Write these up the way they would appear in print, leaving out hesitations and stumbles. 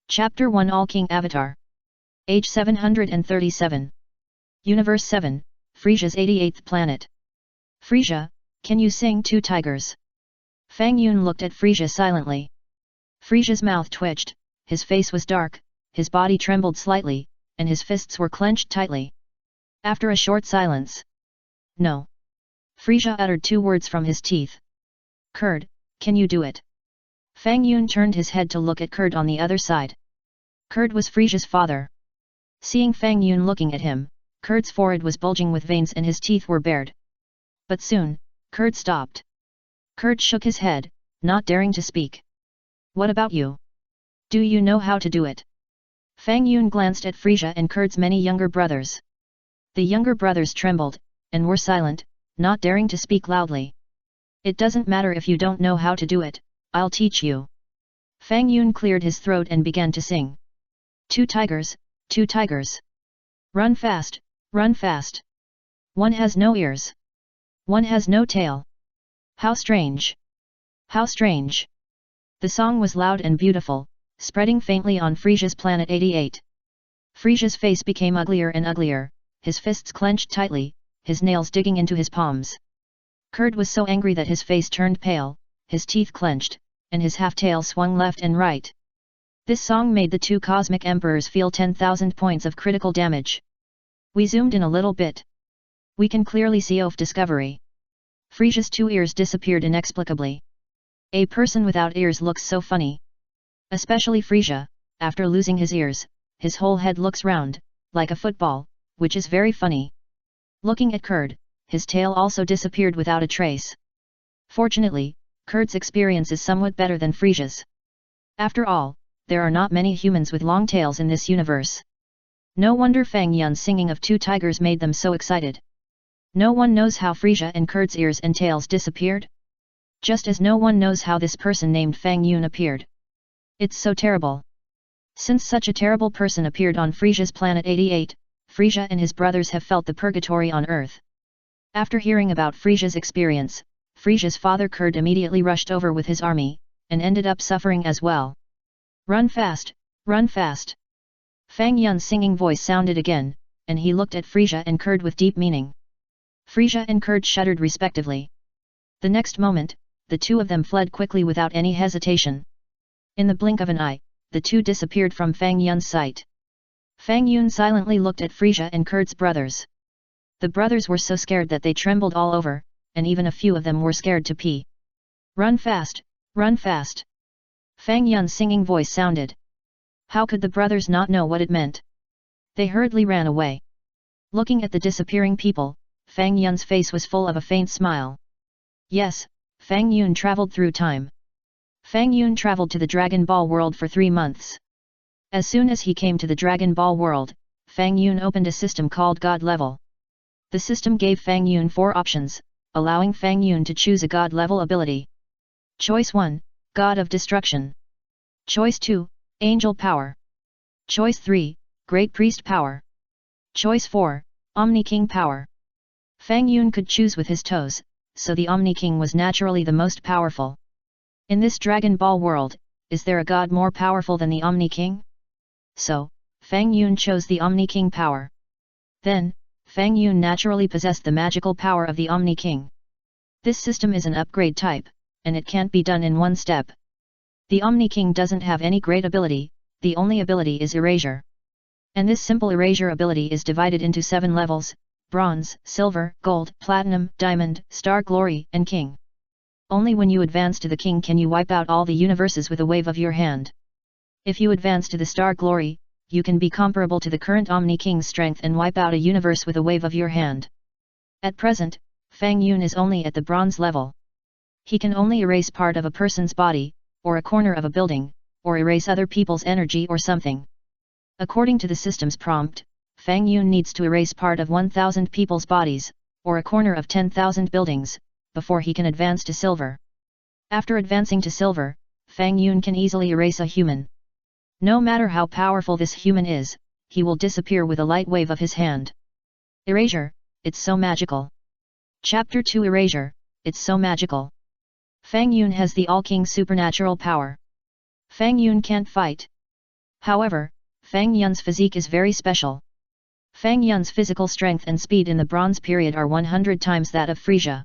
Chapter 1 All King Avatar. Age 737. Universe 7, Frieza's 88th planet. Frieza, can you sing Two Tigers? Fang Yun looked at Frieza silently. Frieza's mouth twitched, his face was dark, his body trembled slightly, and his fists were clenched tightly. After a short silence. No. Frieza uttered two words from his teeth. Kurd, can you do it? Fang Yun turned his head to look at Kurd on the other side. Kurd was Frieza's father. Seeing Fang Yun looking at him, Kurd's forehead was bulging with veins and his teeth were bared. But soon, Kurd stopped. Kurd shook his head, not daring to speak. What about you? Do you know how to do it? Fang Yun glanced at Frieza and Kurd's many younger brothers. The younger brothers trembled, and were silent, not daring to speak loudly. It doesn't matter if you don't know how to do it, I'll teach you. Fang Yun cleared his throat and began to sing. Two tigers, two tigers. Run fast, run fast. One has no ears. One has no tail. How strange. How strange. The song was loud and beautiful, spreading faintly on Frieza's planet 88. Frieza's face became uglier and uglier, his fists clenched tightly, his nails digging into his palms. Kurd was so angry that his face turned pale, his teeth clenched, and his half-tail swung left and right. This song made the two cosmic emperors feel 10,000 points of critical damage. We zoomed in a little bit. We can clearly see of discovery. Frieza's two ears disappeared inexplicably. A person without ears looks so funny. Especially Frieza, after losing his ears, his whole head looks round, like a football, which is very funny. Looking at Kurd, his tail also disappeared without a trace. Fortunately, Kurd's experience is somewhat better than Frieza's. After all, there are not many humans with long tails in this universe. No wonder Fang Yun's singing of two tigers made them so excited. No one knows how Frieza and Kurd's ears and tails disappeared. Just as no one knows how this person named Fang Yun appeared. It's so terrible. Since such a terrible person appeared on Frieza's planet 88, Frieza and his brothers have felt the purgatory on Earth. After hearing about Frieza's experience, Frieza's father Kurd immediately rushed over with his army, and ended up suffering as well. Run fast, run fast. Fang Yun's singing voice sounded again, and he looked at Frieza and Kurd with deep meaning. Frieza and Kurd shuddered respectively. The next moment, the two of them fled quickly without any hesitation. In the blink of an eye, the two disappeared from Fang Yun's sight. Fang Yun silently looked at Frieza and Kurd's brothers. The brothers were so scared that they trembled all over, and even a few of them were scared to pee. Run fast, run fast. Fang Yun's singing voice sounded. How could the brothers not know what it meant? They hurriedly ran away. Looking at the disappearing people, Fang Yun's face was full of a faint smile. Yes, Fang Yun traveled through time. Fang Yun traveled to the Dragon Ball world for 3 months. As soon as he came to the Dragon Ball world, Fang Yun opened a system called God Level. The system gave Fang Yun 4 options, allowing Fang Yun to choose a God level ability. Choice 1, God of Destruction. Choice 2, Angel Power. Choice 3, Great Priest Power. Choice 4, Omni King Power. Fang Yun could choose with his toes, so the Omni King was naturally the most powerful. In this Dragon Ball world, is there a god more powerful than the Omni King? So, Fang Yun chose the Omni King power. Then, Fang Yun naturally possessed the magical power of the Omni King. This system is an upgrade type, and it can't be done in one step. The Omni King doesn't have any great ability, the only ability is erasure. And this simple erasure ability is divided into 7 levels: Bronze, Silver, Gold, Platinum, Diamond, Star Glory, and King. Only when you advance to the King can you wipe out all the universes with a wave of your hand. If you advance to the Star Glory, you can be comparable to the current Omni King's strength and wipe out a universe with a wave of your hand. At present, Fang Yun is only at the Bronze level. He can only erase part of a person's body, or a corner of a building, or erase other people's energy or something. According to the system's prompt, Fang Yun needs to erase part of 1,000 people's bodies, or a corner of 10,000 buildings, before he can advance to Silver. After advancing to Silver, Fang Yun can easily erase a human. No matter how powerful this human is, he will disappear with a light wave of his hand. Erasure, it's so magical. Chapter 2 Erasure, it's so magical. Fang Yun has the All-King supernatural power. Fang Yun can't fight. However, Fang Yun's physique is very special. Fang Yun's physical strength and speed in the Bronze period are 100 times that of Frieza.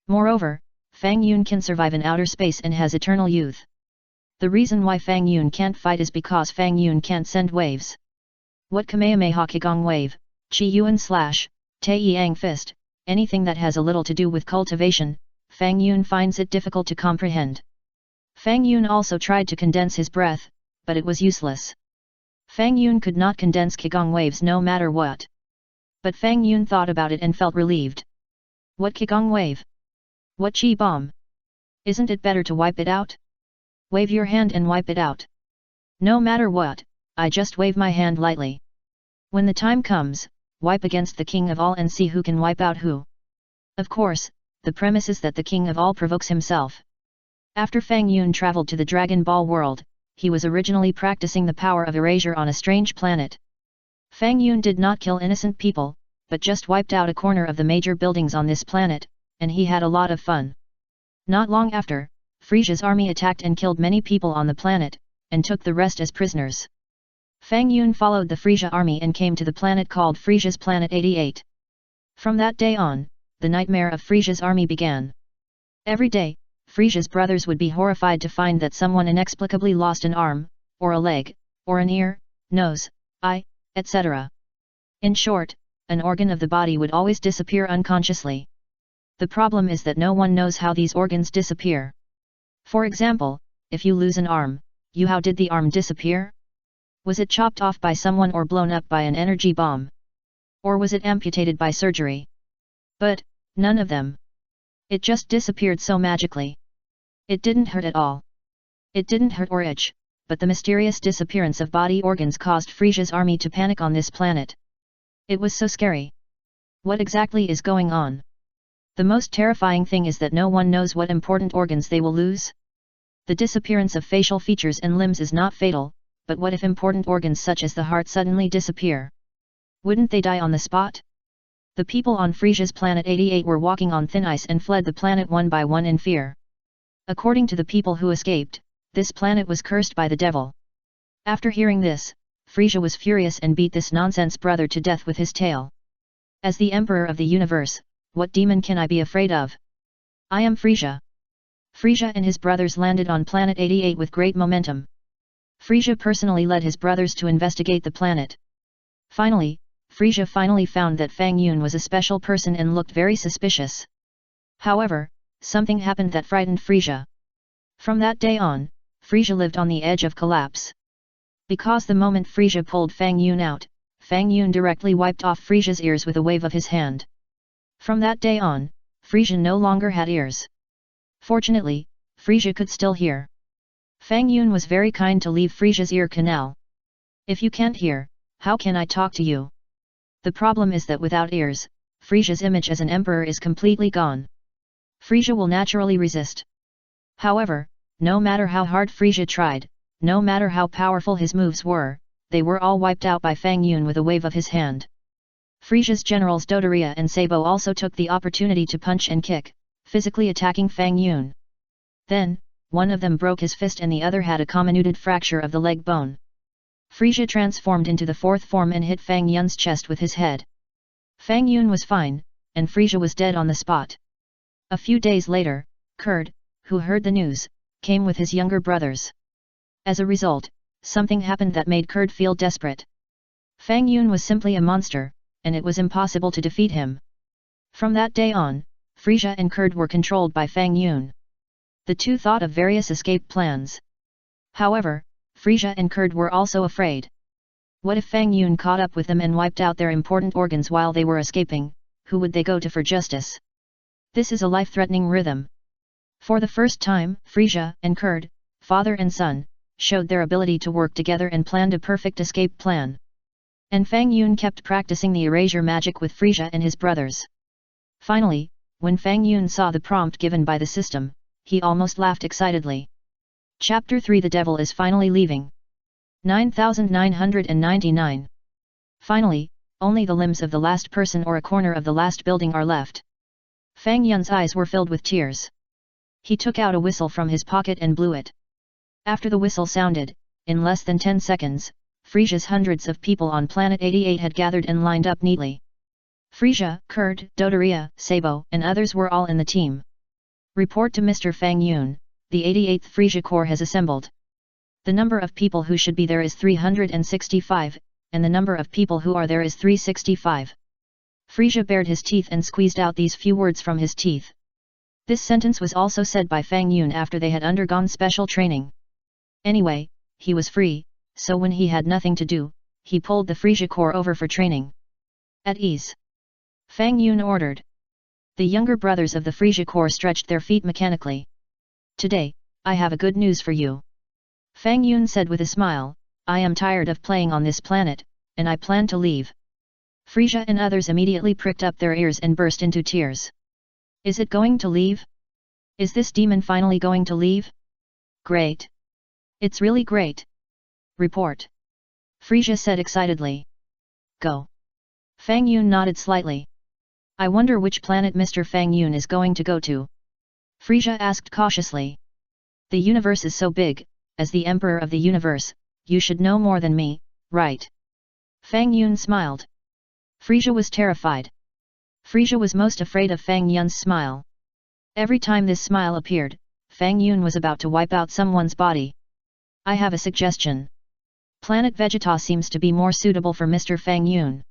Moreover, Fang Yun can survive in outer space and has eternal youth. The reason why Fang Yun can't fight is because Fang Yun can't send waves. What Kamehameha Qigong wave, Qi Yuan slash, Tei Yang fist, anything that has a little to do with cultivation, Fang Yun finds it difficult to comprehend. Fang Yun also tried to condense his breath, but it was useless. Fang Yun could not condense Qigong waves no matter what. But Fang Yun thought about it and felt relieved. What Qigong wave? What Qi bomb? Isn't it better to wipe it out? Wave your hand and wipe it out. No matter what, I just wave my hand lightly. When the time comes, wipe against the king of all and see who can wipe out who. Of course, the premise is that the king of all provokes himself. After Fang Yun traveled to the Dragon Ball world, he was originally practicing the power of erasure on a strange planet. Fang Yun did not kill innocent people, but just wiped out a corner of the major buildings on this planet, and he had a lot of fun. Not long after, Frieza's army attacked and killed many people on the planet, and took the rest as prisoners. Fang Yun followed the Frieza army and came to the planet called Frieza's Planet 88. From that day on, the nightmare of Frieza's army began. Every day, Frieza's brothers would be horrified to find that someone inexplicably lost an arm, or a leg, or an ear, nose, eye, etc. In short, an organ of the body would always disappear unconsciously. The problem is that no one knows how these organs disappear. For example, if you lose an arm, how did the arm disappear? Was it chopped off by someone or blown up by an energy bomb? Or was it amputated by surgery? But, none of them. It just disappeared so magically. It didn't hurt at all. It didn't hurt or itch, but the mysterious disappearance of body organs caused Frieza's army to panic on this planet. It was so scary. What exactly is going on? The most terrifying thing is that no one knows what important organs they will lose. The disappearance of facial features and limbs is not fatal, but what if important organs such as the heart suddenly disappear? Wouldn't they die on the spot? The people on Frieza's Planet 88 were walking on thin ice and fled the planet one by one in fear. According to the people who escaped, this planet was cursed by the devil. After hearing this, Frieza was furious and beat this nonsense brother to death with his tail. As the Emperor of the universe, what demon can I be afraid of? I am Frieza. Frieza and his brothers landed on Planet 88 with great momentum. Frieza personally led his brothers to investigate the planet. Finally, Frieza found that Fang Yun was a special person and looked very suspicious. However, something happened that frightened Frieza. From that day on, Frieza lived on the edge of collapse. Because the moment Frieza pulled Fang Yun out, Fang Yun directly wiped off Frieza's ears with a wave of his hand. From that day on, Frieza no longer had ears. Fortunately, Frieza could still hear. Fang Yun was very kind to leave Frieza's ear canal. If you can't hear, how can I talk to you? The problem is that without ears, Frieza's image as an emperor is completely gone. Frieza will naturally resist. However, no matter how hard Frieza tried, no matter how powerful his moves were, they were all wiped out by Fang Yun with a wave of his hand. Frieza's generals Dodoria and Sabo also took the opportunity to punch and kick, physically attacking Fang Yun. Then, one of them broke his fist and the other had a comminuted fracture of the leg bone. Frieza transformed into the fourth form and hit Fang Yun's chest with his head. Fang Yun was fine, and Frieza was dead on the spot. A few days later, Kurd, who heard the news, came with his younger brothers. As a result, something happened that made Kurd feel desperate. Fang Yun was simply a monster, and it was impossible to defeat him. From that day on, Frieza and Kurd were controlled by Fang Yun. The two thought of various escape plans. However, Frieza and Kurd were also afraid. What if Fang Yun caught up with them and wiped out their important organs while they were escaping? Who would they go to for justice? This is a life-threatening rhythm. For the first time, Frieza and Kurd, father and son, showed their ability to work together and planned a perfect escape plan. And Fang Yun kept practicing the erasure magic with Frieza and his brothers. Finally, when Fang Yun saw the prompt given by the system, he almost laughed excitedly. Chapter 3 The Devil is finally leaving. 9999. Finally, only the limbs of the last person or a corner of the last building are left. Fang Yun's eyes were filled with tears. He took out a whistle from his pocket and blew it. After the whistle sounded, in less than 10 seconds, Frieza's hundreds of people on Planet 88 had gathered and lined up neatly. Frieza, Kurt, Dodoria, Sabo, and others were all in the team. Report to Mr. Fang Yun, the 88th Frieza Corps has assembled. The number of people who should be there is 365, and the number of people who are there is 365. Frieza bared his teeth and squeezed out these few words from his teeth. This sentence was also said by Fang Yun after they had undergone special training. Anyway, he was free, so when he had nothing to do, he pulled the Frieza Corps over for training. At ease. Fang Yun ordered. The younger brothers of the Frieza Corps stretched their feet mechanically. Today, I have a good news for you. Fang Yun said with a smile, I am tired of playing on this planet, and I plan to leave. Frieza and others immediately pricked up their ears and burst into tears. Is it going to leave? Is this demon finally going to leave? Great. It's really great. Report. Frieza said excitedly. Go. Fang Yun nodded slightly. I wonder which planet Mr. Fang Yun is going to go to. Frieza asked cautiously. The universe is so big, as the Emperor of the universe, you should know more than me, right? Fang Yun smiled. Frieza was terrified. Frieza was most afraid of Fang Yun's smile. Every time this smile appeared, Fang Yun was about to wipe out someone's body. I have a suggestion. Planet Vegeta seems to be more suitable for Mr. Fang Yun.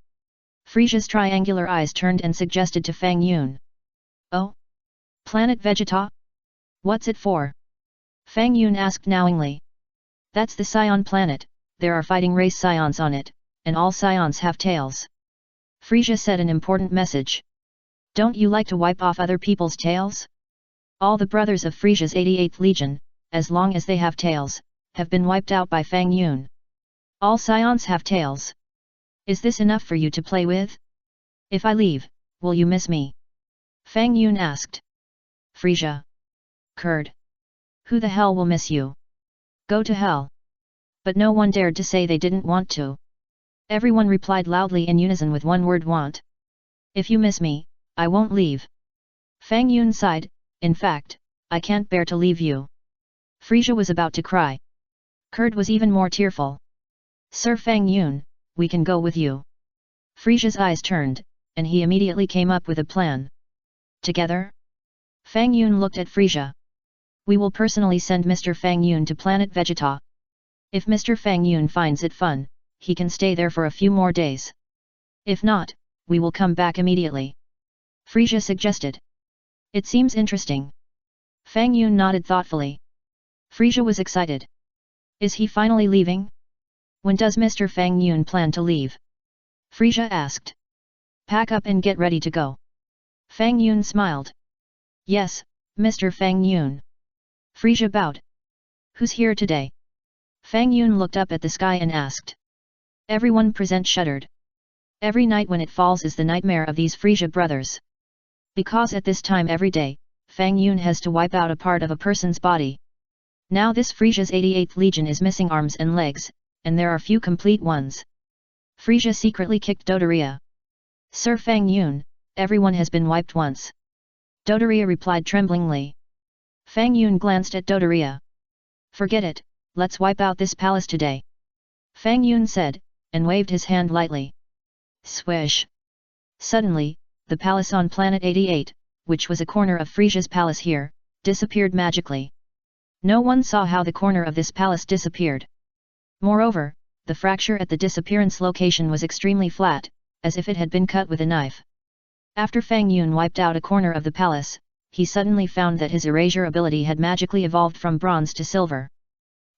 Frieza's triangular eyes turned and suggested to Fang Yun. Oh? Planet Vegeta? What's it for? Fang Yun asked knowingly. That's the Saiyan planet, there are fighting race Saiyans on it, and all Saiyans have tails. Frieza said an important message. Don't you like to wipe off other people's tails? All the brothers of Frieza's 88th Legion, as long as they have tails, have been wiped out by Fang Yun. All Saiyans have tails. Is this enough for you to play with? If I leave, will you miss me? Fang Yun asked. Frieza. Kurt. Who the hell will miss you? Go to hell. But no one dared to say they didn't want to. Everyone replied loudly in unison with one word: want. If you miss me, I won't leave. Fang Yun sighed, in fact, I can't bear to leave you. Frieza was about to cry. Kurt was even more tearful. Sir Fang Yun, we can go with you. Frieza's eyes turned, and he immediately came up with a plan. Together? Fang Yun looked at Frieza. We will personally send Mr. Fang Yun to planet Vegeta. If Mr. Fang Yun finds it fun, he can stay there for a few more days. If not, we will come back immediately. Frieza suggested. It seems interesting. Fang Yun nodded thoughtfully. Frieza was excited. Is he finally leaving? When does Mr. Fang Yun plan to leave? Frieza asked. Pack up and get ready to go. Fang Yun smiled. Yes, Mr. Fang Yun. Frieza bowed. Who's here today? Fang Yun looked up at the sky and asked. Everyone present shuddered. Every night when it falls is the nightmare of these Frieza brothers. Because at this time every day, Fang Yun has to wipe out a part of a person's body. Now this Frieza's 88th Legion is missing arms and legs, and there are few complete ones. Frieza secretly kicked Dodoria. Sir Fang Yun, everyone has been wiped once. Dodoria replied tremblingly. Fang Yun glanced at Dodoria. Forget it, let's wipe out this palace today. Fang Yun said, and waved his hand lightly. Swish! Suddenly, the palace on planet 88, which was a corner of Frieza's palace here, disappeared magically. No one saw how the corner of this palace disappeared. Moreover, the fracture at the disappearance location was extremely flat, as if it had been cut with a knife. After Fang Yun wiped out a corner of the palace, he suddenly found that his erasure ability had magically evolved from bronze to silver.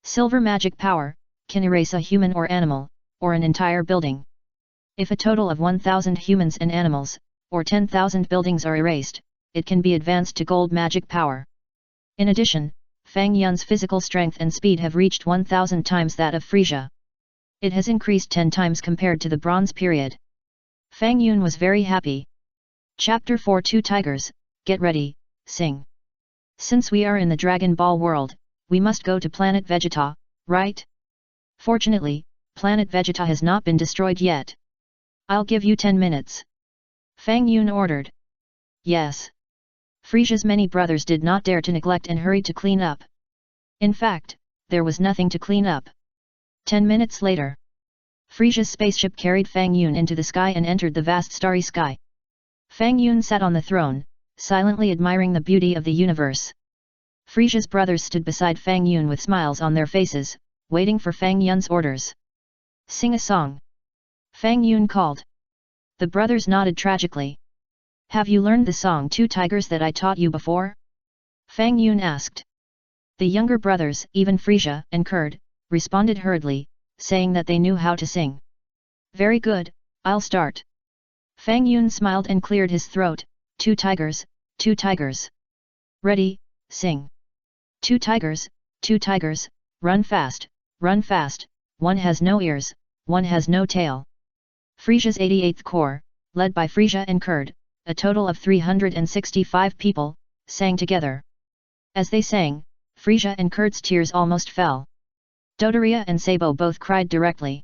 Silver magic power can erase a human or animal, or an entire building. If a total of 1,000 humans and animals, or 10,000 buildings are erased, it can be advanced to gold magic power. In addition, Fang Yun's physical strength and speed have reached 1,000 times that of Frieza. It has increased 10 times compared to the bronze period. Fang Yun was very happy. Chapter 4 Two Tigers, get ready, sing. Since we are in the Dragon Ball world, we must go to planet Vegeta, right? Fortunately, planet Vegeta has not been destroyed yet. I'll give you 10 minutes. Fang Yun ordered. Yes. Frieza's many brothers did not dare to neglect and hurried to clean up. In fact, there was nothing to clean up. 10 minutes later, Frieza's spaceship carried Fang Yun into the sky and entered the vast starry sky. Fang Yun sat on the throne, silently admiring the beauty of the universe. Frieza's brothers stood beside Fang Yun with smiles on their faces, waiting for Fang Yun's orders. Sing a song. Fang Yun called. The brothers nodded tragically. Have you learned the song Two Tigers that I taught you before? Fang Yun asked. The younger brothers, even Frieza and Kurd, responded hurriedly, saying that they knew how to sing. Very good, I'll start. Fang Yun smiled and cleared his throat. Two tigers, two tigers. Ready, sing. Two tigers, run fast, one has no ears, one has no tail. Frieza's 88th Corps, led by Frieza and Kurd, a total of 365 people, sang together. As they sang, Frieza and Kurd's tears almost fell. Dodoria and Sabo both cried directly.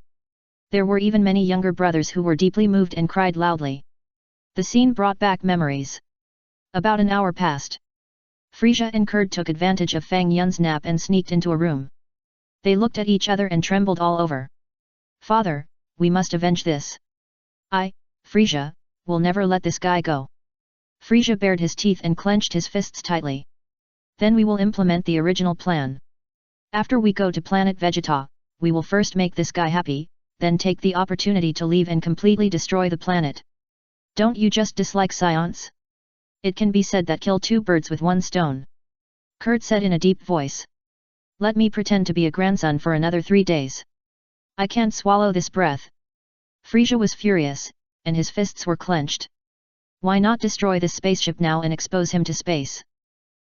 There were even many younger brothers who were deeply moved and cried loudly. The scene brought back memories. About an hour passed. Frieza and Kurd took advantage of Fang Yun's nap and sneaked into a room. They looked at each other and trembled all over. Father, we must avenge this. Frieza, will never let this guy go. Frieza bared his teeth and clenched his fists tightly. Then we will implement the original plan. After we go to planet Vegeta, we will first make this guy happy, then take the opportunity to leave and completely destroy the planet. Don't you just dislike Saiyans? It can be said that kill two birds with one stone. Kurd said in a deep voice. Let me pretend to be a grandson for another 3 days. I can't swallow this breath. Frieza was furious, and his fists were clenched. Why not destroy this spaceship now and expose him to space?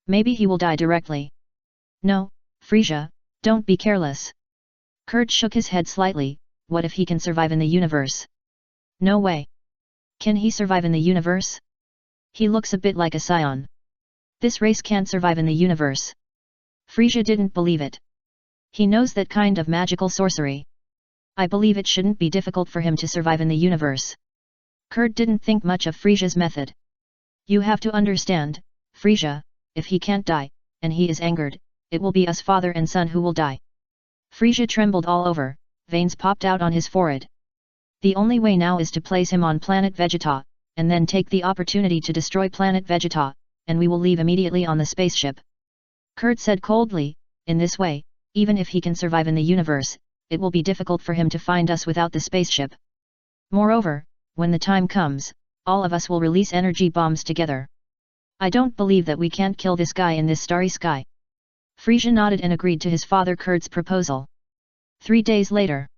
Maybe he will die directly. No, Frieza, don't be careless. Kurd shook his head slightly. What if he can survive in the universe? No way. Can he survive in the universe? He looks a bit like a Saiyan. This race can't survive in the universe. Frieza didn't believe it. He knows that kind of magical sorcery. I believe it shouldn't be difficult for him to survive in the universe. Kurd didn't think much of Frieza's method. You have to understand, Frieza, if he can't die, and he is angered, it will be us father and son who will die. Frieza trembled all over, veins popped out on his forehead. The only way now is to place him on planet Vegeta, and then take the opportunity to destroy planet Vegeta, and we will leave immediately on the spaceship. Kurd said coldly, in this way, even if he can survive in the universe, it will be difficult for him to find us without the spaceship. Moreover, when the time comes, all of us will release energy bombs together. I don't believe that we can't kill this guy in this starry sky. Frieza nodded and agreed to his father Kurd's proposal. 3 days later,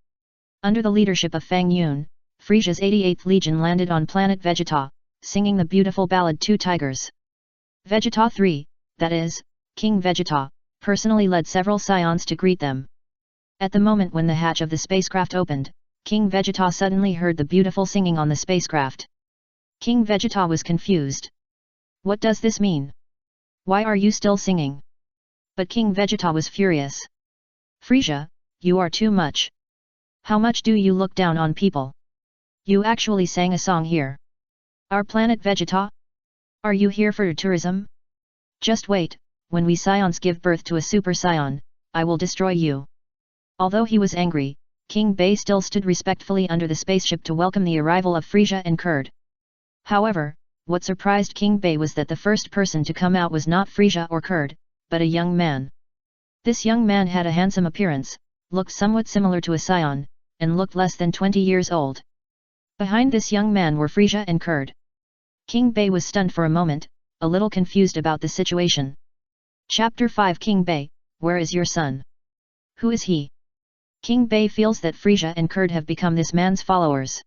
under the leadership of Fang Yun, Frieza's 88th Legion landed on planet Vegeta, singing the beautiful ballad Two Tigers. Vegeta 3, that is, King Vegeta, personally led several Saiyans to greet them. At the moment when the hatch of the spacecraft opened, King Vegeta suddenly heard the beautiful singing on the spacecraft. King Vegeta was confused. What does this mean? Why are you still singing? But King Vegeta was furious. Frieza, you are too much. How much do you look down on people? You actually sang a song here. Our planet Vegeta? Are you here for tourism? Just wait, when we Saiyans give birth to a Super Saiyan, I will destroy you. Although he was angry, King Bei still stood respectfully under the spaceship to welcome the arrival of Frieza and Kurd. However, what surprised King Bei was that the first person to come out was not Frieza or Kurd, but a young man. This young man had a handsome appearance, looked somewhat similar to a Saiyan, and looked less than 20 years old. Behind this young man were Frieza and Kurd. King Bei was stunned for a moment, a little confused about the situation. Chapter 5 King Bei, where is your son? Who is he? King Bei feels that Frieza and Kurd have become this man's followers.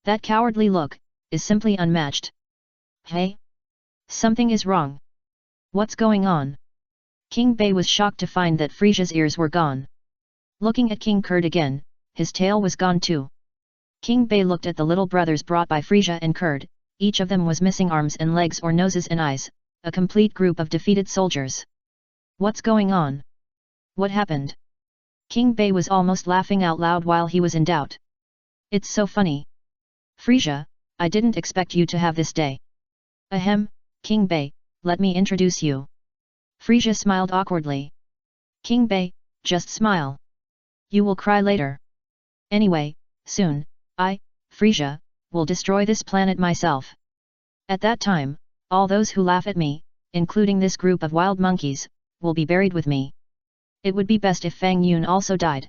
That cowardly look is simply unmatched. Hey? Something is wrong. What's going on? King Bei was shocked to find that Frieza's ears were gone. Looking at King Kurd again, his tail was gone too. King Bei looked at the little brothers brought by Frieza and Kurd, each of them was missing arms and legs or noses and eyes, a complete group of defeated soldiers. What's going on? What happened? King Bei was almost laughing out loud while he was in doubt. It's so funny. Frieza, I didn't expect you to have this day. Ahem, King Bei, let me introduce you. Frieza smiled awkwardly. King Bei, just smile. You will cry later. Anyway, soon, Frieza, will destroy this planet myself. At that time, all those who laugh at me, including this group of wild monkeys, will be buried with me. It would be best if Fang Yun also died.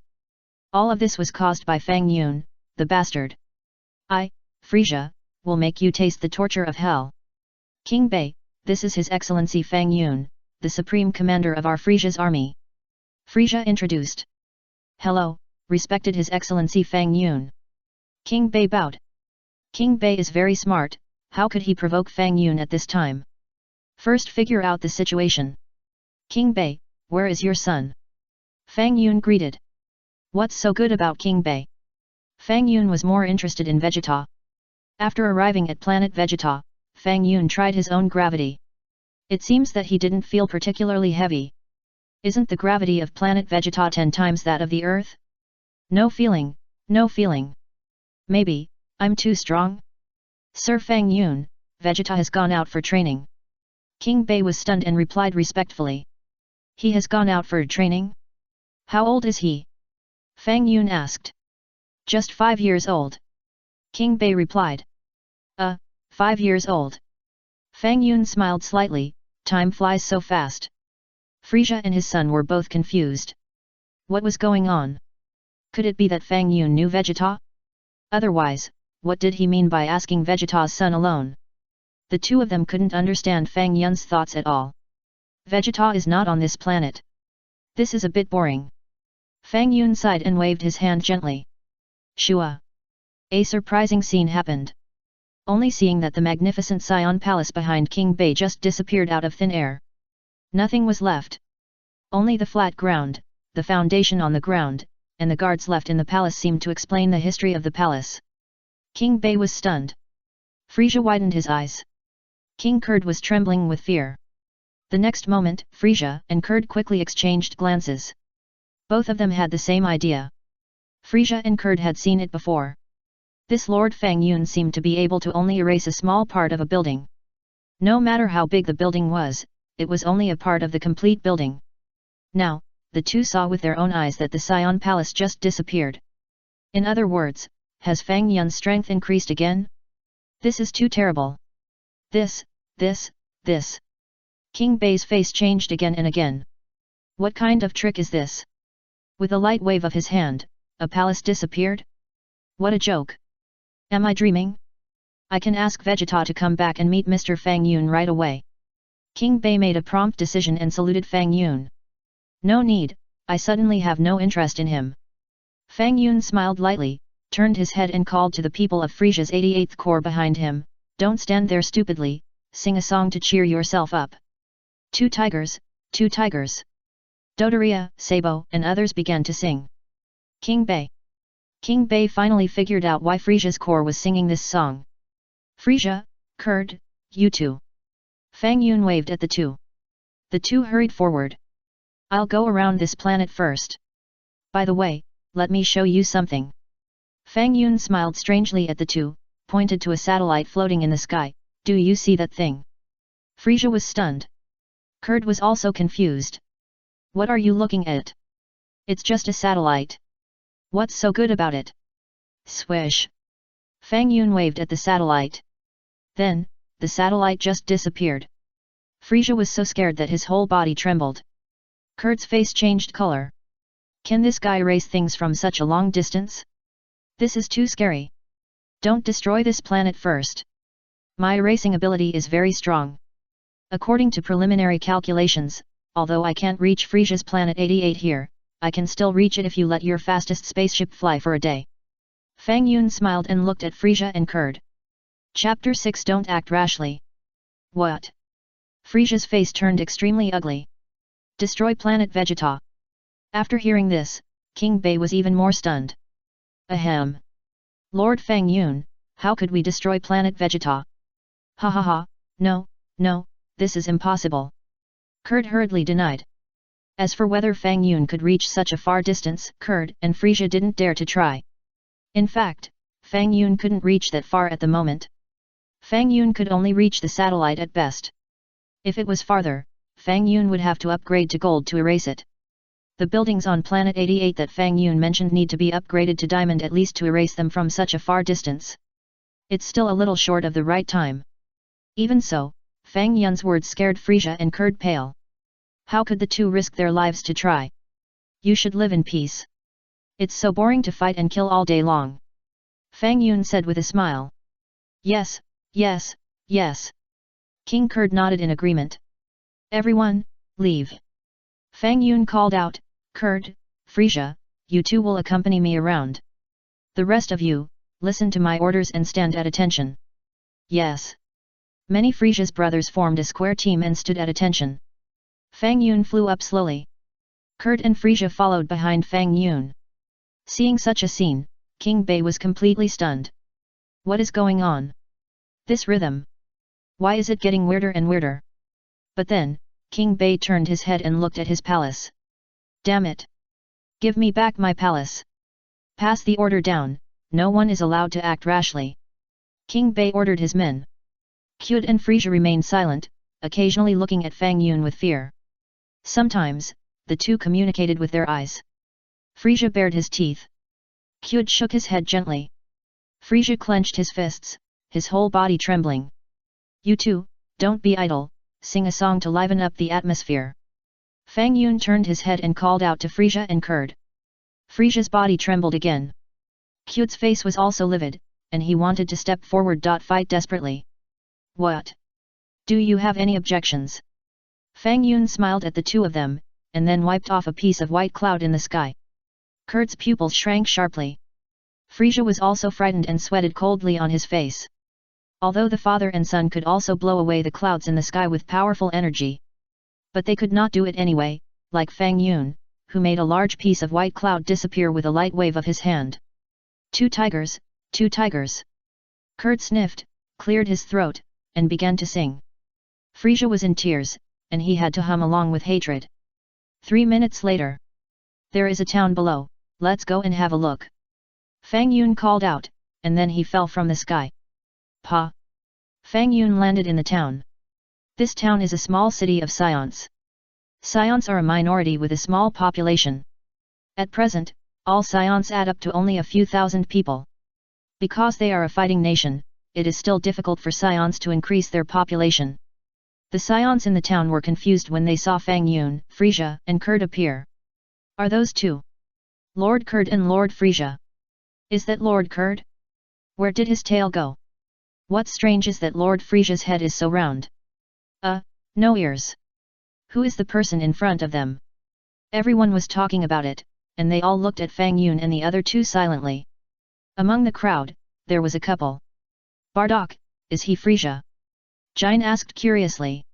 All of this was caused by Fang Yun, the bastard. Frieza, will make you taste the torture of hell. King Bei, this is His Excellency Fang Yun, the Supreme Commander of our Frieza's army. Frieza introduced. Hello, respected His Excellency Fang Yun. King Bei bowed. King Bei is very smart, how could he provoke Fang Yun at this time? First figure out the situation. King Bei, where is your son? Fang Yun greeted. What's so good about King Bei? Fang Yun was more interested in Vegeta. After arriving at planet Vegeta, Fang Yun tried his own gravity. It seems that he didn't feel particularly heavy. Isn't the gravity of planet Vegeta 10 times that of the Earth? No feeling, no feeling. Maybe, I'm too strong? Sir Fang Yun, Vegeta has gone out for training. King Bei was stunned and replied respectfully. He has gone out for training? How old is he? Fang Yun asked. Just 5 years old. King Bei replied. 5 years old. Fang Yun smiled slightly, time flies so fast. Frieza and his son were both confused. What was going on? Could it be that Fang Yun knew Vegeta? Otherwise, what did he mean by asking Vegeta's son alone? The two of them couldn't understand Fang Yun's thoughts at all. Vegeta is not on this planet. This is a bit boring. Fang Yun sighed and waved his hand gently. Shua. A surprising scene happened. Only seeing that the magnificent Saiyan palace behind King Bei just disappeared out of thin air. Nothing was left. Only the flat ground, the foundation on the ground, and the guards left in the palace seemed to explain the history of the palace. King Bei was stunned. Frieza widened his eyes. King Kurd was trembling with fear. The next moment, Frieza and Kurd quickly exchanged glances. Both of them had the same idea. Frieza and Kurd had seen it before. This Lord Fang Yun seemed to be able to only erase a small part of a building. No matter how big the building was, it was only a part of the complete building. Now, the two saw with their own eyes that the Saiyan palace just disappeared. In other words, has Fang Yun's strength increased again? This is too terrible. This. King Bei's face changed again and again. What kind of trick is this? With a light wave of his hand, a palace disappeared? What a joke. Am I dreaming? I can ask Vegeta to come back and meet Mr. Fang Yun right away. King Bei made a prompt decision and saluted Fang Yun. No need, I suddenly have no interest in him. Fang Yun smiled lightly, turned his head and called to the people of Frieza's 88th Corps behind him, don't stand there stupidly, sing a song to cheer yourself up. Two tigers. Dodoria, Sabo and others began to sing. King Bei finally figured out why Frieza's corps was singing this song. Frieza, Kurd, you two. Fang Yun waved at the two. The two hurried forward. I'll go around this planet first. By the way, let me show you something. Fang Yun smiled strangely at the two, pointed to a satellite floating in the sky, do you see that thing? Frieza was stunned. Kurd was also confused. What are you looking at? It's just a satellite. What's so good about it? Swish. Fang Yun waved at the satellite. Then, the satellite just disappeared. Frieza was so scared that his whole body trembled. Kurd's face changed color. Can this guy race things from such a long distance? This is too scary. Don't destroy this planet first. My racing ability is very strong. According to preliminary calculations, although I can't reach Frieza's planet 88 here, I can still reach it if you let your fastest spaceship fly for a day. Fang Yun smiled and looked at Frieza and Kurd. Chapter 6 Don't act rashly. What? Frieza's face turned extremely ugly. Destroy planet Vegeta. After hearing this, King Bei was even more stunned. Ahem. Lord Fang Yun, how could we destroy planet Vegeta? Ha ha ha, no, this is impossible. Kurd hurriedly denied. As for whether Fang Yun could reach such a far distance, Kurd and Frieza didn't dare to try. In fact, Fang Yun couldn't reach that far at the moment. Fang Yun could only reach the satellite at best. If it was farther, Fang Yun would have to upgrade to gold to erase it. The buildings on Planet 88 that Fang Yun mentioned need to be upgraded to diamond at least to erase them from such a far distance. It's still a little short of the right time. Even so, Fang Yun's words scared Frieza and Kurd pale. How could the two risk their lives to try? You should live in peace. It's so boring to fight and kill all day long. Fang Yun said with a smile. Yes, yes, yes. King Kurd nodded in agreement. Everyone, leave. Fang Yun called out, Kurd, Frieza, you two will accompany me around. The rest of you, listen to my orders and stand at attention. Yes. Many Frieza's brothers formed a square team and stood at attention. Fang Yun flew up slowly. Kurd and Frieza followed behind Fang Yun. Seeing such a scene, King Bei was completely stunned. What is going on? This rhythm. Why is it getting weirder and weirder? But then, King Bei turned his head and looked at his palace. Damn it! Give me back my palace! Pass the order down, no one is allowed to act rashly. King Bei ordered his men. Kyud and Frieza remained silent, occasionally looking at Fang Yun with fear. Sometimes, the two communicated with their eyes. Frieza bared his teeth. Kyud shook his head gently. Frieza clenched his fists, his whole body trembling. You two, don't be idle, sing a song to liven up the atmosphere. Fang Yun turned his head and called out to Frieza and Kurd. Frieza's body trembled again. Kyud's face was also livid, and he wanted to step forward. Fight desperately. What? Do you have any objections? Fang Yun smiled at the two of them, and then wiped off a piece of white cloud in the sky. Kurd's pupils shrank sharply. Frieza was also frightened and sweated coldly on his face. Although the father and son could also blow away the clouds in the sky with powerful energy. But they could not do it anyway, like Fang Yun, who made a large piece of white cloud disappear with a light wave of his hand. 2 tigers, 2 tigers. Kurd sniffed, cleared his throat, and began to sing. Frieza was in tears, and he had to hum along with hatred. 3 minutes later. There is a town below, let's go and have a look. Fang Yun called out, and then he fell from the sky. Pa! Fang Yun landed in the town. This town is a small city of Saiyans. Saiyans are a minority with a small population. At present, all Saiyans add up to only a few thousand people. Because they are a fighting nation, it is still difficult for Saiyans to increase their population. The Saiyans in the town were confused when they saw Fang Yun, Frieza, and Kurd appear. Are those two? Lord Kurd and Lord Frieza. Is that Lord Kurd? Where did his tail go? What's strange is that Lord Frieza's head is so round. No ears. Who is the person in front of them? Everyone was talking about it, and they all looked at Fang Yun and the other two silently. Among the crowd, there was a couple. Bardock, is he Frieza? Jin asked curiously.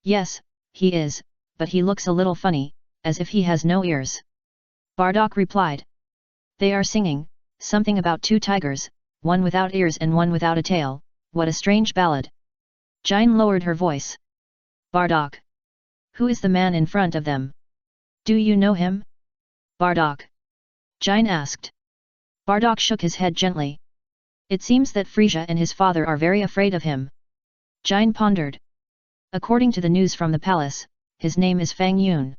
Yes, he is, but he looks a little funny, as if he has no ears. Bardock replied. They are singing, something about 2 tigers, one without ears and one without a tail, what a strange ballad. Jin lowered her voice. Bardock. Who is the man in front of them? Do you know him? Bardock. Jin asked. Bardock shook his head gently. It seems that Frieza and his father are very afraid of him. Jin pondered. According to the news from the palace, his name is Fang Yun.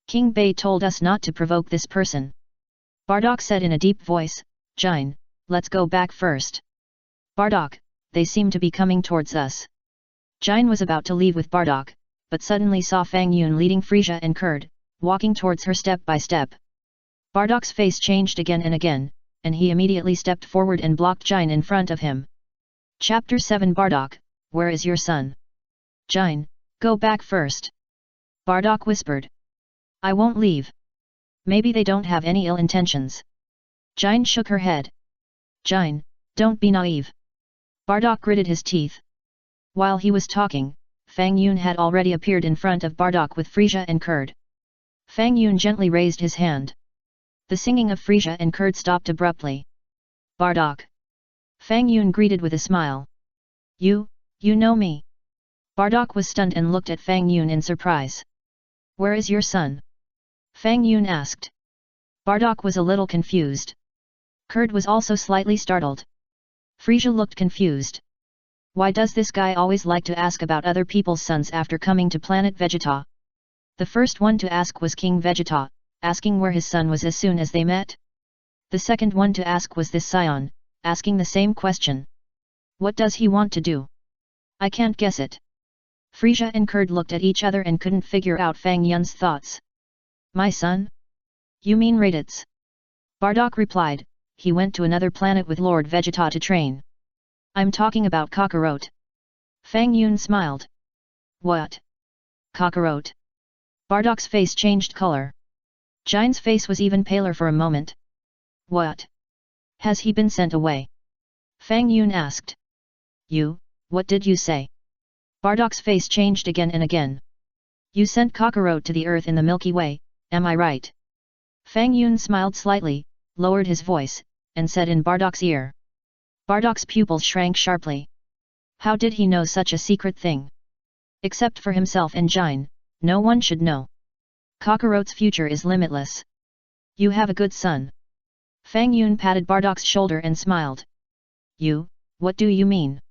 King Bei told us not to provoke this person. Bardock said in a deep voice, Jin, let's go back first. Bardock, they seem to be coming towards us. Jin was about to leave with Bardock, but suddenly saw Fang Yun leading Frieza and Kurd, walking towards her step by step. Bardock's face changed again and again, and he immediately stepped forward and blocked Jin in front of him. Chapter 7 Bardock, where is your son? Jin, go back first. Bardock whispered. I won't leave. Maybe they don't have any ill intentions. Jin shook her head. Jin, don't be naive. Bardock gritted his teeth. While he was talking, Fang Yun had already appeared in front of Bardock with Frieza and Kurd. Fang Yun gently raised his hand. The singing of Frieza and Kurd stopped abruptly. Bardock. Fang Yun greeted with a smile. You know me. Bardock was stunned and looked at Fang Yun in surprise. Where is your son? Fang Yun asked. Bardock was a little confused. Kurd was also slightly startled. Frieza looked confused. Why does this guy always like to ask about other people's sons after coming to planet Vegeta? The first one to ask was King Vegeta, asking where his son was as soon as they met. The second one to ask was this Saiyan, asking the same question. What does he want to do? I can't guess it. Frieza and Kurd looked at each other and couldn't figure out Fang Yun's thoughts. My son? You mean Raditz? Bardock replied, he went to another planet with Lord Vegeta to train. I'm talking about Kakarot. Fang Yun smiled. What? Kakarot? Bardock's face changed color. Jine's face was even paler for a moment. What? Has he been sent away? Fang Yun asked. What did you say? Bardock's face changed again and again. You sent Kakarot to the Earth in the Milky Way, am I right? Fang Yun smiled slightly, lowered his voice, and said in Bardock's ear. Bardock's pupils shrank sharply. How did he know such a secret thing? Except for himself and Jine, no one should know. Kakarot's future is limitless. You have a good son. Fang Yun patted Bardock's shoulder and smiled. What do you mean?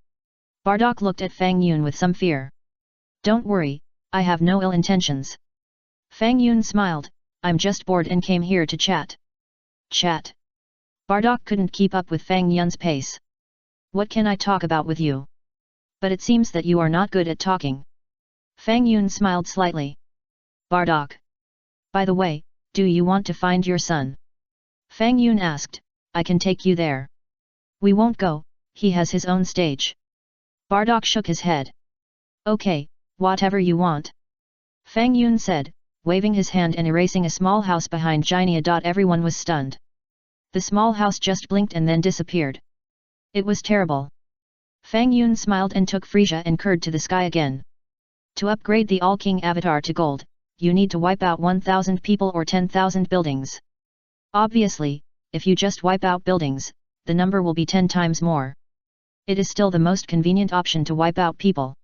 Bardock looked at Fang Yun with some fear. Don't worry, I have no ill intentions. Fang Yun smiled, I'm just bored and came here to chat. Chat? Bardock couldn't keep up with Fang Yun's pace. What can I talk about with you? But it seems that you are not good at talking. Fang Yun smiled slightly. Bardock. By the way, do you want to find your son? Fang Yun asked, I can take you there. We won't go, he has his own stage. Bardock shook his head. Okay, whatever you want. Fang Yun said, waving his hand and erasing a small house behind Jinia. Everyone was stunned. The small house just blinked and then disappeared. It was terrible. Fang Yun smiled and took Frieza and Kurd to the sky again. To upgrade the All-King avatar to gold, you need to wipe out 1,000 people or 10,000 buildings. Obviously, if you just wipe out buildings, the number will be 10 times more. It is still the most convenient option to wipe out people.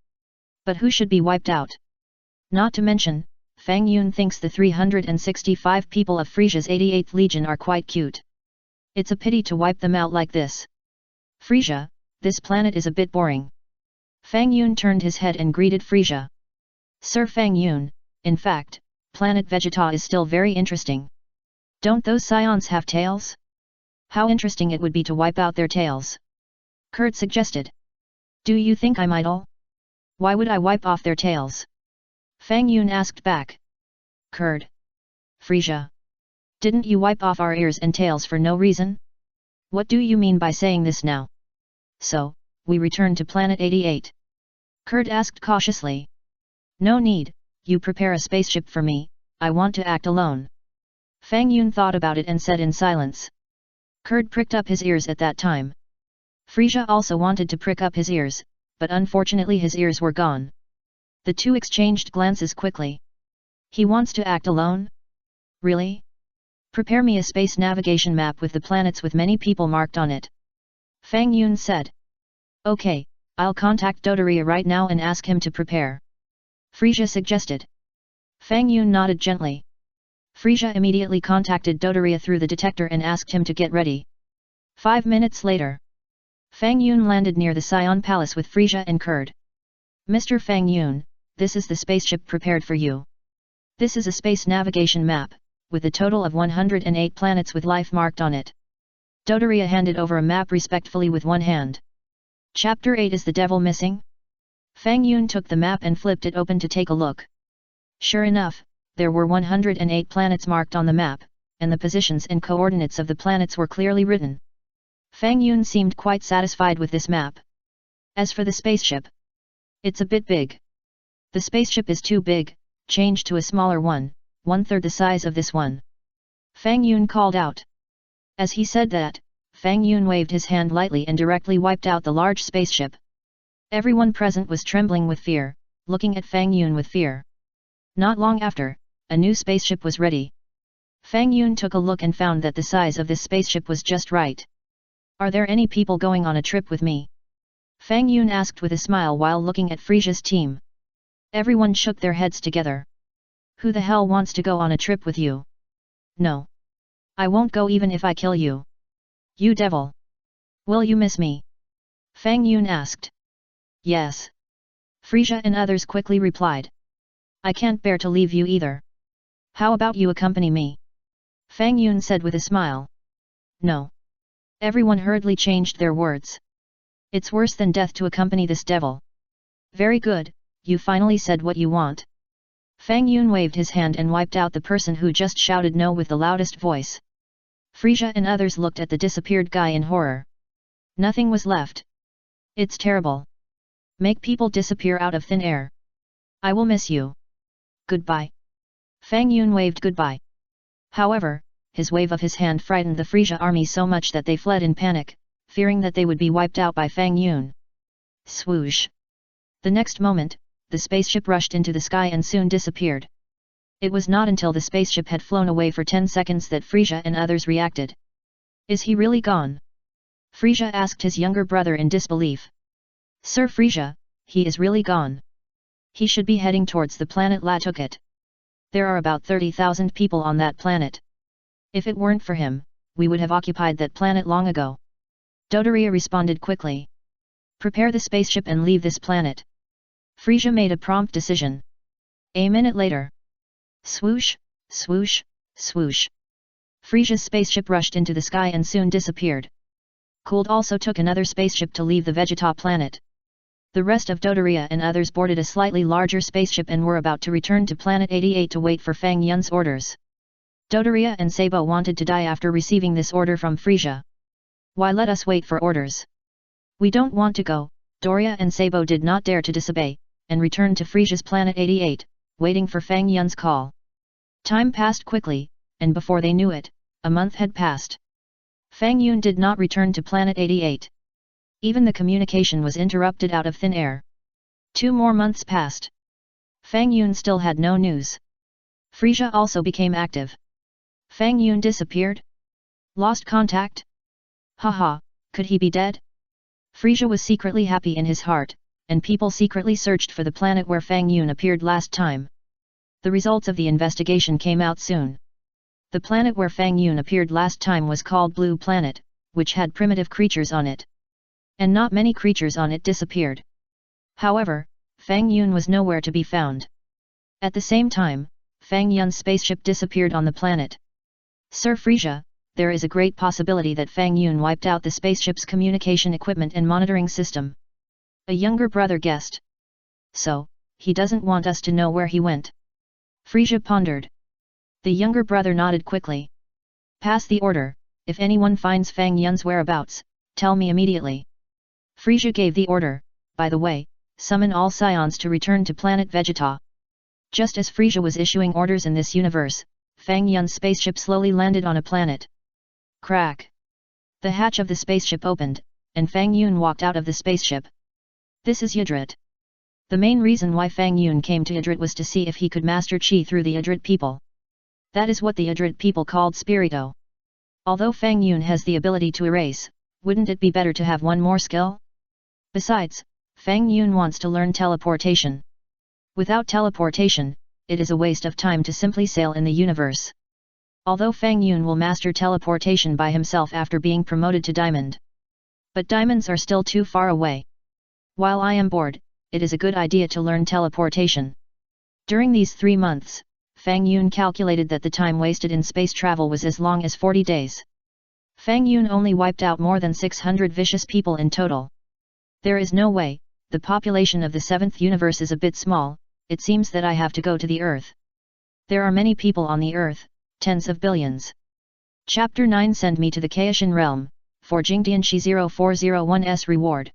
But who should be wiped out? Not to mention, Fang Yun thinks the 365 people of Frieza's 88th Legion are quite cute. It's a pity to wipe them out like this. Frieza, this planet is a bit boring. Fang Yun turned his head and greeted Frieza. Sir Fang Yun, in fact, planet Vegeta is still very interesting. Don't those Saiyans have tails? How interesting it would be to wipe out their tails. Kurd suggested. Do you think I'm idle? Why would I wipe off their tails? Fang Yun asked back. Kurd. Frieza. Didn't you wipe off our ears and tails for no reason? What do you mean by saying this now? So, we return to planet 88. Kurd asked cautiously. No need, you prepare a spaceship for me, I want to act alone. Fang Yun thought about it and said in silence. Kurd pricked up his ears at that time. Frieza also wanted to prick up his ears, but unfortunately his ears were gone. The two exchanged glances quickly. He wants to act alone? Really? Prepare me a space navigation map with the planets with many people marked on it. Fang Yun said. Okay, I'll contact Dodoria right now and ask him to prepare. Frieza suggested. Fang Yun nodded gently. Frieza immediately contacted Dodoria through the detector and asked him to get ready. 5 minutes later. Fang Yun landed near the Saiyan Palace with Frieza and Kurd. Mr. Fang Yun, this is the spaceship prepared for you. This is a space navigation map, with a total of 108 planets with life marked on it. Dodoria handed over a map respectfully with one hand. Chapter 8 Is the Devil Missing? Fang Yun took the map and flipped it open to take a look. Sure enough, there were 108 planets marked on the map, and the positions and coordinates of the planets were clearly written. Fang Yun seemed quite satisfied with this map. As for the spaceship, it's a bit big. The spaceship is too big, change to a smaller one, 1/3 the size of this one. Fang Yun called out. As he said that, Fang Yun waved his hand lightly and directly wiped out the large spaceship. Everyone present was trembling with fear, looking at Fang Yun with fear. Not long after, a new spaceship was ready. Fang Yun took a look and found that the size of this spaceship was just right. Are there any people going on a trip with me? Fang Yun asked with a smile while looking at Frieza's team. Everyone shook their heads together. Who the hell wants to go on a trip with you? No. I won't go even if I kill you. You devil. Will you miss me? Fang Yun asked. Yes. Frieza and others quickly replied. I can't bear to leave you either. How about you accompany me? Fang Yun said with a smile. No. Everyone hurriedly changed their words. It's worse than death to accompany this devil. Very good, you finally said what you want. Fang Yun waved his hand and wiped out the person who just shouted no with the loudest voice. Frieza and others looked at the disappeared guy in horror. Nothing was left. It's terrible. Make people disappear out of thin air. I will miss you. Goodbye. Fang Yun waved goodbye. However, his wave of his hand frightened the Frieza army so much that they fled in panic, fearing that they would be wiped out by Fang Yun. Swoosh. The next moment, the spaceship rushed into the sky and soon disappeared. It was not until the spaceship had flown away for 10 seconds that Frieza and others reacted. Is he really gone? Frieza asked his younger brother in disbelief. Sir Frieza, he is really gone. He should be heading towards the planet Latukit. There are about 30,000 people on that planet. If it weren't for him, we would have occupied that planet long ago. Dodoria responded quickly. Prepare the spaceship and leave this planet. Frieza made a prompt decision. A minute later. Swoosh, swoosh, swoosh. Frieza's spaceship rushed into the sky and soon disappeared. Cooled also took another spaceship to leave the Vegeta planet. The rest of Dodoria and others boarded a slightly larger spaceship and were about to return to Planet 88 to wait for Fang Yun's orders. Dodoria and Sabo wanted to die after receiving this order from Frieza. Why let us wait for orders? We don't want to go. Doria and Sabo did not dare to disobey, and returned to Frieza's Planet 88, waiting for Fang Yun's call. Time passed quickly, and before they knew it, a month had passed. Fang Yun did not return to Planet 88. Even the communication was interrupted out of thin air. 2 more months passed. Fang Yun still had no news. Frieza also became active. Fang Yun disappeared? Lost contact? Haha, could he be dead? Frieza was secretly happy in his heart, and people secretly searched for the planet where Fang Yun appeared last time. The results of the investigation came out soon. The planet where Fang Yun appeared last time was called Blue Planet, which had primitive creatures on it. And not many creatures on it disappeared. However, Fang Yun was nowhere to be found. At the same time, Fang Yun's spaceship disappeared on the planet. Sir Frieza, there is a great possibility that Fang Yun wiped out the spaceship's communication equipment and monitoring system. A younger brother guessed. So, he doesn't want us to know where he went. Frieza pondered. The younger brother nodded quickly. Pass the order, if anyone finds Fang Yun's whereabouts, tell me immediately. Frieza gave the order, by the way, summon all Saiyans to return to planet Vegeta. Just as Frieza was issuing orders in this universe, Fang Yun's spaceship slowly landed on a planet. Crack! The hatch of the spaceship opened, and Fang Yun walked out of the spaceship. This is Ydrit. The main reason why Fang Yun came to Ydrit was to see if he could master Chi through the Ydrit people. That is what the Ydrit people called Spirito. Although Fang Yun has the ability to erase, wouldn't it be better to have one more skill? Besides, Fang Yun wants to learn teleportation. Without teleportation, it is a waste of time to simply sail in the universe. Although Fang Yun will master teleportation by himself after being promoted to Diamond. But diamonds are still too far away. While I am bored, it is a good idea to learn teleportation. During these 3 months, Fang Yun calculated that the time wasted in space travel was as long as 40 days. Fang Yun only wiped out more than 600 vicious people in total. There is no way, the population of the 7th universe is a bit small, it seems that I have to go to the Earth. There are many people on the Earth, tens of billions. Chapter 9 Send me to the Kaishan realm, for Jingdianshi 0401's reward.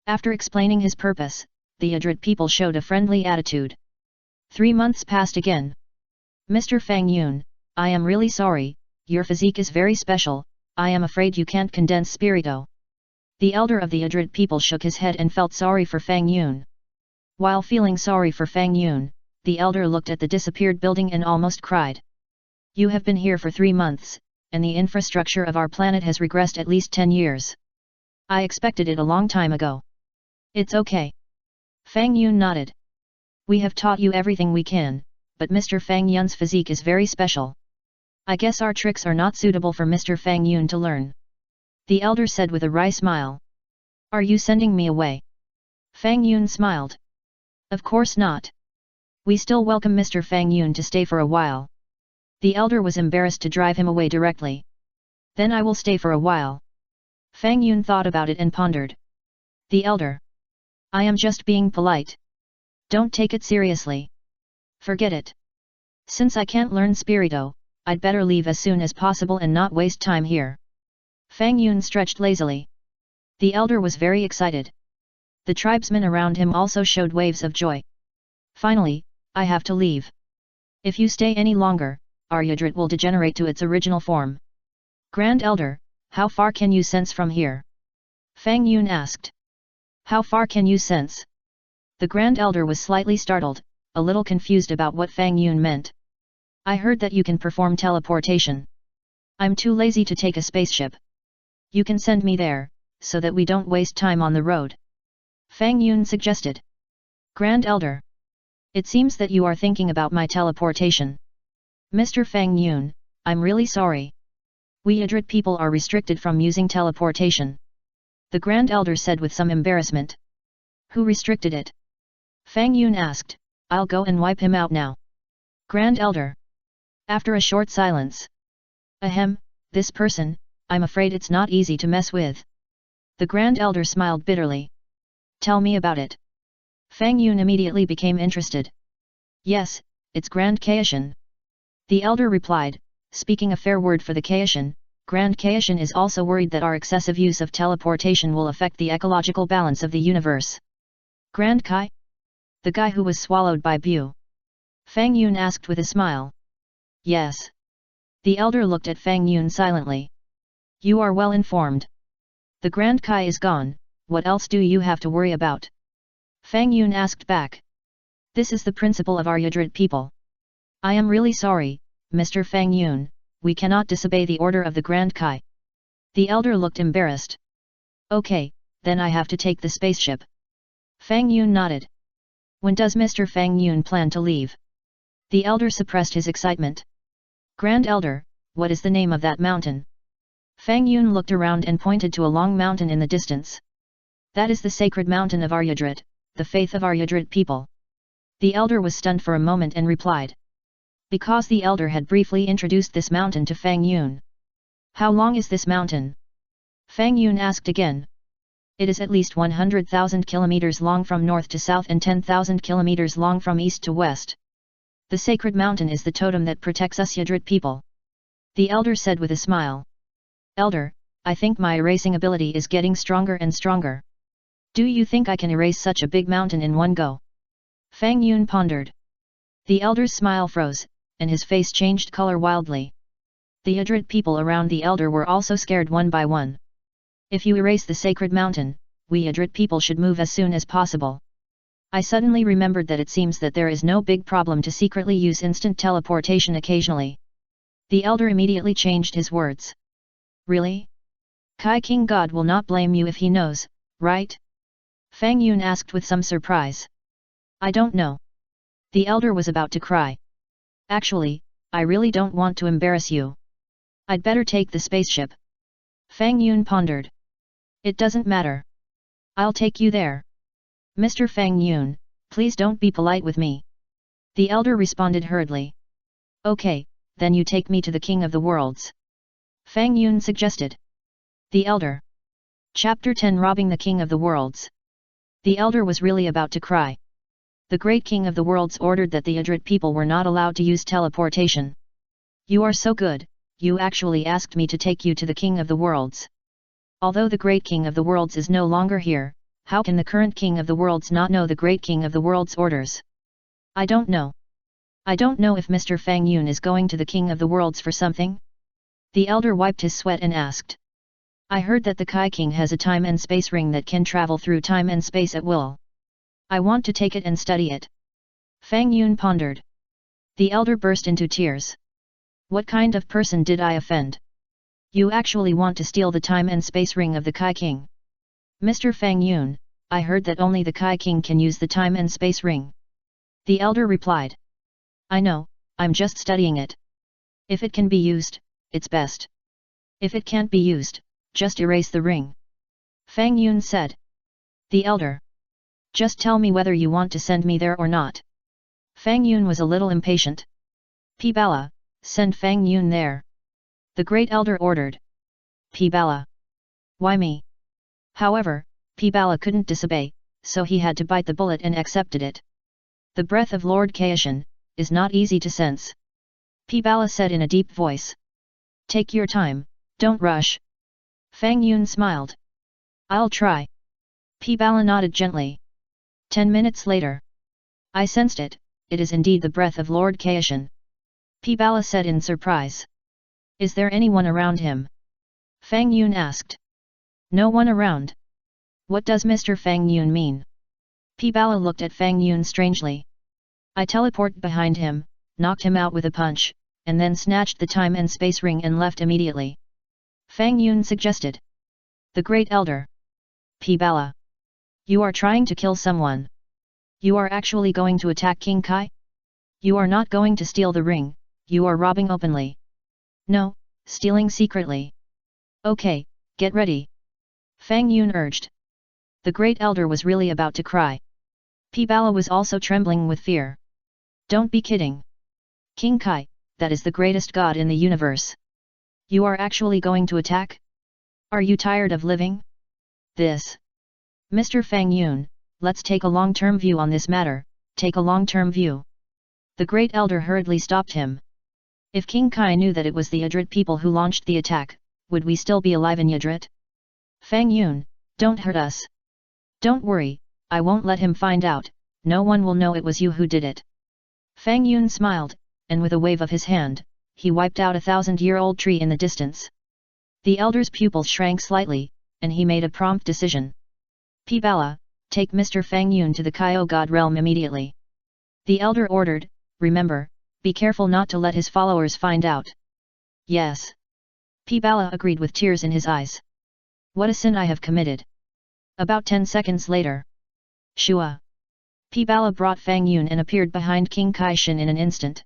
After explaining his purpose, the Ydrit people showed a friendly attitude. 3 months passed again. Mr. Fang Yun, I am really sorry, your physique is very special, I am afraid you can't condense Spirito. The elder of the Ydrit people shook his head and felt sorry for Fang Yun. While feeling sorry for Fang Yun, the elder looked at the disappeared building and almost cried. You have been here for 3 months, and the infrastructure of our planet has regressed at least 10 years. I expected it a long time ago. It's okay. Fang Yun nodded. We have taught you everything we can, but Mr. Fang Yun's physique is very special. I guess our tricks are not suitable for Mr. Fang Yun to learn. The elder said with a wry smile. Are you sending me away? Fang Yun smiled. Of course not. We still welcome Mr. Fang Yun to stay for a while. The elder was embarrassed to drive him away directly. Then I will stay for a while. Fang Yun thought about it and pondered. The elder. I am just being polite. Don't take it seriously. Forget it. Since I can't learn Spirito, I'd better leave as soon as possible and not waste time here. Fang Yun stretched lazily. The elder was very excited. The tribesmen around him also showed waves of joy. Finally, I have to leave. If you stay any longer, Aryadrit will degenerate to its original form. Grand Elder, how far can you sense from here? Fang Yun asked. How far can you sense? The Grand Elder was slightly startled, a little confused about what Fang Yun meant. I heard that you can perform teleportation. I'm too lazy to take a spaceship. You can send me there, so that we don't waste time on the road. Fang Yun suggested. Grand Elder. It seems that you are thinking about my teleportation. Mr. Fang Yun, I'm really sorry. We Adrit people are restricted from using teleportation. The Grand Elder said with some embarrassment. Who restricted it? Fang Yun asked. I'll go and wipe him out now. Grand Elder. After a short silence. Ahem, this person, I'm afraid it's not easy to mess with. The Grand Elder smiled bitterly. Tell me about it. Fang Yun immediately became interested. Yes, it's Grand Kaishan. The Elder replied, speaking a fair word for the Kaishan. Grand Kaishan is also worried that our excessive use of teleportation will affect the ecological balance of the universe. Grand Kai? The guy who was swallowed by Bu. Fang Yun asked with a smile. Yes. The elder looked at Fang Yun silently. You are well informed. The Grand Kai is gone, what else do you have to worry about? Fang Yun asked back. This is the principle of our Yadrid people. I am really sorry, Mr. Fang Yun, we cannot disobey the order of the Grand Kai. The elder looked embarrassed. Okay, then I have to take the spaceship. Fang Yun nodded. When does Mr. Fang Yun plan to leave? The elder suppressed his excitement. Grand Elder, what is the name of that mountain? Fang Yun looked around and pointed to a long mountain in the distance. That is the sacred mountain of Aryadrit, the faith of Aryadrit people. The elder was stunned for a moment and replied. Because the elder had briefly introduced this mountain to Fang Yun. How long is this mountain? Fang Yun asked again. It is at least 100,000 kilometers long from north to south and 10,000 kilometers long from east to west. The sacred mountain is the totem that protects us Yadrit people. The elder said with a smile. Elder, I think my erasing ability is getting stronger and stronger. Do you think I can erase such a big mountain in one go? Fang Yun pondered. The elder's smile froze, and his face changed color wildly. The Yadrid people around the elder were also scared one by one. If you erase the sacred mountain, we Yadrid people should move as soon as possible. I suddenly remembered that it seems that there is no big problem to secretly use instant teleportation occasionally. The elder immediately changed his words. Really? Kai King God will not blame you if he knows, right? Fang Yun asked with some surprise. I don't know. The elder was about to cry. Actually, I really don't want to embarrass you. I'd better take the spaceship. Fang Yun pondered. It doesn't matter. I'll take you there. Mr. Fang Yun, please don't be polite with me. The elder responded hurriedly. Okay, then you take me to the King of the Worlds. Fang Yun suggested. The Elder. Chapter 10 Robbing the King of the Worlds. The elder was really about to cry. The great King of the Worlds ordered that the Adrit people were not allowed to use teleportation. You are so good, you actually asked me to take you to the King of the Worlds. Although the great King of the Worlds is no longer here, how can the current King of the Worlds not know the great King of the Worlds' orders? I don't know. I don't know if Mr. Fang Yun is going to the King of the Worlds for something? The elder wiped his sweat and asked. I heard that the Kai King has a time and space ring that can travel through time and space at will. I want to take it and study it. Fang Yun pondered. The elder burst into tears. What kind of person did I offend? You actually want to steal the time and space ring of the Kai King? Mr. Fang Yun, I heard that only the Kai King can use the time and space ring. The elder replied. I know, I'm just studying it. If it can be used, it's best. If it can't be used, just erase the ring. Fang Yun said. The elder. Just tell me whether you want to send me there or not. Fang Yun was a little impatient. P. Bala, Send Fang Yun there. The Great Elder ordered. P. Bala. Why me? However, P. Bala couldn't disobey, so he had to bite the bullet and accepted it. The breath of Lord Kaishan is not easy to sense. P. Bala said in a deep voice. Take your time, don't rush. Fang Yun smiled. I'll try. P. Bala nodded gently. 10 minutes later. I sensed it, it is indeed the breath of Lord Kaishan. P. Bala said in surprise. Is there anyone around him? Fang Yun asked. No one around. What does Mr. Fang Yun mean? P. Bala looked at Fang Yun strangely. I teleported behind him, knocked him out with a punch, and then snatched the time and space ring and left immediately. Fang Yun suggested. The Great Elder. P. Bala. You are trying to kill someone. You are actually going to attack King Kai? You are not going to steal the ring, you are robbing openly. No, stealing secretly. Okay, get ready. Fang Yun urged. The Great Elder was really about to cry. P. Bala was also trembling with fear. Don't be kidding. King Kai, that is the greatest god in the universe. You are actually going to attack? Are you tired of living? This. Mr. Fang Yun, let's take a long-term view on this matter, take a long-term view. The Great Elder hurriedly stopped him. If King Kai knew that it was the Yadrit people who launched the attack, would we still be alive in Yadrit? Fang Yun, don't hurt us. Don't worry, I won't let him find out, no one will know it was you who did it. Fang Yun smiled, and with a wave of his hand, he wiped out a 1,000-year-old tree in the distance. The elder's pupils shrank slightly, and he made a prompt decision. P. Bala, take Mr. Fang Yun to the Kaio God realm immediately. The elder ordered, remember, be careful not to let his followers find out. Yes. P. Bala agreed with tears in his eyes. What a sin I have committed. About 10 seconds later. Shua. P. Bala brought Fang Yun and appeared behind King Kai Shin in an instant.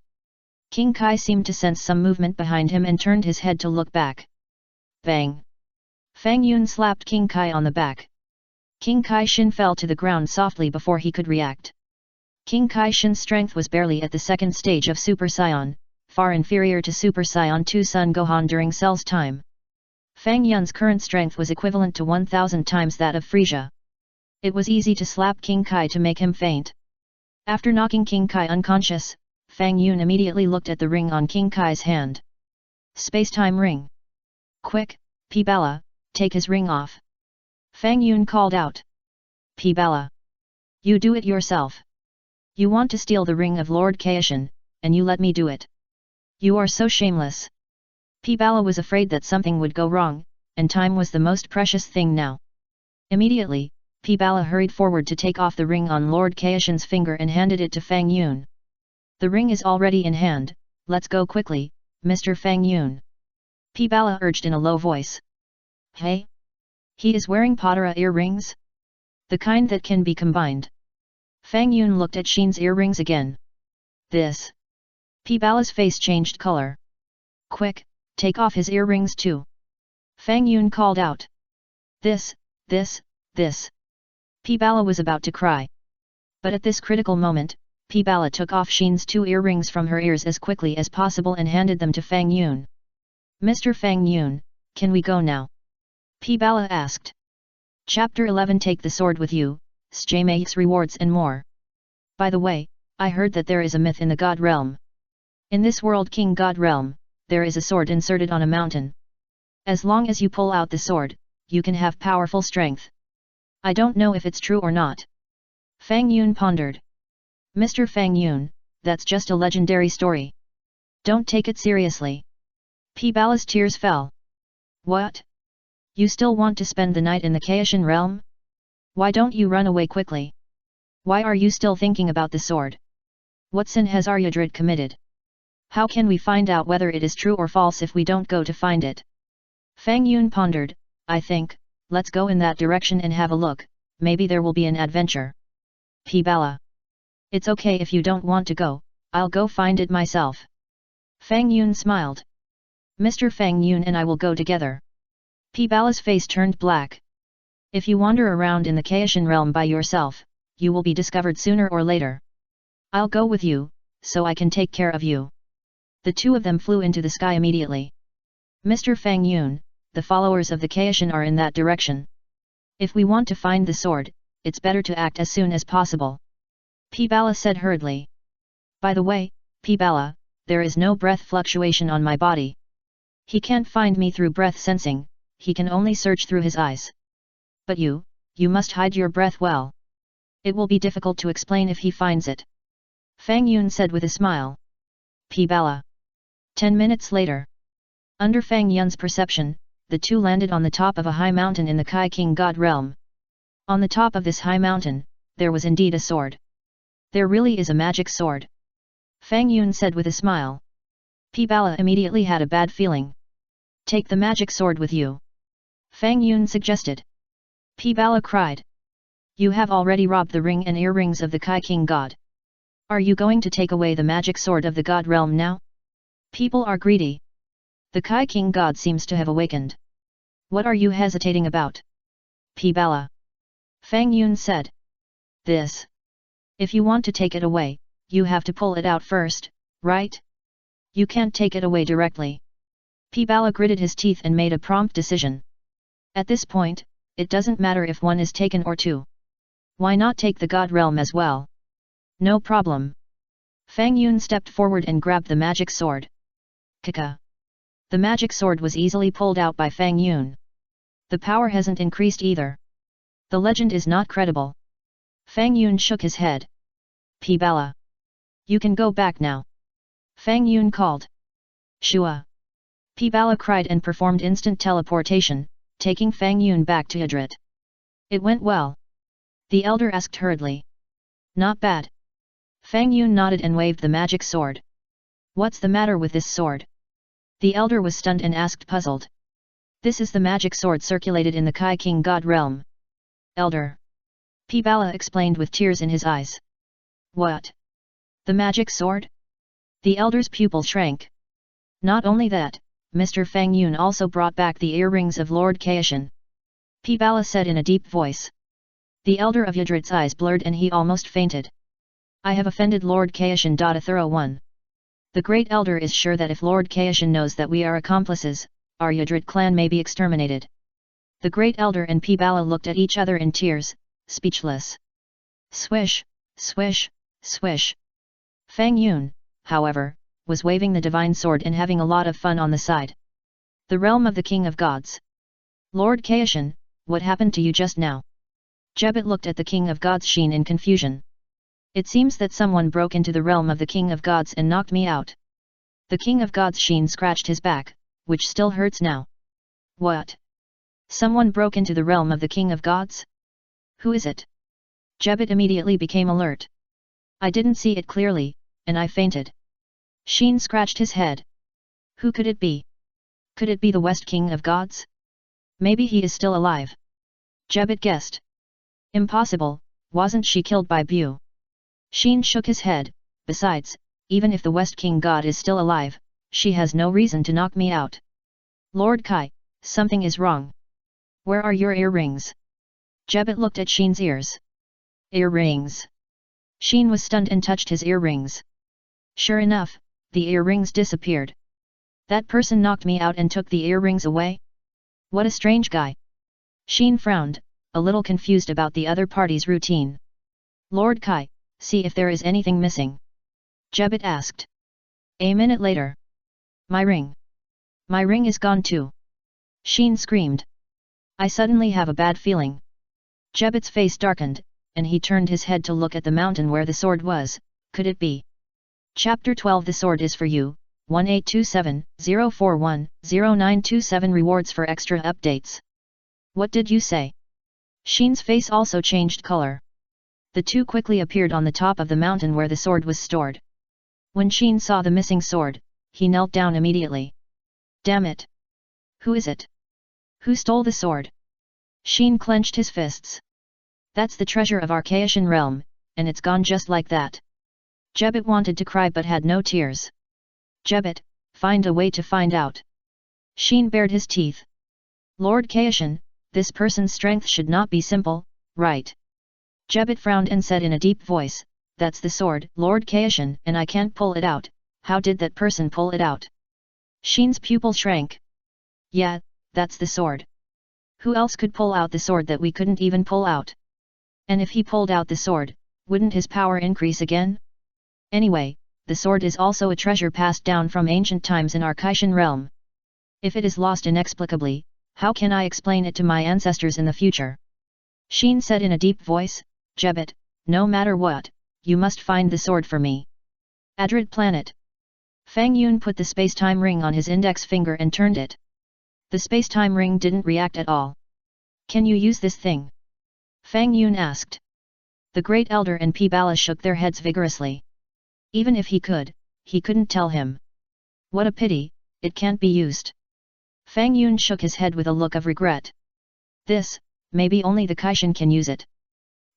King Kai seemed to sense some movement behind him and turned his head to look back. Bang! Fang Yun slapped King Kai on the back. King Kai Shin fell to the ground softly before he could react. King Kai Shin's strength was barely at the second stage of Super Saiyan, far inferior to Super Saiyan 2 Son Gohan during Cell's time. Fang Yun's current strength was equivalent to 1,000 times that of Frieza. It was easy to slap King Kai to make him faint. After knocking King Kai unconscious, Fang Yun immediately looked at the ring on King Kai's hand. Space-time ring. Quick, P. Bala, take his ring off. Fang Yun called out. P. Bala. You do it yourself. You want to steal the ring of Lord Kaishan, and you let me do it. You are so shameless. P. Bala was afraid that something would go wrong, and time was the most precious thing now. Immediately, P. Bala hurried forward to take off the ring on Lord Kaishan's finger and handed it to Fang Yun. The ring is already in hand, let's go quickly, Mr. Fang Yun. P. Bala urged in a low voice. Hey? He is wearing Potara earrings? The kind that can be combined. Fang Yun looked at Shin's earrings again. This. P. Bala's face changed color. Quick, take off his earrings too. Fang Yun called out. This. P. Bala was about to cry. But at this critical moment, P. Bala took off Shin's 2 earrings from her ears as quickly as possible and handed them to Fang Yun. Mr. Fang Yun, can we go now? P. Bala asked. Chapter 11 Take the sword with you, Sjamakes rewards and more. By the way, I heard that there is a myth in the God realm. In this world King God realm, there is a sword inserted on a mountain. As long as you pull out the sword, you can have powerful strength. I don't know if it's true or not. Fang Yun pondered. Mr. Fang Yun, that's just a legendary story. Don't take it seriously. P. Bala's tears fell. What? You still want to spend the night in the Kaishan realm? Why don't you run away quickly? Why are you still thinking about the sword? What sin has Aryadrid committed? How can we find out whether it is true or false if we don't go to find it? Fang Yun pondered, I think, let's go in that direction and have a look, maybe there will be an adventure. P. Bala. It's okay if you don't want to go, I'll go find it myself. Fang Yun smiled. Mr. Fang Yun and I will go together. P. Bala's face turned black. If you wander around in the Kaishan realm by yourself, you will be discovered sooner or later. I'll go with you, so I can take care of you. The two of them flew into the sky immediately. Mr. Fang Yun, the followers of the Kaishan are in that direction. If we want to find the sword, it's better to act as soon as possible. P. Bala said hurriedly. By the way, P. Bala, there is no breath fluctuation on my body. He can't find me through breath sensing, he can only search through his eyes. But you must hide your breath well. It will be difficult to explain if he finds it. Fang Yun said with a smile. P. Bala. 10 minutes later. Under Fang Yun's perception, the two landed on the top of a high mountain in the Kai King God realm. On the top of this high mountain, there was indeed a sword. There really is a magic sword. Fang Yun said with a smile. P. Bala immediately had a bad feeling. Take the magic sword with you. Fang Yun suggested. P. Bala cried. You have already robbed the ring and earrings of the Kai King God. Are you going to take away the magic sword of the God realm now? People are greedy. The Kai King God seems to have awakened. What are you hesitating about? P. Bala. Fang Yun said. This. If you want to take it away, you have to pull it out first, right? You can't take it away directly. P. Bala gritted his teeth and made a prompt decision. At this point, it doesn't matter if one is taken or two. Why not take the God realm as well? No problem. Fang Yun stepped forward and grabbed the magic sword. Kaka. The magic sword was easily pulled out by Fang Yun. The power hasn't increased either. The legend is not credible. Fang Yun shook his head. P. Bala. You can go back now. Fang Yun called. Shua. P. Bala cried and performed instant teleportation, taking Fang Yun back to Idrit. It went well. The elder asked hurriedly. Not bad. Fang Yun nodded and waved the magic sword. What's the matter with this sword? The elder was stunned and asked puzzled. This is the magic sword circulated in the Kai King God realm. Elder. P. Bala explained with tears in his eyes. What? The magic sword? The elder's pupil shrank. Not only that, Mr. Fang Yun also brought back the earrings of Lord Kaishan. P. Bala said in a deep voice. The elder of Yudrit's eyes blurred and he almost fainted. I have offended Lord Kaishan. A thorough one. The great elder is sure that if Lord Kaishan knows that we are accomplices, our Yudrit clan may be exterminated. The great elder and P. Bala looked at each other in tears, speechless. Swish, swish, swish. Fang Yun, however, was waving the divine sword and having a lot of fun on the side. The realm of the King of Gods. Lord Kaishan, what happened to you just now? Jebet looked at the King of Gods Sheen in confusion. It seems that someone broke into the realm of the King of Gods and knocked me out. The King of Gods Sheen scratched his back, which still hurts now. What? Someone broke into the realm of the King of Gods? Who is it? Jebet immediately became alert. I didn't see it clearly, and I fainted. Sheen scratched his head. Who could it be? Could it be the West King of Gods? Maybe he is still alive. Jebet guessed. Impossible, wasn't she killed by Bu? Sheen shook his head. Besides, even if the West King God is still alive, she has no reason to knock me out. Lord Kai, something is wrong. Where are your earrings? Jebet looked at Sheen's ears. Earrings. Sheen was stunned and touched his earrings. Sure enough, the earrings disappeared. That person knocked me out and took the earrings away? What a strange guy. Sheen frowned, a little confused about the other party's routine. Lord Kai, see if there is anything missing. Jebet asked. A minute later. My ring. My ring is gone too. Sheen screamed. I suddenly have a bad feeling. Jebet's face darkened, and he turned his head to look at the mountain where the sword was. Could it be? Chapter 12. The sword is for you. 1827-041-0927 rewards for extra updates. What did you say? Sheen's face also changed color. The two quickly appeared on the top of the mountain where the sword was stored. When Sheen saw the missing sword, he knelt down immediately. Damn it! Who is it? Who stole the sword? Sheen clenched his fists. That's the treasure of our Kaishan realm, and it's gone just like that. Jebet wanted to cry but had no tears. Jebet, find a way to find out. Sheen bared his teeth. Lord Kaishan, this person's strength should not be simple, right? Jebet frowned and said in a deep voice, that's the sword, Lord Kaishan, and I can't pull it out, how did that person pull it out? Shin's pupil shrank. Yeah, that's the sword. Who else could pull out the sword that we couldn't even pull out? And if he pulled out the sword, wouldn't his power increase again? Anyway, the sword is also a treasure passed down from ancient times in our Kaishan realm. If it is lost inexplicably, how can I explain it to my ancestors in the future? Shin said in a deep voice, Jebet, no matter what, you must find the sword for me. Adrid Planet. Fang Yun put the space-time ring on his index finger and turned it. The space-time ring didn't react at all. Can you use this thing? Fang Yun asked. The Great Elder and P. Bala shook their heads vigorously. Even if he could, he couldn't tell him. What a pity, it can't be used. Fang Yun shook his head with a look of regret. This, maybe only the Kaishan can use it.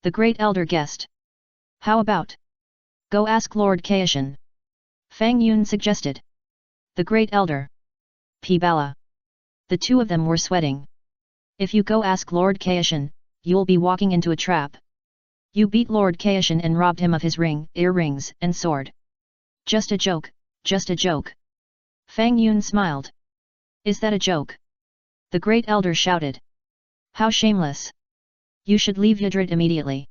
The Great Elder guessed. How about? Go ask Lord Kaishan. Fang Yun suggested. The Great Elder. P. Bala. The two of them were sweating. If you go ask Lord Kaishan, you'll be walking into a trap. You beat Lord Kaishan and robbed him of his ring, earrings, and sword. Just a joke, just a joke. Fang Yun smiled. Is that a joke? The Great Elder shouted. How shameless. You should leave Yadrid immediately.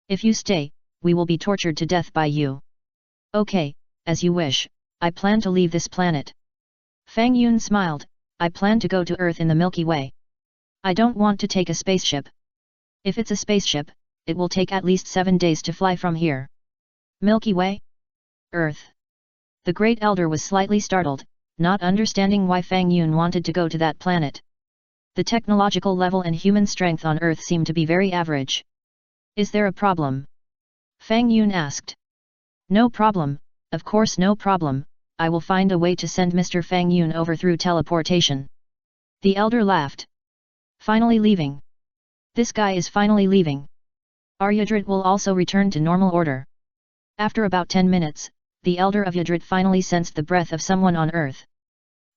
If you stay, we will be tortured to death by you. Okay, as you wish, I plan to leave this planet. Fang Yun smiled, I plan to go to Earth in the Milky Way. I don't want to take a spaceship. If it's a spaceship, it will take at least 7 days to fly from here. Milky Way? Earth. The Great Elder was slightly startled, not understanding why Fang Yun wanted to go to that planet. The technological level and human strength on Earth seemed to be very average. Is there a problem? Fang Yun asked. No problem, of course no problem, I will find a way to send Mr. Fang Yun over through teleportation. The Elder laughed. Finally leaving. This guy is finally leaving. Our Yadrid will also return to normal order. After about 10 minutes, the Elder of Yadrid finally sensed the breath of someone on Earth.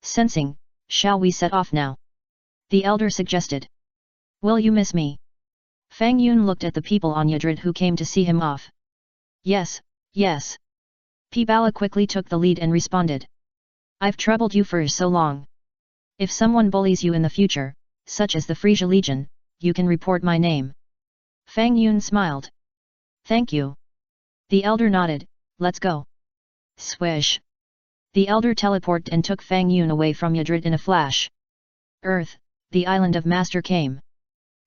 Sensing, shall we set off now? The Elder suggested. Will you miss me? Fang Yun looked at the people on Yadrid who came to see him off. Yes, yes. P. Bala quickly took the lead and responded. I've troubled you for so long. If someone bullies you in the future, such as the Frieza Legion, you can report my name. Fang Yun smiled. Thank you. The Elder nodded, let's go. Swish. The Elder teleported and took Fang Yun away from Yadrid in a flash. Earth, the island of Master Kame.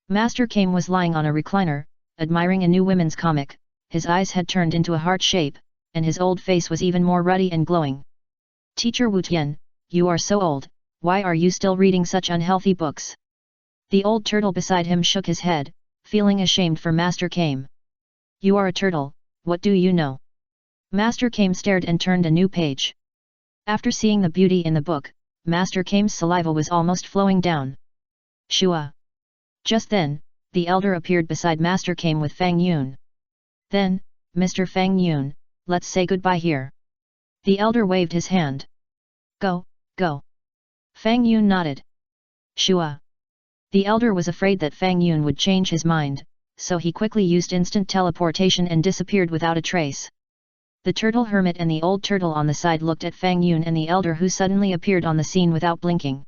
Master Kame was lying on a recliner, admiring a new women's comic, his eyes had turned into a heart shape, and his old face was even more ruddy and glowing. Teacher Wu Tian, you are so old, why are you still reading such unhealthy books? The old turtle beside him shook his head, feeling ashamed for Master Kame. You are a turtle, what do you know? Master Kame stared and turned a new page. After seeing the beauty in the book, Master Kame's saliva was almost flowing down. Shua. Just then, the Elder appeared beside Master Kame with Fang Yun. Then, Mr. Fang Yun, let's say goodbye here. The Elder waved his hand. Go, go. Fang Yun nodded. Shua. The Elder was afraid that Fang Yun would change his mind, so he quickly used instant teleportation and disappeared without a trace. The turtle hermit and the old turtle on the side looked at Fang Yun and the Elder who suddenly appeared on the scene without blinking.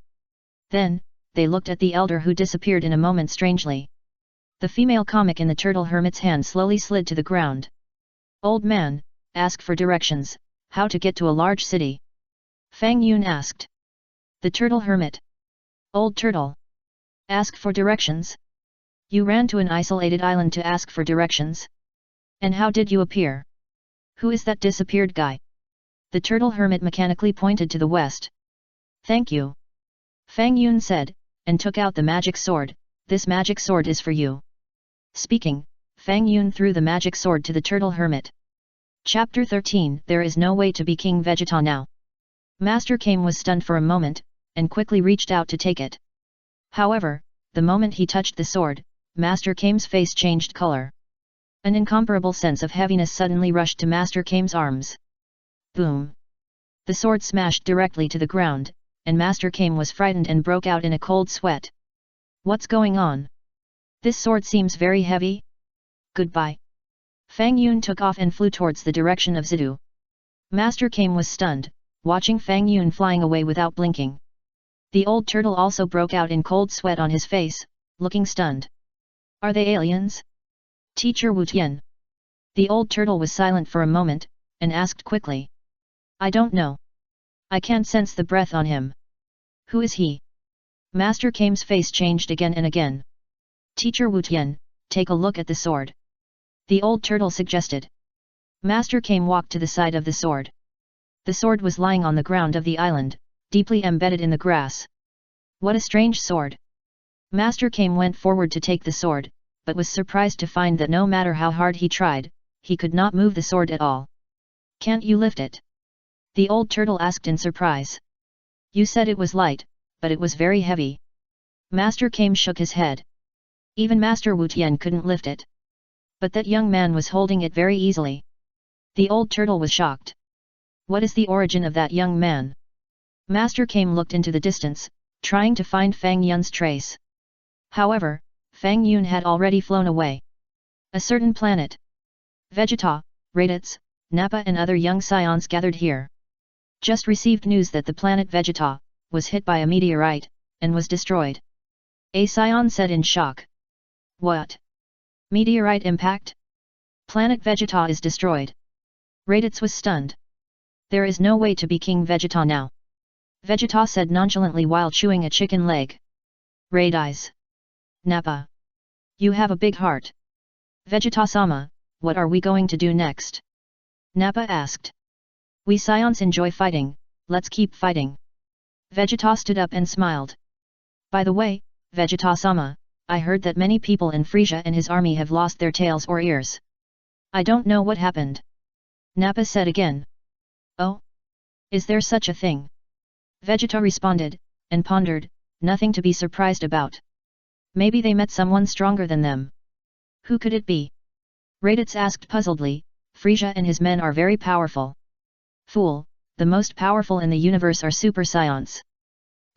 Then, they looked at the Elder who disappeared in a moment strangely. The female comic in the turtle hermit's hand slowly slid to the ground. Old man, ask for directions, how to get to a large city? Fang Yun asked. The turtle hermit. Old turtle. Ask for directions? You ran to an isolated island to ask for directions? And how did you appear? Who is that disappeared guy? The turtle hermit mechanically pointed to the west. Thank you. Fang Yun said, and took out the magic sword, this magic sword is for you. Speaking, Fang Yun threw the magic sword to the turtle hermit. Chapter 13 There is no way to be King Vegeta now. Master Kame was stunned for a moment, and quickly reached out to take it. However, the moment he touched the sword, Master Kame's face changed color. An incomparable sense of heaviness suddenly rushed to Master Kame's arms. Boom! The sword smashed directly to the ground, and Master Kame was frightened and broke out in a cold sweat. What's going on? This sword seems very heavy? Goodbye. Fang Yun took off and flew towards the direction of Zidu. Master Kame was stunned, watching Fang Yun flying away without blinking. The old turtle also broke out in cold sweat on his face, looking stunned. Are they aliens? Teacher Wu Tian. The old turtle was silent for a moment, and asked quickly. I don't know. I can't sense the breath on him. Who is he? Master Kame's face changed again and again. Teacher Wu Tian, take a look at the sword. The old turtle suggested. Master Kame walked to the side of the sword. The sword was lying on the ground of the island, deeply embedded in the grass. What a strange sword! Master Kame went forward to take the sword, but was surprised to find that no matter how hard he tried, he could not move the sword at all. Can't you lift it? The old turtle asked in surprise. You said it was light, but it was very heavy. Master Kame shook his head. Even Master Wu Tian couldn't lift it. But that young man was holding it very easily. The old turtle was shocked. What is the origin of that young man? Master Kame looked into the distance, trying to find Fang Yun's trace. However, Fang Yun had already flown away. A certain planet. Vegeta, Raditz, Nappa and other young Saiyans gathered here. Just received news that the planet Vegeta was hit by a meteorite, and was destroyed. A Saiyan said in shock. What? Meteorite impact? Planet Vegeta is destroyed. Raditz was stunned. There is no way to be King Vegeta now. Vegeta said nonchalantly while chewing a chicken leg. Raditz. Nappa. You have a big heart. Vegeta-sama, what are we going to do next? Nappa asked. We Saiyans enjoy fighting, let's keep fighting. Vegeta stood up and smiled. By the way, Vegeta-sama, I heard that many people in Frieza and his army have lost their tails or ears. I don't know what happened. Nappa said again. Oh? Is there such a thing? Vegeta responded, and pondered, nothing to be surprised about. Maybe they met someone stronger than them. Who could it be? Raditz asked puzzledly. Frieza and his men are very powerful. Fool, the most powerful in the universe are Super Saiyans.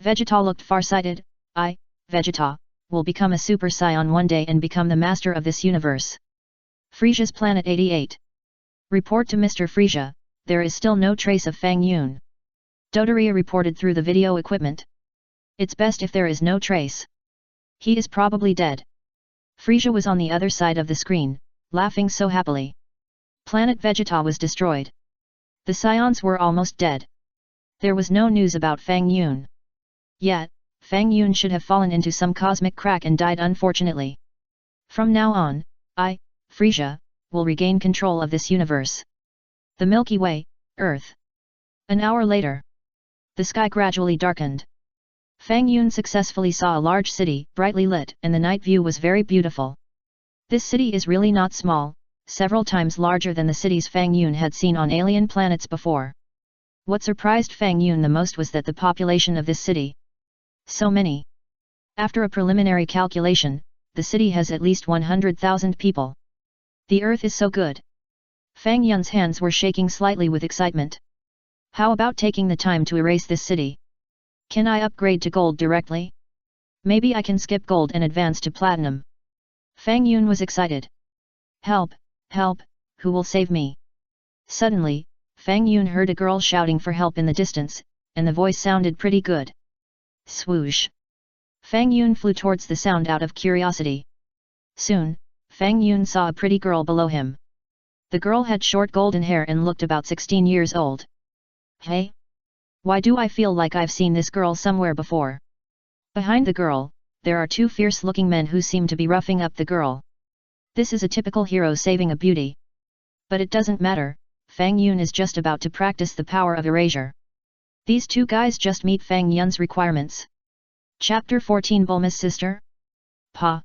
Vegeta looked far-sighted. I, Vegeta, will become a Super Saiyan one day and become the master of this universe. Frieza's Planet 88. Report to Mr. Frieza, there is still no trace of Fang Yun. Dodoria reported through the video equipment. It's best if there is no trace. He is probably dead. Frieza was on the other side of the screen, laughing so happily. Planet Vegeta was destroyed. The Saiyans were almost dead. There was no news about Fang Yun. Yet, Fang Yun should have fallen into some cosmic crack and died unfortunately. From now on, I, Frieza, will regain control of this universe. The Milky Way, Earth. An hour later. The sky gradually darkened. Fang Yun successfully saw a large city, brightly lit, and the night view was very beautiful. This city is really not small, several times larger than the cities Fang Yun had seen on alien planets before. What surprised Fang Yun the most was that the population of this city. So many. After a preliminary calculation, the city has at least 100,000 people. The earth is so good. Fang Yun's hands were shaking slightly with excitement. How about taking the time to erase this city? Can I upgrade to gold directly? Maybe I can skip gold and advance to platinum. Fang Yun was excited. Help, help, who will save me? Suddenly, Fang Yun heard a girl shouting for help in the distance, and the voice sounded pretty good. Swoosh! Fang Yun flew towards the sound out of curiosity. Soon, Fang Yun saw a pretty girl below him. The girl had short golden hair and looked about 16 years old. Hey? Why do I feel like I've seen this girl somewhere before? Behind the girl, there are two fierce-looking men who seem to be roughing up the girl. This is a typical hero saving a beauty. But it doesn't matter, Fang Yun is just about to practice the power of erasure. These two guys just meet Fang Yun's requirements. Chapter 14 Bulma's sister? Pa!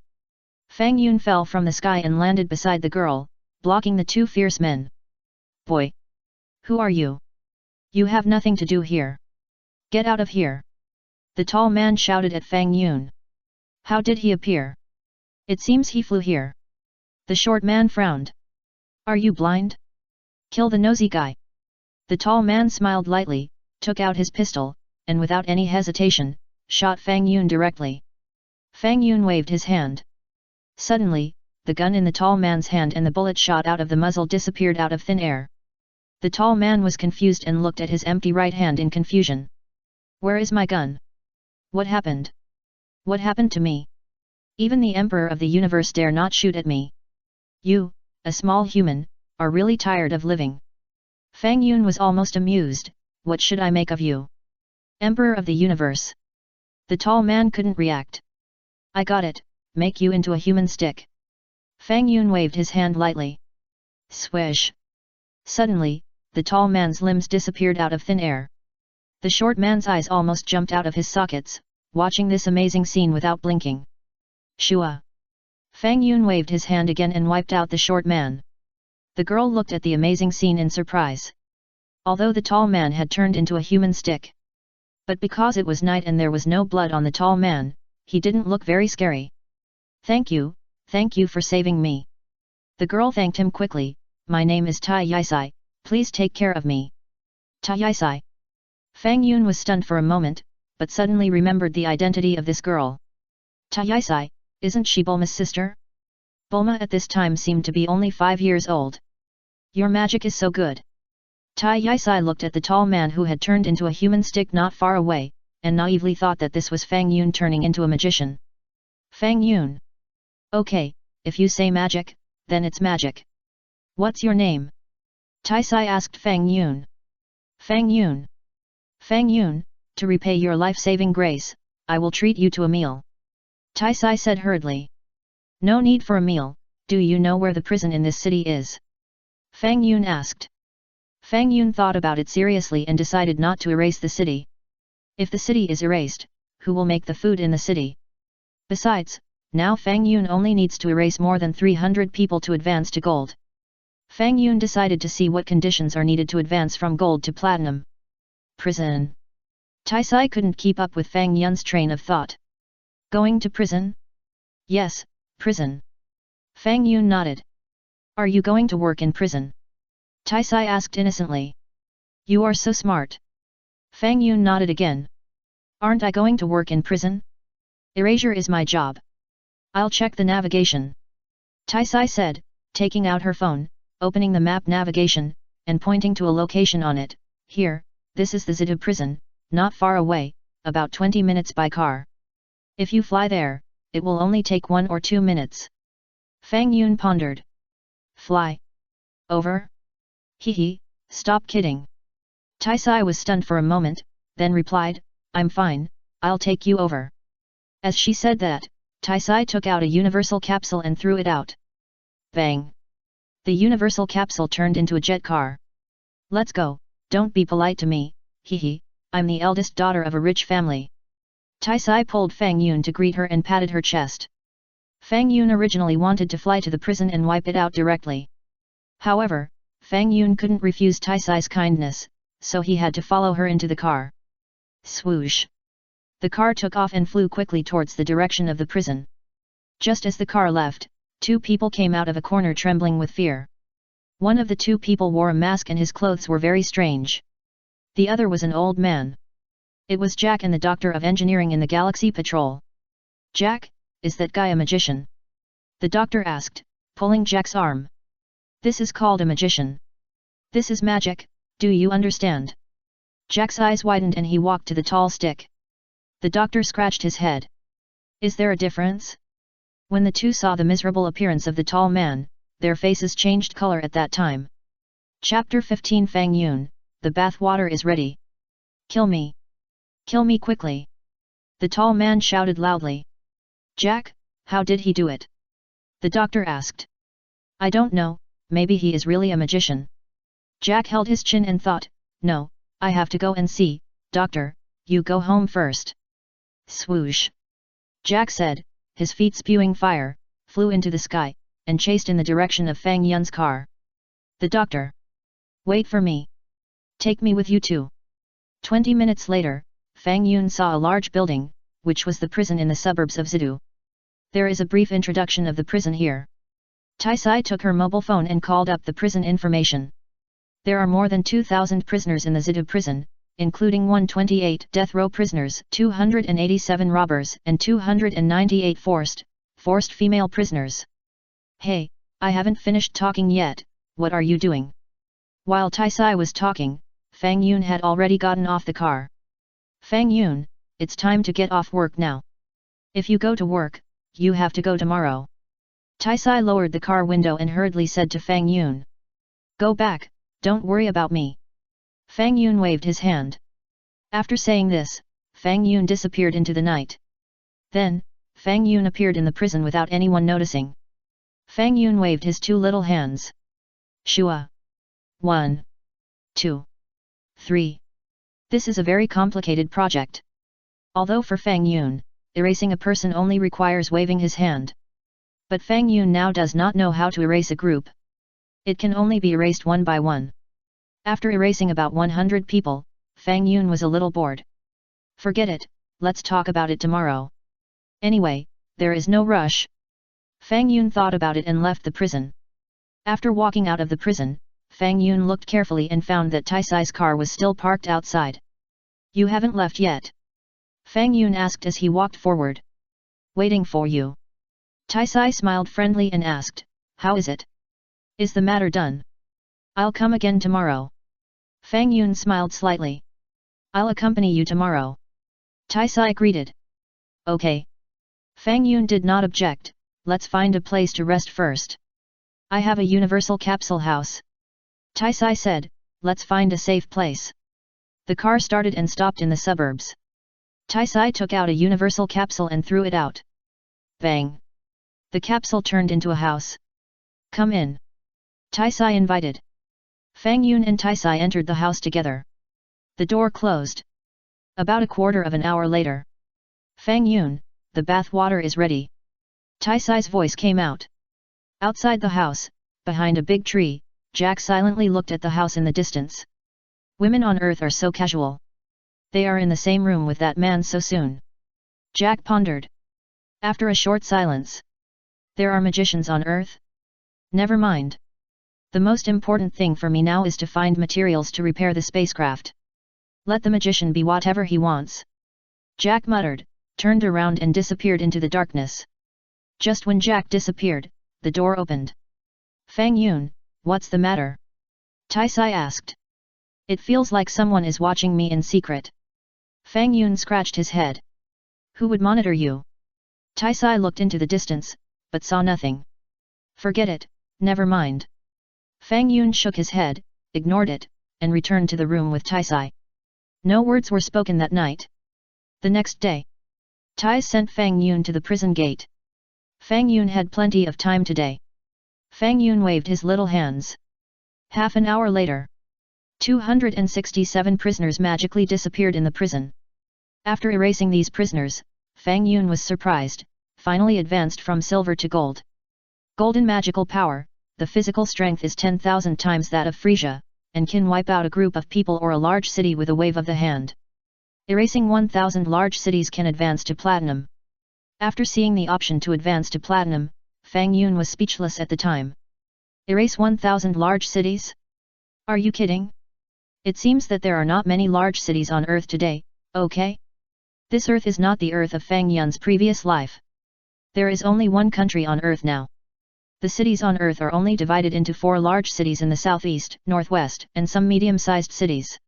Fang Yun fell from the sky and landed beside the girl, blocking the two fierce men. Boy! Who are you? You have nothing to do here. Get out of here! The tall man shouted at Fang Yun. How did he appear? It seems he flew here. The short man frowned. Are you blind? Kill the nosy guy. The tall man smiled lightly, took out his pistol, and without any hesitation, shot Fang Yun directly. Fang Yun waved his hand. Suddenly, the gun in the tall man's hand and the bullet shot out of the muzzle disappeared out of thin air. The tall man was confused and looked at his empty right hand in confusion. Where is my gun? What happened? What happened to me? Even the Emperor of the Universe dare not shoot at me. You, a small human, are really tired of living. Fang Yun was almost amused. What should I make of you? Emperor of the Universe. The tall man couldn't react. I got it, make you into a human stick. Fang Yun waved his hand lightly. Swish. Suddenly, the tall man's limbs disappeared out of thin air. The short man's eyes almost jumped out of his sockets, watching this amazing scene without blinking. Shua. Fang Yun waved his hand again and wiped out the short man. The girl looked at the amazing scene in surprise. Although the tall man had turned into a human stick. But because it was night and there was no blood on the tall man, he didn't look very scary. Thank you for saving me. The girl thanked him quickly. My name is Tai Yisai, please take care of me. Tai Yisai. Fang Yun was stunned for a moment, but suddenly remembered the identity of this girl. Tai Yisai, isn't she Bulma's sister? Bulma at this time seemed to be only 5 years old. Your magic is so good. Tai Yisai looked at the tall man who had turned into a human stick not far away, and naively thought that this was Fang Yun turning into a magician. Fang Yun. Okay, if you say magic, then it's magic. What's your name? Tai Sai asked Fang Yun. Fang Yun. Fang Yun, to repay your life-saving grace, I will treat you to a meal. Tai Sai said hurriedly. No need for a meal, do you know where the prison in this city is? Fang Yun asked. Fang Yun thought about it seriously and decided not to erase the city. If the city is erased, who will make the food in the city? Besides, now Fang Yun only needs to erase more than 300 people to advance to gold. Fang Yun decided to see what conditions are needed to advance from gold to platinum. Prison. Tai Sai couldn't keep up with Fang Yun's train of thought. Going to prison? Yes, prison. Fang Yun nodded. Are you going to work in prison? Tai Sai asked innocently. You are so smart. Fang Yun nodded again. Aren't I going to work in prison? Erasure is my job. I'll check the navigation. Tai Sai said, taking out her phone, opening the map navigation, and pointing to a location on it. Here, this is the Zidhu prison, not far away, about 20 minutes by car. If you fly there, it will only take 1 or 2 minutes. Fang Yun pondered. Fly? Over? Hee, stop kidding. Tai Sai was stunned for a moment, then replied, I'm fine, I'll take you over. As she said that, Tai Sai took out a universal capsule and threw it out. Bang! The universal capsule turned into a jet car. Let's go, don't be polite to me, hee, I'm the eldest daughter of a rich family. Tai Sai pulled Fang Yun to greet her and patted her chest. Fang Yun originally wanted to fly to the prison and wipe it out directly. However, Fang Yun couldn't refuse Tai Sai's kindness, so he had to follow her into the car. Swoosh! The car took off and flew quickly towards the direction of the prison. Just as the car left, 2 people came out of a corner trembling with fear. One of the 2 people wore a mask and his clothes were very strange. The other was an old man. It was Jack and the Doctor of Engineering in the Galaxy Patrol. Jack, is that guy a magician? The doctor asked, pulling Jack's arm. This is called a magician. This is magic, do you understand? Jack's eyes widened and he walked to the tall stick. The doctor scratched his head. Is there a difference? When the 2 saw the miserable appearance of the tall man, their faces changed color at that time. Chapter 15 Fang Yun, the bath water is ready. Kill me. Kill me quickly. The tall man shouted loudly. Jack, how did he do it? The doctor asked. I don't know, maybe he is really a magician. Jack held his chin and thought, no, I have to go and see, doctor, you go home first. Swoosh! Jack said, his feet spewing fire, flew into the sky, and chased in the direction of Fang Yun's car. The doctor. Wait for me. Take me with you too. 20 minutes later, Fang Yun saw a large building, which was the prison in the suburbs of Zidhu. There is a brief introduction of the prison here. Tai Sai took her mobile phone and called up the prison information. There are more than 2,000 prisoners in the Zidhu prison, including 128 death row prisoners, 287 robbers and 298 forced female prisoners. Hey, I haven't finished talking yet, what are you doing? While Taisai was talking, Fang Yun had already gotten off the car. Fang Yun, it's time to get off work now. If you go to work, you have to go tomorrow. Taisai lowered the car window and hurriedly said to Fang Yun. Go back, don't worry about me. Fang Yun waved his hand. After saying this, Fang Yun disappeared into the night. Then, Fang Yun appeared in the prison without anyone noticing. Fang Yun waved his two little hands. Shua. 1. 2. 3. This is a very complicated project. Although for Fang Yun, erasing a person only requires waving his hand. But Fang Yun now does not know how to erase a group. It can only be erased one by one. After erasing about 100 people, Fang Yun was a little bored. Forget it, let's talk about it tomorrow. Anyway, there is no rush. Fang Yun thought about it and left the prison. After walking out of the prison, Fang Yun looked carefully and found that Taisai's car was still parked outside. You haven't left yet? Fang Yun asked as he walked forward. Waiting for you. Taisai smiled friendly and asked, how is it? Is the matter done? I'll come again tomorrow. Fang Yun smiled slightly. I'll accompany you tomorrow. Taisai greeted. Okay. Fang Yun did not object, let's find a place to rest first. I have a universal capsule house. Taisai said, let's find a safe place. The car started and stopped in the suburbs. Taisai took out a universal capsule and threw it out. Bang! The capsule turned into a house. Come in. Taisai invited. Fang Yun and Taisai entered the house together. The door closed. About a quarter of an hour later. Fang Yun, the bath water is ready. Taisai's voice came out. Outside the house, behind a big tree, Jack silently looked at the house in the distance. Women on Earth are so casual. They are in the same room with that man so soon. Jack pondered. After a short silence. There are magicians on Earth? Never mind. The most important thing for me now is to find materials to repair the spacecraft. Let the magician be whatever he wants. Jack muttered, turned around and disappeared into the darkness. Just when Jack disappeared, the door opened. Fang Yun, what's the matter? Taisai asked. It feels like someone is watching me in secret. Fang Yun scratched his head. Who would monitor you? Taisai looked into the distance, but saw nothing. Forget it, never mind. Fang Yun shook his head, ignored it, and returned to the room with Taisai. No words were spoken that night. The next day, Tai sent Fang Yun to the prison gate. Fang Yun had plenty of time today. Fang Yun waved his little hands. Half an hour later, 267 prisoners magically disappeared in the prison. After erasing these prisoners, Fang Yun was surprised, finally advanced from silver to gold. Golden magical power, the physical strength is 10,000 times that of Frieza, and can wipe out a group of people or a large city with a wave of the hand. Erasing 1,000 large cities can advance to platinum. After seeing the option to advance to platinum, Fang Yun was speechless at the time. Erase 1,000 large cities? Are you kidding? It seems that there are not many large cities on Earth today, okay? This Earth is not the Earth of Fang Yun's previous life. There is only one country on Earth now. The cities on Earth are only divided into 4 large cities in the southeast, northwest, and some medium-sized cities.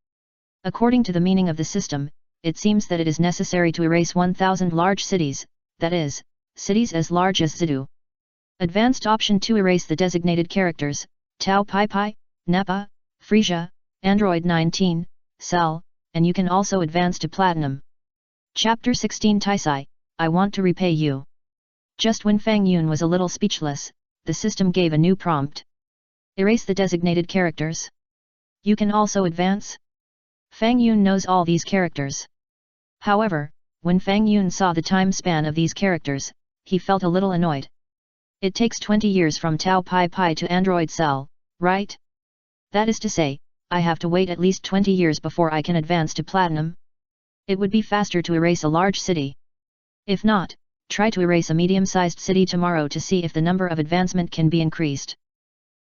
According to the meaning of the system, it seems that it is necessary to erase 1,000 large cities, that is, cities as large as Zidu. Advanced option to erase the designated characters, Tao Pai Pai, Nappa, Frieza, Android 19, Cell, and you can also advance to Platinum. Chapter 16 Taisai, I want to repay you. Just when Fang Yun was a little speechless, the system gave a new prompt. Erase the designated characters. You can also advance? Fang Yun knows all these characters. However, when Fang Yun saw the time span of these characters, he felt a little annoyed. It takes 20 years from Tao Pai Pai to Android Cell, right? That is to say, I have to wait at least 20 years before I can advance to Platinum. It would be faster to erase a large city. If not, try to erase a medium-sized city tomorrow to see if the number of advancement can be increased.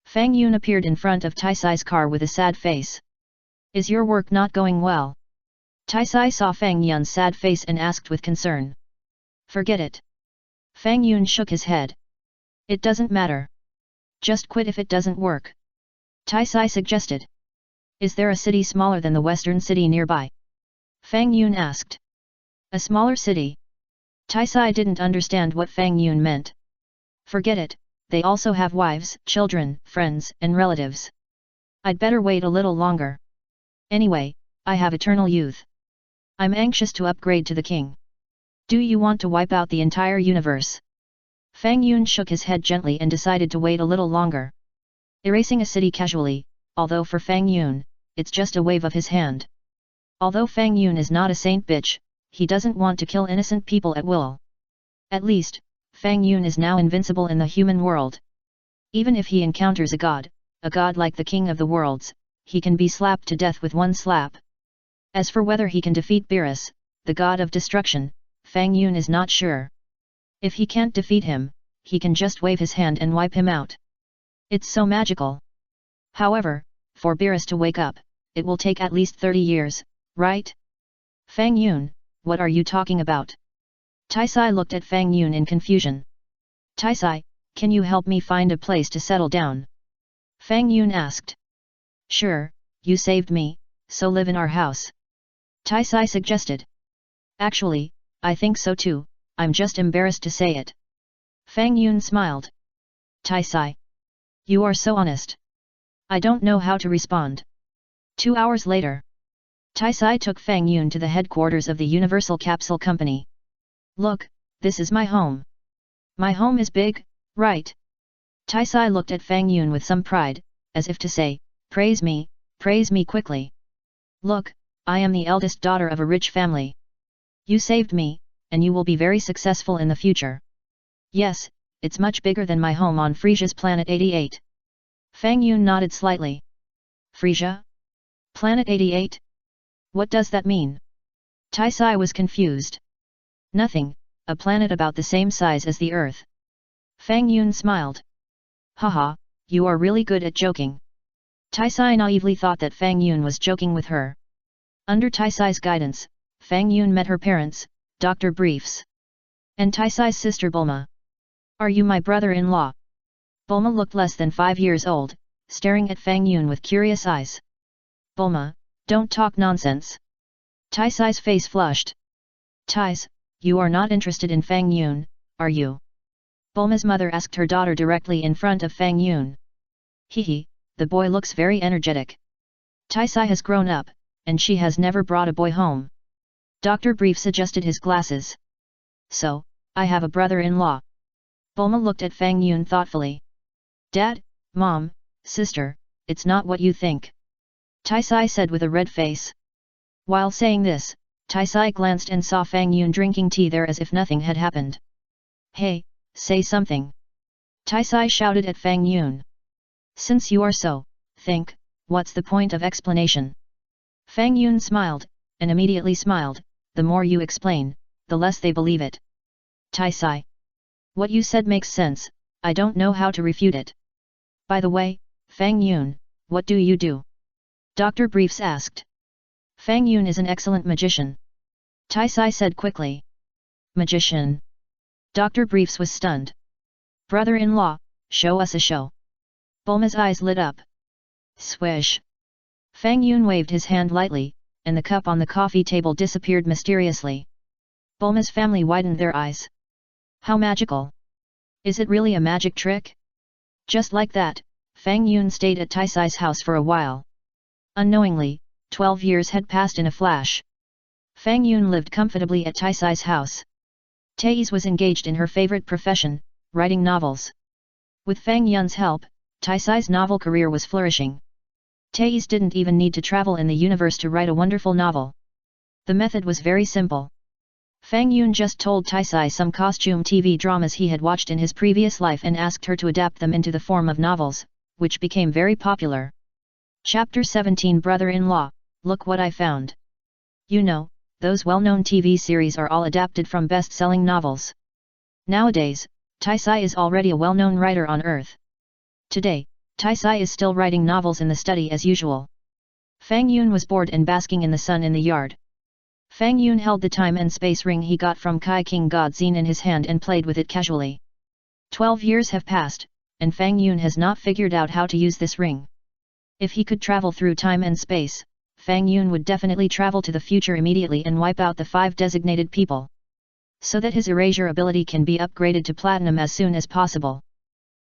Fang Yun appeared in front of Taisai's car with a sad face. Is your work not going well? Taisai saw Fang Yun's sad face and asked with concern. Forget it. Fang Yun shook his head. It doesn't matter. Just quit if it doesn't work. Taisai suggested. Is there a city smaller than the western city nearby? Fang Yun asked. A smaller city? Taisai didn't understand what Fang Yun meant. Forget it, they also have wives, children, friends, and relatives. I'd better wait a little longer. Anyway, I have eternal youth. I'm anxious to upgrade to the king. Do you want to wipe out the entire universe? Fang Yun shook his head gently and decided to wait a little longer. Erasing a city casually, although for Fang Yun, it's just a wave of his hand. Although Fang Yun is not a saint bitch, he doesn't want to kill innocent people at will. At least, Fang Yun is now invincible in the human world. Even if he encounters a god like the king of the worlds, he can be slapped to death with one slap. As for whether he can defeat Beerus, the god of destruction, Fang Yun is not sure. If he can't defeat him, he can just wave his hand and wipe him out. It's so magical. However, for Beerus to wake up, it will take at least 30 years, right? Fang Yun, what are you talking about? Taisai looked at Fang Yun in confusion. Taisai, can you help me find a place to settle down? Fang Yun asked. Sure, you saved me, so live in our house. Taisai suggested. Actually, I think so too, I'm just embarrassed to say it. Fang Yun smiled. Taisai. You are so honest. I don't know how to respond. 2 hours later. Taisai took Fang Yun to the headquarters of the Universal Capsule Company. Look, this is my home. My home is big, right? Taisai looked at Fang Yun with some pride, as if to say, praise me quickly. Look, I am the eldest daughter of a rich family. You saved me, and you will be very successful in the future. Yes, it's much bigger than my home on Frieza's Planet 88. Fang Yun nodded slightly. Frieza? Planet 88? What does that mean? Taisai was confused. Nothing, a planet about the same size as the Earth. Fang Yun smiled. Haha, you are really good at joking. Taisai naively thought that Fang Yun was joking with her. Under Taisai's guidance, Fang Yun met her parents, Dr. Briefs, and Taisai's sister Bulma. Are you my brother-in-law? Bulma looked less than 5 years old, staring at Fang Yun with curious eyes. Bulma, don't talk nonsense. Taisai's face flushed. Tais, you are not interested in Fang Yun, are you? Bulma's mother asked her daughter directly in front of Fang Yun. Hehe, the boy looks very energetic. Taisai has grown up, and she has never brought a boy home. Dr. Briefs adjusted his glasses. So, I have a brother-in-law. Bulma looked at Fang Yun thoughtfully. Dad, Mom, Sister, it's not what you think. Taisai said with a red face. While saying this, Taisai glanced and saw Fang Yun drinking tea there as if nothing had happened. Hey, say something. Taisai shouted at Fang Yun. Since you are so, think, what's the point of explanation? Fang Yun smiled, and immediately smiled, the more you explain, the less they believe it. Taisai. What you said makes sense, I don't know how to refute it. By the way, Fang Yun, what do you do? Dr. Briefs asked. Fang Yun is an excellent magician. Taisai said quickly. Magician? Dr. Briefs was stunned. Brother-in-law, show us a show. Bulma's eyes lit up. Swish. Fang Yun waved his hand lightly, and the cup on the coffee table disappeared mysteriously. Bulma's family widened their eyes. How magical! Is it really a magic trick? Just like that, Fang Yun stayed at Taisai's house for a while. Unknowingly, 12 years had passed in a flash. Fang Yun lived comfortably at Taisai's house. Thais was engaged in her favorite profession, writing novels. With Fang Yun's help, Taisai's novel career was flourishing. Thais didn't even need to travel in the universe to write a wonderful novel. The method was very simple. Fang Yun just told Taisai some costume TV dramas he had watched in his previous life and asked her to adapt them into the form of novels, which became very popular. Chapter 17 Brother-in-law, look what I found. You know, those well-known TV series are all adapted from best-selling novels. Nowadays, Taisai is already a well-known writer on Earth. Today, Taisai is still writing novels in the study as usual. Fang Yun was bored and basking in the sun in the yard. Fang Yun held the time and space ring he got from Kai King Godzine in his hand and played with it casually. 12 years have passed, and Fang Yun has not figured out how to use this ring. If he could travel through time and space, Fang Yun would definitely travel to the future immediately and wipe out the 5 designated people, so that his erasure ability can be upgraded to platinum as soon as possible.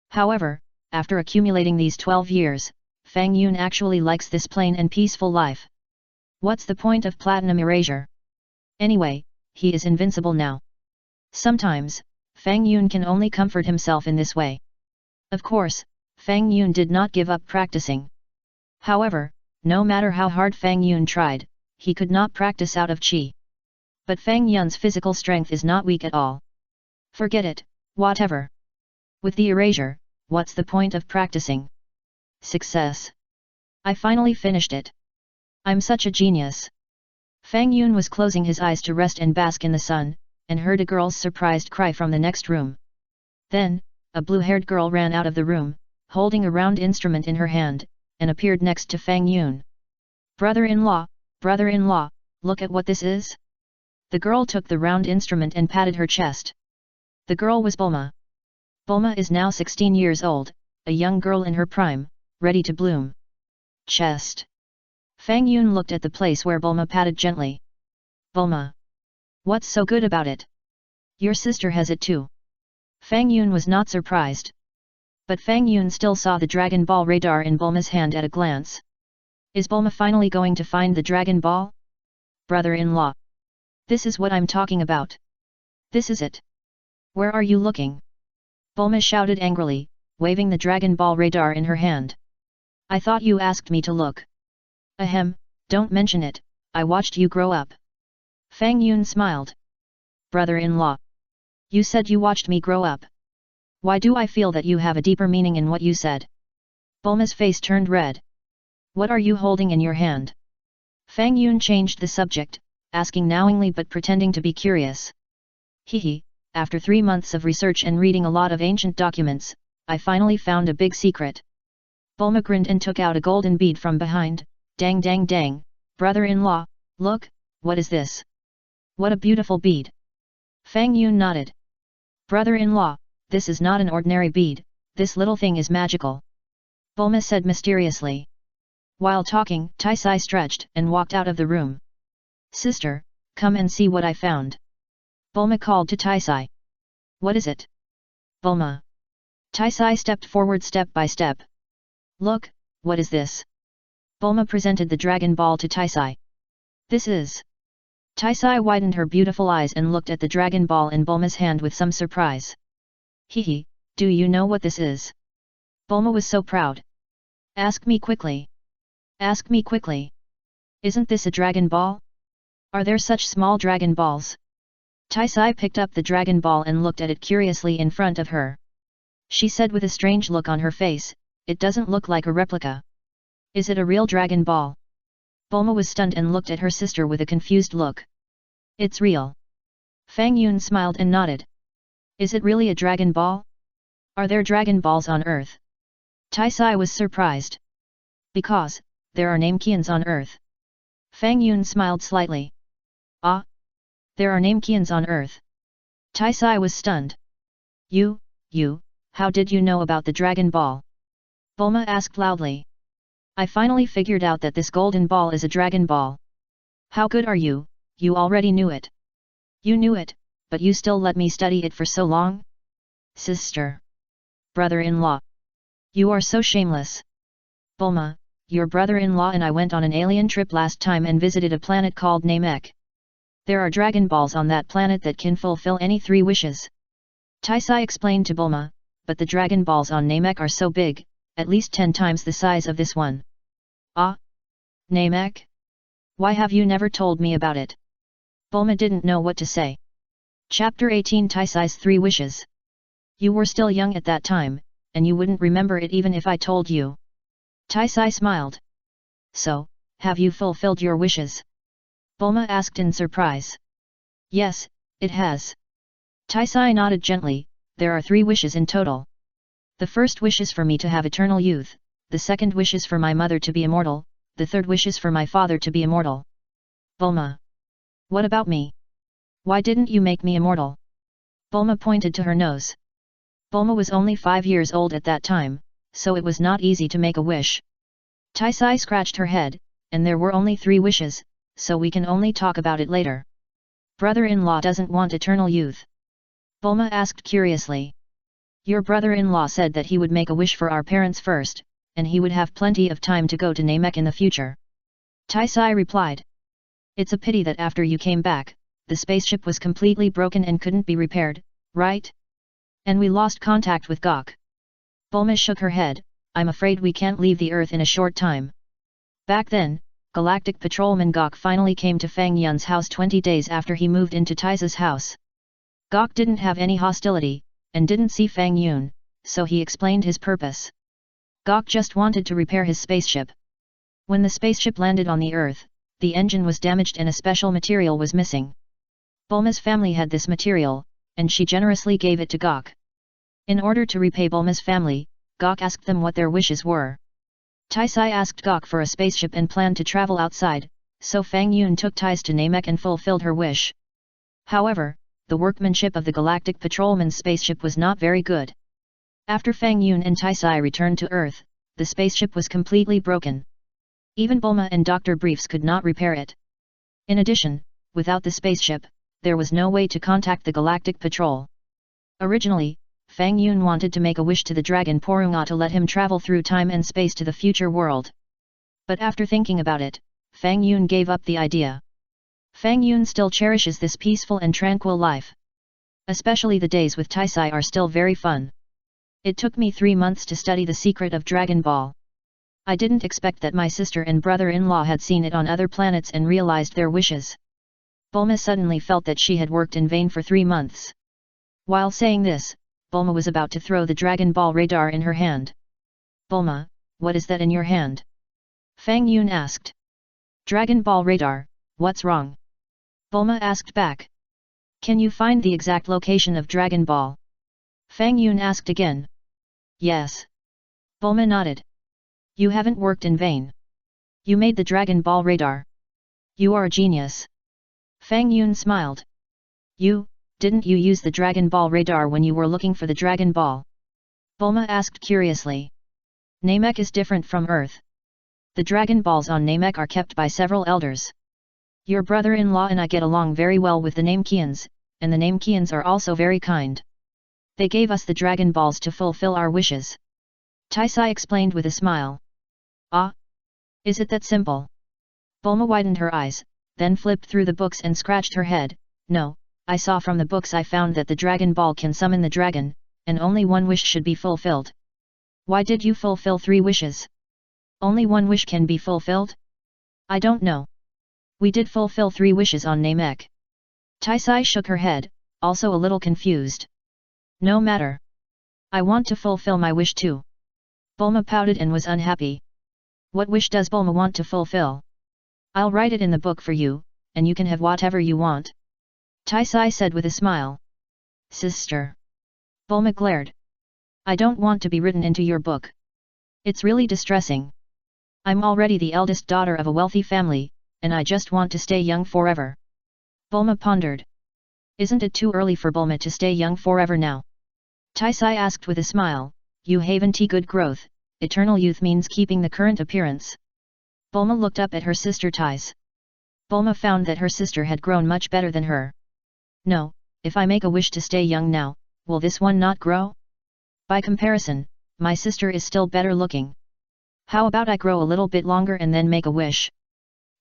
However, after accumulating these 12 years, Fang Yun actually likes this plain and peaceful life. What's the point of platinum erasure? Anyway, he is invincible now. Sometimes, Fang Yun can only comfort himself in this way. Of course, Fang Yun did not give up practicing. However, no matter how hard Fang Yun tried, he could not practice out of qi. But Fang Yun's physical strength is not weak at all. Forget it, whatever. With the erasure, what's the point of practicing? Success. I finally finished it. I'm such a genius. Fang Yun was closing his eyes to rest and bask in the sun, and heard a girl's surprised cry from the next room. Then, a blue-haired girl ran out of the room, holding a round instrument in her hand, and appeared next to Fang Yun. Brother-in-law, look at what this is. The girl took the round instrument and patted her chest. The girl was Bulma. Bulma is now 16 years old, a young girl in her prime, ready to bloom. Chest. Fang Yun looked at the place where Bulma patted gently. Bulma. What's so good about it? Your sister has it too. Fang Yun was not surprised. But Fang Yun still saw the Dragon Ball radar in Bulma's hand at a glance. Is Bulma finally going to find the Dragon Ball? Brother-in-law. This is what I'm talking about. This is it. Where are you looking? Bulma shouted angrily, waving the Dragon Ball radar in her hand. I thought you asked me to look. Ahem, don't mention it, I watched you grow up. Fang Yun smiled. Brother-in-law. You said you watched me grow up. Why do I feel that you have a deeper meaning in what you said? Bulma's face turned red. What are you holding in your hand? Fang Yun changed the subject, asking knowingly but pretending to be curious. Hehe, after 3 months of research and reading a lot of ancient documents, I finally found a big secret. Bulma grinned and took out a golden bead from behind. Dang dang dang, brother-in-law, look, what is this? What a beautiful bead. Fang Yun nodded. Brother-in-law, this is not an ordinary bead, this little thing is magical. Bulma said mysteriously. While talking, Taisai stretched and walked out of the room. Sister, come and see what I found. Bulma called to Taisai. What is it? Bulma. Taisai stepped forward step by step. Look, what is this? Bulma presented the Dragon Ball to Taisai. This is... Taisai widened her beautiful eyes and looked at the Dragon Ball in Bulma's hand with some surprise. Hehe, do you know what this is? Bulma was so proud. Ask me quickly. Ask me quickly. Isn't this a Dragon Ball? Are there such small Dragon Balls? Taisai picked up the Dragon Ball and looked at it curiously in front of her. She said with a strange look on her face, it doesn't look like a replica. Is it a real Dragon Ball? Bulma was stunned and looked at her sister with a confused look. It's real. Fang Yun smiled and nodded. Is it really a Dragon Ball? Are there Dragon Balls on Earth? Taisai was surprised. Because, there are Namekians on Earth. Fang Yun smiled slightly. Ah? There are Namekians on Earth. Taisai was stunned. You, how did you know about the Dragon Ball? Bulma asked loudly. I finally figured out that this golden ball is a Dragon Ball. How good are you, you already knew it. You knew it, but you still let me study it for so long? Sister. Brother-in-law. You are so shameless. Bulma, your brother-in-law and I went on an alien trip last time and visited a planet called Namek. There are Dragon Balls on that planet that can fulfill any 3 wishes. Taisai explained to Bulma, but the Dragon Balls on Namek are so big, at least 10 times the size of this one. Ah? Namek? Why have you never told me about it? Bulma didn't know what to say. Chapter 18 Taisai's 3 Wishes. You were still young at that time, and you wouldn't remember it even if I told you. Taisai smiled. So, have you fulfilled your wishes? Bulma asked in surprise. Yes, it has. Taisai nodded gently. There are 3 wishes in total. The first wish is for me to have eternal youth, the second wish is for my mother to be immortal, the third wish is for my father to be immortal. Bulma. What about me? Why didn't you make me immortal? Bulma pointed to her nose. Bulma was only 5 years old at that time, so it was not easy to make a wish. Taisai scratched her head, and there were only 3 wishes, so we can only talk about it later. Brother-in-law doesn't want eternal youth. Bulma asked curiously. Your brother-in-law said that he would make a wish for our parents first, and he would have plenty of time to go to Namek in the future. Taisai replied. It's a pity that after you came back, the spaceship was completely broken and couldn't be repaired, right? And we lost contact with Gok. Bulma shook her head. I'm afraid we can't leave the Earth in a short time. Back then, Galactic Patrolman Gok finally came to Fang Yun's house 20 days after he moved into Taiza's house. Gok didn't have any hostility, and didn't see Fang Yun, so he explained his purpose. Gok just wanted to repair his spaceship. When the spaceship landed on the Earth, the engine was damaged and a special material was missing. Bulma's family had this material, and she generously gave it to Gok. In order to repay Bulma's family, Gok asked them what their wishes were. Taisai asked Gok for a spaceship and planned to travel outside, so Fang Yun took Tais to Namek and fulfilled her wish. However, the workmanship of the Galactic Patrolman's spaceship was not very good. After Fang Yun and Taisai returned to Earth, the spaceship was completely broken. Even Bulma and Dr. Briefs could not repair it. In addition, without the spaceship, there was no way to contact the Galactic Patrol. Originally, Fang Yun wanted to make a wish to the dragon Porunga to let him travel through time and space to the future world. But after thinking about it, Fang Yun gave up the idea. Fang Yun still cherishes this peaceful and tranquil life. Especially the days with Taisai are still very fun. It took me 3 months to study the secret of Dragon Ball. I didn't expect that my sister and brother-in-law had seen it on other planets and realized their wishes. Bulma suddenly felt that she had worked in vain for 3 months. While saying this, Bulma was about to throw the Dragon Ball radar in her hand. Bulma, what is that in your hand? Fang Yun asked. Dragon Ball radar, what's wrong? Bulma asked back. Can you find the exact location of Dragon Ball? Fang Yun asked again. Yes. Bulma nodded. You haven't worked in vain. You made the Dragon Ball radar. You are a genius. Fang Yun smiled. Didn't you use the Dragon Ball radar when you were looking for the Dragon Ball? Bulma asked curiously. Namek is different from Earth. The Dragon Balls on Namek are kept by several elders. Your brother-in-law and I get along very well with the Namekians, and the Namekians are also very kind. They gave us the Dragon Balls to fulfill our wishes. Taisai explained with a smile. Ah? Is it that simple? Bulma widened her eyes, then flipped through the books and scratched her head. No, I saw from the books I found that the Dragon Ball can summon the dragon, and only 1 wish should be fulfilled. Why did you fulfill 3 wishes? Only 1 wish can be fulfilled? I don't know. We did fulfill 3 wishes on Namek. Taisai shook her head, also a little confused. No matter. I want to fulfill my wish too. Bulma pouted and was unhappy. What wish does Bulma want to fulfill? I'll write it in the book for you, and you can have whatever you want. Taisai said with a smile. Sister. Bulma glared. I don't want to be written into your book. It's really distressing. I'm already the eldest daughter of a wealthy family, and I just want to stay young forever. Bulma pondered. Isn't it too early for Bulma to stay young forever now? Taisai asked with a smile. You haven't good growth, eternal youth means keeping the current appearance. Bulma looked up at her sister Tais. Bulma found that her sister had grown much better than her. No, if I make a wish to stay young now, will this one not grow? By comparison, my sister is still better looking. How about I grow a little bit longer and then make a wish?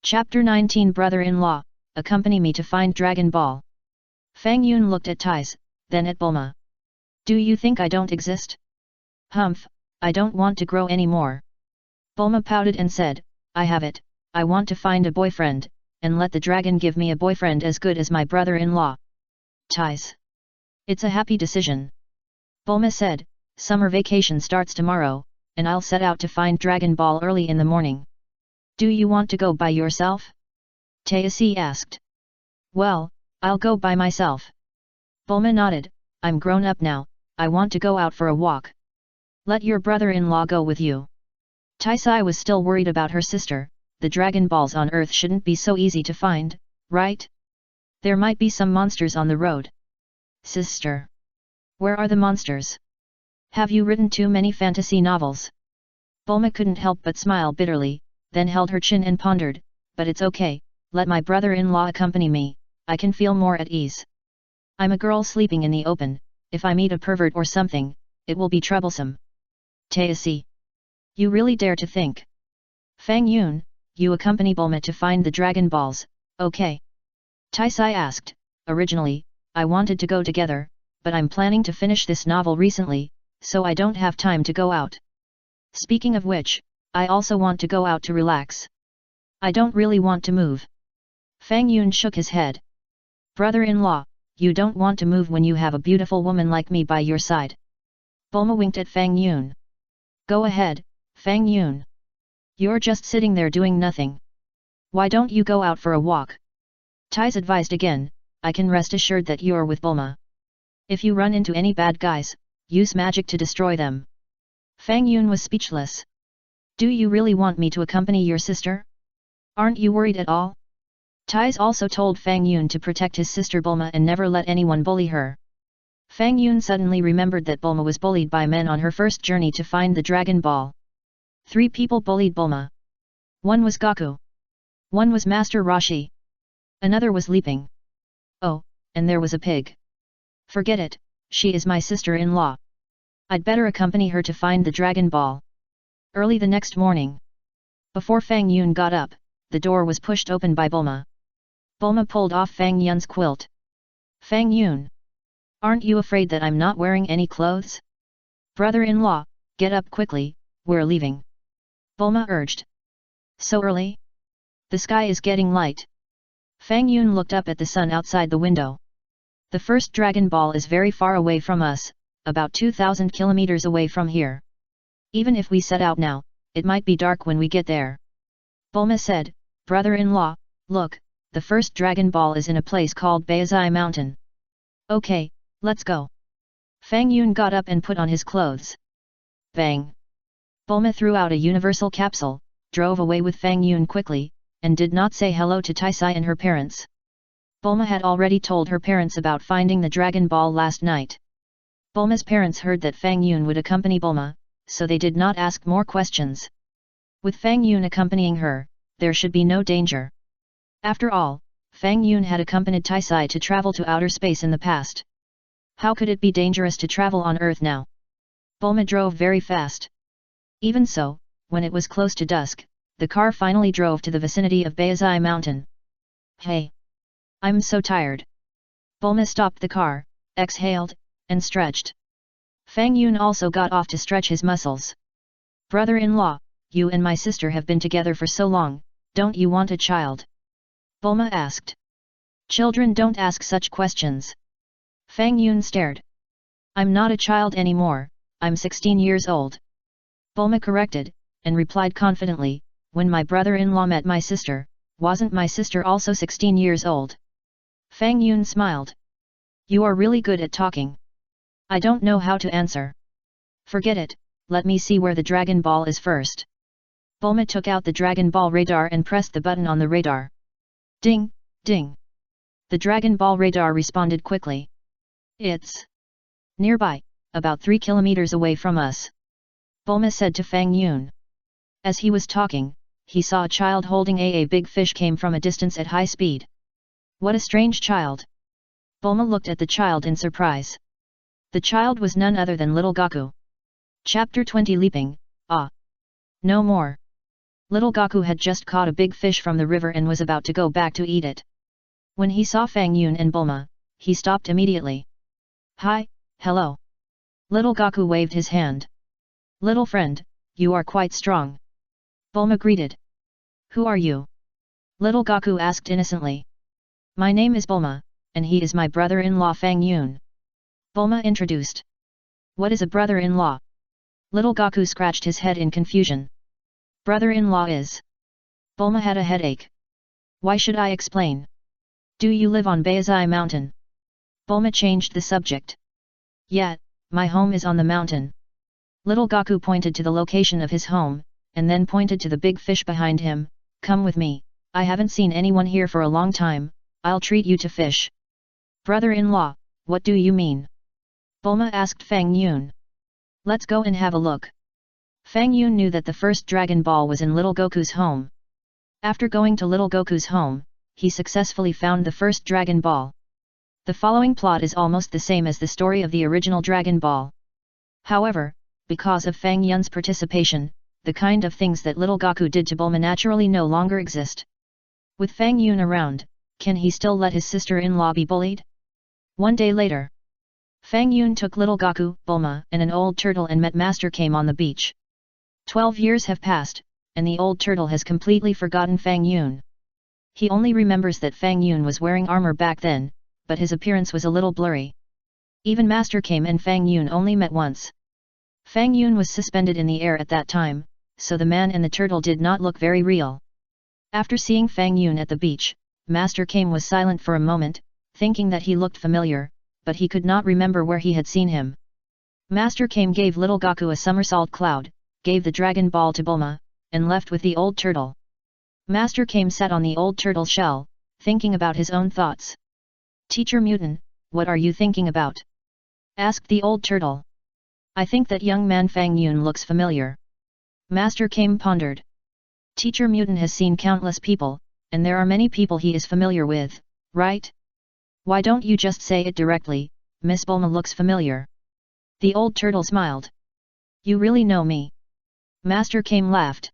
Chapter 19 Brother-in-law, accompany me to find Dragon Ball. Fang Yun looked at Tais, then at Bulma. Do you think I don't exist? Humph, I don't want to grow anymore. Bulma pouted and said, I have it, I want to find a boyfriend, and let the dragon give me a boyfriend as good as my brother-in-law. Tais. It's a happy decision. Bulma said, summer vacation starts tomorrow, and I'll set out to find Dragon Ball early in the morning. Do you want to go by yourself? Taisi asked. Well, I'll go by myself. Bulma nodded, I'm grown up now, I want to go out for a walk. Let your brother-in-law go with you. Taisai was still worried about her sister. The Dragon Balls on Earth shouldn't be so easy to find, right? There might be some monsters on the road. Sister. Where are the monsters? Have you written too many fantasy novels? Bulma couldn't help but smile bitterly, then held her chin and pondered, but it's okay, let my brother-in-law accompany me, I can feel more at ease. I'm a girl sleeping in the open, if I meet a pervert or something, it will be troublesome. Taisi. You really dare to think. Fang Yun, you accompany Bulma to find the Dragon Balls, okay? Taisai asked, originally, I wanted to go together, but I'm planning to finish this novel recently, so I don't have time to go out. Speaking of which, I also want to go out to relax. I don't really want to move. Fang Yun shook his head. Brother-in-law, you don't want to move when you have a beautiful woman like me by your side. Bulma winked at Fang Yun. Go ahead, Fang Yun. You're just sitting there doing nothing. Why don't you go out for a walk? Tais advised again, I can rest assured that you're with Bulma. If you run into any bad guys, use magic to destroy them. Fang Yun was speechless. Do you really want me to accompany your sister? Aren't you worried at all? Tais also told Fang Yun to protect his sister Bulma and never let anyone bully her. Fang Yun suddenly remembered that Bulma was bullied by men on her first journey to find the Dragon Ball. 3 people bullied Bulma. One was Goku. One was Master Roshi. Another was Leaping. Oh, and there was a pig. Forget it, she is my sister-in-law. I'd better accompany her to find the Dragon Ball. Early the next morning. Before Fang Yun got up, the door was pushed open by Bulma. Bulma pulled off Fang Yun's quilt. Fang Yun. Aren't you afraid that I'm not wearing any clothes? Brother-in-law, get up quickly, we're leaving. Bulma urged. So early? The sky is getting light. Fang Yun looked up at the sun outside the window. The first Dragon Ball is very far away from us, about 2,000 kilometers away from here. Even if we set out now, it might be dark when we get there. Bulma said, brother-in-law, look, the first Dragon Ball is in a place called Baizai Mountain. Okay, let's go. Fang Yun got up and put on his clothes. Bang! Bulma threw out a universal capsule, drove away with Fang Yun quickly, and did not say hello to Taisai and her parents. Bulma had already told her parents about finding the Dragon Ball last night. Bulma's parents heard that Fang Yun would accompany Bulma, so they did not ask more questions. With Fang Yun accompanying her, there should be no danger. After all, Fang Yun had accompanied Taisai to travel to outer space in the past. How could it be dangerous to travel on Earth now? Bulma drove very fast. Even so, when it was close to dusk, the car finally drove to the vicinity of Baizai Mountain. Hey! I'm so tired. Bulma stopped the car, exhaled, and stretched. Fang Yun also got off to stretch his muscles. Brother-in-law, you and my sister have been together for so long, don't you want a child? Bulma asked. Children don't ask such questions. Fang Yun stared. I'm not a child anymore, I'm 16 years old. Bulma corrected, and replied confidently, when my brother-in-law met my sister, wasn't my sister also 16 years old? Fang Yun smiled. You are really good at talking. I don't know how to answer. Forget it, let me see where the Dragon Ball is first. Bulma took out the Dragon Ball radar and pressed the button on the radar. Ding, ding. The Dragon Ball radar responded quickly. It's nearby, about 3 kilometers away from us. Bulma said to Fang Yun. As he was talking, he saw a child holding a big fish came from a distance at high speed. What a strange child! Bulma looked at the child in surprise. The child was none other than little Goku. Chapter 20 Leaping, no more. Little Goku had just caught a big fish from the river and was about to go back to eat it. When he saw Fang Yun and Bulma, he stopped immediately. Hi, hello. Little Goku waved his hand. Little friend, you are quite strong. Bulma greeted. Who are you? Little Goku asked innocently. My name is Bulma, and he is my brother-in-law Fang Yun. Bulma introduced. What is a brother-in-law? Little Goku scratched his head in confusion. Brother-in-law is. Bulma had a headache. Why should I explain? Do you live on Baizai Mountain? Bulma changed the subject. Yeah, my home is on the mountain. Little Goku pointed to the location of his home, and then pointed to the big fish behind him. Come with me, I haven't seen anyone here for a long time, I'll treat you to fish. Brother-in-law, what do you mean? Bulma asked Fang Yun. Let's go and have a look. Fang Yun knew that the first Dragon Ball was in little Goku's home. After going to little Goku's home, he successfully found the first Dragon Ball. The following plot is almost the same as the story of the original Dragon Ball. However, because of Fang Yun's participation, the kind of things that little Goku did to Bulma naturally no longer exist. With Fang Yun around, can he still let his sister-in-law be bullied? One day later, Fang Yun took little Goku, Bulma, and an old turtle and met Master Kame on the beach. 12 years have passed, and the old turtle has completely forgotten Fang Yun. He only remembers that Fang Yun was wearing armor back then, but his appearance was a little blurry. Even Master Kame and Fang Yun only met once. Fang Yun was suspended in the air at that time, so the man and the turtle did not look very real. After seeing Fang Yun at the beach, Master Kame was silent for a moment, thinking that he looked familiar, but he could not remember where he had seen him. Master Kame gave little Goku a somersault cloud, gave the Dragon Ball to Bulma, and left with the old turtle. Master Kame sat on the old turtle shell, thinking about his own thoughts. "Teacher Mutant, what are you thinking about?" asked the old turtle. "I think that young man Fang Yun looks familiar." Master Kame pondered. Teacher Mutant has seen countless people, and there are many people he is familiar with, right? Why don't you just say it directly, Miss Bulma looks familiar? The old turtle smiled. "You really know me?" Master Kame laughed.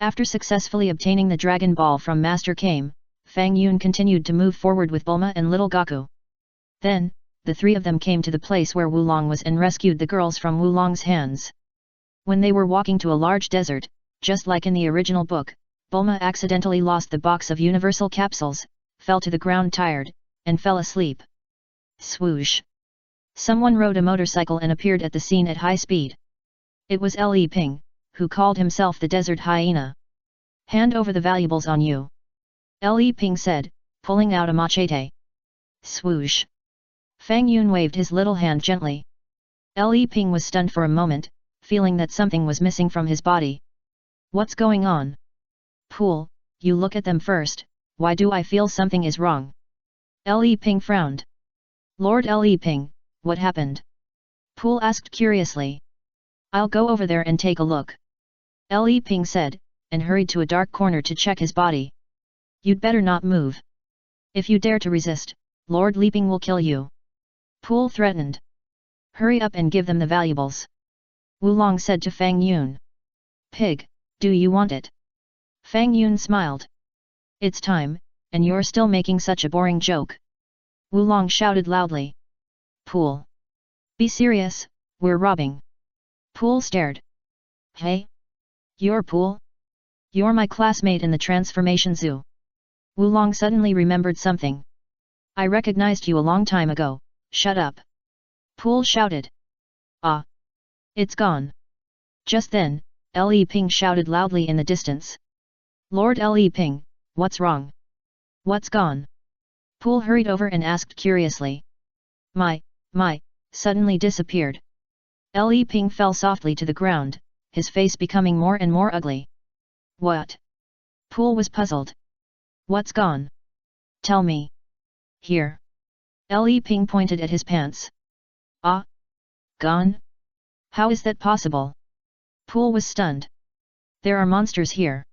After successfully obtaining the Dragon Ball from Master Kame, Fang Yun continued to move forward with Bulma and little Goku. Then, the three of them came to the place where Wulong was and rescued the girls from Wulong's hands. When they were walking to a large desert, just like in the original book, Bulma accidentally lost the box of universal capsules, fell to the ground tired, and fell asleep. Swoosh! Someone rode a motorcycle and appeared at the scene at high speed. It was Le Ping, who called himself the Desert Hyena. "Hand over the valuables on you," Le Ping said, pulling out a machete. Swoosh! Fang Yun waved his little hand gently. Le Ping was stunned for a moment, feeling that something was missing from his body. "What's going on?" "Pool, you look at them first, why do I feel something is wrong?" Le Ping frowned. "Lord Le Ping, what happened?" Pool asked curiously. "I'll go over there and take a look," Le Ping said, and hurried to a dark corner to check his body. "You'd better not move. If you dare to resist, Lord Le Ping will kill you," Pool threatened. "Hurry up and give them the valuables," Wulong said to Fang Yun. "Pig, do you want it?" Fang Yun smiled. "It's time, and you're still making such a boring joke," Wulong shouted loudly. "Pool! Be serious, we're robbing." Pool stared. "Hey? You're Pool? You're my classmate in the transformation zoo." Wulong suddenly remembered something. "I recognized you a long time ago, shut up!" Pool shouted. "Ah! It's gone." Just then, Le Ping shouted loudly in the distance. "Lord Le Ping, what's wrong? What's gone?" Pool hurried over and asked curiously. My, suddenly disappeared." Le Ping fell softly to the ground, his face becoming more and more ugly. "What?" Pool was puzzled. "What's gone? Tell me." "Here." Le Ping pointed at his pants. "Ah? Gone? How is that possible?" Pool was stunned. "There are monsters here."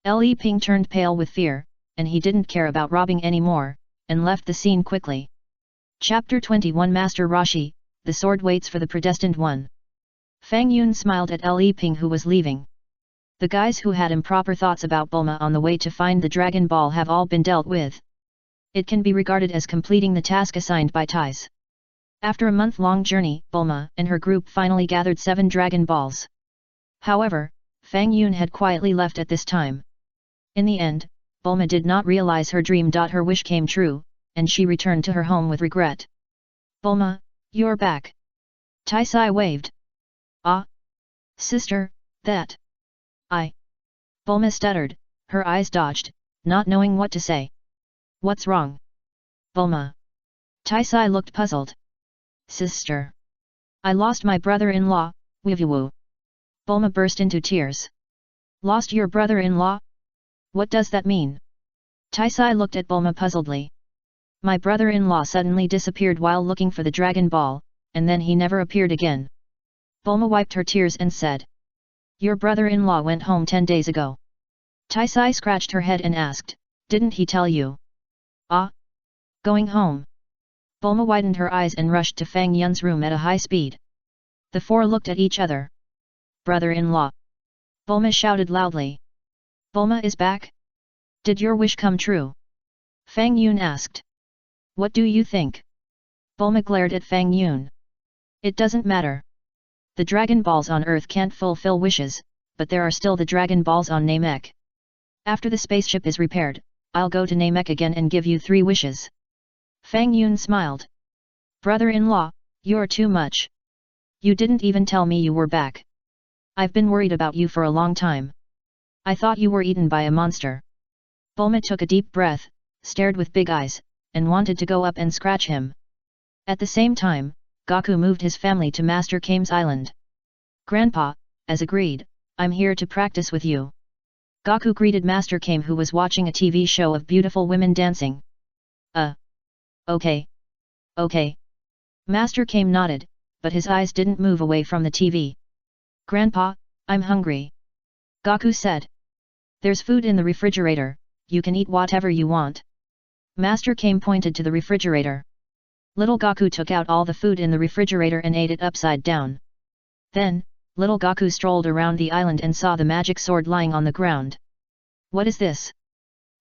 Le Ping turned pale with fear, and he didn't care about robbing anymore, and left the scene quickly. Chapter 21 Master Rashi, the sword waits for the predestined one. Fang Yun smiled at Le Ping who was leaving. The guys who had improper thoughts about Bulma on the way to find the Dragon Ball have all been dealt with. It can be regarded as completing the task assigned by Tais. After a month-long journey, Bulma and her group finally gathered 7 Dragon Balls. However, Fang Yun had quietly left at this time. In the end, Bulma did not realize her dream. Her wish came true, and she returned to her home with regret. "Bulma, you're back." Taisai waved. "Ah? Sister, that... Bulma stuttered, her eyes dodged, not knowing what to say. "What's wrong?" "Bulma." Taisai looked puzzled. "Sister. I lost my brother-in-law, Wivu." Bulma burst into tears. "Lost your brother-in-law? What does that mean?" Taisai looked at Bulma puzzledly. "My brother-in-law suddenly disappeared while looking for the Dragon Ball, and then he never appeared again." Bulma wiped her tears and said. Your brother-in-law went home 10 days ago. Taisai scratched her head and asked, didn't he tell you? Ah? Going home. Bulma widened her eyes and rushed to Fang Yun's room at a high speed. The four looked at each other. Brother-in-law. Bulma shouted loudly. Bulma is back? Did your wish come true? Fang Yun asked. What do you think? Bulma glared at Fang Yun. It doesn't matter. The Dragon Balls on Earth can't fulfill wishes, but there are still the Dragon Balls on Namek. After the spaceship is repaired, I'll go to Namek again and give you 3 wishes. Fang Yun smiled. Brother-in-law, you're too much. You didn't even tell me you were back. I've been worried about you for a long time. I thought you were eaten by a monster. Bulma took a deep breath, stared with big eyes, and wanted to go up and scratch him. At the same time, Goku moved his family to Master Kame's island. Grandpa, as agreed, I'm here to practice with you. Goku greeted Master Kame, who was watching a TV show of beautiful women dancing. Okay. Okay. Master Kame nodded, but his eyes didn't move away from the TV. Grandpa, I'm hungry. Goku said. There's food in the refrigerator, you can eat whatever you want. Master Kame pointed to the refrigerator. Little Goku took out all the food in the refrigerator and ate it upside down. Then, little Goku strolled around the island and saw the magic sword lying on the ground. What is this?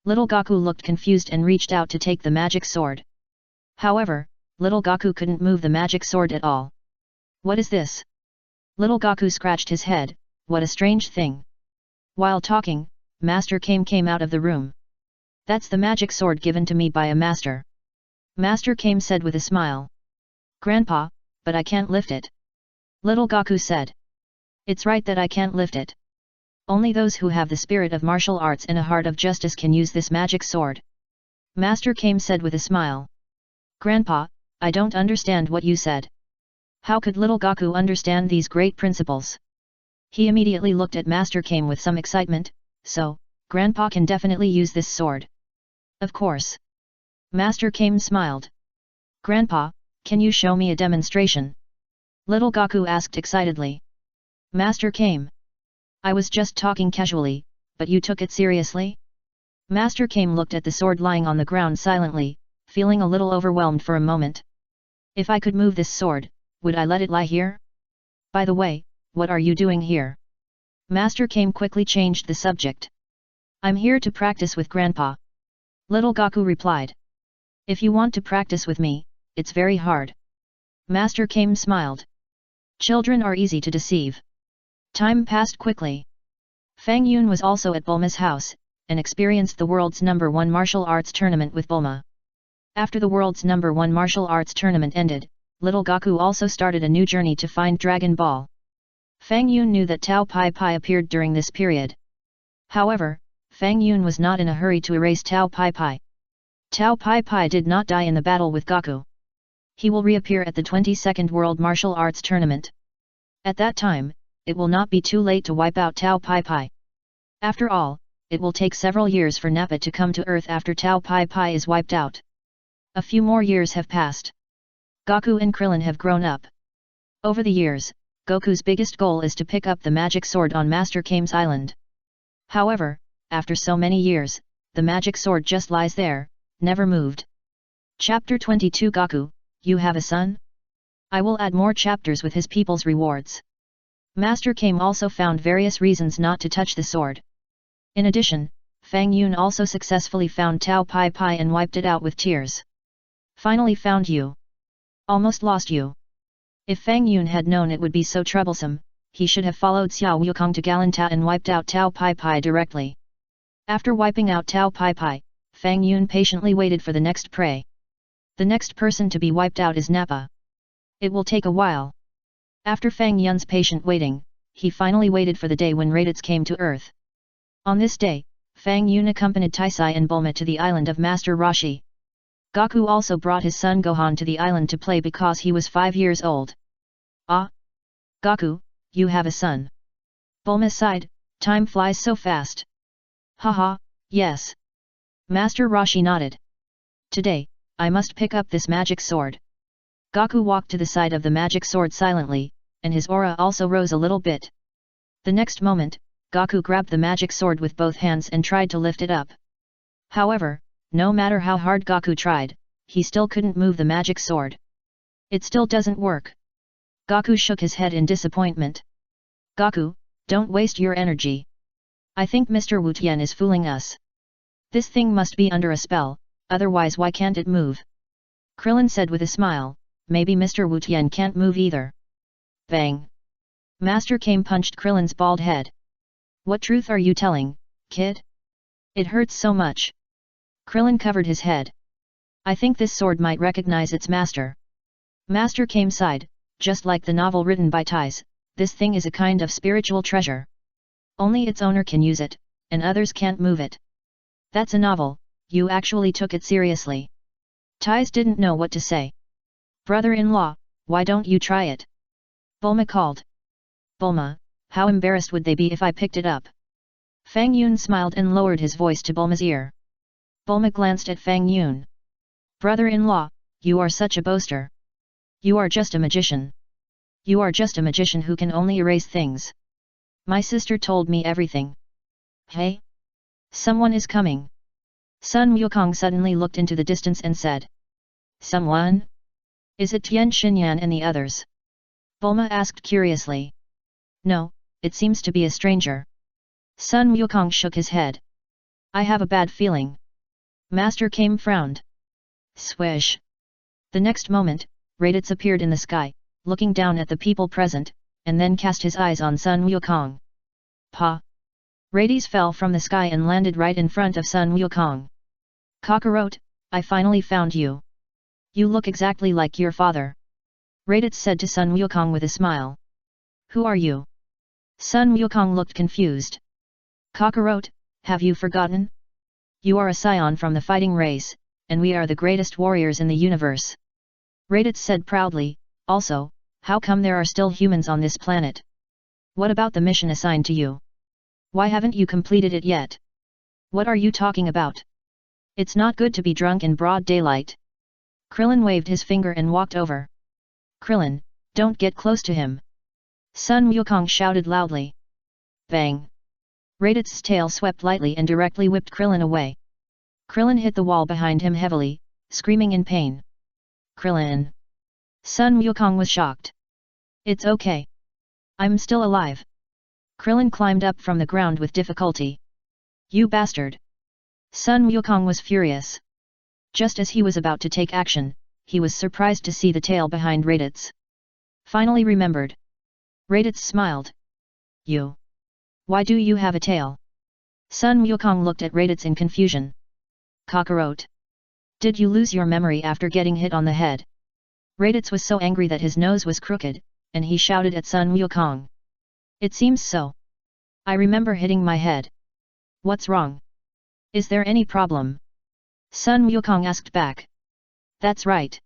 Little Goku looked confused and reached out to take the magic sword. However, little Goku couldn't move the magic sword at all. What is this? Little Goku scratched his head, what a strange thing. While talking, Master Kame came out of the room. That's the magic sword given to me by a master. Master Kame said with a smile. Grandpa, but I can't lift it. Little Goku said. It's right that I can't lift it. Only those who have the spirit of martial arts and a heart of justice can use this magic sword. Master Kame said with a smile. Grandpa, I don't understand what you said. How could little Goku understand these great principles? He immediately looked at Master Kame with some excitement, so, Grandpa can definitely use this sword. Of course. Master Kame smiled. Grandpa, can you show me a demonstration? Little Goku asked excitedly. Master Kame. I was just talking casually, but you took it seriously? Master Kame looked at the sword lying on the ground silently, feeling a little overwhelmed for a moment. If I could move this sword, would I let it lie here? By the way, what are you doing here? Master Kame quickly changed the subject. I'm here to practice with Grandpa. Little Goku replied. If you want to practice with me, it's very hard. Master Kame smiled. Children are easy to deceive. Time passed quickly. Fang Yun was also at Bulma's house, and experienced the world's #1 martial arts tournament with Bulma. After the world's #1 martial arts tournament ended, little Goku also started a new journey to find Dragon Ball. Fang Yun knew that Tao Pai Pai appeared during this period. However, Fang Yun was not in a hurry to erase Tao Pai Pai. Tao Pai Pai did not die in the battle with Goku. He will reappear at the 22nd World Martial Arts Tournament. At that time, it will not be too late to wipe out Tao Pai Pai. After all, it will take several years for Nappa to come to Earth after Tao Pai Pai is wiped out. A few more years have passed. Goku and Krillin have grown up. Over the years, Goku's biggest goal is to pick up the magic sword on Master Kame's island. However, after so many years, the magic sword just lies there, never moved. Chapter 22 Goku, you have a son? I will add more chapters with his people's rewards. Master Kame also found various reasons not to touch the sword. In addition, Fang Yun also successfully found Tao Pai Pai and wiped it out with tears. Finally found you. Almost lost you. If Fang Yun had known it would be so troublesome, he should have followed Xiao Wukong to Galanta and wiped out Tao Pai Pai directly. After wiping out Tao Pai Pai, Fang Yun patiently waited for the next prey. The next person to be wiped out is Nappa. It will take a while. After Fang Yun's patient waiting, he finally waited for the day when Raditz came to Earth. On this day, Fang Yun accompanied Taisai and Bulma to the island of Master Roshi. Goku also brought his son Gohan to the island to play because he was 5 years old. Ah! Goku, you have a son. Bulma sighed, time flies so fast. Haha, yes. Master Roshi nodded. Today, I must pick up this magic sword. Goku walked to the side of the magic sword silently, and his aura also rose a little bit. The next moment, Gaku grabbed the magic sword with both hands and tried to lift it up. However, no matter how hard Gaku tried, he still couldn't move the magic sword. It still doesn't work. Gaku shook his head in disappointment. Gaku, don't waste your energy. I think Mr. Wu Tian is fooling us. This thing must be under a spell, otherwise why can't it move? Krillin said with a smile, maybe Mr. Wu Tian can't move either. Bang! Master Kame punched Krillin's bald head. What truth are you telling, kid? It hurts so much. Krillin covered his head. I think this sword might recognize its master. Master Kame sighed, just like the novel written by Tais, this thing is a kind of spiritual treasure. Only its owner can use it, and others can't move it. That's a novel, you actually took it seriously. Tais didn't know what to say. Brother-in-law, why don't you try it? Bulma called. Bulma, how embarrassed would they be if I picked it up? Fang Yun smiled and lowered his voice to Bulma's ear. Bulma glanced at Fang Yun. Brother-in-law, you are such a boaster. You are just a magician. You are just a magician who can only erase things. My sister told me everything. Hey? Someone is coming. Sun Wukong suddenly looked into the distance and said. Someone? Is it Tian Xinyan and the others? Bulma asked curiously. No, it seems to be a stranger. Sun Wukong shook his head. I have a bad feeling. Master Kame frowned. Swish. The next moment, Raditz appeared in the sky, looking down at the people present, and then cast his eyes on Sun Wukong. Pa! Raditz fell from the sky and landed right in front of Sun Wukong. Kakarot, I finally found you. You look exactly like your father. Raditz said to Sun Wukong with a smile. Who are you? Sun Wukong looked confused. Kakarot, have you forgotten? You are a Saiyan from the fighting race, and we are the greatest warriors in the universe. Raditz said proudly, also, how come there are still humans on this planet? What about the mission assigned to you? Why haven't you completed it yet? What are you talking about? It's not good to be drunk in broad daylight. Krillin waved his finger and walked over. Krillin, don't get close to him. Sun Wukong shouted loudly. Bang! Raditz's tail swept lightly and directly whipped Krillin away. Krillin hit the wall behind him heavily, screaming in pain. Krillin! Sun Wukong was shocked. It's okay. I'm still alive. Krillin climbed up from the ground with difficulty. You bastard! Sun Wukong was furious. Just as he was about to take action, he was surprised to see the tail behind Raditz. Finally remembered. Raditz smiled. You! Why do you have a tail? Sun Wukong looked at Raditz in confusion. Kakarot! Did you lose your memory after getting hit on the head? Raditz was so angry that his nose was crooked, and he shouted at Sun Wukong. It seems so. I remember hitting my head. What's wrong? Is there any problem? Sun Wukong asked back. That's right.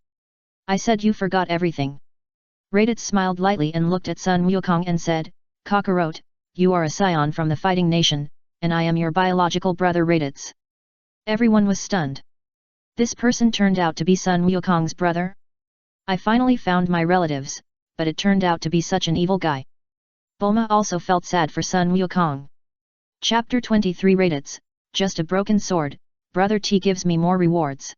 I said you forgot everything. Raditz smiled lightly and looked at Sun Wukong and said, Kakarot, you are a Saiyan from the fighting nation, and I am your biological brother Raditz. Everyone was stunned. This person turned out to be Sun Wukong's brother? I finally found my relatives, but it turned out to be such an evil guy. Bulma also felt sad for Sun Wukong. Chapter 23 Raditz, just a broken sword, Brother T gives me more rewards.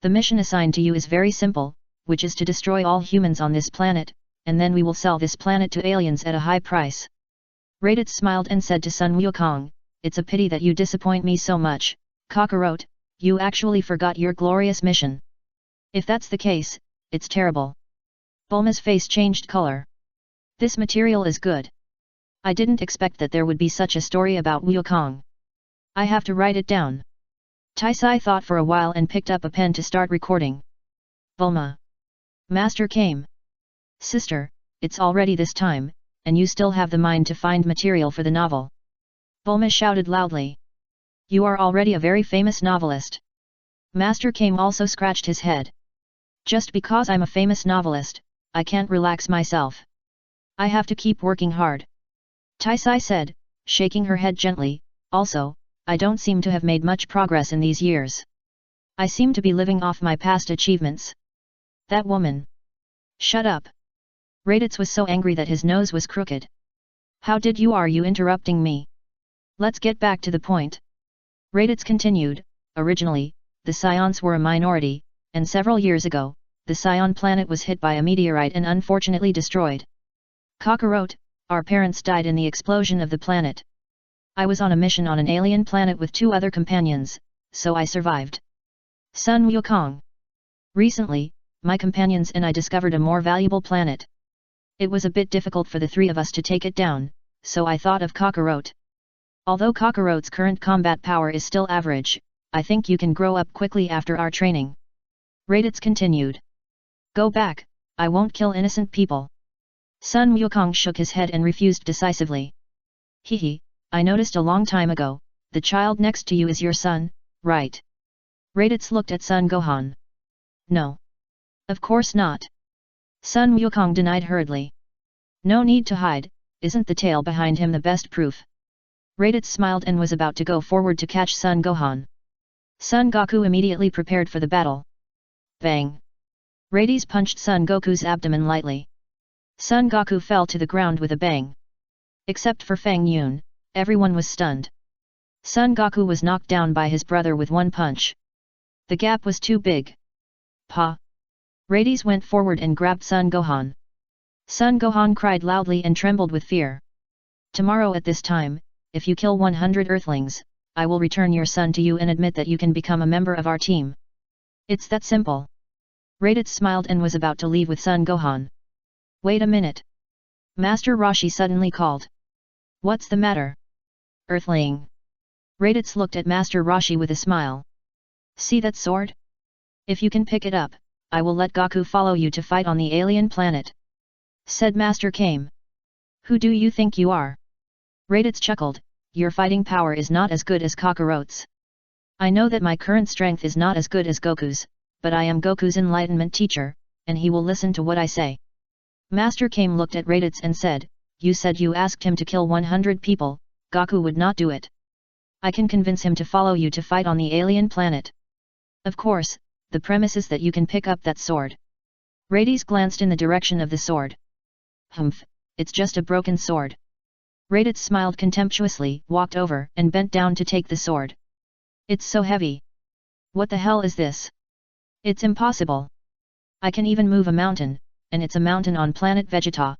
The mission assigned to you is very simple, which is to destroy all humans on this planet, and then we will sell this planet to aliens at a high price. Raditz smiled and said to Sun Wukong, it's a pity that you disappoint me so much, Kakarot, you actually forgot your glorious mission. If that's the case, it's terrible. Bulma's face changed color. This material is good. I didn't expect that there would be such a story about Wukong. I have to write it down. Taisai thought for a while and picked up a pen to start recording. Bulma. Master came. Sister, it's already this time, and you still have the mind to find material for the novel. Bulma shouted loudly. You are already a very famous novelist. Master Kame also scratched his head. Just because I'm a famous novelist, I can't relax myself. I have to keep working hard. Taisai said, shaking her head gently, also, I don't seem to have made much progress in these years. I seem to be living off my past achievements. That woman. Shut up. Raditz was so angry that his nose was crooked. How did you are you interrupting me? Let's get back to the point. Raditz continued, originally, the Saiyans were a minority, and several years ago, the Saiyan planet was hit by a meteorite and unfortunately destroyed. Kakarot, our parents died in the explosion of the planet. I was on a mission on an alien planet with 2 other companions, so I survived. Sun Wukong. Recently, my companions and I discovered a more valuable planet. It was a bit difficult for the 3 of us to take it down, so I thought of Kakarot. Although Kakarot's current combat power is still average, I think you can grow up quickly after our training. Raditz continued. Go back, I won't kill innocent people. Sun Wukong shook his head and refused decisively. Hehe, I noticed a long time ago, the child next to you is your son, right? Raditz looked at Sun Gohan. No. Of course not. Sun Wukong denied hurriedly. No need to hide, isn't the tail behind him the best proof? Raditz smiled and was about to go forward to catch Sun Gohan. Son Goku immediately prepared for the battle. Bang! Raditz punched Son Goku's abdomen lightly. Son Goku fell to the ground with a bang. Except for Fang Yun, everyone was stunned. Son Goku was knocked down by his brother with one punch. The gap was too big. Pa! Raditz went forward and grabbed Son Gohan. Son Gohan cried loudly and trembled with fear. Tomorrow at this time, if you kill 100 Earthlings, I will return your son to you and admit that you can become a member of our team. It's that simple. Raditz smiled and was about to leave with Son Gohan. Wait a minute. Master Roshi suddenly called. What's the matter? Earthling. Raditz looked at Master Roshi with a smile. See that sword? If you can pick it up, I will let Goku follow you to fight on the alien planet. Said Master Kame. Who do you think you are? Raditz chuckled, your fighting power is not as good as Kakarot's. I know that my current strength is not as good as Goku's, but I am Goku's enlightenment teacher, and he will listen to what I say. Master Kame looked at Raditz and said, you said you asked him to kill 100 people, Goku would not do it. I can convince him to follow you to fight on the alien planet. Of course, the premise is that you can pick up that sword. Raditz glanced in the direction of the sword. Humph, it's just a broken sword. Raditz smiled contemptuously, walked over and bent down to take the sword. It's so heavy. What the hell is this? It's impossible. I can even move a mountain, and it's a mountain on planet Vegeta.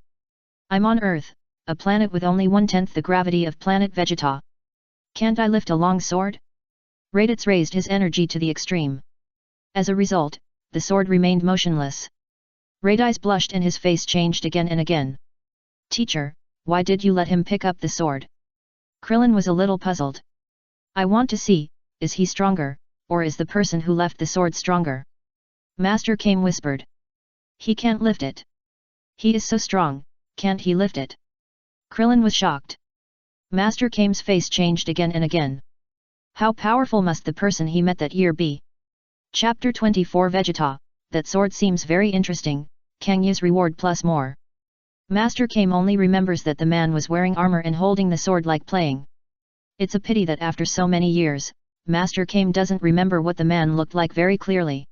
I'm on Earth, a planet with only 1/10 the gravity of planet Vegeta. Can't I lift a long sword? Raditz raised his energy to the extreme. As a result, the sword remained motionless. Raditz blushed and his face changed again and again. Teacher, why did you let him pick up the sword? Krillin was a little puzzled. I want to see, is he stronger, or is the person who left the sword stronger? Master Kame whispered. He can't lift it. He is so strong, can't he lift it? Krillin was shocked. Master Kame's face changed again and again. How powerful must the person he met that year be? Chapter 24 Vegeta, that sword seems very interesting, Kangya's reward plus more. Master Kame only remembers that the man was wearing armor and holding the sword like playing. It's a pity that after so many years, Master Kame doesn't remember what the man looked like very clearly.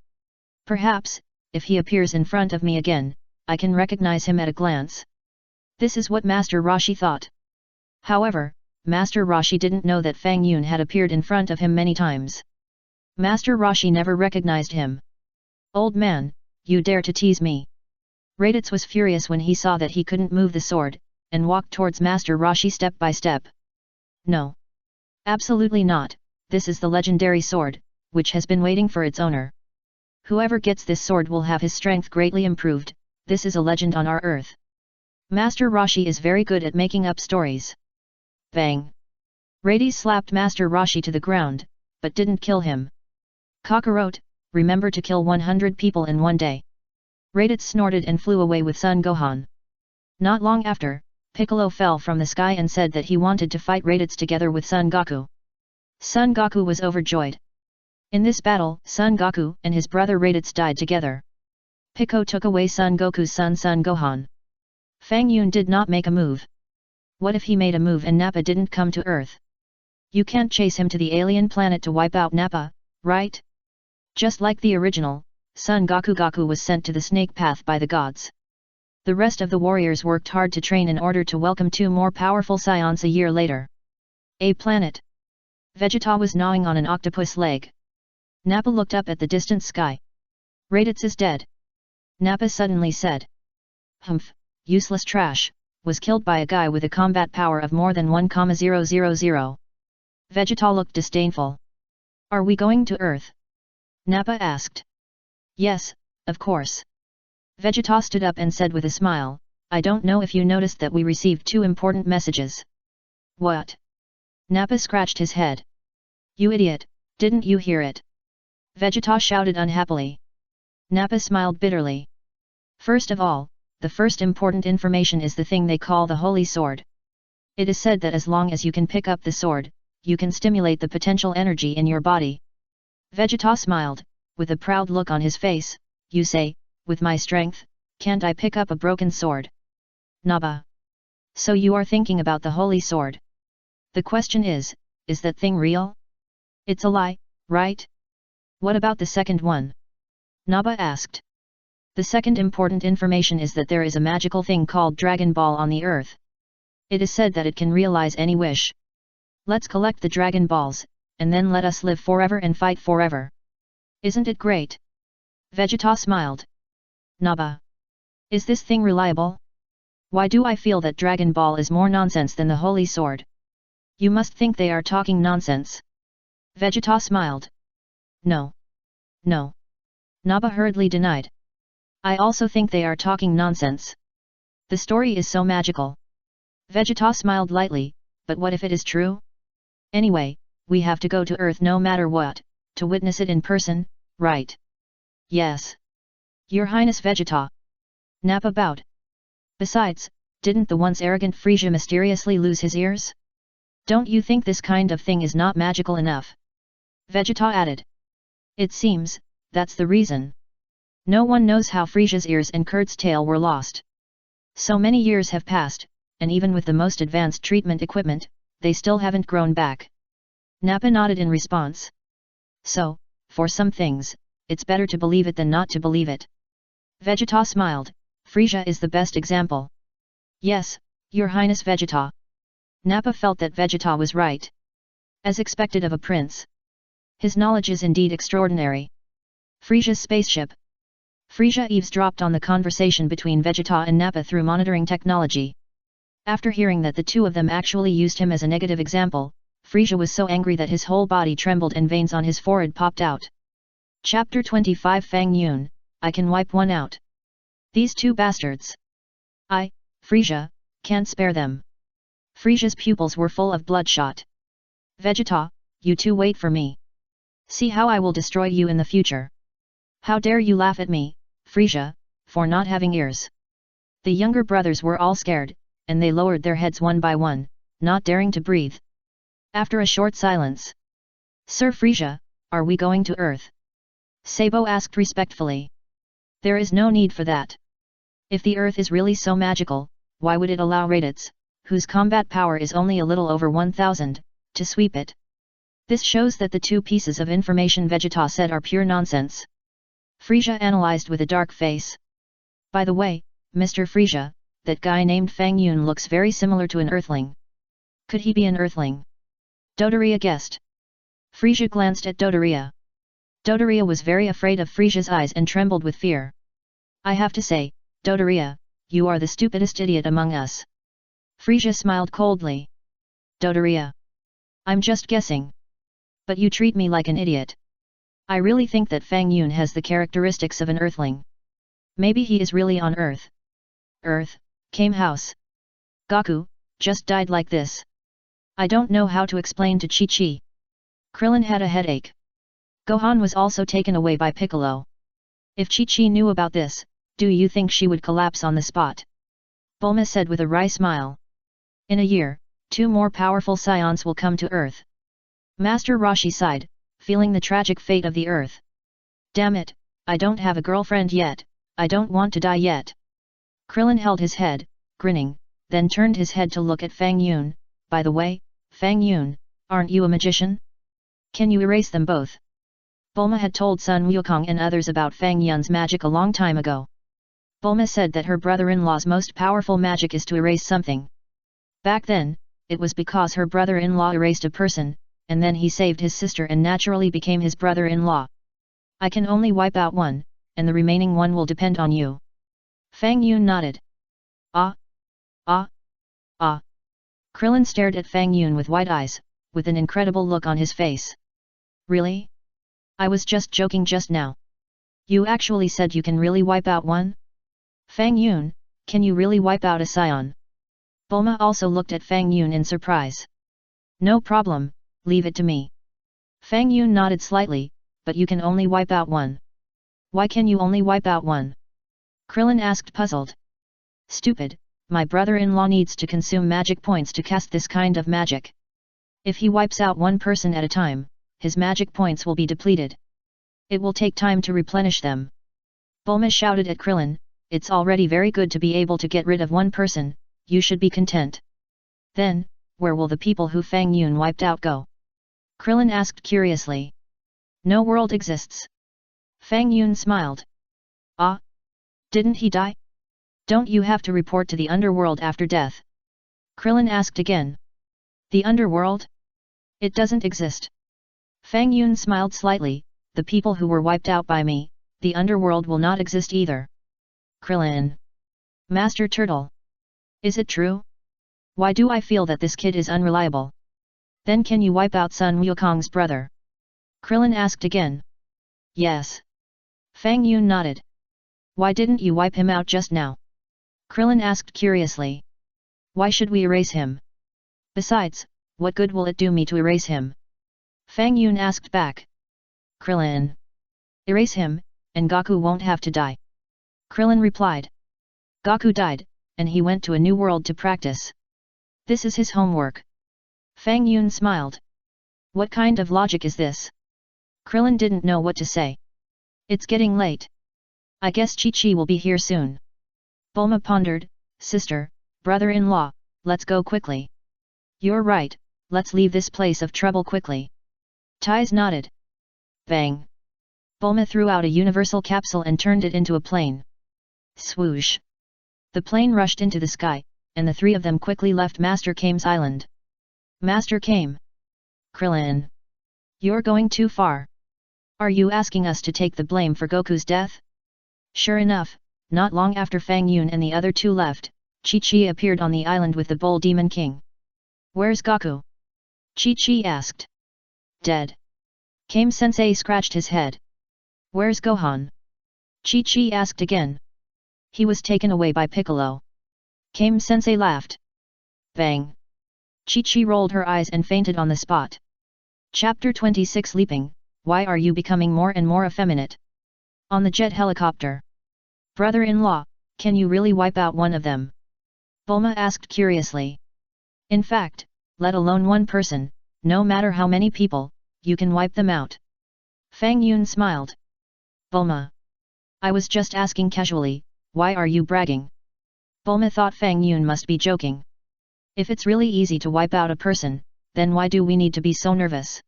Perhaps, if he appears in front of me again, I can recognize him at a glance. This is what Master Roshi thought. However, Master Roshi didn't know that Fang Yun had appeared in front of him many times. Master Roshi never recognized him. Old man, you dare to tease me. Raditz was furious when he saw that he couldn't move the sword, and walked towards Master Roshi step by step. No. Absolutely not, this is the legendary sword, which has been waiting for its owner. Whoever gets this sword will have his strength greatly improved, this is a legend on our earth. Master Roshi is very good at making up stories. Bang! Raditz slapped Master Roshi to the ground, but didn't kill him. Kakarot, remember to kill 100 people in one day. Raditz snorted and flew away with Son Gohan. Not long after, Piccolo fell from the sky and said that he wanted to fight Raditz together with Son Goku. Son Goku was overjoyed. In this battle, Son Goku and his brother Raditz died together. Piccolo took away Son Goku's son Son Gohan. Fang Yun did not make a move. What if he made a move and Nappa didn't come to Earth? You can't chase him to the alien planet to wipe out Nappa, right? Just like the original, Son Goku was sent to the snake path by the gods. The rest of the warriors worked hard to train in order to welcome 2 more powerful Saiyans a year later. A planet. Vegeta was gnawing on an octopus leg. Nappa looked up at the distant sky. Raditz is dead. Nappa suddenly said. Humph, useless trash, was killed by a guy with a combat power of more than 1,000. Vegeta looked disdainful. Are we going to Earth? Nappa asked. Yes, of course. Vegeta stood up and said with a smile, I don't know if you noticed that we received 2 important messages. What? Nappa scratched his head. You idiot, didn't you hear it? Vegeta shouted unhappily. Nappa smiled bitterly. First of all, the first important information is the thing they call the Holy Sword. It is said that as long as you can pick up the sword, you can stimulate the potential energy in your body. Vegeta smiled, with a proud look on his face. You say, with my strength, can't I pick up a broken sword? Nappa. So you are thinking about the Holy Sword. The question is that thing real? It's a lie, right? What about the second one? Nappa asked. The second important information is that there is a magical thing called Dragon Ball on the Earth. It is said that it can realize any wish. Let's collect the Dragon Balls, and then let us live forever and fight forever. Isn't it great? Vegeta smiled. Nappa. Is this thing reliable? Why do I feel that Dragon Ball is more nonsense than the Holy Sword? You must think they are talking nonsense. Vegeta smiled. No. No. Nappa hurriedly denied. I also think they are talking nonsense. The story is so magical. Vegeta smiled lightly, but what if it is true? Anyway, we have to go to Earth no matter what, to witness it in person, right? Yes. Your Highness Vegeta. Nappa bowed. Besides, didn't the once arrogant Frieza mysteriously lose his ears? Don't you think this kind of thing is not magical enough? Vegeta added. It seems, that's the reason. No one knows how Frieza's ears and Kurt's tail were lost. So many years have passed, and even with the most advanced treatment equipment, they still haven't grown back. Nappa nodded in response. So, for some things, it's better to believe it than not to believe it. Vegeta smiled. Frieza is the best example. Yes, Your Highness Vegeta. Nappa felt that Vegeta was right. As expected of a prince. His knowledge is indeed extraordinary. Frieza's spaceship. Frieza eavesdropped on the conversation between Vegeta and Nappa through monitoring technology. After hearing that the two of them actually used him as a negative example, Frieza was so angry that his whole body trembled and veins on his forehead popped out. Chapter 25 Fang Yun, I can wipe one out. These 2 bastards. Frieza, can't spare them. Frieza's pupils were full of bloodshot. Vegeta, you 2 wait for me. See how I will destroy you in the future. How dare you laugh at me, Frieza, for not having ears. The younger brothers were all scared, and they lowered their heads one by one, not daring to breathe. After a short silence. Sir Frieza, are we going to Earth? Sabo asked respectfully. There is no need for that. If the Earth is really so magical, why would it allow Raditz, whose combat power is only a little over 1,000, to sweep it? This shows that the 2 pieces of information Vegeta said are pure nonsense. Frieza analyzed with a dark face. By the way, Mr. Frieza, that guy named Fang Yun looks very similar to an Earthling. Could he be an Earthling? Dodoria guessed. Frieza glanced at Dodoria. Dodoria was very afraid of Frieza's eyes and trembled with fear. I have to say, Dodoria, you are the stupidest idiot among us. Frieza smiled coldly. Dodoria. I'm just guessing. But you treat me like an idiot. I really think that Fang Yun has the characteristics of an Earthling. Maybe he is really on Earth. Earth, came house. Goku, just died like this. I don't know how to explain to Chi-Chi. Krillin had a headache. Gohan was also taken away by Piccolo. If Chi-Chi knew about this, do you think she would collapse on the spot? Bulma said with a wry smile. In a year, 2 more powerful Saiyans will come to Earth. Master Roshi sighed, feeling the tragic fate of the Earth. Damn it, I don't have a girlfriend yet, I don't want to die yet. Krillin held his head, grinning, then turned his head to look at Fang Yun. By the way, Fang Yun, aren't you a magician? Can you erase them both? Bulma had told Sun Wukong and others about Fang Yun's magic a long time ago. Bulma said that her brother-in-law's most powerful magic is to erase something. Back then, it was because her brother-in-law erased a person, and then he saved his sister and naturally became his brother-in-law. I can only wipe out one, and the remaining one will depend on you. Fang Yun nodded. Ah! Ah! Ah! Krillin stared at Fang Yun with wide eyes, with an incredible look on his face. Really? I was just joking just now. You actually said you can really wipe out one? Fang Yun, can you really wipe out a Saiyan? Bulma also looked at Fang Yun in surprise. No problem, leave it to me. Fang Yun nodded slightly, but you can only wipe out one. Why can you only wipe out one? Krillin asked puzzled. Stupid, my brother-in-law needs to consume magic points to cast this kind of magic. If he wipes out one person at a time, his magic points will be depleted. It will take time to replenish them. Bulma shouted at Krillin, it's already very good to be able to get rid of one person, you should be content. Then, where will the people who Fang Yun wiped out go? Krillin asked curiously. No world exists. Fang Yun smiled. Ah? Didn't he die? Don't you have to report to the underworld after death? Krillin asked again. The underworld? It doesn't exist. Fang Yun smiled slightly, the people who were wiped out by me, the underworld will not exist either. Krillin. Master Turtle. Is it true? Why do I feel that this kid is unreliable? Then can you wipe out Sun Wukong's brother? Krillin asked again. Yes. Fang Yun nodded. Why didn't you wipe him out just now? Krillin asked curiously. Why should we erase him? Besides, what good will it do me to erase him? Fang Yun asked back. Krillin. Erase him, and Goku won't have to die. Krillin replied. Goku died, and he went to a new world to practice. This is his homework. Fang Yun smiled. What kind of logic is this? Krillin didn't know what to say. It's getting late. I guess Chi-Chi will be here soon. Bulma pondered, sister, brother-in-law, let's go quickly. You're right, let's leave this place of trouble quickly. Tais nodded. Bang! Bulma threw out a universal capsule and turned it into a plane. Swoosh! The plane rushed into the sky, and the three of them quickly left Master Kame's island. Master Kame. Krillin. You're going too far. Are you asking us to take the blame for Goku's death? Sure enough, not long after Fang Yun and the other two left, Chi-Chi appeared on the island with the Bull Demon King. Where's Goku? Chi-Chi asked. Dead. Kame-sensei scratched his head. Where's Gohan? Chi-Chi asked again. He was taken away by Piccolo. Kame-sensei laughed. Bang! Chi-Chi rolled her eyes and fainted on the spot. Chapter 26 Leaping, why are you becoming more and more effeminate? On the jet helicopter. Brother-in-law, can you really wipe out one of them? Bulma asked curiously. In fact, let alone one person, no matter how many people, you can wipe them out. Fang Yun smiled. Bulma. I was just asking casually, why are you bragging? Bulma thought Fang Yun must be joking. If it's really easy to wipe out a person, then why do we need to be so nervous?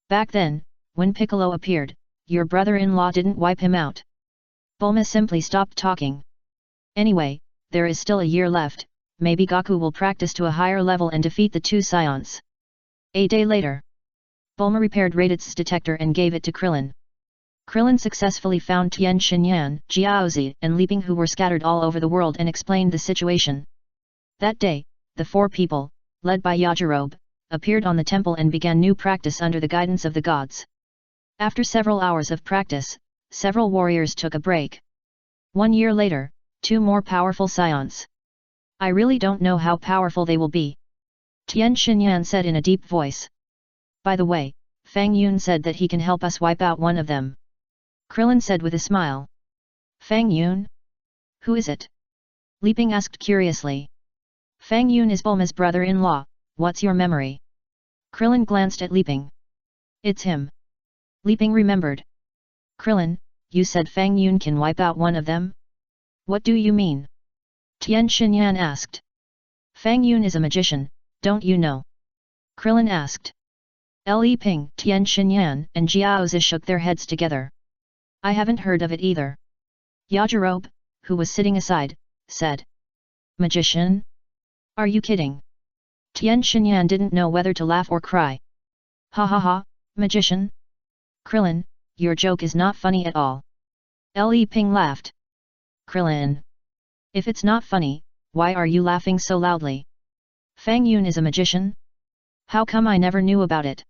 Back then, when Piccolo appeared, your brother-in-law didn't wipe him out. Bulma simply stopped talking. Anyway, there is still a year left, maybe Goku will practice to a higher level and defeat the two Saiyans. A day later. Bulma repaired Raditz detector and gave it to Krillin. Krillin successfully found Tien Shinyan, Jiaozi and Leaping who were scattered all over the world and explained the situation. That day, the four people, led by Yajirobe, appeared on the temple and began new practice under the guidance of the gods. After several hours of practice, several warriors took a break. 1 year later, 2 more powerful Saiyans. I really don't know how powerful they will be. Tien Shinyan said in a deep voice. By the way, Fang Yun said that he can help us wipe out one of them. Krillin said with a smile. Fang Yun? Who is it? Leaping asked curiously. Fang Yun is Bulma's brother-in-law, what's your memory? Krillin glanced at Leaping. It's him. Leaping remembered. Krillin, you said Fang Yun can wipe out one of them? What do you mean? Tien Shinyan asked. Fang Yun is a magician, don't you know? Krillin asked. Leaping, Tien Shinyan and Jiaozi shook their heads together. I haven't heard of it either. Yajirobe, who was sitting aside, said. Magician? Are you kidding? Tian Xinyan didn't know whether to laugh or cry. Ha ha ha, magician? Krillin, your joke is not funny at all. Li Ping laughed. Krillin. If it's not funny, why are you laughing so loudly? Fang Yun is a magician? How come I never knew about it?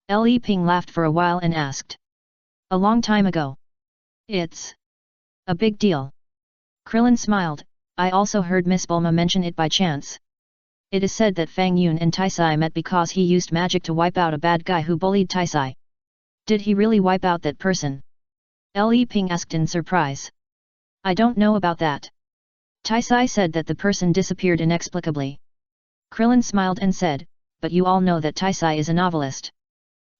Li Ping laughed for a while and asked. A long time ago. It's a big deal. Krillin smiled. I also heard Miss Bulma mention it by chance. It is said that Fang Yun and Taisai met because he used magic to wipe out a bad guy who bullied Taisai. Did he really wipe out that person? Li Ping asked in surprise. I don't know about that. Taisai said that the person disappeared inexplicably. Krillin smiled and said, but you all know that Taisai is a novelist.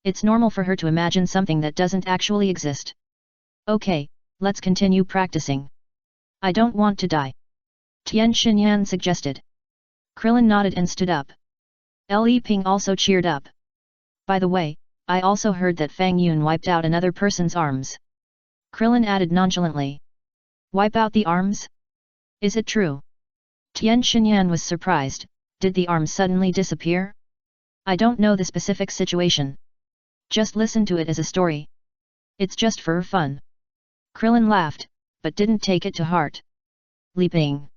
It's normal for her to imagine something that doesn't actually exist. Okay, let's continue practicing. I don't want to die. Tian Xinyan suggested. Krillin nodded and stood up. Li Ping also cheered up. By the way, I also heard that Fang Yun wiped out another person's arms. Krillin added nonchalantly. Wipe out the arms? Is it true? Tian Xinyan was surprised. Did the arms suddenly disappear? I don't know the specific situation. Just listen to it as a story. It's just for fun. Krillin laughed, but didn't take it to heart. Leaping.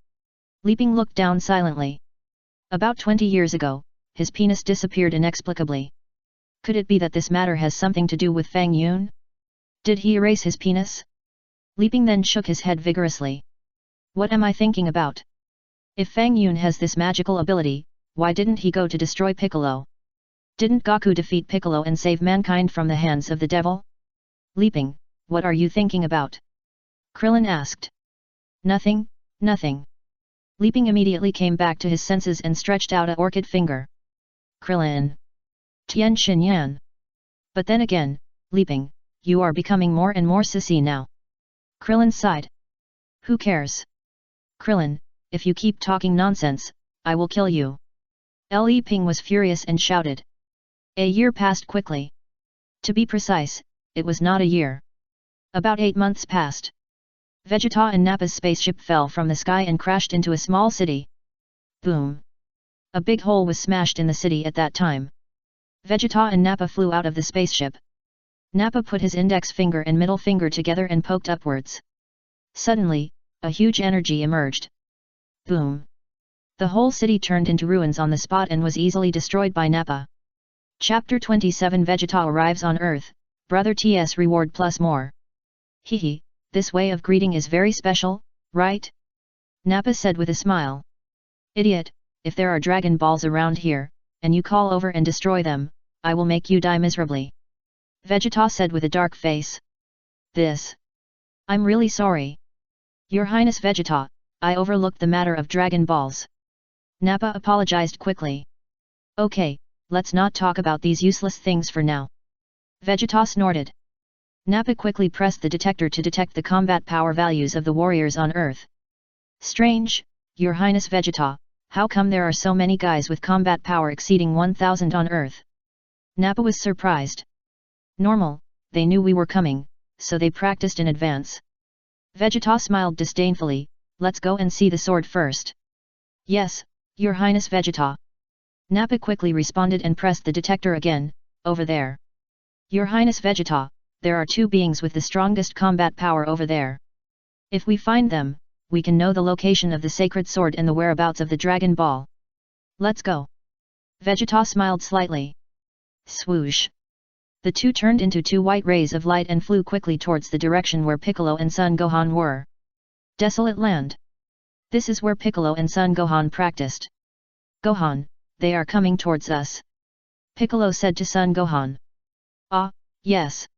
Leaping looked down silently. About 20 years ago, his penis disappeared inexplicably. Could it be that this matter has something to do with Fang Yun? Did he erase his penis? Leaping then shook his head vigorously. What am I thinking about? If Fang Yun has this magical ability, why didn't he go to destroy Piccolo? Didn't Goku defeat Piccolo and save mankind from the hands of the devil? Leaping, what are you thinking about? Krillin asked. Nothing, nothing. Leaping immediately came back to his senses and stretched out a orchid finger. Krillin. Tian Xinyan. But then again, Leaping, you are becoming more and more sissy now. Krillin sighed. Who cares? Krillin, if you keep talking nonsense, I will kill you. Li Ping was furious and shouted. A year passed quickly. To be precise, it was not a year. About 8 months passed. Vegeta and Nappa's spaceship fell from the sky and crashed into a small city. Boom! A big hole was smashed in the city at that time. Vegeta and Nappa flew out of the spaceship. Nappa put his index finger and middle finger together and poked upwards. Suddenly, a huge energy emerged. Boom! The whole city turned into ruins on the spot and was easily destroyed by Nappa. Chapter 27 Vegeta arrives on Earth, Brother TS reward plus more. Hehe, this way of greeting is very special, right? Nappa said with a smile. Idiot, if there are Dragon Balls around here, and you call over and destroy them, I will make you die miserably. Vegeta said with a dark face. This. I'm really sorry. Your Highness Vegeta, I overlooked the matter of Dragon Balls. Nappa apologized quickly. Okay, let's not talk about these useless things for now. Vegeta snorted. Nappa quickly pressed the detector to detect the combat power values of the warriors on Earth. Strange, Your Highness Vegeta, how come there are so many guys with combat power exceeding 1000 on Earth? Nappa was surprised. Normal, they knew we were coming, so they practiced in advance. Vegeta smiled disdainfully, let's go and see the sword first. Yes, Your Highness Vegeta. Nappa quickly responded and pressed the detector again, over there. Your Highness Vegeta, there are 2 beings with the strongest combat power over there. If we find them, we can know the location of the sacred sword and the whereabouts of the Dragon Ball. Let's go. Vegeta smiled slightly. Swoosh. The 2 turned into 2 white rays of light and flew quickly towards the direction where Piccolo and Son Gohan were. Desolate land. This is where Piccolo and Son Gohan practiced. Gohan, they are coming towards us. Piccolo said to Son Gohan. Ah, yes.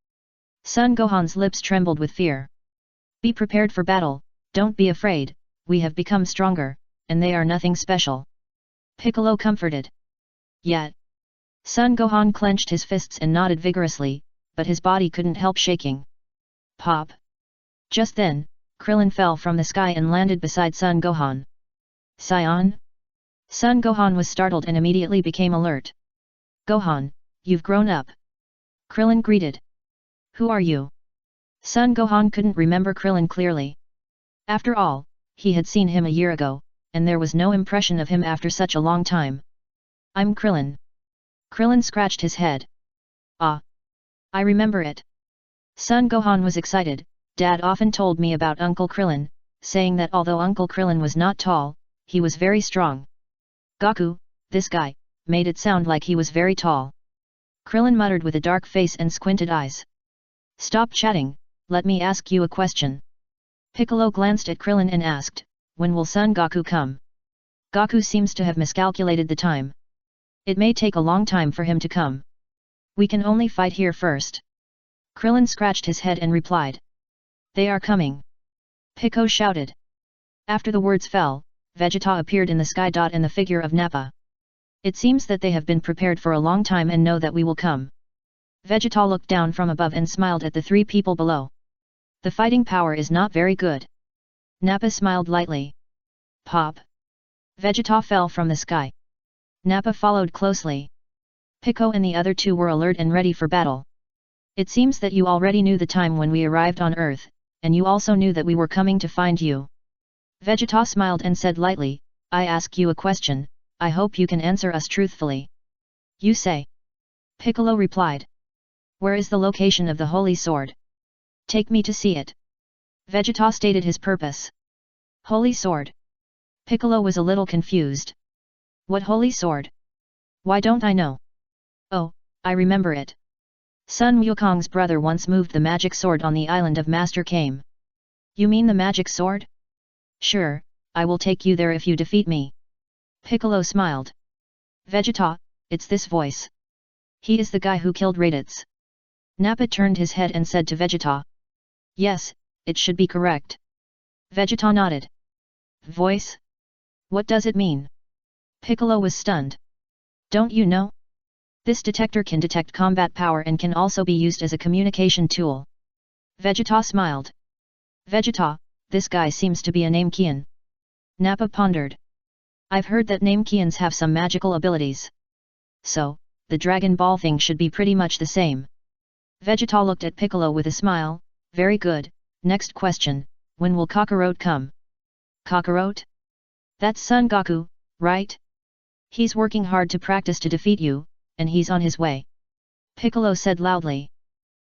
Son Gohan's lips trembled with fear. Be prepared for battle, don't be afraid, we have become stronger, and they are nothing special. Piccolo comforted. Yet. Son Gohan clenched his fists and nodded vigorously, but his body couldn't help shaking. Pop! Just then, Krillin fell from the sky and landed beside Son Gohan. Saiyan? Son Gohan was startled and immediately became alert. Gohan, you've grown up. Krillin greeted. Who are you? Son Gohan couldn't remember Krillin clearly. After all, he had seen him a year ago, and there was no impression of him after such a long time. I'm Krillin. Krillin scratched his head. Ah! I remember it. Son Gohan was excited. Dad often told me about Uncle Krillin, saying that although Uncle Krillin was not tall, he was very strong. Goku, this guy, made it sound like he was very tall. Krillin muttered with a dark face and squinted eyes. Stop chatting, let me ask you a question. Piccolo glanced at Krillin and asked, when will Son Goku come? Goku seems to have miscalculated the time. It may take a long time for him to come. We can only fight here first. Krillin scratched his head and replied. They are coming. Piccolo shouted. After the words fell, Vegeta appeared in the sky. And the figure of Nappa. It seems that they have been prepared for a long time and know that we will come. Vegeta looked down from above and smiled at the three people below. The fighting power is not very good. Nappa smiled lightly. Pop. Vegeta fell from the sky. Nappa followed closely. Piccolo and the other two were alert and ready for battle. It seems that you already knew the time when we arrived on Earth, and you also knew that we were coming to find you. Vegeta smiled and said lightly, I ask you a question, I hope you can answer us truthfully. You say. Piccolo replied. Where is the location of the Holy Sword? Take me to see it. Vegeta stated his purpose. Holy Sword. Piccolo was a little confused. What Holy Sword? Why don't I know? Oh, I remember it. Sun Wukong's brother once moved the magic sword on the island of Master Kame. You mean the magic sword? Sure, I will take you there if you defeat me. Piccolo smiled. Vegeta, it's this voice. He is the guy who killed Raditz. Nappa turned his head and said to Vegeta. Yes, it should be correct. Vegeta nodded. Voice? What does it mean? Piccolo was stunned. Don't you know? This detector can detect combat power and can also be used as a communication tool. Vegeta smiled. Vegeta, this guy seems to be a Namekian. Nappa pondered. I've heard that Namekians have some magical abilities. So, the Dragon Ball thing should be pretty much the same. Vegeta looked at Piccolo with a smile. Very good, next question, when will Kakarot come? Kakarot? That's Son Goku, right? He's working hard to practice to defeat you, and he's on his way. Piccolo said loudly.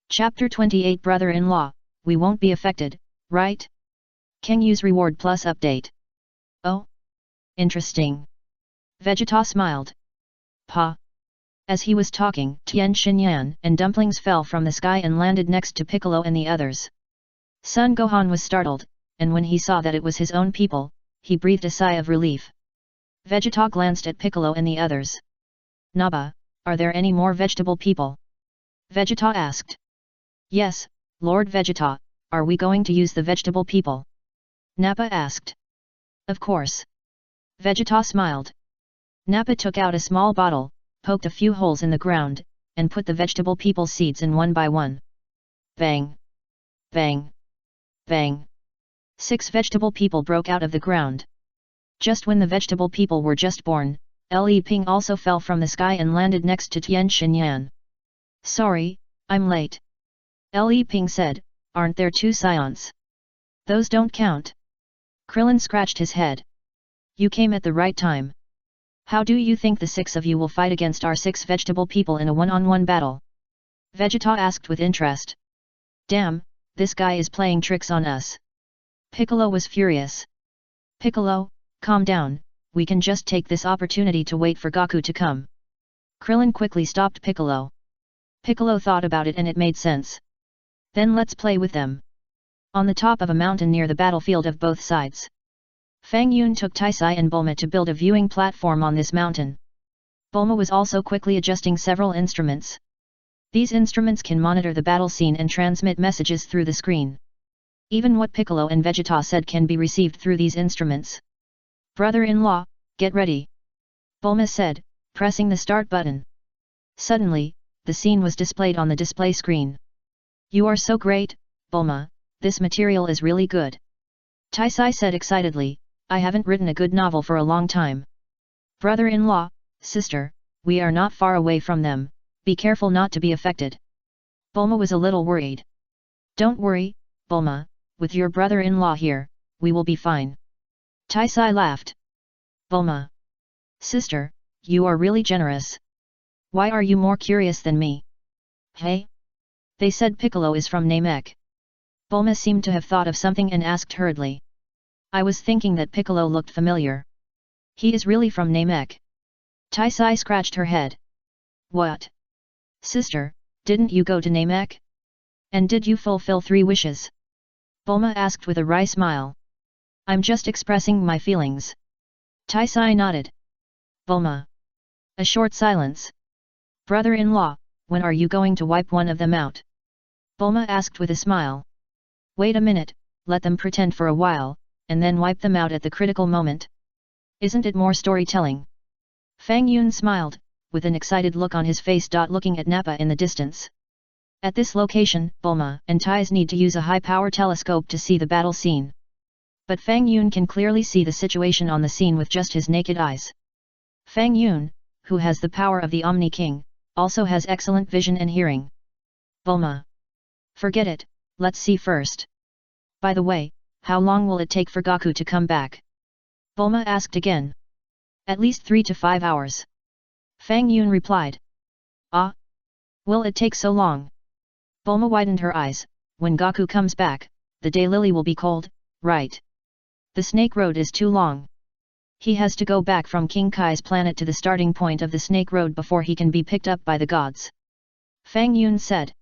Chapter 28 Brother-in-law, we won't be affected, right? Kengyu's reward plus update. Oh? Interesting. Vegeta smiled. Pa. As he was talking, Tien Shinyan and dumplings fell from the sky and landed next to Piccolo and the others. Son Gohan was startled, and when he saw that it was his own people, he breathed a sigh of relief. Vegeta glanced at Piccolo and the others. Naba, are there any more vegetable people? Vegeta asked. Yes, Lord Vegeta, are we going to use the vegetable people? Nappa asked. Of course. Vegeta smiled. Nappa took out a small bottle, poked a few holes in the ground, and put the vegetable people seeds in one by one. Bang! Bang! Bang! 6 vegetable people broke out of the ground. Just when the vegetable people were just born, Li Ping also fell from the sky and landed next to Tien Shinyan. Sorry, I'm late. Li Ping said, aren't there 2 Saiyans? Those don't count. Krillin scratched his head. You came at the right time. How do you think the 6 of you will fight against our 6 vegetable people in a one-on-one battle? Vegeta asked with interest. Damn, this guy is playing tricks on us. Piccolo was furious. Piccolo, calm down, we can just take this opportunity to wait for Goku to come. Krillin quickly stopped Piccolo. Piccolo thought about it and it made sense. Then let's play with them. On the top of a mountain near the battlefield of both sides. Fang Yun took Taisai and Bulma to build a viewing platform on this mountain. Bulma was also quickly adjusting several instruments. These instruments can monitor the battle scene and transmit messages through the screen. Even what Piccolo and Vegeta said can be received through these instruments. Brother-in-law, get ready. Bulma said, pressing the start button. Suddenly, the scene was displayed on the display screen. You are so great, Bulma, this material is really good. Taisai said excitedly, I haven't written a good novel for a long time. Brother-in-law, sister, we are not far away from them, be careful not to be affected. Bulma was a little worried. Don't worry, Bulma, with your brother-in-law here, we will be fine. Taisai laughed. Bulma. Sister, you are really generous. Why are you more curious than me? Hey? They said Piccolo is from Namek. Bulma seemed to have thought of something and asked hurriedly. I was thinking that Piccolo looked familiar. He is really from Namek. Taisai scratched her head. What? Sister, didn't you go to Namek? And did you fulfill 3 wishes? Bulma asked with a wry smile. I'm just expressing my feelings. Taisai nodded. Bulma. A short silence. Brother-in-law, when are you going to wipe one of them out? Bulma asked with a smile. Wait a minute, let them pretend for a while, and then wipe them out at the critical moment. Isn't it more storytelling? Fang Yun smiled, with an excited look on his face. Looking at Nappa in the distance. At this location, Bulma and Tais need to use a high-power telescope to see the battle scene. But Fang Yun can clearly see the situation on the scene with just his naked eyes. Fang Yun, who has the power of the Omni King, also has excellent vision and hearing. Bulma. Forget it, let's see first. By the way, how long will it take for Goku to come back? Bulma asked again. At least 3 to 5 hours. Fang Yun replied. Ah? Will it take so long? Bulma widened her eyes. When Goku comes back, the daylily will be cold, right? The Snake Road is too long. He has to go back from King Kai's planet to the starting point of the Snake Road before he can be picked up by the gods. Fang Yun said.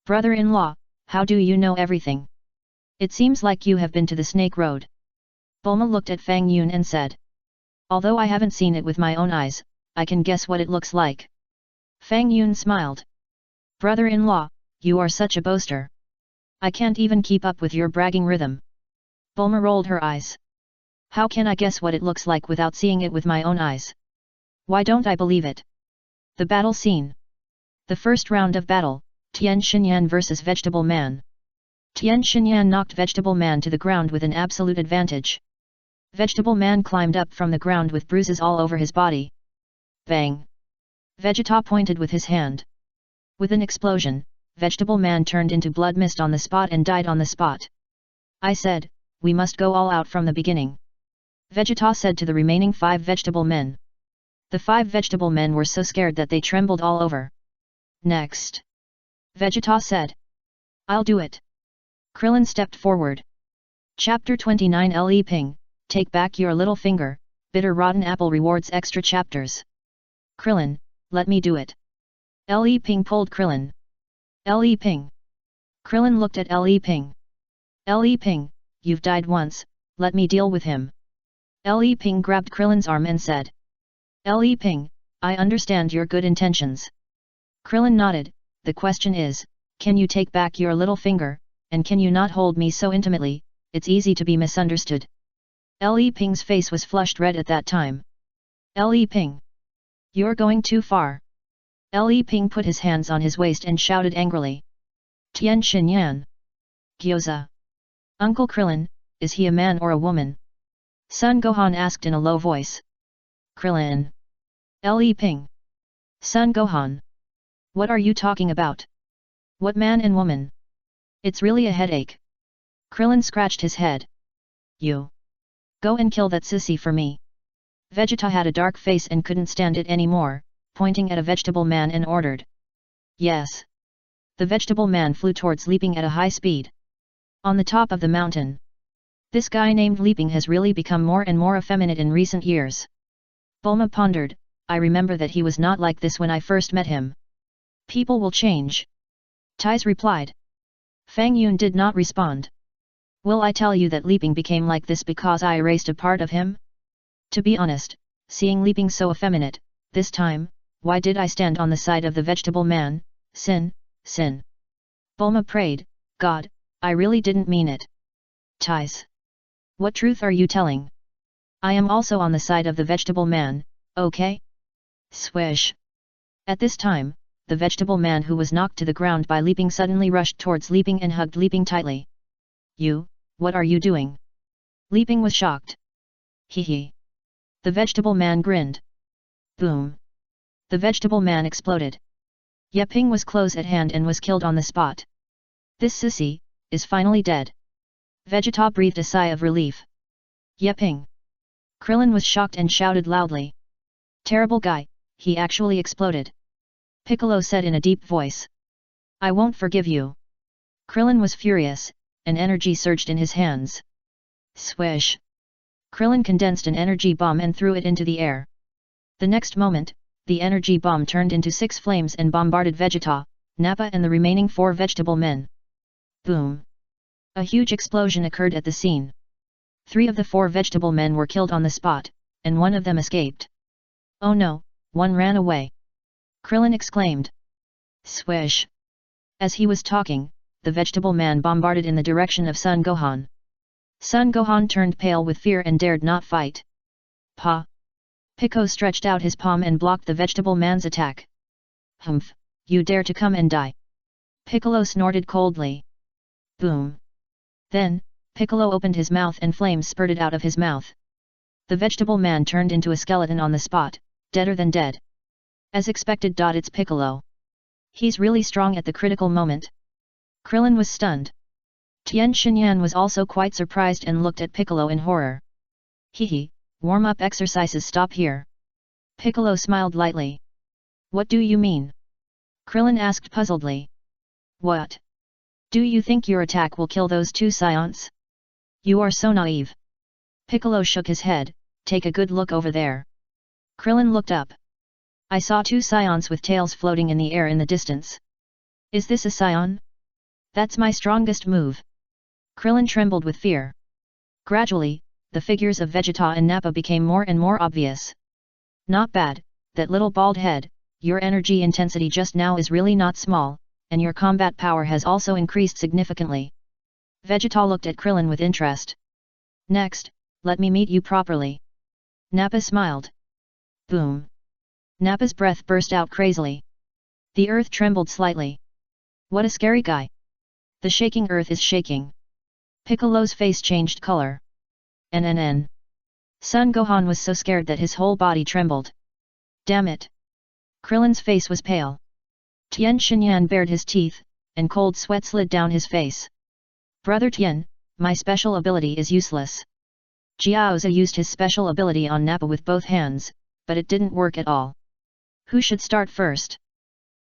Brother-in-law, how do you know everything? It seems like you have been to the Snake Road. Bulma looked at Fang Yun and said. Although I haven't seen it with my own eyes, I can guess what it looks like. Fang Yun smiled. Brother-in-law, you are such a boaster. I can't even keep up with your bragging rhythm. Bulma rolled her eyes. How can I guess what it looks like without seeing it with my own eyes? Why don't I believe it? The battle scene. The first round of battle, Tien Shinyan vs Vegetable Man. Tien Shinyan knocked Vegetable Man to the ground with an absolute advantage. Vegetable Man climbed up from the ground with bruises all over his body. Bang! Vegeta pointed with his hand. With an explosion, Vegetable Man turned into blood mist on the spot and died on the spot. I said, we must go all out from the beginning. Vegeta said to the remaining 5 vegetable men. The 5 vegetable men were so scared that they trembled all over. Next. Vegeta said. I'll do it. Krillin stepped forward. Chapter 29 Le Ping, Take Back Your Little Finger, Bitter Rotten Apple rewards extra chapters. Krillin, let me do it. Le Ping pulled Krillin. Le Ping. Krillin looked at Le Ping. Le Ping, you've died once, let me deal with him. Le Ping grabbed Krillin's arm and said. Le Ping, I understand your good intentions. Krillin nodded, the question is, can you take back your little finger, and can you not hold me so intimately, it's easy to be misunderstood. Le Ping's face was flushed red at that time. Le Ping. You're going too far. Le Ping put his hands on his waist and shouted angrily. Tien Shinyan. Gyoza. Uncle Krillin, is he a man or a woman? Son Gohan asked in a low voice. Krillin. Le Ping. Son Gohan. What are you talking about? What man and woman? It's really a headache. Krillin scratched his head. You. Go and kill that sissy for me. Vegeta had a dark face and couldn't stand it anymore, pointing at a vegetable man and ordered. Yes. The vegetable man flew towards Leaping at a high speed. On the top of the mountain. This guy named Leaping has really become more and more effeminate in recent years. Bulma pondered, I remember that he was not like this when I first met him. People will change. Tais replied. Fang Yun did not respond. Will I tell you that Leaping became like this because I erased a part of him? To be honest, seeing Leaping so effeminate, this time, why did I stand on the side of the vegetable man? Sin, sin. Bulma prayed, God, I really didn't mean it. Tais. What truth are you telling? I am also on the side of the vegetable man, okay? Swish. At this time, the vegetable man who was knocked to the ground by Leaping suddenly rushed towards Leaping and hugged Leaping tightly. You, what are you doing? Leaping was shocked. Hee hee. The vegetable man grinned. Boom. The vegetable man exploded. Yeping was close at hand and was killed on the spot. This sissy, is finally dead. Vegeta breathed a sigh of relief. Yeping. Krillin was shocked and shouted loudly. Terrible guy, he actually exploded. Piccolo said in a deep voice. I won't forgive you. Krillin was furious, and energy surged in his hands. Swish. Krillin condensed an energy bomb and threw it into the air. The next moment, the energy bomb turned into 6 flames and bombarded Vegeta, Nappa and the remaining 4 vegetable men. Boom! A huge explosion occurred at the scene. 3 of the 4 vegetable men were killed on the spot, and 1 of them escaped. Oh no, one ran away. Krillin exclaimed. Swish! As he was talking, the vegetable man bombarded in the direction of Son Gohan. Son Gohan turned pale with fear and dared not fight. Pa! Piccolo stretched out his palm and blocked the vegetable man's attack. Humph, you dare to come and die! Piccolo snorted coldly. Boom! Then, Piccolo opened his mouth and flames spurted out of his mouth. The vegetable man turned into a skeleton on the spot, deader than dead. As expected. It's Piccolo. He's really strong at the critical moment. Krillin was stunned. Tien Shinyan was also quite surprised and looked at Piccolo in horror. Hehe, warm-up exercises stop here. Piccolo smiled lightly. What do you mean? Krillin asked puzzledly. What? Do you think your attack will kill those 2 Saiyans? You are so naive. Piccolo shook his head. Take a good look over there. Krillin looked up. I saw 2 Saiyans with tails floating in the air in the distance. Is this a Saiyan? That's my strongest move. Krillin trembled with fear. Gradually, the figures of Vegeta and Nappa became more and more obvious. Not bad, that little bald head, your energy intensity just now is really not small, and your combat power has also increased significantly. Vegeta looked at Krillin with interest. Next, let me meet you properly. Nappa smiled. Boom! Nappa's breath burst out crazily. The earth trembled slightly. What a scary guy! The shaking earth is shaking. Piccolo's face changed color. NNN. Son Gohan was so scared that his whole body trembled. Damn it! Krillin's face was pale. Tien Shinyan bared his teeth, and cold sweat slid down his face. Brother Tien, my special ability is useless. Jiaozi used his special ability on Nappa with both hands, but it didn't work at all. Who should start first?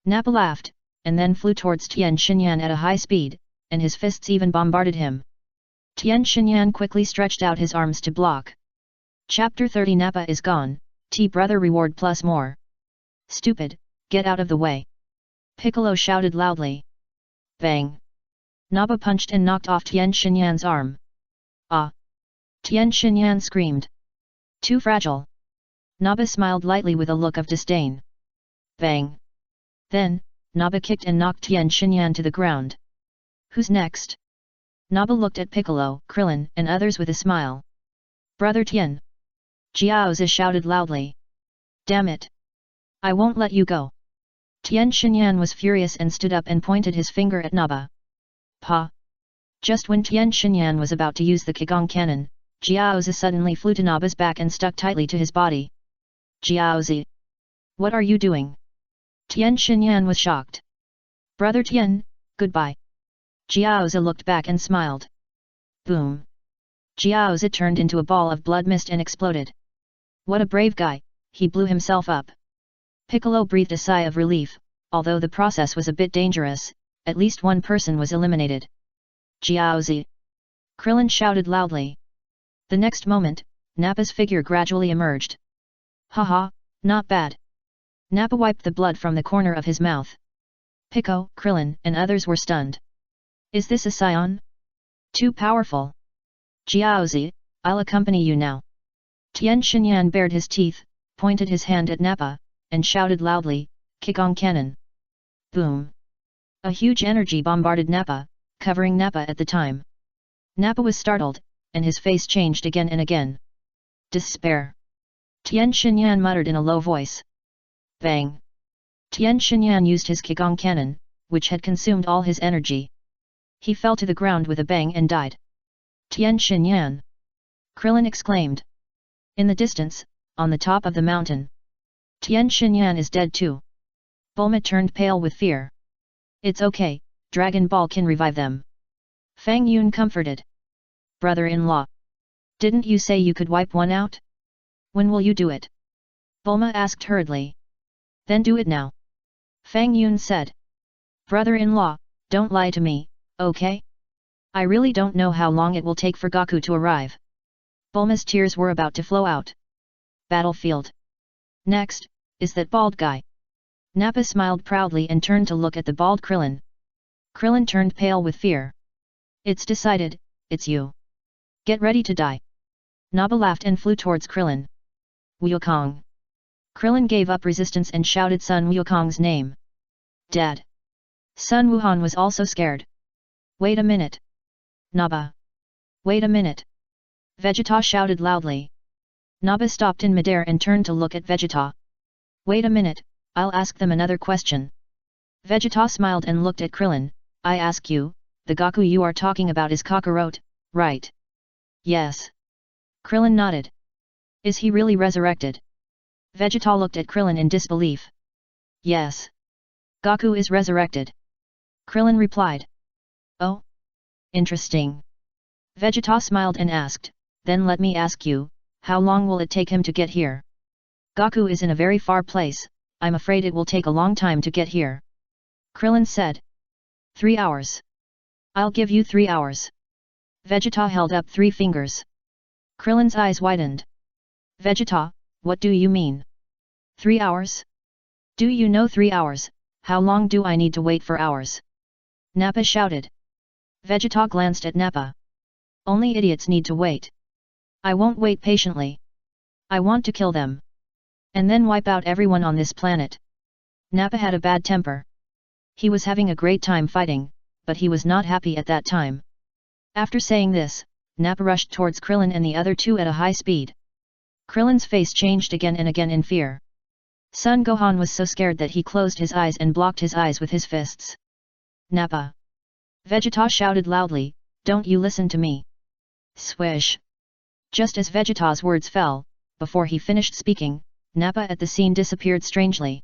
Nappa laughed, and then flew towards Tien Shinyan at a high speed, and his fists even bombarded him. Tien Shinyan quickly stretched out his arms to block. Chapter 30 Nappa is gone, T-brother reward plus more. Stupid, get out of the way. Piccolo shouted loudly. Bang! Nappa punched and knocked off Tien Shinyan's arm. Ah! Tien Shinyan screamed. Too fragile. Nappa smiled lightly with a look of disdain. Bang! Then, Nappa kicked and knocked Tien Shinyan to the ground. Who's next? Nappa looked at Piccolo, Krillin, and others with a smile. Brother Tien! Jiaozi shouted loudly. Damn it! I won't let you go. Tien Shinyan was furious and stood up and pointed his finger at Nappa. Pa! Just when Tien Shinyan was about to use the Qigong cannon, Jiaozi suddenly flew to Nappa's back and stuck tightly to his body. Jiaozi! What are you doing? Tien Shinyan was shocked. Brother Tien, goodbye. Jiaozi looked back and smiled. Boom! Jiaozi turned into a ball of blood mist and exploded. What a brave guy, he blew himself up. Piccolo breathed a sigh of relief, although the process was a bit dangerous, at least one person was eliminated. Jiaozi! Krillin shouted loudly. The next moment, Nappa's figure gradually emerged. Haha, not bad. Nappa wiped the blood from the corner of his mouth. Piccolo, Krillin, and others were stunned. Is this a Saiyan? Too powerful. Jiaozi, I'll accompany you now. Tien Shinyan bared his teeth, pointed his hand at Nappa, and shouted loudly, Qigong cannon. Boom! A huge energy bombarded Nappa, covering Nappa at the time. Nappa was startled, and his face changed again and again. Despair! Tien Shinyan muttered in a low voice. Bang! Tien Shinyan used his Qigong cannon, which had consumed all his energy. He fell to the ground with a bang and died. Tien Shinyan! Krillin exclaimed. In the distance, on the top of the mountain. Tien Shinyan is dead too. Bulma turned pale with fear. It's okay, Dragon Ball can revive them. Fang Yun comforted. brother-in-law. Didn't you say you could wipe one out? When will you do it? Bulma asked hurriedly. Then do it now. Fang Yun said. Brother-in-law, don't lie to me, okay? I really don't know how long it will take for Goku to arrive. Bulma's tears were about to flow out. Battlefield. Next, is that bald guy. Nappa smiled proudly and turned to look at the bald Krillin. Krillin turned pale with fear. It's decided, it's you. Get ready to die. Nappa laughed and flew towards Krillin. Wukong. Krillin gave up resistance and shouted Sun Wukong's name. Dad. Sun Wuhan was also scared. Wait a minute. Nappa. Wait a minute. Vegeta shouted loudly. Nappa stopped in midair and turned to look at Vegeta. Wait a minute, I'll ask them another question. Vegeta smiled and looked at Krillin. I ask you, the Goku you are talking about is Kakarot, right? Yes. Krillin nodded. Is he really resurrected? Vegeta looked at Krillin in disbelief. Yes. Goku is resurrected. Krillin replied. Oh? Interesting. Vegeta smiled and asked, then let me ask you, how long will it take him to get here? Goku is in a very far place, I'm afraid it will take a long time to get here. Krillin said. 3 hours. I'll give you 3 hours. Vegeta held up 3 fingers. Krillin's eyes widened. Vegeta, what do you mean? 3 hours? Do you know 3 hours, how long do I need to wait for hours? Nappa shouted. Vegeta glanced at Nappa. Only idiots need to wait. I won't wait patiently. I want to kill them. And then wipe out everyone on this planet. Nappa had a bad temper. He was having a great time fighting, but he was not happy at that time. After saying this, Nappa rushed towards Krillin and the other two at a high speed. Krillin's face changed again and again in fear. Son Gohan was so scared that he closed his eyes and blocked his eyes with his fists. Nappa! Vegeta shouted loudly, don't you listen to me! Swish! Just as Vegeta's words fell, before he finished speaking, Nappa at the scene disappeared strangely.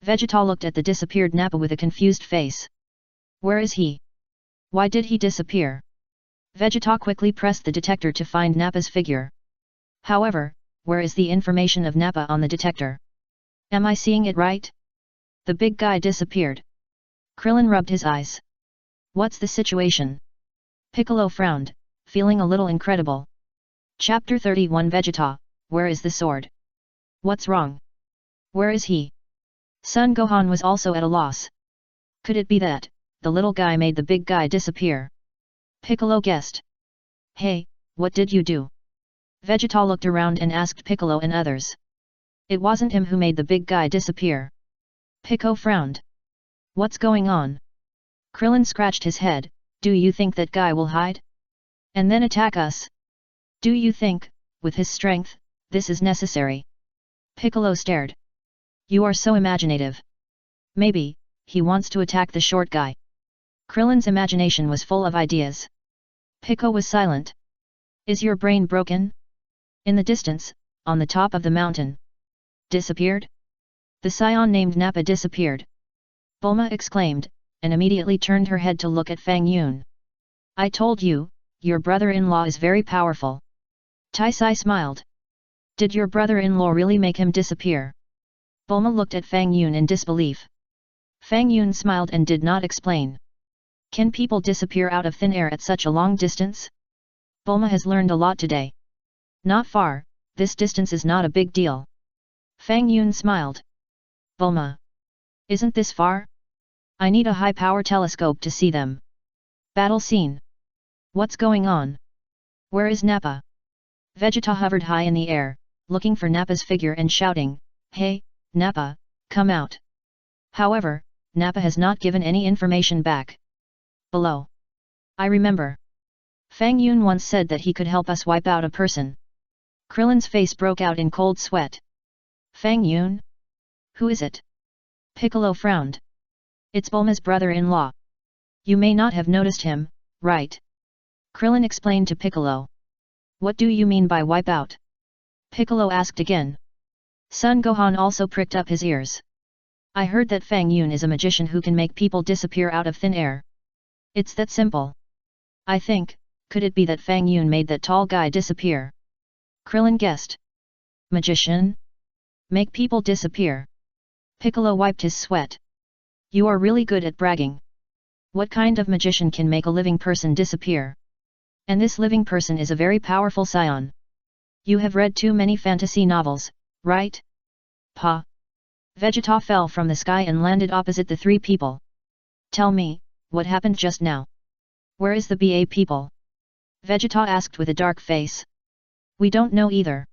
Vegeta looked at the disappeared Nappa with a confused face. Where is he? Why did he disappear? Vegeta quickly pressed the detector to find Nappa's figure. However, where is the information of Nappa on the detector? Am I seeing it right? The big guy disappeared. Krillin rubbed his eyes. What's the situation? Piccolo frowned, feeling a little incredible. Chapter 31 Vegeta, where is the sword? What's wrong? Where is he? Son Gohan was also at a loss. Could it be that, the little guy made the big guy disappear? Piccolo guessed. Hey, what did you do? Vegeta looked around and asked Piccolo and others. It wasn't him who made the big guy disappear. Piccolo frowned. What's going on? Krillin scratched his head, do you think that guy will hide? And then attack us? Do you think, with his strength, this is necessary? Piccolo stared. You are so imaginative. Maybe, he wants to attack the short guy. Krillin's imagination was full of ideas. Piccolo was silent. Is your brain broken? In the distance, on the top of the mountain. Disappeared? The Saiyan named Nappa disappeared. Bulma exclaimed, and immediately turned her head to look at Fang Yun. I told you, your brother-in-law is very powerful. Taisai smiled. Did your brother-in-law really make him disappear? Bulma looked at Fang Yun in disbelief. Fang Yun smiled and did not explain. Can people disappear out of thin air at such a long distance? Bulma has learned a lot today. Not far, this distance is not a big deal. Fang Yun smiled. Bulma. Isn't this far? I need a high-power telescope to see them. Battle scene. What's going on? Where is Nappa? Vegeta hovered high in the air, looking for Nappa's figure and shouting, Hey, Nappa, come out. However, Nappa has not given any information back. Below. I remember. Fang Yun once said that he could help us wipe out a person. Krillin's face broke out in cold sweat. Fang Yun? Who is it? Piccolo frowned. It's Bulma's brother-in-law. You may not have noticed him, right? Krillin explained to Piccolo. What do you mean by wipe out? Piccolo asked again. Son Gohan also pricked up his ears. I heard that Fang Yun is a magician who can make people disappear out of thin air. It's that simple. I think, Could it be that Fang Yun made that tall guy disappear? Krillin guessed. Magician? Make people disappear. Piccolo wiped his sweat. You are really good at bragging. What kind of magician can make a living person disappear? And this living person is a very powerful Saiyan. You have read too many fantasy novels, right? Pa. Vegeta fell from the sky and landed opposite the three people. Tell me, what happened just now? Where is the BA people? Vegeta asked with a dark face. We don't know either.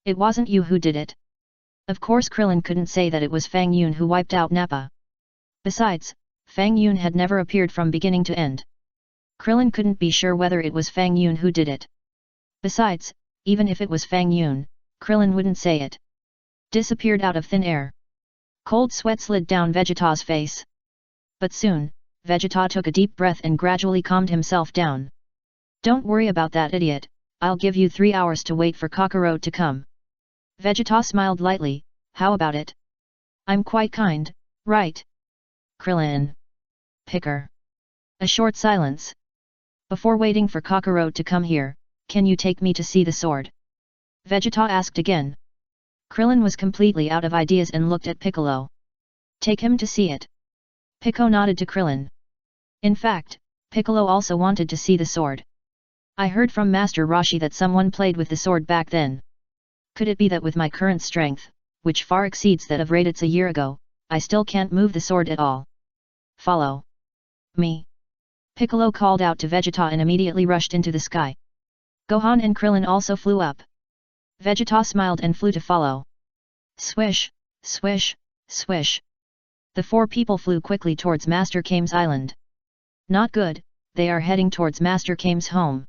It wasn't you who did it. Of course Krillin couldn't say that it was Fang Yun who wiped out Nappa. Besides, Fang Yun had never appeared from beginning to end. Krillin couldn't be sure whether it was Fang Yun who did it. Besides, even if it was Fang Yun, Krillin wouldn't say it. Disappeared out of thin air. Cold sweat slid down Vegeta's face. But soon, Vegeta took a deep breath and gradually calmed himself down. Don't worry about that idiot, I'll give you 3 hours to wait for Kakarot to come. Vegeta smiled lightly, how about it? I'm quite kind, right? Krillin. Picker. A short silence. Before waiting for Kakarot to come here, can you take me to see the sword? Vegeta asked again. Krillin was completely out of ideas and looked at Piccolo. Take him to see it. Piccolo nodded to Krillin. In fact, Piccolo also wanted to see the sword. I heard from Master Roshi that someone played with the sword back then. Could it be that with my current strength, which far exceeds that of Raditz a year ago, I still can't move the sword at all? Follow me. Piccolo called out to Vegeta and immediately rushed into the sky. Gohan and Krillin also flew up. Vegeta smiled and flew to follow. Swish, swish, swish. The 4 people flew quickly towards Master Kame's island. Not good, they are heading towards Master Kame's home.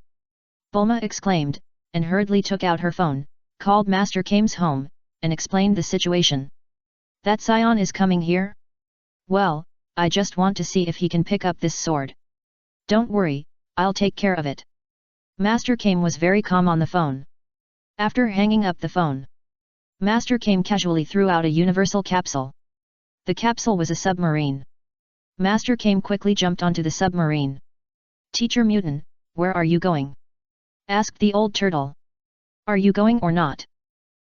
Bulma exclaimed, and hurriedly took out her phone, called Master Kame's home, and explained the situation. That Saiyan is coming here? Well, I just want to see if he can pick up this sword. Don't worry, I'll take care of it. Master Kame was very calm on the phone. After hanging up the phone, Master Kame casually threw out a universal capsule. The capsule was a submarine. Master Kame quickly jumped onto the submarine. Teacher Mutant, where are you going? Asked the old turtle. Are you going or not?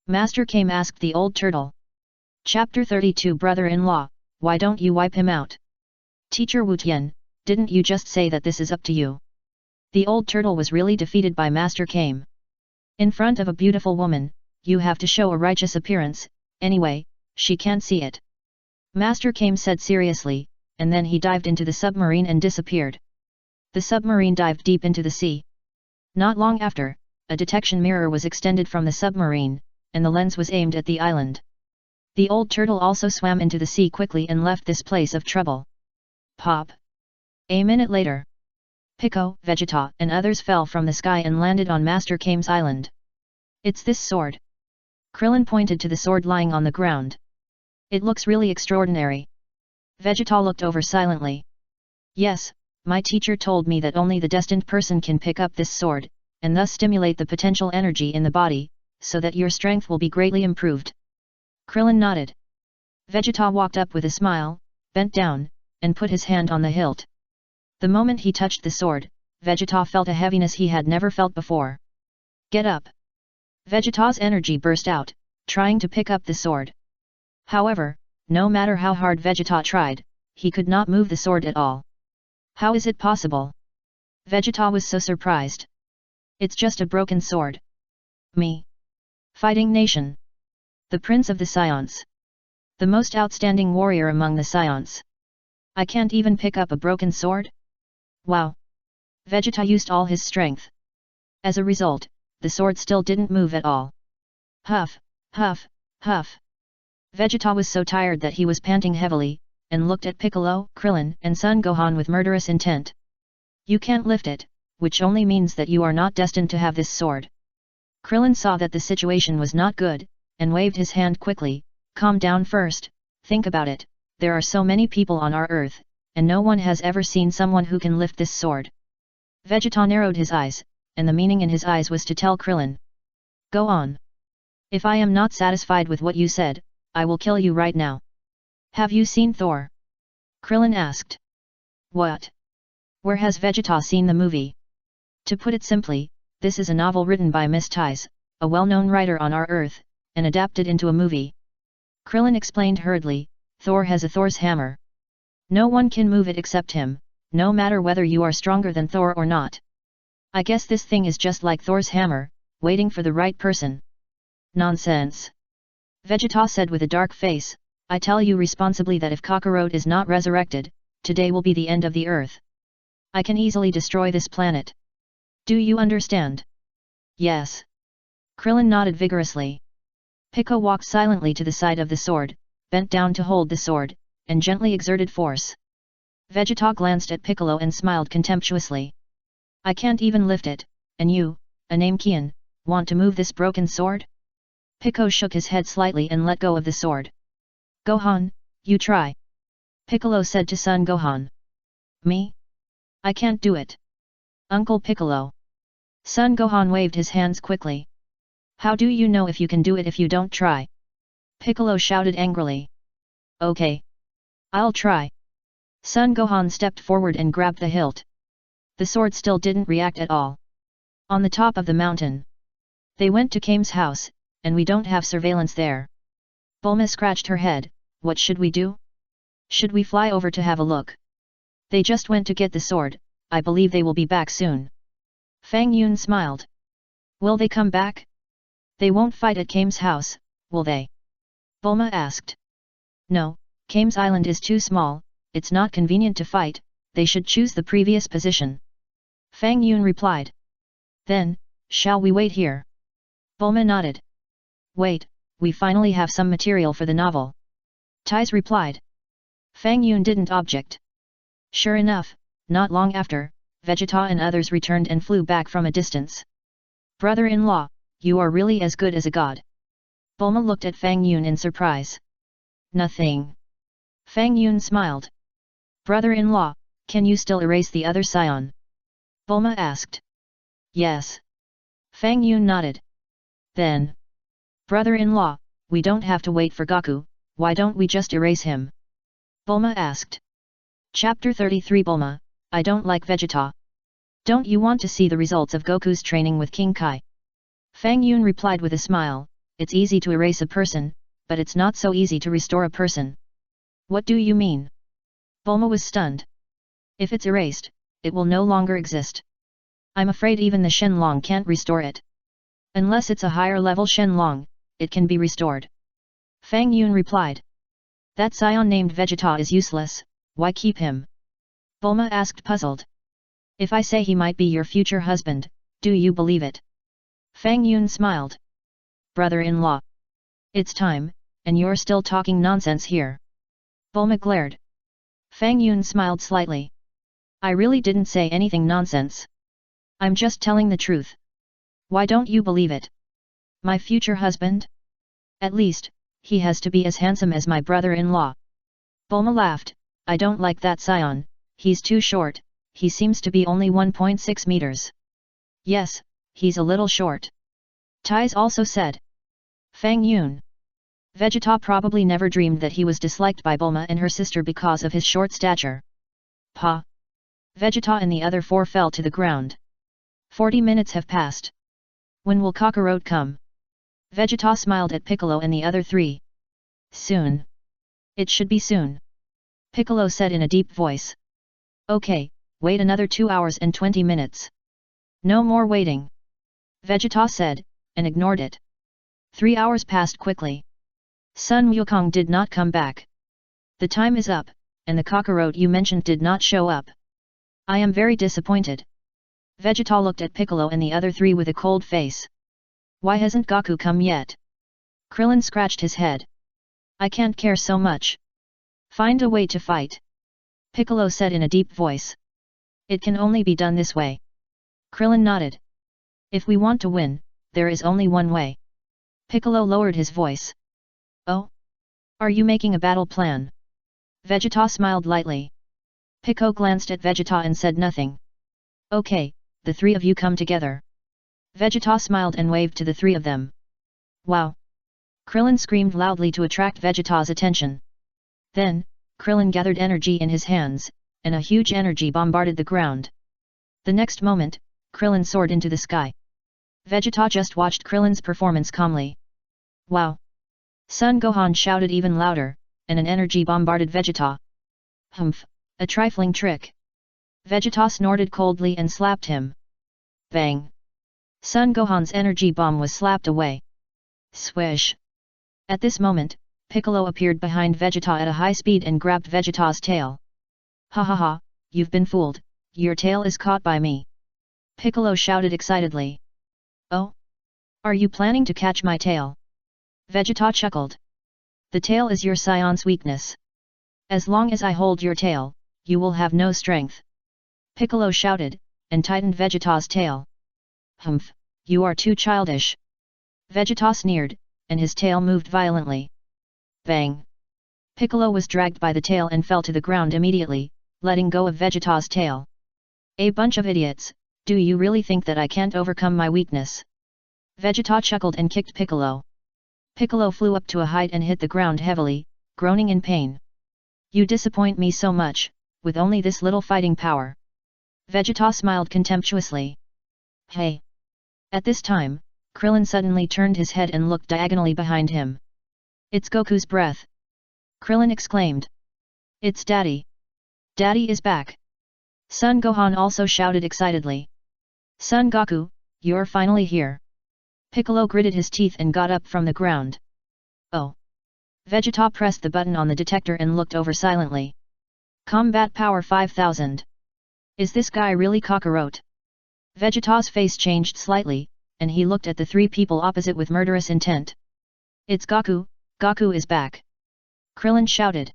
Master Kame asked the old turtle. Chapter 32 Brother-in-law, why don't you wipe him out? Teacher Wu Tian, didn't you just say that this is up to you? The old turtle was really defeated by Master Kame. In front of a beautiful woman, you have to show a righteous appearance, anyway, she can't see it. Master Kame said seriously, and then he dived into the submarine and disappeared. The submarine dived deep into the sea. Not long after, a detection mirror was extended from the submarine, and the lens was aimed at the island. The old turtle also swam into the sea quickly and left this place of trouble. Pop. A minute later, Piccolo, Vegeta, and others fell from the sky and landed on Master Kame's island. It's this sword. Krillin pointed to the sword lying on the ground. It looks really extraordinary. Vegeta looked over silently. Yes, my teacher told me that only the destined person can pick up this sword, and thus stimulate the potential energy in the body, so that your strength will be greatly improved. Krillin nodded. Vegeta walked up with a smile, bent down, and put his hand on the hilt. The moment he touched the sword, Vegeta felt a heaviness he had never felt before. Get up! Vegeta's energy burst out, trying to pick up the sword. However, no matter how hard Vegeta tried, he could not move the sword at all. How is it possible? Vegeta was so surprised. It's just a broken sword. Me. Fighting Nation. The Prince of the Saiyans. The most outstanding warrior among the Saiyans. I can't even pick up a broken sword? Wow! Vegeta used all his strength. As a result, the sword still didn't move at all. Huff, huff, huff. Vegeta was so tired that he was panting heavily, and looked at Piccolo, Krillin, and Son Gohan with murderous intent. You can't lift it, which only means that you are not destined to have this sword. Krillin saw that the situation was not good, and waved his hand quickly. Calm down first, think about it, there are so many people on our earth, and no one has ever seen someone who can lift this sword. Vegeta narrowed his eyes, and the meaning in his eyes was to tell Krillin. Go on. If I am not satisfied with what you said, I will kill you right now. Have you seen Thor? Krillin asked. What? Where has Vegeta seen the movie? To put it simply, this is a novel written by Miss Ties, a well-known writer on our Earth, and adapted into a movie. Krillin explained hurriedly, Thor has a Thor's hammer. No one can move it except him, no matter whether you are stronger than Thor or not. I guess this thing is just like Thor's hammer, waiting for the right person. Nonsense. Vegeta said with a dark face, I tell you responsibly that if Kakarot is not resurrected, today will be the end of the Earth. I can easily destroy this planet. Do you understand? Yes. Krillin nodded vigorously. Piccolo walked silently to the side of the sword, bent down to hold the sword, and gently exerted force. Vegeta glanced at Piccolo and smiled contemptuously. I can't even lift it, and you, a Namekian, want to move this broken sword? Piccolo shook his head slightly and let go of the sword. Gohan, you try. Piccolo said to Son Gohan. Me? I can't do it. Uncle Piccolo. Son Gohan waved his hands quickly. How do you know if you can do it if you don't try? Piccolo shouted angrily. Okay. I'll try. Son Gohan stepped forward and grabbed the hilt. The sword still didn't react at all. On the top of the mountain. They went to Kame's house, and we don't have surveillance there. Bulma scratched her head, what should we do? Should we fly over to have a look? They just went to get the sword, I believe they will be back soon. Fang Yun smiled. Will they come back? They won't fight at Kame's house, will they? Bulma asked. No, Kame's island is too small, it's not convenient to fight, they should choose the previous position. Fang Yun replied. Then, shall we wait here? Bulma nodded. Wait, we finally have some material for the novel. Ties replied. Fang Yun didn't object. Sure enough, not long after, Vegeta and others returned and flew back from a distance. Brother-in-law, you are really as good as a god. Bulma looked at Fang Yun in surprise. Nothing. Fang Yun smiled. Brother-in-law, can you still erase the other Saiyan? Bulma asked. Yes. Fang Yun nodded. Then. Brother-in-law, we don't have to wait for Goku, why don't we just erase him? Bulma asked. Chapter 33 Bulma, I don't like Vegeta. Don't you want to see the results of Goku's training with King Kai? Fang Yun replied with a smile, it's easy to erase a person, but it's not so easy to restore a person. What do you mean? Bulma was stunned. If it's erased, it will no longer exist. I'm afraid even the Shenlong can't restore it. Unless it's a higher level Shenlong, it can be restored. Fang Yun replied. That Saiyan named Vegeta is useless, why keep him? Bulma asked puzzled. If I say he might be your future husband, do you believe it? Fang Yun smiled. Brother-in-law. It's time, and you're still talking nonsense here. Bulma glared. Fang Yun smiled slightly. I really didn't say anything nonsense. I'm just telling the truth. Why don't you believe it? My future husband? At least, he has to be as handsome as my brother-in-law. Bulma laughed, I don't like that Saiyan, he's too short, he seems to be only 1.6 meters. Yes, he's a little short. Ties also said. Fang Yun. Vegeta probably never dreamed that he was disliked by Bulma and her sister because of his short stature. Pa! Vegeta and the other four fell to the ground. 40 minutes have passed. When will Kakarot come? Vegeta smiled at Piccolo and the other three. Soon. It should be soon. Piccolo said in a deep voice. Okay, wait another 2 hours and 20 minutes. No more waiting. Vegeta said, and ignored it. 3 hours passed quickly. Sun Wukong did not come back. The time is up, and the Kakarot you mentioned did not show up. I am very disappointed. Vegeta looked at Piccolo and the other three with a cold face. Why hasn't Goku come yet? Krillin scratched his head. I can't care so much. Find a way to fight. Piccolo said in a deep voice. It can only be done this way. Krillin nodded. If we want to win, there is only one way. Piccolo lowered his voice. Oh? Are you making a battle plan? Vegeta smiled lightly. Piccolo glanced at Vegeta and said nothing. Okay, the three of you come together. Vegeta smiled and waved to the three of them. Wow! Krillin screamed loudly to attract Vegeta's attention. Then, Krillin gathered energy in his hands, and a huge energy bombarded the ground. The next moment, Krillin soared into the sky. Vegeta just watched Krillin's performance calmly. Wow! Son Gohan shouted even louder, and an energy bombarded Vegeta. Humph! A trifling trick. Vegeta snorted coldly and slapped him. Bang! Son Gohan's energy bomb was slapped away. Swish! At this moment, Piccolo appeared behind Vegeta at a high speed and grabbed Vegeta's tail. Ha ha ha, you've been fooled, your tail is caught by me. Piccolo shouted excitedly. Oh? Are you planning to catch my tail? Vegeta chuckled. The tail is your Saiyan's weakness. As long as I hold your tail, you will have no strength. Piccolo shouted, and tightened Vegeta's tail. Humph, you are too childish. Vegeta sneered, and his tail moved violently. Bang! Piccolo was dragged by the tail and fell to the ground immediately, letting go of Vegeta's tail. A bunch of idiots, do you really think that I can't overcome my weakness? Vegeta chuckled and kicked Piccolo. Piccolo flew up to a height and hit the ground heavily, groaning in pain. You disappoint me so much, with only this little fighting power. Vegeta smiled contemptuously. Hey! At this time, Krillin suddenly turned his head and looked diagonally behind him. It's Goku's breath! Krillin exclaimed. It's Daddy! Daddy is back! Son Gohan also shouted excitedly. Son Goku, you're finally here! Piccolo gritted his teeth and got up from the ground. Oh! Vegeta pressed the button on the detector and looked over silently. Combat power 5000. Is this guy really Kakarot? Vegeta's face changed slightly, and he looked at the three people opposite with murderous intent. It's Goku, Goku is back! Krillin shouted.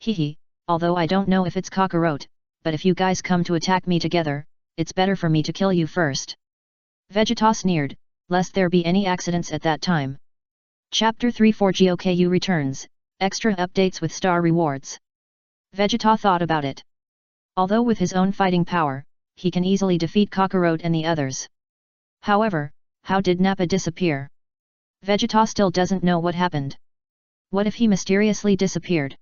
Hehe, although I don't know if it's Kakarot, but if you guys come to attack me together, it's better for me to kill you first. Vegeta sneered, lest there be any accidents at that time. Chapter 3 for Goku returns, extra updates with star rewards. Vegeta thought about it. Although with his own fighting power, he can easily defeat Kakarot and the others. However, how did Nappa disappear? Vegeta still doesn't know what happened. What if he mysteriously disappeared?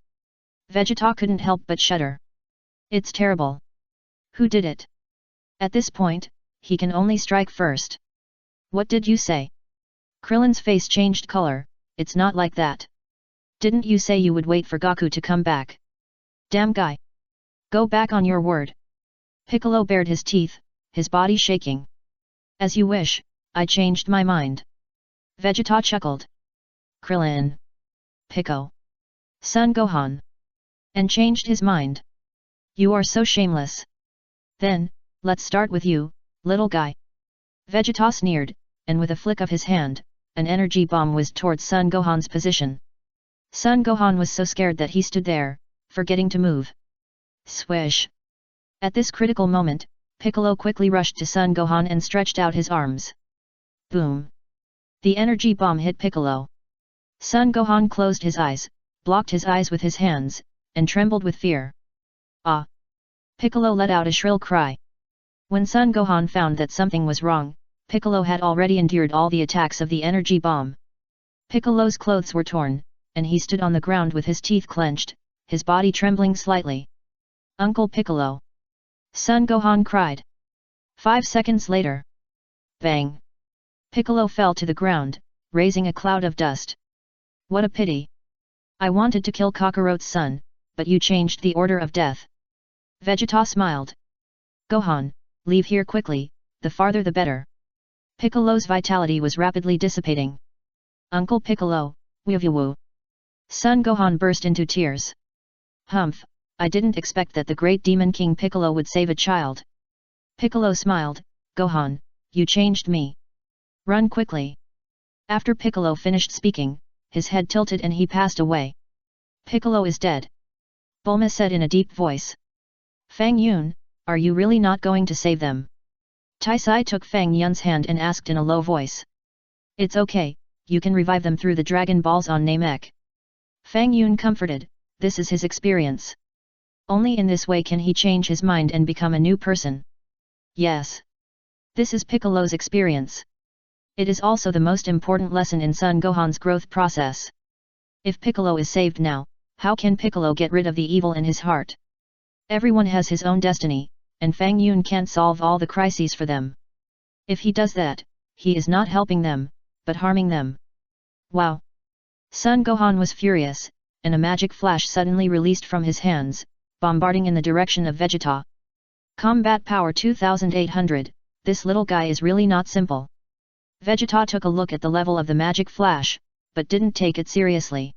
Vegeta couldn't help but shudder. It's terrible. Who did it? At this point, he can only strike first. What did you say? Krillin's face changed color. It's not like that. Didn't you say you would wait for Goku to come back? Damn guy! Go back on your word. Piccolo bared his teeth, his body shaking. As you wish, I changed my mind. Vegeta chuckled. Krillin. Piccolo. Son Gohan. And changed his mind. You are so shameless. Then, let's start with you, little guy. Vegeta sneered, and with a flick of his hand, an energy bomb whizzed towards Son Gohan's position. Son Gohan was so scared that he stood there, forgetting to move. Swish! At this critical moment, Piccolo quickly rushed to Son Gohan and stretched out his arms. Boom! The energy bomb hit Piccolo. Son Gohan closed his eyes, blocked his eyes with his hands, and trembled with fear. Ah! Piccolo let out a shrill cry. When Son Gohan found that something was wrong, Piccolo had already endured all the attacks of the energy bomb. Piccolo's clothes were torn, and he stood on the ground with his teeth clenched, his body trembling slightly. Uncle Piccolo! Son Gohan cried. 5 seconds later. Bang! Piccolo fell to the ground, raising a cloud of dust. What a pity! I wanted to kill Kakarot's son, but you changed the order of death. Vegeta smiled. Gohan, leave here quickly, the farther the better. Piccolo's vitality was rapidly dissipating. Uncle Piccolo, woo. Son Gohan burst into tears. Humph, I didn't expect that the great Demon King Piccolo would save a child. Piccolo smiled. Gohan, you changed me. Run quickly. After Piccolo finished speaking, his head tilted and he passed away. Piccolo is dead. Bulma said in a deep voice. Fang Yun, are you really not going to save them? Taisai took Fang Yun's hand and asked in a low voice. It's okay, you can revive them through the Dragon Balls on Namek. Fang Yun comforted, this is his experience. Only in this way can he change his mind and become a new person. Yes. This is Piccolo's experience. It is also the most important lesson in Son Gohan's growth process. If Piccolo is saved now, how can Piccolo get rid of the evil in his heart? Everyone has his own destiny, and Fang Yun can't solve all the crises for them. If he does that, he is not helping them, but harming them. Wow! Son Gohan was furious, and a magic flash suddenly released from his hands, bombarding in the direction of Vegeta. Combat power 2800, this little guy is really not simple. Vegeta took a look at the level of the magic flash, but didn't take it seriously.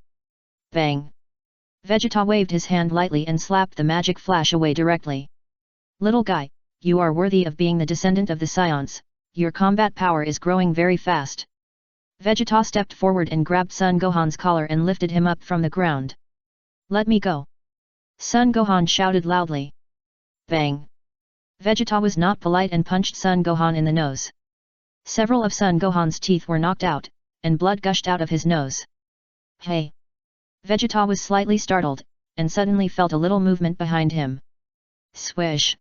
Bang! Vegeta waved his hand lightly and slapped the magic flash away directly. Little guy, you are worthy of being the descendant of the Saiyans, your combat power is growing very fast. Vegeta stepped forward and grabbed Son Gohan's collar and lifted him up from the ground. Let me go! Son Gohan shouted loudly. Bang! Vegeta was not polite and punched Son Gohan in the nose. Several of Son Gohan's teeth were knocked out, and blood gushed out of his nose. Hey! Vegeta was slightly startled, and suddenly felt a little movement behind him. Swish!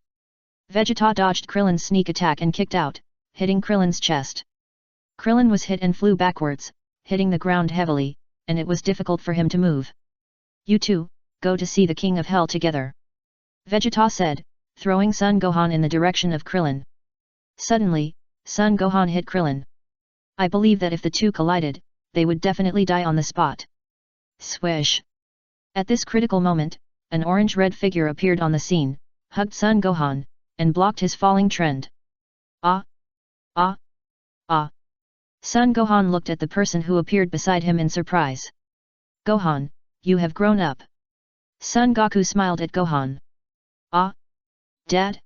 Vegeta dodged Krillin's sneak attack and kicked out, hitting Krillin's chest. Krillin was hit and flew backwards, hitting the ground heavily, and it was difficult for him to move. You two, go to see the King of Hell together. Vegeta said, throwing Son Gohan in the direction of Krillin. Suddenly, Son Gohan hit Krillin. I believe that if the two collided, they would definitely die on the spot. Swish! At this critical moment, an orange-red figure appeared on the scene, hugged Son Gohan, and blocked his falling trend. Ah! Ah! Ah! Son Gohan looked at the person who appeared beside him in surprise. Gohan, you have grown up. Son Goku smiled at Gohan. Ah! Dad?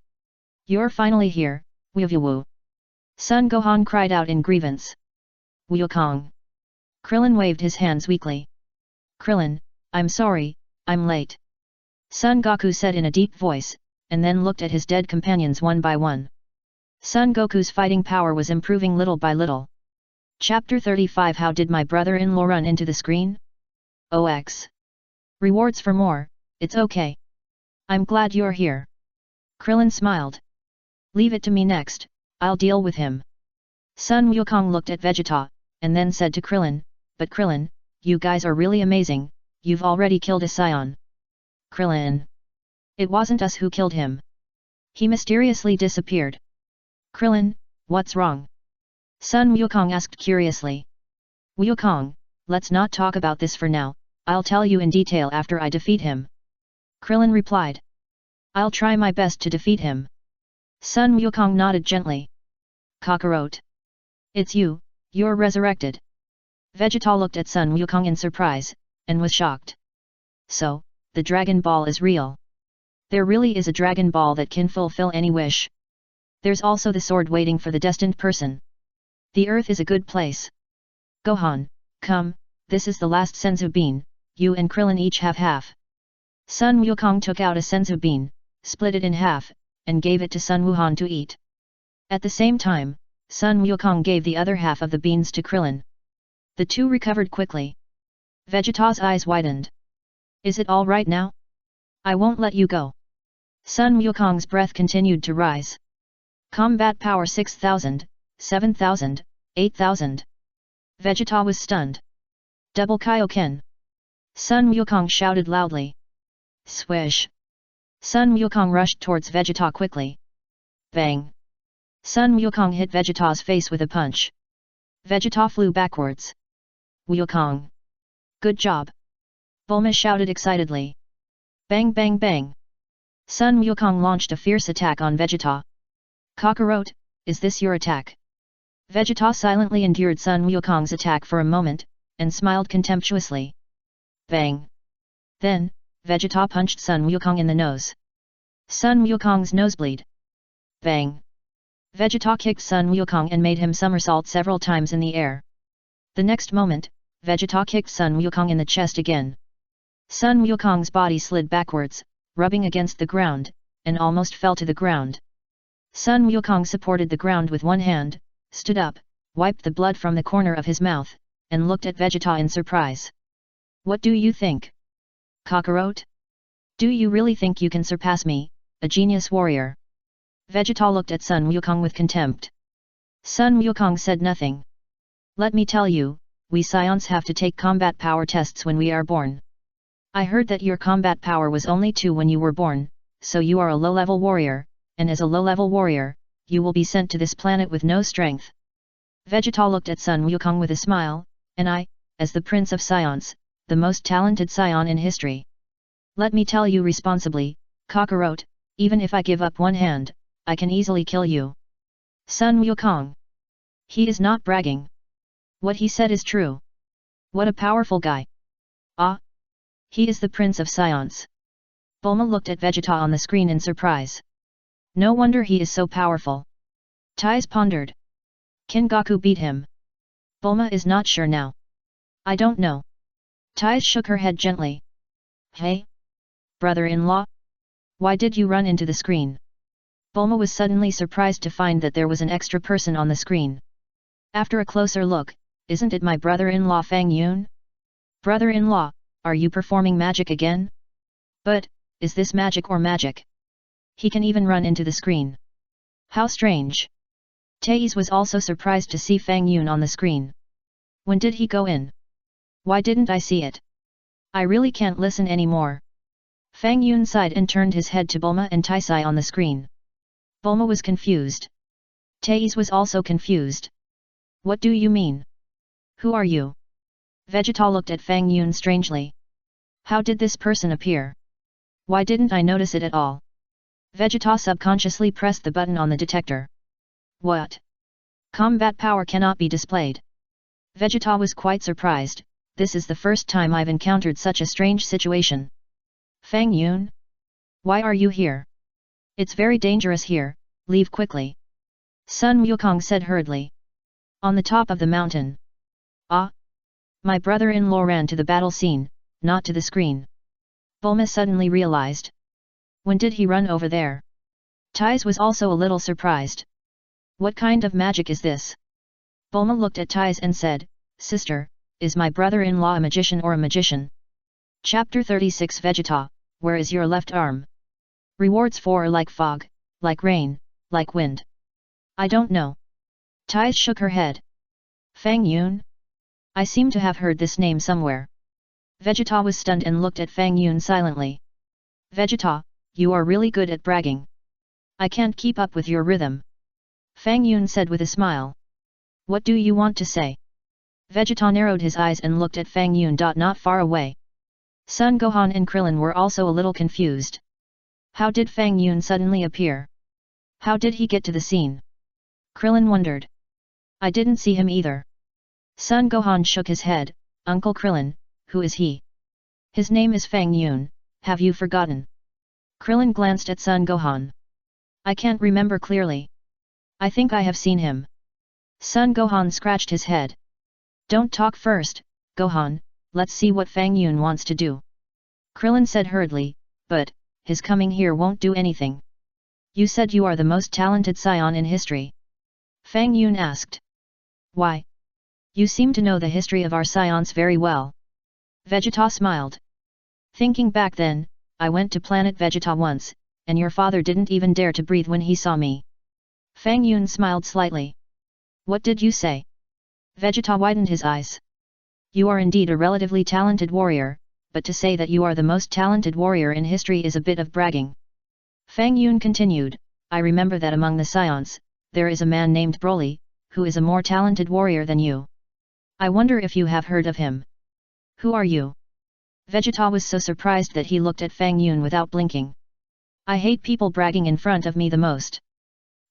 You're finally here, Woo. Son Gohan cried out in grievance. Wukong. Krillin waved his hands weakly. Krillin, I'm sorry, I'm late. Son Goku said in a deep voice, and then looked at his dead companions one by one. Son Goku's fighting power was improving little by little. Chapter 35 How did my brother-in-law run into the screen? OX. Rewards for more, it's okay. I'm glad you're here. Krillin smiled. Leave it to me next, I'll deal with him. Sun Wukong looked at Vegeta, and then said to Krillin, but Krillin, you guys are really amazing, you've already killed a Saiyan. Krillin. It wasn't us who killed him. He mysteriously disappeared. Krillin, what's wrong? Sun Wukong asked curiously. Wukong, let's not talk about this for now, I'll tell you in detail after I defeat him. Krillin replied. I'll try my best to defeat him. Sun Wukong nodded gently. Kakarot. It's you, you're resurrected. Vegeta looked at Sun Wukong in surprise, and was shocked. So, the Dragon Ball is real. There really is a Dragon Ball that can fulfill any wish. There's also the sword waiting for the destined person. The earth is a good place. Gohan, come, this is the last senzu bean, you and Krillin each have half. Sun Wukong took out a senzu bean, split it in half, and gave it to Sun Wuhan to eat. At the same time, Sun Wukong gave the other half of the beans to Krillin. The two recovered quickly. Vegeta's eyes widened. Is it all right now? I won't let you go. Sun Wukong's breath continued to rise. Combat power 6,000, 7,000, 8,000. Vegeta was stunned. Double Kaioken. Sun Wukong shouted loudly. Swish. Sun Wukong rushed towards Vegeta quickly. Bang. Sun Wukong hit Vegeta's face with a punch. Vegeta flew backwards. Wukong. Good job. Bulma shouted excitedly. Bang bang bang. Sun Wukong launched a fierce attack on Vegeta. Kakarot, is this your attack? Vegeta silently endured Sun Wukong's attack for a moment, and smiled contemptuously. Bang. Then, Vegeta punched Sun Wukong in the nose. Sun Wukong's nosebleed. Bang. Vegeta kicked Sun Wukong and made him somersault several times in the air. The next moment, Vegeta kicked Sun Wukong in the chest again. Sun Wukong's body slid backwards, rubbing against the ground, and almost fell to the ground. Sun Wukong supported the ground with one hand, stood up, wiped the blood from the corner of his mouth, and looked at Vegeta in surprise. What do you think? Kakarot? Do you really think you can surpass me, a genius warrior? Vegeta looked at Sun Wukong with contempt. Sun Wukong said nothing. Let me tell you, we Saiyans have to take combat power tests when we are born. I heard that your combat power was only 2 when you were born, so you are a low-level warrior, and as a low-level warrior, you will be sent to this planet with no strength. Vegeta looked at Sun Wukong with a smile, and I, as the Prince of Saiyans, the most talented Saiyan in history. Let me tell you responsibly, Kakarot, even if I give up one hand, I can easily kill you. Sun Wukong. He is not bragging. What he said is true. What a powerful guy. Ah! He is the Prince of Saiyans. Bulma looked at Vegeta on the screen in surprise. No wonder he is so powerful. Tais pondered. Can Goku beat him? Bulma is not sure now. I don't know. Tais shook her head gently. Hey? Brother-in-law? Why did you run into the screen? Bulma was suddenly surprised to find that there was an extra person on the screen. After a closer look, isn't it my brother-in-law Fang Yun? Brother-in-law, are you performing magic again? But, is this magic or magic? He can even run into the screen. How strange. Tais was also surprised to see Fang Yun on the screen. When did he go in? Why didn't I see it? I really can't listen anymore. Fang Yun sighed and turned his head to Bulma and Taisai on the screen. Bulma was confused. Tais was also confused. What do you mean? Who are you? Vegeta looked at Fang Yun strangely. How did this person appear? Why didn't I notice it at all? Vegeta subconsciously pressed the button on the detector. What? Combat power cannot be displayed. Vegeta was quite surprised. This is the first time I've encountered such a strange situation. Fang Yun? Why are you here? It's very dangerous here, leave quickly. Sun Wukong said hurriedly. On the top of the mountain. Ah? My brother-in-law ran to the battle scene, not to the screen. Bulma suddenly realized. When did he run over there? Tais was also a little surprised. What kind of magic is this? Bulma looked at Tais and said, Sister, is my brother-in-law a magician or a magician? Chapter 36 Vegeta, where is your left arm? Rewards for are like fog, like rain, like wind. I don't know. Tais shook her head. Fang Yun? I seem to have heard this name somewhere. Vegeta was stunned and looked at Fang Yun silently. Vegeta, you are really good at bragging. I can't keep up with your rhythm. Fang Yun said with a smile. What do you want to say? Vegeta narrowed his eyes and looked at Fang Yun. Not far away. Son Gohan and Krillin were also a little confused. How did Fang Yun suddenly appear? How did he get to the scene? Krillin wondered. I didn't see him either. Son Gohan shook his head. Uncle Krillin, who is he? His name is Fang Yun, have you forgotten? Krillin glanced at Son Gohan. I can't remember clearly. I think I have seen him. Son Gohan scratched his head. Don't talk first, Gohan, let's see what Fang Yun wants to do. Krillin said hurriedly, but, his coming here won't do anything. You said you are the most talented Saiyan in history. Fang Yun asked. Why? You seem to know the history of our Saiyans very well. Vegeta smiled. Thinking back then, I went to planet Vegeta once, and your father didn't even dare to breathe when he saw me. Fang Yun smiled slightly. What did you say? Vegeta widened his eyes. You are indeed a relatively talented warrior, but to say that you are the most talented warrior in history is a bit of bragging. Fang Yun continued, I remember that among the Saiyans, there is a man named Broly, who is a more talented warrior than you. I wonder if you have heard of him. Who are you? Vegeta was so surprised that he looked at Fang Yun without blinking. I hate people bragging in front of me the most.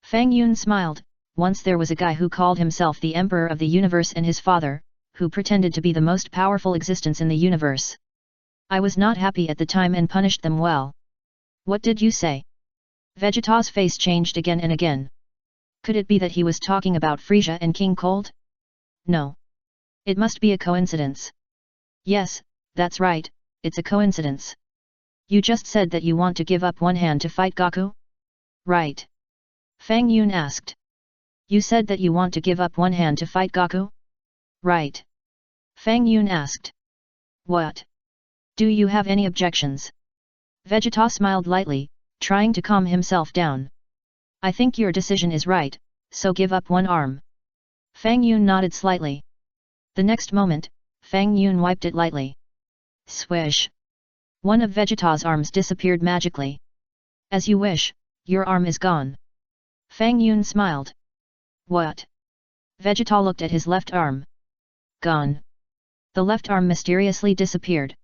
Fang Yun smiled. Once there was a guy who called himself the Emperor of the Universe and his father, who pretended to be the most powerful existence in the universe. I was not happy at the time and punished them well. What did you say? Vegeta's face changed again and again. Could it be that he was talking about Frieza and King Cold? No. It must be a coincidence. Yes, that's right, it's a coincidence. You just said that you want to give up one hand to fight Goku? Right. Fang Yun asked. You said that you want to give up one hand to fight Goku? Right. Fang Yun asked. What? Do you have any objections? Vegeta smiled lightly, trying to calm himself down. I think your decision is right, so give up one arm. Fang Yun nodded slightly. The next moment, Fang Yun wiped it lightly. Swish! One of Vegeta's arms disappeared magically. As you wish, your arm is gone. Fang Yun smiled. What? Vegeta looked at his left arm. Gone. The left arm mysteriously disappeared.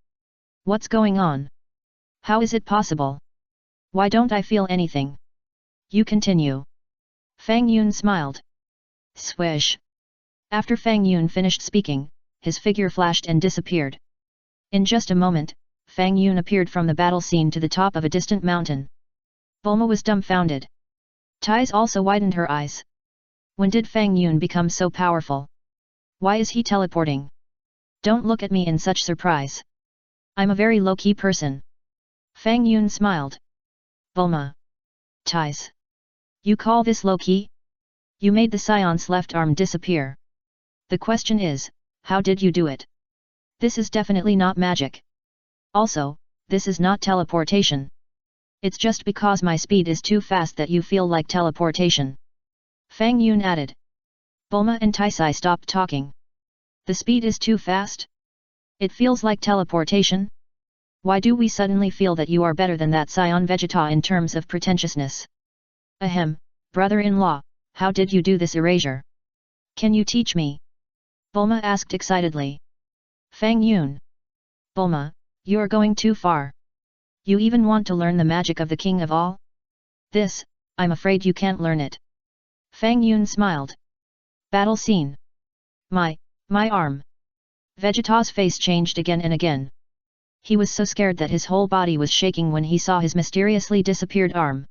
What's going on? How is it possible? Why don't I feel anything? You continue. Fang Yun smiled. Swish. After Fang Yun finished speaking, his figure flashed and disappeared. In just a moment, Fang Yun appeared from the battle scene to the top of a distant mountain. Bulma was dumbfounded. Tais also widened her eyes. When did Fang Yun become so powerful? Why is he teleporting? Don't look at me in such surprise. I'm a very low-key person. Fang Yun smiled. Bulma. Tais. You call this low-key? You made the Saiyan's left arm disappear. The question is, how did you do it? This is definitely not magic. Also, this is not teleportation. It's just because my speed is too fast that you feel like teleportation. Fang Yun added. Bulma and Taisai stopped talking. The speed is too fast? It feels like teleportation? Why do we suddenly feel that you are better than that Saiyan Vegeta in terms of pretentiousness? Ahem, brother-in-law, how did you do this erasure? Can you teach me? Bulma asked excitedly. Fang Yun. Bulma, you're going too far. You even want to learn the magic of the king of all? This, I'm afraid you can't learn it. Fang Yun smiled. Battle scene. My arm. Vegeta's face changed again and again. He was so scared that his whole body was shaking when he saw his mysteriously disappeared arm.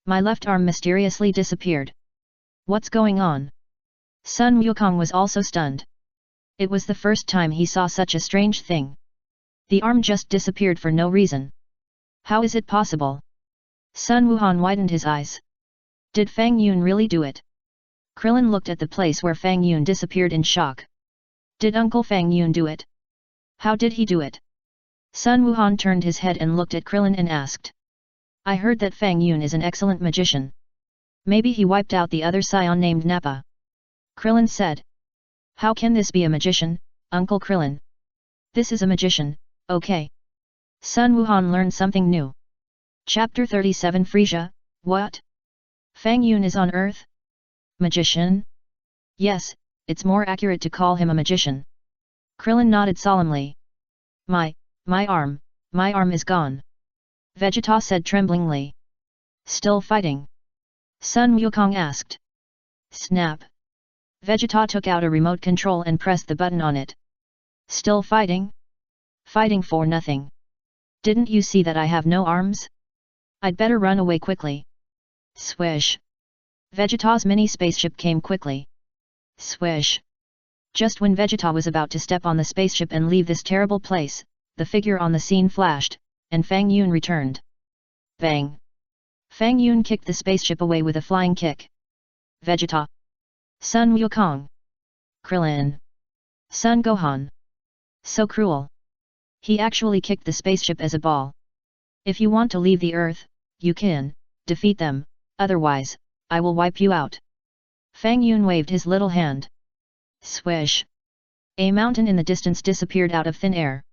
My left arm mysteriously disappeared. What's going on? Sun Wukong was also stunned. It was the first time he saw such a strange thing. The arm just disappeared for no reason. How is it possible? Sun Wuhan widened his eyes. Did Fang Yun really do it? Krillin looked at the place where Fang Yun disappeared in shock. Did Uncle Fang Yun do it? How did he do it? Sun Wuhan turned his head and looked at Krillin and asked. I heard that Fang Yun is an excellent magician. Maybe he wiped out the other Saiyan named Nappa. Krillin said. How can this be a magician, Uncle Krillin? This is a magician, okay. Sun Wuhan learned something new. Chapter 37 Frieza, what? Fang Yun is on Earth? Magician? Yes, it's more accurate to call him a magician. Krillin nodded solemnly. My arm is gone. Vegeta said tremblingly. Still fighting? Sun Wukong asked. Snap. Vegeta took out a remote control and pressed the button on it. Still fighting? Fighting for nothing. Didn't you see that I have no arms? I'd better run away quickly. Swish. Vegeta's mini spaceship came quickly. Swish. Just when Vegeta was about to step on the spaceship and leave this terrible place, the figure on the scene flashed, and Fang Yun returned. Bang! Fang Yun kicked the spaceship away with a flying kick. Vegeta. Sun Wukong. Krillin. Sun Gohan. So cruel. He actually kicked the spaceship as a ball. If you want to leave the Earth, you can, defeat them, otherwise, I will wipe you out. Fang Yun waved his little hand. Swish. A mountain in the distance disappeared out of thin air.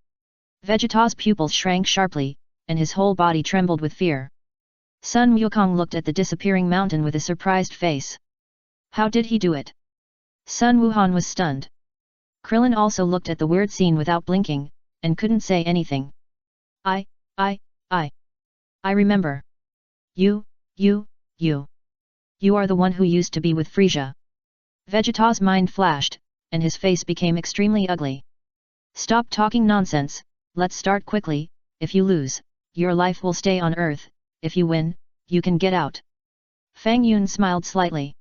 Vegeta's pupils shrank sharply, and his whole body trembled with fear. Sun Wukong looked at the disappearing mountain with a surprised face. How did he do it? Sun Wuhan was stunned. Krillin also looked at the weird scene without blinking, and couldn't say anything. I remember. You are the one who used to be with Frieza. Vegeta's mind flashed, and his face became extremely ugly. Stop talking nonsense, let's start quickly. If you lose, your life will stay on Earth. If you win, you can get out. Fang Yun smiled slightly.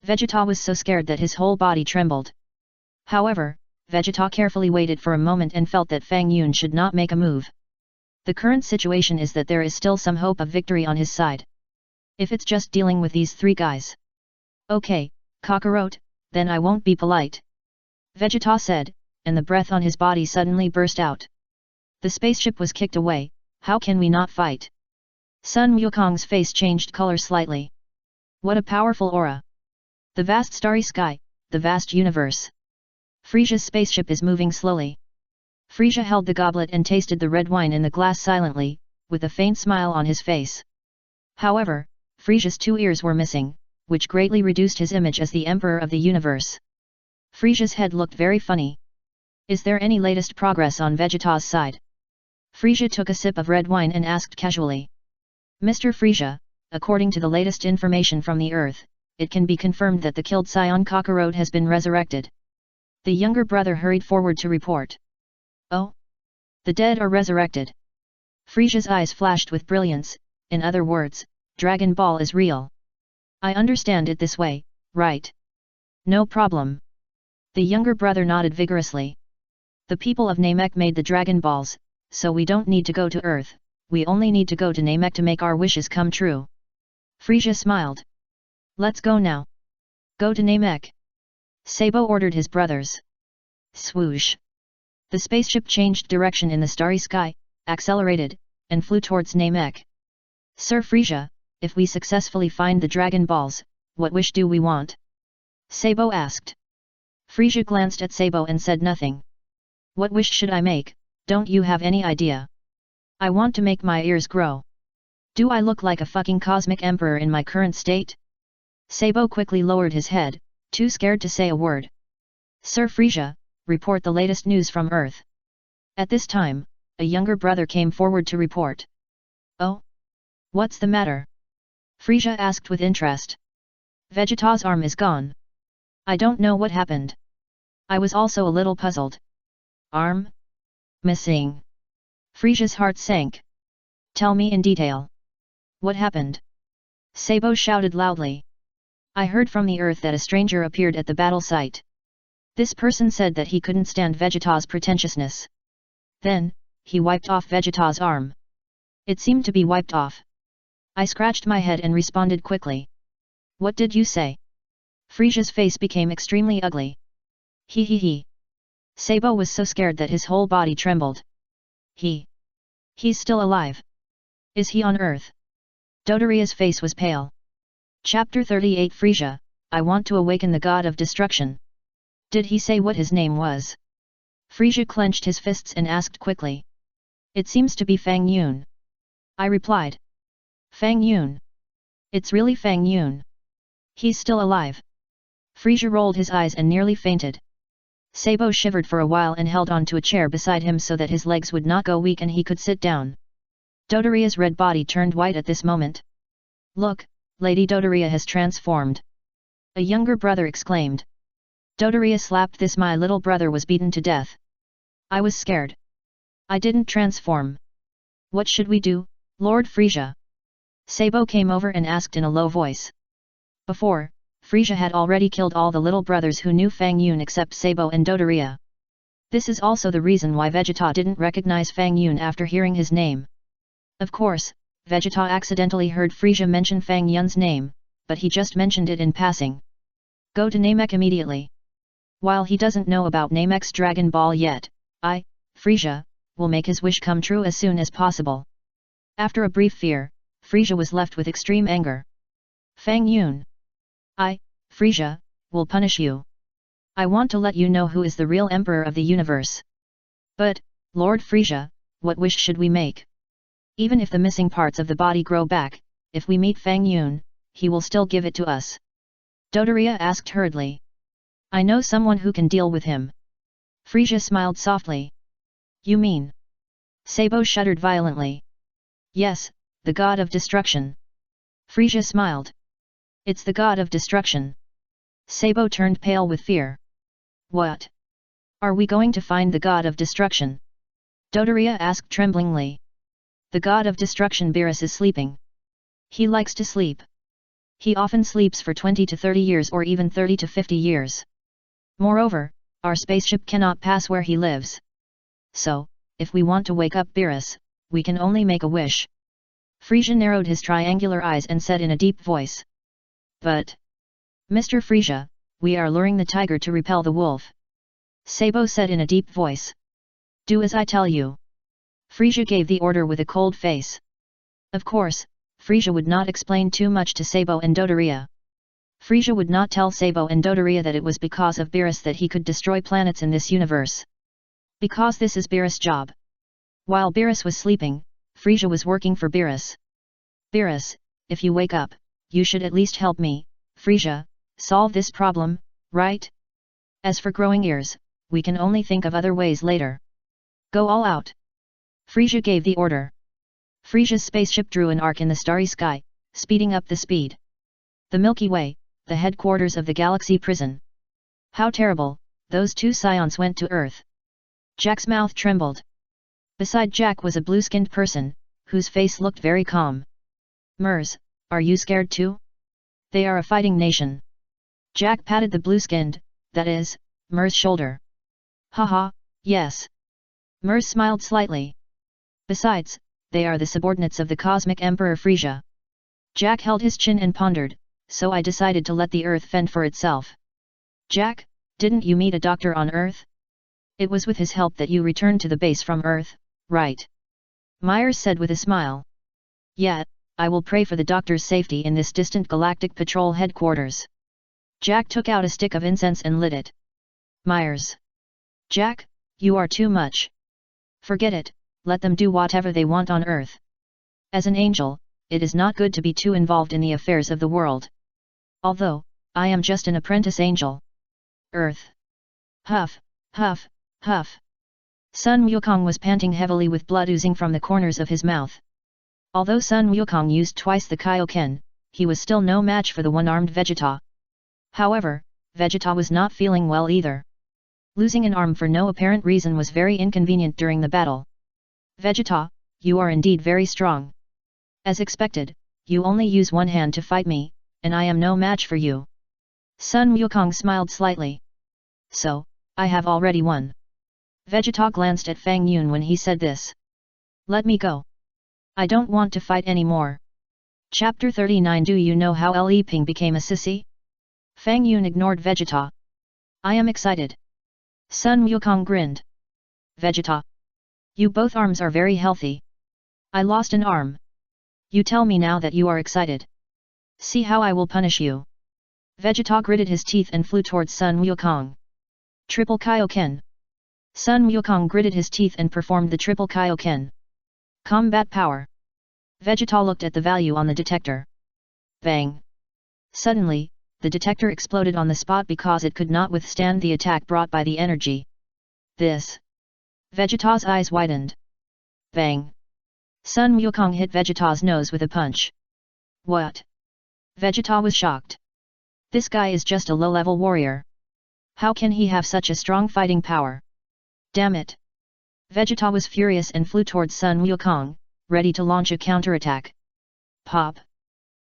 Vegeta was so scared that his whole body trembled. However, Vegeta carefully waited for a moment and felt that Fang Yun should not make a move. The current situation is that there is still some hope of victory on his side. If it's just dealing with these three guys. Okay, Kakarot, then I won't be polite. Vegeta said, and the breath on his body suddenly burst out. The spaceship was kicked away. How can we not fight? Sun Wukong's face changed color slightly. What a powerful aura! The vast starry sky, the vast universe. Frieza's spaceship is moving slowly. Frieza held the goblet and tasted the red wine in the glass silently, with a faint smile on his face. However, Frieza's 2 ears were missing, which greatly reduced his image as the Emperor of the universe. Frieza's head looked very funny. Is there any latest progress on Vegeta's side? Frieza took a sip of red wine and asked casually. Mr. Frieza, according to the latest information from the Earth, it can be confirmed that the killed Saiyan Kakarot has been resurrected. The younger brother hurried forward to report. Oh? The dead are resurrected. Frieza's eyes flashed with brilliance, in other words, Dragon Ball is real. I understand it this way, right? No problem. The younger brother nodded vigorously. The people of Namek made the Dragon Balls, so we don't need to go to Earth, we only need to go to Namek to make our wishes come true. Frieza smiled. Let's go now. Go to Namek. Sabo ordered his brothers. Swoosh. The spaceship changed direction in the starry sky, accelerated, and flew towards Namek. Sir Frieza, if we successfully find the Dragon Balls, what wish do we want? Sabo asked. Frieza glanced at Sabo and said nothing. What wish should I make, don't you have any idea? I want to make my ears grow. Do I look like a fucking cosmic emperor in my current state? Sabo quickly lowered his head, too scared to say a word. Sir Frieza, report the latest news from Earth. At this time, a younger brother came forward to report. Oh? What's the matter? Frieza asked with interest. Vegeta's arm is gone. I don't know what happened. I was also a little puzzled. Arm? Missing. Frieza's heart sank. Tell me in detail. What happened? Sabo shouted loudly. I heard from the Earth that a stranger appeared at the battle site. This person said that he couldn't stand Vegeta's pretentiousness. Then, he wiped off Vegeta's arm. It seemed to be wiped off. I scratched my head and responded quickly. What did you say? Frieza's face became extremely ugly. He. Sabo was so scared that his whole body trembled. He's still alive. Is he on Earth? Dodoria's face was pale. Chapter 38 Frieza, I want to awaken the god of destruction. Did he say what his name was? Frieza clenched his fists and asked quickly. It seems to be Fang Yun. I replied. Fang Yun. It's really Fang Yun. He's still alive. Frieza rolled his eyes and nearly fainted. Sabo shivered for a while and held on to a chair beside him so that his legs would not go weak and he could sit down. Dodoria's red body turned white at this moment. Look, Lady Dodoria has transformed. A younger brother exclaimed. Dodoria slapped this, my little brother was beaten to death. I was scared. I didn't transform. What should we do, Lord Frieza? Sabo came over and asked in a low voice. Before, Frieza had already killed all the little brothers who knew Fang Yun except Sabo and Dodoria. This is also the reason why Vegeta didn't recognize Fang Yun after hearing his name. Of course, Vegeta accidentally heard Frieza mention Fang Yun's name, but he just mentioned it in passing. Go to Namek immediately. While he doesn't know about Namek's Dragon Ball yet, I, Frieza, will make his wish come true as soon as possible. After a brief fear, Frieza was left with extreme anger. Fang Yun. I, Frieza, will punish you. I want to let you know who is the real Emperor of the universe. But, Lord Frieza, what wish should we make? Even if the missing parts of the body grow back, if we meet Fang Yun, he will still give it to us. Dodoria asked hurriedly. I know someone who can deal with him. Frieza smiled softly. You mean? Sabo shuddered violently. Yes, the god of destruction. Frieza smiled. It's the god of destruction. Sabo turned pale with fear. What? Are we going to find the god of destruction? Dodoria asked tremblingly. The god of destruction Beerus is sleeping. He likes to sleep. He often sleeps for 20 to 30 years or even 30 to 50 years. Moreover, our spaceship cannot pass where he lives. So, if we want to wake up Beerus, we can only make a wish. Frieza narrowed his triangular eyes and said in a deep voice. But, Mr. Frieza, we are luring the tiger to repel the wolf. Sabo said in a deep voice. Do as I tell you. Frieza gave the order with a cold face. Of course, Frieza would not explain too much to Sabo and Dodoria. Frieza would not tell Sabo and Dodoria that it was because of Beerus that he could destroy planets in this universe. Because this is Beerus' job. While Beerus was sleeping, Frieza was working for Beerus. Beerus, if you wake up, you should at least help me, Frieza, solve this problem, right? As for growing ears, we can only think of other ways later. Go all out. Frieza gave the order. Frieza's spaceship drew an arc in the starry sky, speeding up the speed. The Milky Way, the headquarters of the galaxy prison. How terrible, those two Saiyans went to Earth. Jack's mouth trembled. Beside Jack was a blue-skinned person, whose face looked very calm. Mers, are you scared too? They are a fighting nation. Jack patted the blue-skinned, that is, Mers' shoulder. Haha, yes. Mers smiled slightly. Besides, they are the subordinates of the Cosmic Emperor Frieza. Jack held his chin and pondered, so I decided to let the Earth fend for itself. Jack, didn't you meet a doctor on Earth? It was with his help that you returned to the base from Earth, right? Myers said with a smile. Yeah, I will pray for the doctor's safety in this distant galactic patrol headquarters. Jack took out a stick of incense and lit it. Myers. Jack, you are too much. Forget it, let them do whatever they want on Earth. As an angel, it is not good to be too involved in the affairs of the world. Although, I am just an apprentice angel. Earth. Huff, huff, huff. Sun Wukong was panting heavily with blood oozing from the corners of his mouth. Although Sun Wukong used twice the Kaioken, he was still no match for the one-armed Vegeta. However, Vegeta was not feeling well either. Losing an arm for no apparent reason was very inconvenient during the battle. Vegeta, you are indeed very strong. As expected, you only use one hand to fight me, and I am no match for you. Sun Wukong smiled slightly. So, I have already won. Vegeta glanced at Fang Yun when he said this. Let me go. I don't want to fight anymore. Chapter 39. Do you know how Li Ping became a sissy? Fang Yun ignored Vegeta. I am excited. Sun Wukong grinned. Vegeta. You both arms are very healthy. I lost an arm. You tell me now that you are excited. See how I will punish you. Vegeta gritted his teeth and flew towards Sun Wukong. Triple Kaioken. Sun Wukong gritted his teeth and performed the triple Kaioken. Combat power. Vegeta looked at the value on the detector. Bang. Suddenly, the detector exploded on the spot because it could not withstand the attack brought by the energy. This. Vegeta's eyes widened. Bang. Sun Wukong hit Vegeta's nose with a punch. What? Vegeta was shocked. This guy is just a low-level warrior. How can he have such a strong fighting power? Damn it! Vegeta was furious and flew towards Sun Wukong, ready to launch a counterattack. Pop!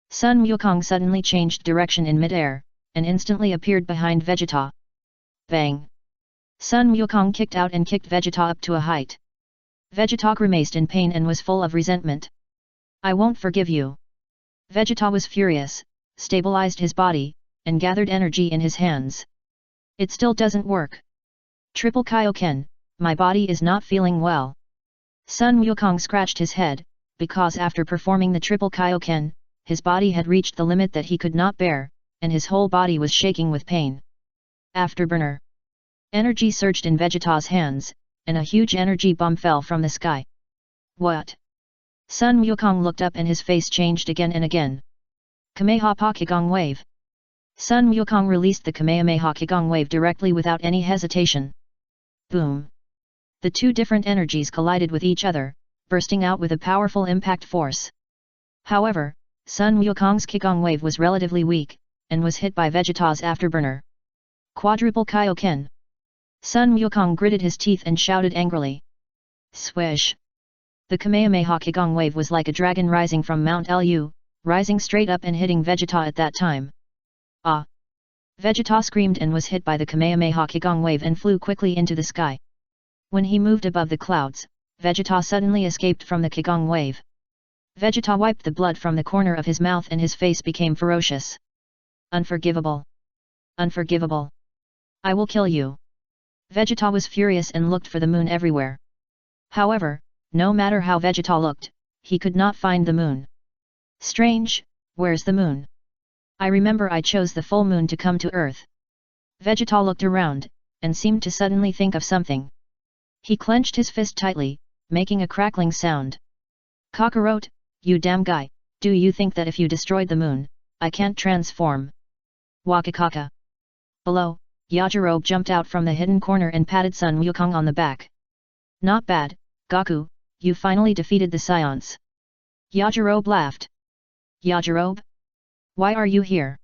Sun Wukong suddenly changed direction in mid-air, and instantly appeared behind Vegeta. Bang! Sun Wukong kicked out and kicked Vegeta up to a height. Vegeta grimaced in pain and was full of resentment. I won't forgive you. Vegeta was furious, stabilized his body, and gathered energy in his hands. It still doesn't work. Triple Kaioken, my body is not feeling well. Sun Wukong scratched his head, because after performing the triple Kaioken, his body had reached the limit that he could not bear, and his whole body was shaking with pain. Afterburner. Energy surged in Vegeta's hands, and a huge energy bomb fell from the sky. What? Sun Wukong looked up and his face changed again and again. Kamehameha Kigong Wave. Sun Wukong released the Kamehameha Kigong Wave directly without any hesitation. Boom! The two different energies collided with each other, bursting out with a powerful impact force. However, Sun Wukong's Kigong Wave was relatively weak, and was hit by Vegeta's Afterburner. Quadruple Kaioken. Sun Wukong gritted his teeth and shouted angrily. Swish! The Kamehameha Kigong Wave was like a dragon rising from Mount Lu, rising straight up and hitting Vegeta at that time. Ah! Vegeta screamed and was hit by the Kamehameha Kigong Wave and flew quickly into the sky. When he moved above the clouds, Vegeta suddenly escaped from the Kigong Wave. Vegeta wiped the blood from the corner of his mouth and his face became ferocious. Unforgivable! Unforgivable! I will kill you! Vegeta was furious and looked for the moon everywhere. However, no matter how Vegeta looked, he could not find the moon. Strange, where's the moon? I remember I chose the full moon to come to Earth. Vegeta looked around, and seemed to suddenly think of something. He clenched his fist tightly, making a crackling sound. Kakarot, you damn guy, do you think that if you destroyed the moon, I can't transform. Wakakaka. Below, Yajirobe jumped out from the hidden corner and patted Sun Wukong on the back. Not bad, Goku, you finally defeated the Saiyans. Yajirobe laughed. Yajirobe? Why are you here?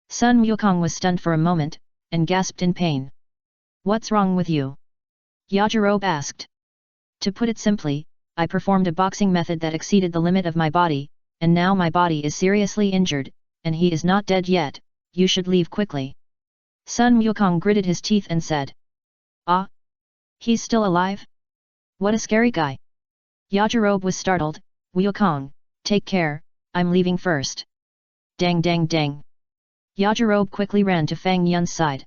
Sun Wukong was stunned for a moment, and gasped in pain. What's wrong with you? Yajirobe asked. To put it simply, I performed a boxing method that exceeded the limit of my body, and now my body is seriously injured, and he is not dead yet, you should leave quickly. Sun Wukong gritted his teeth and said. Ah? He's still alive? What a scary guy. Yajirobe was startled. Wukong, take care, I'm leaving first. Dang dang dang. Yajirobe quickly ran to Fang Yun's side.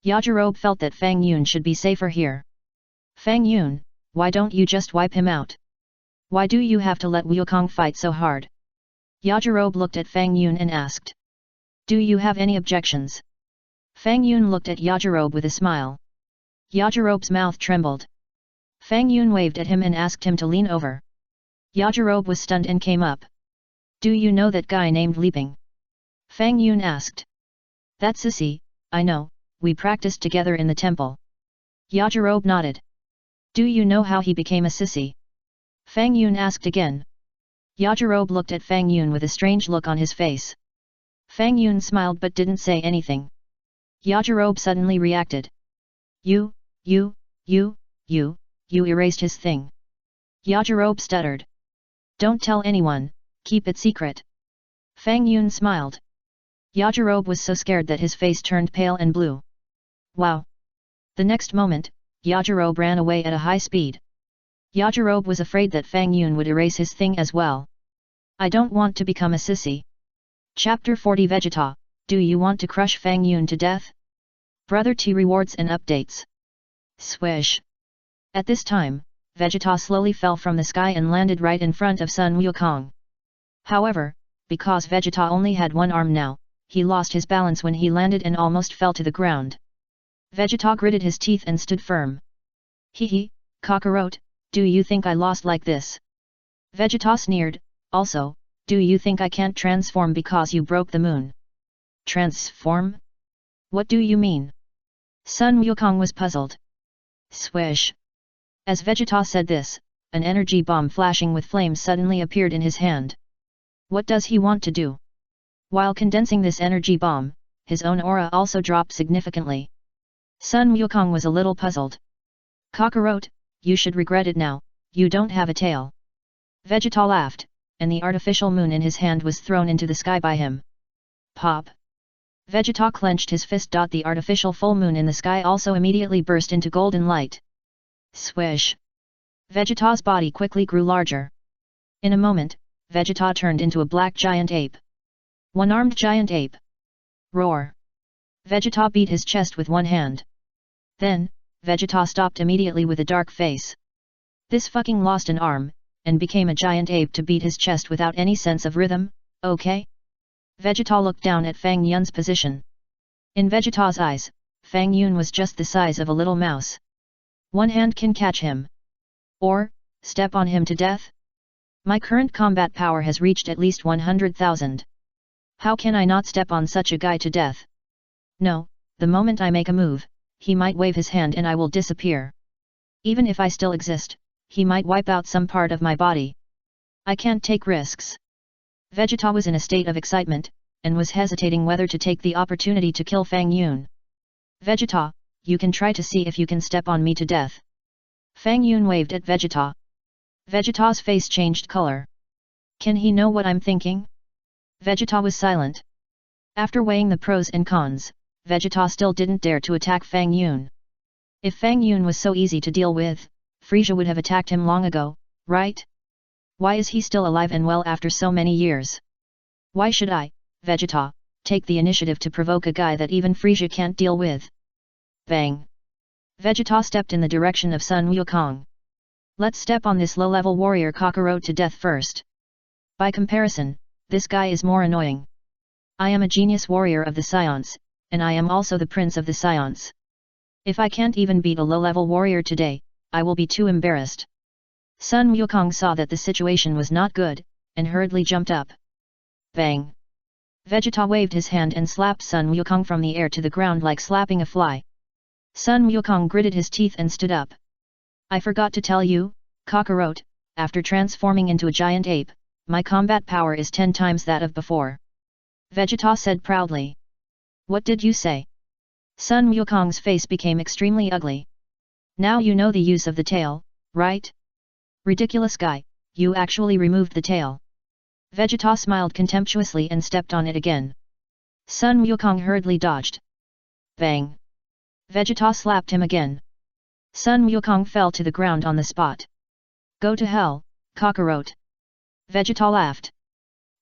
Yajirobe felt that Fang Yun should be safer here. Fang Yun, why don't you just wipe him out? Why do you have to let Wukong fight so hard? Yajirobe looked at Fang Yun and asked. Do you have any objections? Fang Yun looked at Yajirobe with a smile. Yajirobe's mouth trembled. Fang Yun waved at him and asked him to lean over. Yajirobe was stunned and came up. Do you know that guy named Leaping? Fang Yun asked. That sissy, I know, we practiced together in the temple. Yajirobe nodded. Do you know how he became a sissy? Fang Yun asked again. Yajirobe looked at Fang Yun with a strange look on his face. Fang Yun smiled but didn't say anything. Yajirobe suddenly reacted. You erased his thing. Yajirobe stuttered. Don't tell anyone, keep it secret. Fang Yun smiled. Yajirobe was so scared that his face turned pale and blue. Wow! The next moment, Yajirobe ran away at a high speed. Yajirobe was afraid that Fang Yun would erase his thing as well. I don't want to become a sissy. Chapter 40 Vegeta, do you want to crush Fang Yun to death? Brother T rewards and updates. Swish. At this time, Vegeta slowly fell from the sky and landed right in front of Sun Wukong. However, because Vegeta only had one arm now, he lost his balance when he landed and almost fell to the ground. Vegeta gritted his teeth and stood firm. Hee, Kakarot, do you think I lost like this? Vegeta sneered. Also, do you think I can't transform because you broke the moon? Transform? What do you mean? Sun Wukong was puzzled. Swish. As Vegeta said this, an energy bomb flashing with flames suddenly appeared in his hand. What does he want to do? While condensing this energy bomb, his own aura also dropped significantly. Sun Wukong was a little puzzled. Kakarot, you should regret it now, you don't have a tail. Vegeta laughed, and the artificial moon in his hand was thrown into the sky by him. Pop! Vegeta clenched his fist. The artificial full moon in the sky also immediately burst into golden light. Swish! Vegeta's body quickly grew larger. In a moment, Vegeta turned into a black giant ape. One-armed giant ape. Roar! Vegeta beat his chest with one hand. Then, Vegeta stopped immediately with a dark face. This fucking lost an arm, and became a giant ape to beat his chest without any sense of rhythm, okay? Vegeta looked down at Fang Yun's position. In Vegeta's eyes, Fang Yun was just the size of a little mouse. One hand can catch him. Or, step on him to death? My current combat power has reached at least 100,000. How can I not step on such a guy to death? No, the moment I make a move, he might wave his hand and I will disappear. Even if I still exist, he might wipe out some part of my body. I can't take risks. Vegeta was in a state of excitement, and was hesitating whether to take the opportunity to kill Fang Yun. Vegeta, you can try to see if you can step on me to death. Fang Yun waved at Vegeta. Vegeta's face changed color. Can he know what I'm thinking? Vegeta was silent. After weighing the pros and cons, Vegeta still didn't dare to attack Fang Yun. If Fang Yun was so easy to deal with, Frieza would have attacked him long ago, right? Why is he still alive and well after so many years? Why should I, Vegeta, take the initiative to provoke a guy that even Frieza can't deal with? Bang! Vegeta stepped in the direction of Sun Wukong. Let's step on this low-level warrior Kakarot to death first. By comparison, this guy is more annoying. I am a genius warrior of the Saiyans, and I am also the prince of the Saiyans. If I can't even beat a low-level warrior today, I will be too embarrassed. Sun Wukong saw that the situation was not good, and hurriedly jumped up. Bang! Vegeta waved his hand and slapped Sun Wukong from the air to the ground like slapping a fly. Sun Wukong gritted his teeth and stood up. I forgot to tell you, Kakarot, after transforming into a giant ape, my combat power is 10 times that of before. Vegeta said proudly. What did you say? Sun Wukong's face became extremely ugly. Now you know the use of the tail, right? Ridiculous guy, you actually removed the tail. Vegeta smiled contemptuously and stepped on it again. Sun Wukong hurriedly dodged. Bang! Vegeta slapped him again. Sun Wukong fell to the ground on the spot. Go to hell, Kakarot. Vegeta laughed.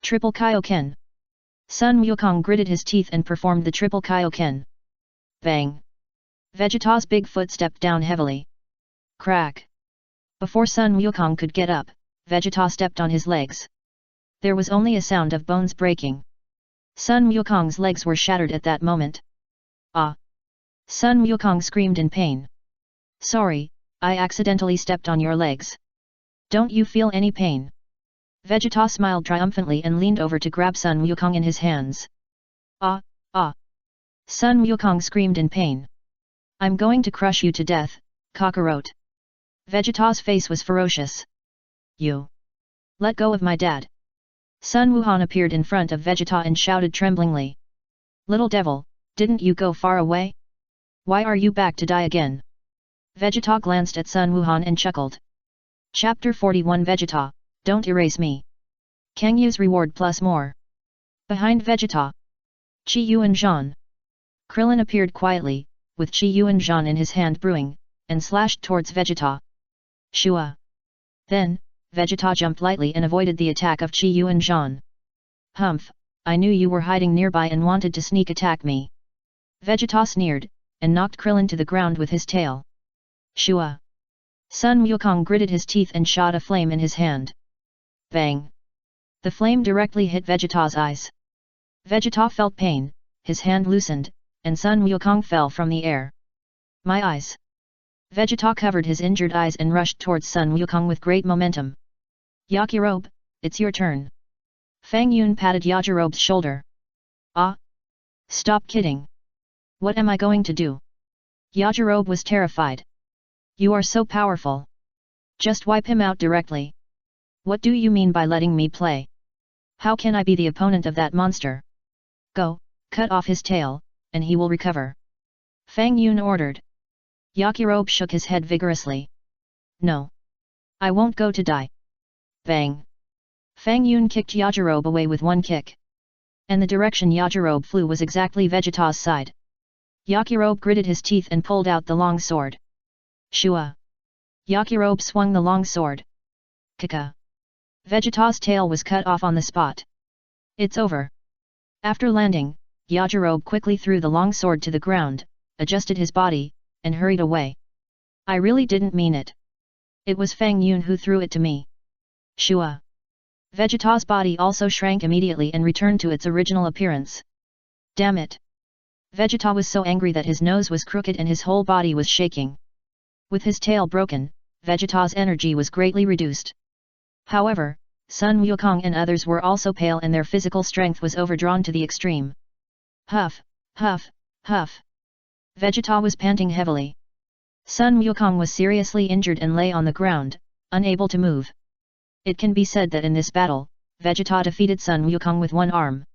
Triple Kaioken. Sun Wukong gritted his teeth and performed the triple Kaioken. Bang! Vegeta's big foot stepped down heavily. Crack! Before Sun Wukong could get up, Vegeta stepped on his legs. There was only a sound of bones breaking. Sun Wukong's legs were shattered at that moment. Ah! Sun Wukong screamed in pain. Sorry, I accidentally stepped on your legs. Don't you feel any pain? Vegeta smiled triumphantly and leaned over to grab Sun Wukong in his hands. Ah! Ah! Sun Wukong screamed in pain. I'm going to crush you to death, Kakarot. Vegeta's face was ferocious. You! Let go of my dad. Sun Wuhan appeared in front of Vegeta and shouted tremblingly. Little devil, didn't you go far away? Why are you back to die again? Vegeta glanced at Sun Wuhan and chuckled. Chapter 41 Vegeta, don't erase me. Kang Yu's reward plus more. Behind Vegeta. Chi Yuan-Zhan. Krillin appeared quietly, with Chi Yuan-Zhan in his hand brewing, and slashed towards Vegeta. Shua. Then, Vegeta jumped lightly and avoided the attack of Chi Yuan-Zhan. Humph, I knew you were hiding nearby and wanted to sneak attack me. Vegeta sneered, and knocked Krillin to the ground with his tail. Shua. Sun Wukong gritted his teeth and shot a flame in his hand. Bang! The flame directly hit Vegeta's eyes. Vegeta felt pain, his hand loosened, and Sun Wukong fell from the air. My eyes! Vegeta covered his injured eyes and rushed towards Sun Wukong with great momentum. Yajirobe, it's your turn. Fang Yun patted Yajirobe's shoulder. Ah! Stop kidding! What am I going to do? Yajirobe was terrified. You are so powerful. Just wipe him out directly. What do you mean by letting me play? How can I be the opponent of that monster? Go, cut off his tail, and he will recover. Fang Yun ordered. Yajirobe shook his head vigorously. No. I won't go to die. Bang! Fang Yun kicked Yajirobe away with one kick. And the direction Yajirobe flew was exactly Vegeta's side. Yajirobe gritted his teeth and pulled out the long sword. Shua! Yajirobe swung the long sword. Kaka! Vegeta's tail was cut off on the spot. It's over. After landing, Yajirobe quickly threw the long sword to the ground, adjusted his body, and hurried away. I really didn't mean it. It was Fang Yun who threw it to me. Shua! Vegeta's body also shrank immediately and returned to its original appearance. Damn it! Vegeta was so angry that his nose was crooked and his whole body was shaking. With his tail broken, Vegeta's energy was greatly reduced. However, Sun Wukong and others were also pale and their physical strength was overdrawn to the extreme. Huff, huff, huff. Vegeta was panting heavily. Sun Wukong was seriously injured and lay on the ground, unable to move. It can be said that in this battle, Vegeta defeated Sun Wukong with one arm.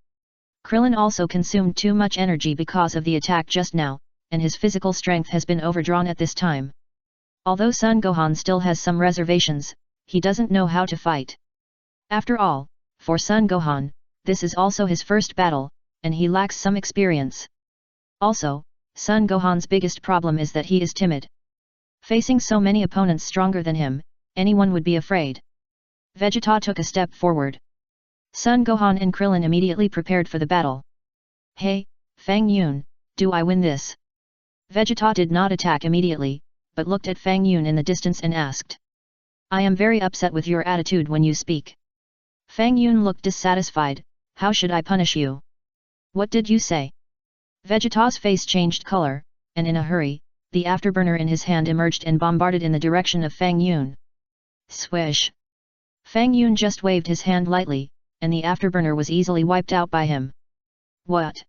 Krillin also consumed too much energy because of the attack just now, and his physical strength has been overdrawn at this time. Although Son Gohan still has some reservations, he doesn't know how to fight. After all, for Son Gohan, this is also his first battle, and he lacks some experience. Also, Son Gohan's biggest problem is that he is timid. Facing so many opponents stronger than him, anyone would be afraid. Vegeta took a step forward. Son Gohan and Krillin immediately prepared for the battle. Hey, Fang Yun, do I win this? Vegeta did not attack immediately, but looked at Fang Yun in the distance and asked. I am very upset with your attitude when you speak. Fang Yun looked dissatisfied. How should I punish you? What did you say? Vegeta's face changed color, and in a hurry, the afterburner in his hand emerged and bombarded in the direction of Fang Yun. Swish! Fang Yun just waved his hand lightly, and the afterburner was easily wiped out by him. What?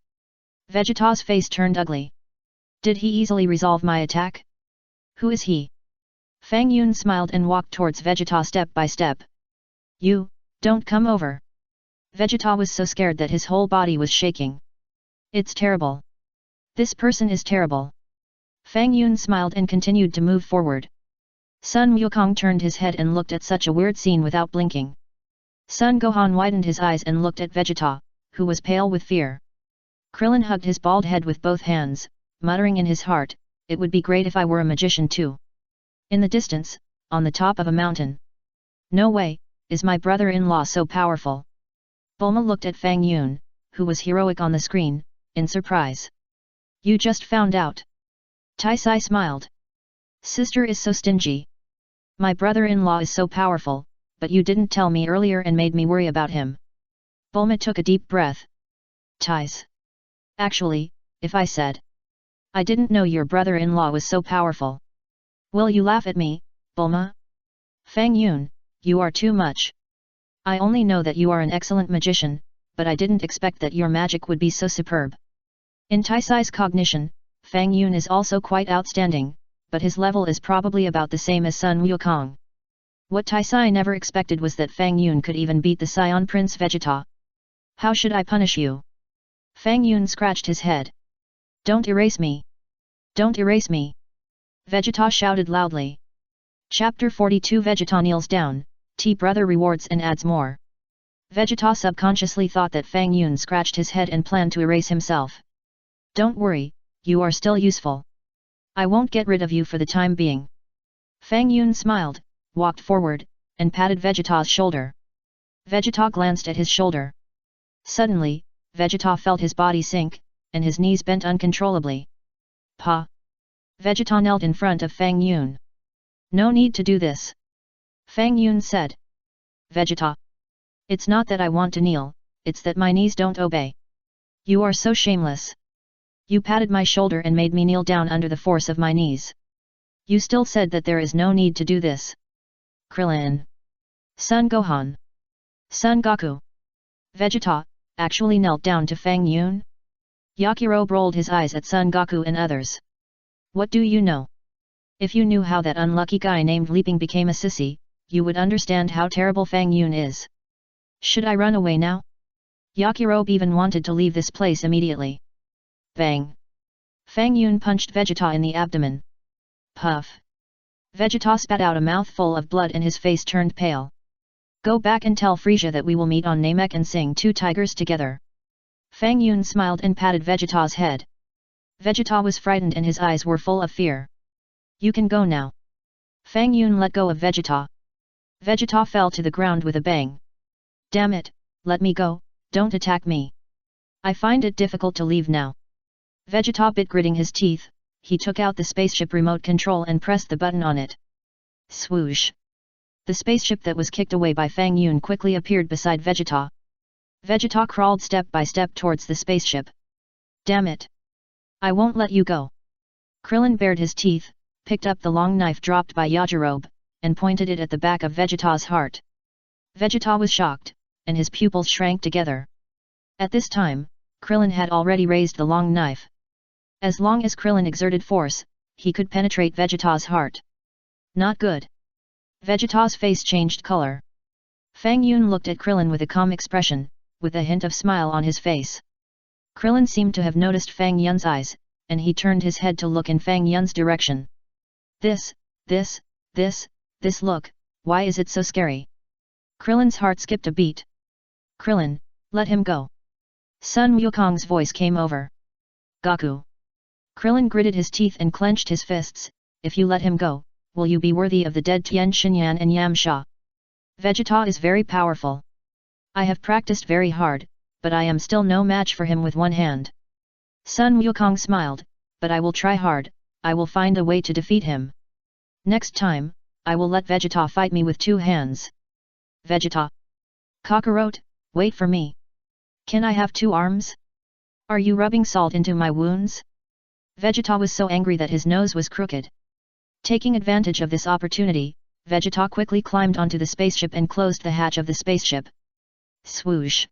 Vegeta's face turned ugly. Did he easily resolve my attack? Who is he? Fang Yun smiled and walked towards Vegeta step by step. You, don't come over. Vegeta was so scared that his whole body was shaking. It's terrible. This person is terrible. Fang Yun smiled and continued to move forward. Sun Wukong turned his head and looked at such a weird scene without blinking. Sun Gohan widened his eyes and looked at Vegeta, who was pale with fear. Krillin hugged his bald head with both hands, muttering in his heart, it would be great if I were a magician too. In the distance, on the top of a mountain. No way, is my brother-in-law so powerful? Bulma looked at Fang Yun, who was heroic on the screen, in surprise. You just found out. Tai Sai smiled. Sister is so stingy. My brother-in-law is so powerful, but you didn't tell me earlier and made me worry about him. Bulma took a deep breath. Tais. Actually, if I said. I didn't know your brother-in-law was so powerful. Will you laugh at me, Bulma? Fang Yun, you are too much. I only know that you are an excellent magician, but I didn't expect that your magic would be so superb. In Tai Sai's cognition, Fang Yun is also quite outstanding, but his level is probably about the same as Sun Wukong. What Tai Sai never expected was that Fang Yun could even beat the Saiyan Prince Vegeta. How should I punish you? Fang Yun scratched his head. Don't erase me. Don't erase me. Vegeta shouted loudly. Chapter 42 Vegeta kneels down, T-Brother rewards and adds more. Vegeta subconsciously thought that Fang Yun scratched his head and planned to erase himself. Don't worry, you are still useful. I won't get rid of you for the time being. Fang Yun smiled, walked forward, and patted Vegeta's shoulder. Vegeta glanced at his shoulder. Suddenly, Vegeta felt his body sink, and his knees bent uncontrollably. Pa! Vegeta knelt in front of Fang Yun. No need to do this. Fang Yun said. Vegeta. It's not that I want to kneel, it's that my knees don't obey. You are so shameless. You patted my shoulder and made me kneel down under the force of my knees. You still said that there is no need to do this. Krillin. Son Gohan. Son Goku. Vegeta, actually knelt down to Fang Yun? Yakirobe rolled his eyes at Son Goku and others. What do you know? If you knew how that unlucky guy named Leaping became a sissy, you would understand how terrible Fang Yun is. Should I run away now? Yakirobe even wanted to leave this place immediately. Bang! Fang Yun punched Vegeta in the abdomen. Puff! Vegeta spat out a mouthful of blood and his face turned pale. Go back and tell Frieza that we will meet on Namek and sing two tigers together. Fang Yun smiled and patted Vegeta's head. Vegeta was frightened and his eyes were full of fear. You can go now. Fang Yun let go of Vegeta. Vegeta fell to the ground with a bang. Damn it, let me go, don't attack me. I find it difficult to leave now. Vegeta bit gritting his teeth, he took out the spaceship remote control and pressed the button on it. Swoosh! The spaceship that was kicked away by Fang Yun quickly appeared beside Vegeta. Vegeta crawled step by step towards the spaceship. Damn it! I won't let you go. Krillin bared his teeth, picked up the long knife dropped by Yajirobe, and pointed it at the back of Vegeta's heart. Vegeta was shocked, and his pupils shrank together. At this time, Krillin had already raised the long knife. As long as Krillin exerted force, he could penetrate Vegeta's heart. Not good. Vegeta's face changed color. Fang Yun looked at Krillin with a calm expression, with a hint of smile on his face. Krillin seemed to have noticed Fang Yun's eyes, and he turned his head to look in Fang Yun's direction. This look, why is it so scary? Krillin's heart skipped a beat. Krillin, let him go. Sun Wukong's voice came over. Goku. Krillin gritted his teeth and clenched his fists. If you let him go, will you be worthy of the dead Tien Shinyan and Yamcha? Vegeta is very powerful. I have practiced very hard, but I am still no match for him with one hand. Sun Wukong smiled, but I will try hard, I will find a way to defeat him. Next time, I will let Vegeta fight me with two hands. Vegeta. Kakarot, wait for me. Can I have two arms? Are you rubbing salt into my wounds? Vegeta was so angry that his nose was crooked. Taking advantage of this opportunity, Vegeta quickly climbed onto the spaceship and closed the hatch of the spaceship. Swoosh!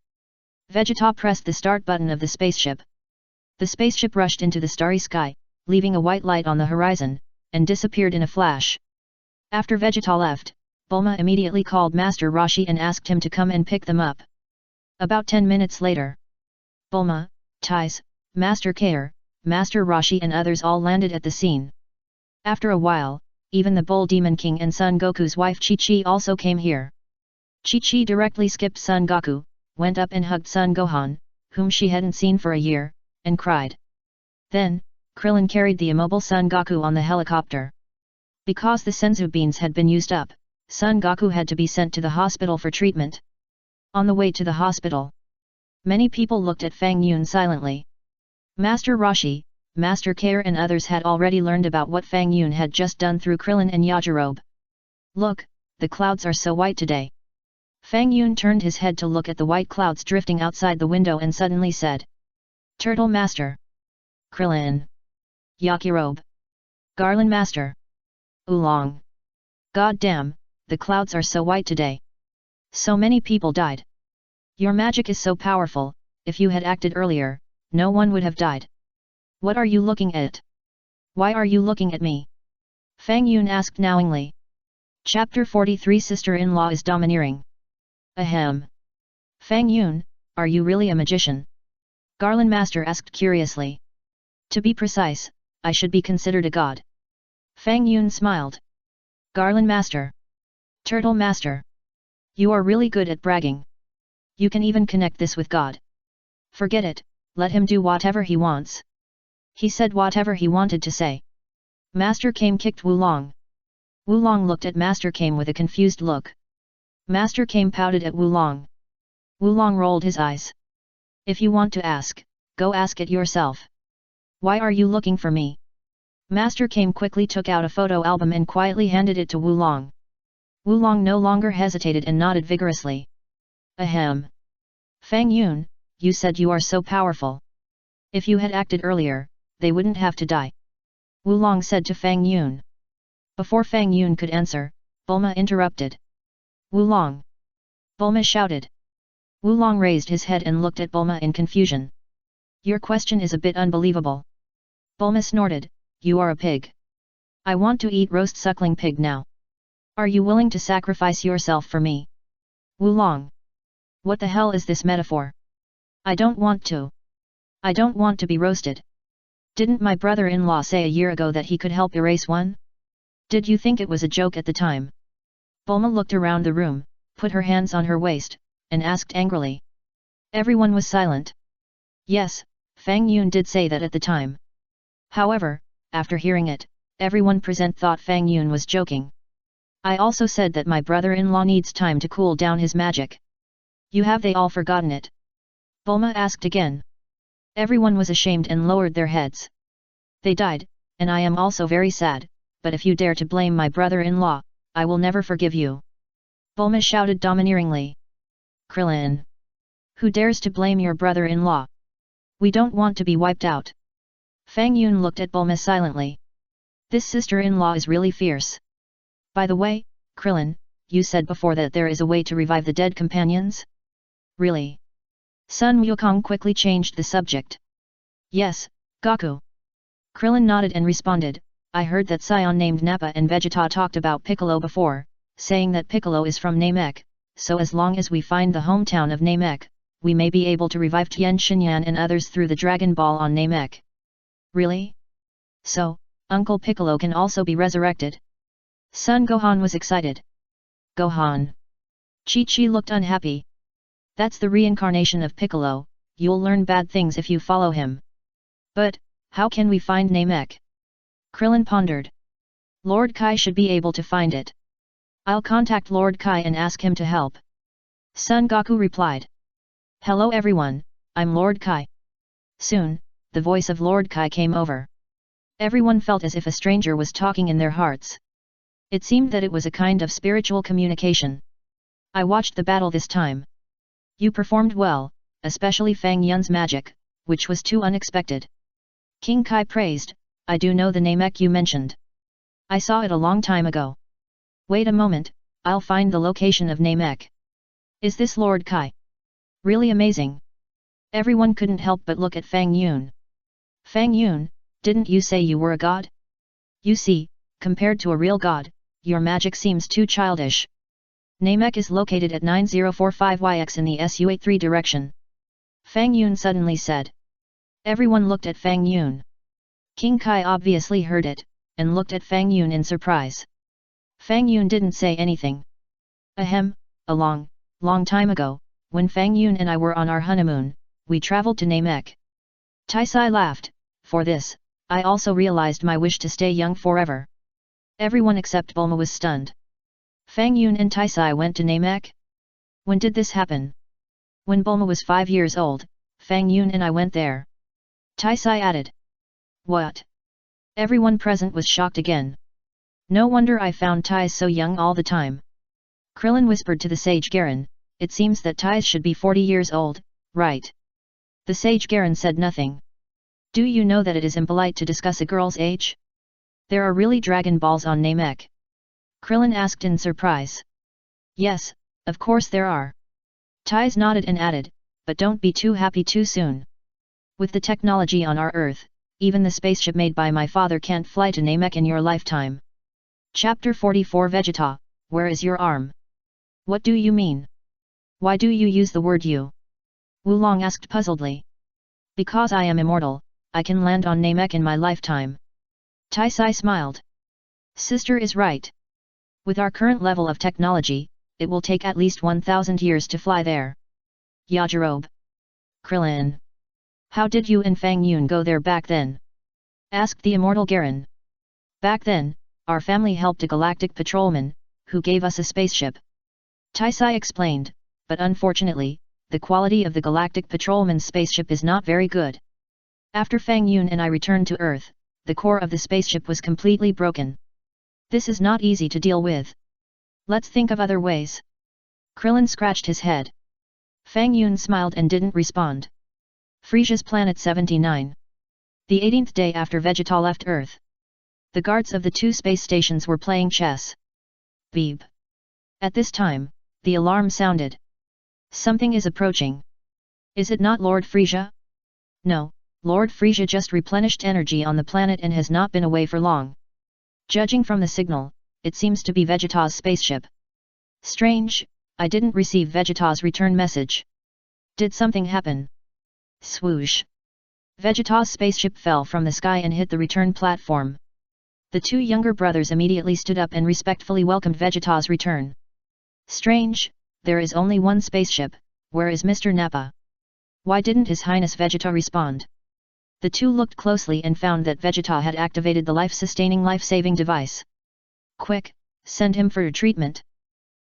Vegeta pressed the start button of the spaceship. The spaceship rushed into the starry sky, leaving a white light on the horizon, and disappeared in a flash. After Vegeta left, Bulma immediately called Master Roshi and asked him to come and pick them up. About 10 minutes later, Bulma, Tais, Master Kare, Master Roshi and others all landed at the scene. After a while, even the Bull Demon King and Son Goku's wife Chi-Chi also came here. Chi-Chi directly skipped Son Goku, went up and hugged Son Gohan, whom she hadn't seen for a year, and cried. Then, Krillin carried the immobile Son Goku on the helicopter. Because the senzu beans had been used up, Son Goku had to be sent to the hospital for treatment. On the way to the hospital, many people looked at Fang Yun silently. Master Roshi, Master Kare and others had already learned about what Fang Yun had just done through Krillin and Yajirobe. Look, the clouds are so white today. Fang Yun turned his head to look at the white clouds drifting outside the window and suddenly said. Turtle Master. Krillin. Yajirobe. Garland Master. Oolong. God damn, the clouds are so white today. So many people died. Your magic is so powerful, if you had acted earlier, no one would have died. What are you looking at? Why are you looking at me? Fang Yun asked knowingly. Chapter 43 Sister-in-law is domineering. Ahem. Fang Yun, are you really a magician? Garland Master asked curiously. To be precise, I should be considered a god. Fang Yun smiled. Garland Master. Turtle Master. You are really good at bragging. You can even connect this with God. Forget it, let him do whatever he wants. He said whatever he wanted to say. Master Kame kicked Wulong. Wulong looked at Master Kame with a confused look. Master Kame pouted at Wulong. Wulong rolled his eyes. If you want to ask, go ask it yourself. Why are you looking for me? Master Kame quickly took out a photo album and quietly handed it to Wulong. Wulong no longer hesitated and nodded vigorously. Ahem. Fang Yun, you said you are so powerful. If you had acted earlier, they wouldn't have to die. Wulong said to Fang Yun. Before Fang Yun could answer, Bulma interrupted. Wulong! Bulma shouted. Wulong raised his head and looked at Bulma in confusion. Your question is a bit unbelievable. Bulma snorted, you are a pig. I want to eat roast suckling pig now. Are you willing to sacrifice yourself for me? Wulong! What the hell is this metaphor? I don't want to. I don't want to be roasted. Didn't my brother-in-law say a year ago that he could help erase one? Did you think it was a joke at the time? Bulma looked around the room, put her hands on her waist, and asked angrily. Everyone was silent. Yes, Fang Yun did say that at the time. However, after hearing it, everyone present thought Fang Yun was joking. I also said that my brother-in-law needs time to cool down his magic. Have they all forgotten it? Bulma asked again. Everyone was ashamed and lowered their heads. They died, and I am also very sad, but if you dare to blame my brother-in-law, I will never forgive you. Bulma shouted domineeringly. Krillin! Who dares to blame your brother-in-law? We don't want to be wiped out. Fang Yun looked at Bulma silently. This sister-in-law is really fierce. By the way, Krillin, you said before that there is a way to revive the dead companions? Really? Sun Wukong quickly changed the subject. Yes, Goku. Krillin nodded and responded, I heard that Saiyan named Nappa and Vegeta talked about Piccolo before, saying that Piccolo is from Namek, so as long as we find the hometown of Namek, we may be able to revive Tien Shinyan and others through the Dragon Ball on Namek. Really? So, Uncle Piccolo can also be resurrected? Son Gohan was excited. Gohan. Chi-Chi looked unhappy. That's the reincarnation of Piccolo, you'll learn bad things if you follow him. But, how can we find Namek? Krillin pondered. Lord Kai should be able to find it. I'll contact Lord Kai and ask him to help. Son Goku replied. Hello everyone, I'm Lord Kai. Soon, the voice of Lord Kai came over. Everyone felt as if a stranger was talking in their hearts. It seemed that it was a kind of spiritual communication. I watched the battle this time. You performed well, especially Fang Yun's magic, which was too unexpected. King Kai praised, I do know the Namek you mentioned. I saw it a long time ago. Wait a moment, I'll find the location of Namek. Is this Lord Kai? Really amazing, Everyone couldn't help but look at Fang Yun. Fang Yun, didn't you say you were a god? You see, compared to a real god, your magic seems too childish. Namek is located at 9045YX in the SU83 direction. Fang Yun suddenly said. Everyone looked at Fang Yun. King Kai obviously heard it, and looked at Fang Yun in surprise. Fang Yun didn't say anything. Ahem, a long time ago, when Fang Yun and I were on our honeymoon, we traveled to Namek. Taisai laughed. For this, I also realized my wish to stay young forever. Everyone except Bulma was stunned. Fang Yun and Taisai went to Namek? When did this happen? When Bulma was 5 years old, Fang Yun and I went there. Taisai added. What? Everyone present was shocked again. No wonder I found Tais so young all the time. Krillin whispered to the sage Garen, it seems that Tais should be 40 years old, right? The sage Garen said nothing. Do you know that it is impolite to discuss a girl's age? There are really Dragon Balls on Namek? Krillin asked in surprise. Yes, of course there are. Tais nodded and added, but don't be too happy too soon. With the technology on our Earth, even the spaceship made by my father can't fly to Namek in your lifetime. Chapter 44 Vegeta, where is your arm? What do you mean? Why do you use the word you? Wulong asked puzzledly. Because I am immortal, I can land on Namek in my lifetime. Taisai smiled. Sister is right. With our current level of technology, it will take at least 1,000 years to fly there. Yajirobe. Krillin. How did you and Fang Yun go there back then? Asked the immortal Garen. Back then, our family helped a galactic patrolman, who gave us a spaceship. Taisai explained, but unfortunately, the quality of the galactic patrolman's spaceship is not very good. After Fang Yun and I returned to Earth, the core of the spaceship was completely broken. This is not easy to deal with. Let's think of other ways. Krillin scratched his head. Fang Yun smiled and didn't respond. Frieza's Planet 79. The 18th day after Vegeta left Earth. The guards of the two space stations were playing chess. Beep. At this time, the alarm sounded. Something is approaching. Is it not Lord Frieza? No, Lord Frieza just replenished energy on the planet and has not been away for long. Judging from the signal, it seems to be Vegeta's spaceship. Strange, I didn't receive Vegeta's return message. Did something happen? Swoosh. Vegeta's spaceship fell from the sky and hit the return platform. The two younger brothers immediately stood up and respectfully welcomed Vegeta's return. Strange, there is only one spaceship, where is Mr. Nappa? Why didn't His Highness Vegeta respond? The two looked closely and found that Vegeta had activated the life-sustaining life-saving device. Quick, send him for treatment.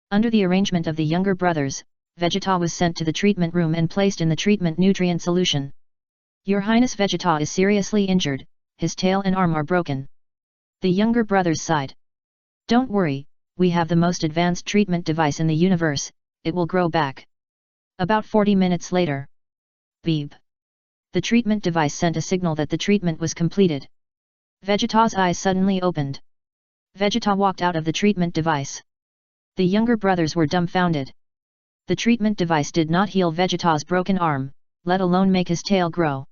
Under the arrangement of the younger brothers, Vegeta was sent to the treatment room and placed in the treatment nutrient solution. Your Highness Vegeta is seriously injured, his tail and arm are broken. The younger brothers sighed. Don't worry, we have the most advanced treatment device in the universe, it will grow back. About 40 minutes later. Beep. The treatment device sent a signal that the treatment was completed. Vegeta's eyes suddenly opened. Vegeta walked out of the treatment device. The younger brothers were dumbfounded. The treatment device did not heal Vegeta's broken arm, let alone make his tail grow.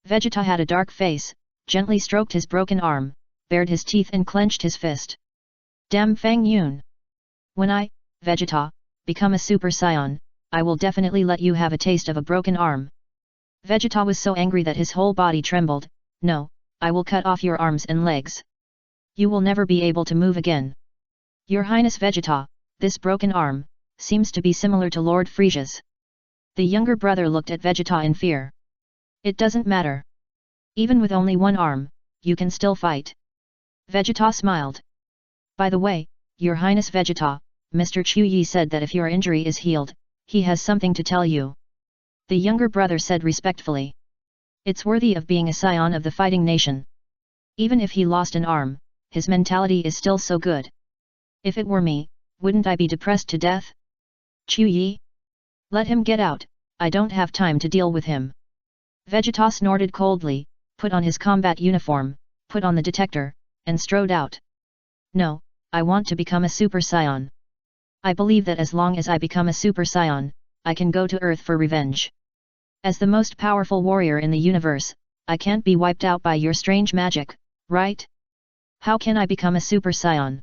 Vegeta had a dark face, gently stroked his broken arm, bared his teeth and clenched his fist. Damn Fang Yun! When I, Vegeta, become a Super Saiyan, I will definitely let you have a taste of a broken arm. Vegeta was so angry that his whole body trembled. No, I will cut off your arms and legs. You will never be able to move again. Your Highness Vegeta, this broken arm, seems to be similar to Lord Frieza's. The younger brother looked at Vegeta in fear. It doesn't matter. Even with only one arm, you can still fight. Vegeta smiled. By the way, Your Highness Vegeta, Mr. Chuyi said that if your injury is healed, he has something to tell you. The younger brother said respectfully. It's worthy of being a scion of the fighting nation. Even if he lost an arm, his mentality is still so good. If it were me, wouldn't I be depressed to death? Chuyi? Let him get out, I don't have time to deal with him. Vegeta snorted coldly, put on his combat uniform, put on the detector, and strode out. No, I want to become a Super Saiyan. I believe that as long as I become a Super Saiyan, I can go to Earth for revenge. As the most powerful warrior in the universe, I can't be wiped out by your strange magic, right? How can I become a Super Saiyan?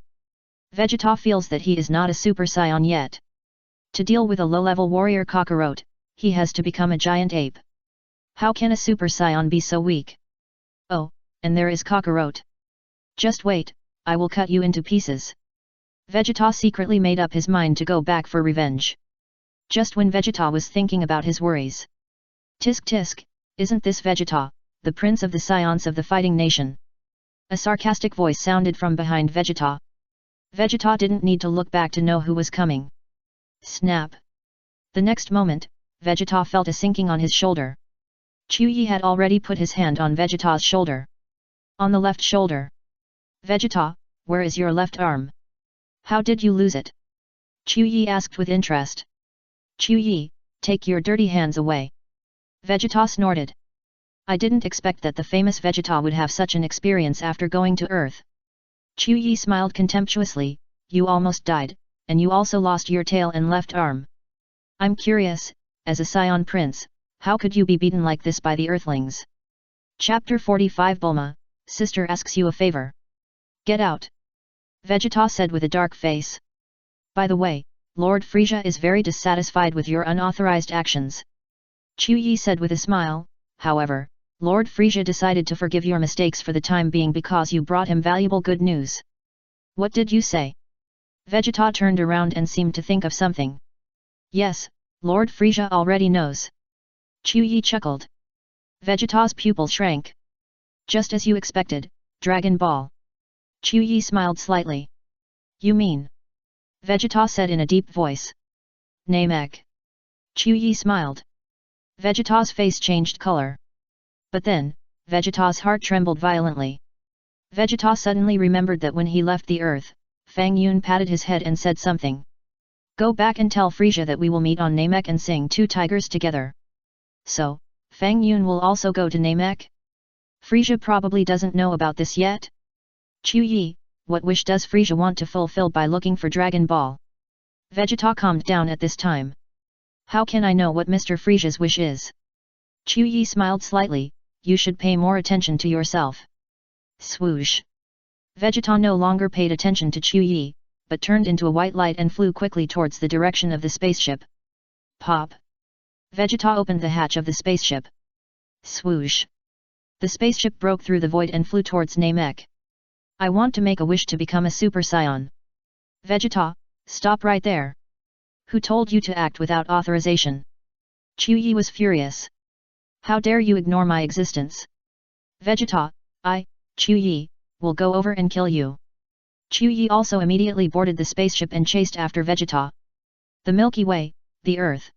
Vegeta feels that he is not a Super Saiyan yet. To deal with a low-level warrior Kakarot, he has to become a giant ape. How can a Super Saiyan be so weak? Oh, and there is Kakarot. Just wait, I will cut you into pieces. Vegeta secretly made up his mind to go back for revenge. Just when Vegeta was thinking about his worries. Tisk tisk, isn't this Vegeta, the prince of the Saiyans of the fighting nation? A sarcastic voice sounded from behind Vegeta. Vegeta didn't need to look back to know who was coming. Snap! The next moment, Vegeta felt a sinking on his shoulder. Chuyi had already put his hand on Vegeta's shoulder. On the left shoulder. Vegeta, where is your left arm? How did you lose it? Chuyi asked with interest. Chuyi, take your dirty hands away. Vegeta snorted. I didn't expect that the famous Vegeta would have such an experience after going to Earth. Chuyi smiled contemptuously, you almost died, and you also lost your tail and left arm. I'm curious, as a Saiyan prince, how could you be beaten like this by the Earthlings? Chapter 45 Bulma, sister asks you a favor. Get out. Vegeta said with a dark face. By the way, Lord Frieza is very dissatisfied with your unauthorized actions. Chuyi said with a smile, however, Lord Frieza decided to forgive your mistakes for the time being because you brought him valuable good news. What did you say? Vegeta turned around and seemed to think of something. Yes, Lord Frieza already knows. Chuyi chuckled. Vegeta's pupil shrank. Just as you expected, Dragon Ball. Chuyi smiled slightly. You mean? Vegeta said in a deep voice. Namek. Chuyi smiled. Vegeta's face changed color. But then, Vegeta's heart trembled violently. Vegeta suddenly remembered that when he left the earth, Fang Yun patted his head and said something. Go back and tell Frieza that we will meet on Namek and sing Two Tigers together. So, Fang Yun will also go to Namek? Frieza probably doesn't know about this yet? Chuyi, what wish does Frieza want to fulfill by looking for Dragon Ball? Vegeta calmed down at this time. How can I know what Mr. Frieza's wish is? Chuyi smiled slightly, you should pay more attention to yourself. Swoosh! Vegeta no longer paid attention to Chuyi, but turned into a white light and flew quickly towards the direction of the spaceship. Pop! Vegeta opened the hatch of the spaceship. Swoosh! The spaceship broke through the void and flew towards Namek. I want to make a wish to become a Super Saiyan. Vegeta, stop right there. Who told you to act without authorization? Chuyi was furious. How dare you ignore my existence? Vegeta, Chuyi, will go over and kill you. Chuyi also immediately boarded the spaceship and chased after Vegeta. The Milky Way, the Earth.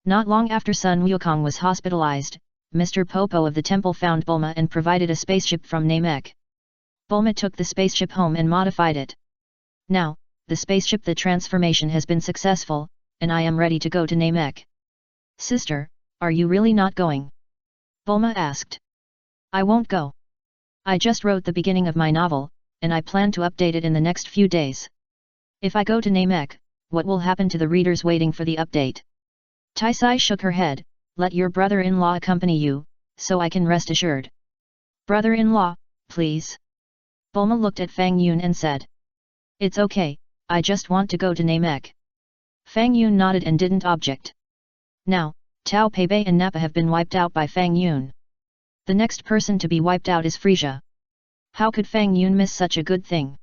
Not long after Sun Wukong was hospitalized, Mr. Popo of the temple found Bulma and provided a spaceship from Namek. Bulma took the spaceship home and modified it. Now, the spaceship transformation has been successful, and I am ready to go to Namek. Sister, are you really not going? Bulma asked. I won't go. I just wrote the beginning of my novel, and I plan to update it in the next few days. If I go to Namek, what will happen to the readers waiting for the update? Taisai shook her head, let your brother-in-law accompany you, so I can rest assured. Brother-in-law, please. Bulma looked at Fang Yun and said. It's okay, I just want to go to Namek. Fang Yun nodded and didn't object. Now, Tao Pei and Nappa have been wiped out by Fang Yun. The next person to be wiped out is Frieza. How could Fang Yun miss such a good thing?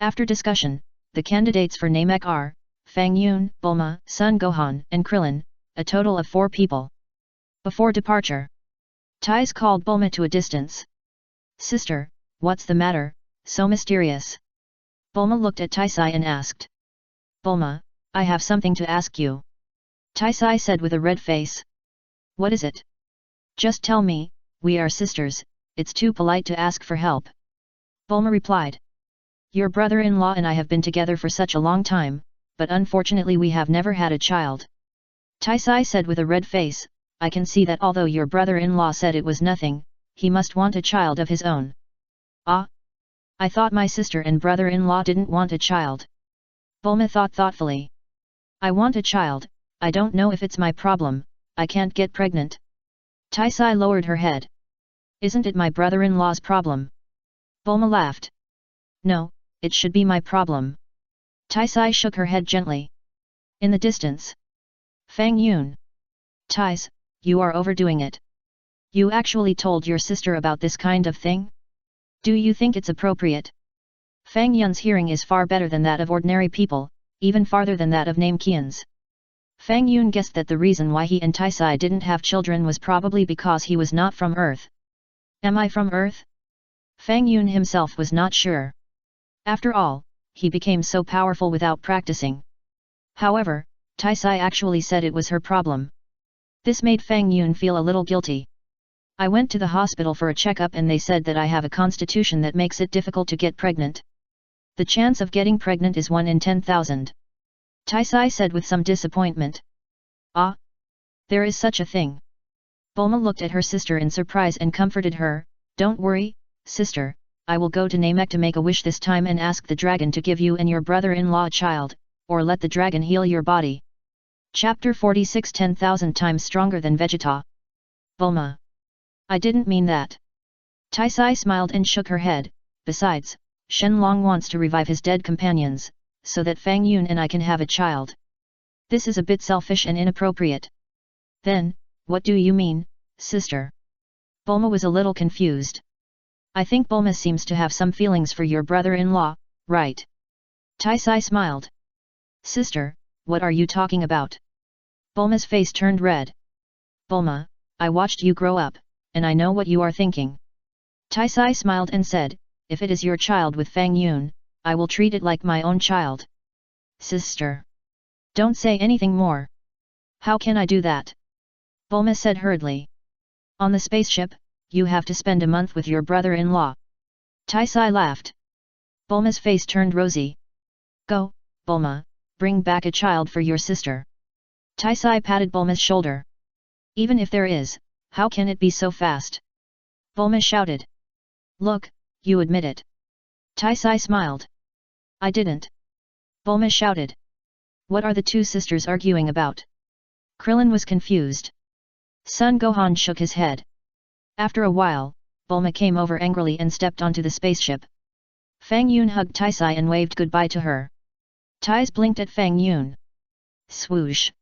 After discussion, the candidates for Namek are, Fang Yun, Bulma, Son Gohan, and Krillin, a total of 4 people. Before departure, Tais called Bulma to a distance. Sister, what's the matter, so mysterious? Bulma looked at Taisai and asked. Bulma, I have something to ask you. Taisai said with a red face. What is it? Just tell me, we are sisters, it's too polite to ask for help. Bulma replied. Your brother-in-law and I have been together for such a long time, but unfortunately we have never had a child. Taisai said with a red face, I can see that although your brother-in-law said it was nothing, he must want a child of his own. Ah! I thought my sister and brother-in-law didn't want a child. Bulma thought thoughtfully. I want a child, I don't know if it's my problem, I can't get pregnant. Taisai lowered her head. Isn't it my brother-in-law's problem? Bulma laughed. No, it should be my problem. Taisai shook her head gently. In the distance. Fang Yun. Tais, you are overdoing it. You actually told your sister about this kind of thing? Do you think it's appropriate? Fang Yun's hearing is far better than that of ordinary people, even farther than that of Namekians. Fang Yun guessed that the reason why he and Taisai didn't have children was probably because he was not from Earth. Am I from Earth? Fang Yun himself was not sure. After all, he became so powerful without practicing. However, Taisai actually said it was her problem. This made Fang Yun feel a little guilty. I went to the hospital for a checkup and they said that I have a constitution that makes it difficult to get pregnant. The chance of getting pregnant is 1 in 10,000. Taisai said with some disappointment. Ah? There is such a thing. Bulma looked at her sister in surprise and comforted her. Don't worry, sister, I will go to Namek to make a wish this time and ask the dragon to give you and your brother-in-law a child, or let the dragon heal your body. Chapter 46 10,000 times stronger than Vegeta. Bulma. I didn't mean that. Taisai smiled and shook her head. Besides, Shenlong wants to revive his dead companions, so that Fang Yun and I can have a child. This is a bit selfish and inappropriate. Then, what do you mean, sister? Bulma was a little confused. I think Bulma seems to have some feelings for your brother-in-law, right? Taisai smiled. Sister, what are you talking about? Bulma's face turned red. Bulma, I watched you grow up, and I know what you are thinking. Taisai smiled and said, if it is your child with Fang Yun, I will treat it like my own child. Sister. Don't say anything more. How can I do that? Bulma said hurriedly. On the spaceship, you have to spend a month with your brother-in-law. Taisai laughed. Bulma's face turned rosy. Go, Bulma, bring back a child for your sister. Taisai patted Bulma's shoulder. Even if there is, how can it be so fast? Bulma shouted. Look, you admit it. Taisai smiled. I didn't. Bulma shouted. What are the two sisters arguing about? Krillin was confused. Son Gohan shook his head. After a while, Bulma came over angrily and stepped onto the spaceship. Fang Yun hugged Taisai and waved goodbye to her. Tais blinked at Fang Yun. Swoosh!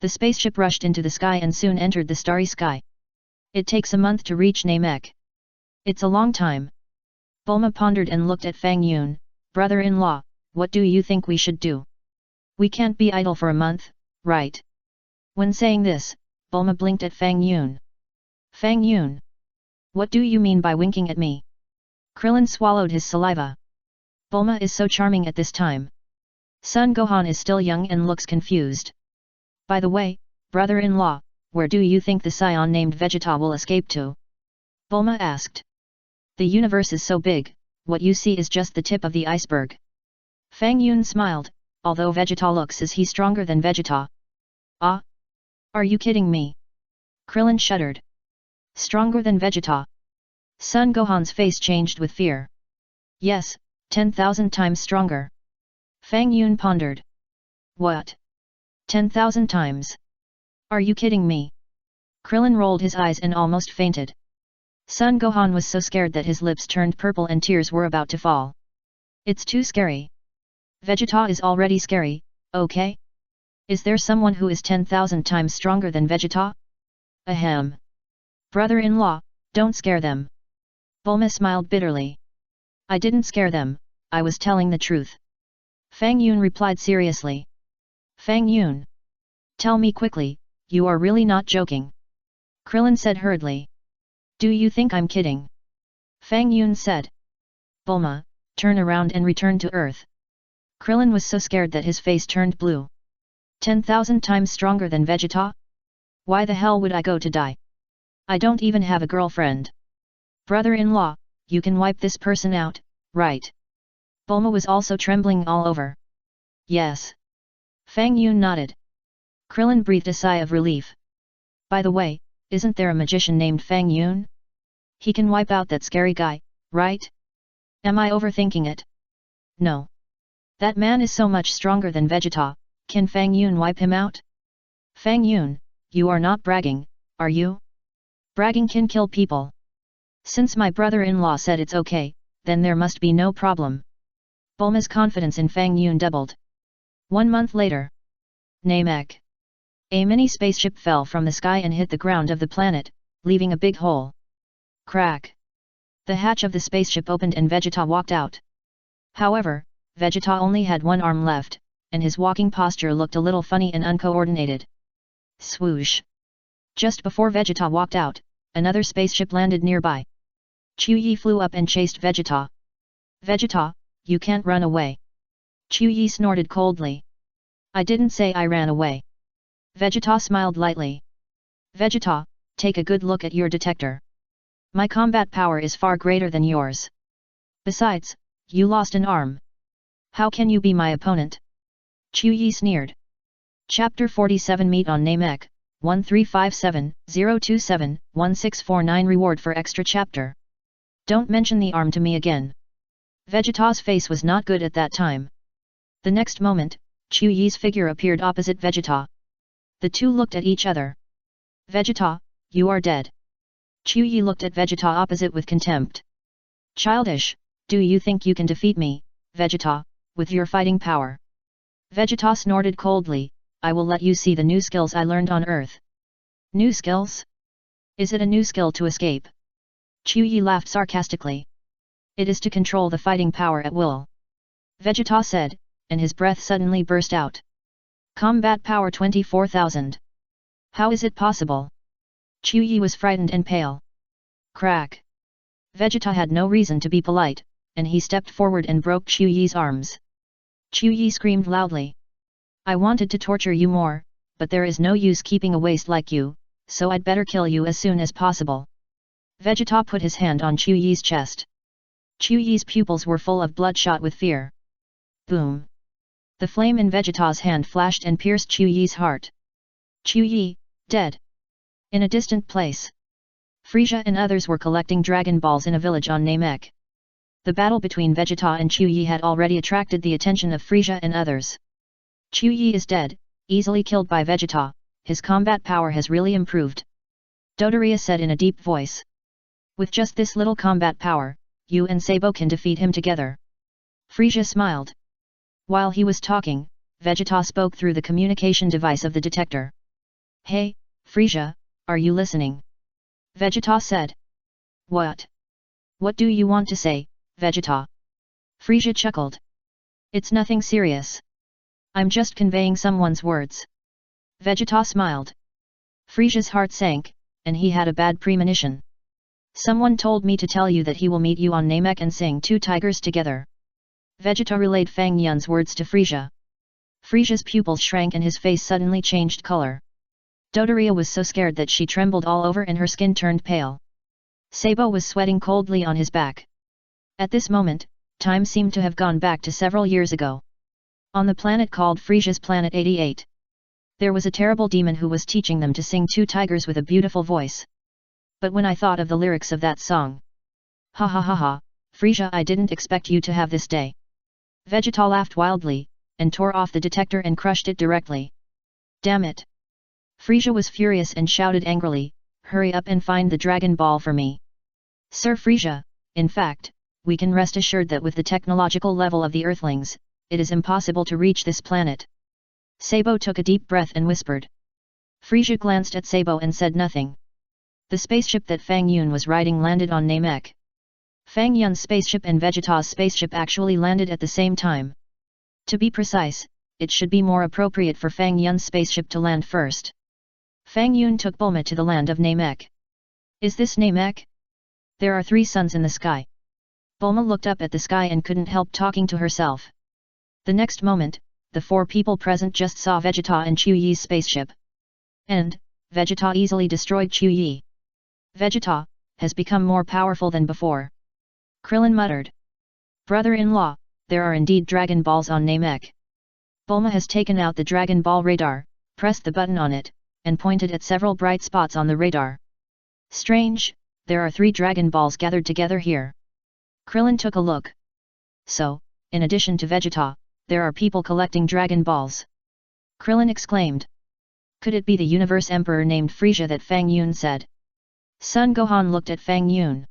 The spaceship rushed into the sky and soon entered the starry sky. It takes a month to reach Namek. It's a long time. Bulma pondered and looked at Fang Yun. Brother-in-law, what do you think we should do? We can't be idle for a month, right? When saying this, Bulma blinked at Fang Yun. Fang Yun! What do you mean by winking at me? Krillin swallowed his saliva. Bulma is so charming at this time. Son Gohan is still young and looks confused. By the way, brother-in-law, where do you think the Saiyan named Vegeta will escape to? Bulma asked. The universe is so big, what you see is just the tip of the iceberg. Fang Yun smiled, although Vegeta looks is he stronger than Vegeta. Ah? Are you kidding me? Krillin shuddered. Stronger than Vegeta? Son Gohan's face changed with fear. Yes, 10,000 times stronger. Fang Yun pondered. What? 10,000 times? Are you kidding me? Krillin rolled his eyes and almost fainted. Son Gohan was so scared that his lips turned purple and tears were about to fall. It's too scary. Vegeta is already scary, okay? Is there someone who is 10,000 times stronger than Vegeta? Ahem. Brother-in-law, don't scare them. Bulma smiled bitterly. I didn't scare them, I was telling the truth. Fang Yun replied seriously. Fang Yun. Tell me quickly, you are really not joking. Krillin said hurriedly. Do you think I'm kidding? Fang Yun said. Bulma, turn around and return to Earth. Krillin was so scared that his face turned blue. 10,000 times stronger than Vegeta? Why the hell would I go to die? I don't even have a girlfriend. Brother-in-law, you can wipe this person out, right? Bulma was also trembling all over. Yes. Fang Yun nodded. Krillin breathed a sigh of relief. By the way, isn't there a magician named Fang Yun? He can wipe out that scary guy, right? Am I overthinking it? No. That man is so much stronger than Vegeta, can Fang Yun wipe him out? Fang Yun, you are not bragging, are you? Bragging can kill people. Since my brother-in-law said it's okay, then there must be no problem. Bulma's confidence in Fang Yun doubled. 1 month later. Namek. A mini spaceship fell from the sky and hit the ground of the planet, leaving a big hole. Crack. The hatch of the spaceship opened and Vegeta walked out. However, Vegeta only had one arm left, and his walking posture looked a little funny and uncoordinated. Swoosh. Just before Vegeta walked out, another spaceship landed nearby. Chuyi flew up and chased Vegeta. Vegeta, you can't run away. Chuyi snorted coldly. I didn't say I ran away. Vegeta smiled lightly. Vegeta, take a good look at your detector. My combat power is far greater than yours. Besides, you lost an arm. How can you be my opponent? Chuyi sneered. Chapter 47 Meet on Namek, 1357-027-1649 Reward for extra chapter. Don't mention the arm to me again. Vegeta's face was not good at that time. The next moment, Chuyi's figure appeared opposite Vegeta. The two looked at each other. Vegeta, you are dead. Chuyi looked at Vegeta opposite with contempt. Childish, do you think you can defeat me, Vegeta, with your fighting power? Vegeta snorted coldly, I will let you see the new skills I learned on Earth. New skills? Is it a new skill to escape? Chuyi laughed sarcastically. It is to control the fighting power at will. Vegeta said, and his breath suddenly burst out. Combat power 24,000. How is it possible? Chuyi was frightened and pale. Crack. Vegeta had no reason to be polite, and he stepped forward and broke Chuyi's arms. Chuyi screamed loudly. I wanted to torture you more, but there is no use keeping a waste like you, so I'd better kill you as soon as possible. Vegeta put his hand on Chuyi's chest. Chuyi's pupils were full of bloodshot with fear. Boom. The flame in Vegeta's hand flashed and pierced Chuyi's heart. Chuyi, dead. In a distant place, Frieza and others were collecting Dragon Balls in a village on Namek. The battle between Vegeta and Chuyi had already attracted the attention of Frieza and others. Chuyi is dead, easily killed by Vegeta, his combat power has really improved. Dodoria said in a deep voice. With just this little combat power, you and Sabo can defeat him together. Frieza smiled. While he was talking, Vegeta spoke through the communication device of the detector. Hey, Frieza, are you listening? Vegeta said. What? What do you want to say, Vegeta? Frieza chuckled. It's nothing serious. I'm just conveying someone's words. Vegeta smiled. Frieza's heart sank, and he had a bad premonition. Someone told me to tell you that he will meet you on Namek and sing two tigers together. Vegeta relayed Fang Yun's words to Frieza. Frieza's pupils shrank and his face suddenly changed color. Dodoria was so scared that she trembled all over and her skin turned pale. Sabo was sweating coldly on his back. At this moment, time seemed to have gone back to several years ago. On the planet called Frieza's Planet 88. There was a terrible demon who was teaching them to sing two tigers with a beautiful voice. But when I thought of the lyrics of that song. Ha ha ha ha, Frieza, I didn't expect you to have this day. Vegeta laughed wildly, and tore off the detector and crushed it directly. Damn it! Frieza was furious and shouted angrily, hurry up and find the Dragon Ball for me. Sir Frieza, in fact, we can rest assured that with the technological level of the Earthlings, it is impossible to reach this planet. Sabo took a deep breath and whispered. Frieza glanced at Sabo and said nothing. The spaceship that Fang Yun was riding landed on Namek. Fang Yun's spaceship and Vegeta's spaceship actually landed at the same time. To be precise, it should be more appropriate for Fang Yun's spaceship to land first. Fang Yun took Bulma to the land of Namek. Is this Namek? There are 3 suns in the sky. Bulma looked up at the sky and couldn't help talking to herself. The next moment, the 4 people present just saw Vegeta and Chuyi's spaceship. And, Vegeta easily destroyed Chuyi. Vegeta has become more powerful than before. Krillin muttered. Brother-in-law, there are indeed Dragon Balls on Namek. Bulma has taken out the Dragon Ball radar, pressed the button on it, and pointed at several bright spots on the radar. Strange, there are 3 Dragon Balls gathered together here. Krillin took a look. So, in addition to Vegeta, there are people collecting Dragon Balls. Krillin exclaimed. Could it be the universe emperor named Frieza that Fang Yun said? Son Gohan looked at Fang Yun.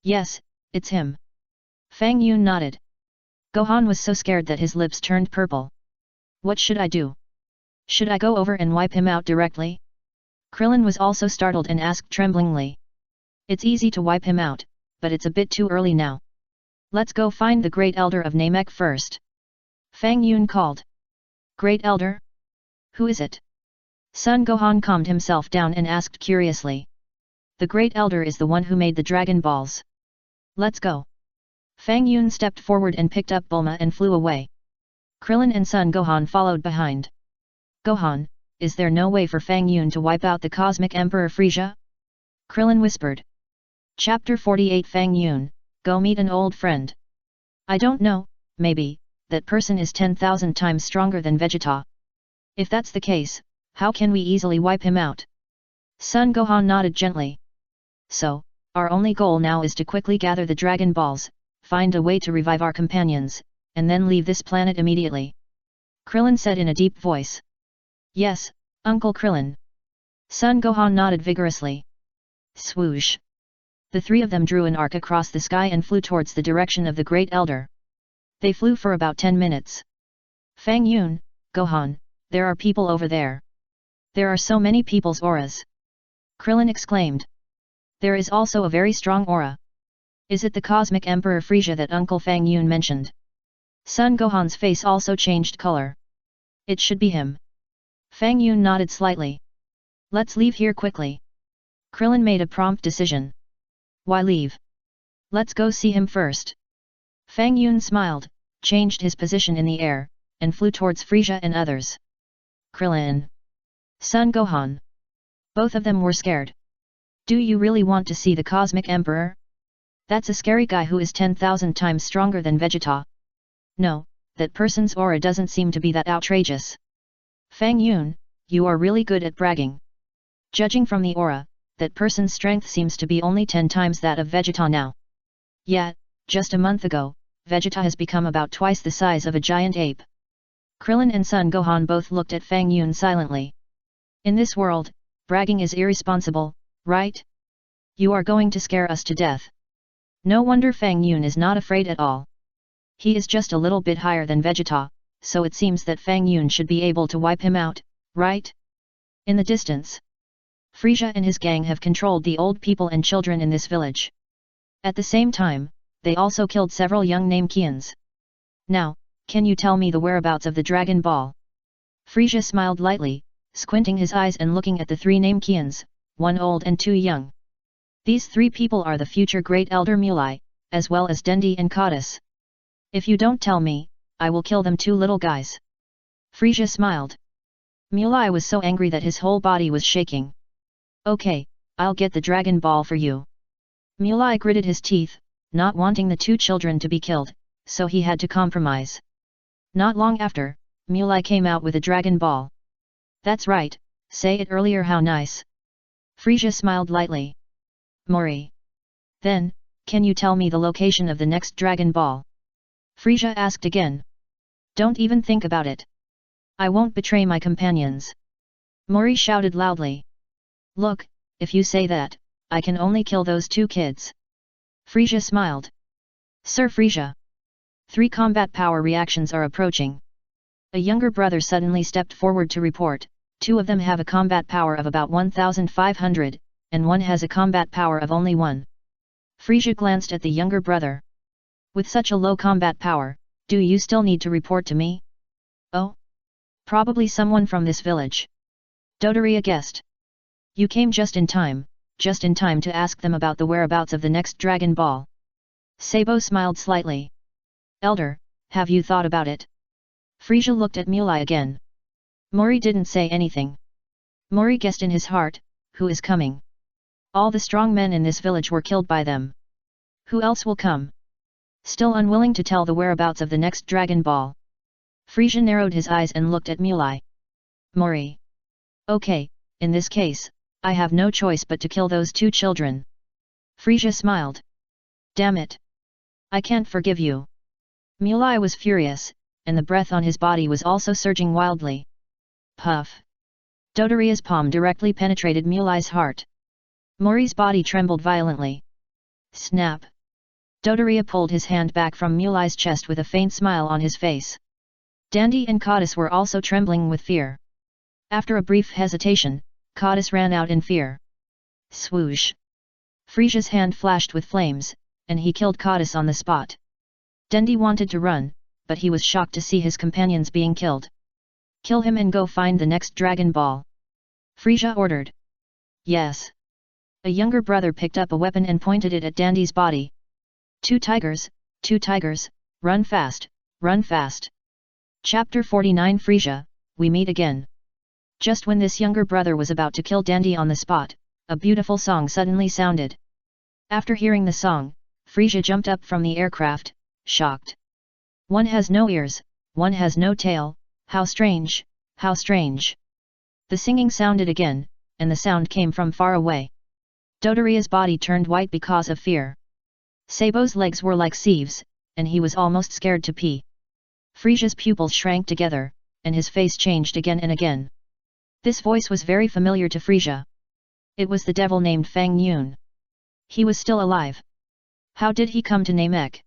Yes, it's him. Fang Yun nodded. Gohan was so scared that his lips turned purple. What should I do? Should I go over and wipe him out directly? Krillin was also startled and asked tremblingly. It's easy to wipe him out, but it's a bit too early now. Let's go find the Great Elder of Namek first. Fang Yun called. Great Elder? Who is it? Son Gohan calmed himself down and asked curiously. The Great Elder is the one who made the Dragon Balls. Let's go. Fang Yun stepped forward and picked up Bulma and flew away. Krillin and Son Gohan followed behind. Gohan, is there no way for Fang Yun to wipe out the Cosmic Emperor Frieza? Krillin whispered. Chapter 48 Fang Yun, go meet an old friend. I don't know, maybe, that person is 10,000 times stronger than Vegeta. If that's the case, how can we easily wipe him out? Son Gohan nodded gently. So, our only goal now is to quickly gather the Dragon Balls, find a way to revive our companions, and then leave this planet immediately. Krillin said in a deep voice. Yes, Uncle Krillin. Son Gohan nodded vigorously. Swoosh. The three of them drew an arc across the sky and flew towards the direction of the Great Elder. They flew for about 10 minutes. Fang Yun, Gohan, there are people over there. There are so many people's auras. Krillin exclaimed. There is also a very strong aura. Is it the Cosmic Emperor Frieza that Uncle Fang Yun mentioned? Son Gohan's face also changed color. It should be him. Fang Yun nodded slightly. Let's leave here quickly. Krillin made a prompt decision. Why leave? Let's go see him first. Fang Yun smiled, changed his position in the air, and flew towards Frieza and others. Krillin. Son Gohan. Both of them were scared. Do you really want to see the Cosmic Emperor? That's a scary guy who is 10,000 times stronger than Vegeta. No, that person's aura doesn't seem to be that outrageous. Fang Yun, you are really good at bragging. Judging from the aura, that person's strength seems to be only 10 times that of Vegeta now. Yet, just a month ago, Vegeta has become about twice the size of a giant ape. Krillin and Son Gohan both looked at Fang Yun silently. In this world, bragging is irresponsible, right? You are going to scare us to death. No wonder Fang Yun is not afraid at all. He is just a little bit higher than Vegeta, so it seems that Fang Yun should be able to wipe him out, right? In the distance, Frieza and his gang have controlled the old people and children in this village. At the same time, they also killed several young Namekians. Now, can you tell me the whereabouts of the Dragon Ball? Frieza smiled lightly, squinting his eyes and looking at the three Namekians, one old and two young. These three people are the future Great Elder Mulai, as well as Dendi and Kadus. If you don't tell me, I will kill them two little guys. Frieza smiled. Mulai was so angry that his whole body was shaking. Okay, I'll get the Dragon Ball for you. Mulai gritted his teeth, not wanting the two children to be killed, so he had to compromise. Not long after, Mulai came out with a Dragon Ball. That's right, say it earlier, how nice. Frieza smiled lightly. Mori. Then, can you tell me the location of the next Dragon Ball? Frieza asked again. Don't even think about it. I won't betray my companions. Mori shouted loudly. Look, if you say that, I can only kill those two kids. Frieza smiled. Sir Frieza. 3 combat power reactions are approaching. A younger brother suddenly stepped forward to report, 2 of them have a combat power of about 1,500, and one has a combat power of only 1. Frieza glanced at the younger brother. With such a low combat power, do you still need to report to me? Oh? Probably someone from this village. Dodoria guessed. You came just in time to ask them about the whereabouts of the next Dragon Ball. Sabo smiled slightly. Elder, have you thought about it? Frieza looked at Mulai again. Mori didn't say anything. Mori guessed in his heart, who is coming? All the strong men in this village were killed by them. Who else will come? Still unwilling to tell the whereabouts of the next Dragon Ball. Frieza narrowed his eyes and looked at Mulai. Mori. Okay, in this case, I have no choice but to kill those 2 children. Frieza smiled. Damn it. I can't forgive you. Mulai was furious, and the breath on his body was also surging wildly. Puff. Dodoria's palm directly penetrated Mulai's heart. Mori's body trembled violently. Snap! Dodoria pulled his hand back from Mulai's chest with a faint smile on his face. Dandy and Codis were also trembling with fear. After a brief hesitation, Codis ran out in fear. Swoosh! Frieza's hand flashed with flames, and he killed Codis on the spot. Dandy wanted to run, but he was shocked to see his companions being killed. Kill him and go find the next Dragon Ball. Frieza ordered. Yes. A younger brother picked up a weapon and pointed it at Dandy's body. Two tigers, run fast, run fast. Chapter 49 Frieza, we meet again. Just when this younger brother was about to kill Dandy on the spot, a beautiful song suddenly sounded. After hearing the song, Frieza jumped up from the aircraft, shocked. One has no ears, one has no tail, how strange, how strange. The singing sounded again, and the sound came from far away. Dodoria's body turned white because of fear. Sabo's legs were like sieves, and he was almost scared to pee. Frieza's pupils shrank together, and his face changed again and again. This voice was very familiar to Frieza. It was the devil named Fang Yun. He was still alive. How did he come to Namek?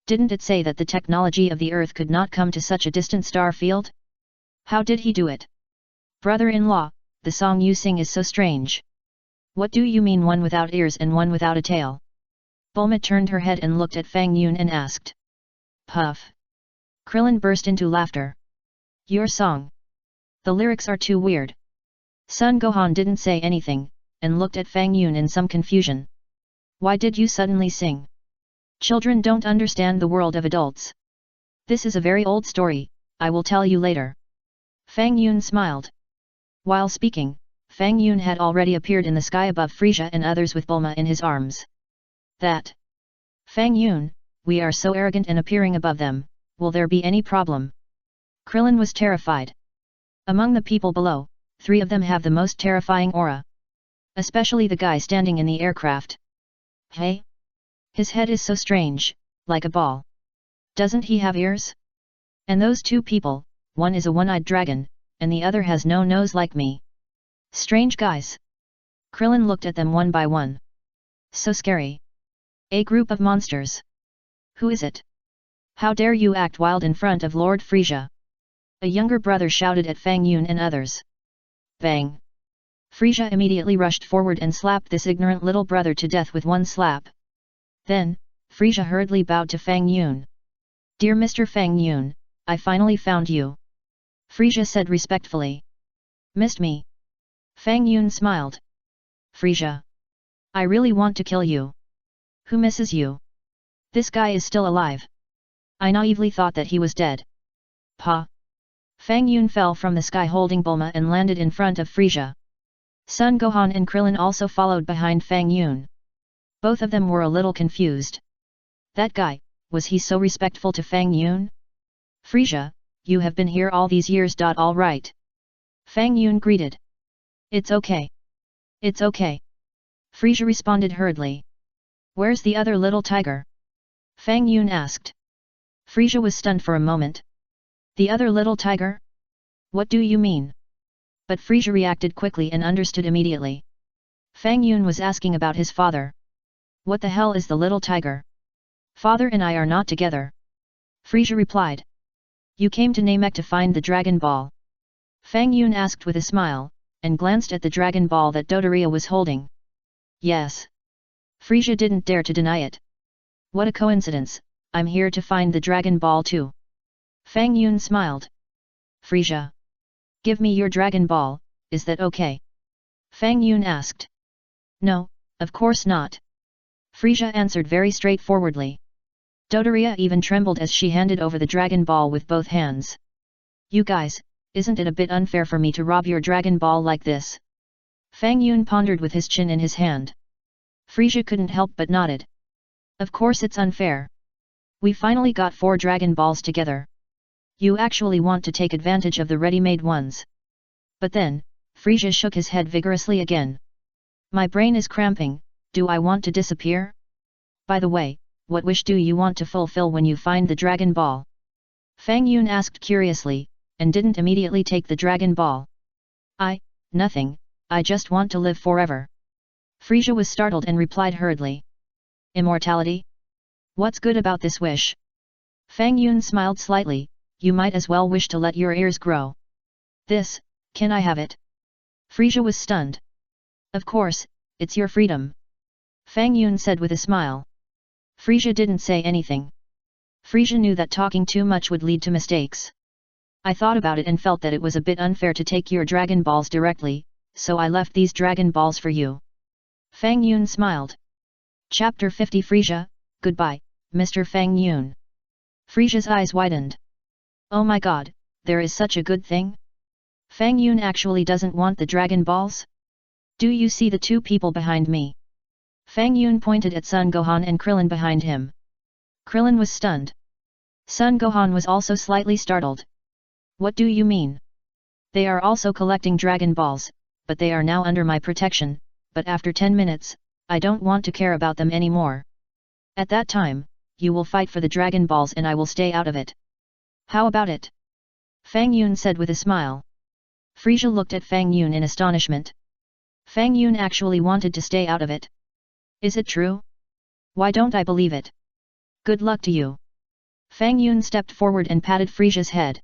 Didn't it say that the technology of the Earth could not come to such a distant star field? How did he do it? Brother-in-law, the song you sing is so strange. What do you mean one without ears and one without a tail? Bulma turned her head and looked at Fang Yun and asked. Puff. Krillin burst into laughter. Your song. The lyrics are too weird. Son Gohan didn't say anything, and looked at Fang Yun in some confusion. Why did you suddenly sing? Children don't understand the world of adults. This is a very old story, I will tell you later. Fang Yun smiled. While speaking, Fang Yun had already appeared in the sky above Frieza and others with Bulma in his arms. That. Fang Yun, we are so arrogant and appearing above them, will there be any problem? Krillin was terrified. Among the people below, 3 of them have the most terrifying aura. Especially the guy standing in the aircraft. Hey? His head is so strange, like a ball. Doesn't he have ears? And those 2 people, one is a one-eyed dragon, and the other has no nose like me. Strange guys. Krillin looked at them one by one. So scary. A group of monsters. Who is it? How dare you act wild in front of Lord Frieza? A younger brother shouted at Fang Yun and others. Bang! Frieza immediately rushed forward and slapped this ignorant little brother to death with one slap. Then, Frieza hurriedly bowed to Fang Yun. Dear Mr. Fang Yun, I finally found you. Frieza said respectfully. Missed me? Fang Yun smiled. Frieza. I really want to kill you. Who misses you? This guy is still alive. I naively thought that he was dead. Pa. Fang Yun fell from the sky holding Bulma and landed in front of Frieza. Son Gohan and Krillin also followed behind Fang Yun. Both of them were a little confused. That guy, was he so respectful to Fang Yun? Frieza, you have been here all these years. All right. Fang Yun greeted. It's okay. It's okay. Frieza responded hurriedly. Where's the other little tiger? Fang Yun asked. Frieza was stunned for a moment. The other little tiger? What do you mean? But Frieza reacted quickly and understood immediately. Fang Yun was asking about his father. What the hell is the little tiger? Father and I are not together. Frieza replied. You came to Namek to find the Dragon Ball. Fang Yun asked with a smile, and glanced at the Dragon Ball that Dodoria was holding. Yes. Frieza didn't dare to deny it. What a coincidence, I'm here to find the Dragon Ball too. Fang Yun smiled. Frieza. Give me your Dragon Ball, is that okay? Fang Yun asked. No, of course not. Frieza answered very straightforwardly. Dodoria even trembled as she handed over the Dragon Ball with both hands. You guys, isn't it a bit unfair for me to rob your Dragon Ball like this? Fang Yun pondered with his chin in his hand. Frieza couldn't help but nodded. Of course it's unfair. We finally got 4 Dragon Balls together. You actually want to take advantage of the ready-made ones. But then, Frieza shook his head vigorously again. My brain is cramping, do I want to disappear? By the way, what wish do you want to fulfill when you find the Dragon Ball? Fang Yun asked curiously, and didn't immediately take the Dragon Ball. nothing, I just want to live forever. Frieza was startled and replied hurriedly. Immortality? What's good about this wish? Fang Yun smiled slightly, you might as well wish to let your ears grow. This, can I have it? Frieza was stunned. Of course, it's your freedom. Fang Yun said with a smile. Frieza didn't say anything. Frieza knew that talking too much would lead to mistakes. I thought about it and felt that it was a bit unfair to take your Dragon Balls directly, so I left these Dragon Balls for you. Fang Yun smiled. Chapter 50 Frieza, goodbye, Mr. Fang Yun. Frieza's eyes widened. Oh my god, there is such a good thing? Fang Yun actually doesn't want the Dragon Balls? Do you see the two people behind me? Fang Yun pointed at Sun Gohan and Krillin behind him. Krillin was stunned. Sun Gohan was also slightly startled. What do you mean? They are also collecting Dragon Balls, but they are now under my protection, but after 10 minutes, I don't want to care about them anymore. At that time, you will fight for the Dragon Balls and I will stay out of it. How about it? Fang Yun said with a smile. Frieza looked at Fang Yun in astonishment. Fang Yun actually wanted to stay out of it. Is it true? Why don't I believe it? Good luck to you. Fang Yun stepped forward and patted Frieza's head.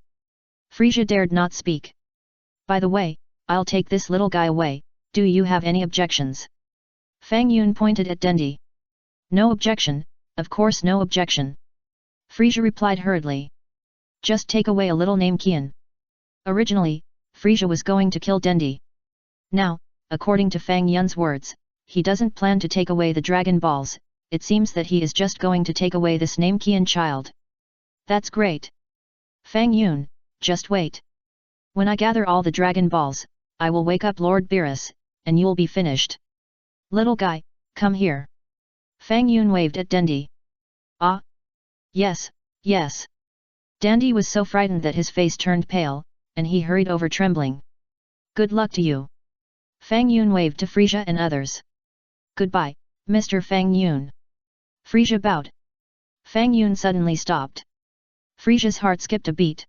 Frieza dared not speak. By the way, I'll take this little guy away, do you have any objections? Fang Yun pointed at Dendi. No objection, of course no objection. Frieza replied hurriedly. Just take away a little name Qian. Originally, Frieza was going to kill Dendi. Now, according to Fang Yun's words, he doesn't plan to take away the Dragon Balls, it seems that he is just going to take away this name Qian child. That's great. Fang Yun, just wait. When I gather all the Dragon Balls, I will wake up Lord Beerus, and you'll be finished. Little guy, come here. Fang Yun waved at Dendi. Ah? Yes, yes. Dendi was so frightened that his face turned pale, and he hurried over trembling. Good luck to you. Fang Yun waved to Frieza and others. Goodbye, Mr. Fang Yun. Frieza bowed. Fang Yun suddenly stopped. Frieza's heart skipped a beat.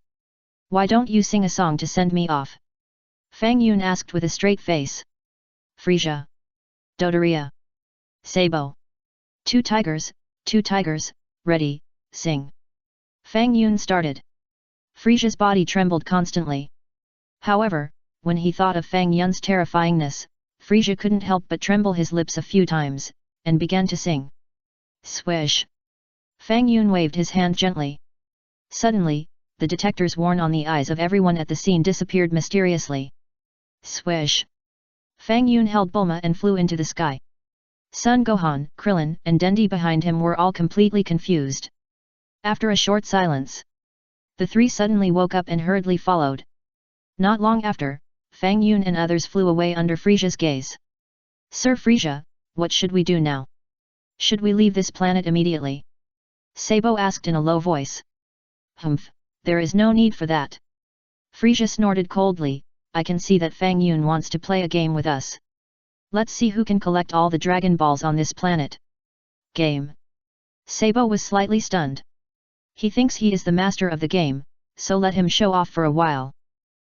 Why don't you sing a song to send me off? Fang Yun asked with a straight face. Frieza. Dodoria. Sabo. Two tigers, ready, sing. Fang Yun started. Frieza's body trembled constantly. However, when he thought of Fang Yun's terrifyingness, Frieza couldn't help but tremble his lips a few times, and began to sing. Swish. Fang Yun waved his hand gently. Suddenly, the detectors worn on the eyes of everyone at the scene disappeared mysteriously. Swish. Fang Yun held Bulma and flew into the sky. Sun Gohan, Krillin, and Dendi behind him were all completely confused. After a short silence, the three suddenly woke up and hurriedly followed. Not long after, Fang Yun and others flew away under Frieza's gaze. Sir Frieza, what should we do now? Should we leave this planet immediately? Sabo asked in a low voice. Humph, there is no need for that. Frieza snorted coldly, I can see that Fang Yun wants to play a game with us. Let's see who can collect all the Dragon Balls on this planet. Game. Sabo was slightly stunned. He thinks he is the master of the game, so let him show off for a while.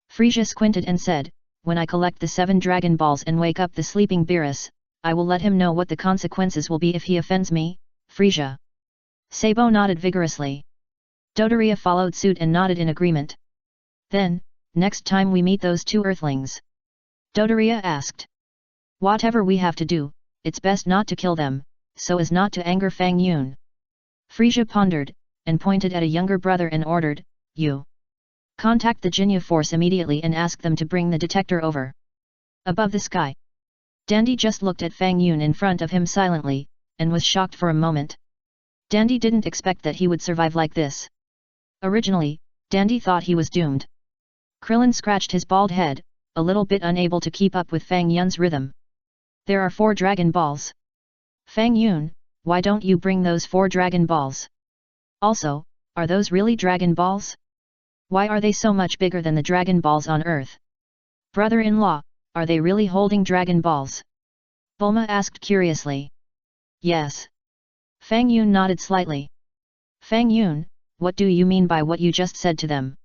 Frieza squinted and said, when I collect the 7 Dragon Balls and wake up the sleeping Beerus, I will let him know what the consequences will be if he offends me, Frieza. Sabo nodded vigorously. Dodoria followed suit and nodded in agreement. Then, next time we meet those 2 Earthlings? Dodoria asked. Whatever we have to do, it's best not to kill them, so as not to anger Fang Yun. Frieza pondered, and pointed at a younger brother and ordered, you. Contact the Jinyu force immediately and ask them to bring the detector over. Above the sky. Dendi just looked at Fang Yun in front of him silently, and was shocked for a moment. Dendi didn't expect that he would survive like this. Originally, Dendi thought he was doomed. Krillin scratched his bald head, a little bit unable to keep up with Fang Yun's rhythm. There are 4 Dragon Balls. Fang Yun, why don't you bring those 4 Dragon Balls? Also, are those really Dragon Balls? Why are they so much bigger than the Dragon Balls on Earth? Brother-in-law, are they really holding Dragon Balls? Bulma asked curiously. Yes. Fang Yun nodded slightly. Fang Yun, what do you mean by what you just said to them?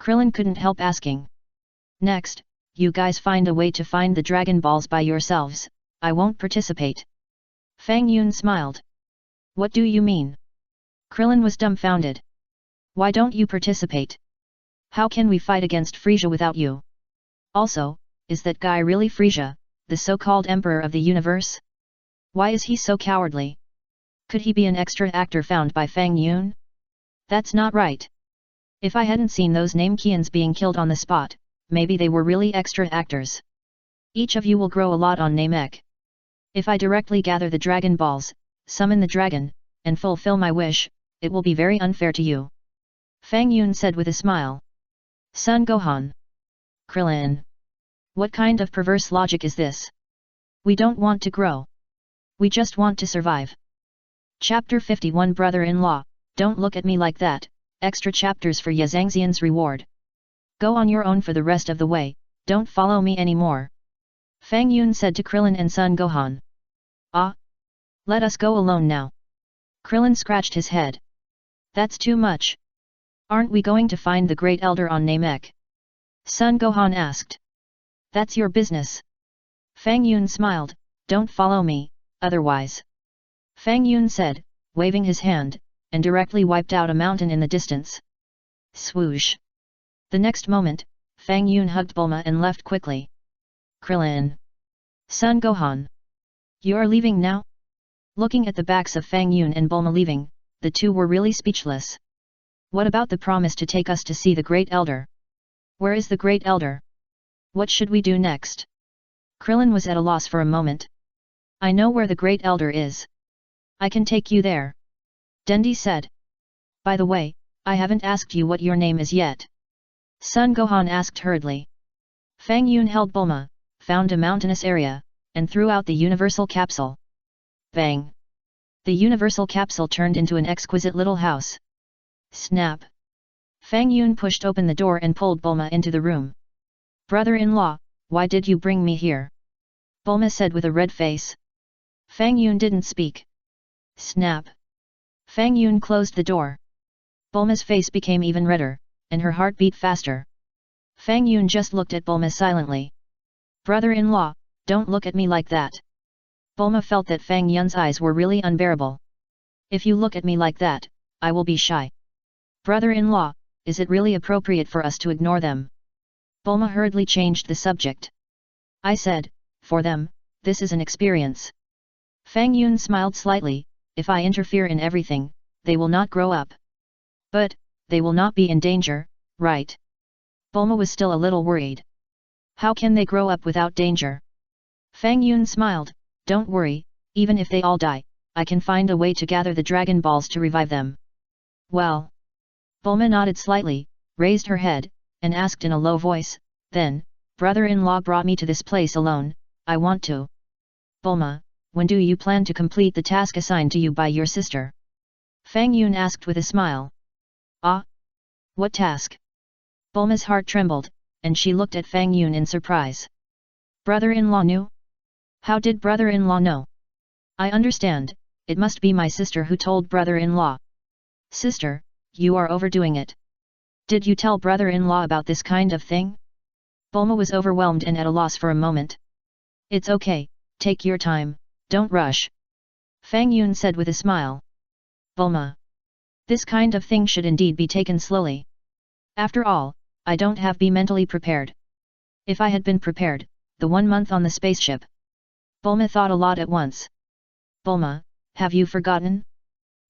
Krillin couldn't help asking. Next, you guys find a way to find the Dragon Balls by yourselves, I won't participate. Fang Yun smiled. What do you mean? Krillin was dumbfounded. Why don't you participate? How can we fight against Frieza without you? Also, is that guy really Frieza, the so-called Emperor of the Universe? Why is he so cowardly? Could he be an extra actor found by Fang Yun? That's not right. If I hadn't seen those Namekians being killed on the spot, maybe they were really extra actors. Each of you will grow a lot on Namek. If I directly gather the Dragon Balls, summon the dragon, and fulfill my wish, it will be very unfair to you. Fang Yun said with a smile. Son Gohan. Krillin. What kind of perverse logic is this? We don't want to grow. We just want to survive. Chapter 51 Brother-in-law, don't look at me like that, extra chapters for Yazangxian's reward. Go on your own for the rest of the way, don't follow me anymore. Fang Yun said to Krillin and Son Gohan. Ah? Let us go alone now. Krillin scratched his head. That's too much. Aren't we going to find the Great Elder on Namek? Son Gohan asked. That's your business. Fang Yun smiled, don't follow me, otherwise. Fang Yun said, waving his hand, and directly wiped out a mountain in the distance. Swoosh. The next moment, Fang Yun hugged Bulma and left quickly. Krillin. Son Gohan. You are leaving now? Looking at the backs of Fang Yun and Bulma leaving, the two were really speechless. What about the promise to take us to see the Great Elder? Where is the Great Elder? What should we do next? Krillin was at a loss for a moment. I know where the Great Elder is. I can take you there. Dendi said. By the way, I haven't asked you what your name is yet. Son Gohan asked hurriedly. Fang Yun held Bulma, found a mountainous area, and threw out the universal capsule. Bang! The universal capsule turned into an exquisite little house. Snap! Fang Yun pushed open the door and pulled Bulma into the room. Brother-in-law, why did you bring me here? Bulma said with a red face. Fang Yun didn't speak. Snap! Fang Yun closed the door. Bulma's face became even redder, and her heart beat faster. Fang Yun just looked at Bulma silently. Brother-in-law, don't look at me like that. Bulma felt that Fang Yun's eyes were really unbearable. If you look at me like that, I will be shy. Brother-in-law, is it really appropriate for us to ignore them? Bulma hurriedly changed the subject. I said, for them, this is an experience. Fang Yun smiled slightly, if I interfere in everything, they will not grow up. But, they will not be in danger, right? Bulma was still a little worried. How can they grow up without danger? Fang Yun smiled, don't worry, even if they all die, I can find a way to gather the Dragon Balls to revive them. Well. Bulma nodded slightly, raised her head, and asked in a low voice, then, brother-in-law brought me to this place alone, I want to. Bulma, when do you plan to complete the task assigned to you by your sister? Fang Yun asked with a smile. Ah? What task? Bulma's heart trembled, and she looked at Fang Yun in surprise. Brother-in-law knew? How did brother-in-law know? I understand, it must be my sister who told brother-in-law. Sister, you are overdoing it. Did you tell brother-in-law about this kind of thing? Bulma was overwhelmed and at a loss for a moment. It's okay, take your time, don't rush. Fang Yun said with a smile. Bulma. This kind of thing should indeed be taken slowly. After all, I don't have be mentally prepared. If I had been prepared, the 1 month on the spaceship. Bulma thought a lot at once. Bulma, have you forgotten?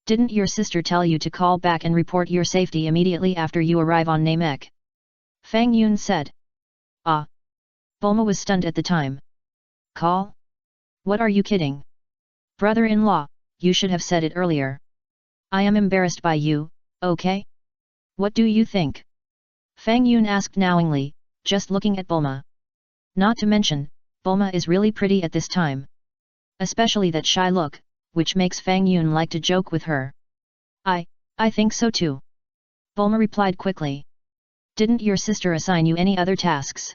Didn't your sister tell you to call back and report your safety immediately after you arrive on Namek? Fang Yun said. Ah. Bulma was stunned at the time. Call? What are you kidding? Brother-in-law, you should have said it earlier. I am embarrassed by you, okay? What do you think? Fang Yun asked knowingly, just looking at Bulma. Not to mention, Bulma is really pretty at this time. Especially that shy look, which makes Fang Yun like to joke with her. I think so too. Bulma replied quickly. Didn't your sister assign you any other tasks?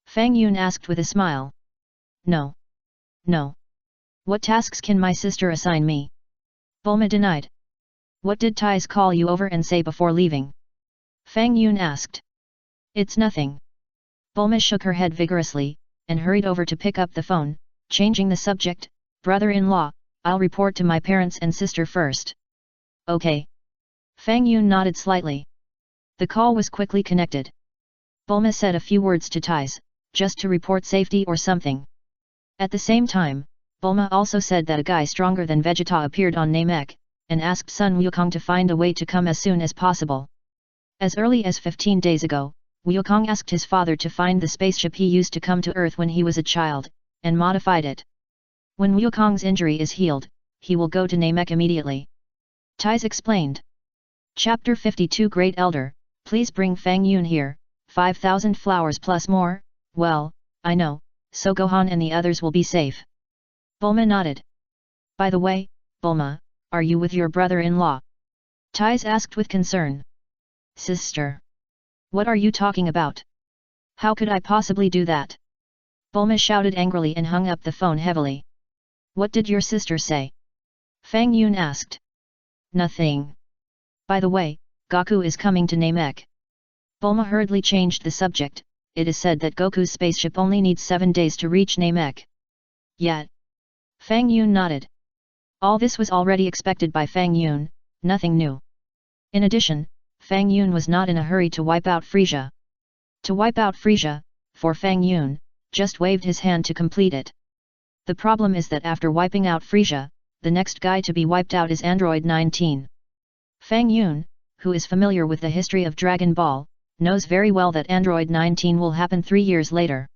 Fang Yun asked with a smile. No. No. What tasks can my sister assign me? Bulma denied. What did Tais call you over and say before leaving? Fang Yun asked. It's nothing. Bulma shook her head vigorously, and hurried over to pick up the phone, changing the subject. Brother-in-law, I'll report to my parents and sister first. Okay. Fang Yun nodded slightly. The call was quickly connected. Bulma said a few words to Tais, just to report safety or something. At the same time, Bulma also said that a guy stronger than Vegeta appeared on Namek, and asked Sun Wukong to find a way to come as soon as possible. As early as 15 days ago, Wukong asked his father to find the spaceship he used to come to Earth when he was a child, and modified it. When Wukong's injury is healed, he will go to Namek immediately. Tais explained. Chapter 52 Great Elder, please bring Fang Yun here, 5,000 flowers plus more. Well, I know, so Gohan and the others will be safe. Bulma nodded. By the way, Bulma, are you with your brother-in-law? Tais asked with concern. Sister. What are you talking about? How could I possibly do that? Bulma shouted angrily and hung up the phone heavily. What did your sister say? Fang Yun asked. Nothing. By the way, Goku is coming to Namek. Bulma hurriedly changed the subject. It is said that Goku's spaceship only needs 7 days to reach Namek. Yet. Fang Yun nodded. All this was already expected by Fang Yun, nothing new. In addition, Fang Yun was not in a hurry to wipe out Frieza. To wipe out Frieza, for Fang Yun, just waved his hand to complete it. The problem is that after wiping out Frieza, the next guy to be wiped out is Android 19. Fang Yun, who is familiar with the history of Dragon Ball, knows very well that Android 19 will happen 3 years later.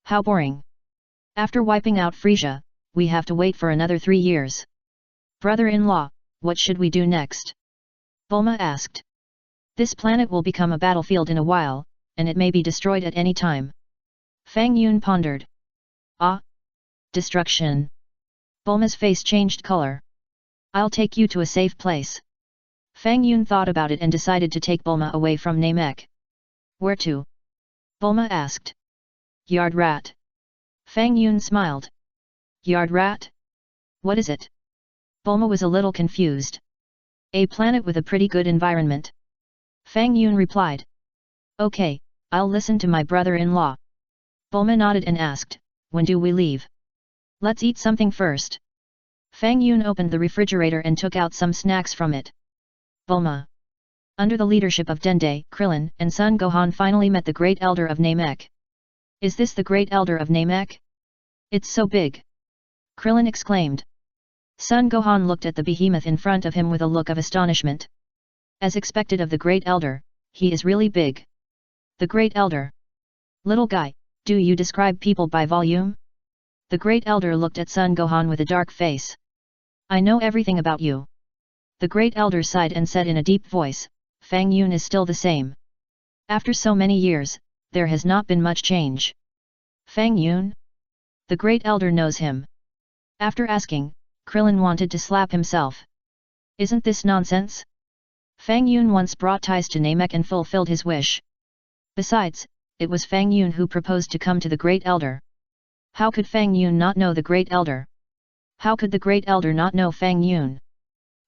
How boring. After wiping out Frieza, we have to wait for another 3 years. Brother-in-law, what should we do next? Bulma asked. This planet will become a battlefield in a while, and it may be destroyed at any time. Fang Yun pondered. Ah? Destruction. Bulma's face changed color. I'll take you to a safe place. Fang Yun thought about it and decided to take Bulma away from Namek. Where to? Bulma asked. Yard Rat. Fang Yun smiled. Yard Rat? What is it? Bulma was a little confused. A planet with a pretty good environment. Fang Yun replied. Okay, I'll listen to my brother-in-law. Bulma nodded and asked, when do we leave? Let's eat something first. Fang Yun opened the refrigerator and took out some snacks from it. Bulma. Under the leadership of Dende, Krillin, and Son Gohan finally met the Great Elder of Namek. Is this the Great Elder of Namek? It's so big. Krillin exclaimed. Son Gohan looked at the behemoth in front of him with a look of astonishment. As expected of the Great Elder, he is really big. The Great Elder. Little guy, do you describe people by volume? The Great Elder looked at Son Gohan with a dark face. I know everything about you. The Great Elder sighed and said in a deep voice, Fang Yun is still the same. After so many years, there has not been much change. Fang Yun? The Great Elder knows him. After asking, Krillin wanted to slap himself. Isn't this nonsense? Fang Yun once brought Tais to Namek and fulfilled his wish. Besides, it was Fang Yun who proposed to come to the Great Elder. How could Fang Yun not know the Great Elder? How could the Great Elder not know Fang Yun?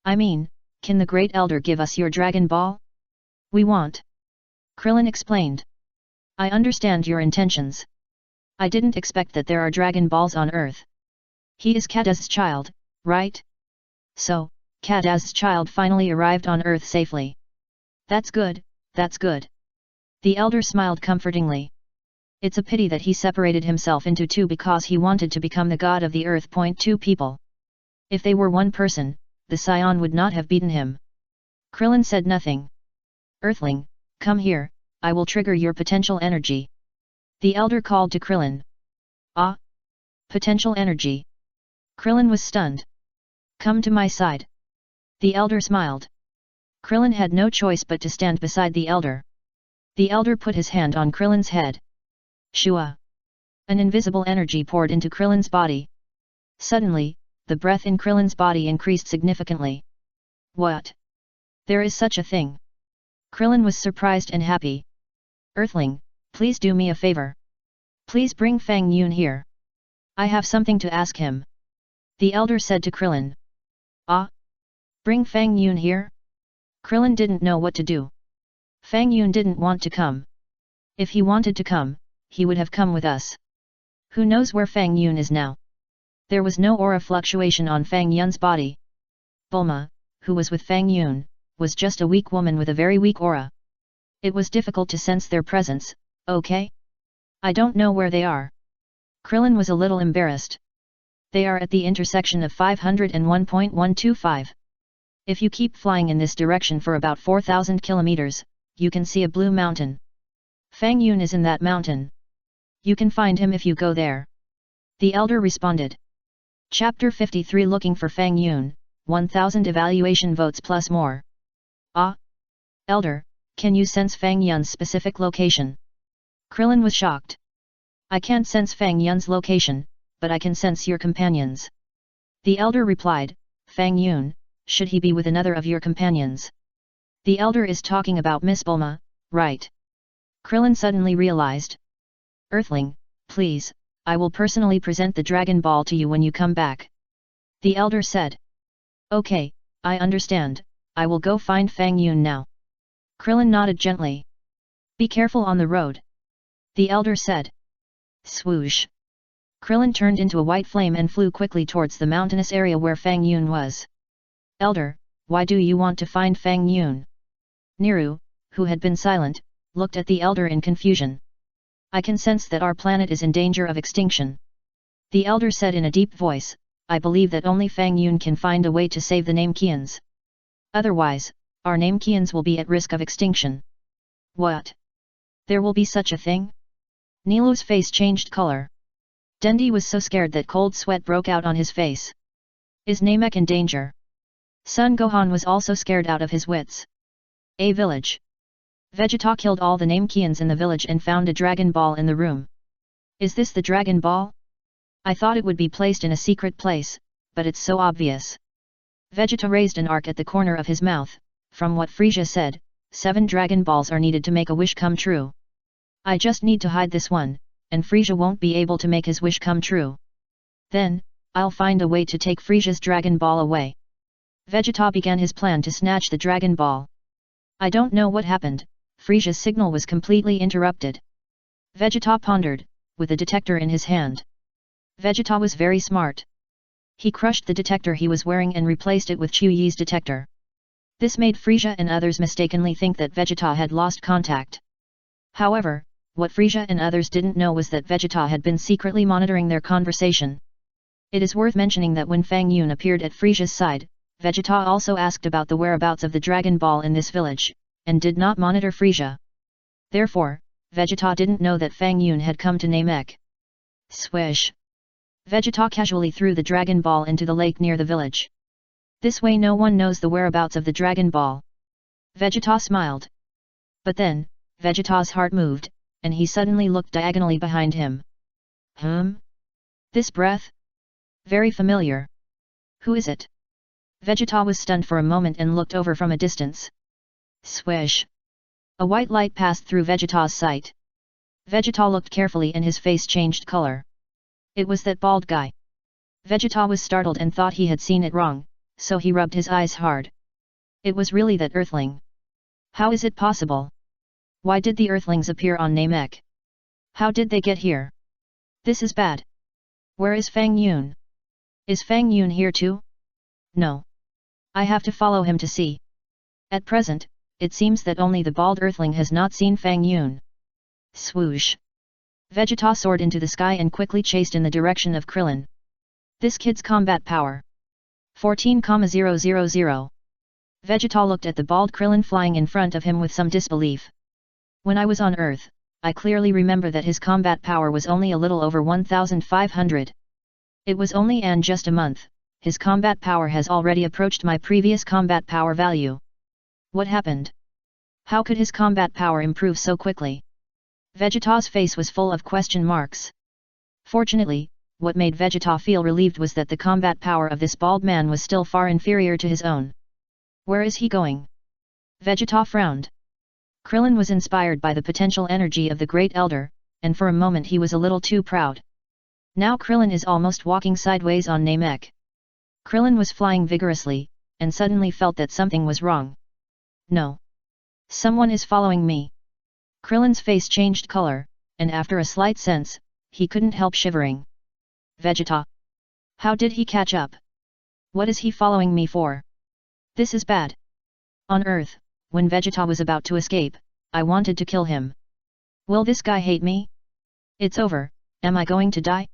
I mean, can the Great Elder give us your Dragon Ball? We want. Krillin explained. I understand your intentions. I didn't expect that there are Dragon Balls on Earth. He is Kadaz's child, right? So, Kadaz's child finally arrived on Earth safely. That's good, that's good. The Elder smiled comfortingly. It's a pity that he separated himself into two because he wanted to become the god of the Earth. 2 people. If they were one person, the Saiyan would not have beaten him. Krillin said nothing. Earthling, come here, I will trigger your potential energy. The Elder called to Krillin. Ah? Potential energy. Krillin was stunned. Come to my side. The Elder smiled. Krillin had no choice but to stand beside the Elder. The Elder put his hand on Krillin's head. Shua. An invisible energy poured into Krillin's body. Suddenly, the breath in Krillin's body increased significantly. What? There is such a thing. Krillin was surprised and happy. Earthling, please do me a favor. Please bring Fang Yun here. I have something to ask him. The Elder said to Krillin. Ah? Bring Fang Yun here? Krillin didn't know what to do. Fang Yun didn't want to come. If he wanted to come, he would have come with us. Who knows where Fang Yun is now? There was no aura fluctuation on Fang Yun's body. Bulma, who was with Fang Yun, was just a weak woman with a very weak aura. It was difficult to sense their presence. Okay? I don't know where they are. Krillin was a little embarrassed. They are at the intersection of 501.125. If you keep flying in this direction for about 4,000 kilometers, you can see a blue mountain. Fang Yun is in that mountain. You can find him if you go there. The elder responded. Chapter 53 Looking for Fang Yun, 1000 evaluation votes plus more. Ah? Elder, can you sense Fang Yun's specific location? Krillin was shocked. I can't sense Fang Yun's location, but I can sense your companions. The elder replied, Fang Yun, should he be with another of your companions? The elder is talking about Miss Bulma, right? Krillin suddenly realized. Earthling, please, I will personally present the Dragon Ball to you when you come back. The elder said. Okay, I understand, I will go find Fang Yun now. Krillin nodded gently. Be careful on the road. The elder said. Swoosh. Krillin turned into a white flame and flew quickly towards the mountainous area where Fang Yun was. Elder, why do you want to find Fang Yun? Niru, who had been silent, looked at the elder in confusion. I can sense that our planet is in danger of extinction. The elder said in a deep voice, I believe that only Fang Yun can find a way to save the Namekians. Otherwise, our Namekians will be at risk of extinction. What? There will be such a thing? Nilu's face changed color. Dendi was so scared that cold sweat broke out on his face. Is Namek in danger? Son Gohan was also scared out of his wits. A village. Vegeta killed all the Namekians in the village and found a Dragon Ball in the room. Is this the Dragon Ball? I thought it would be placed in a secret place, but it's so obvious. Vegeta raised an arc at the corner of his mouth. From what Frieza said, 7 Dragon Balls are needed to make a wish come true. I just need to hide this one, and Frieza won't be able to make his wish come true. Then, I'll find a way to take Frieza's Dragon Ball away. Vegeta began his plan to snatch the Dragon Ball. I don't know what happened, Frieza's signal was completely interrupted. Vegeta pondered, with a detector in his hand. Vegeta was very smart. He crushed the detector he was wearing and replaced it with Chu Yi's detector. This made Frieza and others mistakenly think that Vegeta had lost contact. However, what Frieza and others didn't know was that Vegeta had been secretly monitoring their conversation. It is worth mentioning that when Fang Yun appeared at Frieza's side, Vegeta also asked about the whereabouts of the Dragon Ball in this village, and did not monitor Frieza. Therefore, Vegeta didn't know that Fang Yun had come to Namek. Swish! Vegeta casually threw the Dragon Ball into the lake near the village. This way no one knows the whereabouts of the Dragon Ball. Vegeta smiled. But then, Vegeta's heart moved, and he suddenly looked diagonally behind him. This breath? Very familiar. Who is it? Vegeta was stunned for a moment and looked over from a distance. Swish! A white light passed through Vegeta's sight. Vegeta looked carefully and his face changed color. It was that bald guy. Vegeta was startled and thought he had seen it wrong, so he rubbed his eyes hard. It was really that Earthling. How is it possible? Why did the Earthlings appear on Namek? How did they get here? This is bad. Where is Fang Yun? Is Fang Yun here too? No. I have to follow him to see. At present, it seems that only the bald Earthling has not seen Fang Yun. Swoosh! Vegeta soared into the sky and quickly chased in the direction of Krillin. This kid's combat power. 14,000. Vegeta looked at the bald Krillin flying in front of him with some disbelief. When I was on Earth, I clearly remember that his combat power was only a little over 1,500. It was only just a month, his combat power has already approached my previous combat power value. What happened? How could his combat power improve so quickly? Vegeta's face was full of question marks. Fortunately, what made Vegeta feel relieved was that the combat power of this bald man was still far inferior to his own. Where is he going? Vegeta frowned. Krillin was inspired by the potential energy of the Great Elder, and for a moment he was a little too proud. Now Krillin is almost walking sideways on Namek. Krillin was flying vigorously, and suddenly felt that something was wrong. No. Someone is following me. Krillin's face changed color, and after a slight sense, he couldn't help shivering. Vegeta! How did he catch up? What is he following me for? This is bad. On Earth, when Vegeta was about to escape, I wanted to kill him. Will this guy hate me? It's over, am I going to die?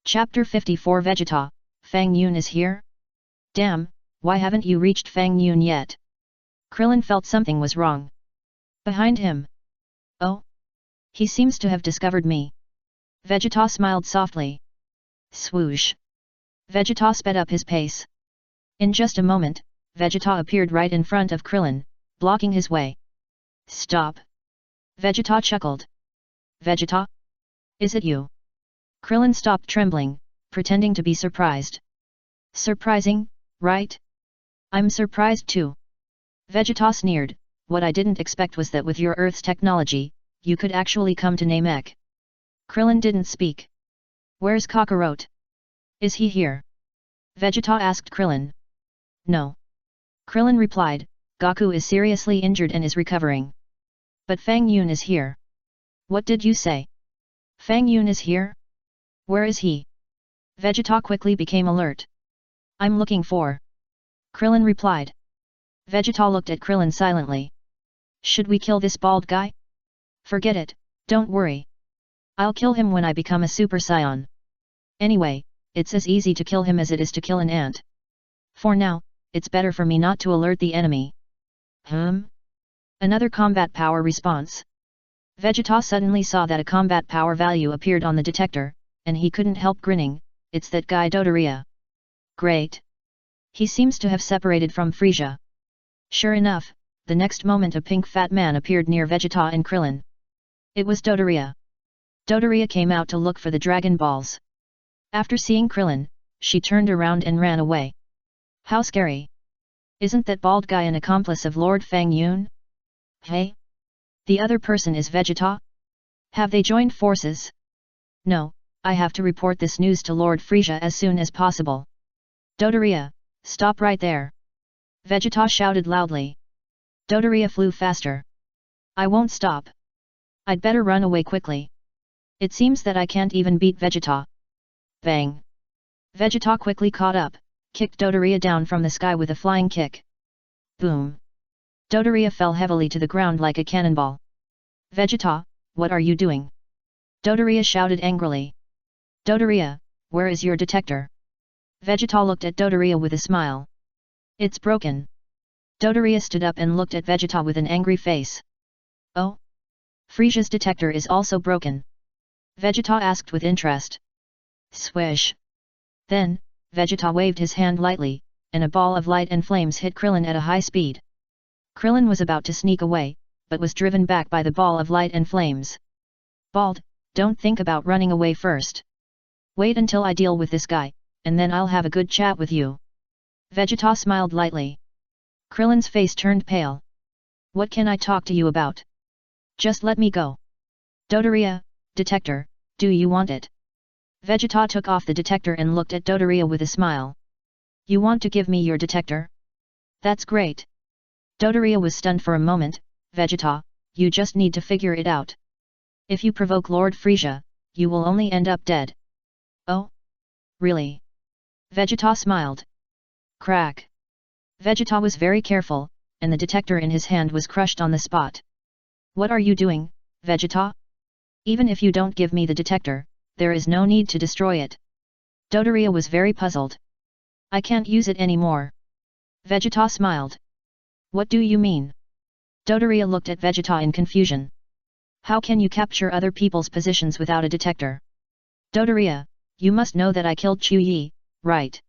Chapter 54 Vegeta, Fang Yun is here? Damn, why haven't you reached Fang Yun yet? Krillin felt something was wrong. Behind him. Oh? He seems to have discovered me. Vegeta smiled softly. Swoosh. Vegeta sped up his pace. In just a moment, Vegeta appeared right in front of Krillin, blocking his way. Stop. Vegeta chuckled. Vegeta? Is it you? Krillin stopped trembling, pretending to be surprised. Surprising, right? I'm surprised too. Vegeta sneered, what I didn't expect was that with your Earth's technology, you could actually come to Namek. Krillin didn't speak. Where's Kakarot? Is he here? Vegeta asked Krillin. No. Krillin replied, Goku is seriously injured and is recovering. But Fang Yun is here. What did you say? Fang Yun is here? Where is he? Vegeta quickly became alert. I'm looking for. Krillin replied. Vegeta looked at Krillin silently. Should we kill this bald guy? Forget it, don't worry. I'll kill him when I become a Super Saiyan. Anyway, it's as easy to kill him as it is to kill an ant. For now, it's better for me not to alert the enemy. Another combat power response. Vegeta suddenly saw that a combat power value appeared on the detector, and he couldn't help grinning, it's that guy Dodoria. Great. He seems to have separated from Frieza. Sure enough, the next moment a pink fat man appeared near Vegeta and Krillin. It was Dodoria. Dodoria came out to look for the Dragon Balls. After seeing Krillin, she turned around and ran away. How scary. Isn't that bald guy an accomplice of Lord Fang Yun? Hey? The other person is Vegeta? Have they joined forces? No, I have to report this news to Lord Frieza as soon as possible. Dodoria, stop right there. Vegeta shouted loudly. Dodoria flew faster. I won't stop. I'd better run away quickly. It seems that I can't even beat Vegeta. Bang. Vegeta quickly caught up, kicked Dodoria down from the sky with a flying kick. Boom. Dodoria fell heavily to the ground like a cannonball. Vegeta, what are you doing? Dodoria shouted angrily. Dodoria, where is your detector? Vegeta looked at Dodoria with a smile. It's broken. Dodoria stood up and looked at Vegeta with an angry face. Oh? Frieza's detector is also broken. Vegeta asked with interest. Swish. Then, Vegeta waved his hand lightly, and a ball of light and flames hit Krillin at a high speed. Krillin was about to sneak away, but was driven back by the ball of light and flames. Bald, don't think about running away first. Wait until I deal with this guy, and then I'll have a good chat with you. Vegeta smiled lightly. Krillin's face turned pale. What can I talk to you about? Just let me go. Dodoria, detector, do you want it? Vegeta took off the detector and looked at Dodoria with a smile. You want to give me your detector? That's great. Dodoria was stunned for a moment. Vegeta, you just need to figure it out. If you provoke Lord Frieza, you will only end up dead. Oh? Really? Vegeta smiled. Crack. Vegeta was very careful, and the detector in his hand was crushed on the spot. What are you doing, Vegeta? Even if you don't give me the detector, there is no need to destroy it. Dodoria was very puzzled. I can't use it anymore. Vegeta smiled. What do you mean? Dodoria looked at Vegeta in confusion. How can you capture other people's positions without a detector? Dodoria, you must know that I killed Chuyi, right?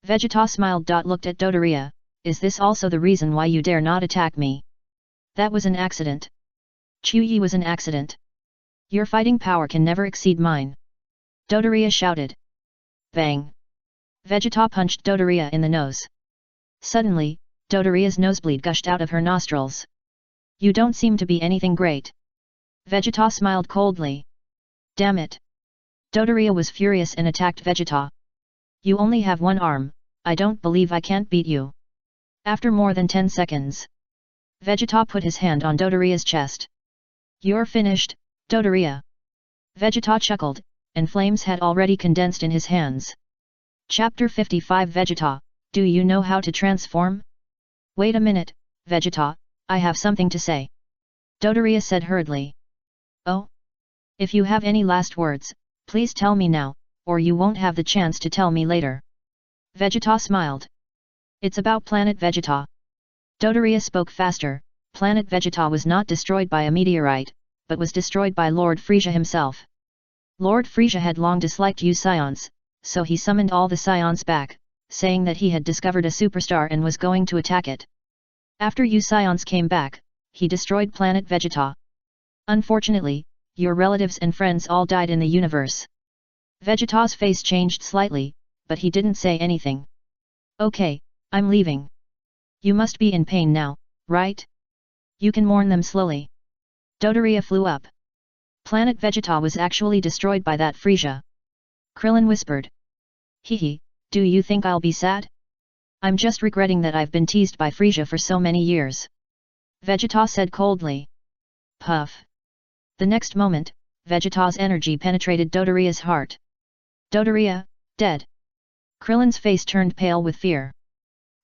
Vegeta smiled. Looked at Dodoria, is this also the reason why you dare not attack me? That was an accident. Chuyi was an accident. Your fighting power can never exceed mine. Dodoria shouted. Bang. Vegeta punched Dodoria in the nose. Suddenly, Dodoria's nosebleed gushed out of her nostrils. You don't seem to be anything great. Vegeta smiled coldly. Damn it. Dodoria was furious and attacked Vegeta. You only have one arm, I don't believe I can't beat you. After more than 10 seconds. Vegeta put his hand on Dodoria's chest. You're finished, Dodoria. Vegeta chuckled, and flames had already condensed in his hands. Chapter 55 Vegeta, do you know how to transform? Wait a minute, Vegeta, I have something to say. Dodoria said hurriedly. Oh? If you have any last words, please tell me now, or you won't have the chance to tell me later. Vegeta smiled. It's about Planet Vegeta. Dodoria spoke faster. Planet Vegeta was not destroyed by a meteorite, but was destroyed by Lord Frieza himself. Lord Frieza had long disliked you Saiyans, so he summoned all the Saiyans back, saying that he had discovered a superstar and was going to attack it. After you Saiyans came back, he destroyed Planet Vegeta. Unfortunately, your relatives and friends all died in the universe. Vegeta's face changed slightly, but he didn't say anything. Okay, I'm leaving. You must be in pain now, right? You can mourn them slowly. Dodoria flew up. Planet Vegeta was actually destroyed by that Frieza. Krillin whispered. Hehe, do you think I'll be sad? I'm just regretting that I've been teased by Frieza for so many years. Vegeta said coldly. Puff. The next moment, Vegeta's energy penetrated Dodoria's heart. Dodoria, dead. Krillin's face turned pale with fear.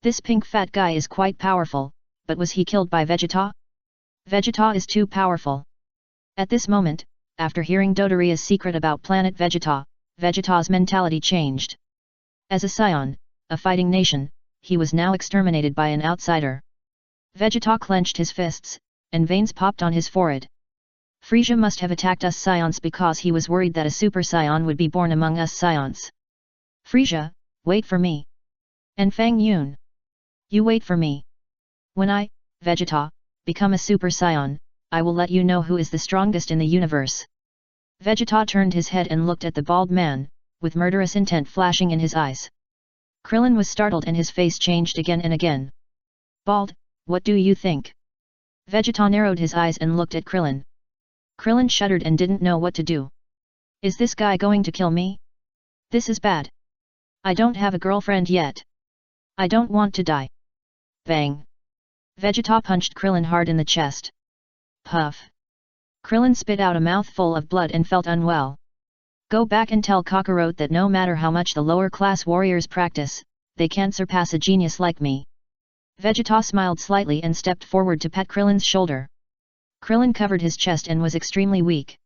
This pink fat guy is quite powerful, but was he killed by Vegeta? Vegeta is too powerful. At this moment, after hearing Dodoria's secret about Planet Vegeta, Vegeta's mentality changed. As a Saiyan, a fighting nation, he was now exterminated by an outsider. Vegeta clenched his fists, and veins popped on his forehead. Frieza must have attacked us Saiyans because he was worried that a Super Saiyan would be born among us Saiyans. Frieza, wait for me. And Fang Yun. You wait for me. When I, Vegeta, become a Super Saiyan, I will let you know who is the strongest in the universe. Vegeta turned his head and looked at the bald man, with murderous intent flashing in his eyes. Krillin was startled and his face changed again and again. Bald, what do you think? Vegeta narrowed his eyes and looked at Krillin. Krillin shuddered and didn't know what to do. Is this guy going to kill me? This is bad. I don't have a girlfriend yet. I don't want to die. Bang. Vegeta punched Krillin hard in the chest. Puff. Krillin spit out a mouthful of blood and felt unwell. Go back and tell Kakarot that no matter how much the lower-class warriors practice, they can't surpass a genius like me. Vegeta smiled slightly and stepped forward to pat Krillin's shoulder. Krillin covered his chest and was extremely weak.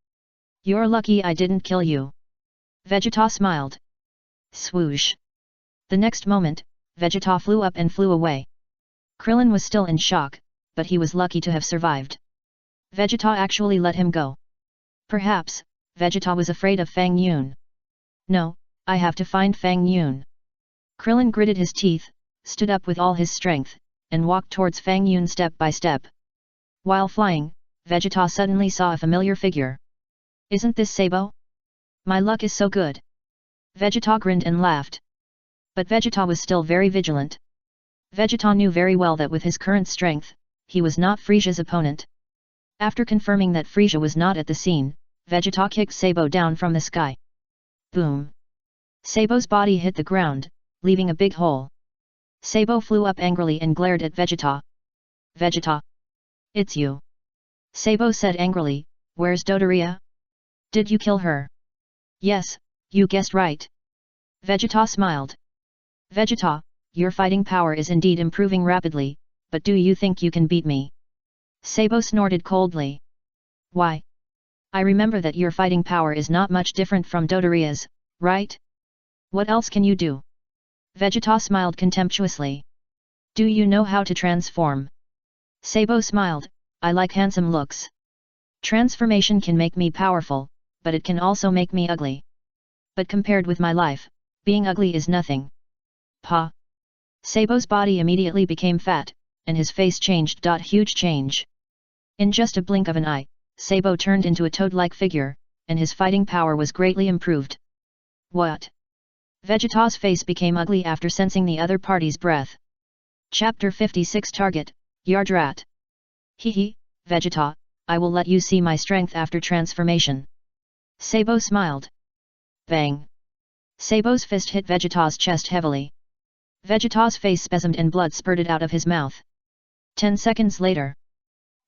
You're lucky I didn't kill you. Vegeta smiled. Swoosh. The next moment, Vegeta flew up and flew away. Krillin was still in shock, but he was lucky to have survived. Vegeta actually let him go. Perhaps, Vegeta was afraid of Fang Yun. No, I have to find Fang Yun. Krillin gritted his teeth, stood up with all his strength, and walked towards Fang Yun step by step. While flying, Vegeta suddenly saw a familiar figure. Isn't this Sabo? My luck is so good. Vegeta grinned and laughed. But Vegeta was still very vigilant. Vegeta knew very well that with his current strength, he was not Frieza's opponent. After confirming that Frieza was not at the scene, Vegeta kicked Sabo down from the sky. Boom! Sabo's body hit the ground, leaving a big hole. Sabo flew up angrily and glared at Vegeta. Vegeta! It's you! Sabo said angrily, where's Dodoria? Did you kill her? Yes, you guessed right. Vegeta smiled. Vegeta, your fighting power is indeed improving rapidly, but do you think you can beat me? Sabo snorted coldly. Why? I remember that your fighting power is not much different from Dodoria's, right? What else can you do? Vegeta smiled contemptuously. Do you know how to transform? Sabo smiled, I like handsome looks. Transformation can make me powerful, but it can also make me ugly. But compared with my life, being ugly is nothing. Pa. Sabo's body immediately became fat, and his face changed. Huge change. In just a blink of an eye, Sabo turned into a toad-like figure, and his fighting power was greatly improved. What? Vegeta's face became ugly after sensing the other party's breath. Chapter 56 Target, Yardrat. Hehe, Vegeta, I will let you see my strength after transformation. Sabo smiled. Bang! Sabo's fist hit Vegeta's chest heavily. Vegeta's face spasmed and blood spurted out of his mouth. 10 seconds later.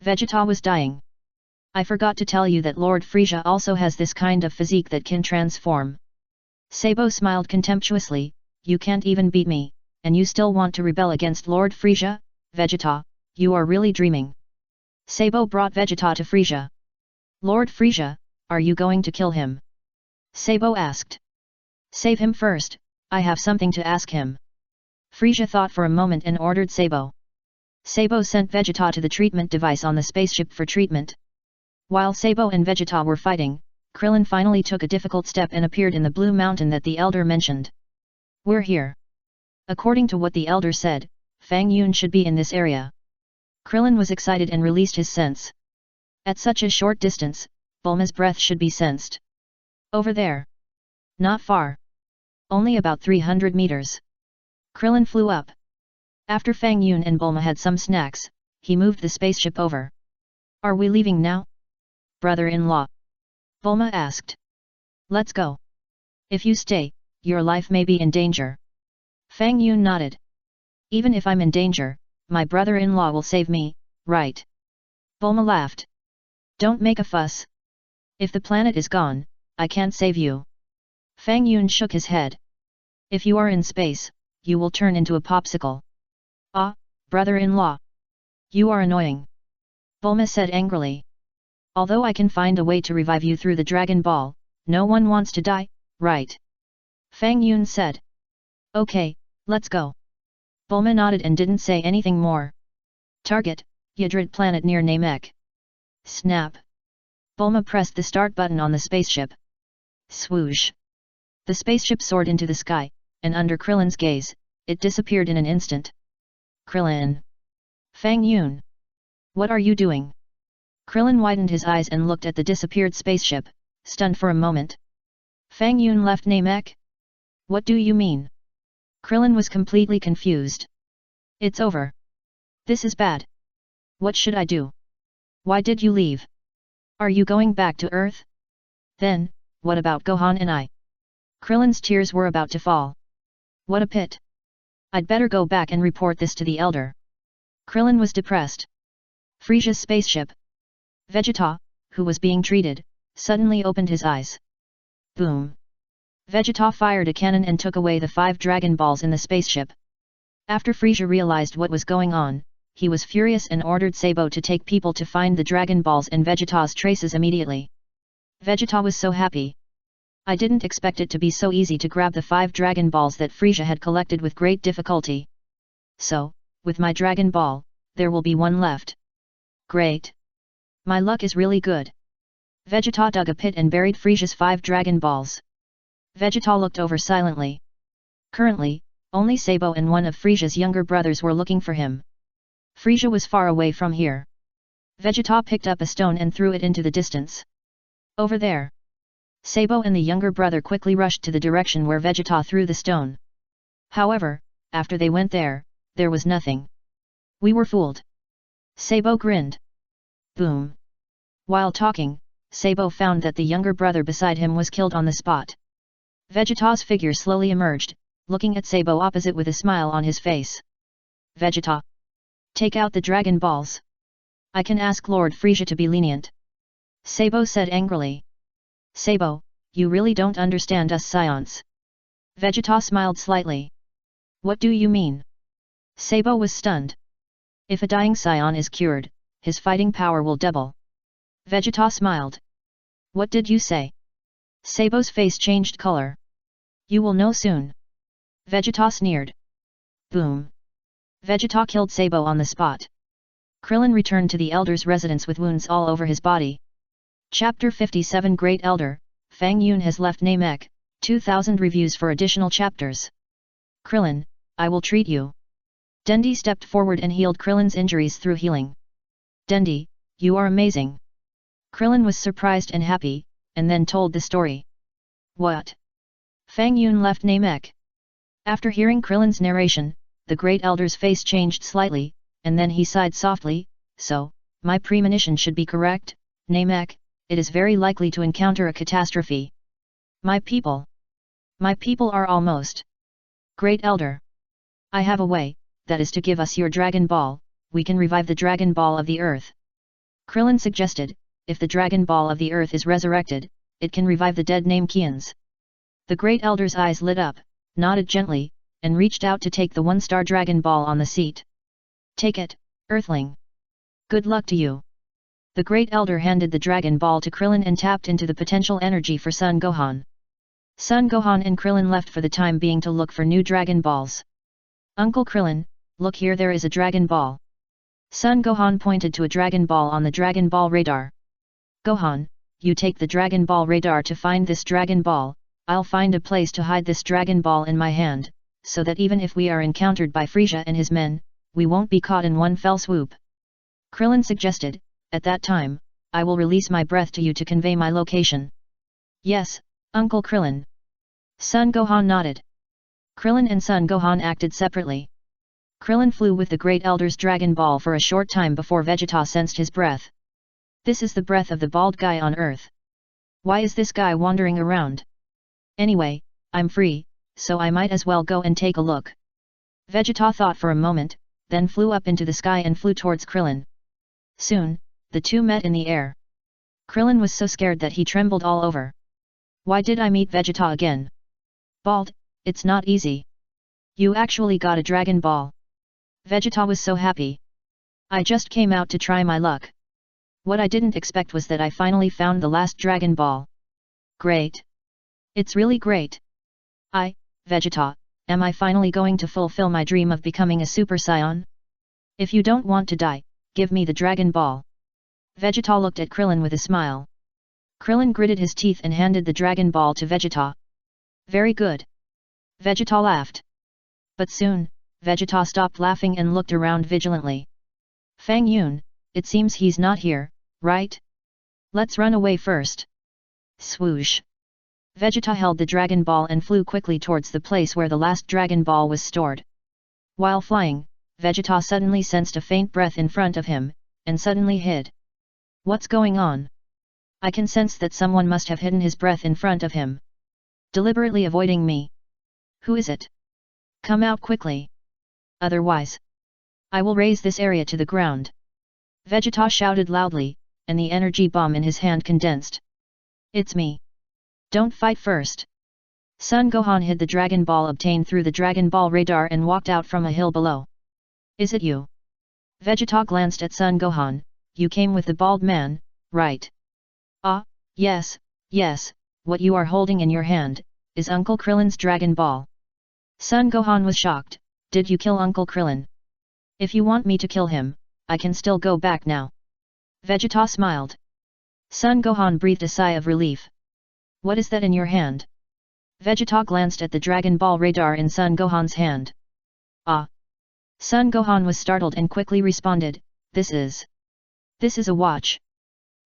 Vegeta was dying. I forgot to tell you that Lord Frieza also has this kind of physique that can transform. Sabo smiled contemptuously, you can't even beat me, and you still want to rebel against Lord Frieza? Vegeta, you are really dreaming. Sabo brought Vegeta to Frieza. Lord Frieza, are you going to kill him? Sabo asked. Save him first, I have something to ask him. Frieza thought for a moment and ordered Sabo. Sabo sent Vegeta to the treatment device on the spaceship for treatment. While Sabo and Vegeta were fighting, Krillin finally took a difficult step and appeared in the blue mountain that the elder mentioned. We're here. According to what the elder said, Fang Yun should be in this area. Krillin was excited and released his sense. At such a short distance, Bulma's breath should be sensed. Over there. Not far. Only about 300 meters. Krillin flew up. After Fang Yun and Bulma had some snacks, he moved the spaceship over. Are we leaving now? Brother-in-law. Bulma asked. Let's go. If you stay, your life may be in danger. Fang Yun nodded. Even if I'm in danger, my brother-in-law will save me, right? Bulma laughed. Don't make a fuss. If the planet is gone, I can't save you. Fang Yun shook his head. If you are in space, you will turn into a popsicle. Ah, brother-in-law. You are annoying. Bulma said angrily. Although I can find a way to revive you through the Dragon Ball, no one wants to die, right? Fang Yun said. Okay, let's go. Bulma nodded and didn't say anything more. Target, Yadrid planet near Namek. Snap. Bulma pressed the start button on the spaceship. Swoosh. The spaceship soared into the sky, and under Krillin's gaze, it disappeared in an instant. Krillin. Fang Yun. What are you doing? Krillin widened his eyes and looked at the disappeared spaceship, stunned for a moment. Fang Yun left Namek? What do you mean? Krillin was completely confused. It's over. This is bad. What should I do? Why did you leave? Are you going back to Earth? Then, what about Gohan and I? Krillin's tears were about to fall. What a pit. I'd better go back and report this to the elder. Krillin was depressed. Frieza's spaceship. Vegeta, who was being treated, suddenly opened his eyes. Boom. Vegeta fired a cannon and took away the 5 Dragon Balls in the spaceship. After Frieza realized what was going on, he was furious and ordered Sabo to take people to find the Dragon Balls and Vegeta's traces immediately. Vegeta was so happy. I didn't expect it to be so easy to grab the 5 Dragon Balls that Frieza had collected with great difficulty. So, with my Dragon Ball, there will be 1 left. Great. My luck is really good. Vegeta dug a pit and buried Frieza's 5 Dragon Balls. Vegeta looked over silently. Currently, only Sabo and one of Frieza's younger brothers were looking for him. Frieza was far away from here. Vegeta picked up a stone and threw it into the distance. Over there. Sabo and the younger brother quickly rushed to the direction where Vegeta threw the stone. However, after they went there, there was nothing. We were fooled. Sabo grinned. Boom. While talking, Sabo found that the younger brother beside him was killed on the spot. Vegeta's figure slowly emerged, looking at Sabo opposite with a smile on his face. Vegeta. Take out the Dragon Balls. I can ask Lord Frieza to be lenient. Sabo said angrily. Sabo, you really don't understand us Saiyans. Vegeta smiled slightly. What do you mean? Sabo was stunned. If a dying Saiyan is cured, his fighting power will double. Vegeta smiled. What did you say? Sabo's face changed color. You will know soon. Vegeta sneered. Boom. Vegeta killed Sabo on the spot. Krillin returned to the elder's residence with wounds all over his body. Chapter 57 Great Elder, Fang Yun has left Namek, 2000 reviews for additional chapters. Krillin, I will treat you. Dendi stepped forward and healed Krillin's injuries through healing. Dendi, you are amazing. Krillin was surprised and happy, and then told the story. What? Fang Yun left Namek. After hearing Krillin's narration, the Great Elder's face changed slightly, and then he sighed softly, so, my premonition should be correct, Namek, it is very likely to encounter a catastrophe. My people are almost. Great Elder. I have a way, that is to give us your Dragon Ball, we can revive the Dragon Ball of the Earth. Krillin suggested, if the Dragon Ball of the Earth is resurrected, it can revive the dead Namekians. The Great Elder's eyes lit up, nodded gently, and reached out to take the one-star Dragon Ball on the seat. Take it, Earthling. Good luck to you. The Great Elder handed the Dragon Ball to Krillin and tapped into the potential energy for Son Gohan. Son Gohan and Krillin left for the time being to look for new Dragon Balls. Uncle Krillin, look here, there is a Dragon Ball. Son Gohan pointed to a Dragon Ball on the Dragon Ball radar. Gohan, you take the Dragon Ball radar to find this Dragon Ball. I'll find a place to hide this Dragon Ball in my hand, so that even if we are encountered by Frieza and his men, we won't be caught in one fell swoop. Krillin suggested, at that time, I will release my breath to you to convey my location. Yes, Uncle Krillin. Son Gohan nodded. Krillin and Son Gohan acted separately. Krillin flew with the Great Elder's Dragon Ball for a short time before Vegeta sensed his breath. This is the breath of the bald guy on Earth. Why is this guy wandering around? Anyway, I'm free, so I might as well go and take a look. Vegeta thought for a moment, then flew up into the sky and flew towards Krillin. Soon, the two met in the air. Krillin was so scared that he trembled all over. Why did I meet Vegeta again? Bald, it's not easy. You actually got a Dragon Ball. Vegeta was so happy. I just came out to try my luck. What I didn't expect was that I finally found the last Dragon Ball. Great. It's really great. Vegeta, am I finally going to fulfill my dream of becoming a Super Saiyan? If you don't want to die, give me the Dragon Ball. Vegeta looked at Krillin with a smile. Krillin gritted his teeth and handed the Dragon Ball to Vegeta. Very good. Vegeta laughed. But soon, Vegeta stopped laughing and looked around vigilantly. Fang Yun, it seems he's not here, right? Let's run away first. Swoosh. Vegeta held the Dragon Ball and flew quickly towards the place where the last Dragon Ball was stored. While flying, Vegeta suddenly sensed a faint breath in front of him, and suddenly hid. What's going on? I can sense that someone must have hidden his breath in front of him. Deliberately avoiding me. Who is it? Come out quickly. Otherwise, I will raise this area to the ground. Vegeta shouted loudly, and the energy bomb in his hand condensed. It's me. Don't fight first. Son Gohan hid the Dragon Ball obtained through the Dragon Ball radar and walked out from a hill below. Is it you? Vegeta glanced at Son Gohan. You came with the bald man, right? Ah, yes, what you are holding in your hand, is Uncle Krillin's Dragon Ball. Son Gohan was shocked. Did you kill Uncle Krillin? If you want me to kill him, I can still go back now. Vegeta smiled. Son Gohan breathed a sigh of relief. What is that in your hand? Vegeta glanced at the Dragon Ball radar in Son Gohan's hand. Ah! Son Gohan was startled and quickly responded, This is a watch.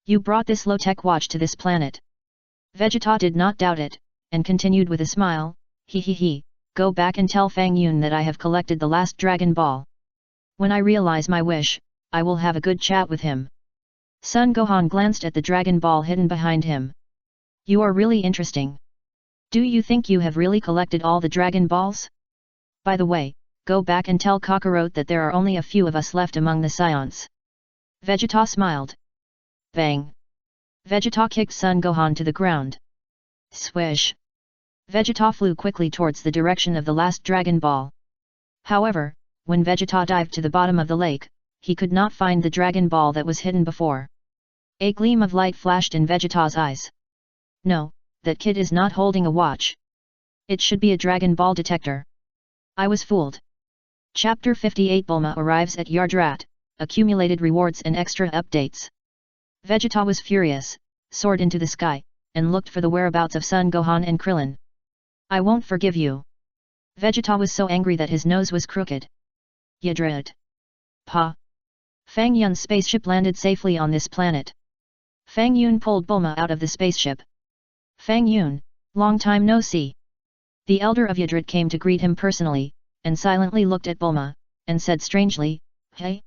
You brought this low-tech watch to this planet. Vegeta did not doubt it, and continued with a smile, He, go back and tell Fang Yun that I have collected the last Dragon Ball. When I realize my wish, I will have a good chat with him. Son Gohan glanced at the Dragon Ball hidden behind him. You are really interesting. Do you think you have really collected all the Dragon Balls? By the way, go back and tell Kakarot that there are only a few of us left among the Saiyans. Vegeta smiled. Bang! Vegeta kicked Son Gohan to the ground. Swish! Vegeta flew quickly towards the direction of the last Dragon Ball. However, when Vegeta dived to the bottom of the lake, he could not find the Dragon Ball that was hidden before. A gleam of light flashed in Vegeta's eyes. No, that kid is not holding a watch. It should be a Dragon Ball detector. I was fooled. Chapter 58 Bulma arrives at Yardrat, accumulated rewards and extra updates. Vegeta was furious, soared into the sky, and looked for the whereabouts of Son Gohan and Krillin. I won't forgive you. Vegeta was so angry that his nose was crooked. Yadrat. Pa. Fang Yun's spaceship landed safely on this planet. Fang Yun pulled Bulma out of the spaceship. Fang Yun, long time no see. The elder of Yadrat came to greet him personally, and silently looked at Bulma, and said strangely, Hey?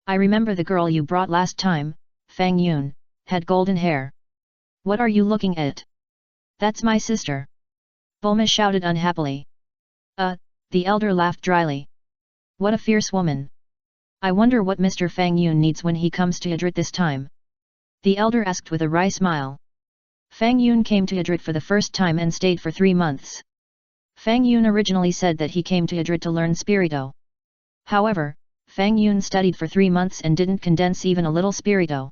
I remember the girl you brought last time, Fang Yun, had golden hair. What are you looking at? That's my sister. Bulma shouted unhappily. The elder laughed dryly. What a fierce woman. I wonder what Mr. Fang Yun needs when he comes to Yadrat this time. The elder asked with a wry smile. Fang Yun came to Idrit for the first time and stayed for 3 months. Fang Yun originally said that he came to Idrit to learn Spirito. However, Fang Yun studied for 3 months and didn't condense even a little Spirito.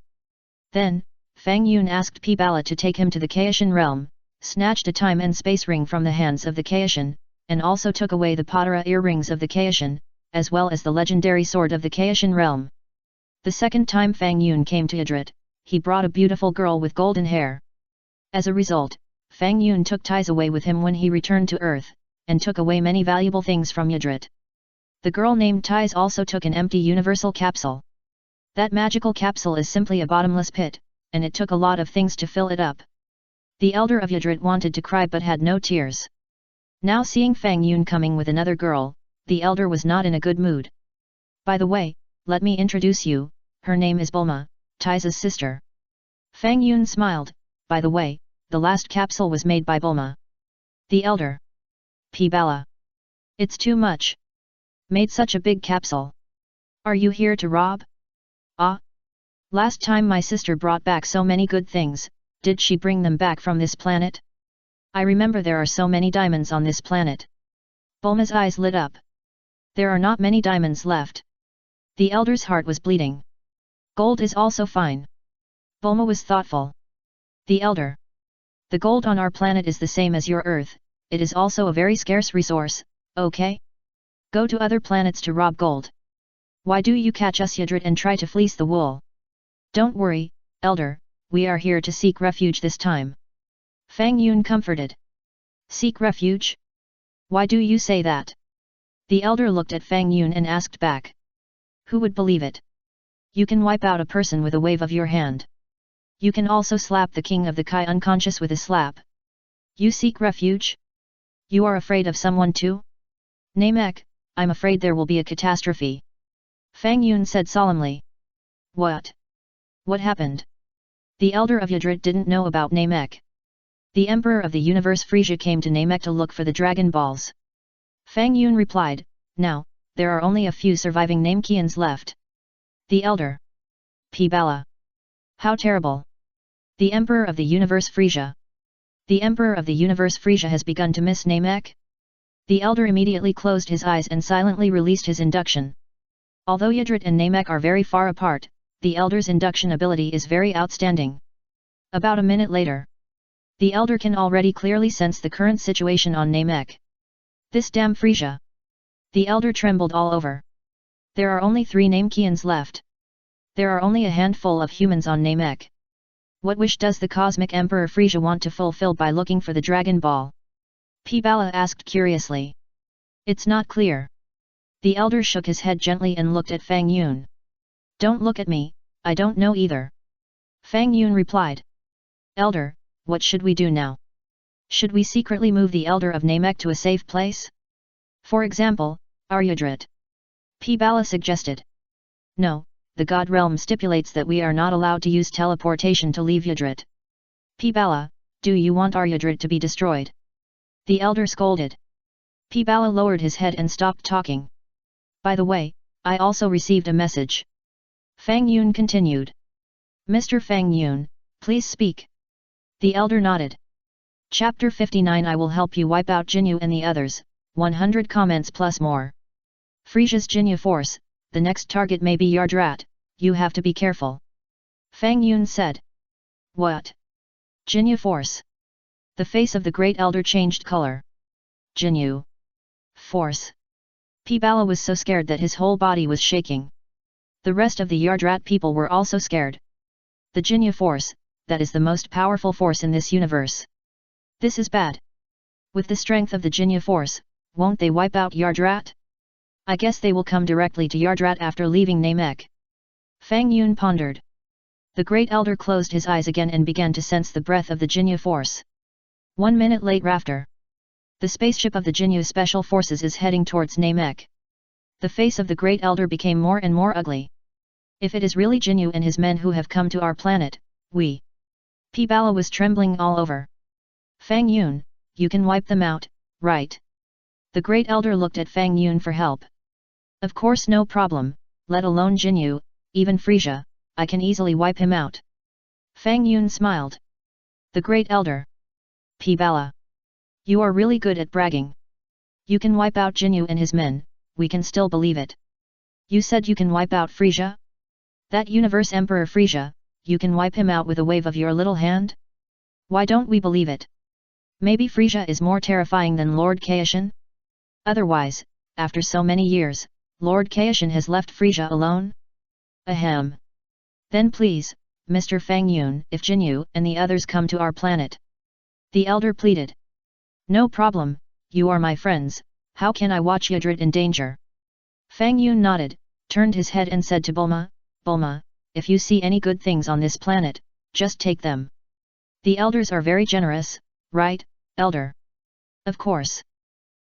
Then, Fang Yun asked P. Bala to take him to the Kaishan realm, snatched a time and space ring from the hands of the Kaishan, and also took away the Patara earrings of the Kaishan, as well as the legendary sword of the Kaishan realm. The second time Fang Yun came to Idrit, he brought a beautiful girl with golden hair. As a result, Fang Yun took ties away with him when he returned to Earth, and took away many valuable things from Idrit. The girl named Ties also took an empty universal capsule. That magical capsule is simply a bottomless pit, and it took a lot of things to fill it up. The elder of Idrit wanted to cry but had no tears. Now seeing Fang Yun coming with another girl, the elder was not in a good mood. By the way, let me introduce you, her name is Bulma, Ties' sister. Fang Yun smiled. By the way, the last capsule was made by Bulma. The elder. P. Bala. It's too much. Made such a big capsule. Are you here to rob? Ah. Last time my sister brought back so many good things, did she bring them back from this planet? I remember there are so many diamonds on this planet. Bulma's eyes lit up. There are not many diamonds left. The elder's heart was bleeding. Gold is also fine. Bulma was thoughtful. The elder. The gold on our planet is the same as your Earth, it is also a very scarce resource, okay? Go to other planets to rob gold. Why do you catch us Yadrit and try to fleece the wool? Don't worry, elder, we are here to seek refuge this time. Fang Yun comforted. Seek refuge? Why do you say that? The elder looked at Fang Yun and asked back. Who would believe it? You can wipe out a person with a wave of your hand. You can also slap the king of the Kai unconscious with a slap. You seek refuge? You are afraid of someone too? Namek, I'm afraid there will be a catastrophe. Fang Yun said solemnly. What? What happened? The elder of Yadrit didn't know about Namek. The emperor of the universe Frieza came to Namek to look for the Dragon Balls. Fang Yun replied, now, there are only a few surviving Namekians left. The elder. P. Bala. How terrible. The Emperor of the Universe Frieza. The Emperor of the Universe Frieza has begun to miss Namek? The elder immediately closed his eyes and silently released his induction. Although Yadrit and Namek are very far apart, the elder's induction ability is very outstanding. About a minute later. The elder can already clearly sense the current situation on Namek. This damn Frieza. The elder trembled all over. There are only 3 Namekians left. There are only a handful of humans on Namek. What wish does the Cosmic Emperor Frieza want to fulfill by looking for the Dragon Ball? P. Bala asked curiously. It's not clear. The elder shook his head gently and looked at Fang Yun. Don't look at me, I don't know either. Fang Yun replied. Elder, what should we do now? Should we secretly move the elder of Namek to a safe place? For example, Aryadrit. P. Bala suggested. No, the God Realm stipulates that we are not allowed to use teleportation to leave Yadrit. P. Bala, do you want Aryadrit to be destroyed? The elder scolded. P. Bala lowered his head and stopped talking. By the way, I also received a message. Fang Yun continued. Mr. Fang Yun, please speak. The elder nodded. Chapter 59 I will help you wipe out Jinyu and the others, 100 comments plus more. Frieza's Jinyu force, the next target may be Yardrat, you have to be careful. Fang Yun said. What? Jinyu force. The face of the great elder changed color. Jinyu force. P. Bala was so scared that his whole body was shaking. The rest of the Yardrat people were also scared. The Jinyu force, that is the most powerful force in this universe. This is bad. With the strength of the Jinyu force, won't they wipe out Yardrat? I guess they will come directly to Yardrat after leaving Namek. Fang Yun pondered. The great elder closed his eyes again and began to sense the breath of the Jinyu force. 1 minute later after. The spaceship of the Jinyu Special Forces is heading towards Namek. The face of the great elder became more and more ugly. If it is really Jinyu and his men who have come to our planet, we. P. Bala was trembling all over. Fang Yun, you can wipe them out, right? The great elder looked at Fang Yun for help. Of course no problem, let alone Jinyu, even Frieza, I can easily wipe him out. Fang Yun smiled. The Great Elder. P. Bala. You are really good at bragging. You can wipe out Jinyu and his men, we can still believe it. You said you can wipe out Frieza? That Universe Emperor Frieza, you can wipe him out with a wave of your little hand? Why don't we believe it? Maybe Frieza is more terrifying than Lord Kaioshin? Otherwise, after so many years, Lord Kaioshin has left Frieza alone? Ahem. Then please, Mr. Fang Yun, if Jinyu and the others come to our planet. The elder pleaded. No problem, you are my friends, how can I watch Yudrit in danger? Fang Yun nodded, turned his head and said to Bulma, Bulma, if you see any good things on this planet, just take them. The elders are very generous, right, elder? Of course.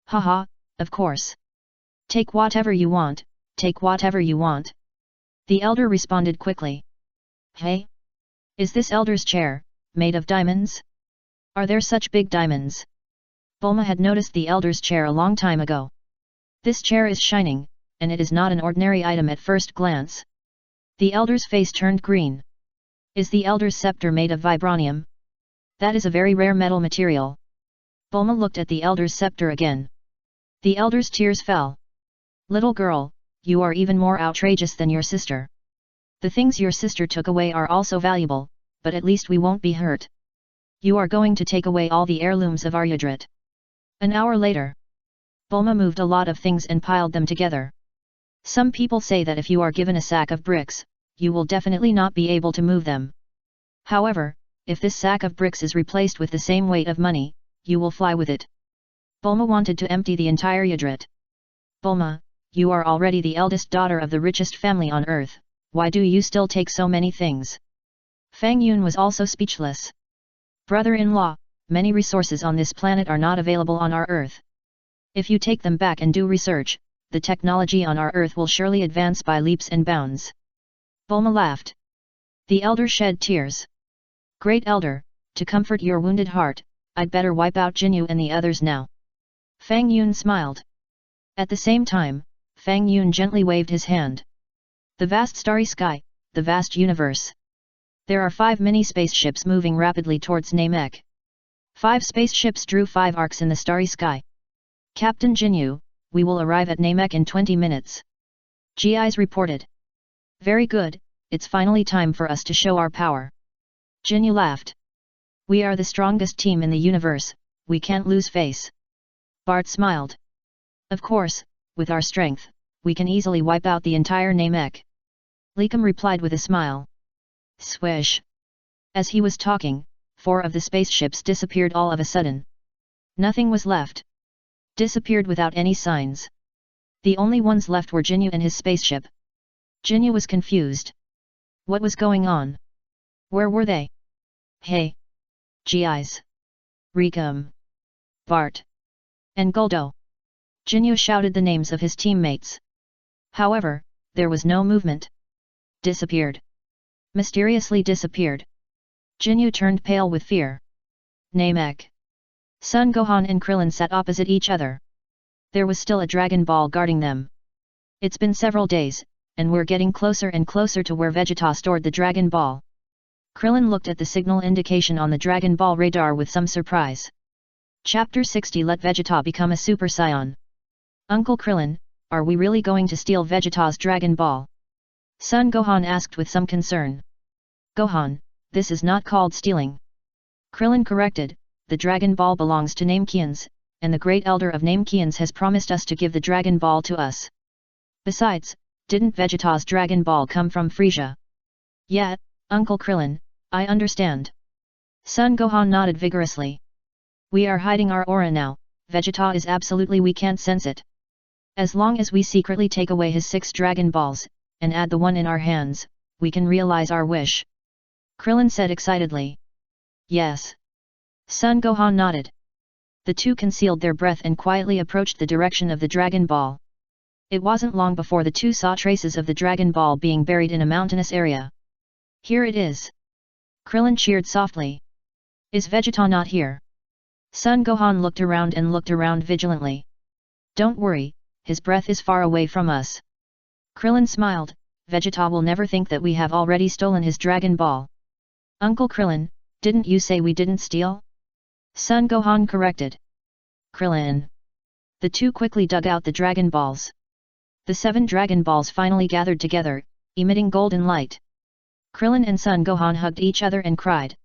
Haha, of course. Take whatever you want, take whatever you want. The elder responded quickly. Hey? Is this elder's chair, made of diamonds? Are there such big diamonds? Bulma had noticed the elder's chair a long time ago. This chair is shining, and it is not an ordinary item at first glance. The elder's face turned green. Is the elder's scepter made of vibranium? That is a very rare metal material. Bulma looked at the elder's scepter again. The elder's tears fell. Little girl, you are even more outrageous than your sister. The things your sister took away are also valuable, but at least we won't be hurt. You are going to take away all the heirlooms of Aryudrit. An hour later, Bulma moved a lot of things and piled them together. Some people say that if you are given a sack of bricks, you will definitely not be able to move them. However, if this sack of bricks is replaced with the same weight of money, you will fly with it. Bulma wanted to empty the entire Yudrit. Bulma, you are already the eldest daughter of the richest family on earth, why do you still take so many things? Fang Yun was also speechless. Brother-in-law, many resources on this planet are not available on our Earth. If you take them back and do research, the technology on our Earth will surely advance by leaps and bounds. Bulma laughed. The elder shed tears. Great elder, to comfort your wounded heart, I'd better wipe out Jinyu and the others now. Fang Yun smiled. At the same time, Fang Yun gently waved his hand. The vast starry sky, the vast universe. There are 5 mini spaceships moving rapidly towards Namek. 5 spaceships drew 5 arcs in the starry sky. Captain Jinyu, we will arrive at Namek in 20 minutes. GIs reported. Very good, it's finally time for us to show our power. Jinyu laughed. We are the strongest team in the universe, we can't lose face. Bart smiled. Of course, with our strength, we can easily wipe out the entire Namek. Likum replied with a smile. Swish. As he was talking, 4 of the spaceships disappeared all of a sudden. Nothing was left. Disappeared without any signs. The only ones left were Jinyu and his spaceship. Jinyu was confused. What was going on? Where were they? Hey! GIs. Rikum. Bart. And Guldo. Jinyu shouted the names of his teammates. However, there was no movement. Disappeared. Mysteriously disappeared. Jinyu turned pale with fear. Namek. Son Gohan and Krillin sat opposite each other. There was still a Dragon Ball guarding them. It's been several days, and we're getting closer and closer to where Vegeta stored the Dragon Ball. Krillin looked at the signal indication on the Dragon Ball radar with some surprise. Chapter 60 Let Vegeta become a Super Saiyan. Uncle Krillin, are we really going to steal Vegeta's Dragon Ball? Son Gohan asked with some concern. Gohan, this is not called stealing. Krillin corrected, the Dragon Ball belongs to Namekians, and the Great Elder of Namekians has promised us to give the Dragon Ball to us. Besides, didn't Vegeta's Dragon Ball come from Frieza? Yeah, Uncle Krillin, I understand. Son Gohan nodded vigorously. We are hiding our aura now, Vegeta is absolutely we can't sense it. As long as we secretly take away his 6 Dragon Balls, and add the one in our hands, we can realize our wish. Krillin said excitedly. Yes. Son Gohan nodded. The two concealed their breath and quietly approached the direction of the Dragon Ball. It wasn't long before the two saw traces of the Dragon Ball being buried in a mountainous area. Here it is. Krillin cheered softly. Is Vegeta not here? Son Gohan looked around vigilantly. Don't worry, his breath is far away from us. Krillin smiled, Vegeta will never think that we have already stolen his Dragon Ball. Uncle Krillin, didn't you say we didn't steal? Son Gohan corrected. Krillin. The two quickly dug out the Dragon Balls. The 7 Dragon Balls finally gathered together, emitting golden light. Krillin and Son Gohan hugged each other and cried.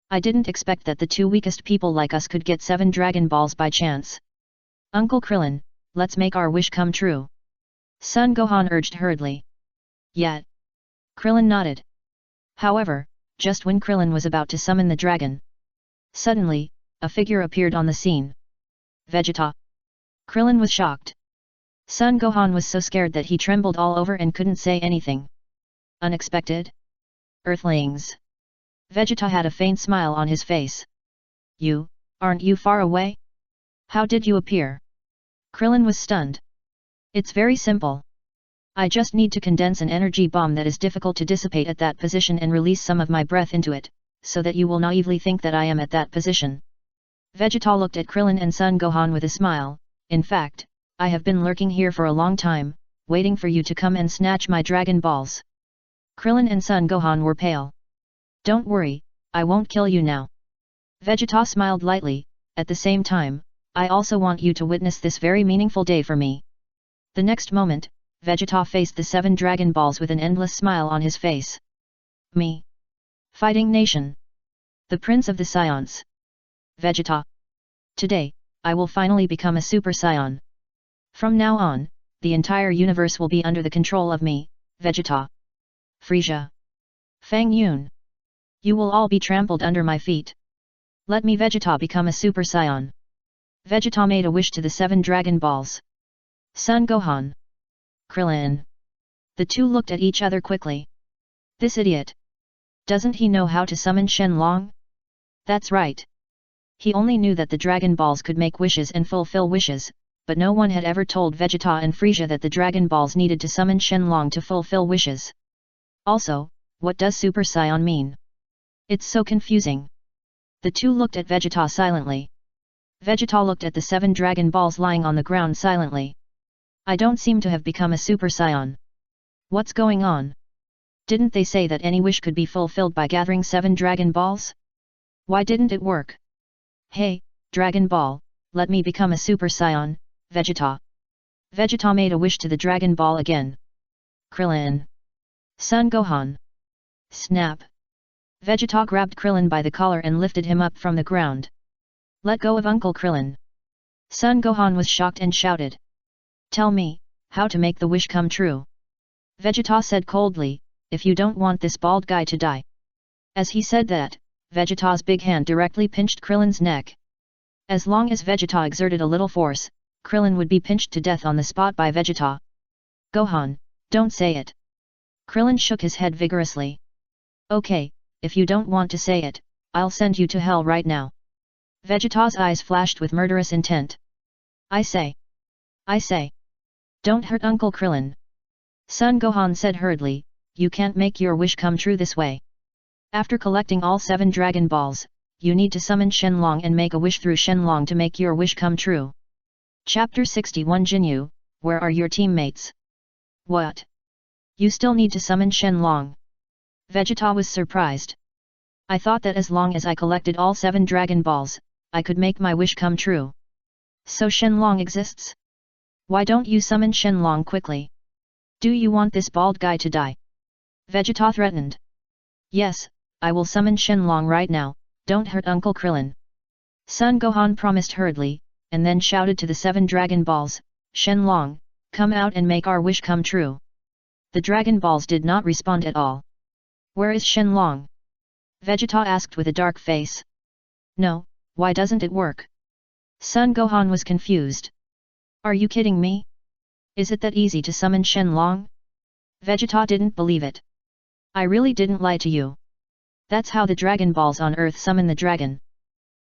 I didn't expect that the 2 weakest people like us could get 7 Dragon Balls by chance. Uncle Krillin, let's make our wish come true. Son Gohan urged hurriedly. Yet. Krillin nodded. However, just when Krillin was about to summon the dragon, suddenly, a figure appeared on the scene. Vegeta. Krillin was shocked. Son Gohan was so scared that he trembled all over and couldn't say anything. Unexpected? Earthlings. Vegeta had a faint smile on his face. Aren't you far away? How did you appear? Krillin was stunned. It's very simple. I just need to condense an energy bomb that is difficult to dissipate at that position and release some of my breath into it, so that you will naively think that I am at that position. Vegeta looked at Krillin and Son Gohan with a smile. In fact, I have been lurking here for a long time, waiting for you to come and snatch my Dragon Balls. Krillin and Son Gohan were pale. Don't worry, I won't kill you now. Vegeta smiled lightly. At the same time, I also want you to witness this very meaningful day for me. The next moment, Vegeta faced the 7 Dragon Balls with an endless smile on his face. Me. Fighting Nation. The Prince of the Saiyans. Vegeta. Today, I will finally become a Super Saiyan. From now on, the entire universe will be under the control of me, Vegeta. Frieza. Fang Yun. You will all be trampled under my feet. Let me Vegeta become a Super Saiyan. Vegeta made a wish to the 7 Dragon Balls. Son Gohan. Krillin. The two looked at each other quickly. This idiot. Doesn't he know how to summon Shenlong? That's right. He only knew that the Dragon Balls could make wishes and fulfill wishes, but no one had ever told Vegeta and Frieza that the Dragon Balls needed to summon Shenlong to fulfill wishes. Also, what does Super Saiyan mean? It's so confusing. The two looked at Vegeta silently. Vegeta looked at the 7 Dragon Balls lying on the ground silently. I don't seem to have become a Super Saiyan. What's going on? Didn't they say that any wish could be fulfilled by gathering 7 Dragon Balls? Why didn't it work? Hey, Dragon Ball, let me become a Super Saiyan, Vegeta. Vegeta made a wish to the Dragon Ball again. Krillin. Son Gohan. Snap. Vegeta grabbed Krillin by the collar and lifted him up from the ground. Let go of Uncle Krillin. Son Gohan was shocked and shouted. Tell me, how to make the wish come true. Vegeta said coldly, if you don't want this bald guy to die. As he said that, Vegeta's big hand directly pinched Krillin's neck. As long as Vegeta exerted a little force, Krillin would be pinched to death on the spot by Vegeta. Gohan, don't say it. Krillin shook his head vigorously. Okay, if you don't want to say it, I'll send you to hell right now. Vegeta's eyes flashed with murderous intent. I say. Don't hurt Uncle Krillin. Son Gohan said hurriedly, you can't make your wish come true this way. After collecting all 7 Dragon Balls, you need to summon Shenlong and make a wish through Shenlong to make your wish come true. Chapter 61 Jinyu, where are your teammates? What? You still need to summon Shenlong? Vegeta was surprised. I thought that as long as I collected all 7 Dragon Balls, I could make my wish come true. So Shenlong exists? Why don't you summon Shenlong quickly? Do you want this bald guy to die? Vegeta threatened. Yes, I will summon Shenlong right now, don't hurt Uncle Krillin. Son Gohan promised hurriedly, and then shouted to the 7 Dragon Balls, Shenlong, come out and make our wish come true. The Dragon Balls did not respond at all. Where is Shenlong? Vegeta asked with a dark face. No, why doesn't it work? Son Gohan was confused. Are you kidding me? Is it that easy to summon Shenlong? Vegeta didn't believe it. I really didn't lie to you. That's how the Dragon Balls on Earth summon the dragon.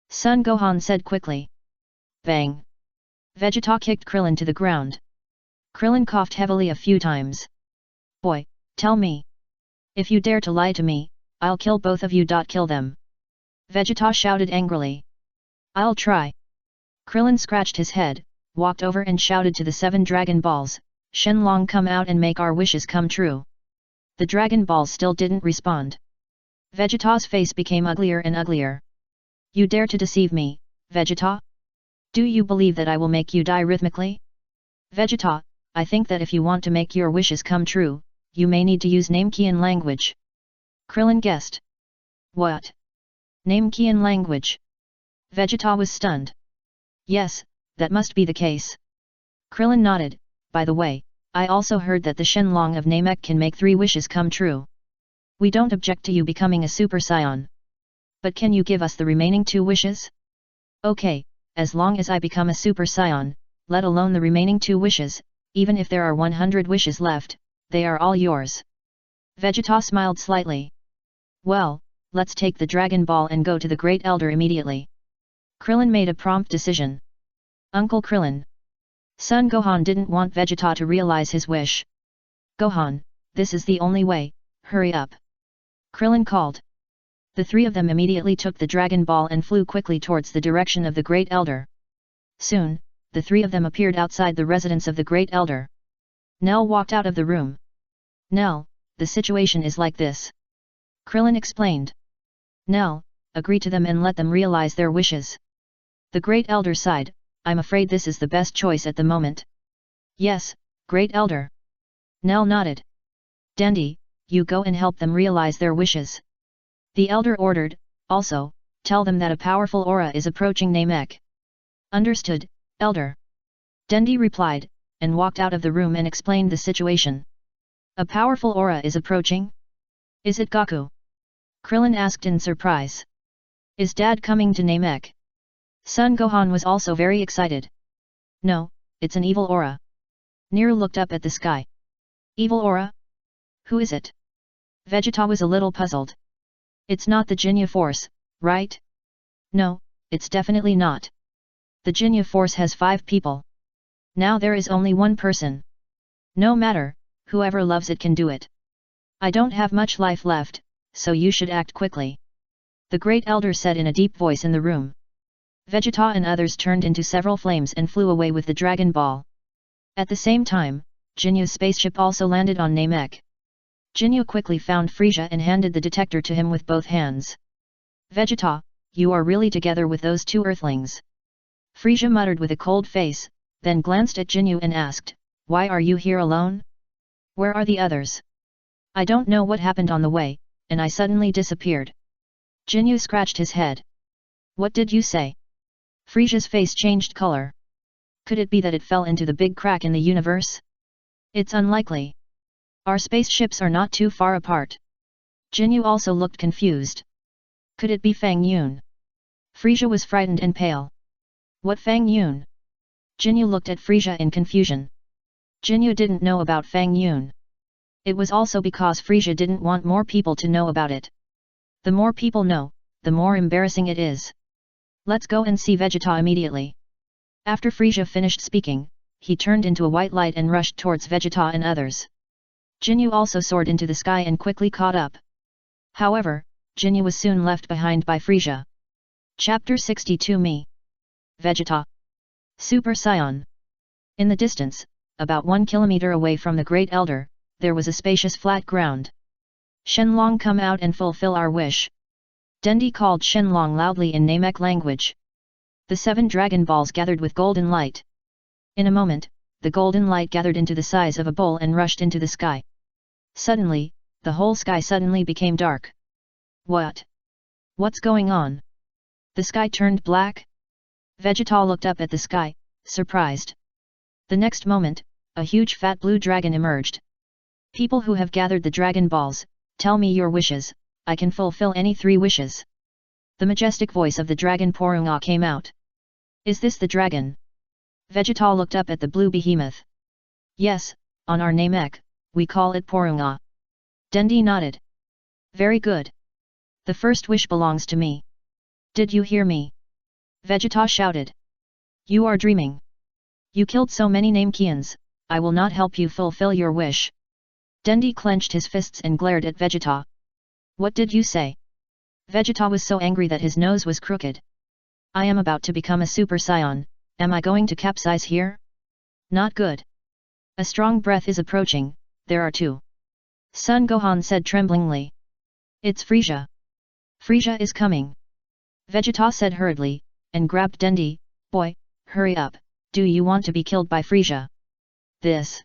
Son Gohan said quickly. Bang! Vegeta kicked Krillin to the ground. Krillin coughed heavily a few times. Boy, tell me. If you dare to lie to me, I'll kill both of you. Kill them. Vegeta shouted angrily. I'll try. Krillin scratched his head, walked over and shouted to the 7 Dragon Balls, Shenlong come out and make our wishes come true. The Dragon Balls still didn't respond. Vegeta's face became uglier and uglier. You dare to deceive me, Vegeta? Do you believe that I will make you die rhythmically? Vegeta, I think that if you want to make your wishes come true, you may need to use Namekian language. Krillin guessed. What? Namekian language? Vegeta was stunned. Yes, that must be the case. Krillin nodded. By the way, I also heard that the Shenlong of Namek can make 3 wishes come true. We don't object to you becoming a Super Saiyan. But can you give us the remaining 2 wishes? Okay, as long as I become a Super Saiyan, let alone the remaining 2 wishes, even if there are 100 wishes left, they are all yours. Vegeta smiled slightly. Well, let's take the Dragon Ball and go to the Great Elder immediately. Krillin made a prompt decision. Uncle Krillin. Son Gohan didn't want Vegeta to realize his wish. Gohan, this is the only way, hurry up. Krillin called. The 3 of them immediately took the Dragon Ball and flew quickly towards the direction of the Great Elder. Soon, the 3 of them appeared outside the residence of the Great Elder. Nell walked out of the room. Nell, the situation is like this. Krillin explained. Nell, agree to them and let them realize their wishes. The Great Elder sighed. I'm afraid this is the best choice at the moment. Yes, Great Elder. Nell nodded. Dandy, you go and help them realize their wishes. The Elder ordered. Also, tell them that a powerful aura is approaching Namek. Understood, Elder. Dendi replied, and walked out of the room and explained the situation. A powerful aura is approaching? Is it Goku? Krillin asked in surprise. Is Dad coming to Namek? Son Gohan was also very excited. No, it's an evil aura. Nier looked up at the sky. Evil aura? Who is it? Vegeta was a little puzzled. It's not the Jinya Force, right? No, it's definitely not. The Jinya Force has 5 people. Now there is only 1 person. No matter, whoever loves it can do it. I don't have much life left, so you should act quickly. The Great Elder said in a deep voice in the room. Vegeta and others turned into several flames and flew away with the Dragon Ball. At the same time, Jinya's spaceship also landed on Namek. Jinya quickly found Frieza and handed the detector to him with both hands. Vegeta, you are really together with those 2 Earthlings. Frieza muttered with a cold face, then glanced at Jinyu and asked, why are you here alone? Where are the others? I don't know what happened on the way, and I suddenly disappeared. Jinyu scratched his head. What did you say? Frieza's face changed color. Could it be that it fell into the big crack in the universe? It's unlikely. Our spaceships are not too far apart. Jinyu also looked confused. Could it be Fang Yun? Frieza was frightened and pale. What Fang Yun? Jinyu looked at Frieza in confusion. Jinyu didn't know about Fang Yun. It was also because Frieza didn't want more people to know about it. The more people know, the more embarrassing it is. Let's go and see Vegeta immediately. After Frieza finished speaking, he turned into a white light and rushed towards Vegeta and others. Jinyu also soared into the sky and quickly caught up. However, Jinyu was soon left behind by Frieza. Chapter 62 Me. Vegeta. Super Saiyan. In the distance, about 1 kilometer away from the Great Elder, there was a spacious flat ground. Shenlong, come out and fulfill our wish. Dendi called Shenlong loudly in Namek language. The 7 Dragon Balls gathered with golden light. In a moment, the golden light gathered into the size of a bowl and rushed into the sky. Suddenly, the whole sky suddenly became dark. What? What's going on? The sky turned black? Vegeta looked up at the sky, surprised. The next moment, a huge fat blue dragon emerged. People who have gathered the Dragon Balls, tell me your wishes, I can fulfill any 3 wishes. The majestic voice of the dragon Porunga came out. Is this the dragon? Vegeta looked up at the blue behemoth. Yes, on our Namek, we call it Porunga. Dendi nodded. Very good. The first wish belongs to me. Did you hear me? Vegeta shouted. You are dreaming. You killed so many Namekians, I will not help you fulfill your wish. Dendi clenched his fists and glared at Vegeta. What did you say? Vegeta was so angry that his nose was crooked. I am about to become a Super Saiyan, am I going to capsize here? Not good. A strong breath is approaching, there are 2. Son Gohan said tremblingly. It's Frieza. Frieza is coming. Vegeta said hurriedly, and grabbed Dendi. Boy, hurry up, do you want to be killed by Frieza? This.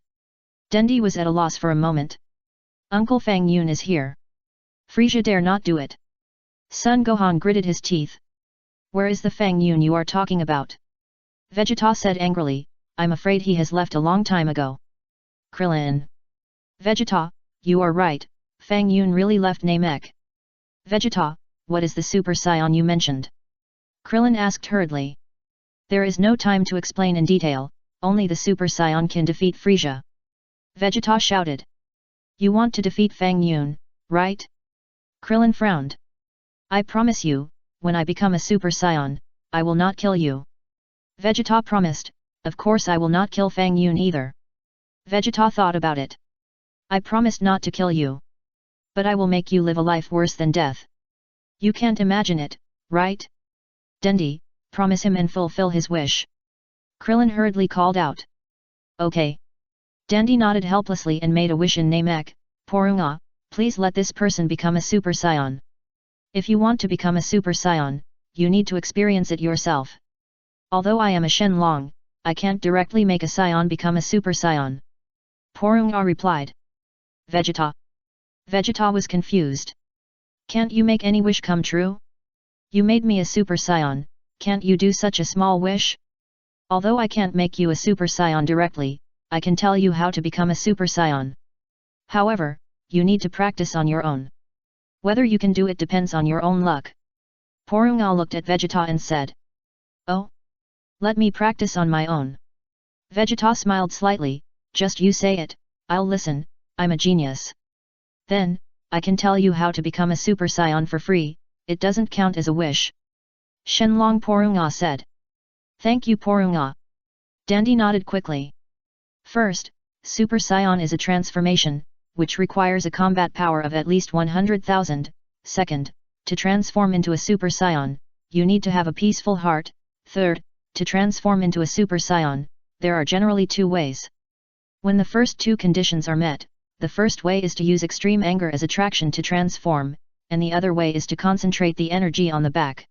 Dendi was at a loss for a moment. Uncle Fang Yun is here. Frieza dare not do it. Son Gohan gritted his teeth. Where is the Fang Yun you are talking about? Vegeta said angrily, I'm afraid he has left a long time ago. Krillin. Vegeta, you are right, Fang Yun really left Namek. Vegeta, what is the Super Saiyan you mentioned? Krillin asked hurriedly. There is no time to explain in detail, only the Super Saiyan can defeat Frieza. Vegeta shouted. You want to defeat Fang Yun, right? Krillin frowned. I promise you, when I become a Super Saiyan, I will not kill you. Vegeta promised, of course I will not kill Fang Yun either. Vegeta thought about it. I promised not to kill you. But I will make you live a life worse than death. You can't imagine it, right? Dendi, promise him and fulfill his wish. Krillin hurriedly called out. Okay. Dendi nodded helplessly and made a wish in Namek. Porunga, please let this person become a Super Saiyan. If you want to become a Super Saiyan, you need to experience it yourself. Although I am a Shenlong, I can't directly make a Saiyan become a Super Saiyan. Porunga replied. Vegeta. Vegeta was confused. Can't you make any wish come true? You made me a Super Saiyan, can't you do such a small wish? Although I can't make you a Super Saiyan directly, I can tell you how to become a Super Saiyan. However, you need to practice on your own. Whether you can do it depends on your own luck. Porunga looked at Vegeta and said. Oh? Let me practice on my own. Vegeta smiled slightly, just you say it, I'll listen, I'm a genius. Then, I can tell you how to become a Super Saiyan for free, it doesn't count as a wish. Shenlong Porunga said. Thank you Porunga. Dendi nodded quickly. First, Super Saiyan is a transformation, which requires a combat power of at least 100,000. Second, to transform into a Super Saiyan, you need to have a peaceful heart. Third, to transform into a Super Saiyan, there are generally two ways. When the first two conditions are met, the first way is to use extreme anger as attraction to transform, and the other way is to concentrate the energy on the back.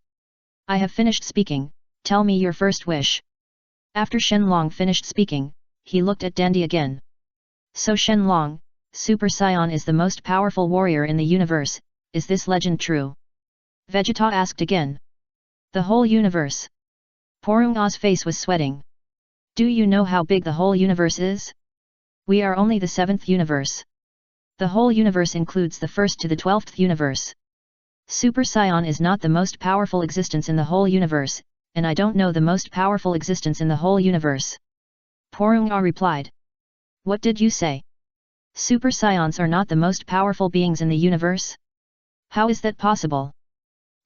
I have finished speaking, tell me your first wish. After Shenlong finished speaking, he looked at Dendi again. So Shenlong, Super Saiyan is the most powerful warrior in the universe, is this legend true? Vegeta asked again. The whole universe. Porunga's face was sweating. Do you know how big the whole universe is? We are only the 7th universe. The whole universe includes the 1st to the 12th universe. Super Saiyan is not the most powerful existence in the whole universe, and I don't know the most powerful existence in the whole universe. Porunga replied. What did you say? Super Saiyans are not the most powerful beings in the universe? How is that possible?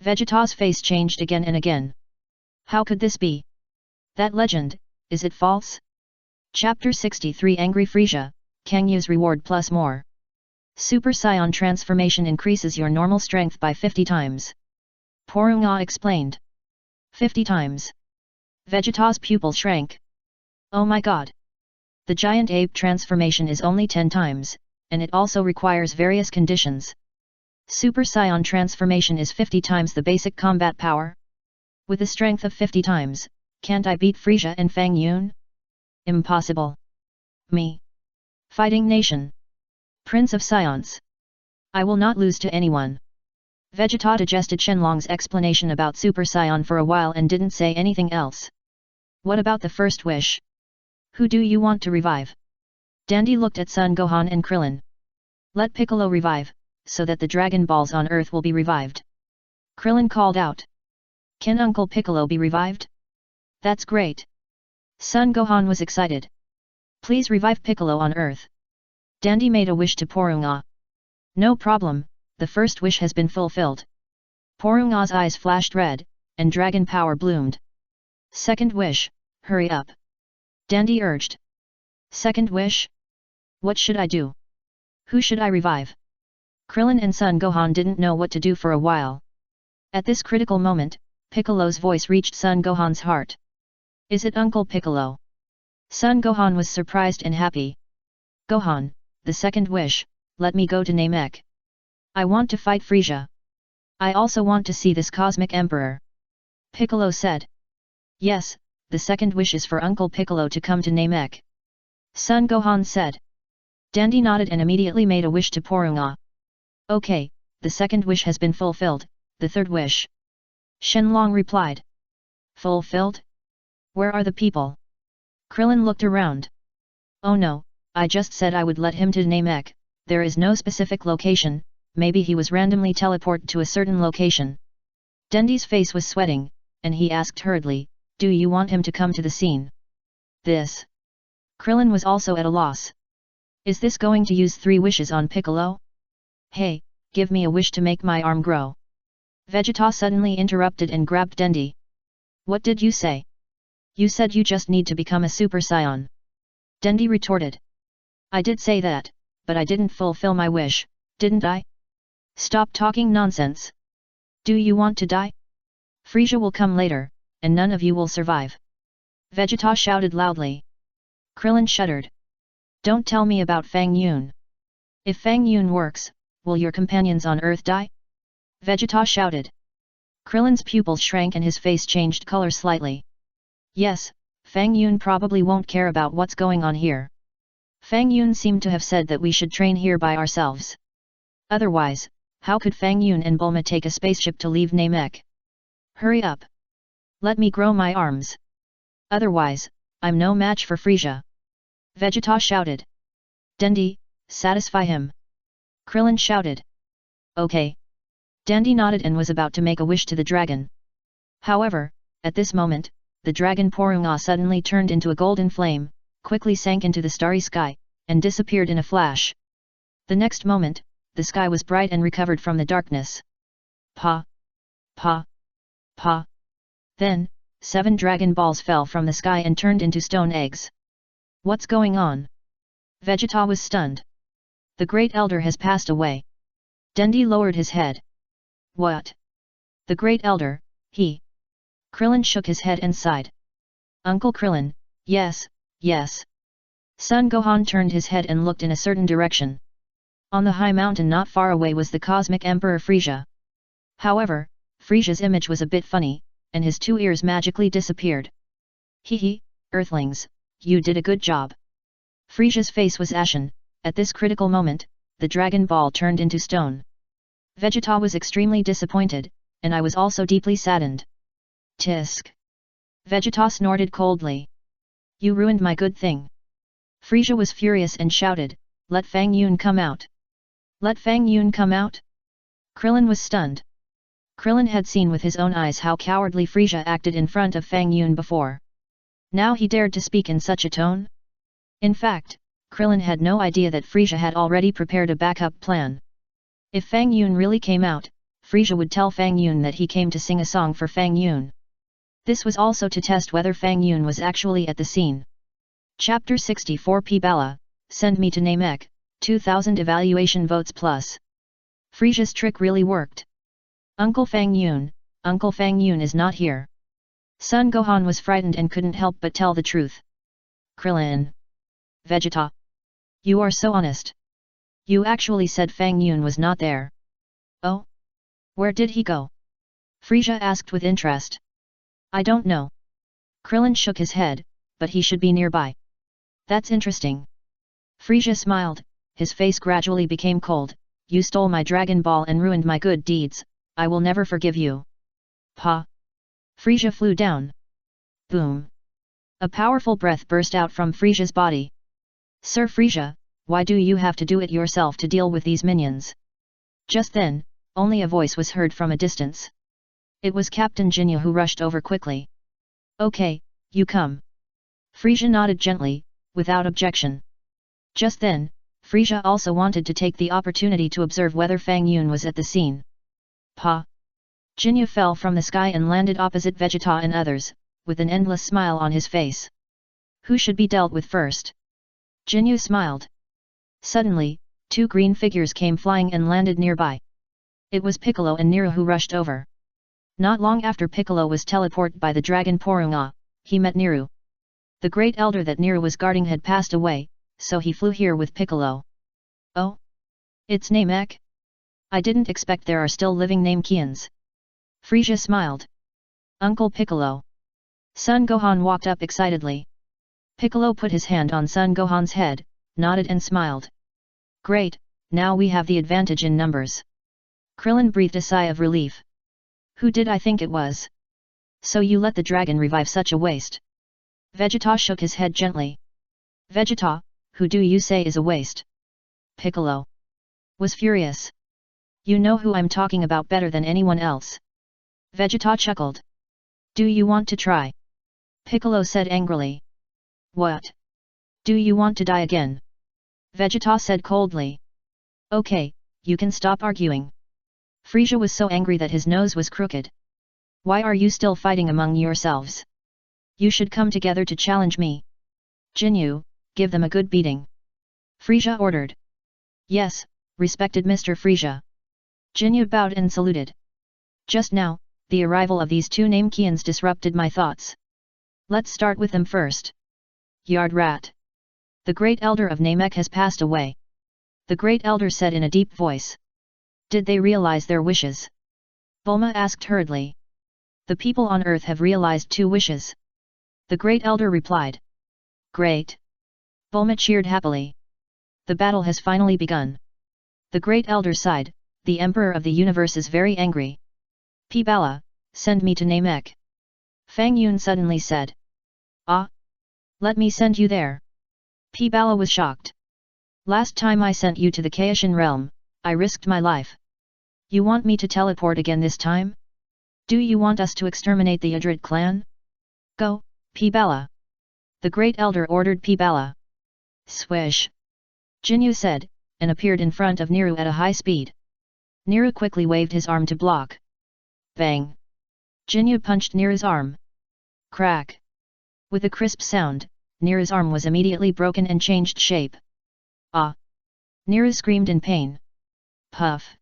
Vegeta's face changed again and again. How could this be? That legend, is it false? Chapter 63 Angry Frieza, Kangyu's reward plus more. Super Saiyan transformation increases your normal strength by 50 times. Porunga explained. 50 times. Vegeta's pupil shrank. Oh my god! The giant ape transformation is only 10 times, and it also requires various conditions. Super Saiyan transformation is 50 times the basic combat power. With a strength of 50 times, can't I beat Frieza and Fang Yun? Impossible. Me. Fighting Nation. Prince of Saiyans. I will not lose to anyone. Vegeta digested Shenlong's explanation about Super Saiyan for a while and didn't say anything else. What about the first wish? Who do you want to revive? Dendi looked at Son Gohan and Krillin. Let Piccolo revive, so that the Dragon Balls on Earth will be revived. Krillin called out. Can Uncle Piccolo be revived? That's great. Son Gohan was excited. Please revive Piccolo on Earth. Dendi made a wish to Porunga. No problem, the first wish has been fulfilled. Porunga's eyes flashed red, and dragon power bloomed. Second wish, hurry up. Dendi urged. Second wish? What should I do? Who should I revive? Krillin and Son Gohan didn't know what to do for a while. At this critical moment, Piccolo's voice reached Son Gohan's heart. Is it Uncle Piccolo? Son Gohan was surprised and happy. Gohan, the second wish, let me go to Namek. I want to fight Frieza. I also want to see this cosmic emperor. Piccolo said. Yes, the second wish is for Uncle Piccolo to come to Namek. Son Gohan said. Dandy nodded and immediately made a wish to Porunga. Okay, the second wish has been fulfilled, the third wish. Shenlong replied. Fulfilled? Where are the people? Krillin looked around. Oh no, I just said I would let him to Namek, there is no specific location, maybe he was randomly teleported to a certain location. Dendy's face was sweating, and he asked hurriedly, do you want him to come to the scene? This. Krillin was also at a loss. Is this going to use 3 wishes on Piccolo? Hey, give me a wish to make my arm grow. Vegeta suddenly interrupted and grabbed Dendy. What did you say? You said you just need to become a Super Saiyan. Dendy retorted. I did say that, but I didn't fulfill my wish, didn't I? Stop talking nonsense. Do you want to die? Frieza will come later, and none of you will survive. Vegeta shouted loudly. Krillin shuddered. Don't tell me about Fang Yun. If Fang Yun works, will your companions on Earth die? Vegeta shouted. Krillin's pupils shrank and his face changed color slightly. Yes, Fang Yun probably won't care about what's going on here. Fang Yun seemed to have said that we should train here by ourselves. Otherwise, how could Fang Yun and Bulma take a spaceship to leave Namek? Hurry up! Let me grow my arms. Otherwise, I'm no match for Frieza. Vegeta shouted. Dendy, satisfy him. Krillin shouted. Okay. Dandy nodded and was about to make a wish to the dragon. However, at this moment, the dragon Porunga suddenly turned into a golden flame, quickly sank into the starry sky, and disappeared in a flash. The next moment, the sky was bright and recovered from the darkness. Pa! Pa! Pa! Then, 7 dragon balls fell from the sky and turned into stone eggs. What's going on? Vegeta was stunned. The Great Elder has passed away. Dendy lowered his head. What? The Great Elder, he. Krillin shook his head and sighed. Uncle Krillin, yes, yes. Son Gohan turned his head and looked in a certain direction. On the high mountain not far away was the Cosmic Emperor Frieza. However, Frieza's image was a bit funny, and his 2 ears magically disappeared. Hee, Earthlings, you did a good job. Frieza's face was ashen. At this critical moment, the Dragon Ball turned into stone. Vegeta was extremely disappointed, and I was also deeply saddened. Tisk. Vegeta snorted coldly. You ruined my good thing. Frieza was furious and shouted, let Fang Yun come out. Let Fang Yun come out? Krillin was stunned. Krillin had seen with his own eyes how cowardly Frieza acted in front of Fang Yun before. Now he dared to speak in such a tone? In fact, Krillin had no idea that Frieza had already prepared a backup plan. If Fang Yun really came out, Frieza would tell Fang Yun that he came to sing a song for Fang Yun. This was also to test whether Fang Yun was actually at the scene. Chapter 64 P. Bala, send me to Namek, 2000 evaluation votes plus. Frieza's trick really worked. Uncle Fang Yun is not here. Son Gohan was frightened and couldn't help but tell the truth. Krillin. Vegeta. You are so honest. You actually said Fang Yun was not there. Oh? Where did he go? Frieza asked with interest. I don't know. Krillin shook his head, but he should be nearby. That's interesting. Frieza smiled, his face gradually became cold. You stole my Dragon Ball and ruined my good deeds, I will never forgive you. Pa! Frieza flew down. Boom! A powerful breath burst out from Frieza's body. Sir Frieza, why do you have to do it yourself to deal with these minions? Just then, only a voice was heard from a distance. It was Captain Jinyu who rushed over quickly. Okay, you come. Frieza nodded gently, without objection. Just then, Frieza also wanted to take the opportunity to observe whether Fang Yun was at the scene. Pa! Jinyu fell from the sky and landed opposite Vegeta and others, with an endless smile on his face. Who should be dealt with first? Jinyu smiled. Suddenly, 2 green figures came flying and landed nearby. It was Piccolo and Nero who rushed over. Not long after Piccolo was teleported by the Dragon Porunga, he met Nero. The Great Elder that Nero was guarding had passed away, so he flew here with Piccolo. Oh? It's Namek? I didn't expect there are still living Namekians. Frieza smiled. Uncle Piccolo. Son Gohan walked up excitedly. Piccolo put his hand on Son Gohan's head, nodded and smiled. Great, now we have the advantage in numbers. Krillin breathed a sigh of relief. Who did I think it was? So you let the dragon revive such a waste? Vegeta shook his head gently. Vegeta, who do you say is a waste? Piccolo was furious. You know who I'm talking about better than anyone else. Vegeta chuckled. Do you want to try? Piccolo said angrily. What? Do you want to die again? Vegeta said coldly. Okay, you can stop arguing. Frieza was so angry that his nose was crooked. Why are you still fighting among yourselves? You should come together to challenge me. Jinyu, give them a good beating. Frieza ordered. Yes, respected Mr. Frieza. Jinyu bowed and saluted. Just now, the arrival of these two Namekians disrupted my thoughts. Let's start with them first. Yard Rat. The Great Elder of Namek has passed away. The Great Elder said in a deep voice. Did they realize their wishes? Bulma asked hurriedly. The people on Earth have realized 2 wishes. The Great Elder replied. Great. Bulma cheered happily. The battle has finally begun. The Great Elder sighed. The Emperor of the Universe is very angry. P-Bala, send me to Namek. Fang Yun suddenly said. Ah? Let me send you there. P-Bala was shocked. Last time I sent you to the Kaishin realm, I risked my life. You want me to teleport again this time? Do you want us to exterminate the Ydrid clan? Go, P-Bala. The Great Elder ordered P-Bala. Swish. Jinyu said, and appeared in front of Niru at a high speed. Niru quickly waved his arm to block. Bang! Jinyu punched Niru's arm. Crack! With a crisp sound, Niru's arm was immediately broken and changed shape. Ah! Niru screamed in pain. Puff!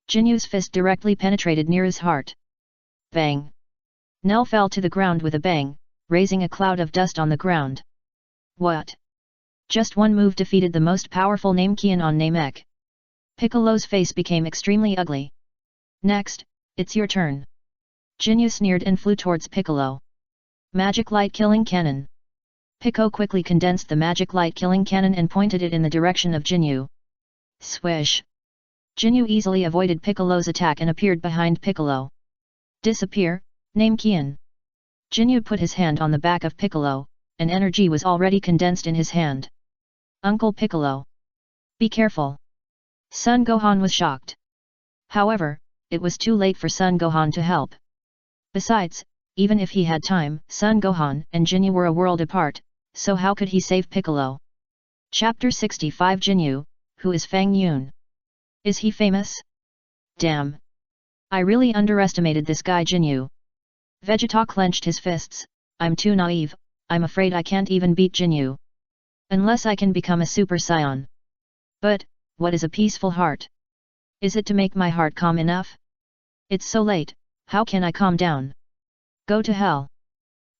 Jinyu's fist directly penetrated Niru's heart. Bang! Nell fell to the ground with a bang, raising a cloud of dust on the ground. What? Just one move defeated the most powerful Namekian on Namek. Piccolo's face became extremely ugly. Next, it's your turn. Jinyu sneered and flew towards Piccolo. Magic Light Killing Cannon. Piccolo quickly condensed the Magic Light Killing Cannon and pointed it in the direction of Jinyu. Swish! Jinyu easily avoided Piccolo's attack and appeared behind Piccolo. Disappear, Namekian. Jinyu put his hand on the back of Piccolo, and energy was already condensed in his hand. Uncle Piccolo. Be careful. Son Gohan was shocked. However, it was too late for Son Gohan to help. Besides, even if he had time, Son Gohan and Jinyu were a world apart, so how could he save Piccolo? Chapter 65 Jinyu, who is Fang Yun? Is he famous? Damn! I really underestimated this guy Jinyu. Vegeta clenched his fists. I'm too naive, I'm afraid I can't even beat Jinyu. Unless I can become a Super Saiyan. But, what is a peaceful heart? Is it to make my heart calm enough? It's so late, how can I calm down? Go to hell!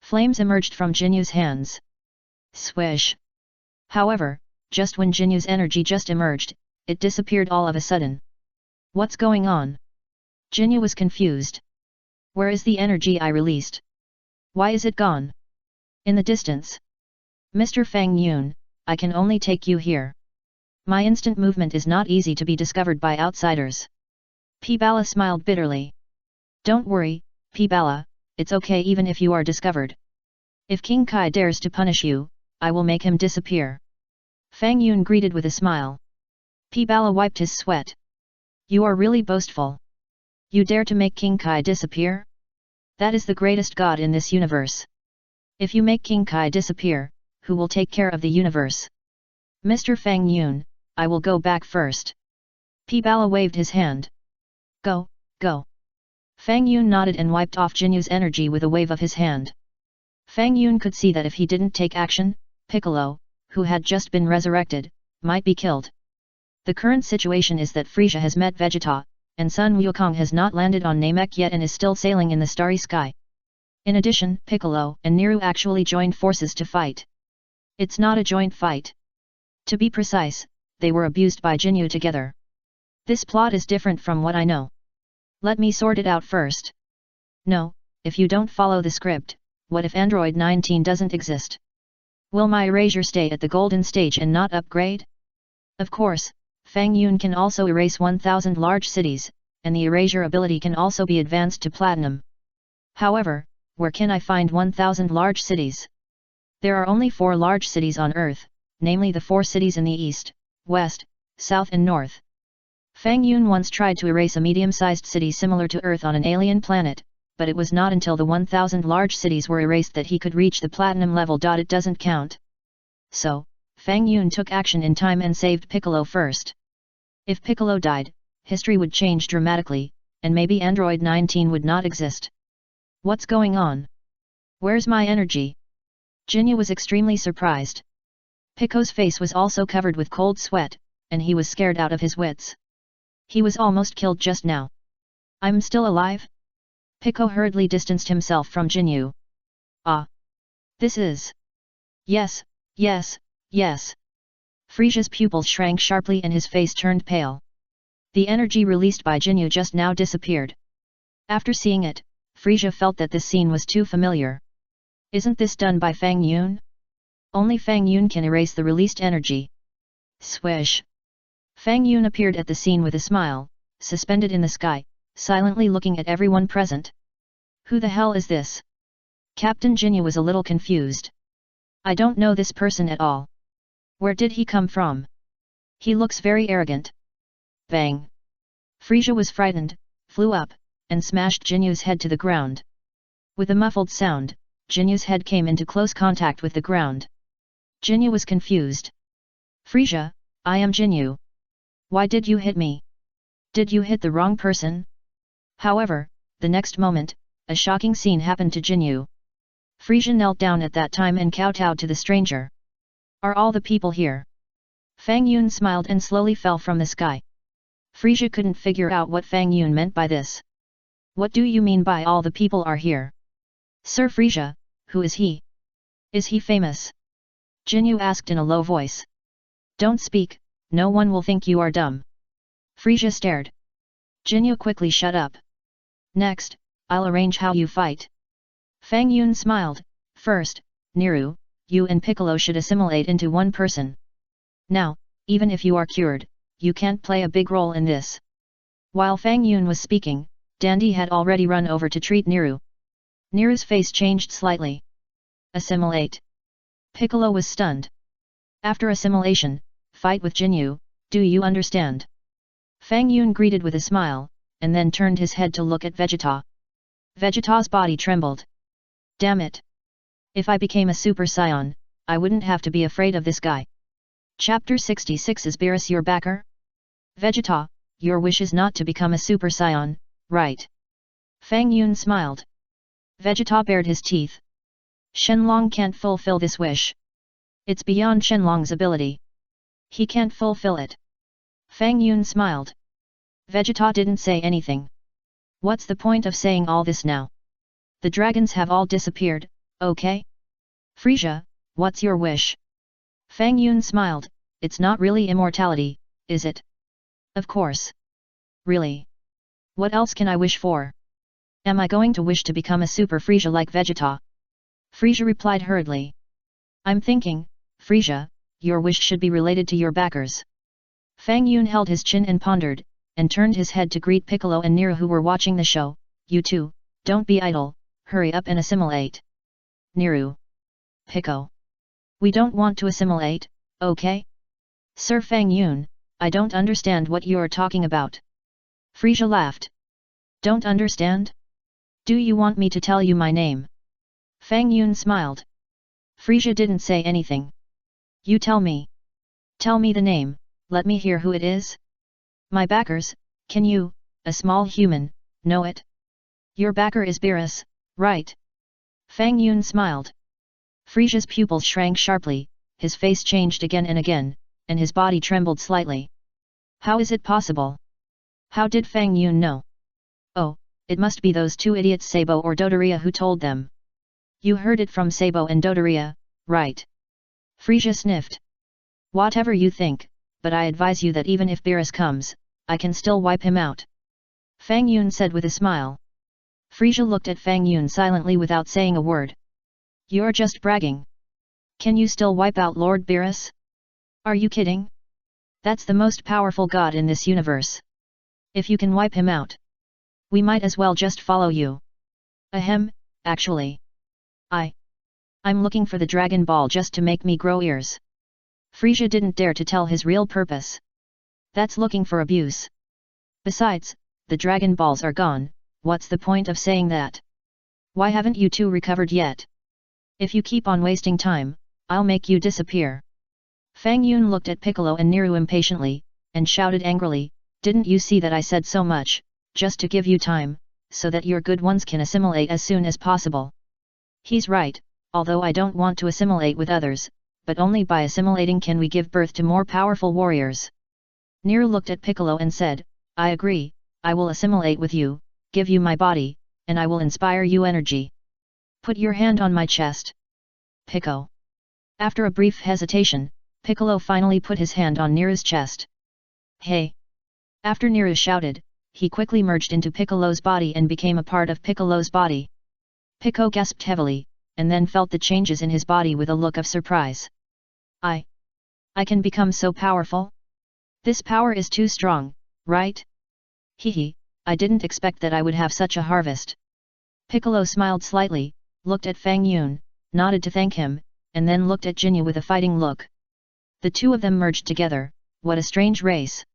Flames emerged from Jinyu's hands. Swish! However, just when Jinyu's energy just emerged, it disappeared all of a sudden. What's going on? Jinyu was confused. Where is the energy I released? Why is it gone? In the distance. Mr. Fang Yun, I can only take you here. My instant movement is not easy to be discovered by outsiders. P-Bala smiled bitterly. Don't worry, P-Bala, it's okay even if you are discovered. If King Kai dares to punish you, I will make him disappear. Fang Yun greeted with a smile. P-Bala wiped his sweat. You are really boastful. You dare to make King Kai disappear? That is the greatest god in this universe. If you make King Kai disappear, who will take care of the universe? Mr. Fang Yun, I will go back first. P-Bala waved his hand. Go, go. Fang Yun nodded and wiped off Jinyu's energy with a wave of his hand. Fang Yun could see that if he didn't take action, Piccolo, who had just been resurrected, might be killed. The current situation is that Frieza has met Vegeta, and Sun Wukong has not landed on Namek yet and is still sailing in the starry sky. In addition, Piccolo and Niru actually joined forces to fight. It's not a joint fight. To be precise, they were abused by Jinyu together. This plot is different from what I know. Let me sort it out first. No, if you don't follow the script, what if Android 19 doesn't exist? Will my erasure stay at the golden stage and not upgrade? Of course, Fang Yun can also erase 1000 large cities, and the erasure ability can also be advanced to platinum. However, where can I find 1000 large cities? There are only 4 large cities on Earth, namely the 4 cities in the East, West, South and North. Fang Yun once tried to erase a medium-sized city similar to Earth on an alien planet, but it was not until the 1000 large cities were erased that he could reach the platinum level. It doesn't count. So, Fang Yun took action in time and saved Piccolo first. If Piccolo died, history would change dramatically, and maybe Android 19 would not exist. What's going on? Where's my energy? Jinyu was extremely surprised. Pico's face was also covered with cold sweat, and he was scared out of his wits. He was almost killed just now. I'm still alive? Pico hurriedly distanced himself from Jinyu. Ah! This is... Yes, yes, yes. Frieza's pupils shrank sharply and his face turned pale. The energy released by Jinyu just now disappeared. After seeing it, Frieza felt that this scene was too familiar. Isn't this done by Fang Yun? Only Fang Yun can erase the released energy. Swish! Fang Yun appeared at the scene with a smile, suspended in the sky, silently looking at everyone present. Who the hell is this? Captain Jinyu was a little confused. I don't know this person at all. Where did he come from? He looks very arrogant. Bang! Frieza was frightened, flew up, and smashed Jinyu's head to the ground. With a muffled sound, Jinyu's head came into close contact with the ground. Jinyu was confused. Frieza, I am Jinyu. Why did you hit me? Did you hit the wrong person? However, the next moment, a shocking scene happened to Jinyu. Frieza knelt down at that time and kowtowed to the stranger. Are all the people here? Fang Yun smiled and slowly fell from the sky. Frieza couldn't figure out what Fang Yun meant by this. What do you mean by all the people are here? Sir Frieza, who is he? Is he famous? Jinyu asked in a low voice. Don't speak, no one will think you are dumb. Frieza stared. Jinyu quickly shut up. Next, I'll arrange how you fight. Fang Yun smiled. First, Niru, you and Piccolo should assimilate into one person. Now, even if you are cured, you can't play a big role in this. While Fang Yun was speaking, Dandy had already run over to treat Niru. Niru's face changed slightly. Assimilate. Piccolo was stunned. After assimilation, fight with Jinyu, do you understand? Fang Yun greeted with a smile, and then turned his head to look at Vegeta. Vegeta's body trembled. Damn it! If I became a Super Saiyan, I wouldn't have to be afraid of this guy. Chapter 66 Is Beerus your backer? Vegeta, your wish is not to become a Super Saiyan, right? Fang Yun smiled. Vegeta bared his teeth. Shenlong can't fulfill this wish. It's beyond Shenlong's ability. He can't fulfill it. Fang Yun smiled. Vegeta didn't say anything. What's the point of saying all this now? The dragons have all disappeared, okay? Frieza, what's your wish? Fang Yun smiled. It's not really immortality, is it? Of course. Really? What else can I wish for? Am I going to wish to become a Super Frieza like Vegeta? Frieza replied hurriedly. I'm thinking, Frieza, your wish should be related to your backers. Fang Yun held his chin and pondered, and turned his head to greet Piccolo and Niru who were watching the show. You two, don't be idle, hurry up and assimilate. Niru. Pico. We don't want to assimilate, okay? Sir Fang Yun, I don't understand what you're talking about. Frieza laughed. Don't understand? Do you want me to tell you my name? Fang Yun smiled. Frieza didn't say anything. You tell me. Tell me the name, let me hear who it is. My backers, can you, a small human, know it? Your backer is Beerus, right? Fang Yun smiled. Frieza's pupils shrank sharply, his face changed again and again, and his body trembled slightly. How is it possible? How did Fang Yun know? Oh, it must be those two idiots Sabo or Dodoria who told them. You heard it from Sabo and Dodoria, right? Frieza sniffed. Whatever you think, but I advise you that even if Beerus comes, I can still wipe him out. Fang Yun said with a smile. Frieza looked at Fang Yun silently without saying a word. You're just bragging. Can you still wipe out Lord Beerus? Are you kidding? That's the most powerful god in this universe. If you can wipe him out, we might as well just follow you. Ahem, actually. I'm looking for the Dragon Ball just to make me grow ears. Frieza didn't dare to tell his real purpose. That's looking for abuse. Besides, the Dragon Balls are gone, what's the point of saying that? Why haven't you two recovered yet? If you keep on wasting time, I'll make you disappear. Fang Yun looked at Piccolo and Neru impatiently, and shouted angrily, didn't you see that I said so much, just to give you time, so that your good ones can assimilate as soon as possible? He's right, although I don't want to assimilate with others, but only by assimilating can we give birth to more powerful warriors. Neru looked at Piccolo and said, I agree, I will assimilate with you, give you my body, and I will inspire you energy. Put your hand on my chest. Pico. After a brief hesitation, Piccolo finally put his hand on Neru's chest. Hey! After Neru shouted, he quickly merged into Piccolo's body and became a part of Piccolo's body. Pico gasped heavily, and then felt the changes in his body with a look of surprise. I can become so powerful? This power is too strong, right? Hehe, I didn't expect that I would have such a harvest. Piccolo smiled slightly, looked at Fang Yun, nodded to thank him, and then looked at Jinyu with a fighting look. The two of them merged together, what a strange race.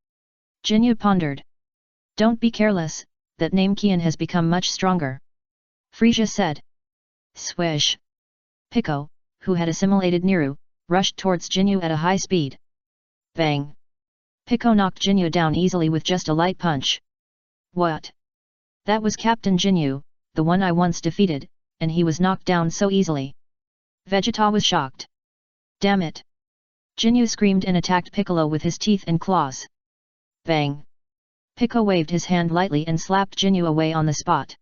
Jinyu pondered. Don't be careless, that name Qian has become much stronger. Frieza said. Swish. Pico, who had assimilated Neru, rushed towards Jinyu at a high speed. Bang! Pico knocked Jinyu down easily with just a light punch. What? That was Captain Jinyu, the one I once defeated, and he was knocked down so easily. Vegeta was shocked. Damn it! Jinyu screamed and attacked Piccolo with his teeth and claws. Bang! Pico waved his hand lightly and slapped Jinyu away on the spot.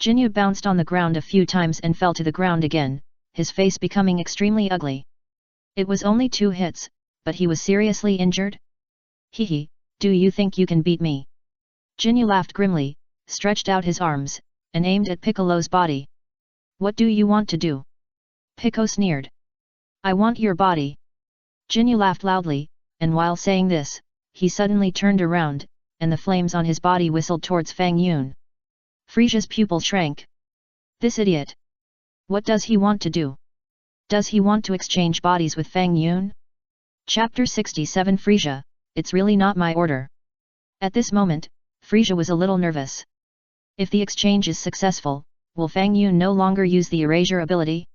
Jinyu bounced on the ground a few times and fell to the ground again, his face becoming extremely ugly. It was only 2 hits, but he was seriously injured? Hehe, do you think you can beat me? Jinyu laughed grimly, stretched out his arms, and aimed at Piccolo's body. What do you want to do? Pico sneered. I want your body. Jinyu laughed loudly, and while saying this, he suddenly turned around, and the flames on his body whistled towards Fang Yun. Frieza's pupil shrank. This idiot! What does he want to do? Does he want to exchange bodies with Fang Yun? Chapter 67 Frieza, it's really not my order. At this moment, Frieza was a little nervous. If the exchange is successful, will Fang Yun no longer use the erasure ability?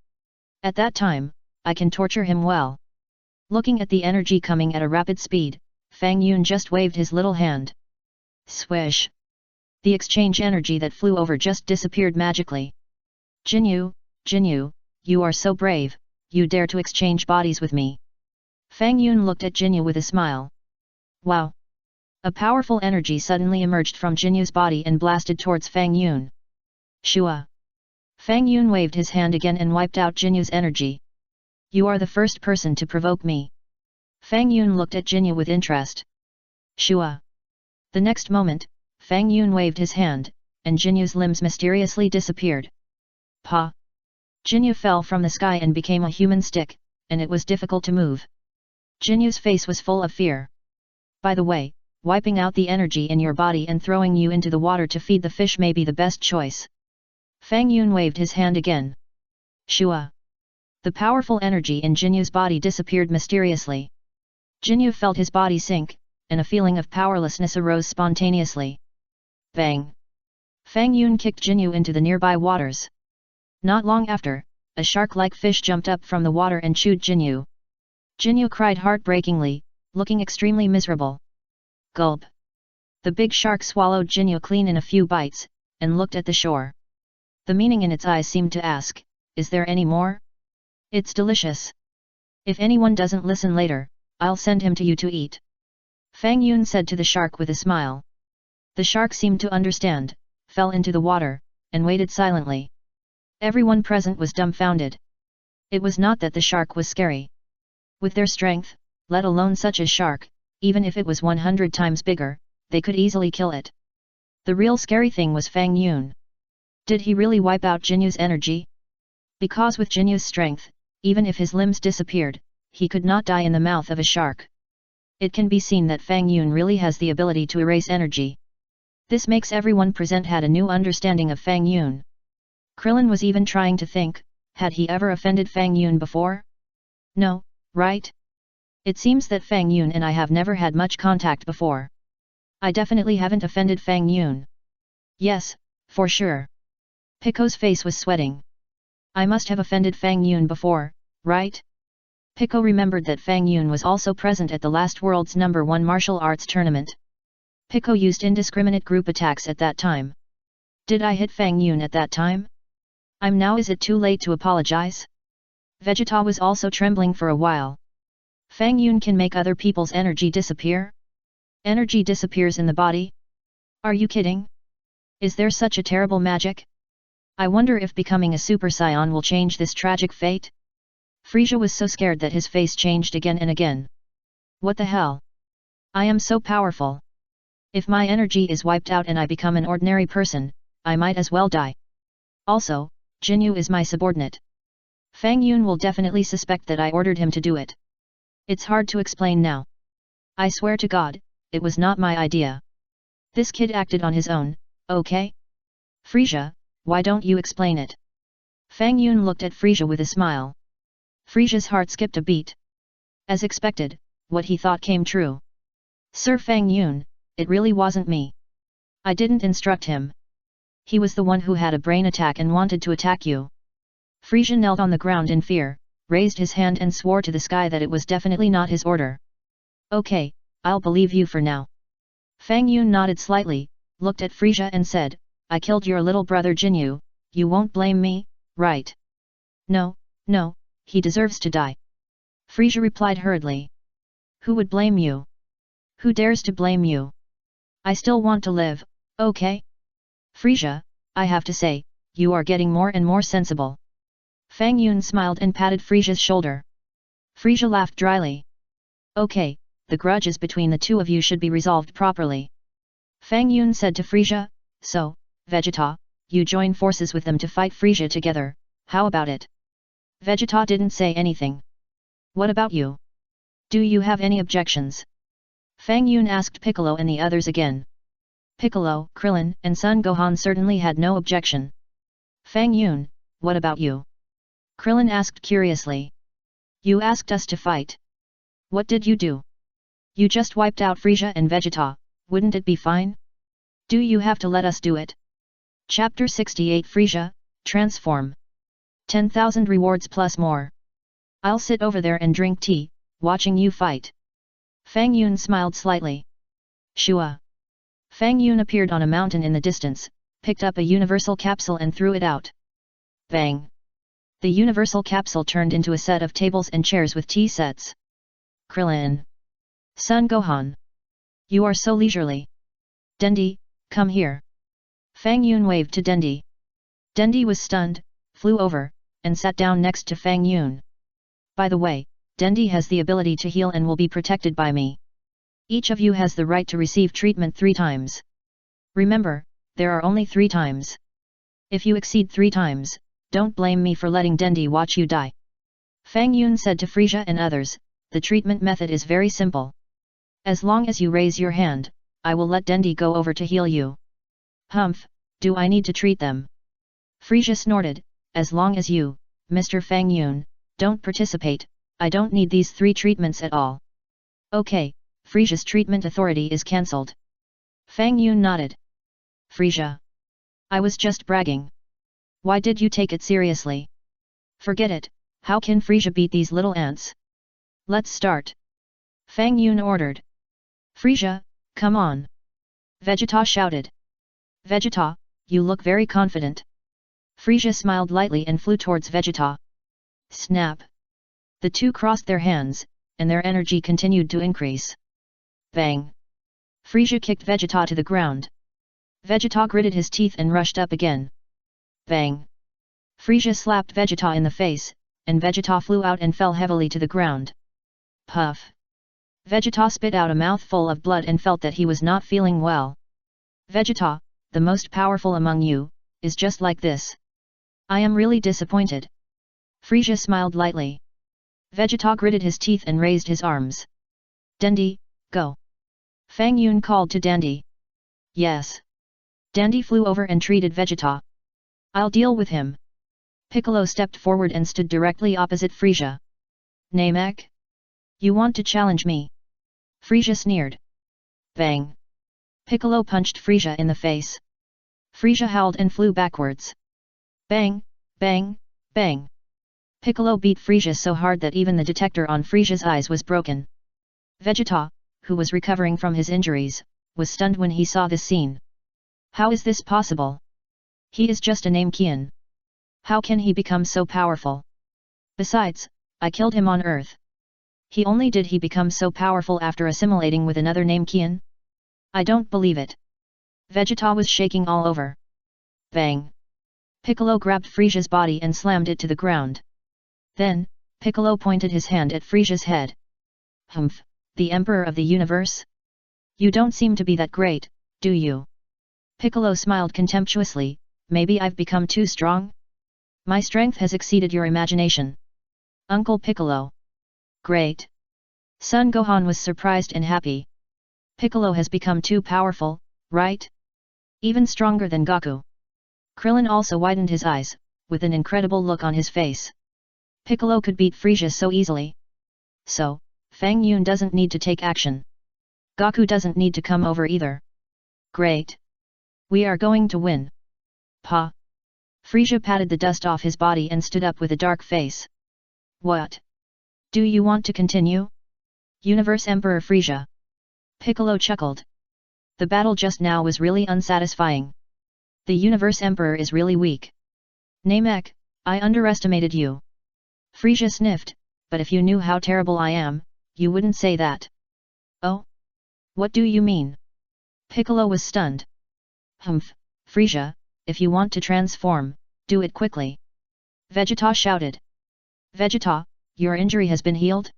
At that time, I can torture him well. Looking at the energy coming at a rapid speed, Fang Yun just waved his little hand. Swish! The exchange energy that flew over just disappeared magically. Jinyu, you are so brave, you dare to exchange bodies with me. Fang Yun looked at Jinyu with a smile. Wow! A powerful energy suddenly emerged from Jinyu's body and blasted towards Fang Yun. Shua! Fang Yun waved his hand again and wiped out Jinyu's energy. You are the first person to provoke me. Fang Yun looked at Jinyu with interest. Shua! The next moment, Fang Yun waved his hand, and Jinyu's limbs mysteriously disappeared. Pa! Jinyu fell from the sky and became a human stick, and it was difficult to move. Jinyu's face was full of fear. By the way, wiping out the energy in your body and throwing you into the water to feed the fish may be the best choice. Fang Yun waved his hand again. Shua! The powerful energy in Jinyu's body disappeared mysteriously. Jinyu felt his body sink, and a feeling of powerlessness arose spontaneously. Bang! Fang Yun kicked Jinyu into the nearby waters. Not long after, a shark-like fish jumped up from the water and chewed Jinyu. Jinyu cried heartbreakingly, looking extremely miserable. Gulp! The big shark swallowed Jinyu clean in a few bites, and looked at the shore. The meaning in its eyes seemed to ask, is there any more? It's delicious. If anyone doesn't listen later, I'll send him to you to eat. Fang Yun said to the shark with a smile. The shark seemed to understand, fell into the water, and waited silently. Everyone present was dumbfounded. It was not that the shark was scary. With their strength, let alone such a shark, even if it was 100 times bigger, they could easily kill it. The real scary thing was Fang Yun. Did he really wipe out Jinyu's energy? Because with Jinyu's strength, even if his limbs disappeared, he could not die in the mouth of a shark. It can be seen that Fang Yun really has the ability to erase energy. This makes everyone present had a new understanding of Fang Yun. Krillin was even trying to think, had he ever offended Fang Yun before? No, right? It seems that Fang Yun and I have never had much contact before. I definitely haven't offended Fang Yun. Yes, for sure. Pico's face was sweating. I must have offended Fang Yun before, right? Pico remembered that Fang Yun was also present at the last world's #1 martial arts tournament. Pico used indiscriminate group attacks at that time. Did I hit Fang Yun at that time? Is it too late to apologize? Vegeta was also trembling for a while. Fang Yun can make other people's energy disappear? Energy disappears in the body? Are you kidding? Is there such a terrible magic? I wonder if becoming a Super Saiyan will change this tragic fate? Frieza was so scared that his face changed again and again. What the hell? I am so powerful. If my energy is wiped out and I become an ordinary person, I might as well die. Also, Jinyu is my subordinate. Fang Yun will definitely suspect that I ordered him to do it. It's hard to explain now. I swear to God, it was not my idea. This kid acted on his own, okay? Frieza, why don't you explain it? Fang Yun looked at Frieza with a smile. Frieza's heart skipped a beat. As expected, what he thought came true. Sir Fang Yun, it really wasn't me. I didn't instruct him. He was the one who had a brain attack and wanted to attack you. Frieza knelt on the ground in fear, raised his hand and swore to the sky that it was definitely not his order. Okay, I'll believe you for now. Fang Yun nodded slightly, looked at Frieza and said, I killed your little brother Jinyu, you won't blame me, right? No, he deserves to die. Frieza replied hurriedly. Who would blame you? Who dares to blame you? I still want to live, okay? Frieza, I have to say, you are getting more and more sensible. Fang Yun smiled and patted Frieza's shoulder. Frieza laughed dryly. Okay, the grudges between the two of you should be resolved properly. Fang Yun said to Frieza, so, Vegeta, you join forces with them to fight Frieza together, how about it? Vegeta didn't say anything. What about you? Do you have any objections? Fang Yun asked Piccolo and the others again. Piccolo, Krillin, and Son Gohan certainly had no objection. Fang Yun, what about you? Krillin asked curiously. You asked us to fight. What did you do? You just wiped out Frieza and Vegeta, wouldn't it be fine? Do you have to let us do it? Chapter 68 Frieza, Transform. 10,000 rewards plus more. I'll sit over there and drink tea, watching you fight. Fang Yun smiled slightly. Shua. Fang Yun appeared on a mountain in the distance, picked up a universal capsule and threw it out. Bang! The universal capsule turned into a set of tables and chairs with tea sets. Krillin. Son Gohan. You are so leisurely. Dendi, come here. Fang Yun waved to Dendi. Dendi was stunned, flew over, and sat down next to Fang Yun. By the way, Dendi has the ability to heal and will be protected by me. Each of you has the right to receive treatment 3 times. Remember, there are only 3 times. If you exceed 3 times, don't blame me for letting Dendi watch you die. Fang Yun said to Frieza and others, the treatment method is very simple. As long as you raise your hand, I will let Dendi go over to heal you. Humph, do I need to treat them? Frieza snorted, as long as you, Mr. Fang Yun, don't participate, I don't need these 3 treatments at all. Okay, Frieza's treatment authority is cancelled. Fang Yun nodded. Frieza. I was just bragging. Why did you take it seriously? Forget it, how can Frieza beat these little ants? Let's start. Fang Yun ordered. Frieza, come on. Vegeta shouted. Vegeta, you look very confident. Frieza smiled lightly and flew towards Vegeta. Snap. The two crossed their hands, and their energy continued to increase. Bang! Frieza kicked Vegeta to the ground. Vegeta gritted his teeth and rushed up again. Bang! Frieza slapped Vegeta in the face, and Vegeta flew out and fell heavily to the ground. Puff! Vegeta spit out a mouthful of blood and felt that he was not feeling well. Vegeta, the most powerful among you, is just like this. I am really disappointed. Frieza smiled lightly. Vegeta gritted his teeth and raised his arms. Dandy, go. Fang Yun called to Dandy. Yes. Dandy flew over and treated Vegeta. I'll deal with him. Piccolo stepped forward and stood directly opposite Frieza. Namek? You want to challenge me? Frieza sneered. Bang. Piccolo punched Frieza in the face. Frieza howled and flew backwards. Bang, bang, bang. Piccolo beat Frieza so hard that even the detector on Frieza's eyes was broken. Vegeta, who was recovering from his injuries, was stunned when he saw this scene. How is this possible? He is just a Namekian. How can he become so powerful? Besides, I killed him on Earth. He only did he become so powerful after assimilating with another Namekian? I don't believe it. Vegeta was shaking all over. Bang! Piccolo grabbed Frieza's body and slammed it to the ground. Then, Piccolo pointed his hand at Frieza's head. Humph, the Emperor of the Universe? You don't seem to be that great, do you? Piccolo smiled contemptuously, maybe I've become too strong? My strength has exceeded your imagination. Uncle Piccolo. Great. Son Gohan was surprised and happy. Piccolo has become too powerful, right? Even stronger than Goku. Krillin also widened his eyes, with an incredible look on his face. Piccolo could beat Frieza so easily. So, Fang Yun doesn't need to take action. Goku doesn't need to come over either. Great. We are going to win. Pa. Frieza patted the dust off his body and stood up with a dark face. What? Do you want to continue? Universe Emperor Frieza. Piccolo chuckled. The battle just now was really unsatisfying. The Universe Emperor is really weak. Namek, I underestimated you. Frieza sniffed, but if you knew how terrible I am, you wouldn't say that. Oh? What do you mean? Piccolo was stunned. Humph, Frieza, if you want to transform, do it quickly. Vegeta shouted. Vegeta, your injury has been healed?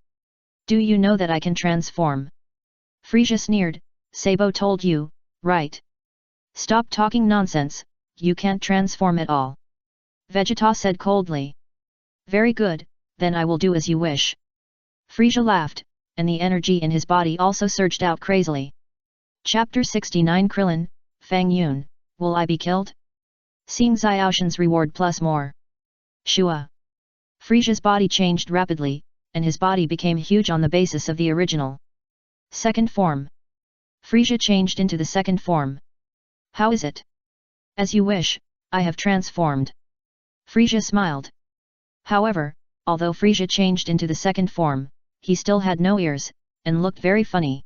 Do you know that I can transform? Frieza sneered, Sabo told you, right? Stop talking nonsense, you can't transform at all. Vegeta said coldly. Very good, then I will do as you wish. Frieza laughed, and the energy in his body also surged out crazily. Chapter 69 Krillin, Fang Yun, will I be killed? Seeing Xiaoshan's reward plus more. Shua. Frieza's body changed rapidly, and his body became huge on the basis of the original. Second form. Frieza changed into the second form. How is it? As you wish, I have transformed. Frieza smiled. However, although Frieza changed into the second form, he still had no ears, and looked very funny.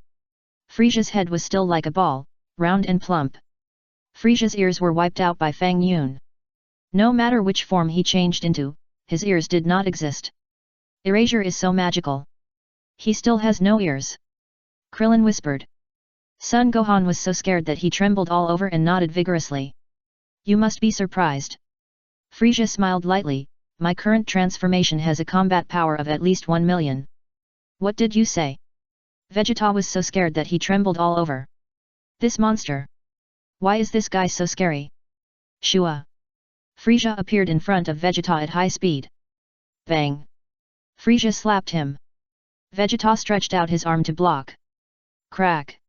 Frieza's head was still like a ball, round and plump. Frieza's ears were wiped out by Fang Yun. No matter which form he changed into, his ears did not exist. Erasure is so magical. He still has no ears. Krillin whispered. Son Gohan was so scared that he trembled all over and nodded vigorously. You must be surprised. Frieza smiled lightly, my current transformation has a combat power of at least 1 million. What did you say? Vegeta was so scared that he trembled all over. This monster. Why is this guy so scary? Shua. Frieza appeared in front of Vegeta at high speed. Bang. Frieza slapped him. Vegeta stretched out his arm to block. Crack.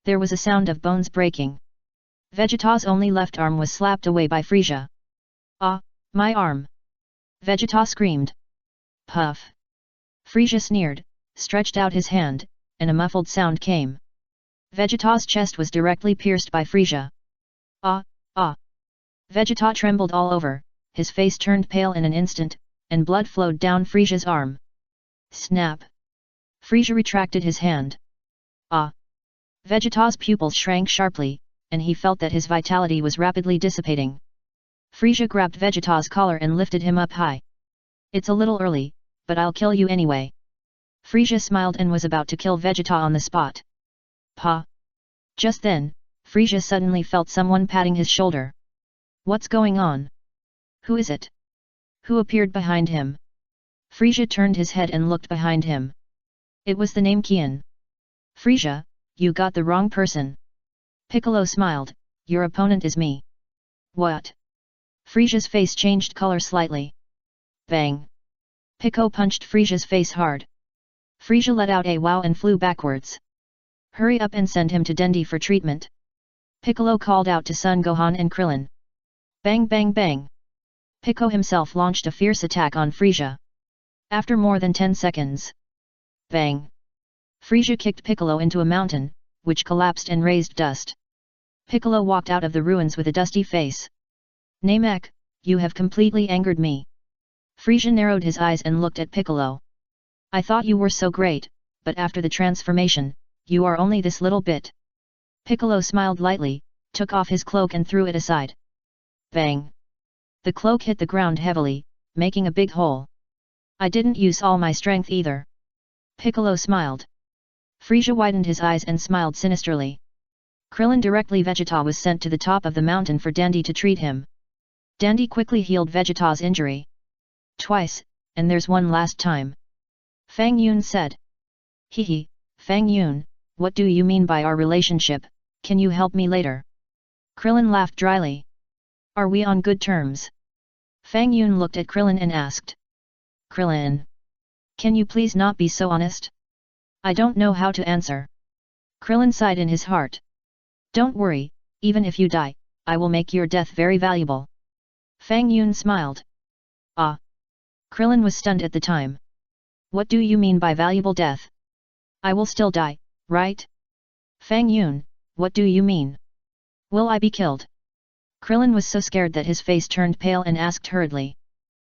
There was a sound of bones breaking. Vegeta's only left arm was slapped away by Frieza. Ah, my arm! Vegeta screamed. Puff. Frieza sneered, stretched out his hand, and a muffled sound came. Vegeta's chest was directly pierced by Frieza. Ah, ah! Vegeta trembled all over, his face turned pale in an instant, and blood flowed down Frieza's arm. Snap! Frieza retracted his hand. Ah! Vegeta's pupils shrank sharply, and he felt that his vitality was rapidly dissipating. Frieza grabbed Vegeta's collar and lifted him up high. It's a little early, but I'll kill you anyway. Frieza smiled and was about to kill Vegeta on the spot. Pa! Just then, Frieza suddenly felt someone patting his shoulder. What's going on? Who is it? Who appeared behind him? Frieza turned his head and looked behind him. It was the Namekian. Frieza, you got the wrong person. Piccolo smiled, your opponent is me. What? Frieza's face changed color slightly. Bang! Piccolo punched Frieza's face hard. Frieza let out a wow and flew backwards. Hurry up and send him to Dendi for treatment. Piccolo called out to Son Gohan and Krillin. Bang bang bang! Piccolo himself launched a fierce attack on Frieza. After more than 10 seconds. Bang! Frieza kicked Piccolo into a mountain, which collapsed and raised dust. Piccolo walked out of the ruins with a dusty face. Namek, you have completely angered me. Frieza narrowed his eyes and looked at Piccolo. I thought you were so great, but after the transformation, you are only this little bit. Piccolo smiled lightly, took off his cloak and threw it aside. Bang! The cloak hit the ground heavily, making a big hole. I didn't use all my strength either. Piccolo smiled. Frieza widened his eyes and smiled sinisterly. Krillin directly Vegeta was sent to the top of the mountain for Dendi to treat him. Dendi quickly healed Vegeta's injury. Twice, and there's one last time. Fang Yun said. Hehe, Fang Yun, what do you mean by our relationship, can you help me later? Krillin laughed dryly. Are we on good terms? Fang Yun looked at Krillin and asked. Krillin. Can you please not be so honest? I don't know how to answer. Krillin sighed in his heart. Don't worry, even if you die, I will make your death very valuable. Fang Yun smiled. Ah! Krillin was stunned at the time. What do you mean by valuable death? I will still die, right? Fang Yun, what do you mean? Will I be killed? Krillin was so scared that his face turned pale and asked hurriedly.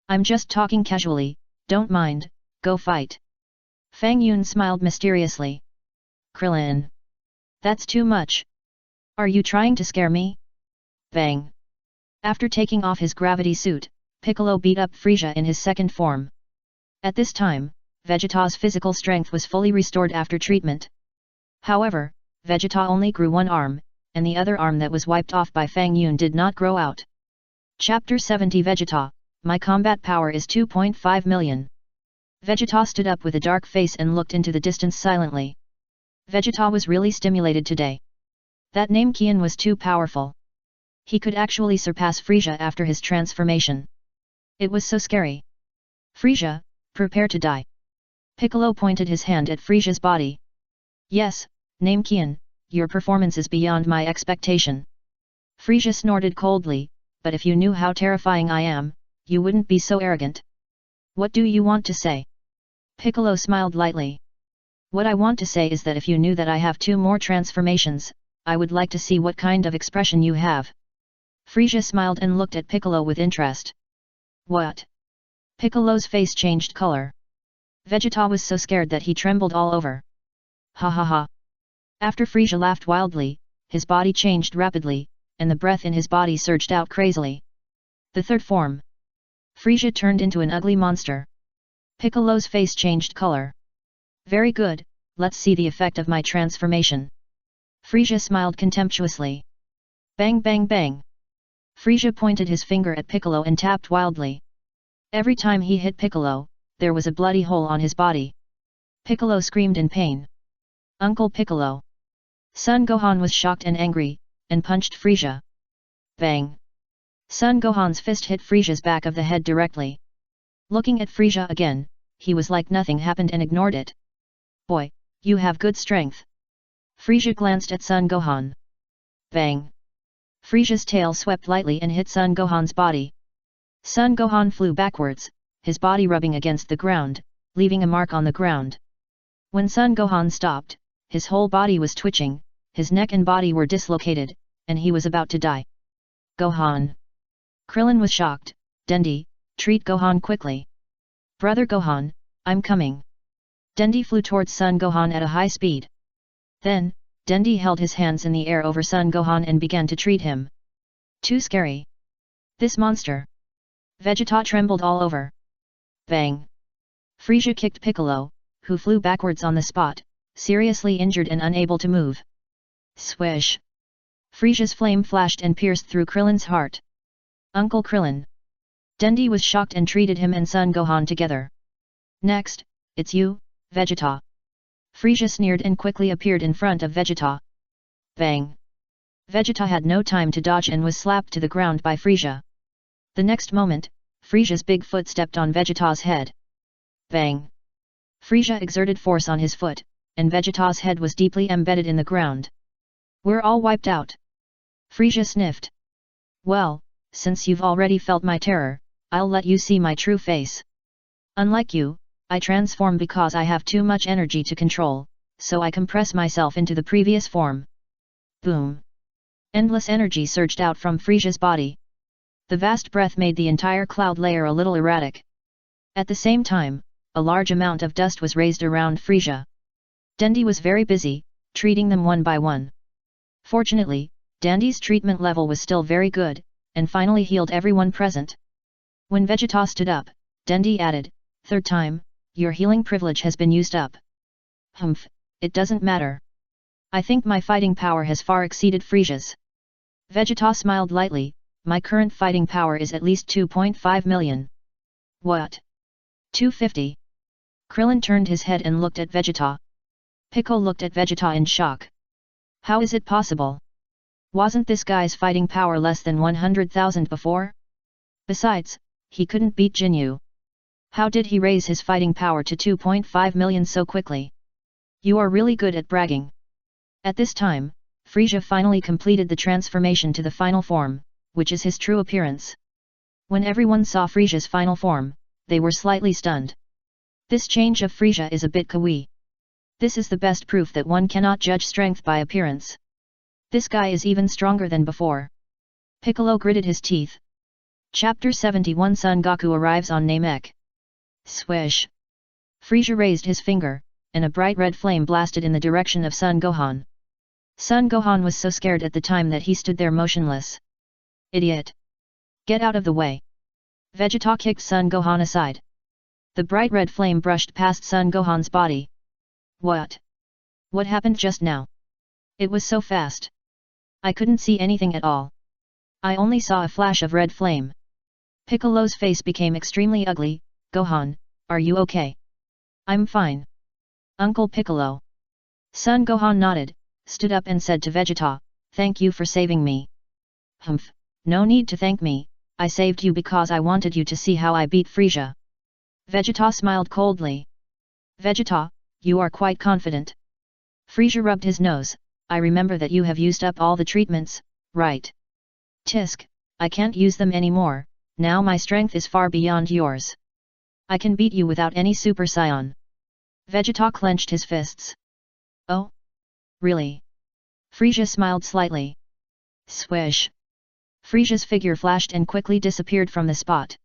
I'm just talking casually, don't mind, go fight. Fang Yun smiled mysteriously. Krillin. That's too much. Are you trying to scare me? Bang. After taking off his gravity suit, Piccolo beat up Frieza in his second form. At this time, Vegeta's physical strength was fully restored after treatment. However, Vegeta only grew one arm, and the other arm that was wiped off by Fang Yun did not grow out. Chapter 70 Vegeta, my combat power is 2.5 million. Vegeta stood up with a dark face and looked into the distance silently. Vegeta was really stimulated today. That name Kian was too powerful. He could actually surpass Frieza after his transformation. It was so scary. Frieza, prepare to die. Piccolo pointed his hand at Frieza's body. Yes, name Kian, your performance is beyond my expectation. Frieza snorted coldly, but if you knew how terrifying I am, you wouldn't be so arrogant. What do you want to say? Piccolo smiled lightly. What I want to say is that if you knew that I have 2 more transformations, I would like to see what kind of expression you have. Frieza smiled and looked at Piccolo with interest. What? Piccolo's face changed color. Vegeta was so scared that he trembled all over. Ha ha ha. After Frieza laughed wildly, his body changed rapidly, and the breath in his body surged out crazily. The third form. Frieza turned into an ugly monster. Piccolo's face changed color. Very good, let's see the effect of my transformation. Frieza smiled contemptuously. Bang bang bang. Frieza pointed his finger at Piccolo and tapped wildly. Every time he hit Piccolo, there was a bloody hole on his body. Piccolo screamed in pain. Uncle Piccolo. Son Gohan was shocked and angry, and punched Frieza. Bang. Son Gohan's fist hit Frieza's back of the head directly. Looking at Frieza again, he was like nothing happened and ignored it. Boy, you have good strength. Frieza glanced at Son Gohan. Bang. Frieza's tail swept lightly and hit Son Gohan's body. Son Gohan flew backwards, his body rubbing against the ground, leaving a mark on the ground. When Son Gohan stopped, his whole body was twitching, his neck and body were dislocated, and he was about to die. Gohan. Krillin was shocked. Dendi, treat Gohan quickly. Brother Gohan, I'm coming. Dendi flew towards Son Gohan at a high speed. Then, Dendi held his hands in the air over Son Gohan and began to treat him. Too scary. This monster. Vegeta trembled all over. Bang. Frieza kicked Piccolo, who flew backwards on the spot, seriously injured and unable to move. Swish. Frieza's flame flashed and pierced through Krillin's heart. Uncle Krillin. Dendi was shocked and treated him and Son Gohan together. Next, it's you, Vegeta. Frieza sneered and quickly appeared in front of Vegeta. Bang! Vegeta had no time to dodge and was slapped to the ground by Frieza. The next moment, Frieza's big foot stepped on Vegeta's head. Bang! Frieza exerted force on his foot, and Vegeta's head was deeply embedded in the ground. We're all wiped out. Frieza sniffed. Well, since you've already felt my terror, I'll let you see my true face. Unlike you, I transform because I have too much energy to control, so I compress myself into the previous form. Boom! Endless energy surged out from Frieza's body. The vast breath made the entire cloud layer a little erratic. At the same time, a large amount of dust was raised around Frieza. Dandy was very busy, treating them one by one. Fortunately, Dandy's treatment level was still very good, and finally healed everyone present. When Vegeta stood up, Dandy added, "Third time, your healing privilege has been used up." Humph, it doesn't matter. I think my fighting power has far exceeded Frieza's. Vegeta smiled lightly, my current fighting power is at least 2.5 million. What? 250? Krillin turned his head and looked at Vegeta. Piccolo looked at Vegeta in shock. How is it possible? Wasn't this guy's fighting power less than 100,000 before? Besides, he couldn't beat Jinyu. How did he raise his fighting power to 2.5 million so quickly? You are really good at bragging. At this time, Frieza finally completed the transformation to the final form, which is his true appearance. When everyone saw Frieza's final form, they were slightly stunned. This change of Frieza is a bit kawaii. This is the best proof that one cannot judge strength by appearance. This guy is even stronger than before. Piccolo gritted his teeth. Chapter 71 Son Goku arrives on Namek. Swish! Frieza raised his finger, and a bright red flame blasted in the direction of Son Gohan. Son Gohan was so scared at the time that he stood there motionless. Idiot! Get out of the way! Vegeta kicked Son Gohan aside. The bright red flame brushed past Son Gohan's body. What? What happened just now? It was so fast. I couldn't see anything at all. I only saw a flash of red flame. Piccolo's face became extremely ugly. Gohan, are you okay? I'm fine. Uncle Piccolo. Son Gohan nodded, stood up and said to Vegeta, "Thank you for saving me." Humph, no need to thank me, I saved you because I wanted you to see how I beat Frieza. Vegeta smiled coldly. Vegeta, you are quite confident. Frieza rubbed his nose, I remember that you have used up all the treatments, right? Tisk, I can't use them anymore, now my strength is far beyond yours. I can beat you without any Super Saiyan. Vegeta clenched his fists. Oh? Really? Frieza smiled slightly. Swish! Frieza's figure flashed and quickly disappeared from the spot.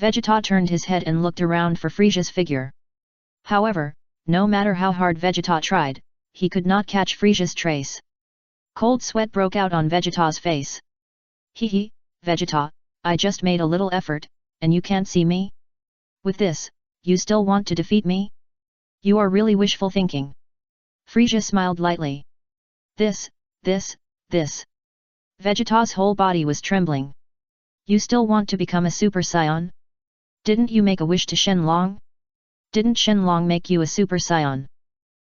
Vegeta turned his head and looked around for Frieza's figure. However, no matter how hard Vegeta tried, he could not catch Frieza's trace. Cold sweat broke out on Vegeta's face. Hehe, Vegeta, I just made a little effort, and you can't see me? With this, you still want to defeat me? You are really wishful thinking. Frieza smiled lightly. This. Vegeta's whole body was trembling. You still want to become a Super Saiyan? Didn't you make a wish to Shenlong? Didn't Shenlong make you a Super Saiyan?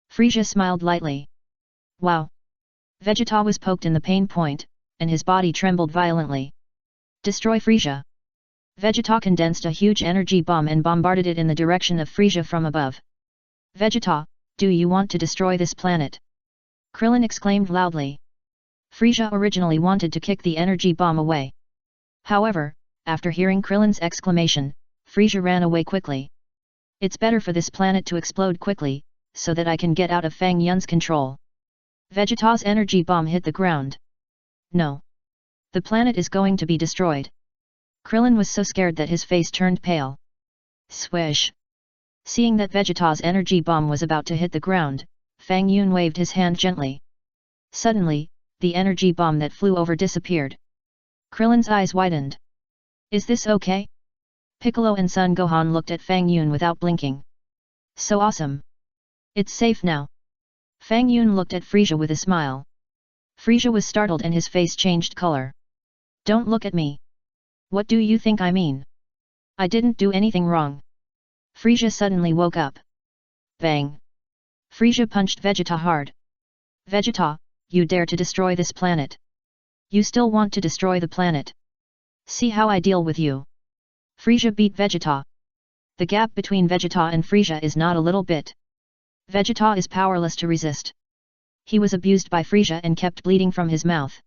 Frieza smiled lightly. Wow! Vegeta was poked in the pain point, and his body trembled violently. Destroy Frieza! Vegeta condensed a huge energy bomb and bombarded it in the direction of Frieza from above. Vegeta, do you want to destroy this planet? Krillin exclaimed loudly. Frieza originally wanted to kick the energy bomb away. However, after hearing Krillin's exclamation, Frieza ran away quickly. It's better for this planet to explode quickly, so that I can get out of Fang Yun's control. Vegeta's energy bomb hit the ground. No. The planet is going to be destroyed. Krillin was so scared that his face turned pale. Swish! Seeing that Vegeta's energy bomb was about to hit the ground, Fang Yun waved his hand gently. Suddenly, the energy bomb that flew over disappeared. Krillin's eyes widened. Is this okay? Piccolo and Son Gohan looked at Fang Yun without blinking. So awesome! It's safe now. Fang Yun looked at Frieza with a smile. Frieza was startled and his face changed color. Don't look at me. What do you think I mean? I didn't do anything wrong. Frieza suddenly woke up. Bang! Frieza punched Vegeta hard. Vegeta, you dare to destroy this planet. You still want to destroy the planet. See how I deal with you. Frieza beat Vegeta. The gap between Vegeta and Frieza is not a little bit. Vegeta is powerless to resist. He was abused by Frieza and kept bleeding from his mouth.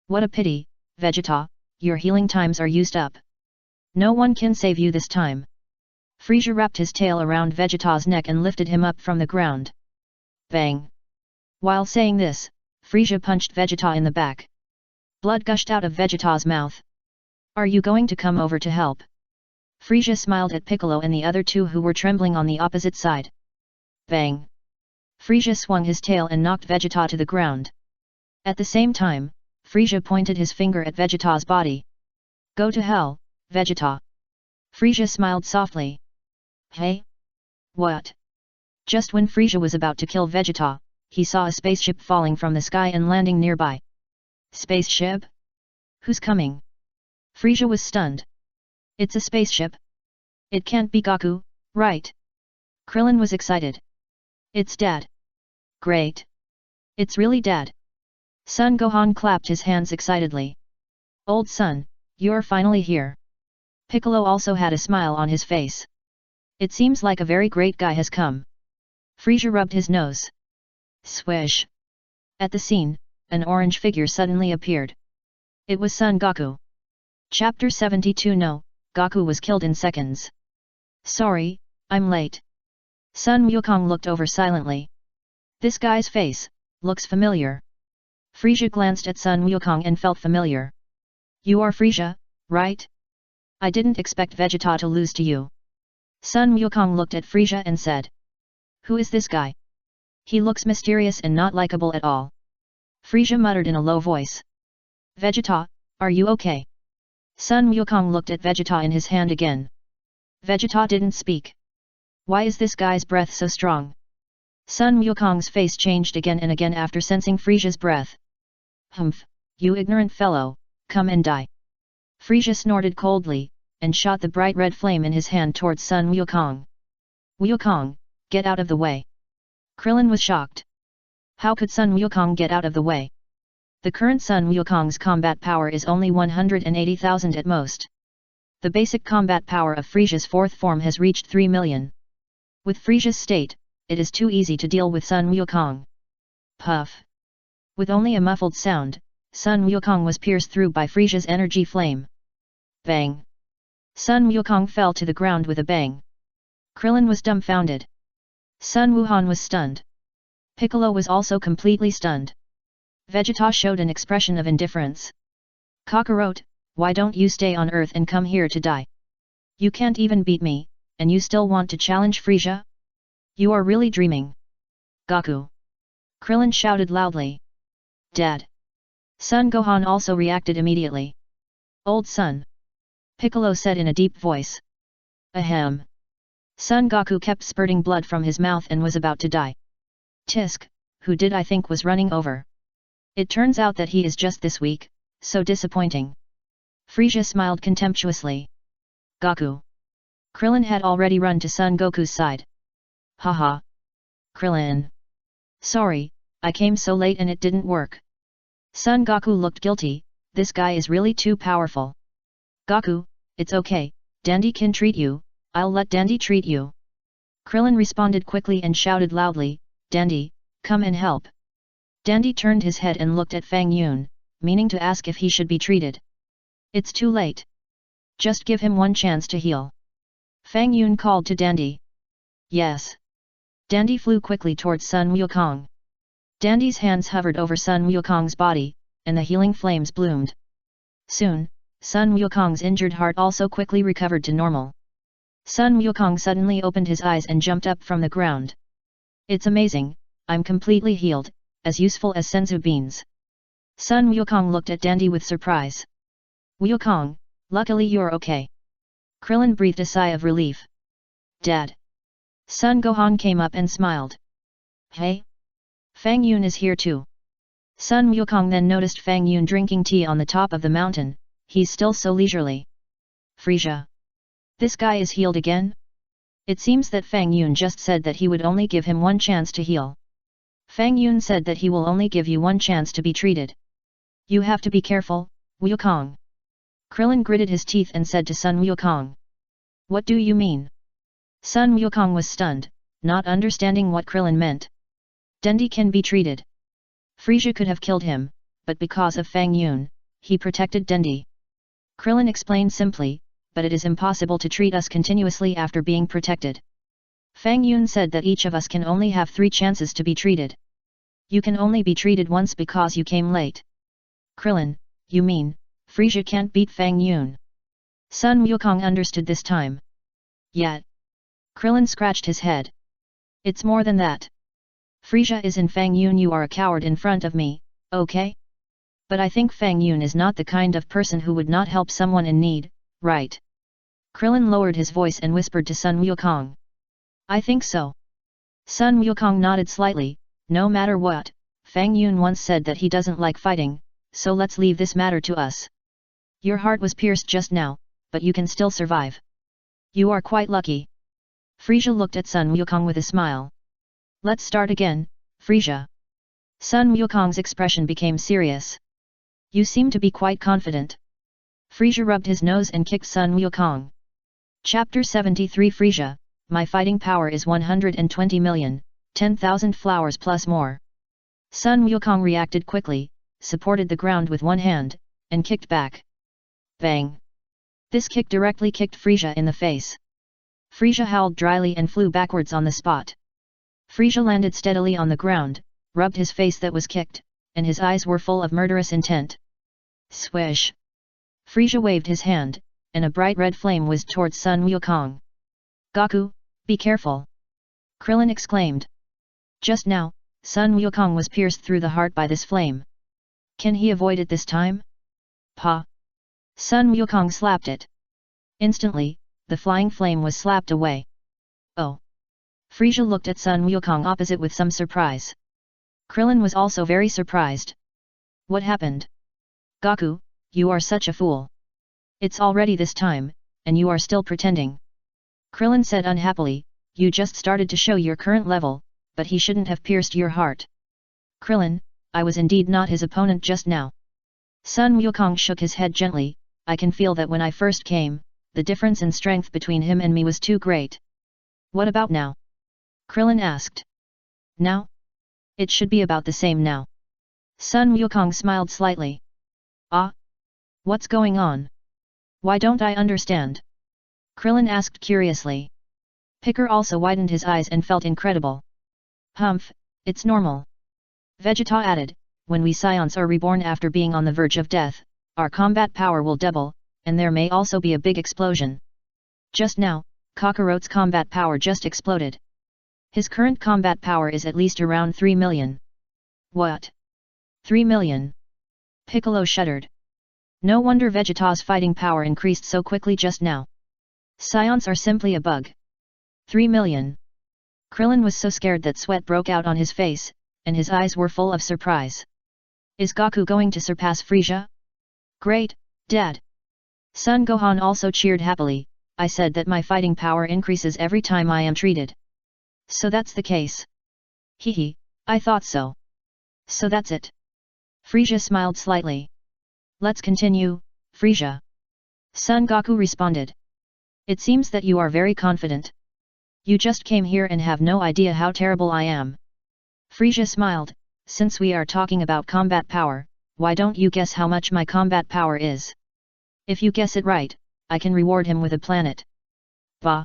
What a pity, Vegeta, your healing times are used up. No one can save you this time. Frieza wrapped his tail around Vegeta's neck and lifted him up from the ground. Bang! While saying this, Frieza punched Vegeta in the back. Blood gushed out of Vegeta's mouth. Are you going to come over to help? Frieza smiled at Piccolo and the other two who were trembling on the opposite side. Bang! Frieza swung his tail and knocked Vegeta to the ground. At the same time, Frieza pointed his finger at Vegeta's body. Go to hell, Vegeta. Frieza smiled softly. Hey? What? Just when Frieza was about to kill Vegeta, he saw a spaceship falling from the sky and landing nearby. Spaceship? Who's coming? Frieza was stunned. It's a spaceship. It can't be Goku, right? Krillin was excited. It's Dad. Great. It's really Dad. Son Gohan clapped his hands excitedly. Old son, you're finally here. Piccolo also had a smile on his face. It seems like a very great guy has come. Frieza rubbed his nose. Swish. At the scene, an orange figure suddenly appeared. It was Son Goku. Chapter 72. No, Goku was killed in seconds. Sorry, I'm late. Sun Wukong looked over silently. This guy's face looks familiar. Frieza glanced at Sun Wukong and felt familiar. You are Frieza, right? I didn't expect Vegeta to lose to you. Sun Wukong looked at Frieza and said. Who is this guy? He looks mysterious and not likable at all. Frieza muttered in a low voice. Vegeta, are you okay? Sun Wukong looked at Vegeta in his hand again. Vegeta didn't speak. Why is this guy's breath so strong? Sun Wukong's face changed again and again after sensing Frieza's breath. Humph, you ignorant fellow, come and die. Frieza snorted coldly, and shot the bright red flame in his hand towards Sun Wukong. Wukong, get out of the way. Krillin was shocked. How could Sun Wukong get out of the way? The current Sun Wukong's combat power is only 180,000 at most. The basic combat power of Frieza's fourth form has reached 3 million. With Frieza's state, it is too easy to deal with Sun Wukong. Puff! With only a muffled sound, Sun Wukong was pierced through by Frieza's energy flame. Bang! Sun Wukong fell to the ground with a bang. Krillin was dumbfounded. Sun Wuhan was stunned. Piccolo was also completely stunned. Vegeta showed an expression of indifference. Kakarot, why don't you stay on Earth and come here to die? You can't even beat me, and you still want to challenge Frieza? You are really dreaming. Goku! Krillin shouted loudly. Dad! Son Gohan also reacted immediately. Old son! Piccolo said in a deep voice. Ahem! Son Goku kept spurting blood from his mouth and was about to die. Tisk, who did I think was running over? It turns out that he is just this weak, so disappointing. Frieza smiled contemptuously. Goku! Krillin had already run to Son Goku's side. Haha! Krillin! Sorry, I came so late and it didn't work. Son Goku looked guilty, this guy is really too powerful. Goku, it's okay, Dandy can treat you, I'll let Dandy treat you. Krillin responded quickly and shouted loudly, Dandy, come and help. Dandy turned his head and looked at Fang Yun, meaning to ask if he should be treated. It's too late. Just give him one chance to heal. Fang Yun called to Dandy. Yes. Dandy flew quickly towards Sun Wukong. Dandy's hands hovered over Sun Wukong's body, and the healing flames bloomed. Soon, Sun Wukong's injured heart also quickly recovered to normal. Sun Wukong suddenly opened his eyes and jumped up from the ground. It's amazing, I'm completely healed, as useful as senzu beans. Sun Wukong looked at Dandy with surprise. Wukong, luckily you're okay. Krillin breathed a sigh of relief. Dad! Sun Gohan came up and smiled. Hey? Fang Yun is here too. Sun Wukong then noticed Fang Yun drinking tea on the top of the mountain, he's still so leisurely. Frieza! This guy is healed again? It seems that Fang Yun just said that he would only give him one chance to heal. Fang Yun said that he will only give you one chance to be treated. You have to be careful, Wukong. Krillin gritted his teeth and said to Sun Wukong. What do you mean? Sun Wukong was stunned, not understanding what Krillin meant. Dendi can be treated. Frieza could have killed him, but because of Fang Yun, he protected Dendi. Krillin explained simply, but it is impossible to treat us continuously after being protected. Fang Yun said that each of us can only have 3 chances to be treated. You can only be treated once because you came late. Krillin, you mean, Frieza can't beat Fang Yun? Sun Wukong understood this time. Yet. Krillin scratched his head. It's more than that. Frieza is in Fang Yun, you are a coward in front of me, okay? But I think Fang Yun is not the kind of person who would not help someone in need, right? Krillin lowered his voice and whispered to Sun Wukong. I think so. Sun Wukong nodded slightly. No matter what, Fang Yun once said that he doesn't like fighting, so let's leave this matter to us. Your heart was pierced just now, but you can still survive. You are quite lucky. Frieza looked at Sun Wukong with a smile. Let's start again, Frieza. Sun Wukong's expression became serious. You seem to be quite confident. Frieza rubbed his nose and kicked Sun Wukong. Chapter 73 Frieza, my fighting power is 120 million, 10,000 flowers plus more. Sun Wukong reacted quickly, supported the ground with one hand, and kicked back. Bang! This kick directly kicked Frieza in the face. Frieza howled dryly and flew backwards on the spot. Frieza landed steadily on the ground, rubbed his face that was kicked, and his eyes were full of murderous intent. Swish! Frieza waved his hand, and a bright red flame whizzed towards Sun Wukong. Goku, be careful! Krillin exclaimed. Just now, Sun Wukong was pierced through the heart by this flame. Can he avoid it this time? Pa! Sun Wukong slapped it. Instantly, the flying flame was slapped away. Oh! Frieza looked at Sun Wukong opposite with some surprise. Krillin was also very surprised. What happened? Goku, you are such a fool. It's already this time, and you are still pretending. Krillin said unhappily, you just started to show your current level, but he shouldn't have pierced your heart. Krillin, I was indeed not his opponent just now. Sun Wukong shook his head gently, I can feel that when I first came, the difference in strength between him and me was too great. What about now? Krillin asked. Now? It should be about the same now. Sun Wukong smiled slightly. Ah? What's going on? Why don't I understand? Krillin asked curiously. Picker also widened his eyes and felt incredible. Humph, it's normal. Vegeta added, when we Saiyans are reborn after being on the verge of death, our combat power will double, and there may also be a big explosion. Just now, Kakaroto's combat power just exploded. His current combat power is at least around 3 million. What? 3 million? Piccolo shuddered. No wonder Vegeta's fighting power increased so quickly just now. Saiyans are simply a bug. 3 million. Krillin was so scared that sweat broke out on his face, and his eyes were full of surprise. Is Goku going to surpass Frieza? Great, Dad! Son Gohan also cheered happily, I said that my fighting power increases every time I am treated. So that's the case. Hehe, I thought so. So that's it. Frieza smiled slightly. Let's continue, Frieza. Son Goku responded. It seems that you are very confident. You just came here and have no idea how terrible I am. Frieza smiled, since we are talking about combat power, why don't you guess how much my combat power is? If you guess it right, I can reward him with a planet. Bah!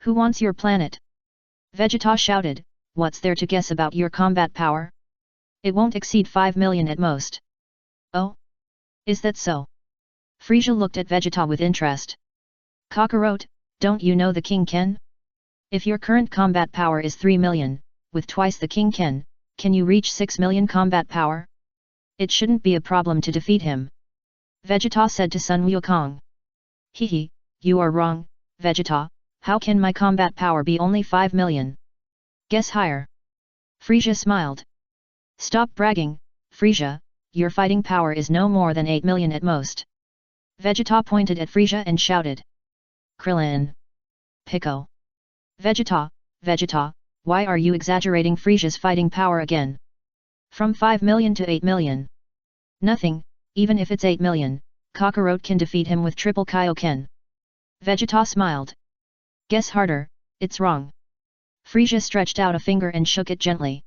Who wants your planet? Vegeta shouted, what's there to guess about your combat power? It won't exceed 5 million at most. Oh? Is that so? Frieza looked at Vegeta with interest. Kakaroto, don't you know the King Ken? If your current combat power is 3 million, with twice the King Ken, can you reach 6 million combat power? It shouldn't be a problem to defeat him. Vegeta said to Sun Wukong. Hehe, you are wrong, Vegeta, how can my combat power be only 5 million? Guess higher. Frieza smiled. Stop bragging, Frieza, your fighting power is no more than 8 million at most. Vegeta pointed at Frieza and shouted. Krillin. Pico. Vegeta, Vegeta, why are you exaggerating Frieza's fighting power again? From 5 million to 8 million. Nothing, even if it's 8 million, Kakarot can defeat him with triple Kaioken. Vegeta smiled. Guess harder, it's wrong. Frieza stretched out a finger and shook it gently.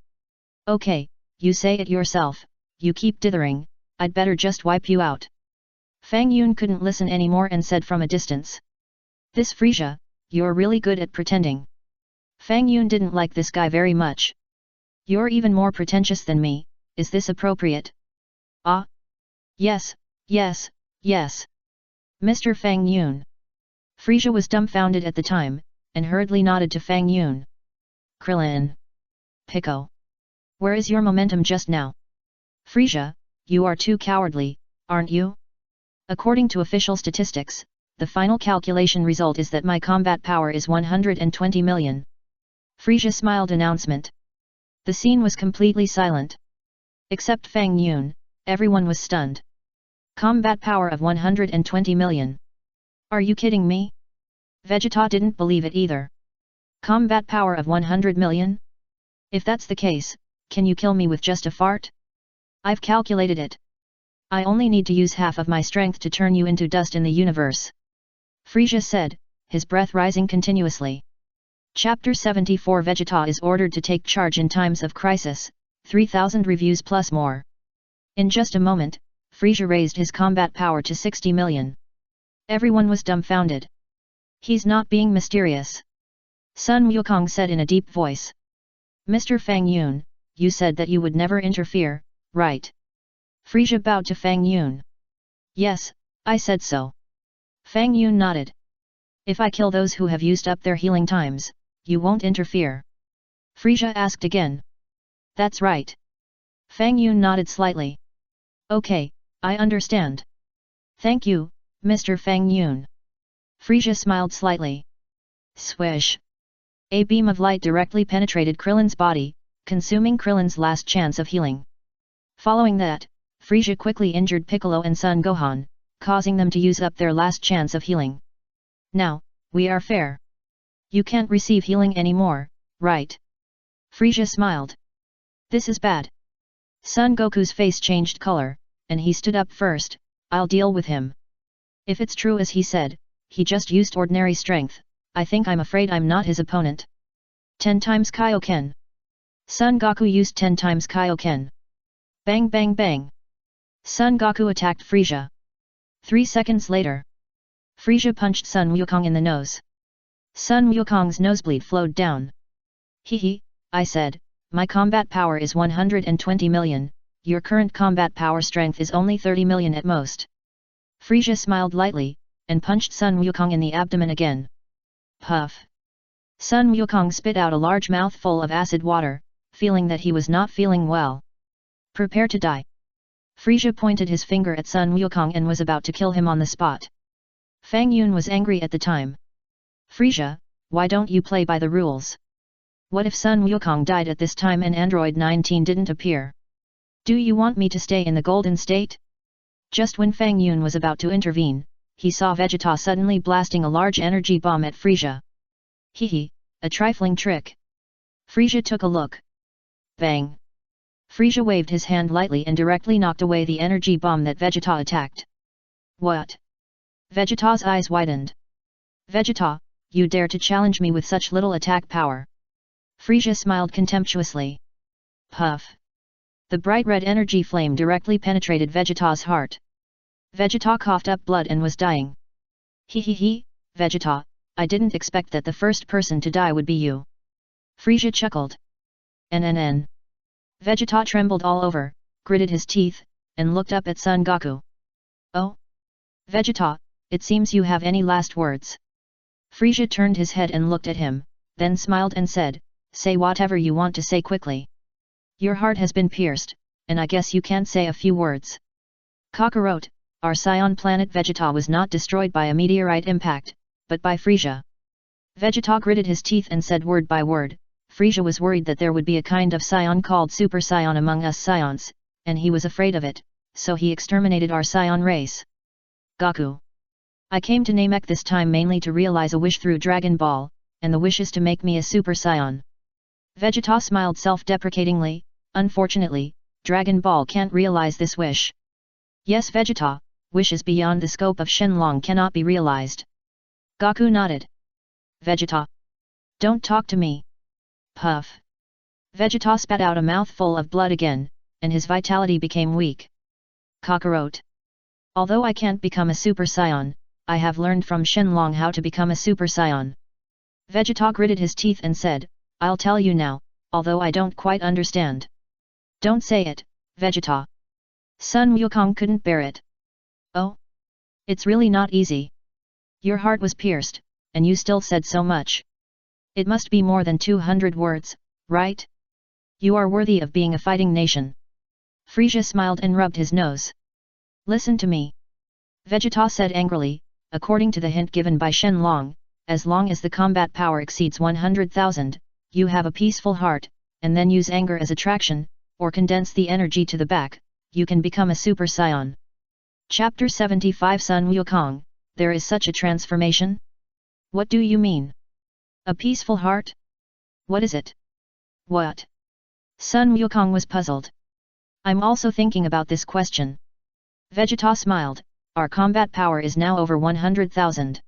Okay, you say it yourself, you keep dithering, I'd better just wipe you out. Fang Yun couldn't listen anymore and said from a distance. This Frieza, you're really good at pretending. Fang Yun didn't like this guy very much. You're even more pretentious than me, is this appropriate? Ah? Yes, yes, yes. Mr. Fang Yun. Frieza was dumbfounded at the time, and hurriedly nodded to Fang Yun. Krillin. Pico. Where is your momentum just now? Frieza, you are too cowardly, aren't you? According to official statistics, the final calculation result is that my combat power is 120 million. Frieza smiled announcement. The scene was completely silent. Except Fang Yun, everyone was stunned. Combat power of 120 million. Are you kidding me? Vegeta didn't believe it either. Combat power of 100 million? If that's the case, can you kill me with just a fart? I've calculated it. I only need to use half of my strength to turn you into dust in the universe. Frieza said, his breath rising continuously. Chapter 74 Vegeta is ordered to take charge in times of crisis, 3000 reviews plus more. In just a moment, Frieza raised his combat power to 60 million. Everyone was dumbfounded. He's not being mysterious. Sun Wukong said in a deep voice. Mr. Fang Yun, you said that you would never interfere, right? Frieza bowed to Fang Yun. Yes, I said so. Fang Yun nodded. If I kill those who have used up their healing times, you won't interfere? Frieza asked again. That's right. Fang Yun nodded slightly. Okay, I understand. Thank you, Mr. Fang Yun. Frieza smiled slightly. Swish. A beam of light directly penetrated Krillin's body, consuming Krillin's last chance of healing. Following that, Frieza quickly injured Piccolo and Son Gohan, causing them to use up their last chance of healing. Now, we are fair. You can't receive healing anymore, right? Frieza smiled. This is bad. Son Goku's face changed color, and he stood up first. I'll deal with him. If it's true as he said, he just used ordinary strength, I'm afraid I'm not his opponent. 10 times Kaioken. Son Goku used 10 times Kaioken. Bang bang bang. Son Goku attacked Frieza. 3 seconds later. Frieza punched Sun Wukong in the nose. Sun Wukong's nosebleed flowed down. Hehe, I said, my combat power is 120 million, your current combat power strength is only 30 million at most. Frieza smiled lightly, and punched Sun Wukong in the abdomen again. Puff. Sun Wukong spit out a large mouthful of acid water, feeling that he was not feeling well. Prepare to die. Frieza pointed his finger at Sun Wukong and was about to kill him on the spot. Fang Yun was angry at the time. Frieza, why don't you play by the rules? What if Sun Wukong died at this time and Android 19 didn't appear? Do you want me to stay in the Golden State? Just when Fang Yun was about to intervene, he saw Vegeta suddenly blasting a large energy bomb at Frieza. Hehe, a trifling trick. Frieza took a look. Bang. Frieza waved his hand lightly and directly knocked away the energy bomb that Vegeta attacked. What? Vegeta's eyes widened. Vegeta, you dare to challenge me with such little attack power? Frieza smiled contemptuously. Puff. The bright red energy flame directly penetrated Vegeta's heart. Vegeta coughed up blood and was dying. Hehehe, Vegeta, I didn't expect that the first person to die would be you. Frieza chuckled. NNN. Vegeta trembled all over, gritted his teeth, and looked up at Son Goku. Oh? Vegeta, it seems you have any last words. Frieza turned his head and looked at him, then smiled and said, say whatever you want to say quickly. Your heart has been pierced, and I guess you can't say a few words. Kakarot, our Saiyan planet Vegeta was not destroyed by a meteorite impact, but by Frieza. Vegeta gritted his teeth and said word by word, Frieza was worried that there would be a kind of Saiyan called Super Saiyan among us Saiyans, and he was afraid of it, so he exterminated our Saiyan race. Goku. I came to Namek this time mainly to realize a wish through Dragon Ball, and the wish is to make me a Super Saiyan. Vegeta smiled self-deprecatingly. Unfortunately, Dragon Ball can't realize this wish. Yes Vegeta, wishes beyond the scope of Shenlong cannot be realized. Goku nodded. Vegeta. Don't talk to me. Puff. Vegeta spat out a mouthful of blood again, and his vitality became weak. Kakarot. Although I can't become a Super Saiyan, I have learned from Shenlong how to become a Super Saiyan. Vegeta gritted his teeth and said, I'll tell you now, although I don't quite understand. Don't say it, Vegeta. Sun Wukong couldn't bear it. Oh? It's really not easy. Your heart was pierced, and you still said so much. It must be more than 200 words, right? You are worthy of being a fighting nation. Frieza smiled and rubbed his nose. Listen to me. Vegeta said angrily, according to the hint given by Shenlong, as long as the combat power exceeds 100,000, you have a peaceful heart, and then use anger as attraction, or condense the energy to the back, you can become a Super Saiyan. Chapter 75 Sun Wukong, there is such a transformation? What do you mean? A peaceful heart? What is it? What? Sun Wukong was puzzled. I'm also thinking about this question. Vegeta smiled, our combat power is now over 100,000.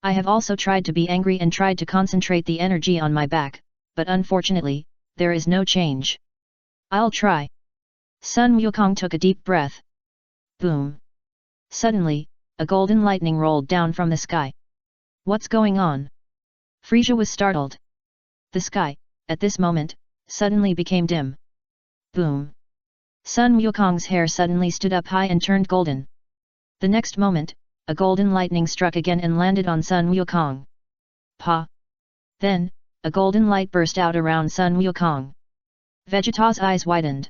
I have also tried to be angry and tried to concentrate the energy on my back, but unfortunately, there is no change. I'll try. Sun Wukong took a deep breath. Boom. Suddenly, a golden lightning rolled down from the sky. What's going on? Frieza was startled. The sky, at this moment, suddenly became dim. Boom. Sun Wukong's hair suddenly stood up high and turned golden. The next moment, a golden lightning struck again and landed on Sun Wukong. Pa! Then, a golden light burst out around Sun Wukong. Vegeta's eyes widened.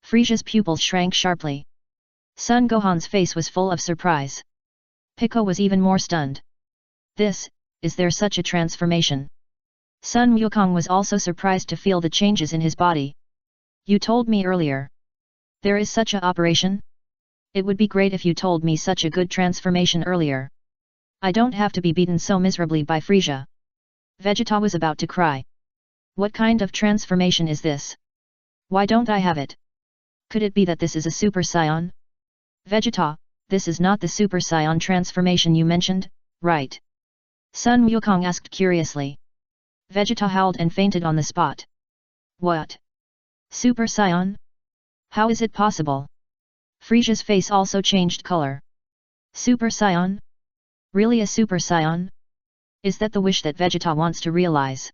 Frieza's pupils shrank sharply. Sun Gohan's face was full of surprise. Pico was even more stunned. Is there such a transformation? Sun Wukong was also surprised to feel the changes in his body. You told me earlier. There is such a operation? It would be great if you told me such a good transformation earlier. I don't have to be beaten so miserably by Frieza. Vegeta was about to cry. What kind of transformation is this? Why don't I have it? Could it be that this is a Super Saiyan? Vegeta, this is not the Super Saiyan transformation you mentioned, right? Sun Wukong asked curiously. Vegeta howled and fainted on the spot. What? Super Saiyan? How is it possible? Frieza's face also changed color. Super Saiyan? Really a Super Saiyan? Is that the wish that Vegeta wants to realize?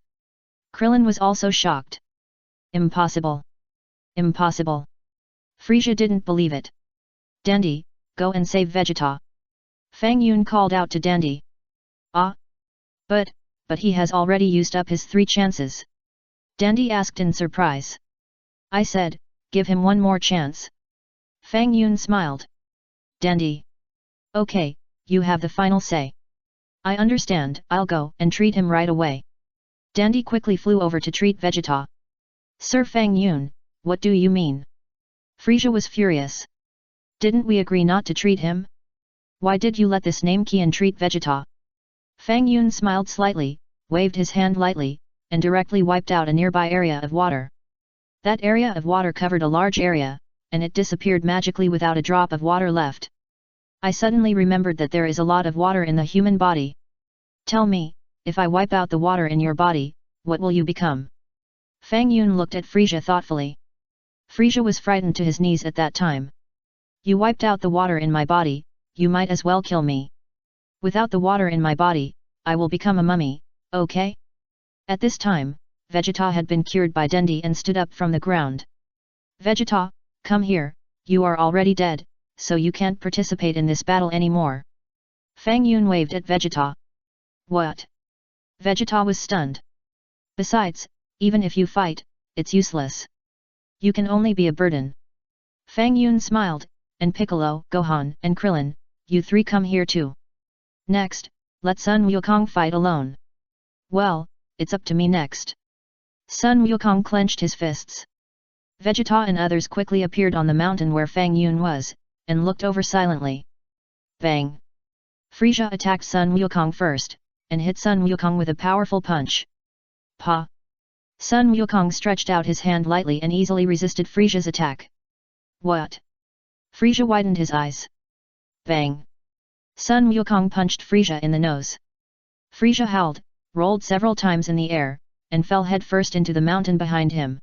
Krillin was also shocked. Impossible. Impossible. Frieza didn't believe it. Dandy, go and save Vegeta. Fang Yun called out to Dandy. Ah? But he has already used up his 3 chances. Dandy asked in surprise. I said, give him one more chance. Fang Yun smiled. Dandy. Okay, you have the final say. I understand, I'll go and treat him right away. Dandy quickly flew over to treat Vegeta. Sir Fang Yun, what do you mean? Frieza was furious. Didn't we agree not to treat him? Why did you let this name Qian treat Vegeta? Fang Yun smiled slightly, waved his hand lightly, and directly wiped out a nearby area of water. That area of water covered a large area, and it disappeared magically without a drop of water left. I suddenly remembered that there is a lot of water in the human body. Tell me, if I wipe out the water in your body, what will you become? Fang Yun looked at Frieza thoughtfully. Frieza was frightened to his knees at that time. You wiped out the water in my body, you might as well kill me. Without the water in my body, I will become a mummy, okay? At this time, Vegeta had been cured by Dandy and stood up from the ground. Vegeta, come here, you are already dead, so you can't participate in this battle anymore. Fang Yun waved at Vegeta. What? Vegeta was stunned. Besides, even if you fight, it's useless. You can only be a burden. Fang Yun smiled, and Piccolo, Gohan, and Krillin, you 3 come here too. Next, let Sun Wukong fight alone. Well, it's up to me next. Sun Wukong clenched his fists. Vegeta and others quickly appeared on the mountain where Fang Yun was, and looked over silently. Bang! Frieza attacked Sun Wukong first, and hit Sun Wukong with a powerful punch. Pa! Sun Wukong stretched out his hand lightly and easily resisted Frieza's attack. What? Frieza widened his eyes. Bang! Sun Wukong punched Frieza in the nose. Frieza howled, rolled several times in the air, and fell headfirst into the mountain behind him.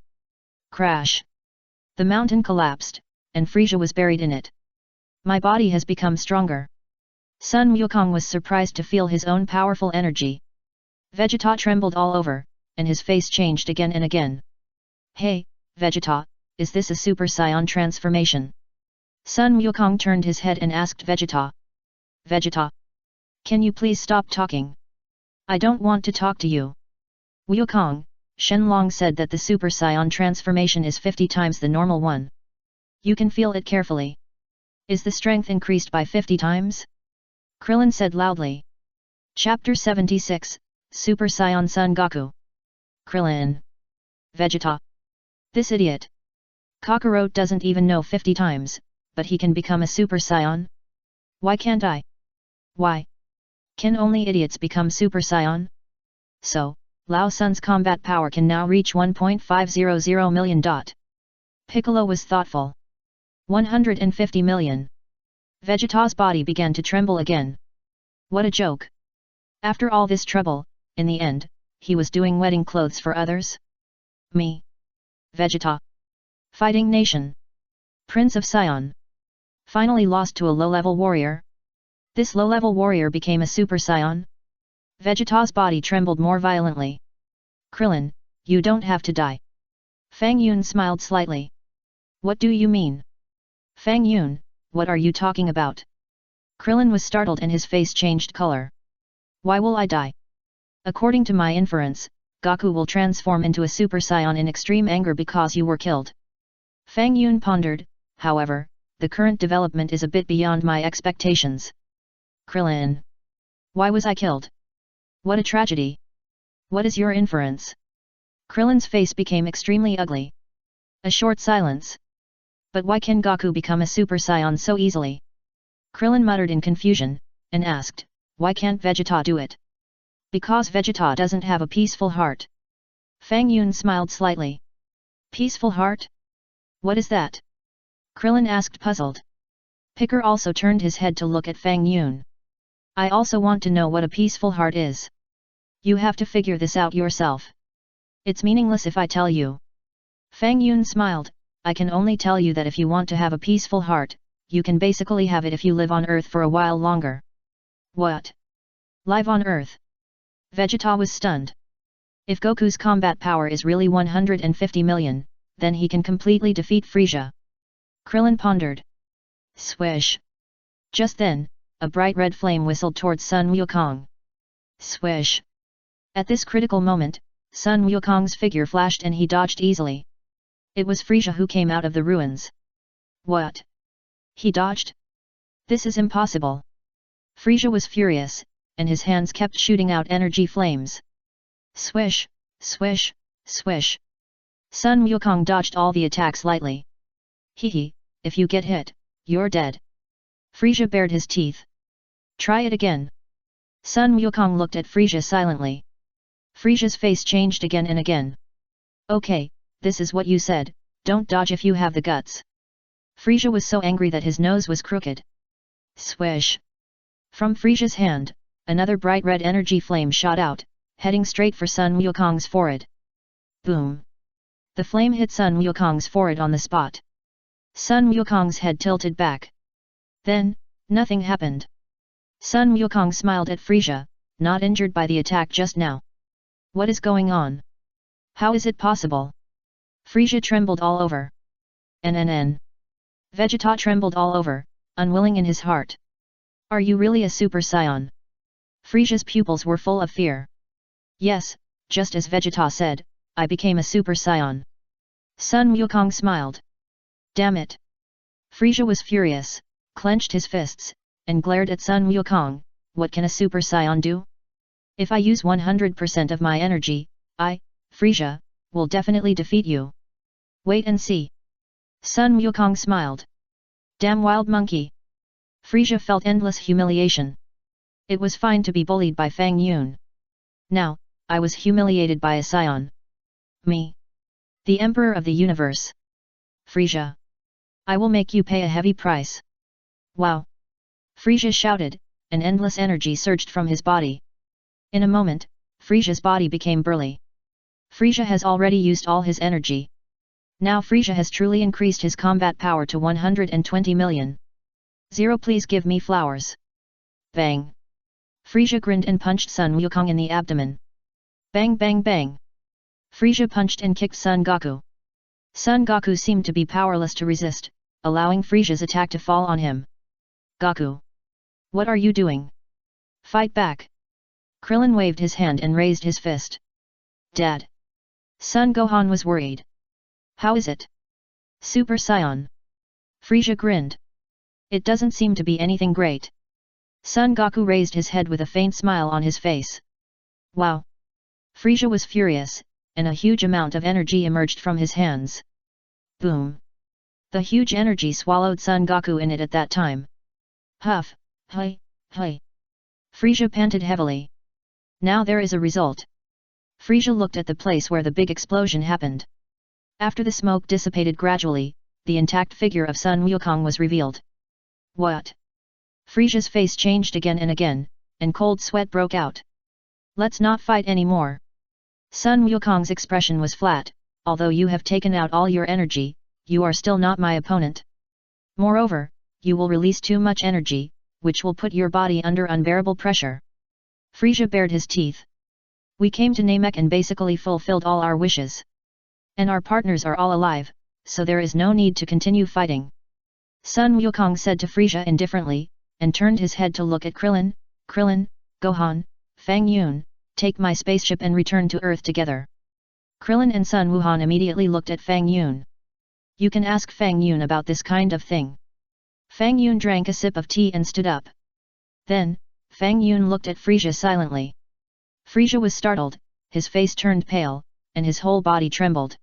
Crash! The mountain collapsed, and Frieza was buried in it. My body has become stronger. Sun Wukong was surprised to feel his own powerful energy. Vegeta trembled all over, and his face changed again and again. Hey, Vegeta, is this a Super Saiyan transformation? Sun Wukong turned his head and asked Vegeta. Vegeta! Can you please stop talking? I don't want to talk to you. Wukong, Shenlong said that the Super Saiyan transformation is 50 times the normal one. You can feel it carefully. Is the strength increased by 50 times? Krillin said loudly. Chapter 76, Super Saiyan Son Goku. Krillin. Vegeta. This idiot. Kakarot doesn't even know 50 times, but he can become a Super Saiyan? Why can't I? Why? Can only idiots become Super Saiyan? So, Lao Sun's combat power can now reach 1.500 million. Piccolo was thoughtful. 150 million. Vegeta's body began to tremble again. What a joke. After all this trouble, in the end, he was doing wedding clothes for others? Me. Vegeta. Fighting Nation. Prince of Saiyan. Finally lost to a low-level warrior? This low-level warrior became a Super Saiyan? Vegeta's body trembled more violently. Krillin, you don't have to die. Fang Yun smiled slightly. What do you mean? Fang Yun, what are you talking about? Krillin was startled and his face changed color. Why will I die? According to my inference, Goku will transform into a Super Saiyan in extreme anger because you were killed. Fang Yun pondered, however, the current development is a bit beyond my expectations. Krillin. Why was I killed? What a tragedy. What is your inference? Krillin's face became extremely ugly. A short silence. But why can Goku become a Super Saiyan so easily? Krillin muttered in confusion, and asked, why can't Vegeta do it? Because Vegeta doesn't have a peaceful heart. Fang Yun smiled slightly. Peaceful heart? What is that? Krillin asked puzzled. Picker also turned his head to look at Fang Yun. I also want to know what a peaceful heart is. You have to figure this out yourself. It's meaningless if I tell you. Fang Yun smiled, I can only tell you that if you want to have a peaceful heart, you can basically have it if you live on Earth for a while longer. What? Live on Earth? Vegeta was stunned. If Goku's combat power is really 150 million, then he can completely defeat Frieza. Krillin pondered. Swish. Just then, a bright red flame whistled towards Sun Wukong. Swish. At this critical moment, Sun Wukong's figure flashed and he dodged easily. It was Frieza who came out of the ruins. What? He dodged? This is impossible. Frieza was furious, and his hands kept shooting out energy flames. Swish, swish, swish. Sun Wukong dodged all the attacks lightly. Hehe, if you get hit, you're dead. Frieza bared his teeth. Try it again. Sun Wukong looked at Frieza silently. Frieza's face changed again and again. Okay, this is what you said, don't dodge if you have the guts. Frieza was so angry that his nose was crooked. Swish. From Frieza's hand, another bright red energy flame shot out, heading straight for Sun Wukong's forehead. Boom. The flame hit Sun Wukong's forehead on the spot. Sun Wukong's head tilted back. Then, nothing happened. Sun Wukong smiled at Frieza, not injured by the attack just now. What is going on? How is it possible? Frieza trembled all over. NNN. Vegeta trembled all over, unwilling in his heart. Are you really a Super Saiyan? Frieza's pupils were full of fear. Yes, just as Vegeta said, I became a Super Saiyan. Sun Wukong smiled. Damn it. Frieza was furious, clenched his fists, and glared at Sun Wukong. What can a Super Saiyan do? If I use 100% of my energy, I, Frieza, will definitely defeat you. Wait and see. Sun Wukong smiled. Damn wild monkey. Frieza felt endless humiliation. It was fine to be bullied by Fang Yun. Now, I was humiliated by a Saiyan. Me. The Emperor of the Universe. Frieza. I will make you pay a heavy price. Wow! Frieza shouted, and endless energy surged from his body. In a moment, Frieza's body became burly. Frieza has already used all his energy. Now Frieza has truly increased his combat power to 120 million. Please give me flowers. Bang! Frieza grinned and punched Sun Wukong in the abdomen. Bang bang bang! Frieza punched and kicked Son Goku. Son Goku seemed to be powerless to resist, allowing Frieza's attack to fall on him. Goku! What are you doing? Fight back! Krillin waved his hand and raised his fist. Dad! Son Gohan was worried. How is it? Super Saiyan. Frieza grinned. It doesn't seem to be anything great. Son Goku raised his head with a faint smile on his face. Wow! Frieza was furious, and a huge amount of energy emerged from his hands. Boom! The huge energy swallowed Son Goku in it at that time. Huff, hi, hi. Frieza panted heavily. Now there is a result. Frieza looked at the place where the big explosion happened. After the smoke dissipated gradually, the intact figure of Sun Wukong was revealed. What? Frieza's face changed again and again, and cold sweat broke out. Let's not fight anymore. Sun Wukong's expression was flat. Although you have taken out all your energy, you are still not my opponent. Moreover, you will release too much energy, which will put your body under unbearable pressure. Frieza bared his teeth. We came to Namek and basically fulfilled all our wishes. And our partners are all alive, so there is no need to continue fighting. Sun Wukong said to Frieza indifferently, and turned his head to look at Krillin. Krillin, Gohan, Fang Yun, take my spaceship and return to Earth together. Krillin and Sun Wuhan immediately looked at Fang Yun. You can ask Fang Yun about this kind of thing. Fang Yun drank a sip of tea and stood up. Then, Fang Yun looked at Frieza silently. Frieza was startled, his face turned pale, and his whole body trembled.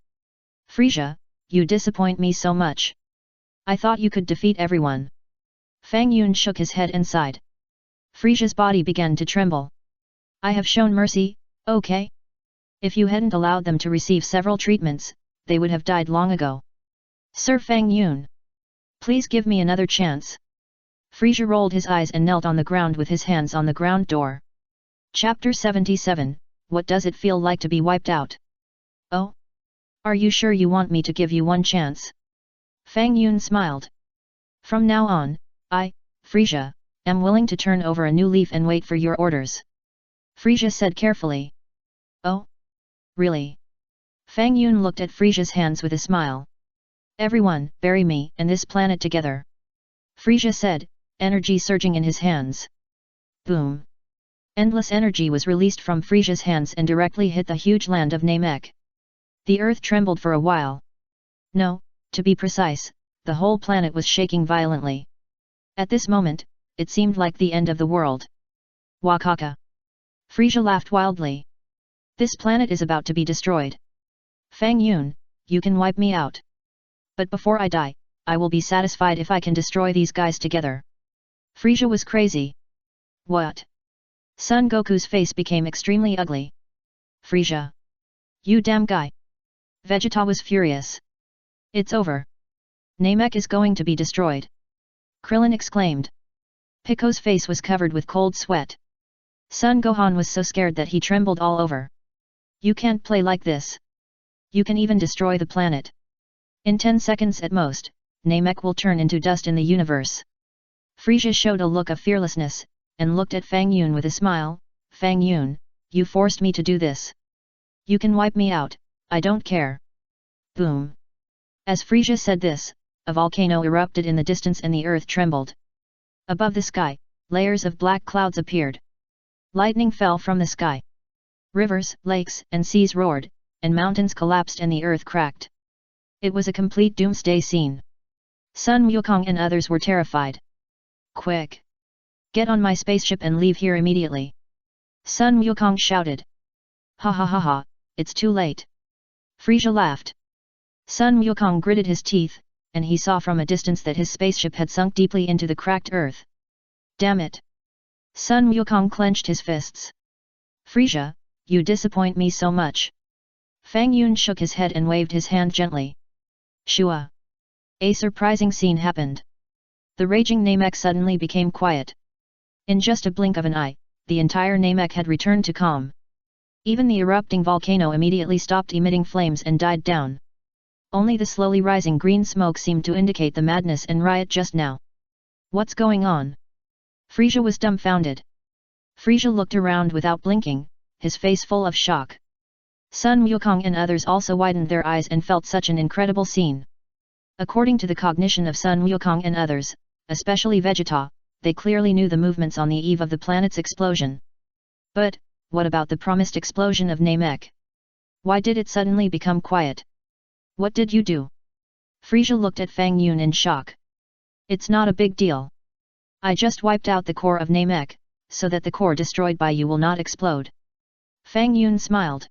Frieza, you disappoint me so much. I thought you could defeat everyone. Fang Yun shook his head and sighed. Frieza's body began to tremble. I have shown mercy, okay? If you hadn't allowed them to receive several treatments, they would have died long ago. Sir Fang Yun. Please give me another chance. Frieza rolled his eyes and knelt on the ground with his hands on the ground door. Chapter 77, What does it feel like to be wiped out? Oh? Are you sure you want me to give you one chance? Fang Yun smiled. From now on, I, Frieza, am willing to turn over a new leaf and wait for your orders. Frieza said carefully. Oh? Really? Fang Yun looked at Frieza's hands with a smile. Everyone, bury me and this planet together. Frieza said, energy surging in his hands. Boom! Endless energy was released from Frieza's hands and directly hit the huge land of Namek. The earth trembled for a while. No, to be precise, the whole planet was shaking violently. At this moment, it seemed like the end of the world. Wakaka! Frieza laughed wildly. This planet is about to be destroyed. Fang Yun, you can wipe me out. But before I die, I will be satisfied if I can destroy these guys together. Frieza was crazy. What? Son Goku's face became extremely ugly. Frieza! You damn guy! Vegeta was furious. It's over. Namek is going to be destroyed. Krillin exclaimed. Pico's face was covered with cold sweat. Son Gohan was so scared that he trembled all over. You can't play like this. You can even destroy the planet. In 10 seconds at most, Namek will turn into dust in the universe. Frieza showed a look of fearlessness, and looked at Fang Yun with a smile. Fang Yun, you forced me to do this. You can wipe me out, I don't care. Boom! As Frieza said this, a volcano erupted in the distance and the earth trembled. Above the sky, layers of black clouds appeared. Lightning fell from the sky. Rivers, lakes, and seas roared, and mountains collapsed and the earth cracked. It was a complete doomsday scene. Sun Wukong and others were terrified. Quick! Get on my spaceship and leave here immediately! Sun Wukong shouted. Ha ha ha ha, it's too late. Frieza laughed. Sun Wukong gritted his teeth, and he saw from a distance that his spaceship had sunk deeply into the cracked earth. Damn it! Sun Wukong clenched his fists. Frieza, you disappoint me so much. Fang Yun shook his head and waved his hand gently. Shua. A surprising scene happened. The raging Namek suddenly became quiet. In just a blink of an eye, the entire Namek had returned to calm. Even the erupting volcano immediately stopped emitting flames and died down. Only the slowly rising green smoke seemed to indicate the madness and riot just now. What's going on? Frieza was dumbfounded. Frieza looked around without blinking, his face full of shock. Sun Wukong and others also widened their eyes and felt such an incredible scene. According to the cognition of Sun Wukong and others, especially Vegeta, they clearly knew the movements on the eve of the planet's explosion. But, what about the promised explosion of Namek? Why did it suddenly become quiet? What did you do? Frieza looked at Fang Yun in shock. It's not a big deal. I just wiped out the core of Namek, so that the core destroyed by you will not explode. Fang Yun smiled.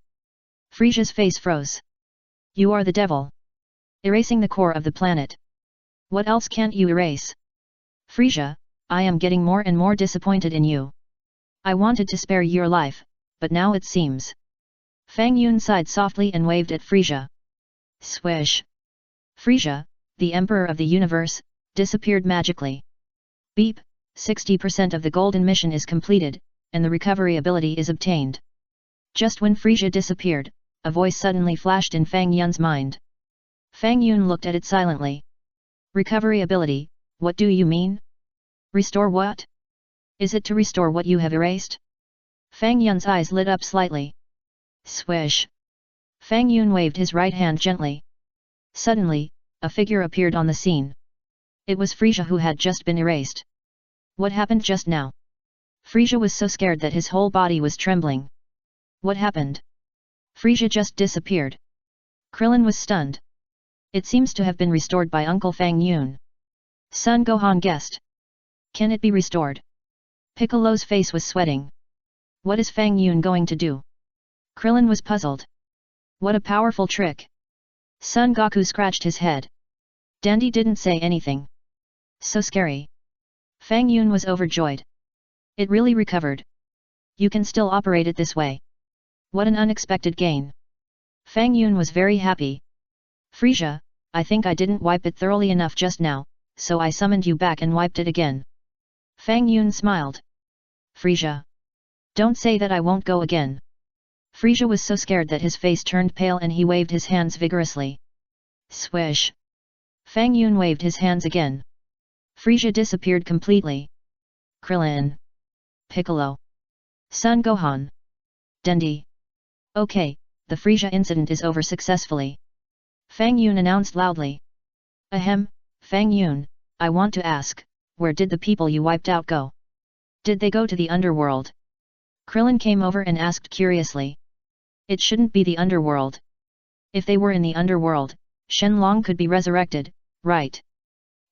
Frieza's face froze. You are the devil. Erasing the core of the planet. What else can't you erase? Frieza, I am getting more and more disappointed in you. I wanted to spare your life, but now it seems. Fang Yun sighed softly and waved at Frieza. Swish. Frieza, the Emperor of the Universe, disappeared magically. Beep, 60% of the golden mission is completed, and the recovery ability is obtained. Just when Frieza disappeared, a voice suddenly flashed in Fang Yun's mind. Fang Yun looked at it silently. Recovery ability, what do you mean? Restore what? Is it to restore what you have erased? Fang Yun's eyes lit up slightly. Swish. Fang Yun waved his right hand gently. Suddenly, a figure appeared on the scene. It was Frieza who had just been erased. What happened just now? Frieza was so scared that his whole body was trembling. What happened? Frieza just disappeared. Krillin was stunned. It seems to have been restored by Uncle Fang Yun. Son Gohan guessed. Can it be restored? Piccolo's face was sweating. What is Fang Yun going to do? Krillin was puzzled. What a powerful trick. Son Goku scratched his head. Dandy didn't say anything. So scary. Fang Yun was overjoyed. It really recovered. You can still operate it this way. What an unexpected gain. Fang Yun was very happy. Frieza, I think I didn't wipe it thoroughly enough just now, so I summoned you back and wiped it again. Fang Yun smiled. Frieza. Don't say that I won't go again. Frieza was so scared that his face turned pale and he waved his hands vigorously. Swish. Fang Yun waved his hands again. Frieza disappeared completely. Krillin. Piccolo. Son Gohan. Dandy. Okay, the Frieza incident is over successfully. Fang Yun announced loudly. Ahem, Fang Yun, I want to ask, where did the people you wiped out go? Did they go to the underworld? Krillin came over and asked curiously. It shouldn't be the underworld. If they were in the underworld, Shenlong could be resurrected, right?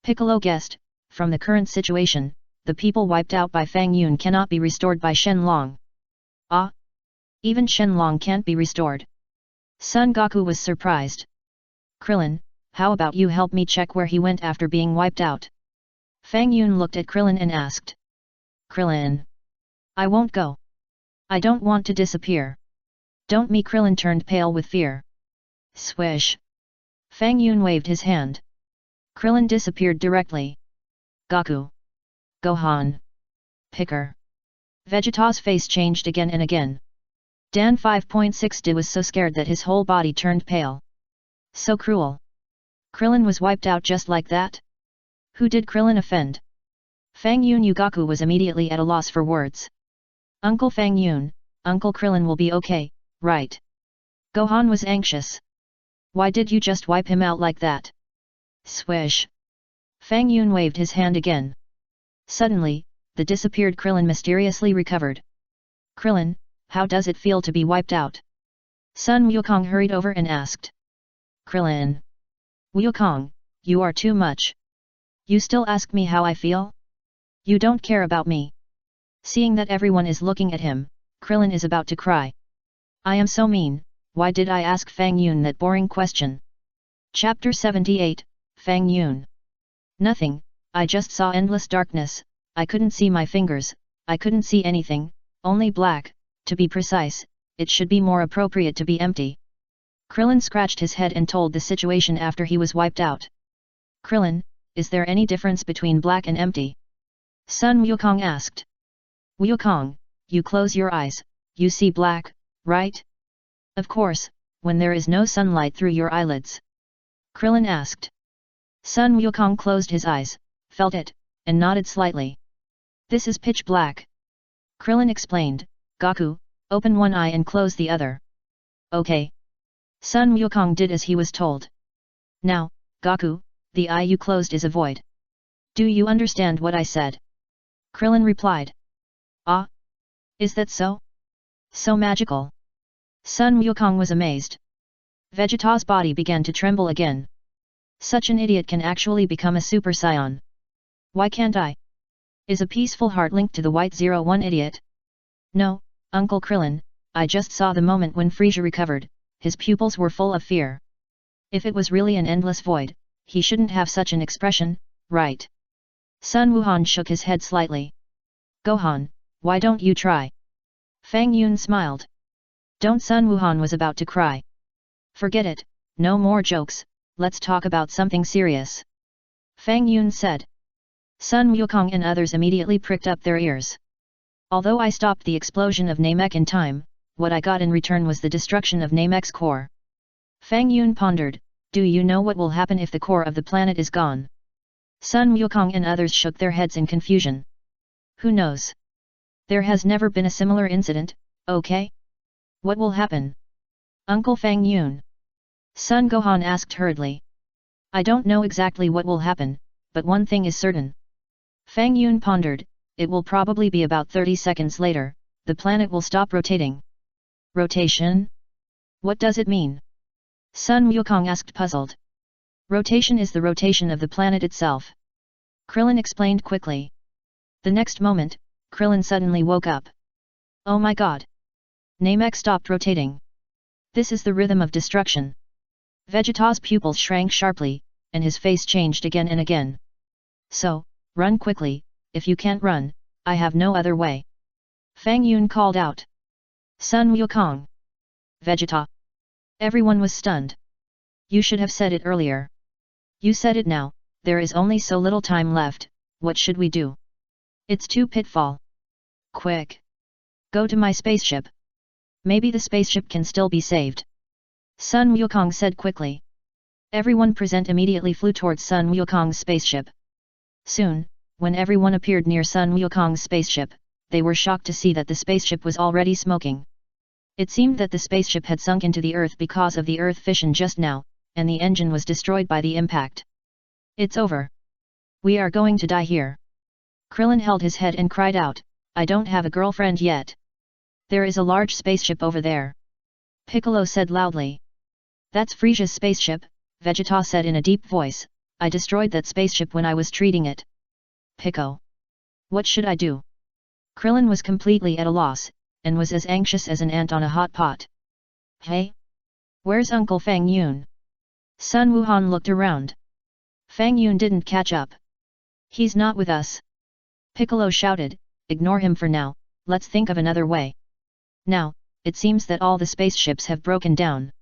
Piccolo guessed, from the current situation, the people wiped out by Fang Yun cannot be restored by Shenlong. Ah? Even Shenlong can't be restored. Son Goku was surprised. Krillin, how about you help me check where he went after being wiped out? Fang Yun looked at Krillin and asked. Krillin. I won't go. I don't want to disappear. Don't me. Krillin turned pale with fear. Swish. Fang Yun waved his hand. Krillin disappeared directly. Goku. Gohan. Picker. Vegeta's face changed again and again. Dan 5.6D was so scared that his whole body turned pale. So cruel. Krillin was wiped out just like that? Who did Krillin offend? Fang Yun Goku was immediately at a loss for words. Uncle Fang Yun, Uncle Krillin will be okay, right? Gohan was anxious. Why did you just wipe him out like that? Swish. Fang Yun waved his hand again. Suddenly, the disappeared Krillin mysteriously recovered. Krillin, how does it feel to be wiped out? Sun Wukong hurried over and asked. Krillin. Wukong, you are too much. You still ask me how I feel? You don't care about me. Seeing that everyone is looking at him, Krillin is about to cry. I am so mean, why did I ask Fang Yun that boring question? Chapter 78, Fang Yun. Nothing, I just saw endless darkness, I couldn't see my fingers, I couldn't see anything, only black, to be precise, it should be more appropriate to be empty. Krillin scratched his head and told the situation after he was wiped out. Krillin, is there any difference between black and empty? Sun Wukong asked. Wukong, you close your eyes, you see black, right? Of course, when there is no sunlight through your eyelids. Krillin asked. Sun Wukong closed his eyes, felt it, and nodded slightly. This is pitch black. Krillin explained, Goku, open one eye and close the other. Okay. Sun Wukong did as he was told. Now, Goku, the eye you closed is a void. Do you understand what I said? Krillin replied. Ah? Is that so? So magical. Sun Wukong was amazed. Vegeta's body began to tremble again. Such an idiot can actually become a Super Saiyan. Why can't I? Is a peaceful heart linked to the White 01 idiot? No, Uncle Krillin, I just saw the moment when Frieza recovered, his pupils were full of fear. If it was really an endless void, he shouldn't have such an expression, right? Sun Wuhan shook his head slightly. Gohan, why don't you try? Fang Yun smiled. Don't. Sun Wuhan was about to cry. Forget it, no more jokes, let's talk about something serious. Fang Yun said. Sun Wukong and others immediately pricked up their ears. Although I stopped the explosion of Namek in time, what I got in return was the destruction of Namek's core. Fang Yun pondered, do you know what will happen if the core of the planet is gone? Sun Wukong and others shook their heads in confusion. Who knows? There has never been a similar incident, okay? What will happen? Uncle Fang Yun. Sun Gohan asked hurriedly. I don't know exactly what will happen, but one thing is certain. Fang Yun pondered, it will probably be about 30 seconds later, the planet will stop rotating. Rotation? What does it mean? Sun Wukong asked puzzled. Rotation is the rotation of the planet itself. Krillin explained quickly. The next moment, Krillin suddenly woke up. Oh my god! Namek stopped rotating. This is the rhythm of destruction. Vegeta's pupils shrank sharply, and his face changed again and again. So, run quickly, if you can't run, I have no other way. Fang Yun called out. Sun Wukong. Vegeta. Everyone was stunned. You should have said it earlier. You said it now, there is only so little time left, what should we do? It's too pitfall. Quick! Go to my spaceship. Maybe the spaceship can still be saved. Sun Wukong said quickly. Everyone present immediately flew towards Sun Wukong's spaceship. Soon, when everyone appeared near Sun Wukong's spaceship, they were shocked to see that the spaceship was already smoking. It seemed that the spaceship had sunk into the earth because of the earth fission just now, and the engine was destroyed by the impact. It's over. We are going to die here. Krillin held his head and cried out, I don't have a girlfriend yet. There is a large spaceship over there. Piccolo said loudly. That's Frieza's spaceship, Vegeta said in a deep voice, I destroyed that spaceship when I was treating it. Pico. What should I do? Krillin was completely at a loss, and was as anxious as an ant on a hot pot. Hey? Where's Uncle Fang Yun? Sun Wuhan looked around. Fang Yun didn't catch up. He's not with us. Piccolo shouted, ignore him for now, let's think of another way. Now, it seems that all the spaceships have broken down.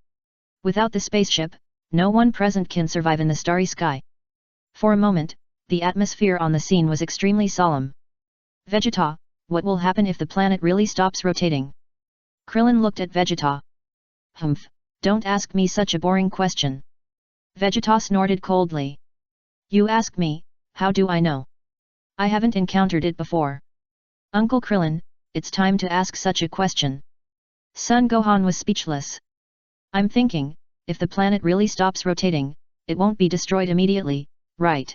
Without the spaceship, no one present can survive in the starry sky. For a moment, the atmosphere on the scene was extremely solemn. Vegeta, what will happen if the planet really stops rotating? Krillin looked at Vegeta. Humph, don't ask me such a boring question. Vegeta snorted coldly. You ask me, how do I know? I haven't encountered it before. Uncle Krillin, it's time to ask such a question. Son Gohan was speechless. I'm thinking, if the planet really stops rotating, it won't be destroyed immediately, right?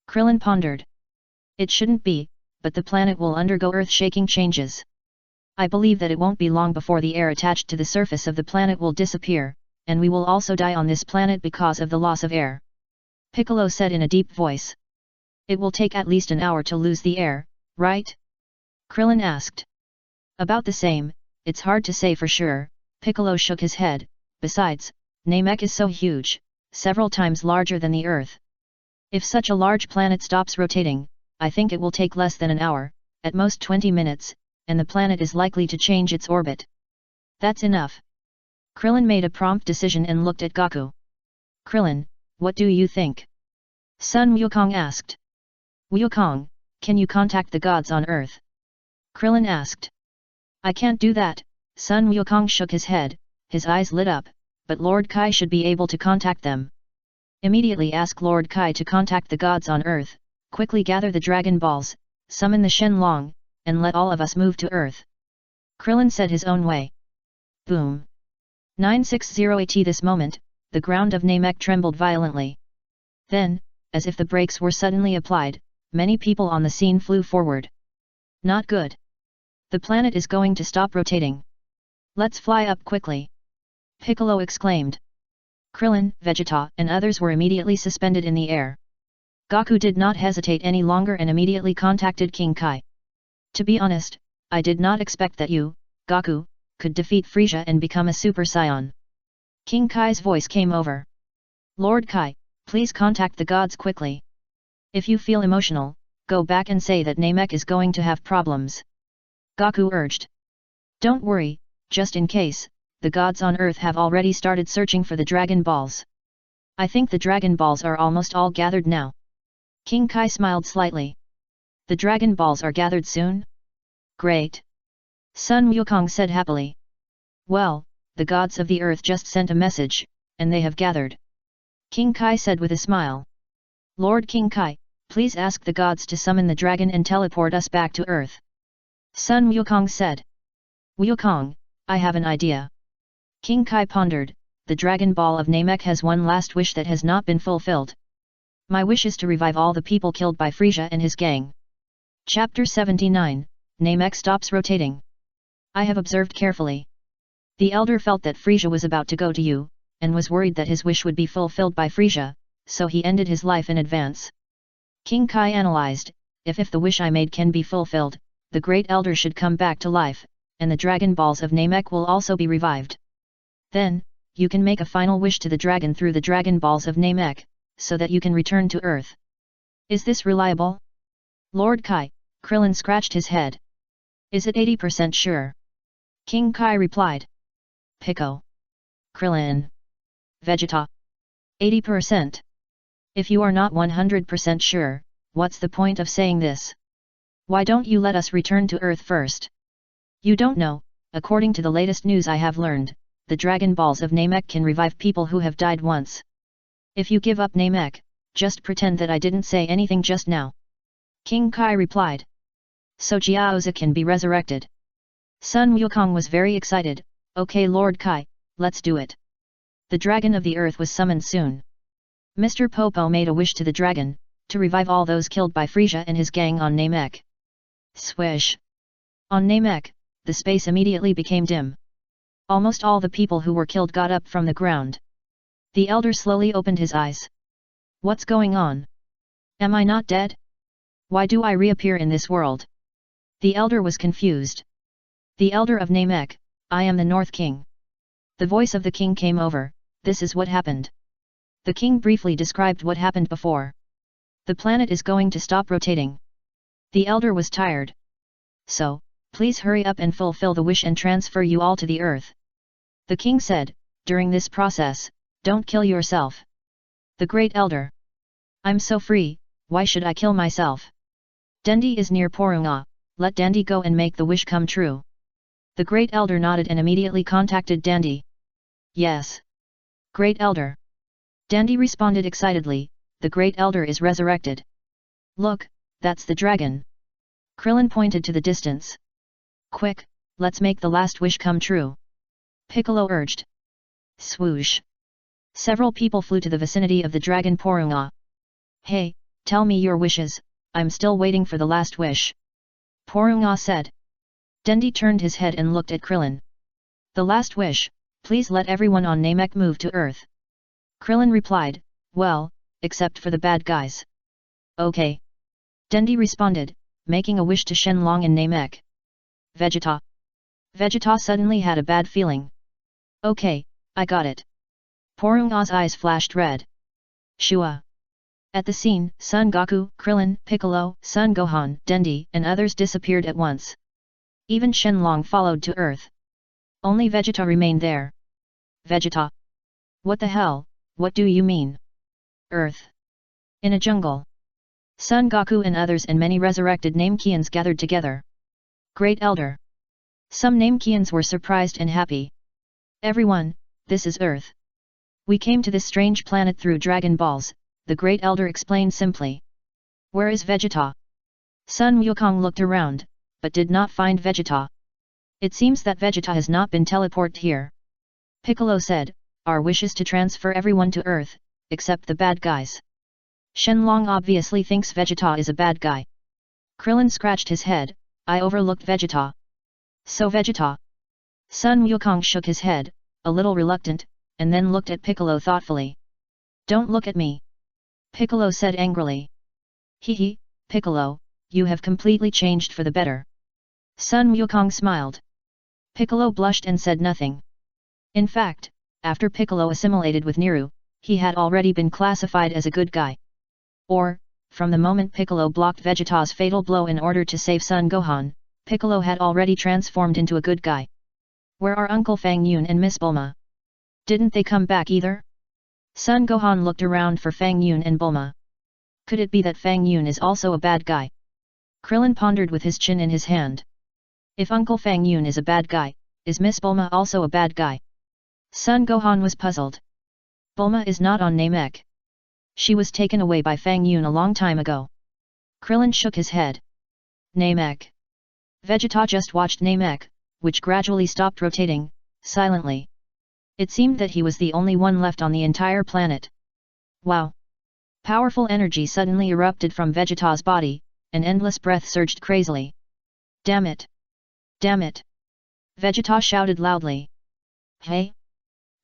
Krillin pondered. It shouldn't be, but the planet will undergo earth-shaking changes. I believe that it won't be long before the air attached to the surface of the planet will disappear, and we will also die on this planet because of the loss of air. Piccolo said in a deep voice. It will take at least an hour to lose the air, right? Krillin asked. About the same, it's hard to say for sure, Piccolo shook his head, besides, Namek is so huge, several times larger than the Earth. If such a large planet stops rotating, I think it will take less than an hour, at most 20 minutes, and the planet is likely to change its orbit. That's enough. Krillin made a prompt decision and looked at Goku. Krillin, what do you think? Sun Wukong asked. Wukong, can you contact the gods on Earth? Krillin asked. I can't do that. Sun Wukong shook his head, his eyes lit up, but Lord Kai should be able to contact them. Immediately ask Lord Kai to contact the gods on Earth, quickly gather the Dragon Balls, summon the Shenlong, and let all of us move to Earth. Krillin said his own way. Boom. 960 AT. This moment, the ground of Namek trembled violently. Then, as if the brakes were suddenly applied, many people on the scene flew forward. Not good. The planet is going to stop rotating. Let's fly up quickly. Piccolo exclaimed. Krillin, Vegeta, and others were immediately suspended in the air. Goku did not hesitate any longer and immediately contacted King Kai. To be honest, I did not expect that you, Goku, could defeat Frieza and become a Super Saiyan. King Kai's voice came over. Lord Kai, please contact the gods quickly. If you feel emotional, go back and say that Namek is going to have problems. Goku urged. Don't worry, just in case, the gods on Earth have already started searching for the Dragon Balls. I think the Dragon Balls are almost all gathered now. King Kai smiled slightly. The Dragon Balls are gathered soon? Great. Sun Wukong said happily. Well, the gods of the Earth just sent a message, and they have gathered. King Kai said with a smile. Lord King Kai, please ask the gods to summon the dragon and teleport us back to Earth. Sun Wukong said. Wukong, I have an idea. King Kai pondered, the Dragon Ball of Namek has one last wish that has not been fulfilled. My wish is to revive all the people killed by Frieza and his gang. Chapter 79, Namek stops rotating. I have observed carefully. The elder felt that Frieza was about to go to you, and was worried that his wish would be fulfilled by Frieza, so he ended his life in advance. King Kai analyzed, if the wish I made can be fulfilled, the great elder should come back to life, and the Dragon Balls of Namek will also be revived. Then, you can make a final wish to the dragon through the Dragon Balls of Namek, so that you can return to Earth. Is this reliable? Lord Kai, Krillin scratched his head. Is it 80% sure? King Kai replied. Pico. Krillin. Vegeta. 80%. If you are not 100% sure, what's the point of saying this? Why don't you let us return to Earth first? You don't know, according to the latest news I have learned, the Dragon Balls of Namek can revive people who have died once. If you give up Namek, just pretend that I didn't say anything just now. King Kai replied. So Jiaozi can be resurrected. Sun Wukong was very excited. Okay Lord Kai, let's do it. The dragon of the earth was summoned soon. Mr. Popo made a wish to the dragon, to revive all those killed by Frieza and his gang on Namek. Swish. On Namek, the space immediately became dim. Almost all the people who were killed got up from the ground. The elder slowly opened his eyes. What's going on? Am I not dead? Why do I reappear in this world? The elder was confused. The elder of Namek, I am the North King. The voice of the king came over, this is what happened. The king briefly described what happened before. The planet is going to stop rotating. The elder was tired. So, please hurry up and fulfill the wish and transfer you all to the earth. The king said, during this process, don't kill yourself. The great elder. I'm so free, why should I kill myself? Dendi is near Porunga, let Dendi go and make the wish come true. The great elder nodded and immediately contacted Dendi. Yes. Great elder. Dendi responded excitedly, the great elder is resurrected. Look, that's the dragon. Krillin pointed to the distance. Quick, let's make the last wish come true. Piccolo urged. Swoosh. Several people flew to the vicinity of the dragon Porunga. Hey, tell me your wishes, I'm still waiting for the last wish. Porunga said. Dendi turned his head and looked at Krillin. The last wish, please let everyone on Namek move to Earth. Krillin replied, well, except for the bad guys. Okay. Dendi responded, making a wish to Shenlong and Namek. Vegeta. Vegeta suddenly had a bad feeling. Okay, I got it. Porunga's eyes flashed red. Shua. At the scene, Son Goku, Krillin, Piccolo, Son Gohan, Dendi, and others disappeared at once. Even Shenlong followed to Earth. Only Vegeta remained there. Vegeta. What the hell, what do you mean? Earth. In a jungle. Son Goku and others and many resurrected Namekians gathered together. Great Elder. Some Namekians were surprised and happy. Everyone, this is Earth. We came to this strange planet through Dragon Balls, the Great Elder explained simply. Where is Vegeta? Sun Wukong looked around, but did not find Vegeta. It seems that Vegeta has not been teleported here. Piccolo said, our wish is to transfer everyone to Earth, except the bad guys. Shenlong obviously thinks Vegeta is a bad guy. Krillin scratched his head, I overlooked Vegeta. So Vegeta? Sun Wukong shook his head, a little reluctant, and then looked at Piccolo thoughtfully. Don't look at me. Piccolo said angrily. Hehe, Piccolo, you have completely changed for the better. Sun Wukong smiled. Piccolo blushed and said nothing. In fact, after Piccolo assimilated with Niru, he had already been classified as a good guy. Or, from the moment Piccolo blocked Vegeta's fatal blow in order to save Son Gohan, Piccolo had already transformed into a good guy. Where are Uncle Fang Yun and Miss Bulma? Didn't they come back either? Son Gohan looked around for Fang Yun and Bulma. Could it be that Fang Yun is also a bad guy? Krillin pondered with his chin in his hand. If Uncle Fang Yun is a bad guy, is Miss Bulma also a bad guy? Son Gohan was puzzled. Bulma is not on Namek. She was taken away by Fang Yun a long time ago. Krillin shook his head. Namek. Vegeta just watched Namek, which gradually stopped rotating, silently. It seemed that he was the only one left on the entire planet. Wow! Powerful energy suddenly erupted from Vegeta's body, an endless breath surged crazily. Damn it! Damn it! Vegeta shouted loudly. Hey!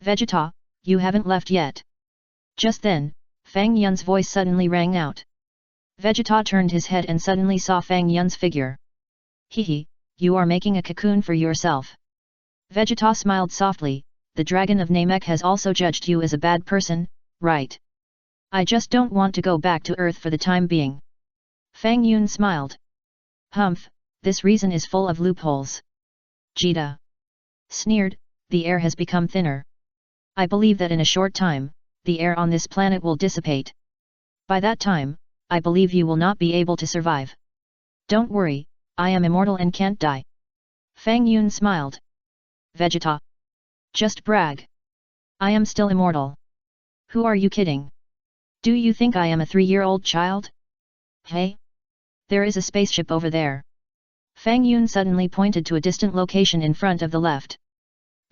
Vegeta, you haven't left yet. Just then, Fang Yun's voice suddenly rang out. Vegeta turned his head and suddenly saw Fang Yun's figure. Hehe, you are making a cocoon for yourself. Vegeta smiled softly, the dragon of Namek has also judged you as a bad person, right? I just don't want to go back to Earth for the time being. Fang Yun smiled. Humph, this reason is full of loopholes. Vegeta sneered, the air has become thinner. I believe that in a short time, the air on this planet will dissipate. By that time, I believe you will not be able to survive. Don't worry, I am immortal and can't die. Fang Yun smiled. Vegeta. Just brag. I am still immortal. Who are you kidding? Do you think I am a 3-year-old child? Hey? There is a spaceship over there. Fang Yun suddenly pointed to a distant location in front of the left.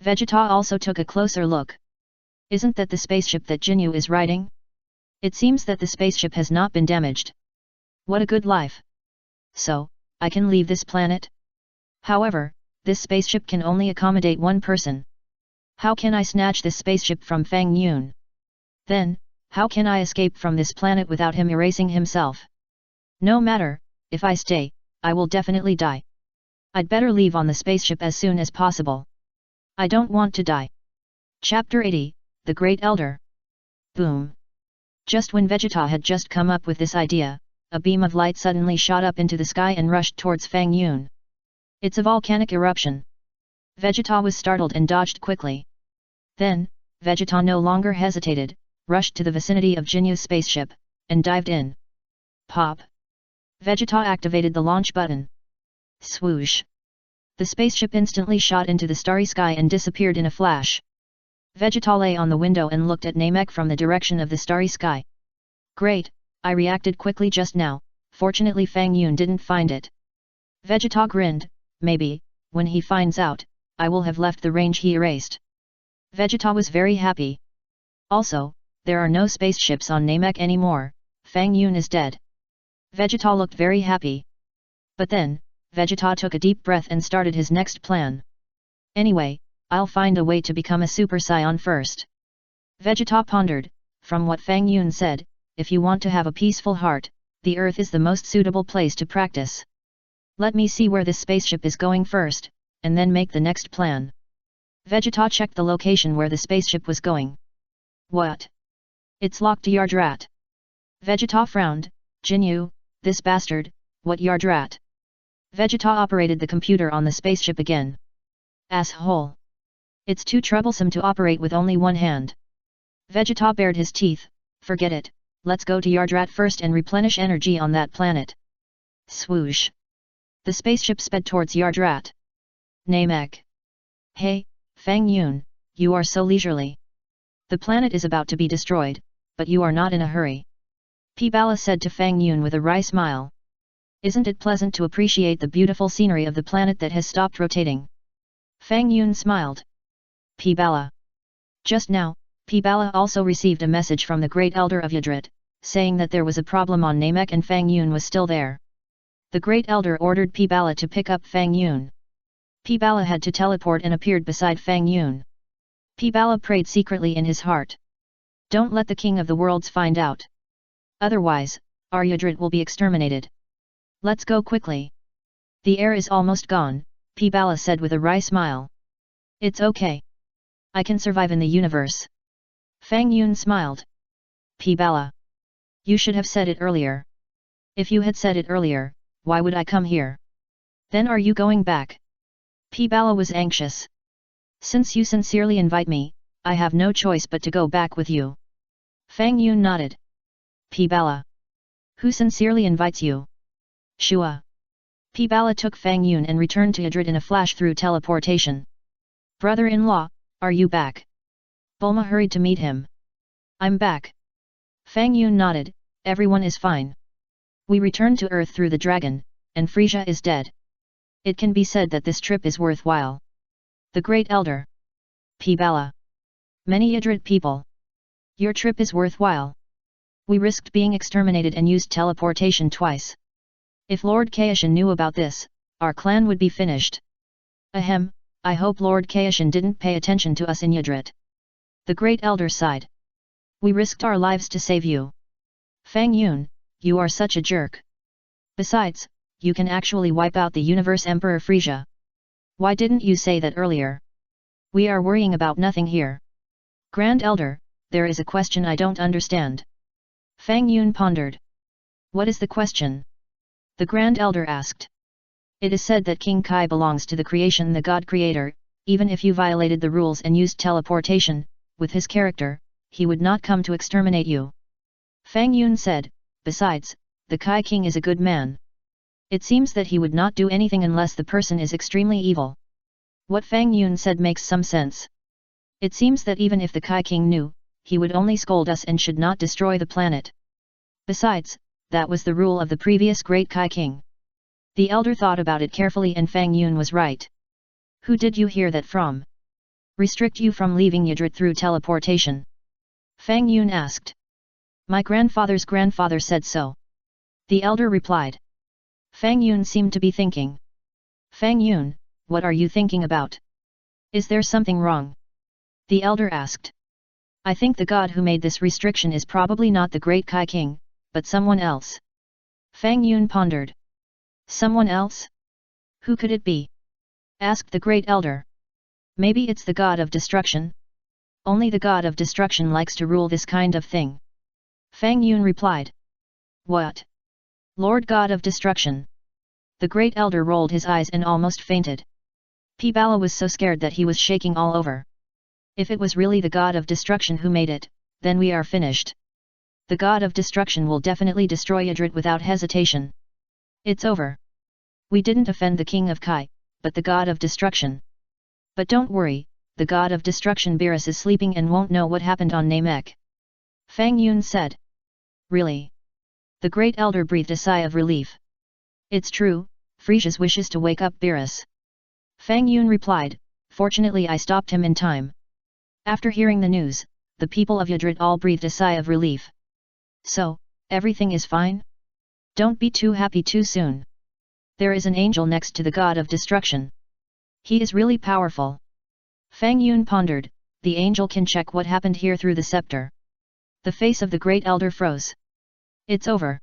Vegeta also took a closer look. Isn't that the spaceship that Jinyu is riding? It seems that the spaceship has not been damaged. What a good life. So, I can leave this planet? However, this spaceship can only accommodate one person. How can I snatch this spaceship from Fang Yun? Then, how can I escape from this planet without him erasing himself? No matter, if I stay, I will definitely die. I'd better leave on the spaceship as soon as possible. I don't want to die. Chapter 80, The Great Elder. Boom. Just when Vegeta had just come up with this idea, a beam of light suddenly shot up into the sky and rushed towards Fang Yun. It's a volcanic eruption. Vegeta was startled and dodged quickly. Then, Vegeta no longer hesitated, rushed to the vicinity of Jinyu's spaceship, and dived in. Pop! Vegeta activated the launch button. Swoosh! The spaceship instantly shot into the starry sky and disappeared in a flash. Vegeta lay on the window and looked at Namek from the direction of the starry sky. Great, I reacted quickly just now, fortunately Fang Yun didn't find it. Vegeta grinned, maybe, when he finds out, I will have left the range he erased. Vegeta was very happy. Also, there are no spaceships on Namek anymore, Fang Yun is dead. Vegeta looked very happy. But then, Vegeta took a deep breath and started his next plan. Anyway, I'll find a way to become a Super Saiyan first. Vegeta pondered, from what Fang Yun said, if you want to have a peaceful heart, the Earth is the most suitable place to practice. Let me see where this spaceship is going first, and then make the next plan. Vegeta checked the location where the spaceship was going. What? It's locked Yardrat. Vegeta frowned. Jinyu, this bastard, what yardrat. Vegeta operated the computer on the spaceship again. Asshole. It's too troublesome to operate with only one hand. Vegeta bared his teeth. Forget it, let's go to Yardrat first and replenish energy on that planet. Swoosh. The spaceship sped towards Yardrat. Namek. Hey, Fang Yun, you are so leisurely. The planet is about to be destroyed, but you are not in a hurry. P-Bala said to Fang Yun with a wry smile. Isn't it pleasant to appreciate the beautiful scenery of the planet that has stopped rotating? Fang Yun smiled. P-Bala. Just now, P-Bala also received a message from the Great Elder of Yadrit, saying that there was a problem on Namek and Fang Yun was still there. The Great Elder ordered P-Bala to pick up Fang Yun. P-Bala had to teleport and appeared beside Fang Yun. P-Bala prayed secretly in his heart. Don't let the King of the Worlds find out. Otherwise, our Yadrit will be exterminated. Let's go quickly. The air is almost gone, P-Bala said with a wry smile. It's okay. I can survive in the universe. Fang Yun smiled. P-Bala. You should have said it earlier. If you had said it earlier, why would I come here? Then are you going back? P-Bala was anxious. Since you sincerely invite me, I have no choice but to go back with you. Fang Yun nodded. P-Bala. Who sincerely invites you? Shua. P-Bala took Fang Yun and returned to Yadrit in a flash through teleportation. Brother-in-law, are you back? Bulma hurried to meet him. I'm back. Fang Yun nodded, everyone is fine. We returned to Earth through the dragon, and Frieza is dead. It can be said that this trip is worthwhile. The Great Elder. P-Bala. Many Yadrit people. Your trip is worthwhile. We risked being exterminated and used teleportation twice. If Lord Kaishin knew about this, our clan would be finished. Ahem, I hope Lord Kaishin didn't pay attention to us in Yadrit. The Great Elder sighed. We risked our lives to save you. Fang Yun, you are such a jerk. Besides, you can actually wipe out the universe Emperor Frieza. Why didn't you say that earlier? We are worrying about nothing here. Grand Elder, there is a question I don't understand. Fang Yun pondered. What is the question? The Grand Elder asked. It is said that King Kai belongs to the creation the God Creator, even if you violated the rules and used teleportation, with his character, he would not come to exterminate you. Fang Yun said, besides, the Kai King is a good man. It seems that he would not do anything unless the person is extremely evil. What Fang Yun said makes some sense. It seems that even if the Kai King knew, he would only scold us and should not destroy the planet. Besides, that was the rule of the previous great Kai King. The elder thought about it carefully and Fang Yun was right. Who did you hear that from? Restrict you from leaving Yadrit through teleportation? Fang Yun asked. My grandfather's grandfather said so. The elder replied. Fang Yun seemed to be thinking. Fang Yun, what are you thinking about? Is there something wrong? The elder asked. I think the god who made this restriction is probably not the great Kai King, but someone else. Fang Yun pondered. Someone else? Who could it be? Asked the great elder. Maybe it's the god of destruction? Only the god of destruction likes to rule this kind of thing. Fang Yun replied. What? Lord God of Destruction. The great elder rolled his eyes and almost fainted. P-Bala was so scared that he was shaking all over. If it was really the god of destruction who made it, then we are finished. The god of destruction will definitely destroy Yadrit without hesitation. It's over. We didn't offend the king of Kai, but the god of destruction. But don't worry, the god of destruction Beerus is sleeping and won't know what happened on Namek. Fang Yun said. Really? The great elder breathed a sigh of relief. It's true, Frieza's wishes to wake up Beerus. Fang Yun replied, fortunately I stopped him in time. After hearing the news, the people of Yadrit all breathed a sigh of relief. So, everything is fine? Don't be too happy too soon. There is an angel next to the god of destruction. He is really powerful. Fang Yun pondered, the angel can check what happened here through the scepter. The face of the great elder froze. It's over.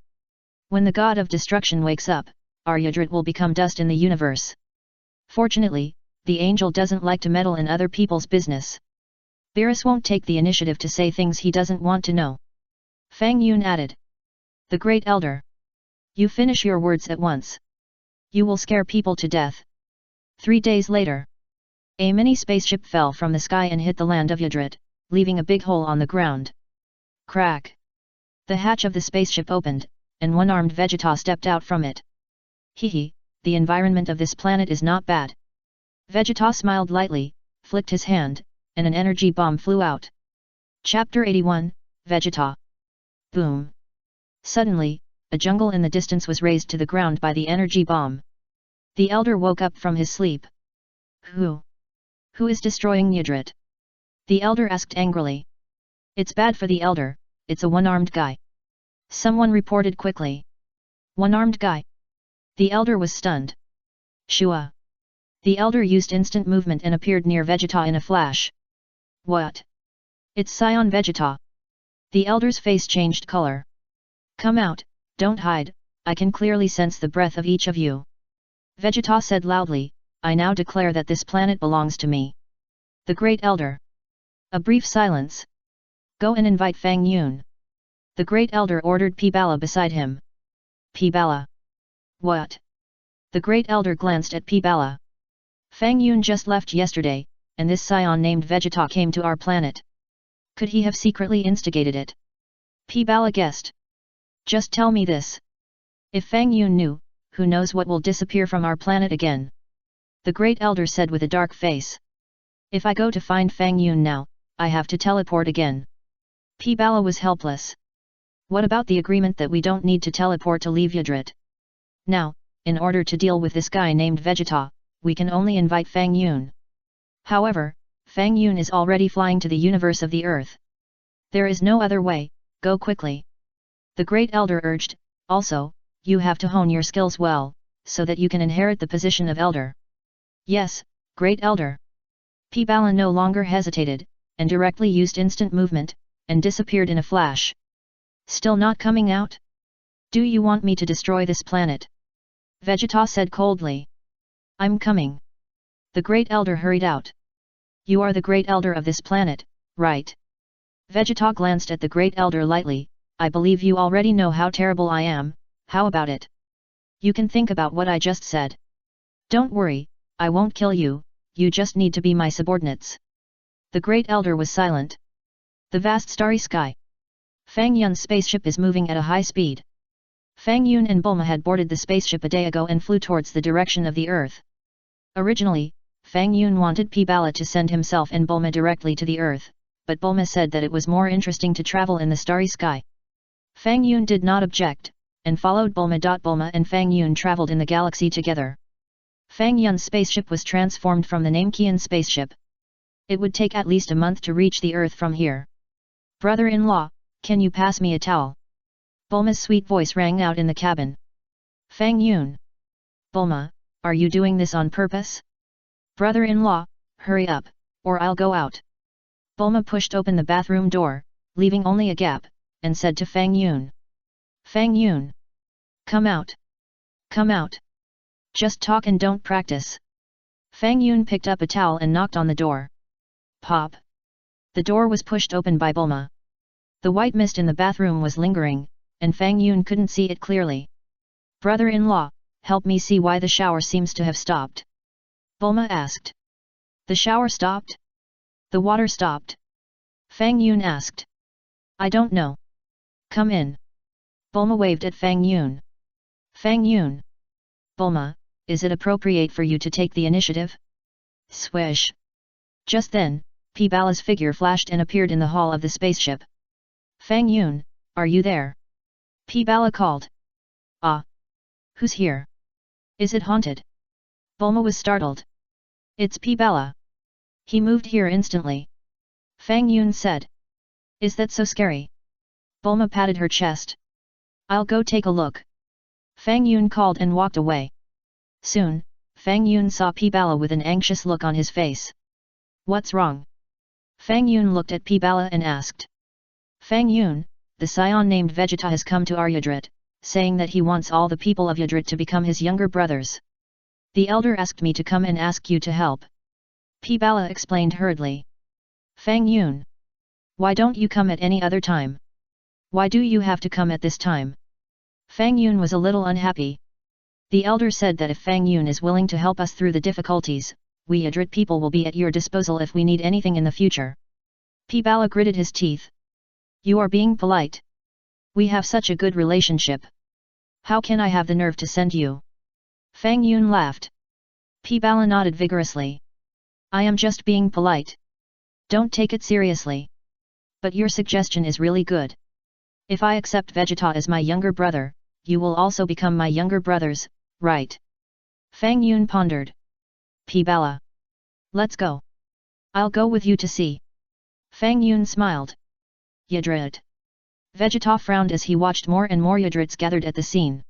When the god of destruction wakes up, our Yadrit will become dust in the universe. Fortunately, the angel doesn't like to meddle in other people's business. Beerus won't take the initiative to say things he doesn't want to know. Fang Yun added. The Great Elder. You finish your words at once. You will scare people to death. 3 days later. A mini spaceship fell from the sky and hit the land of Yadrit, leaving a big hole on the ground. Crack! The hatch of the spaceship opened, and one-armed Vegeta stepped out from it. Hehe, the environment of this planet is not bad. Vegeta smiled lightly, flicked his hand, and an energy bomb flew out. Chapter 81, Vegeta. Boom! Suddenly, a jungle in the distance was razed to the ground by the energy bomb. The elder woke up from his sleep. Who is destroying Yadrit? The elder asked angrily. It's bad for the elder, it's a one-armed guy. Someone reported quickly. One-armed guy? The elder was stunned. Shua. The elder used instant movement and appeared near Vegeta in a flash. What? It's Saiyan Vegeta. The elder's face changed color. Come out, don't hide, I can clearly sense the breath of each of you. Vegeta said loudly, I now declare that this planet belongs to me. The Great Elder. A brief silence. Go and invite Fang Yun. The Great Elder ordered P-Bala beside him. P-Bala. What? The Great Elder glanced at P-Bala. Fang Yun just left yesterday, and this Saiyan named Vegeta came to our planet. Could he have secretly instigated it? P-Bala guessed. Just tell me this. If Fang Yun knew, who knows what will disappear from our planet again? The Great Elder said with a dark face. If I go to find Fang Yun now, I have to teleport again. P-Bala was helpless. What about the agreement that we don't need to teleport to leave Yadrit? Now, in order to deal with this guy named Vegeta, we can only invite Fang Yun. However, Fang Yun is already flying to the universe of the Earth. There is no other way, go quickly. The Great Elder urged, also, you have to hone your skills well, so that you can inherit the position of Elder. Yes, Great Elder. P-Bala no longer hesitated, and directly used instant movement, and disappeared in a flash. Still not coming out? Do you want me to destroy this planet? Vegeta said coldly. I'm coming. The Great Elder hurried out. You are the Great Elder of this planet, right? Vegeta glanced at the Great Elder lightly, I believe you already know how terrible I am, how about it? You can think about what I just said. Don't worry, I won't kill you, you just need to be my subordinates. The Great Elder was silent. The vast starry sky. Fang Yun's spaceship is moving at a high speed. Fang Yun and Bulma had boarded the spaceship a day ago and flew towards the direction of the Earth. Originally, Fang Yun wanted P-Bala to send himself and Bulma directly to the Earth, but Bulma said that it was more interesting to travel in the starry sky. Fang Yun did not object, and followed Bulma. Bulma and Fang Yun traveled in the galaxy together. Fang Yun's spaceship was transformed from the Namekian spaceship. It would take at least a month to reach the Earth from here. Brother-in-law, can you pass me a towel? Bulma's sweet voice rang out in the cabin. Fang Yun. Bulma, are you doing this on purpose? Brother-in-law, hurry up, or I'll go out. Bulma pushed open the bathroom door, leaving only a gap, and said to Fang Yun. Fang Yun. Come out. Come out. Just talk and don't practice. Fang Yun picked up a towel and knocked on the door. Pop. The door was pushed open by Bulma. The white mist in the bathroom was lingering, and Fang Yun couldn't see it clearly. Brother-in-law, help me see why the shower seems to have stopped. Bulma asked. The shower stopped? The water stopped? Fang Yun asked. I don't know. Come in. Bulma waved at Fang Yun. Fang Yun. Bulma, is it appropriate for you to take the initiative? Swish. Just then, P-Bala's figure flashed and appeared in the hall of the spaceship. Fang Yun, are you there? P-Bala called. Ah. Who's here? Is it haunted? Bulma was startled. It's P-Bala. He moved here instantly. Fang Yun said. Is that so scary? Bulma patted her chest. I'll go take a look. Fang Yun called and walked away. Soon, Fang Yun saw P-Bala with an anxious look on his face. What's wrong? Fang Yun looked at P-Bala and asked. Fang Yun, the Saiyan named Vegeta has come to our Yadrit, saying that he wants all the people of Yadrit to become his younger brothers. The elder asked me to come and ask you to help. P-Bala explained hurriedly. Fang Yun. Why don't you come at any other time? Why do you have to come at this time? Fang Yun was a little unhappy. The elder said that if Fang Yun is willing to help us through the difficulties, we Yadrit people will be at your disposal if we need anything in the future. P-Bala gritted his teeth. You are being polite. We have such a good relationship. How can I have the nerve to send you? Fang Yun laughed. P-Bala nodded vigorously. I am just being polite. Don't take it seriously. But your suggestion is really good. If I accept Vegeta as my younger brother, you will also become my younger brothers, right? Fang Yun pondered. P-Bala. Let's go. I'll go with you to see. Fang Yun smiled. Yadrit. Vegeta frowned as he watched more and more Yadrits gathered at the scene.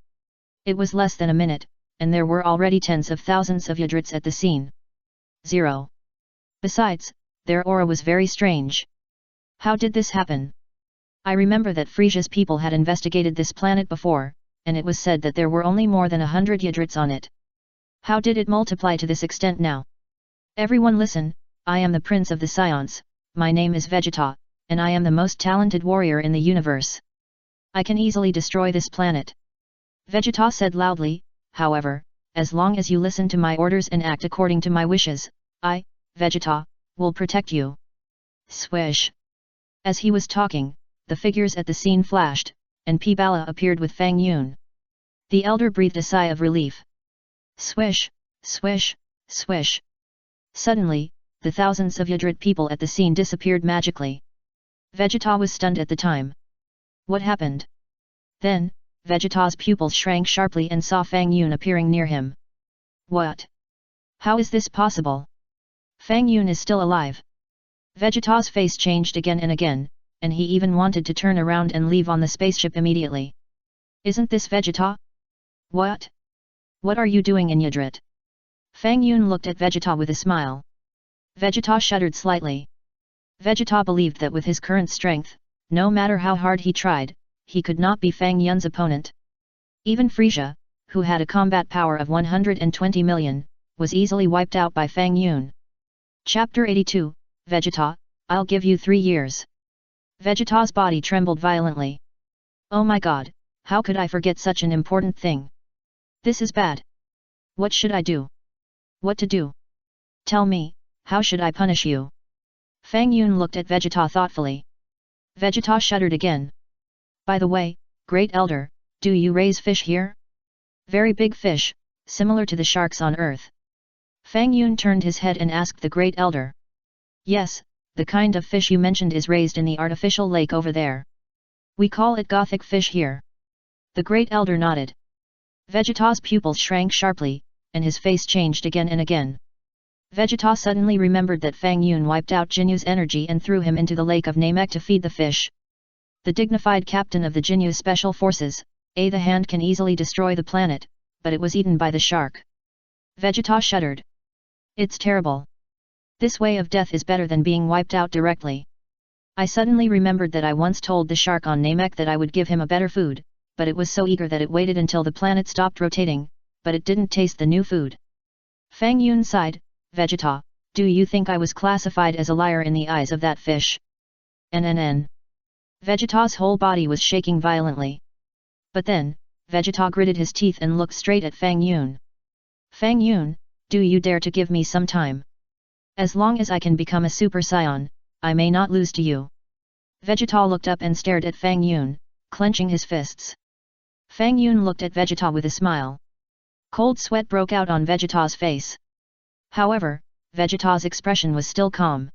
It was less than a minute, and there were already tens of thousands of Yadrits at the scene. 0. Besides, their aura was very strange. How did this happen? I remember that Frieza's people had investigated this planet before, and it was said that there were only more than 100 Yadrits on it. How did it multiply to this extent now? Everyone listen, I am the Prince of the Saiyans, my name is Vegeta, and I am the most talented warrior in the universe. I can easily destroy this planet. Vegeta said loudly, however, as long as you listen to my orders and act according to my wishes, I, Vegeta, will protect you. Swish. As he was talking, the figures at the scene flashed, and P-Bala appeared with Fang Yun. The elder breathed a sigh of relief. Swish, swish, swish. Suddenly, the thousands of Yadrit people at the scene disappeared magically. Vegeta was stunned at the time. What happened? Then, Vegeta's pupils shrank sharply and saw Fang Yun appearing near him. What? How is this possible? Fang Yun is still alive. Vegeta's face changed again and again, and he even wanted to turn around and leave on the spaceship immediately. Isn't this Vegeta? What? What are you doing in Yadrit? Fang Yun looked at Vegeta with a smile. Vegeta shuddered slightly. Vegeta believed that with his current strength, no matter how hard he tried, he could not be Fang Yun's opponent. Even Frieza, who had a combat power of 120 million, was easily wiped out by Fang Yun. Chapter 82, Vegeta, I'll give you 3 years. Vegeta's body trembled violently. Oh my god, how could I forget such an important thing? This is bad. What should I do? What to do? Tell me, how should I punish you? Fang Yun looked at Vegeta thoughtfully. Vegeta shuddered again. By the way, Great Elder, do you raise fish here? Very big fish, similar to the sharks on Earth. Fang Yun turned his head and asked the Great Elder. Yes, the kind of fish you mentioned is raised in the artificial lake over there. We call it Gothic fish here. The Great Elder nodded. Vegeta's pupils shrank sharply, and his face changed again and again. Vegeta suddenly remembered that Fang Yun wiped out Jinyu's energy and threw him into the lake of Namek to feed the fish. The dignified captain of the Jinyu Special Forces, the hand can easily destroy the planet, but it was eaten by the shark. Vegeta shuddered. It's terrible. This way of death is better than being wiped out directly. I suddenly remembered that I once told the shark on Namek that I would give him a better food, but it was so eager that it waited until the planet stopped rotating, but it didn't taste the new food. Fang Yun sighed. Vegeta, do you think I was classified as a liar in the eyes of that fish? NNN. Vegeta's whole body was shaking violently. But then, Vegeta gritted his teeth and looked straight at Fang Yun. Fang Yun, do you dare to give me some time? As long as I can become a Super Saiyan, I may not lose to you. Vegeta looked up and stared at Fang Yun, clenching his fists. Fang Yun looked at Vegeta with a smile. Cold sweat broke out on Vegeta's face. However, Vegeta's expression was still calm.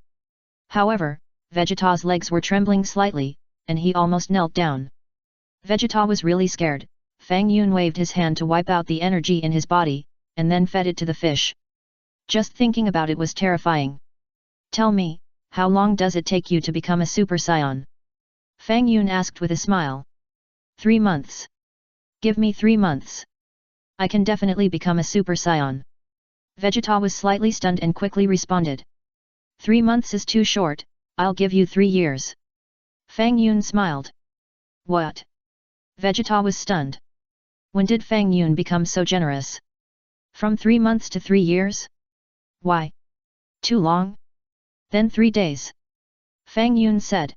However, Vegeta's legs were trembling slightly, and he almost knelt down. Vegeta was really scared. Fang Yun waved his hand to wipe out the energy in his body, and then fed it to the fish. Just thinking about it was terrifying. Tell me, how long does it take you to become a Super Saiyan? Fang Yun asked with a smile. 3 months. Give me 3 months. I can definitely become a Super Saiyan. Vegeta was slightly stunned and quickly responded. 3 months is too short, I'll give you 3 years. Fang Yun smiled. What? Vegeta was stunned. When did Fang Yun become so generous? From 3 months to 3 years? Why? Too long? Then 3 days. Fang Yun said.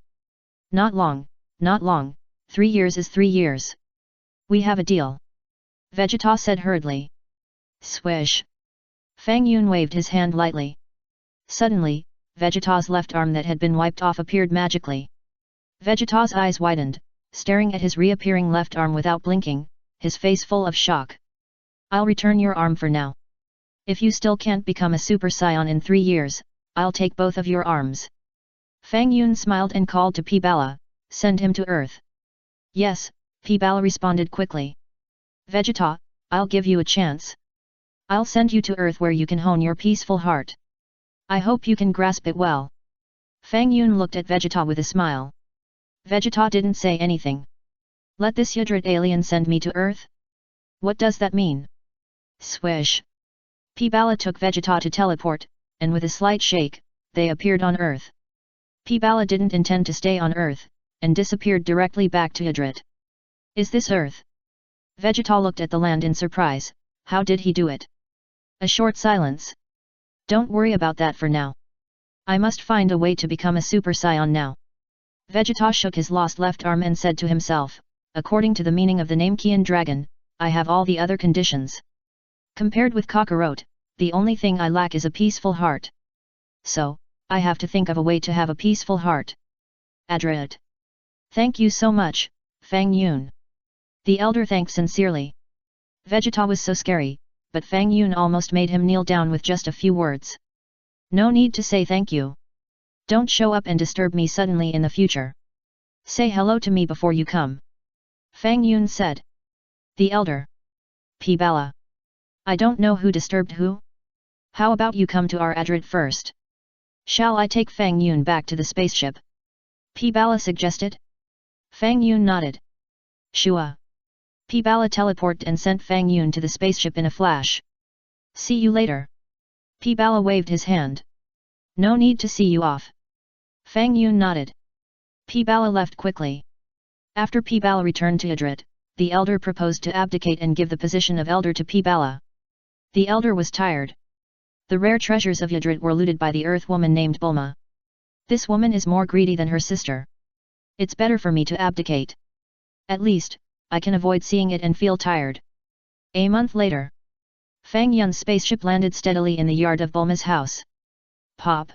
Not long, not long, 3 years is 3 years. We have a deal. Vegeta said hurriedly. Swish. Fang Yun waved his hand lightly. Suddenly, Vegeta's left arm that had been wiped off appeared magically. Vegeta's eyes widened, staring at his reappearing left arm without blinking, his face full of shock. I'll return your arm for now. If you still can't become a Super Saiyan in 3 years, I'll take both of your arms. Fang Yun smiled and called to P-Bala, send him to Earth. Yes, P-Bala responded quickly. Vegeta, I'll give you a chance. I'll send you to Earth where you can hone your peaceful heart. I hope you can grasp it well. Fang Yun looked at Vegeta with a smile. Vegeta didn't say anything. Let this Yudrit alien send me to Earth? What does that mean? Swish. P-Bala took Vegeta to teleport, and with a slight shake, they appeared on Earth. P-Bala didn't intend to stay on Earth, and disappeared directly back to Yudrit. Is this Earth? Vegeta looked at the land in surprise. How did he do it? A short silence. Don't worry about that for now. I must find a way to become a Super Saiyan now. Vegeta shook his lost left arm and said to himself, according to the meaning of the name Qian Dragon, I have all the other conditions. Compared with Kakarot, the only thing I lack is a peaceful heart. So, I have to think of a way to have a peaceful heart. Adrit. Thank you so much, Fang Yun. The elder thanked sincerely. Vegeta was so scary, but Fang Yun almost made him kneel down with just a few words. No need to say thank you. Don't show up and disturb me suddenly in the future. Say hello to me before you come. Fang Yun said. The elder. P-Bala. I don't know who disturbed who. How about you come to our Adrit first? Shall I take Fang Yun back to the spaceship? P-Bala suggested. Fang Yun nodded. Shua. P-Bala teleported and sent Fang Yun to the spaceship in a flash. See you later. P-Bala waved his hand. No need to see you off. Fang Yun nodded. P-Bala left quickly. After P-Bala returned to Adrit, the elder proposed to abdicate and give the position of elder to P-Bala. The elder was tired. The rare treasures of Adrit were looted by the earth woman named Bulma. This woman is more greedy than her sister. It's better for me to abdicate. At least, I can avoid seeing it and feel tired. A month later. Fang Yun's spaceship landed steadily in the yard of Bulma's house. Pop!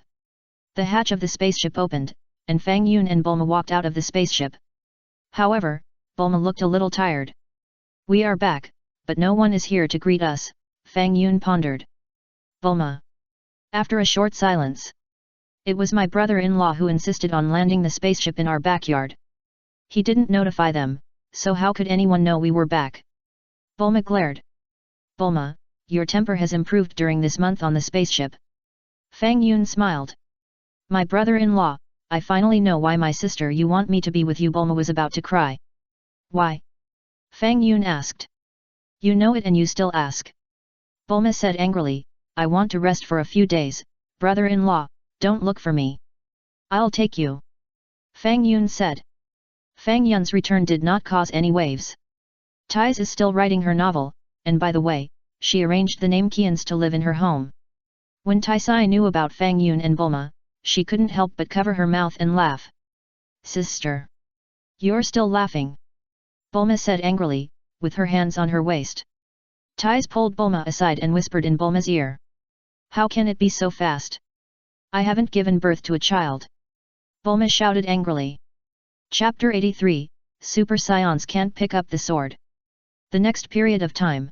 The hatch of the spaceship opened, and Fang Yun and Bulma walked out of the spaceship. However, Bulma looked a little tired. We are back, but no one is here to greet us, Fang Yun pondered. Bulma. After a short silence. It was my brother-in-law who insisted on landing the spaceship in our backyard. He didn't notify them, so how could anyone know we were back? Bulma glared. Bulma, your temper has improved during this month on the spaceship. Fang Yun smiled. My brother-in-law, I finally know why my sister you want me to be with you. Bulma was about to cry. Why? Fang Yun asked. You know it and you still ask. Bulma said angrily, I want to rest for a few days, brother-in-law, don't look for me. I'll take you. Fang Yun said. Fang Yun's return did not cause any waves. Tais is still writing her novel, and by the way, she arranged the name Qians to live in her home. When Taisai knew about Fang Yun and Bulma, she couldn't help but cover her mouth and laugh. Sister. You're still laughing. Bulma said angrily, with her hands on her waist. Tais pulled Bulma aside and whispered in Bulma's ear. How can it be so fast? I haven't given birth to a child. Bulma shouted angrily. Chapter 83, Super Saiyans can't pick up the sword. The next period of time.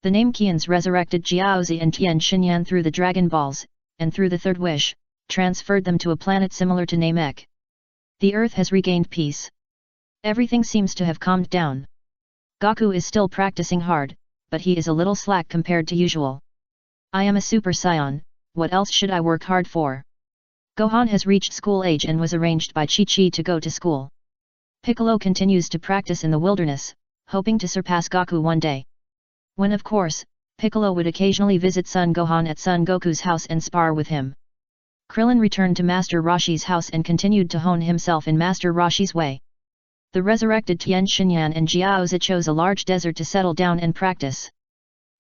The name Qians resurrected Jiaozi and Tian Xinyan through the Dragon Balls, and through the third wish, transferred them to a planet similar to Namek. The Earth has regained peace. Everything seems to have calmed down. Goku is still practicing hard, but he is a little slack compared to usual. I am a Super Saiyan, what else should I work hard for? Gohan has reached school age and was arranged by Chi-Chi to go to school. Piccolo continues to practice in the wilderness, hoping to surpass Goku one day. When of course, Piccolo would occasionally visit Son Gohan at Son Goku's house and spar with him. Krillin returned to Master Roshi's house and continued to hone himself in Master Roshi's way. The resurrected Tian Xinyan and Jiaozi chose a large desert to settle down and practice.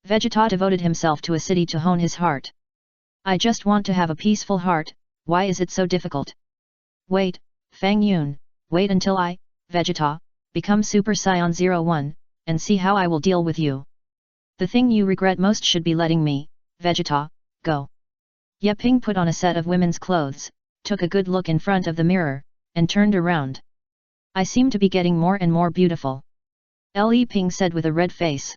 Vegeta devoted himself to a city to hone his heart. I just want to have a peaceful heart, why is it so difficult? Wait, Fang Yun, wait until I, Vegeta, become Super Saiyan 01, and see how I will deal with you. The thing you regret most should be letting me, Vegeta, go. Ye Ping put on a set of women's clothes, took a good look in front of the mirror, and turned around. I seem to be getting more and more beautiful. Li Ping said with a red face.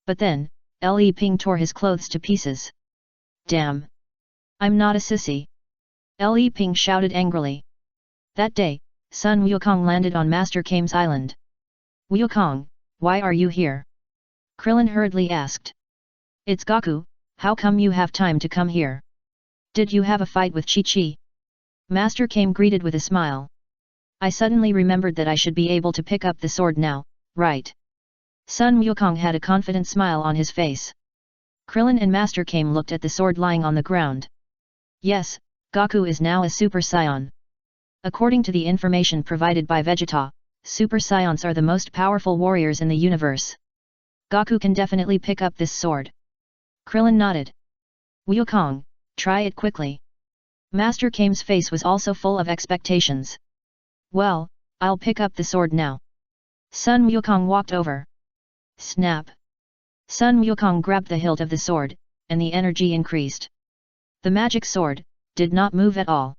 But then, Li Ping tore his clothes to pieces. Damn! I'm not a sissy! Li Ping shouted angrily. That day, Sun Wukong landed on Master Kame's island. Wukong, why are you here? Krillin hurriedly asked. It's Goku, how come you have time to come here? Did you have a fight with Chi-Chi? Master Kame greeted with a smile. I suddenly remembered that I should be able to pick up the sword now, right? Sun Wukong had a confident smile on his face. Krillin and Master Kame looked at the sword lying on the ground. Yes, Goku is now a Super Saiyan. According to the information provided by Vegeta, Super Saiyans are the most powerful warriors in the universe. Goku can definitely pick up this sword. Krillin nodded. Wukong, try it quickly. Master Kame's face was also full of expectations. Well, I'll pick up the sword now. Sun Wukong walked over. Snap! Sun Wukong grabbed the hilt of the sword, and the energy increased. The magic sword did not move at all.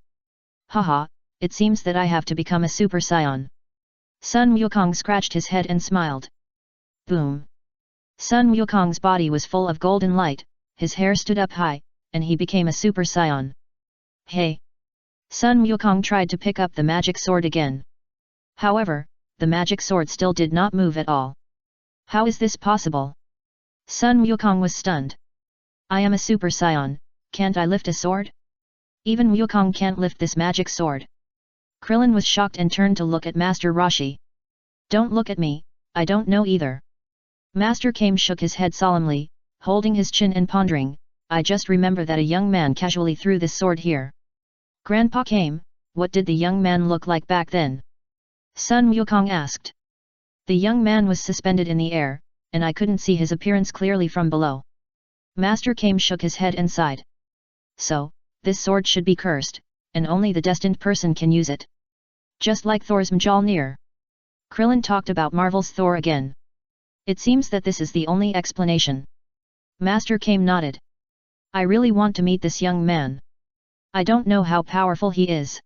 Haha, it seems that I have to become a Super Saiyan. Sun Wukong scratched his head and smiled. Boom! Sun Wukong's body was full of golden light, his hair stood up high, and he became a Super Saiyan. Hey! Sun Wukong tried to pick up the magic sword again. However, the magic sword still did not move at all. How is this possible? Sun Wukong was stunned. I am a Super Saiyan, can't I lift a sword? Even Wukong can't lift this magic sword. Krillin was shocked and turned to look at Master Roshi. Don't look at me, I don't know either. Master Kame shook his head solemnly, holding his chin and pondering, I just remember that a young man casually threw this sword here. Grandpa Kame, what did the young man look like back then? Sun Wukong asked. The young man was suspended in the air, and I couldn't see his appearance clearly from below. Master Kame shook his head and sighed. So, this sword should be cursed, and only the destined person can use it. Just like Thor's Mjolnir. Krillin talked about Marvel's Thor again. It seems that this is the only explanation. Master Kame nodded. I really want to meet this young man. I don't know how powerful he is.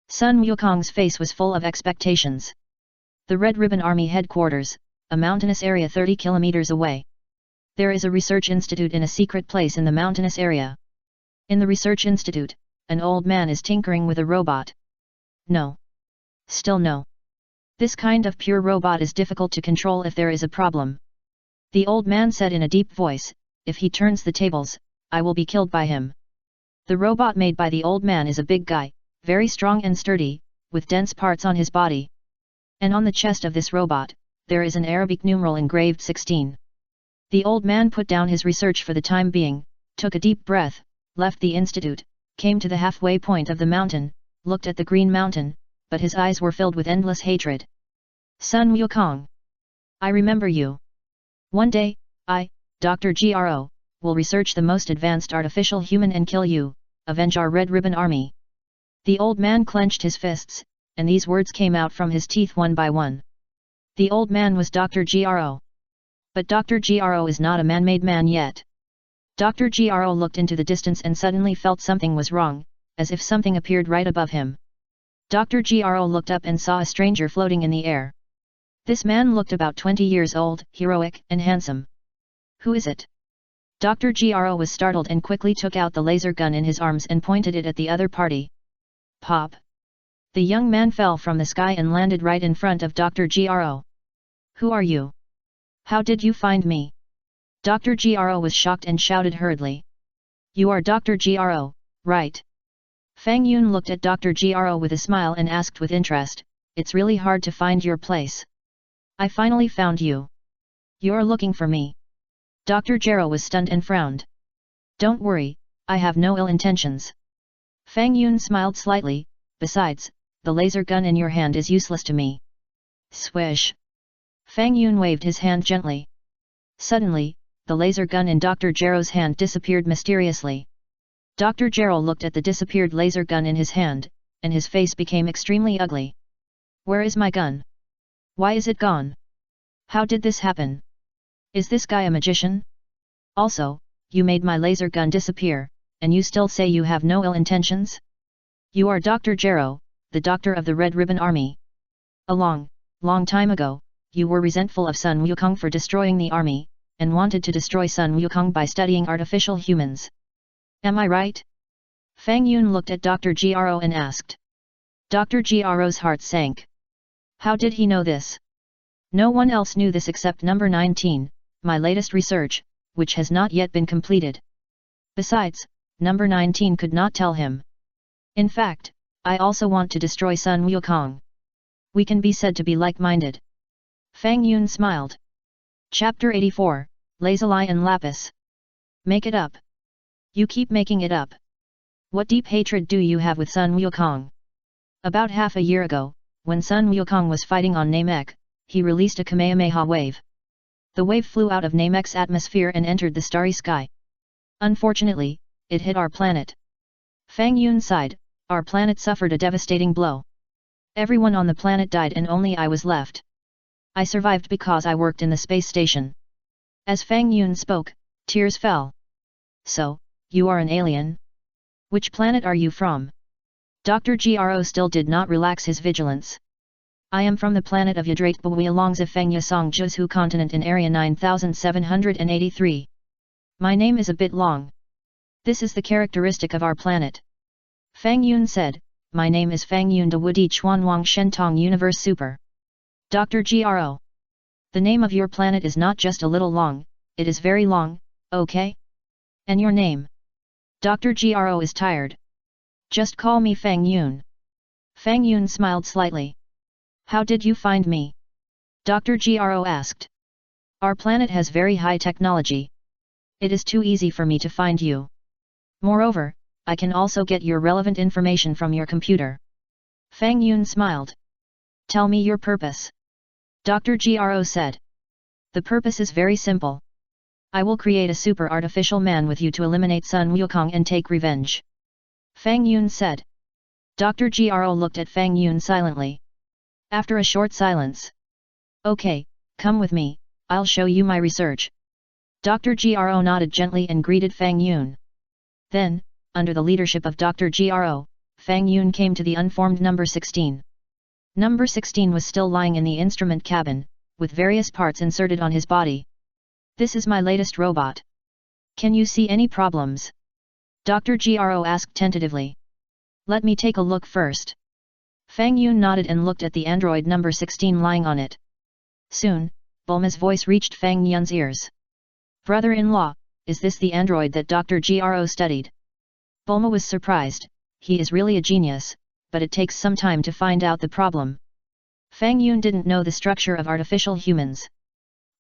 Sun Wukong's face was full of expectations. The Red Ribbon Army headquarters, a mountainous area 30 kilometers away. There is a research institute in a secret place in the mountainous area. In the research institute, an old man is tinkering with a robot. No. Still no. This kind of pure robot is difficult to control if there is a problem. The old man said in a deep voice, if he turns the tables, I will be killed by him. The robot made by the old man is a big guy, very strong and sturdy, with dense parts on his body. And on the chest of this robot, there is an Arabic numeral engraved 16. The old man put down his research for the time being, took a deep breath, left the institute, came to the halfway point of the mountain, looked at the green mountain, but his eyes were filled with endless hatred. Sun Wukong. I remember you. One day, I, Dr. Gro, will research the most advanced artificial human and kill you, avenge our Red Ribbon Army. The old man clenched his fists, and these words came out from his teeth one by one. The old man was Dr. Gro. But Dr. Gro is not a man-made man yet. Dr. Gro looked into the distance and suddenly felt something was wrong, as if something appeared right above him. Dr. Gro looked up and saw a stranger floating in the air. This man looked about 20 years old, heroic and handsome. Who is it? Dr. Gro was startled and quickly took out the laser gun in his arms and pointed it at the other party. Pop! The young man fell from the sky and landed right in front of Dr. Gro. Who are you? How did you find me? Dr. Gro was shocked and shouted hurriedly. You are Dr. Gro, right? Fang Yun looked at Dr. Gro with a smile and asked with interest, it's really hard to find your place. I finally found you. You're looking for me. Dr. Gro was stunned and frowned. Don't worry, I have no ill intentions. Fang Yun smiled slightly, besides, the laser gun in your hand is useless to me. Swish! Fang Yun waved his hand gently. Suddenly, the laser gun in Dr. Gero's hand disappeared mysteriously. Dr. Gero looked at the disappeared laser gun in his hand, and his face became extremely ugly. Where is my gun? Why is it gone? How did this happen? Is this guy a magician? Also, you made my laser gun disappear, and you still say you have no ill intentions? You are Dr. Gero, the doctor of the Red Ribbon Army. A long time ago, you were resentful of Sun Wukong for destroying the army, and wanted to destroy Sun Wukong by studying artificial humans. Am I right? Fang Yun looked at Dr. Gero and asked. Dr. Gero's heart sank. How did he know this? No one else knew this except number 19, my latest research, which has not yet been completed. Besides, number 19 could not tell him. In fact, I also want to destroy Sun Wukong. We can be said to be like-minded. Fang Yun smiled. Chapter 84, Lazuli and Lapis. Make it up. You keep making it up. What deep hatred do you have with Sun Wukong? About half a year ago, when Sun Wukong was fighting on Namek, he released a Kamehameha wave. The wave flew out of Namek's atmosphere and entered the starry sky. Unfortunately, it hit our planet. Fang Yun sighed, our planet suffered a devastating blow. Everyone on the planet died and only I was left. I survived because I worked in the space station. As Fang Yun spoke, tears fell. So, you are an alien? Which planet are you from? Dr. Gero still did not relax his vigilance. I am from the planet of Yadrate Bui along Zifeng Yasong Juzhu continent in area 9783. My name is a bit long. This is the characteristic of our planet. Fang Yun said, my name is Fang Yun de Wudi Chuanwang Shentong Universe Super. Dr. Gero. The name of your planet is not just a little long, it is very long, okay? And your name? Dr. Gero is tired. Just call me Fang Yun. Fang Yun smiled slightly. How did you find me? Dr. Gero asked. Our planet has very high technology. It is too easy for me to find you. Moreover, I can also get your relevant information from your computer. Fang Yun smiled. Tell me your purpose. Dr. Gero said. The purpose is very simple. I will create a super artificial man with you to eliminate Sun Wukong and take revenge. Fang Yun said. Dr. Gero looked at Fang Yun silently. After a short silence. Okay, come with me, I'll show you my research. Dr. Gero nodded gently and greeted Fang Yun. Then, under the leadership of Dr. Gero, Fang Yun came to the unformed number 16. Number 16 was still lying in the instrument cabin, with various parts inserted on his body. This is my latest robot. Can you see any problems? Dr. Gero asked tentatively. Let me take a look first. Fang Yun nodded and looked at the android number 16 lying on it. Soon, Bulma's voice reached Fang Yun's ears. Brother-in-law, is this the android that Dr. Gero studied? Bulma was surprised, he is really a genius, but it takes some time to find out the problem. Fang Yun didn't know the structure of artificial humans.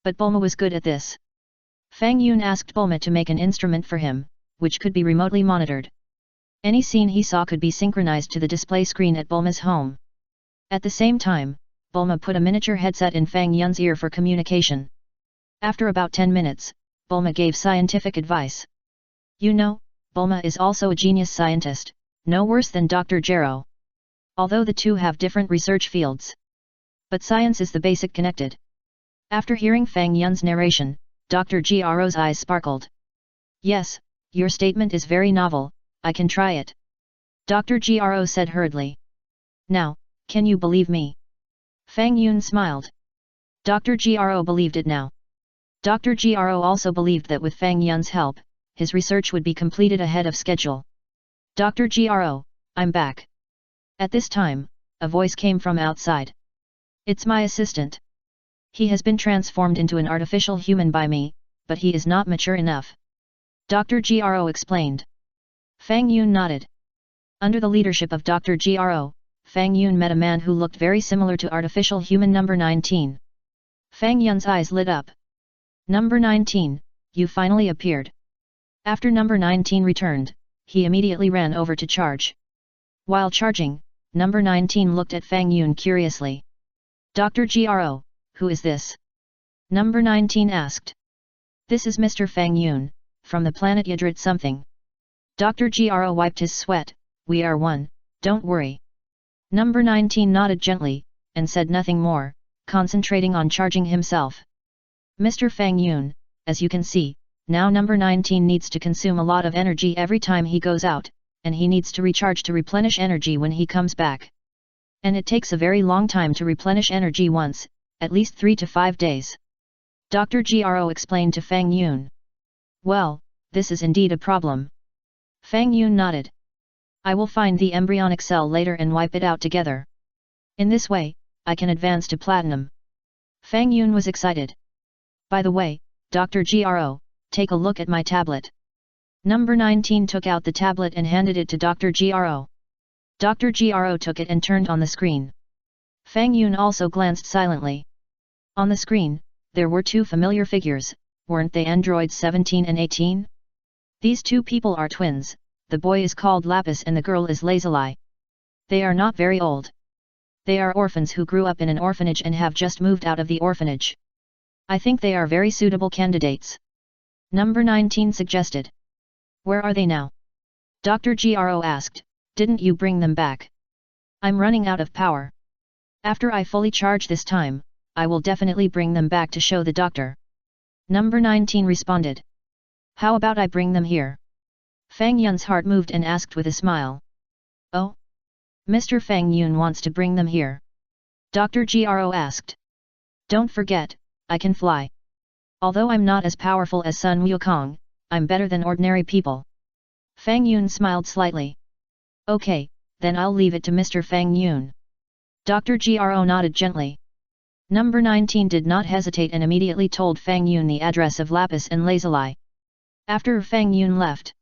But Bulma was good at this. Fang Yun asked Bulma to make an instrument for him, which could be remotely monitored. Any scene he saw could be synchronized to the display screen at Bulma's home. At the same time, Bulma put a miniature headset in Fang Yun's ear for communication. After about 10 minutes, Bulma gave scientific advice. You know, Bulma is also a genius scientist, no worse than Dr. Gero. Although the two have different research fields. But science is the basic connected. After hearing Fang Yun's narration, Dr. Gero's eyes sparkled. Yes, your statement is very novel, I can try it. Dr. Gero said hurriedly. Now, can you believe me? Fang Yun smiled. Dr. Gero believed it now. Dr. Gero also believed that with Fang Yun's help, his research would be completed ahead of schedule. Dr. Gero, I'm back. At this time, a voice came from outside. It's my assistant. He has been transformed into an artificial human by me, but he is not mature enough. Dr. Gero explained. Fang Yun nodded. Under the leadership of Dr. Gero, Fang Yun met a man who looked very similar to artificial human number 19. Fang Yun's eyes lit up. Number 19, you finally appeared. After number 19 returned, he immediately ran over to charge. While charging, number 19 looked at Fang Yun curiously. Dr. Gero, who is this? Number 19 asked. This is Mr. Fang Yun, from the planet Yadrit something. Dr. Gero wiped his sweat, we are one, don't worry. Number 19 nodded gently, and said nothing more, concentrating on charging himself. Mr. Fang Yun, as you can see, now number 19 needs to consume a lot of energy every time he goes out, and he needs to recharge to replenish energy when he comes back. And it takes a very long time to replenish energy once, at least 3 to 5 days. Dr. Gro explained to Fang Yun. Well, this is indeed a problem. Fang Yun nodded. I will find the embryonic cell later and wipe it out together. In this way, I can advance to platinum. Fang Yun was excited. By the way, Dr. Gro, take a look at my tablet. Number 19 took out the tablet and handed it to Dr. Gro. Dr. Gro took it and turned on the screen. Fang Yun also glanced silently. On the screen, there were two familiar figures, weren't they androids 17 and 18? These two people are twins, the boy is called Lapis and the girl is Lazuli. They are not very old. They are orphans who grew up in an orphanage and have just moved out of the orphanage. I think they are very suitable candidates. Number 19 suggested. Where are they now? Dr. Gro asked, didn't you bring them back? I'm running out of power. After I fully charge this time, I will definitely bring them back to show the doctor. Number 19 responded. How about I bring them here? Fang Yun's heart moved and asked with a smile. Oh? Mr. Fang Yun wants to bring them here. Dr. Gro asked. Don't forget, I can fly. Although I'm not as powerful as Sun Wukong, I'm better than ordinary people. Fang Yun smiled slightly. Okay, then I'll leave it to Mr. Fang Yun. Dr. Gro nodded gently. Number 19 did not hesitate and immediately told Fang Yun the address of Lapis and Lazuli. After Fang Yun left.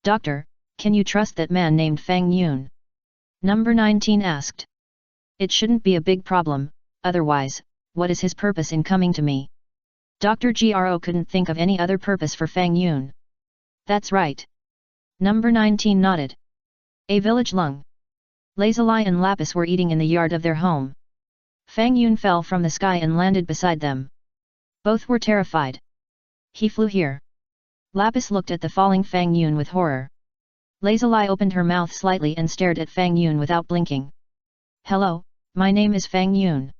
Doctor, can you trust that man named Fang Yun? Number 19 asked. It shouldn't be a big problem, otherwise, what is his purpose in coming to me? Dr. Gro couldn't think of any other purpose for Fang Yun. That's right. Number 19 nodded. A village lung. Lazuli and Lapis were eating in the yard of their home. Fang Yun fell from the sky and landed beside them. Both were terrified. He flew here. Lapis looked at the falling Fang Yun with horror. Lazuli opened her mouth slightly and stared at Fang Yun without blinking. Hello, my name is Fang Yun.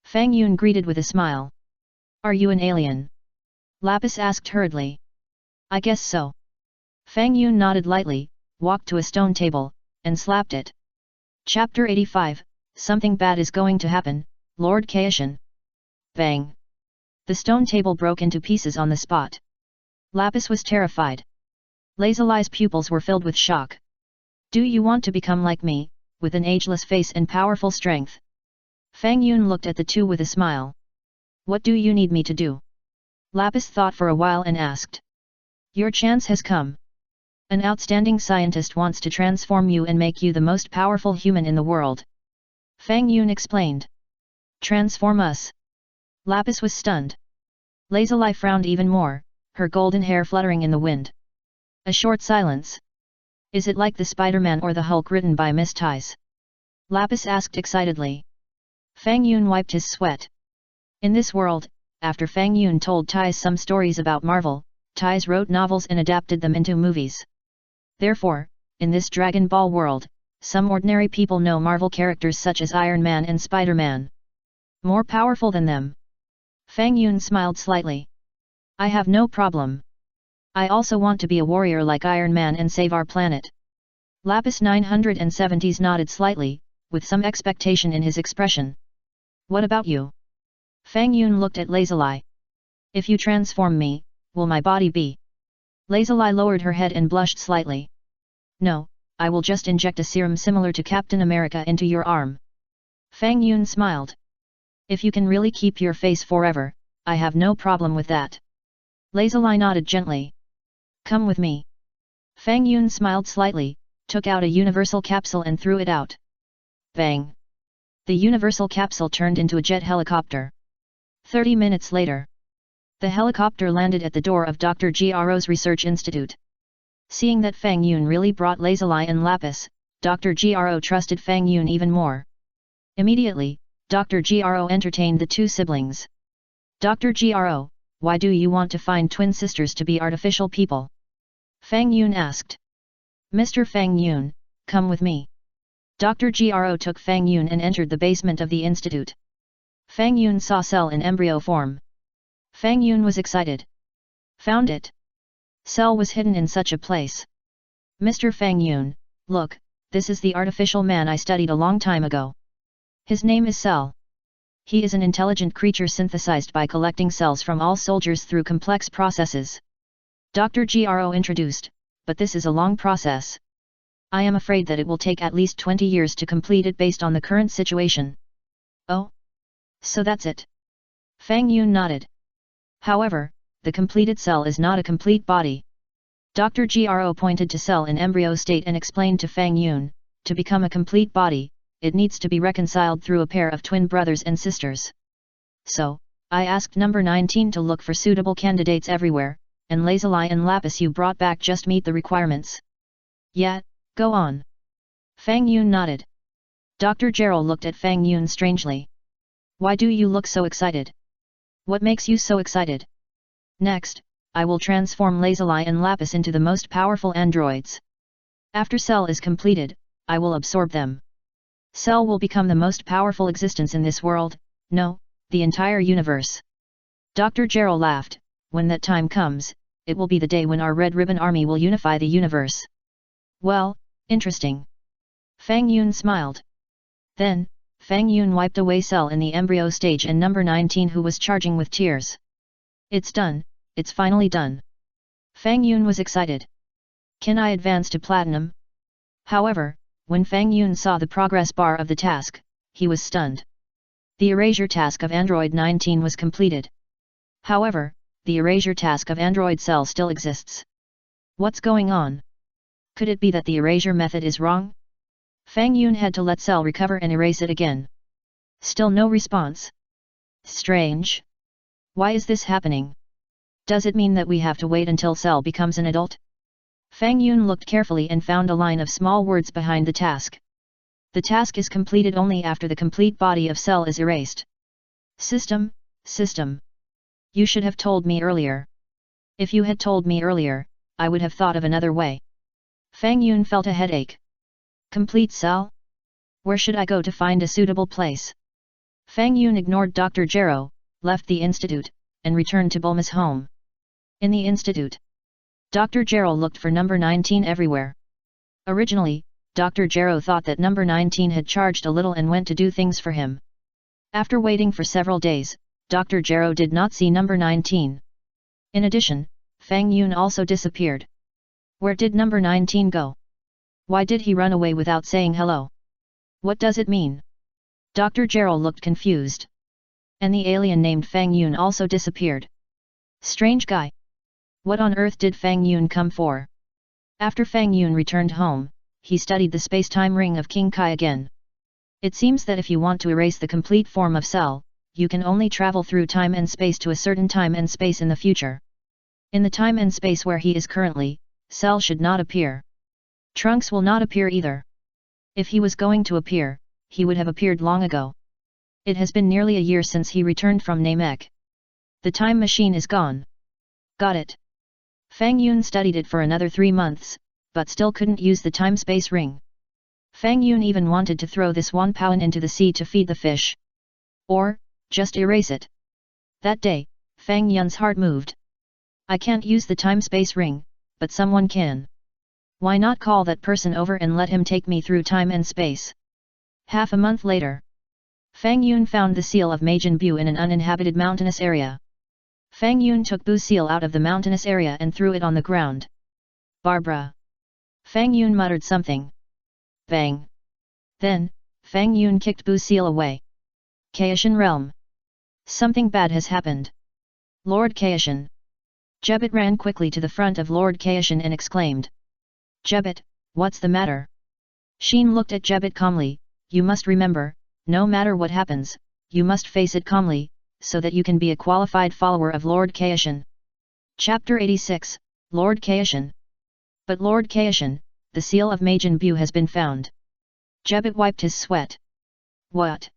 Fang Yun greeted with a smile. Are you an alien? Lapis asked hurriedly. I guess so. Fang Yun nodded lightly, walked to a stone table, and slapped it. Chapter 85, Something bad is going to happen, Lord Kaishan. Bang! The stone table broke into pieces on the spot. Lapis was terrified. Lazuli's pupils were filled with shock. Do you want to become like me, with an ageless face and powerful strength? Fang Yun looked at the two with a smile. What do you need me to do? Lapis thought for a while and asked. Your chance has come. An outstanding scientist wants to transform you and make you the most powerful human in the world. Fang Yun explained. Transform us? Lapis was stunned. Lazuli frowned even more, her golden hair fluttering in the wind. A short silence. Is it like the Spider-Man or the Hulk written by Miss Ties? Lapis asked excitedly. Fang Yun wiped his sweat. In this world, after Fang Yun told Ties some stories about Marvel, Ties wrote novels and adapted them into movies. Therefore, in this Dragon Ball world, some ordinary people know Marvel characters such as Iron Man and Spider-Man. More powerful than them. Fang Yun smiled slightly. I have no problem. I also want to be a warrior like Iron Man and save our planet. Lapis 970s nodded slightly, with some expectation in his expression. What about you? Fang Yun looked at Lazuli. If you transform me, will my body be? Lazuli lowered her head and blushed slightly. No, I will just inject a serum similar to Captain America into your arm. Fang Yun smiled. If you can really keep your face forever, I have no problem with that. Lazuli nodded gently. Come with me. Fang Yun smiled slightly, took out a universal capsule and threw it out. Bang! The universal capsule turned into a jet helicopter. 30 minutes later. The helicopter landed at the door of Dr. Gro's research institute. Seeing that Fang Yun really brought Lazuli and Lapis, Dr. Gro trusted Fang Yun even more. Immediately, Dr. Gro entertained the two siblings. Dr. Gro, why do you want to find twin sisters to be artificial people? Fang Yun asked. Mr. Fang Yun, come with me. Dr. Gro took Fang Yun and entered the basement of the institute. Fang Yun saw Cell in embryo form. Fang Yun was excited. Found it. Cell was hidden in such a place. Mr. Fang Yun, look, this is the artificial man I studied a long time ago. His name is Cell. He is an intelligent creature synthesized by collecting cells from all soldiers through complex processes. Dr. Gro introduced, but this is a long process. I am afraid that it will take at least 20 years to complete it based on the current situation. Oh? So that's it. Fang Yun nodded. However, the completed cell is not a complete body. Dr. Gro pointed to cell in embryo state and explained to Fang Yun, to become a complete body, it needs to be reconciled through a pair of twin brothers and sisters. So, I asked number 19 to look for suitable candidates everywhere, and lazuli and lapis you brought back just meet the requirements. Yeah, go on. Fang Yun nodded. Dr. Gerald looked at Fang Yun strangely. Why do you look so excited? What makes you so excited? Next, I will transform lazuli and lapis into the most powerful androids. After Cell is completed, I will absorb them. Cell will become the most powerful existence in this world, no, the entire universe. Dr. Gerald laughed, when that time comes, it will be the day when our Red Ribbon Army will unify the universe. Well, interesting. Fang Yun smiled. Then, Fang Yun wiped away Cell in the embryo stage and number 19 who was charging with tears. It's done, it's finally done. Fang Yun was excited. Can I advance to platinum? However, when Fang Yun saw the progress bar of the task, he was stunned. The erasure task of Android 19 was completed. However, the erasure task of Android Cell still exists. What's going on? Could it be that the erasure method is wrong? Fang Yun had to let Cell recover and erase it again. Still no response. Strange. Why is this happening? Does it mean that we have to wait until Cell becomes an adult? Fang Yun looked carefully and found a line of small words behind the task. The task is completed only after the complete body of Cell is erased. System. You should have told me earlier. If you had told me earlier, I would have thought of another way. Fang Yun felt a headache. Complete Cell? Where should I go to find a suitable place? Fang Yun ignored Dr. Gero, left the institute, and returned to Bulma's home. In the institute, Dr. Gero looked for number 19 everywhere. Originally, Dr. Gero thought that number 19 had charged a little and went to do things for him. After waiting for several days, Dr. Gero did not see number 19. In addition, Fang Yun also disappeared. Where did number 19 go? Why did he run away without saying hello? What does it mean? Dr. Gero looked confused. And the alien named Fang Yun also disappeared. Strange guy. What on earth did Fang Yun come for? After Fang Yun returned home, he studied the space-time ring of King Kai again. It seems that if you want to erase the complete form of Cell, you can only travel through time and space to a certain time and space in the future. In the time and space where he is currently, Cell should not appear. Trunks will not appear either. If he was going to appear, he would have appeared long ago. It has been nearly a year since he returned from Namek. The time machine is gone. Got it. Fang Yun studied it for another 3 months, but still couldn't use the time-space ring. Fang Yun even wanted to throw this Wanpaoan into the sea to feed the fish. Or, just erase it. That day, Fang Yun's heart moved. I can't use the time-space ring, but someone can. Why not call that person over and let him take me through time and space? Half a month later, Fang Yun found the seal of Majin Bu in an uninhabited mountainous area. Fang Yun took Bu's seal out of the mountainous area and threw it on the ground. Barbara. Fang Yun muttered something. Bang. Then, Fang Yun kicked Bu's seal away. Kaishan realm. Something bad has happened. Lord Kaishan. Jebet ran quickly to the front of Lord Kaishan and exclaimed. Jebet, what's the matter? Sheen looked at Jebet calmly. You must remember, no matter what happens, you must face it calmly, so that you can be a qualified follower of Lord Kaishan. Chapter 86, Lord Kaishan. But Lord Kaishan, the seal of Majin Bu has been found. Jebet wiped his sweat. What?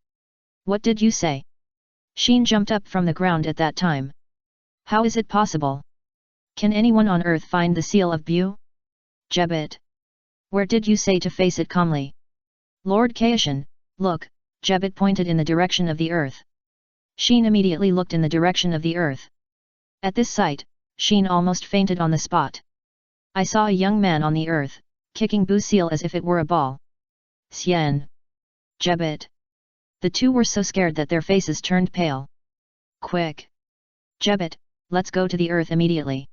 What did you say? Sheen jumped up from the ground at that time. How is it possible? Can anyone on earth find the seal of Bu? Jebet. Where did you say to face it calmly? Lord Kaishan, look, Jebet pointed in the direction of the earth. Sheen immediately looked in the direction of the earth. At this sight, Sheen almost fainted on the spot. I saw a young man on the earth, kicking Busil as if it were a ball. Saiyan. Jebet. The two were so scared that their faces turned pale. Quick! Jebet, let's go to the earth immediately.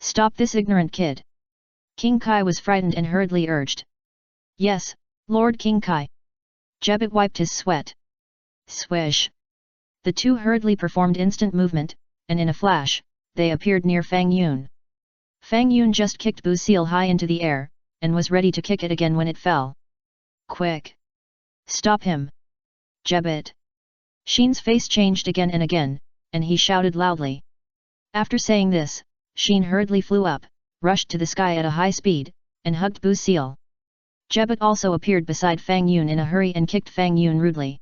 Stop this ignorant kid. King Kai was frightened and hurriedly urged. Yes, Lord King Kai. Jebet wiped his sweat. Swish! The two hurriedly performed instant movement, and in a flash, they appeared near Fang Yun. Fang Yun just kicked Busil high into the air, and was ready to kick it again when it fell. Quick! Stop him! Jebet! Sheen's face changed again and again, and he shouted loudly. After saying this, Sheen hurriedly flew up, rushed to the sky at a high speed, and hugged Busil. Jebet also appeared beside Fang Yun in a hurry and kicked Fang Yun rudely.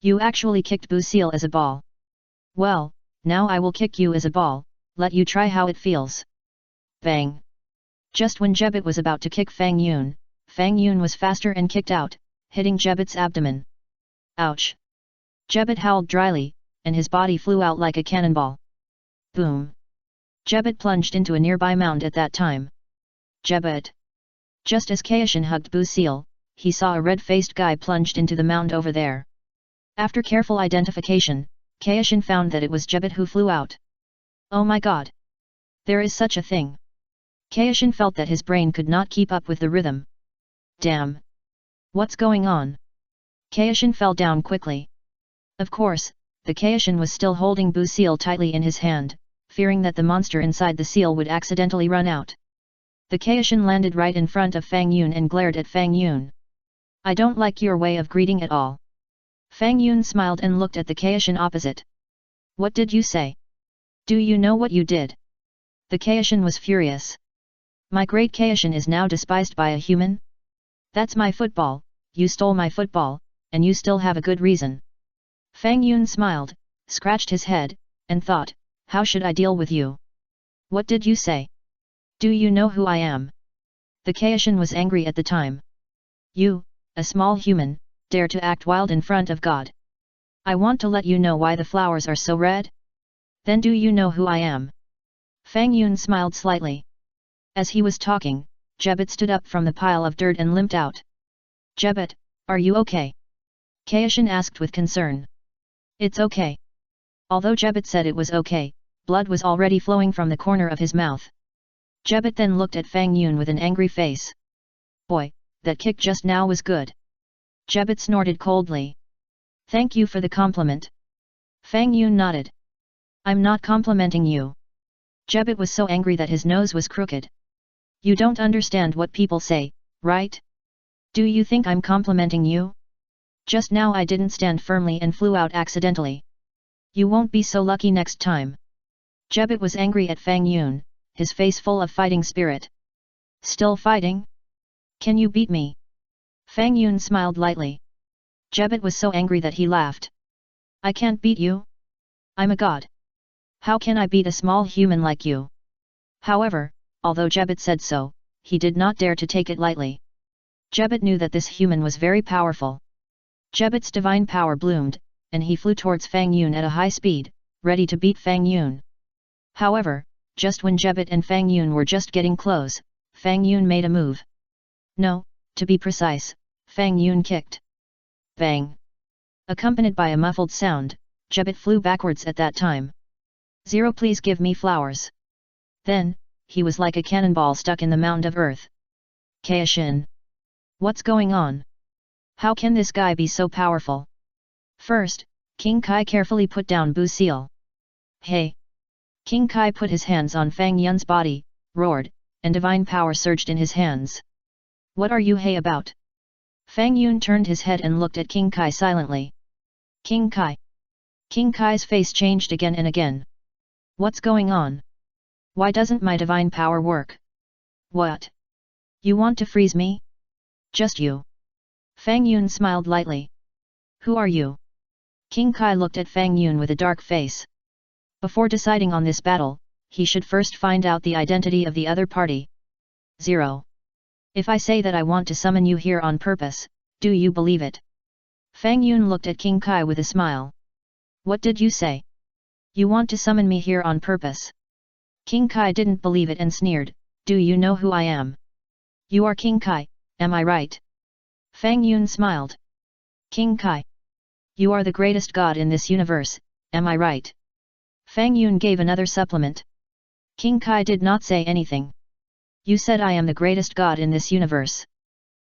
You actually kicked Busil as a ball. Well, now I will kick you as a ball, let you try how it feels. Bang! Just when Jebet was about to kick Fang Yun was faster and kicked out, hitting Jebet's abdomen. Ouch! Jebet howled dryly, and his body flew out like a cannonball. Boom! Jebet plunged into a nearby mound at that time. Jebet! Just as Kaishin hugged Busil, he saw a red-faced guy plunged into the mound over there. After careful identification, Kaishin found that it was Jebet who flew out. Oh my god! There is such a thing! Kaishin felt that his brain could not keep up with the rhythm. Damn! What's going on? Kaishin fell down quickly. Of course, the Kaishin was still holding Busil tightly in his hand, fearing that the monster inside the seal would accidentally run out. The Kaishin landed right in front of Fang Yun and glared at Fang Yun. I don't like your way of greeting at all. Fang Yun smiled and looked at the Kaishin opposite. What did you say? Do you know what you did? The Kaishin was furious. My great Kaishin is now despised by a human? That's my football, you stole my football, and you still have a good reason. Fang Yun smiled, scratched his head, and thought, how should I deal with you? What did you say? Do you know who I am? The Kaishin was angry at the time. You, a small human, dare to act wild in front of God. I want to let you know why the flowers are so red. Then do you know who I am? Fang Yun smiled slightly. As he was talking, Jebet stood up from the pile of dirt and limped out. Jebet, are you okay? Kaishin asked with concern. It's okay. Although Jebet said it was okay, blood was already flowing from the corner of his mouth. Jebet then looked at Fang Yun with an angry face. Boy, that kick just now was good. Jebet snorted coldly. Thank you for the compliment. Fang Yun nodded. I'm not complimenting you. Jebet was so angry that his nose was crooked. You don't understand what people say, right? Do you think I'm complimenting you? Just now I didn't stand firmly and flew out accidentally. You won't be so lucky next time. Jebet was angry at Fang Yun, his face full of fighting spirit. Still fighting? Can you beat me? Fang Yun smiled lightly. Jebet was so angry that he laughed. I can't beat you. I'm a god. How can I beat a small human like you? However, although Jebet said so, he did not dare to take it lightly. Jebet knew that this human was very powerful. Jebet's divine power bloomed, and he flew towards Fang Yun at a high speed, ready to beat Fang Yun. However, just when Jebet and Fang Yun were just getting close, Fang Yun made a move. No, to be precise, Fang Yun kicked. Bang! Accompanied by a muffled sound, Jebet flew backwards at that time. Zero, please give me flowers. Then, he was like a cannonball stuck in the mound of earth. Kaishin! What's going on? How can this guy be so powerful? First, King Kai carefully put down Busil. Hey! King Kai put his hands on Fang Yun's body, roared, and divine power surged in his hands. What are you hey about? Fang Yun turned his head and looked at King Kai silently. King Kai! King Kai's face changed again and again. What's going on? Why doesn't my divine power work? What? You want to freeze me? Just you. Fang Yun smiled lightly. Who are you? King Kai looked at Fang Yun with a dark face. Before deciding on this battle, he should first find out the identity of the other party. 0. If I say that I want to summon you here on purpose, do you believe it? Fang Yun looked at King Kai with a smile. What did you say? You want to summon me here on purpose? King Kai didn't believe it and sneered, do you know who I am? You are King Kai, am I right? Fang Yun smiled. King Kai. You are the greatest god in this universe, am I right? Fang Yun gave another supplement. King Kai did not say anything. You said I am the greatest god in this universe.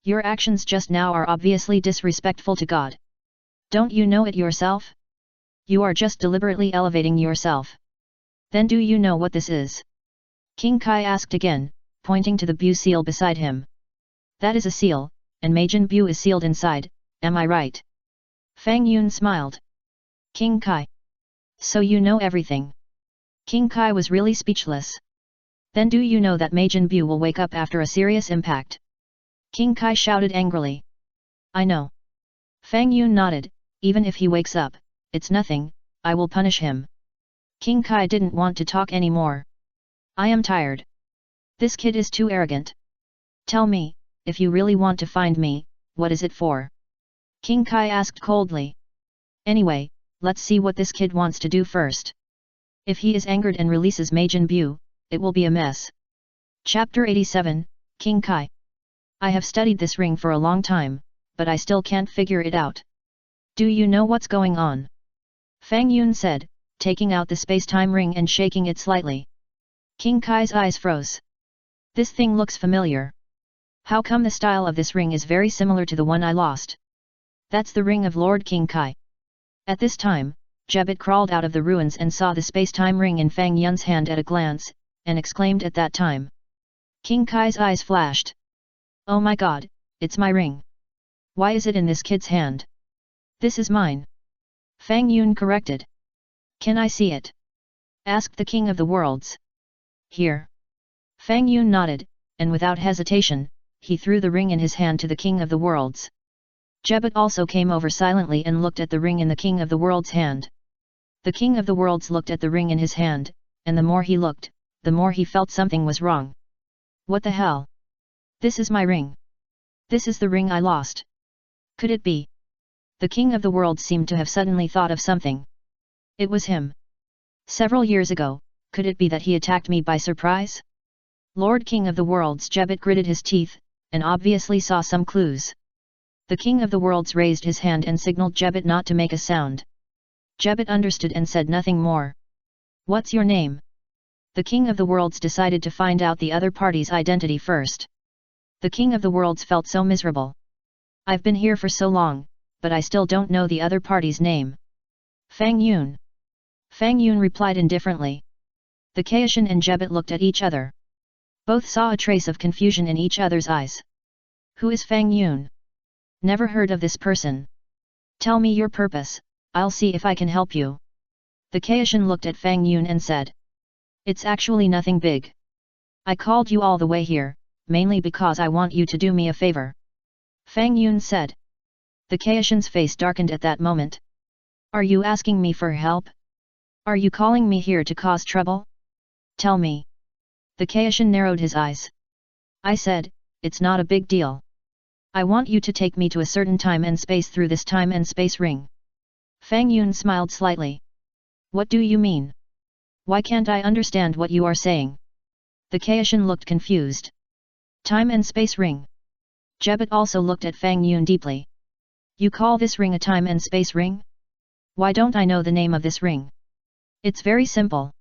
Your actions just now are obviously disrespectful to God. Don't you know it yourself? You are just deliberately elevating yourself. Then do you know what this is? King Kai asked again, pointing to the Bu seal beside him. That is a seal, and Majin Bu is sealed inside, am I right? Fang Yun smiled. King Kai. So you know everything. King Kai was really speechless. Then do you know that Majin Bu will wake up after a serious impact? King Kai shouted angrily. I know. Fang Yun nodded, even if he wakes up, it's nothing, I will punish him. King Kai didn't want to talk anymore. I am tired. This kid is too arrogant. Tell me, if you really want to find me, what is it for? King Kai asked coldly. Anyway, let's see what this kid wants to do first. If he is angered and releases Majin Bu, it will be a mess. Chapter 87, King Kai. I have studied this ring for a long time, but I still can't figure it out. Do you know what's going on? Fang Yun said, taking out the space-time ring and shaking it slightly. King Kai's eyes froze. This thing looks familiar. How come the style of this ring is very similar to the one I lost? That's the ring of Lord King Kai. At this time, Jebet crawled out of the ruins and saw the space-time ring in Fang Yun's hand at a glance, and exclaimed at that time. King Kai's eyes flashed. Oh my god, it's my ring. Why is it in this kid's hand? This is mine. Fang Yun corrected. Can I see it? Asked the King of the Worlds. Here. Fang Yun nodded, and without hesitation, he threw the ring in his hand to the King of the Worlds. Jebet also came over silently and looked at the ring in the King of the World's hand. The King of the Worlds looked at the ring in his hand, and the more he looked, the more he felt something was wrong. What the hell? This is my ring. This is the ring I lost. Could it be? The King of the World seemed to have suddenly thought of something. It was him. Several years ago, could it be that he attacked me by surprise? Lord King of the Worlds Jebet gritted his teeth, and obviously saw some clues. The King of the Worlds raised his hand and signaled Jebet not to make a sound. Jebet understood and said nothing more. What's your name? The King of the Worlds decided to find out the other party's identity first. The King of the Worlds felt so miserable. I've been here for so long, but I still don't know the other party's name. Fang Yun. Fang Yun replied indifferently. The Kaishan and Jebet looked at each other. Both saw a trace of confusion in each other's eyes. Who is Fang Yun? Never heard of this person. Tell me your purpose, I'll see if I can help you. The Kaishan looked at Fang Yun and said. It's actually nothing big. I called you all the way here, mainly because I want you to do me a favor. Fang Yun said. The Kaishan's face darkened at that moment. Are you asking me for help? Are you calling me here to cause trouble? Tell me. The Kaishan narrowed his eyes. I said, it's not a big deal. I want you to take me to a certain time and space through this time and space ring. Fang Yun smiled slightly. What do you mean? Why can't I understand what you are saying? The Kaishan looked confused. Time and space ring. Jebet also looked at Fang Yun deeply. You call this ring a time and space ring? Why don't I know the name of this ring? It's very simple.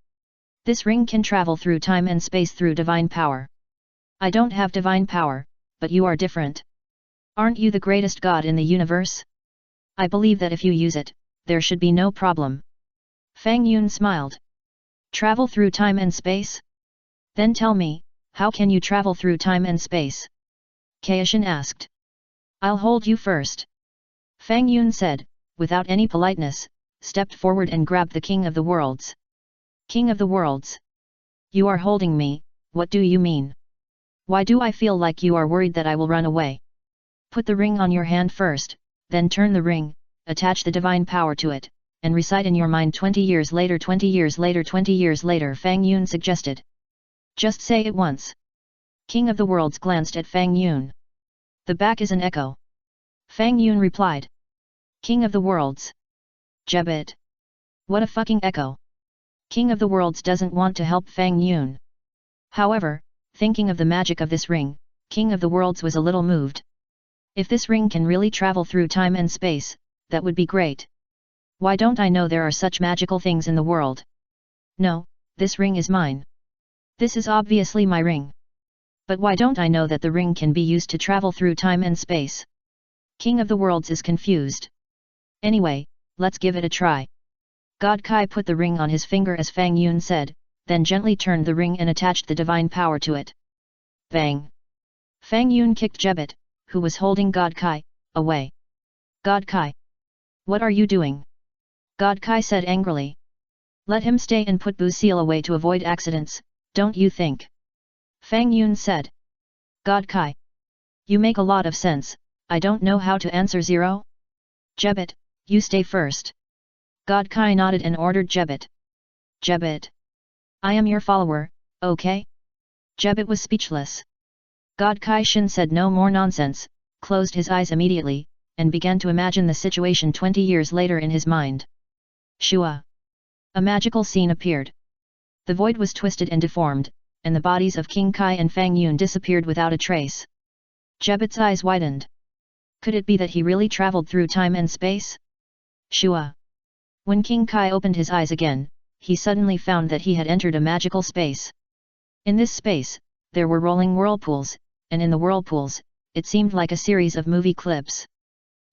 This ring can travel through time and space through divine power. I don't have divine power, but you are different. Aren't you the greatest god in the universe? I believe that if you use it, there should be no problem. Fang Yun smiled. Travel through time and space? Then tell me, how can you travel through time and space? Kaishan asked. I'll hold you first. Fang Yun said, without any politeness, stepped forward and grabbed the King of the Worlds. King of the Worlds. You are holding me, what do you mean? Why do I feel like you are worried that I will run away? Put the ring on your hand first, then turn the ring, attach the divine power to it, and recite in your mind 20 years later 20 years later 20 years later Fang Yun suggested. Just say it once. King of the Worlds glanced at Fang Yun. The back is an echo. Fang Yun replied. King of the Worlds. Jebet. What a fucking echo. King of the Worlds doesn't want to help Fang Yun. However, thinking of the magic of this ring, King of the Worlds was a little moved. If this ring can really travel through time and space, that would be great. Why don't I know there are such magical things in the world? No, this ring is mine. This is obviously my ring. But why don't I know that the ring can be used to travel through time and space? King of the Worlds is confused. Anyway, let's give it a try. God Kai put the ring on his finger as Fang Yun said, then gently turned the ring and attached the divine power to it. Bang! Fang Yun kicked Jebet, who was holding God Kai, away. God Kai! What are you doing? God Kai said angrily. Let him stay and put Boo's seal away to avoid accidents, don't you think? Fang Yun said. God Kai! You make a lot of sense, I don't know how to answer zero? Jebet, you stay first. God Kai nodded and ordered Jebet. Jebet. I am your follower, okay? Jebet was speechless. God Kai Shin said no more nonsense, closed his eyes immediately, and began to imagine the situation 20 years later in his mind. Shua. A magical scene appeared. The void was twisted and deformed, and the bodies of King Kai and Fang Yun disappeared without a trace. Jebet's eyes widened. Could it be that he really traveled through time and space? Shua. When King Kai opened his eyes again, he suddenly found that he had entered a magical space. In this space, there were rolling whirlpools, and in the whirlpools, it seemed like a series of movie clips.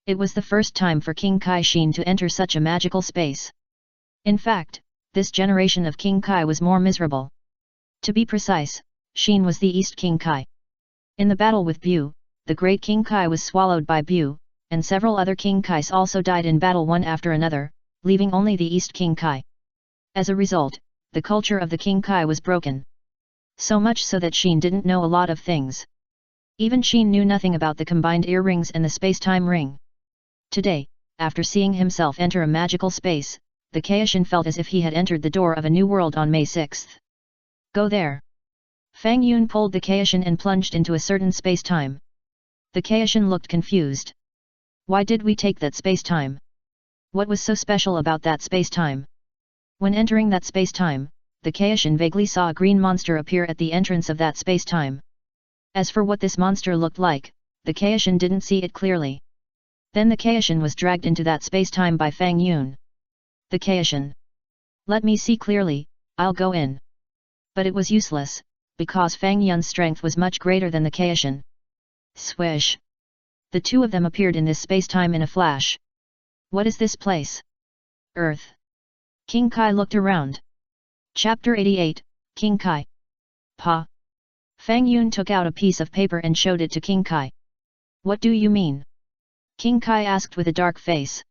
It was the first time for King Kai Shin to enter such a magical space. In fact, this generation of King Kai was more miserable. To be precise, Shin was the East King Kai. In the battle with Bu, the great King Kai was swallowed by Bu, and several other King Kais also died in battle one after another, leaving only the East King Kai. As a result, the culture of the King Kai was broken. So much so that Shin didn't know a lot of things. Even Shin knew nothing about the combined earrings and the space-time ring. Today, after seeing himself enter a magical space, the Kaishin felt as if he had entered the door of a new world on May 6th. Go there. Fang Yun pulled the Kaishin and plunged into a certain space-time. The Kaishin looked confused. Why did we take that space-time? What was so special about that space-time? When entering that space-time, the Kaishin vaguely saw a green monster appear at the entrance of that space-time. As for what this monster looked like, the Kaishin didn't see it clearly. Then the Kaishin was dragged into that space-time by Fang Yun. The Kaishin. Let me see clearly, I'll go in. But it was useless, because Fang Yun's strength was much greater than the Kaishin. Swish. The two of them appeared in this space-time in a flash. What is this place? Earth. King Kai looked around. Chapter 88, King Kai. Pa. Fang Yun took out a piece of paper and showed it to King Kai. What do you mean? King Kai asked with a dark face.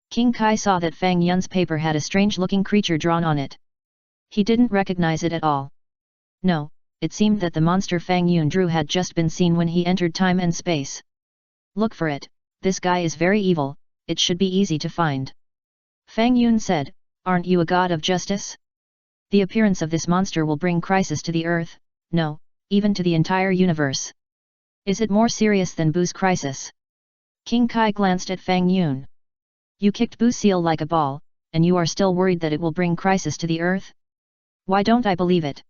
King Kai saw that Fang Yun's paper had a strange-looking creature drawn on it. He didn't recognize it at all. No, it seemed that the monster Fang Yun drew had just been seen when he entered time and space. Look for it, this guy is very evil, it should be easy to find. Fang Yun said, aren't you a god of justice? The appearance of this monster will bring crisis to the earth, no, even to the entire universe. Is it more serious than Bu's crisis? King Kai glanced at Fang Yun. You kicked Bu's seal like a ball, and you are still worried that it will bring crisis to the earth? Why don't I believe it?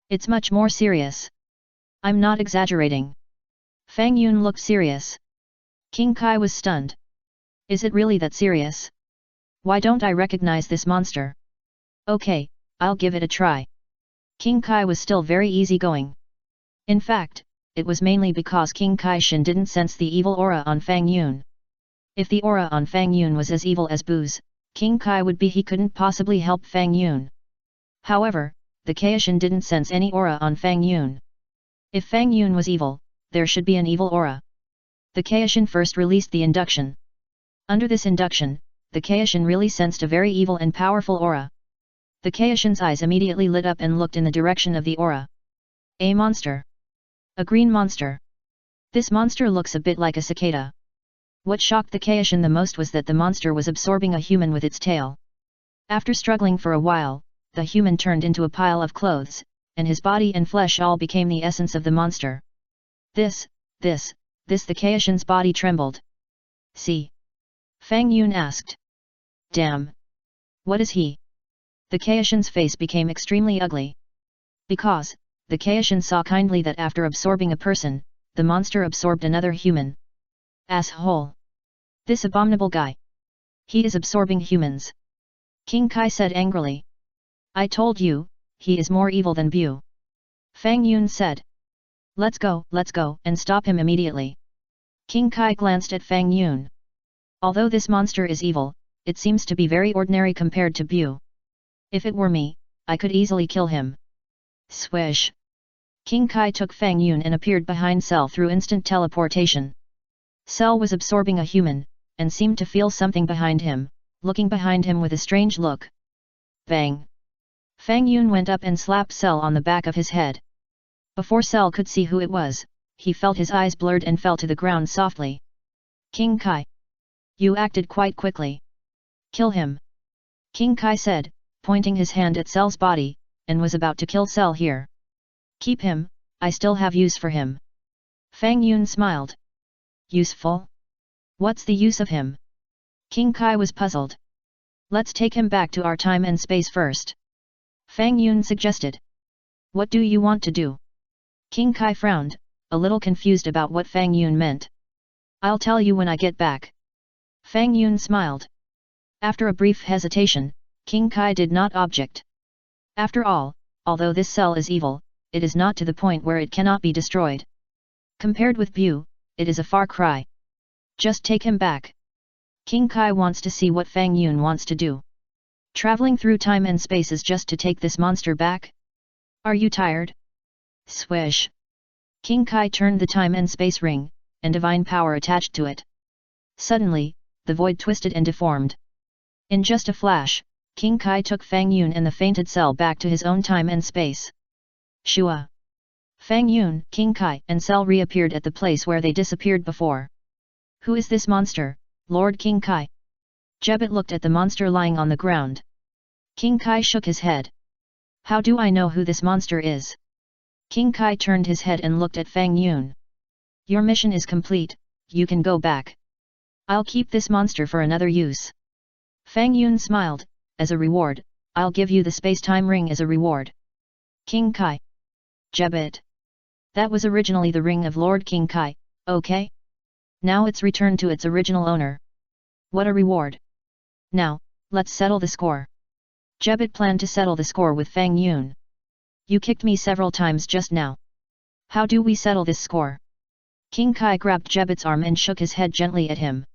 It's much more serious. I'm not exaggerating. Fang Yun looked serious. King Kai was stunned. Is it really that serious? Why don't I recognize this monster? Okay, I'll give it a try. King Kai was still very easygoing. In fact, it was mainly because King Kai Shin didn't sense the evil aura on Fang Yun. If the aura on Fang Yun was as evil as Bu's, King Kai would be he couldn't possibly help Fang Yun. However, the Kaishin didn't sense any aura on Fang Yun. If Fang Yun was evil, there should be an evil aura. The Kaishin first released the induction. Under this induction, the Kaishin really sensed a very evil and powerful aura. The Kaishin's eyes immediately lit up and looked in the direction of the aura. A monster. A green monster. This monster looks a bit like a cicada. What shocked the Kaishin the most was that the monster was absorbing a human with its tail. After struggling for a while, the human turned into a pile of clothes, and his body and flesh all became the essence of the monster. The Kaishin's body trembled. See? Fang Yun asked. Damn. What is he? The Kaishan's face became extremely ugly. Because, the Kaishan saw kindly that after absorbing a person, the monster absorbed another human. Asshole! This abominable guy! He is absorbing humans! King Kai said angrily. I told you, he is more evil than Bu. Fang Yun said. Let's go, and stop him immediately. King Kai glanced at Fang Yun. Although this monster is evil, it seems to be very ordinary compared to Bu. If it were me, I could easily kill him. Swish! King Kai took Fang Yun and appeared behind Cell through instant teleportation. Cell was absorbing a human, and seemed to feel something behind him, looking behind him with a strange look. Bang! Fang Yun went up and slapped Cell on the back of his head. Before Cell could see who it was, he felt his eyes blurred and fell to the ground softly. King Kai! You acted quite quickly. Kill him! King Kai said, pointing his hand at Cell's body, and was about to kill Cell here. Keep him, I still have use for him. Fang Yun smiled. Useful? What's the use of him? King Kai was puzzled. Let's take him back to our time and space first. Fang Yun suggested. What do you want to do? King Kai frowned, a little confused about what Fang Yun meant. I'll tell you when I get back. Fang Yun smiled. After a brief hesitation, King Kai did not object. After all, although this cell is evil, it is not to the point where it cannot be destroyed. Compared with Bu, it is a far cry. Just take him back. King Kai wants to see what Fang Yun wants to do. Traveling through time and space is just to take this monster back? Are you tired? Swish! King Kai turned the time and space ring, and divine power attached to it. Suddenly, the void twisted and deformed. In just a flash, King Kai took Fang Yun and the fainted Cell back to his own time and space. Shua! Fang Yun, King Kai and Cell reappeared at the place where they disappeared before. Who is this monster, Lord King Kai? Jebet looked at the monster lying on the ground. King Kai shook his head. How do I know who this monster is? King Kai turned his head and looked at Fang Yun. Your mission is complete, you can go back. I'll keep this monster for another use. Fang Yun smiled, as a reward, I'll give you the space-time ring as a reward. King Kai. Jebet. That was originally the ring of Lord King Kai, okay? Now it's returned to its original owner. What a reward. Now, let's settle the score. Jebet planned to settle the score with Fang Yun. You kicked me several times just now. How do we settle this score? King Kai grabbed Jebet's arm and shook his head gently at him.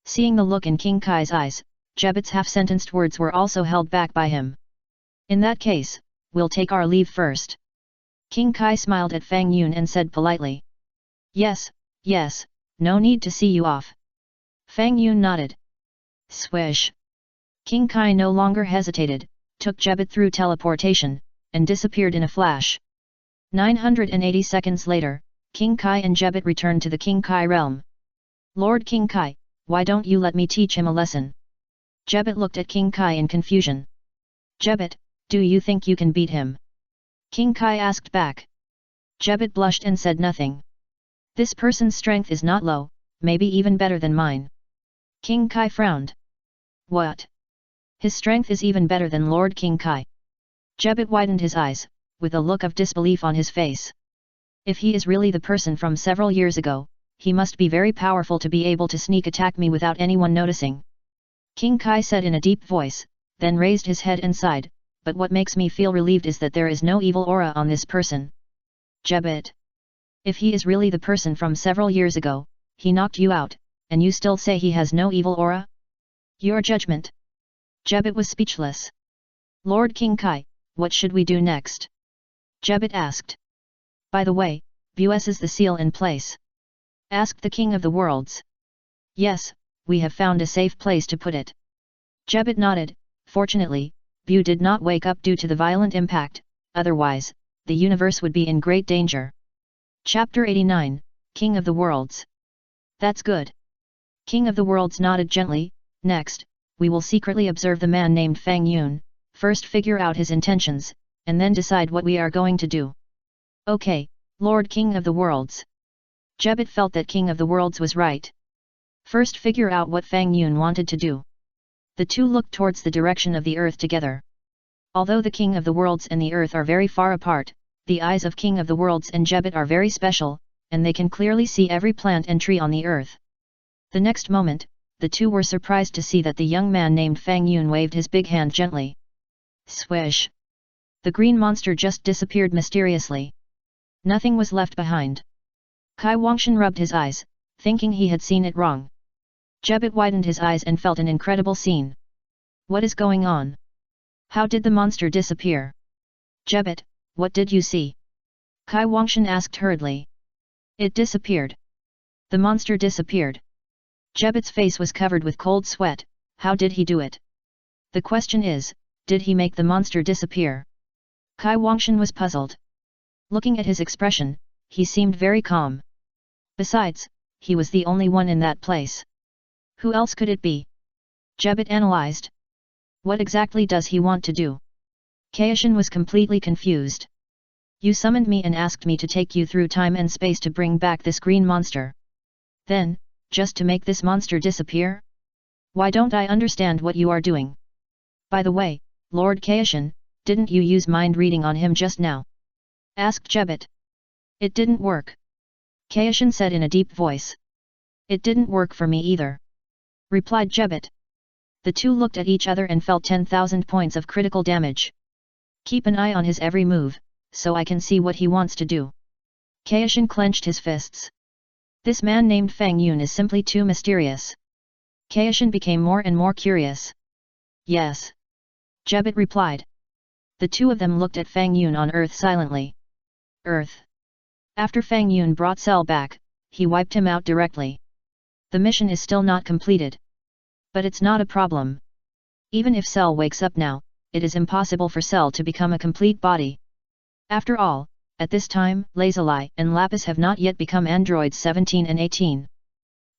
Seeing the look in King Kai's eyes, Jebet's half-sentenced words were also held back by him. In that case, we'll take our leave first. King Kai smiled at Fang Yun and said politely. Yes, no need to see you off. Fang Yun nodded. Swish! King Kai no longer hesitated, took Jebet through teleportation, and disappeared in a flash. 980 seconds later, King Kai and Jebet returned to the King Kai realm. Lord King Kai, why don't you let me teach him a lesson? Jebet looked at King Kai in confusion. Jebet, do you think you can beat him? King Kai asked back. Jebet blushed and said nothing. This person's strength is not low, maybe even better than mine. King Kai frowned. What? His strength is even better than Lord King Kai. Jebet widened his eyes, with a look of disbelief on his face. If he is really the person from several years ago, he must be very powerful to be able to sneak attack me without anyone noticing. King Kai said in a deep voice, then raised his head and sighed, but what makes me feel relieved is that there is no evil aura on this person. Jebet. If he is really the person from several years ago, he knocked you out, and you still say he has no evil aura? Your judgment. Jebet was speechless. Lord King Kai, what should we do next? Jebet asked. By the way, Bus is the seal in place? Asked the King of the Worlds. Yes, we have found a safe place to put it. Jebet nodded. Fortunately, Bu did not wake up due to the violent impact, otherwise, the universe would be in great danger. Chapter 89, King of the Worlds. That's good. King of the Worlds nodded gently. Next, we will secretly observe the man named Fang Yun, first figure out his intentions, and then decide what we are going to do. Okay, Lord King of the Worlds. Jebet felt that King of the Worlds was right. First figure out what Fang Yun wanted to do. The two looked towards the direction of the earth together. Although the King of the Worlds and the earth are very far apart, the eyes of King of the Worlds and Jebet are very special, and they can clearly see every plant and tree on the earth. The next moment, the two were surprised to see that the young man named Fang Yun waved his big hand gently. Swish! The green monster just disappeared mysteriously. Nothing was left behind. Kai Wangshan rubbed his eyes, thinking he had seen it wrong. Jebet widened his eyes and felt an incredible scene. What is going on? How did the monster disappear? Jebet, what did you see? Kai Wangshan asked hurriedly. It disappeared. The monster disappeared. Jebet's face was covered with cold sweat. How did he do it? The question is, did he make the monster disappear? Kai Wangshan was puzzled. Looking at his expression, he seemed very calm. Besides, he was the only one in that place. Who else could it be? Jebet analyzed. What exactly does he want to do? Kaishan was completely confused. You summoned me and asked me to take you through time and space to bring back this green monster. Then, just to make this monster disappear? Why don't I understand what you are doing? By the way, Lord Kaishan, didn't you use mind reading on him just now? Asked Jebet. It didn't work. Kaishan said in a deep voice. It didn't work for me either. Replied Jebet. The two looked at each other and felt 10,000 points of critical damage. Keep an eye on his every move, so I can see what he wants to do. Kaishan clenched his fists. This man named Fang Yun is simply too mysterious. Kaishan became more and more curious. Yes. Jebet replied. The two of them looked at Fang Yun on Earth silently. Earth. After Fang Yun brought Cell back, he wiped him out directly. The mission is still not completed. But it's not a problem. Even if Cell wakes up now, it is impossible for Cell to become a complete body. After all, at this time, Lazuli and Lapis have not yet become androids 17 and 18.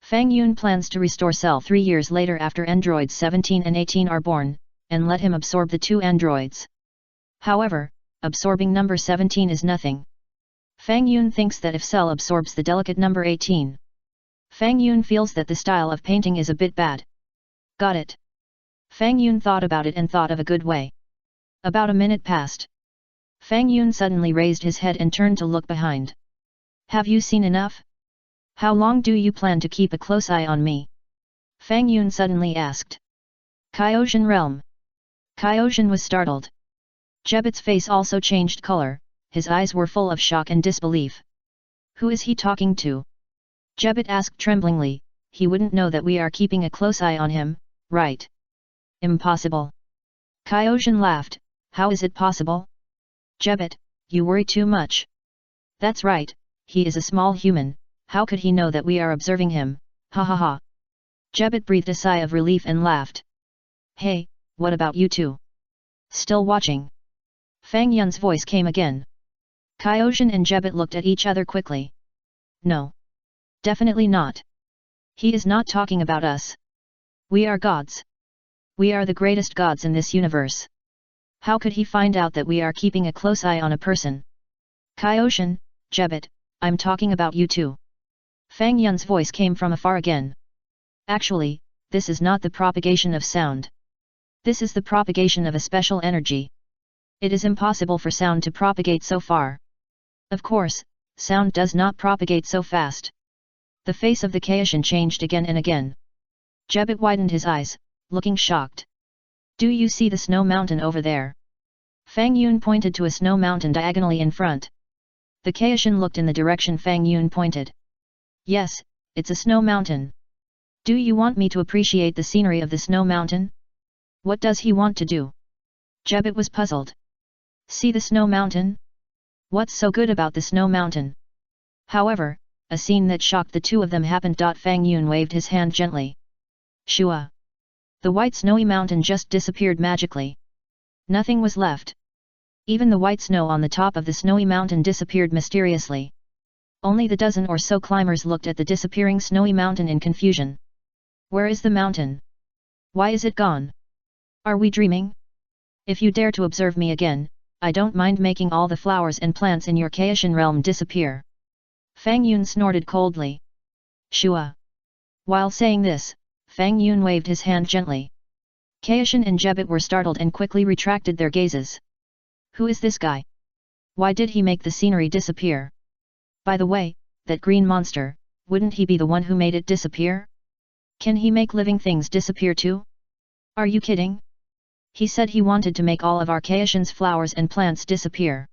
Fang Yun plans to restore Cell 3 years later after androids 17 and 18 are born, and let him absorb the two androids. However, absorbing number 17 is nothing. Fang Yun thinks that if Cell absorbs the delicate number 18, Fang Yun feels that the style of painting is a bit bad. Got it. Fang Yun thought about it and thought of a good way. About a minute passed. Fang Yun suddenly raised his head and turned to look behind. Have you seen enough? How long do you plan to keep a close eye on me? Fang Yun suddenly asked. Kaioshan realm. Kaioshan was startled. Jebet's face also changed color, his eyes were full of shock and disbelief. Who is he talking to? Jebet asked tremblingly, he wouldn't know that we are keeping a close eye on him, right? Impossible. Kaioshan laughed, how is it possible? Jebet, you worry too much. That's right, he is a small human, how could he know that we are observing him, ha ha ha. Jebet breathed a sigh of relief and laughed. Hey, what about you two? Still watching? Fang Yun's voice came again. Kaioshan and Jebet looked at each other quickly. No. Definitely not. He is not talking about us. We are gods. We are the greatest gods in this universe. How could he find out that we are keeping a close eye on a person? Kaioshan, Jebet, I'm talking about you two. Fang Yun's voice came from afar again. Actually, this is not the propagation of sound. This is the propagation of a special energy. It is impossible for sound to propagate so far. Of course, sound does not propagate so fast. The face of the Kaishan changed again and again. Jebet widened his eyes, looking shocked. Do you see the snow mountain over there? Fang Yun pointed to a snow mountain diagonally in front. The Kaishan looked in the direction Fang Yun pointed. Yes, it's a snow mountain. Do you want me to appreciate the scenery of the snow mountain? What does he want to do? Jebet was puzzled. See the snow mountain? What's so good about the snow mountain? However, a scene that shocked the two of them happened. Fang Yun waved his hand gently. Shua! The white snowy mountain just disappeared magically. Nothing was left. Even the white snow on the top of the snowy mountain disappeared mysteriously. Only the dozen or so climbers looked at the disappearing snowy mountain in confusion. Where is the mountain? Why is it gone? Are we dreaming? If you dare to observe me again, I don't mind making all the flowers and plants in your Kaishan realm disappear. Fang Yun snorted coldly. Shua! While saying this, Fang Yun waved his hand gently. Kaishan and Jebet were startled and quickly retracted their gazes. Who is this guy? Why did he make the scenery disappear? By the way, that green monster, wouldn't he be the one who made it disappear? Can he make living things disappear too? Are you kidding? He said he wanted to make all of our Kaishan's flowers and plants disappear.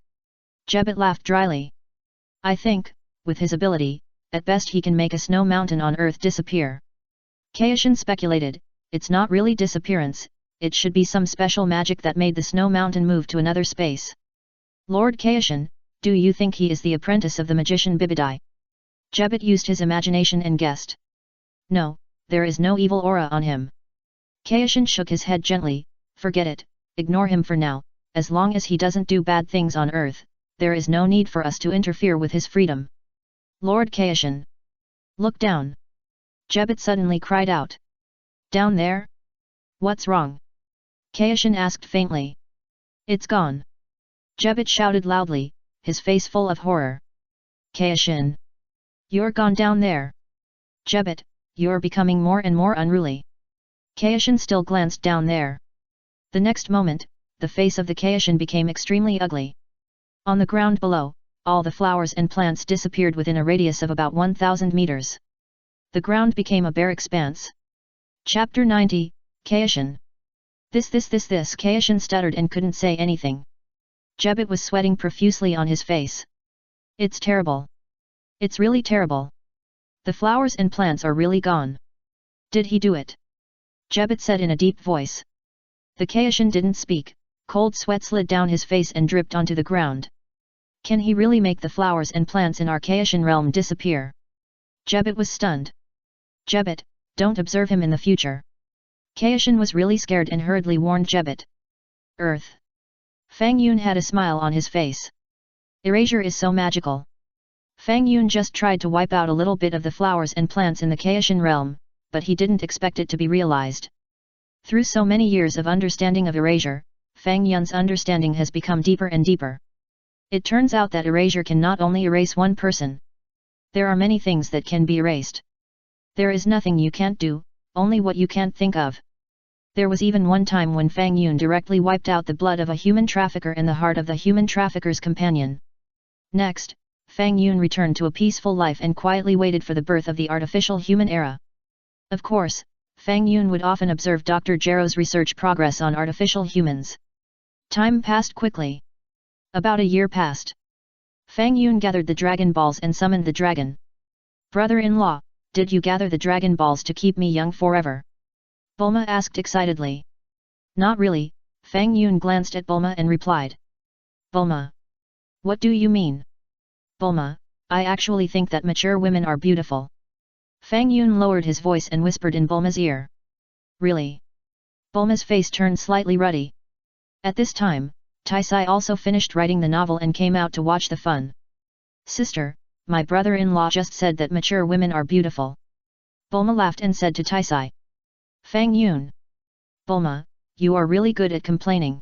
Jebet laughed dryly. I think, with his ability, at best he can make a snow mountain on Earth disappear. Kaishan speculated, it's not really disappearance, it should be some special magic that made the snow mountain move to another space. Lord Kaishan, do you think he is the apprentice of the magician Bibidai? Jebet used his imagination and guessed. No, there is no evil aura on him. Kaishan shook his head gently, forget it, ignore him for now, as long as he doesn't do bad things on Earth, there is no need for us to interfere with his freedom. Lord Kaishan! Look down! Jebet suddenly cried out. Down there? What's wrong? Kaishan asked faintly. It's gone. Jebet shouted loudly, his face full of horror. Kaishan! You're gone down there! Jebet, you're becoming more and more unruly. Kaishan still glanced down there. The next moment, the face of the Kaishan became extremely ugly. On the ground below, all the flowers and plants disappeared within a radius of about 1,000 meters. The ground became a bare expanse. Chapter 90, Kaishan. This Kaishan stuttered and couldn't say anything. Jebet was sweating profusely on his face. It's terrible. It's really terrible. The flowers and plants are really gone. Did he do it? Jebet said in a deep voice. The Kaishan didn't speak, cold sweat slid down his face and dripped onto the ground. Can he really make the flowers and plants in our Kaishan realm disappear? Jebet was stunned. Jebet, don't observe him in the future. Kaishan was really scared and hurriedly warned Jebet. Earth. Fang Yun had a smile on his face. Erasure is so magical. Fang Yun just tried to wipe out a little bit of the flowers and plants in the Kaishan realm, but he didn't expect it to be realized. Through so many years of understanding of erasure, Fang Yun's understanding has become deeper and deeper. It turns out that erasure can not only erase one person. There are many things that can be erased. There is nothing you can't do, only what you can't think of. There was even one time when Fang Yun directly wiped out the blood of a human trafficker and the heart of the human trafficker's companion. Next, Fang Yun returned to a peaceful life and quietly waited for the birth of the artificial human era. Of course, Fang Yun would often observe Dr. Jero's research progress on artificial humans. Time passed quickly. About a year passed. Fang Yun gathered the Dragon Balls and summoned the dragon. Brother-in-law, did you gather the Dragon Balls to keep me young forever? Bulma asked excitedly. Not really, Fang Yun glanced at Bulma and replied. Bulma. What do you mean? Bulma, I actually think that mature women are beautiful. Fang Yun lowered his voice and whispered in Bulma's ear. Really? Bulma's face turned slightly ruddy. At this time, Taisai also finished writing the novel and came out to watch the fun. Sister, my brother-in-law just said that mature women are beautiful. Bulma laughed and said to Taisai. Fang Yun. Bulma, you are really good at complaining.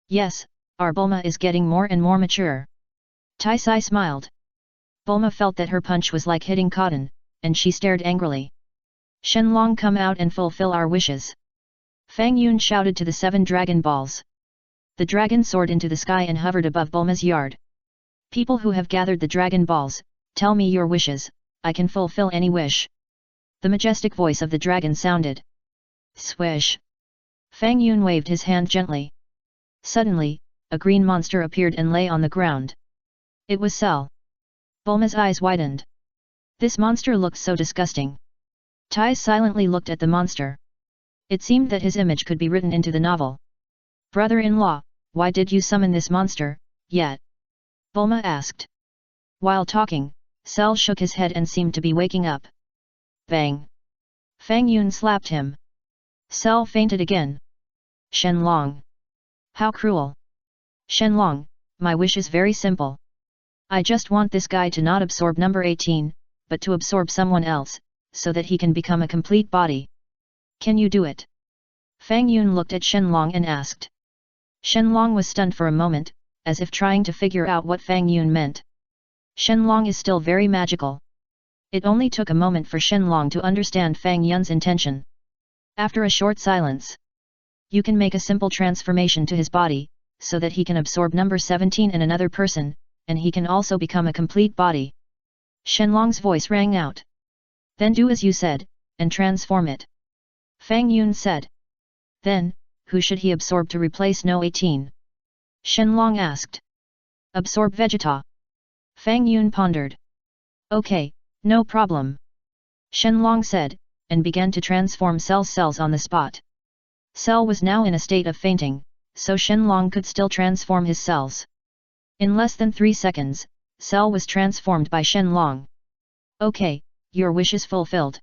Yes, our Bulma is getting more and more mature. Taisai smiled. Bulma felt that her punch was like hitting cotton, and she stared angrily. Shenlong, come out and fulfill our wishes. Fang Yun shouted to the 7 Dragon Balls. The dragon soared into the sky and hovered above Bulma's yard. People who have gathered the Dragon Balls, tell me your wishes, I can fulfill any wish. The majestic voice of the dragon sounded. Swish. Fang Yun waved his hand gently. Suddenly, a green monster appeared and lay on the ground. It was Cell. Bulma's eyes widened. This monster looked so disgusting. Tai silently looked at the monster. It seemed that his image could be written into the novel. Brother-in-law, why did you summon this monster, yet? Bulma asked. While talking, Cell shook his head and seemed to be waking up. Bang! Fang Yun slapped him. Cell fainted again. Shenlong. How cruel! Shenlong, my wish is very simple. I just want this guy to not absorb number 18, but to absorb someone else, so that he can become a complete body. Can you do it? Fang Yun looked at Shenlong and asked. Shenlong was stunned for a moment, as if trying to figure out what Fang Yun meant. Shenlong is still very magical. It only took a moment for Shenlong to understand Fang Yun's intention. After a short silence. You can make a simple transformation to his body, so that he can absorb number 17 in another person, and he can also become a complete body. Shenlong's voice rang out. Then do as you said, and transform it. Fang Yun said. Then, who should he absorb to replace No 18? Shenlong asked. Absorb Vegeta. Fang Yun pondered. Okay, no problem. Shenlong said, and began to transform cells on the spot. Cell was now in a state of fainting, so Shenlong could still transform his cells. In less than 3 seconds, Cell was transformed by Shenlong. Okay, your wish is fulfilled.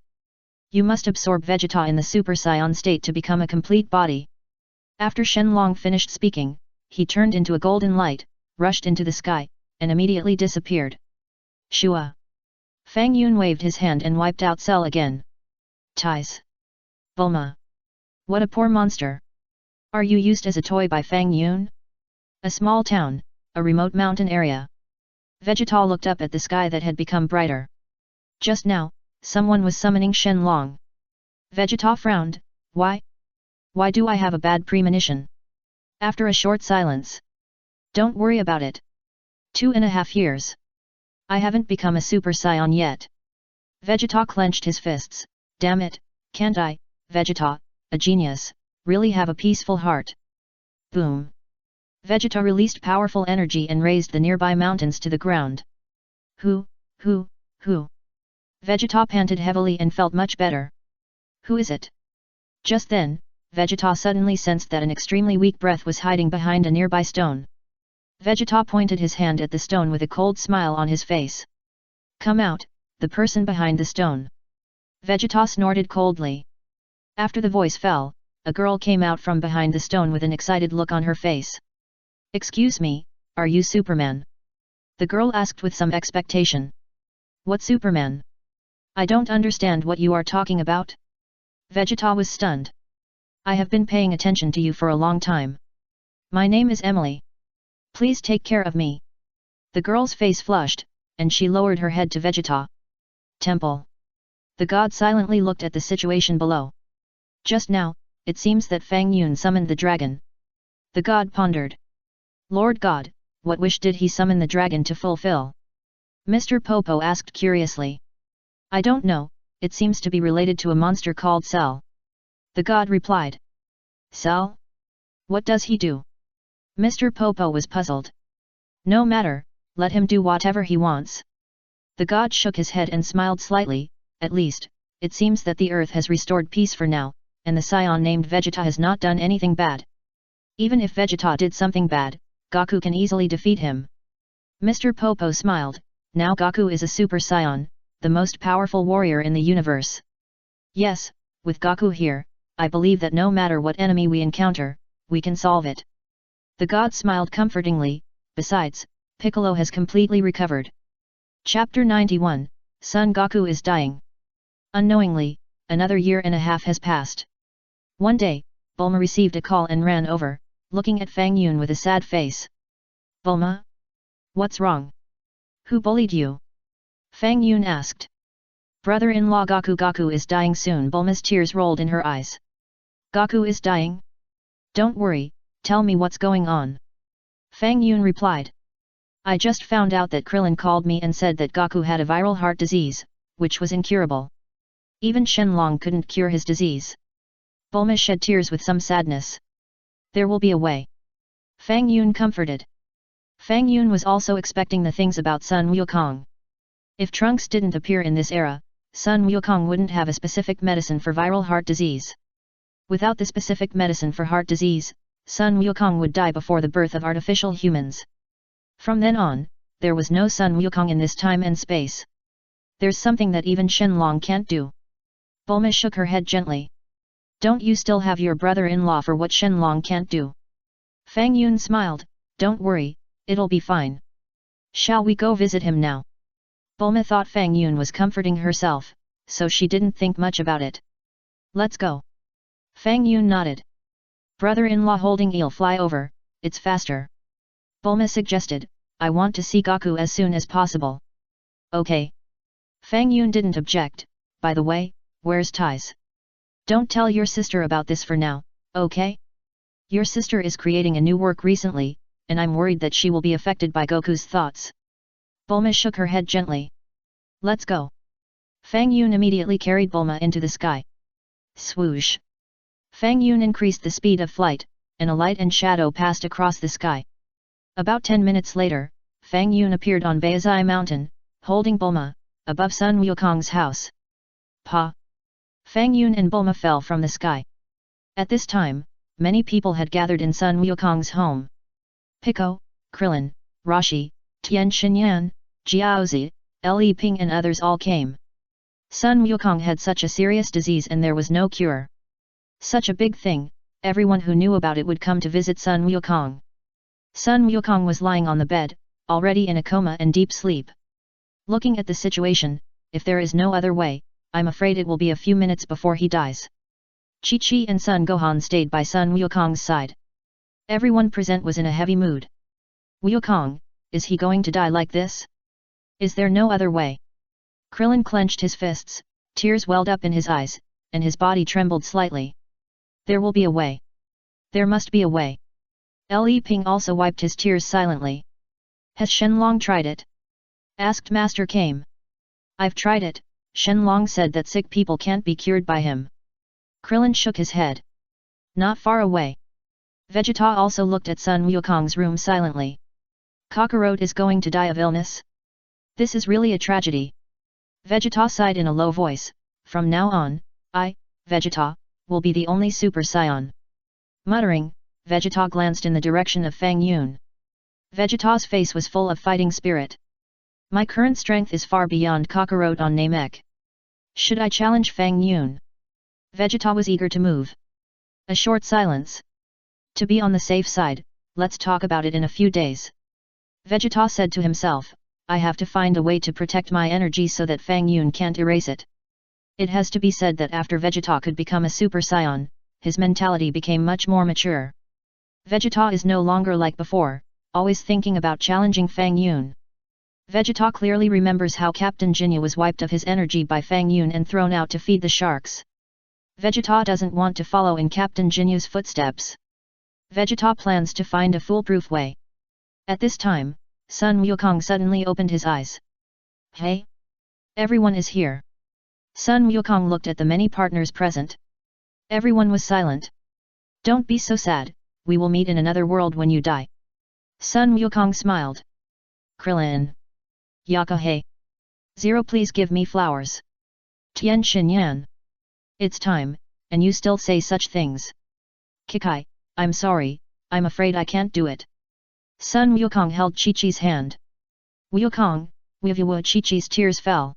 You must absorb Vegeta in the Super Saiyan state to become a complete body. After Shenlong finished speaking, he turned into a golden light, rushed into the sky, and immediately disappeared. Shua. Fang Yun waved his hand and wiped out Cell again. Ties. Bulma. What a poor monster. Are you used as a toy by Fang Yun? A small town, a remote mountain area. Vegeta looked up at the sky that had become brighter. Just now, someone was summoning Shenlong. Vegeta frowned. Why? Why do I have a bad premonition? After a short silence. Don't worry about it. 2.5 years. I haven't become a Super Saiyan yet. Vegeta clenched his fists. Damn it, can't I, Vegeta, a genius, really have a peaceful heart? Boom. Vegeta released powerful energy and raised the nearby mountains to the ground. Who? Vegeta panted heavily and felt much better. Who is it? Just then, Vegeta suddenly sensed that an extremely weak breath was hiding behind a nearby stone. Vegeta pointed his hand at the stone with a cold smile on his face. Come out, the person behind the stone. Vegeta snorted coldly. After the voice fell, a girl came out from behind the stone with an excited look on her face. Excuse me, are you Superman? The girl asked with some expectation. What Superman? I don't understand what you are talking about. Vegeta was stunned. I have been paying attention to you for a long time. My name is Emily. Please take care of me. The girl's face flushed, and she lowered her head to Vegeta. Temple. The god silently looked at the situation below. Just now, it seems that Fang Yun summoned the dragon. The god pondered. Lord God, what wish did he summon the dragon to fulfill? Mr. Popo asked curiously. I don't know, it seems to be related to a monster called Cell. The god replied. Cell? What does he do? Mr. Popo was puzzled. No matter, let him do whatever he wants. The god shook his head and smiled slightly. At least, it seems that the earth has restored peace for now, and the Saiyan named Vegeta has not done anything bad. Even if Vegeta did something bad, Goku can easily defeat him. Mr. Popo smiled. Now Goku is a Super Saiyan, the most powerful warrior in the universe. Yes, with Goku here, I believe that no matter what enemy we encounter, we can solve it. The god smiled comfortingly. Besides, Piccolo has completely recovered. Chapter 91, Son Goku is dying. Unknowingly, another 1.5 years has passed. One day, Bulma received a call and ran over, looking at Fang Yun with a sad face. Bulma? What's wrong? Who bullied you? Fang Yun asked. Brother-in-law Goku is dying soon. Bulma's tears rolled in her eyes. Goku is dying? Don't worry, tell me what's going on. Fang Yun replied. I just found out that Krillin called me and said that Goku had a viral heart disease, which was incurable. Even Shenlong couldn't cure his disease. Bulma shed tears with some sadness. There will be a way. Fang Yun comforted. Fang Yun was also expecting the things about Sun Wukong. If Trunks didn't appear in this era, Sun Wukong wouldn't have a specific medicine for viral heart disease. Without the specific medicine for heart disease, Sun Wukong would die before the birth of artificial humans. From then on, there was no Sun Wukong in this time and space. There's something that even Shenlong can't do. Bulma shook her head gently. Don't you still have your brother-in-law for what Shenlong can't do? Fang Yun smiled. Don't worry, it'll be fine. Shall we go visit him now? Bulma thought Fang Yun was comforting herself, so she didn't think much about it. Let's go. Fang Yun nodded. Brother-in-law holding eel fly over, it's faster. Bulma suggested, I want to see Goku as soon as possible. Okay. Fang Yun didn't object. By the way, where's Ties? Don't tell your sister about this for now, okay? Your sister is creating a new work recently, and I'm worried that she will be affected by Goku's thoughts. Bulma shook her head gently. Let's go. Fang Yun immediately carried Bulma into the sky. Swoosh. Fang Yun increased the speed of flight, and a light and shadow passed across the sky. About 10 minutes later, Fang Yun appeared on Baizai Mountain, holding Bulma, above Sun Wukong's house. Pa! Fang Yun and Bulma fell from the sky. At this time, many people had gathered in Sun Wukong's home. Pico, Krillin, Rashi, Tian Xinyan, Jiaozi, Li Ping and others all came. Sun Wukong had such a serious disease and there was no cure. Such a big thing, everyone who knew about it would come to visit Sun Wukong. Sun Wukong was lying on the bed, already in a coma and deep sleep. Looking at the situation, if there is no other way, I'm afraid it will be a few minutes before he dies. Chi-Chi and Sun Gohan stayed by Sun Wukong's side. Everyone present was in a heavy mood. Wukong, is he going to die like this? Is there no other way? Krillin clenched his fists, tears welled up in his eyes, and his body trembled slightly. There will be a way. There must be a way. Li Ping also wiped his tears silently. Has Shenlong tried it? Asked Master Kame. I've tried it, Shenlong said that sick people can't be cured by him. Krillin shook his head. Not far away. Vegeta also looked at Sun Wukong's room silently. Kakarot is going to die of illness? This is really a tragedy. Vegeta sighed in a low voice, from now on, I, Vegeta, will be the only Super Saiyan. Muttering, Vegeta glanced in the direction of Fang Yun. Vegeta's face was full of fighting spirit. My current strength is far beyond Kakarot on Namek. Should I challenge Fang Yun? Vegeta was eager to move. A short silence. To be on the safe side, let's talk about it in a few days. Vegeta said to himself, I have to find a way to protect my energy so that Fang Yun can't erase it. It has to be said that after Vegeta could become a Super Saiyan, his mentality became much more mature. Vegeta is no longer like before, always thinking about challenging Fang Yun. Vegeta clearly remembers how Captain Jinya was wiped of his energy by Fang Yun and thrown out to feed the sharks. Vegeta doesn't want to follow in Captain Jinya's footsteps. Vegeta plans to find a foolproof way. At this time, Sun Wukong suddenly opened his eyes. Hey? Everyone is here. Sun Wukong looked at the many partners present. Everyone was silent. Don't be so sad, we will meet in another world when you die. Sun Wukong smiled. Krillin. Yakahe. Zero, please give me flowers. Tian Xinyan. It's time, and you still say such things. Kikai, I'm sorry, I'm afraid I can't do it. Sun Wukong held Chi-Chi's hand. Wukong, Chi-Chi's tears fell.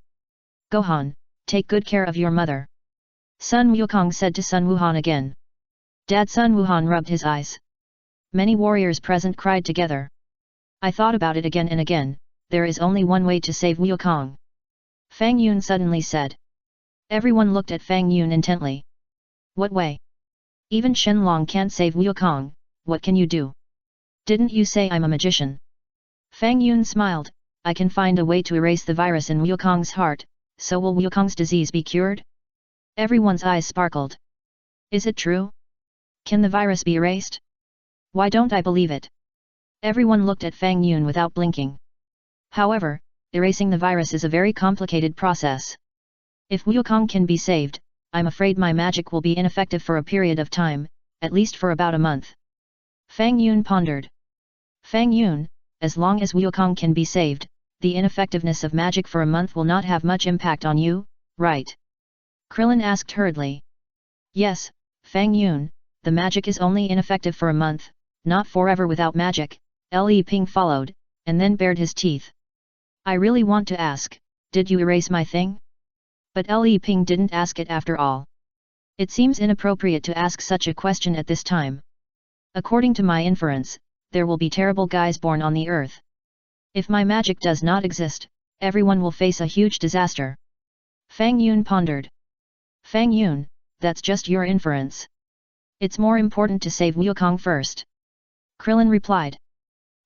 Gohan, take good care of your mother. Sun Wukong said to Sun Wuhan again. Dad. Sun Wuhan rubbed his eyes. Many warriors present cried together. I thought about it again and again, there is only one way to save Wukong. Fang Yun suddenly said. Everyone looked at Fang Yun intently. What way? Even Shenlong can't save Wukong, what can you do? Didn't you say I'm a magician? Fang Yun smiled, I can find a way to erase the virus in Wukong's heart, so will Wukong's disease be cured? Everyone's eyes sparkled. Is it true? Can the virus be erased? Why don't I believe it? Everyone looked at Fang Yun without blinking. However, erasing the virus is a very complicated process. If Wukong can be saved, I'm afraid my magic will be ineffective for a period of time, at least for about a month. Fang Yun pondered. Fang Yun, as long as Wukong can be saved, the ineffectiveness of magic for a month will not have much impact on you, right? Krillin asked hurriedly. Yes, Fang Yun, the magic is only ineffective for a month, not forever without magic, Li Ping followed, and then bared his teeth. I really want to ask, did you erase my thing? But Li Ping didn't ask it after all. It seems inappropriate to ask such a question at this time. According to my inference, there will be terrible guys born on the earth. If my magic does not exist, everyone will face a huge disaster. Fang Yun pondered. Fang Yun, that's just your inference. It's more important to save Wukong first. Krillin replied.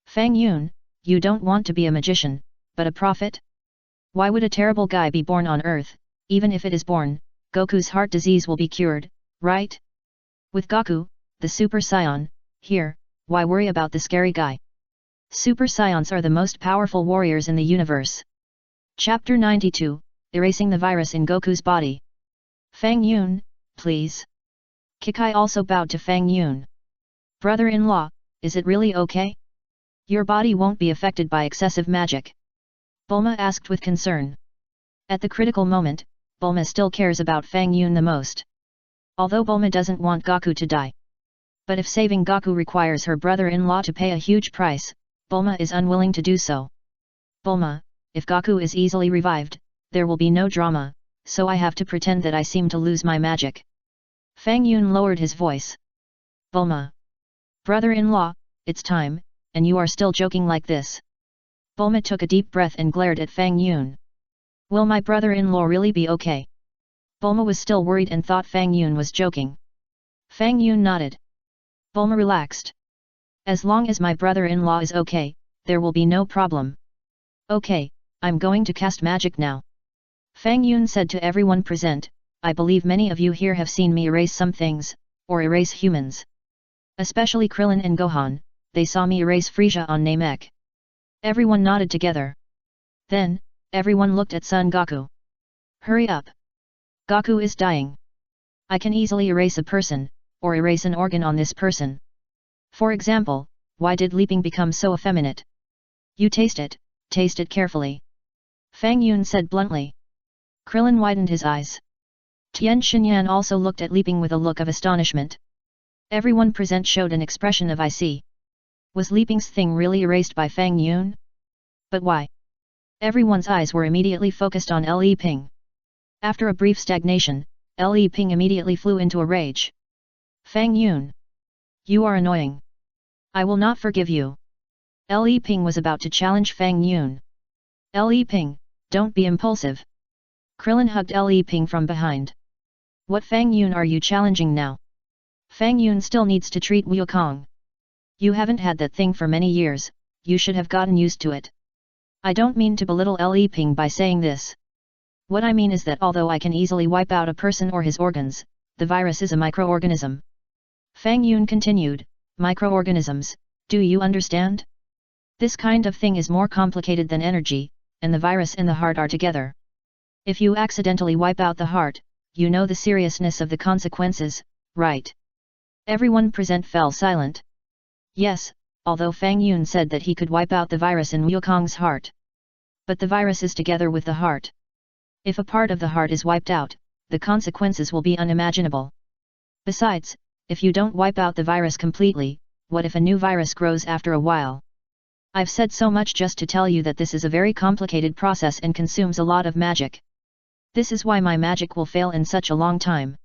Fang Yun, you don't want to be a magician, but a prophet? Why would a terrible guy be born on earth? Even if it is born, Goku's heart disease will be cured, right? With Goku, the Super Saiyan, here, why worry about the scary guy? Super Saiyans are the most powerful warriors in the universe. Chapter 92, Erasing the Virus in Goku's Body. Fang Yun, please. Kikai also bowed to Fang Yun. Brother-in-law, is it really okay? Your body won't be affected by excessive magic? Bulma asked with concern. At the critical moment, Bulma still cares about Fang Yun the most. Although Bulma doesn't want Goku to die. But if saving Goku requires her brother-in-law to pay a huge price, Bulma is unwilling to do so. Bulma, if Goku is easily revived, there will be no drama, so I have to pretend that I seem to lose my magic. Fang Yun lowered his voice. Bulma. Brother-in-law, it's time, and you are still joking like this. Bulma took a deep breath and glared at Fang Yun. Will my brother-in-law really be okay? Bulma was still worried and thought Fang Yun was joking. Fang Yun nodded. Bulma relaxed. As long as my brother-in-law is okay, there will be no problem. Okay, I'm going to cast magic now. Fang Yun said to everyone present, I believe many of you here have seen me erase some things, or erase humans. Especially Krillin and Gohan, they saw me erase Frieza on Namek. Everyone nodded together. Then, everyone looked at Son Goku. Hurry up. Goku is dying. I can easily erase a person, or erase an organ on this person. For example, why did leaping become so effeminate? You taste it carefully. Fang Yun said bluntly. Krillin widened his eyes. Tien Shinyan also looked at leaping with a look of astonishment. Everyone present showed an expression of I see. Was leaping's thing really erased by Fang Yun? But why? Everyone's eyes were immediately focused on Le Ping. After a brief stagnation, Le Ping immediately flew into a rage. Fang Yun. You are annoying. I will not forgive you. Le Ping was about to challenge Fang Yun. Le Ping, don't be impulsive. Krillin hugged Le Ping from behind. What Fang Yun are you challenging now? Fang Yun still needs to treat Wukong. You haven't had that thing for many years, you should have gotten used to it. I don't mean to belittle Le Ping by saying this. What I mean is that although I can easily wipe out a person or his organs, the virus is a microorganism. Fang Yun continued, microorganisms, do you understand? This kind of thing is more complicated than energy, and the virus and the heart are together. If you accidentally wipe out the heart, you know the seriousness of the consequences, right? Everyone present fell silent. Yes, although Fang Yun said that he could wipe out the virus in Wukong's heart. But the virus is together with the heart. If a part of the heart is wiped out, the consequences will be unimaginable. Besides, if you don't wipe out the virus completely, what if a new virus grows after a while? I've said so much just to tell you that this is a very complicated process and consumes a lot of magic. This is why my magic will fail in such a long time.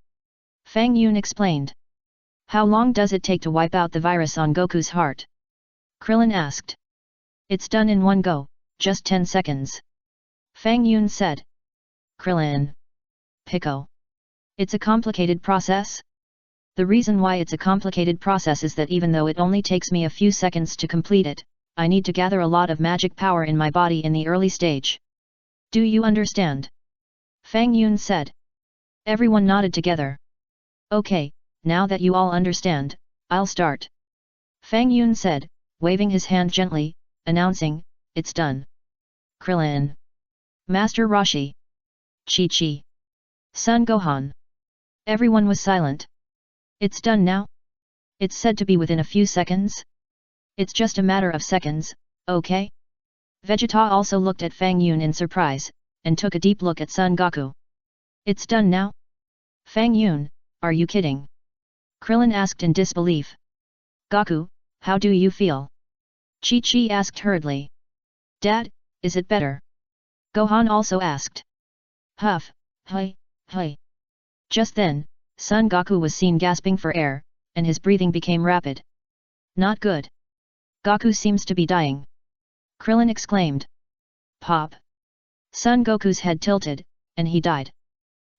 Fang Yun explained. How long does it take to wipe out the virus on Goku's heart? Krillin asked. It's done in one go, just 10 seconds. Fang Yun said. Krillin. Pico. It's a complicated process? The reason why it's a complicated process is that even though it only takes me a few seconds to complete it, I need to gather a lot of magic power in my body in the early stage. Do you understand? Fang Yun said. Everyone nodded together. Okay, now that you all understand, I'll start. Fang Yun said, waving his hand gently, announcing, it's done. Krillin. Master Roshi. Chi-Chi. Son Gohan. Everyone was silent. It's done now? It's said to be within a few seconds? It's just a matter of seconds, okay? Vegeta also looked at Fang Yun in surprise, and took a deep look at Son Goku. It's done now? Fang Yun, are you kidding? Krillin asked in disbelief. Goku, how do you feel? Chi-Chi asked hurriedly. Dad, is it better? Gohan also asked. Huff, hi. Just then, Son Goku was seen gasping for air, and his breathing became rapid. Not good. Goku seems to be dying. Krillin exclaimed. Pop. Son Goku's head tilted, and he died.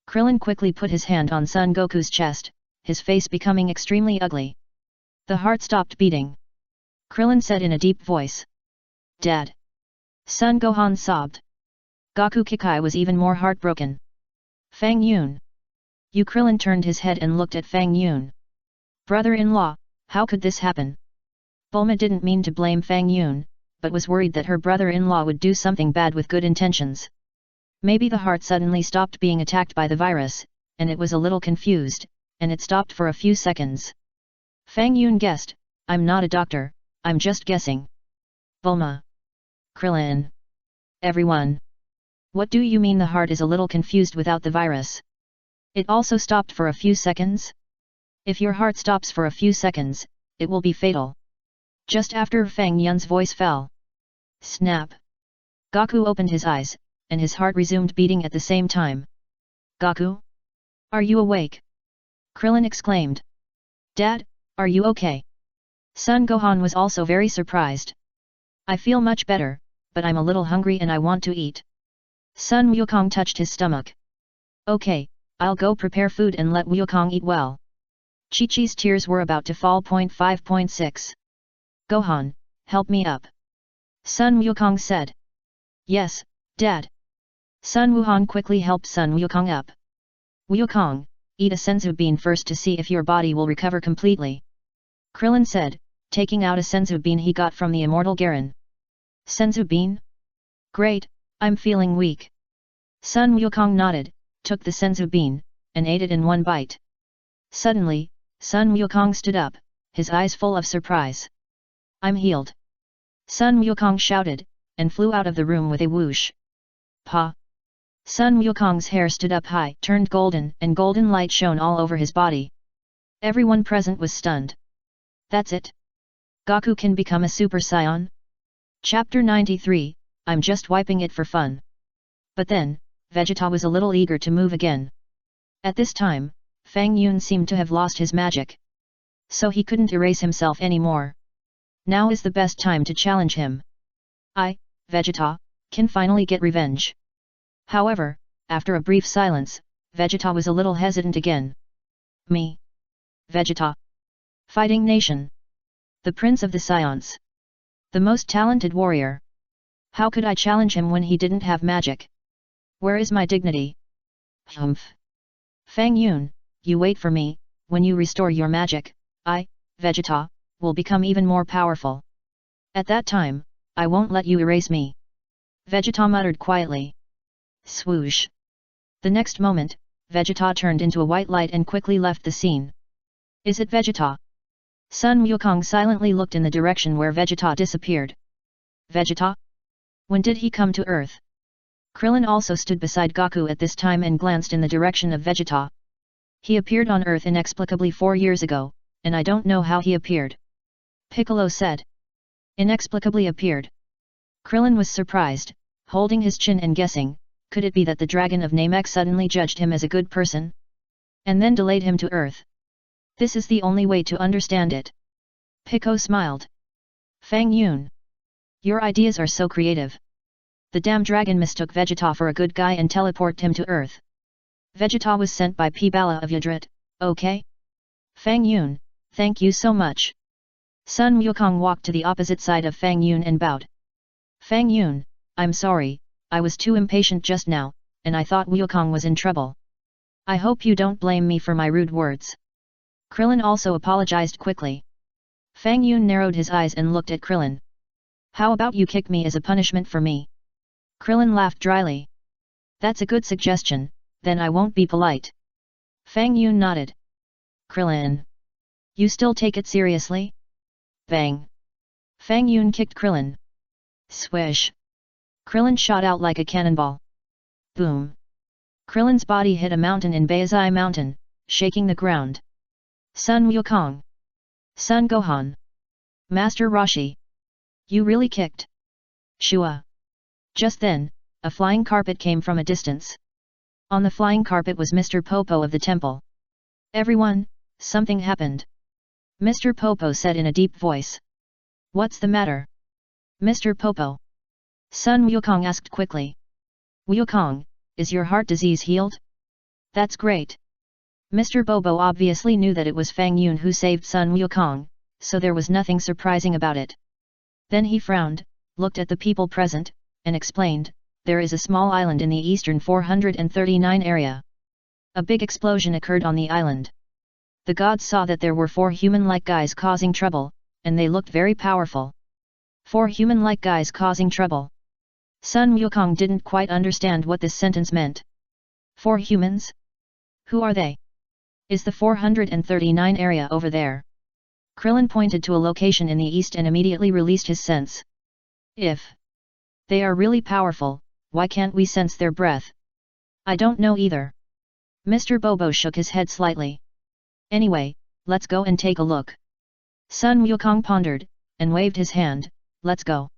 Krillin quickly put his hand on Son Goku's chest, his face becoming extremely ugly. The heart stopped beating. Krillin said in a deep voice. Dad. Son Gohan sobbed. Goku Kikai was even more heartbroken. Fang Yun. Krillin turned his head and looked at Fang Yun. Brother-in-law, how could this happen? Bulma didn't mean to blame Fang Yun, but was worried that her brother-in-law would do something bad with good intentions. Maybe the heart suddenly stopped being attacked by the virus, and it was a little confused, and it stopped for a few seconds. Fang Yun guessed, I'm not a doctor, I'm just guessing. Bulma. Krillin. Everyone. What do you mean the heart is a little confused without the virus? It also stopped for a few seconds? If your heart stops for a few seconds, it will be fatal. Just after Fang Yun's voice fell. Snap. Goku opened his eyes, and his heart resumed beating at the same time. Goku? Are you awake? Krillin exclaimed. Dad, are you okay? Son Gohan was also very surprised. I feel much better, but I'm a little hungry and I want to eat. Son Wukong touched his stomach. Okay, I'll go prepare food and let Wukong eat well. Chi-Chi's tears were about to fall. 5.6. Gohan, help me up. Son Wukong said. Yes, Dad. Sun Wuhan quickly helped Sun Wukong up. Wukong, eat a senzu bean first to see if your body will recover completely. Krillin said, taking out a senzu bean he got from the immortal Garen. Senzu bean? Great, I'm feeling weak. Sun Wukong nodded, took the senzu bean, and ate it in one bite. Suddenly, Sun Wukong stood up, his eyes full of surprise. I'm healed. Sun Wukong shouted, and flew out of the room with a whoosh. Pa! Sun Wukong's hair stood up high, turned golden, and golden light shone all over his body. Everyone present was stunned. That's it? Goku can become a Super Saiyan? Chapter 93, I'm just wiping it for fun. But then, Vegeta was a little eager to move again. At this time, Fang Yun seemed to have lost his magic. So he couldn't erase himself anymore. Now is the best time to challenge him. I, Vegeta, can finally get revenge. However, after a brief silence, Vegeta was a little hesitant again. Me? Vegeta? Fighting Nation. The Prince of the Saiyans. The most talented warrior. How could I challenge him when he didn't have magic? Where is my dignity? Humph. Fang Yun, you wait for me, when you restore your magic, I, Vegeta, will become even more powerful. At that time, I won't let you erase me. Vegeta muttered quietly. Swoosh. The next moment, Vegeta turned into a white light and quickly left the scene. Is it Vegeta? Sun Wukong silently looked in the direction where Vegeta disappeared. Vegeta? When did he come to Earth? Krillin also stood beside Goku at this time and glanced in the direction of Vegeta. He appeared on Earth inexplicably 4 years ago, and I don't know how he appeared. Piccolo said. Inexplicably appeared. Krillin was surprised, holding his chin and guessing, could it be that the dragon of Namek suddenly judged him as a good person? And then delayed him to Earth. This is the only way to understand it. Piccolo smiled. Fang Yun. Your ideas are so creative. The damn dragon mistook Vegeta for a good guy and teleported him to Earth. Vegeta was sent by P-Bala of Yadrit, okay? Fang Yun, thank you so much. Sun Wukong walked to the opposite side of Fang Yun and bowed. Fang Yun, I'm sorry, I was too impatient just now, and I thought Wukong was in trouble. I hope you don't blame me for my rude words. Krillin also apologized quickly. Fang Yun narrowed his eyes and looked at Krillin. How about you kick me as a punishment for me? Krillin laughed dryly. That's a good suggestion, then I won't be polite. Fang Yun nodded. Krillin. You still take it seriously? Bang. Fang Yun kicked Krillin. Swish. Krillin shot out like a cannonball. Boom. Krillin's body hit a mountain in Baizai Mountain, shaking the ground. Sun Wukong. Sun Gohan. Master Roshi. You really kicked. Shua. Just then, a flying carpet came from a distance. On the flying carpet was Mr. Popo of the temple. Everyone, something happened. Mr. Popo said in a deep voice. What's the matter? Mr. Popo. Sun Wukong asked quickly. Wukong, is your heart disease healed? That's great. Mr. Bobo obviously knew that it was Fang Yun who saved Sun Wukong, so there was nothing surprising about it. Then he frowned, looked at the people present, and explained, there is a small island in the eastern 439 area. A big explosion occurred on the island. The gods saw that there were 4 human-like guys causing trouble, and they looked very powerful. 4 human-like guys causing trouble. Sun Wukong didn't quite understand what this sentence meant. 4 humans? Who are they? Is the 439 area over there? Krillin pointed to a location in the east and immediately released his sense. If they are really powerful, why can't we sense their breath? I don't know either. Mr. Bobo shook his head slightly. Anyway, let's go and take a look. Sun Wukong pondered, and waved his hand. Let's go.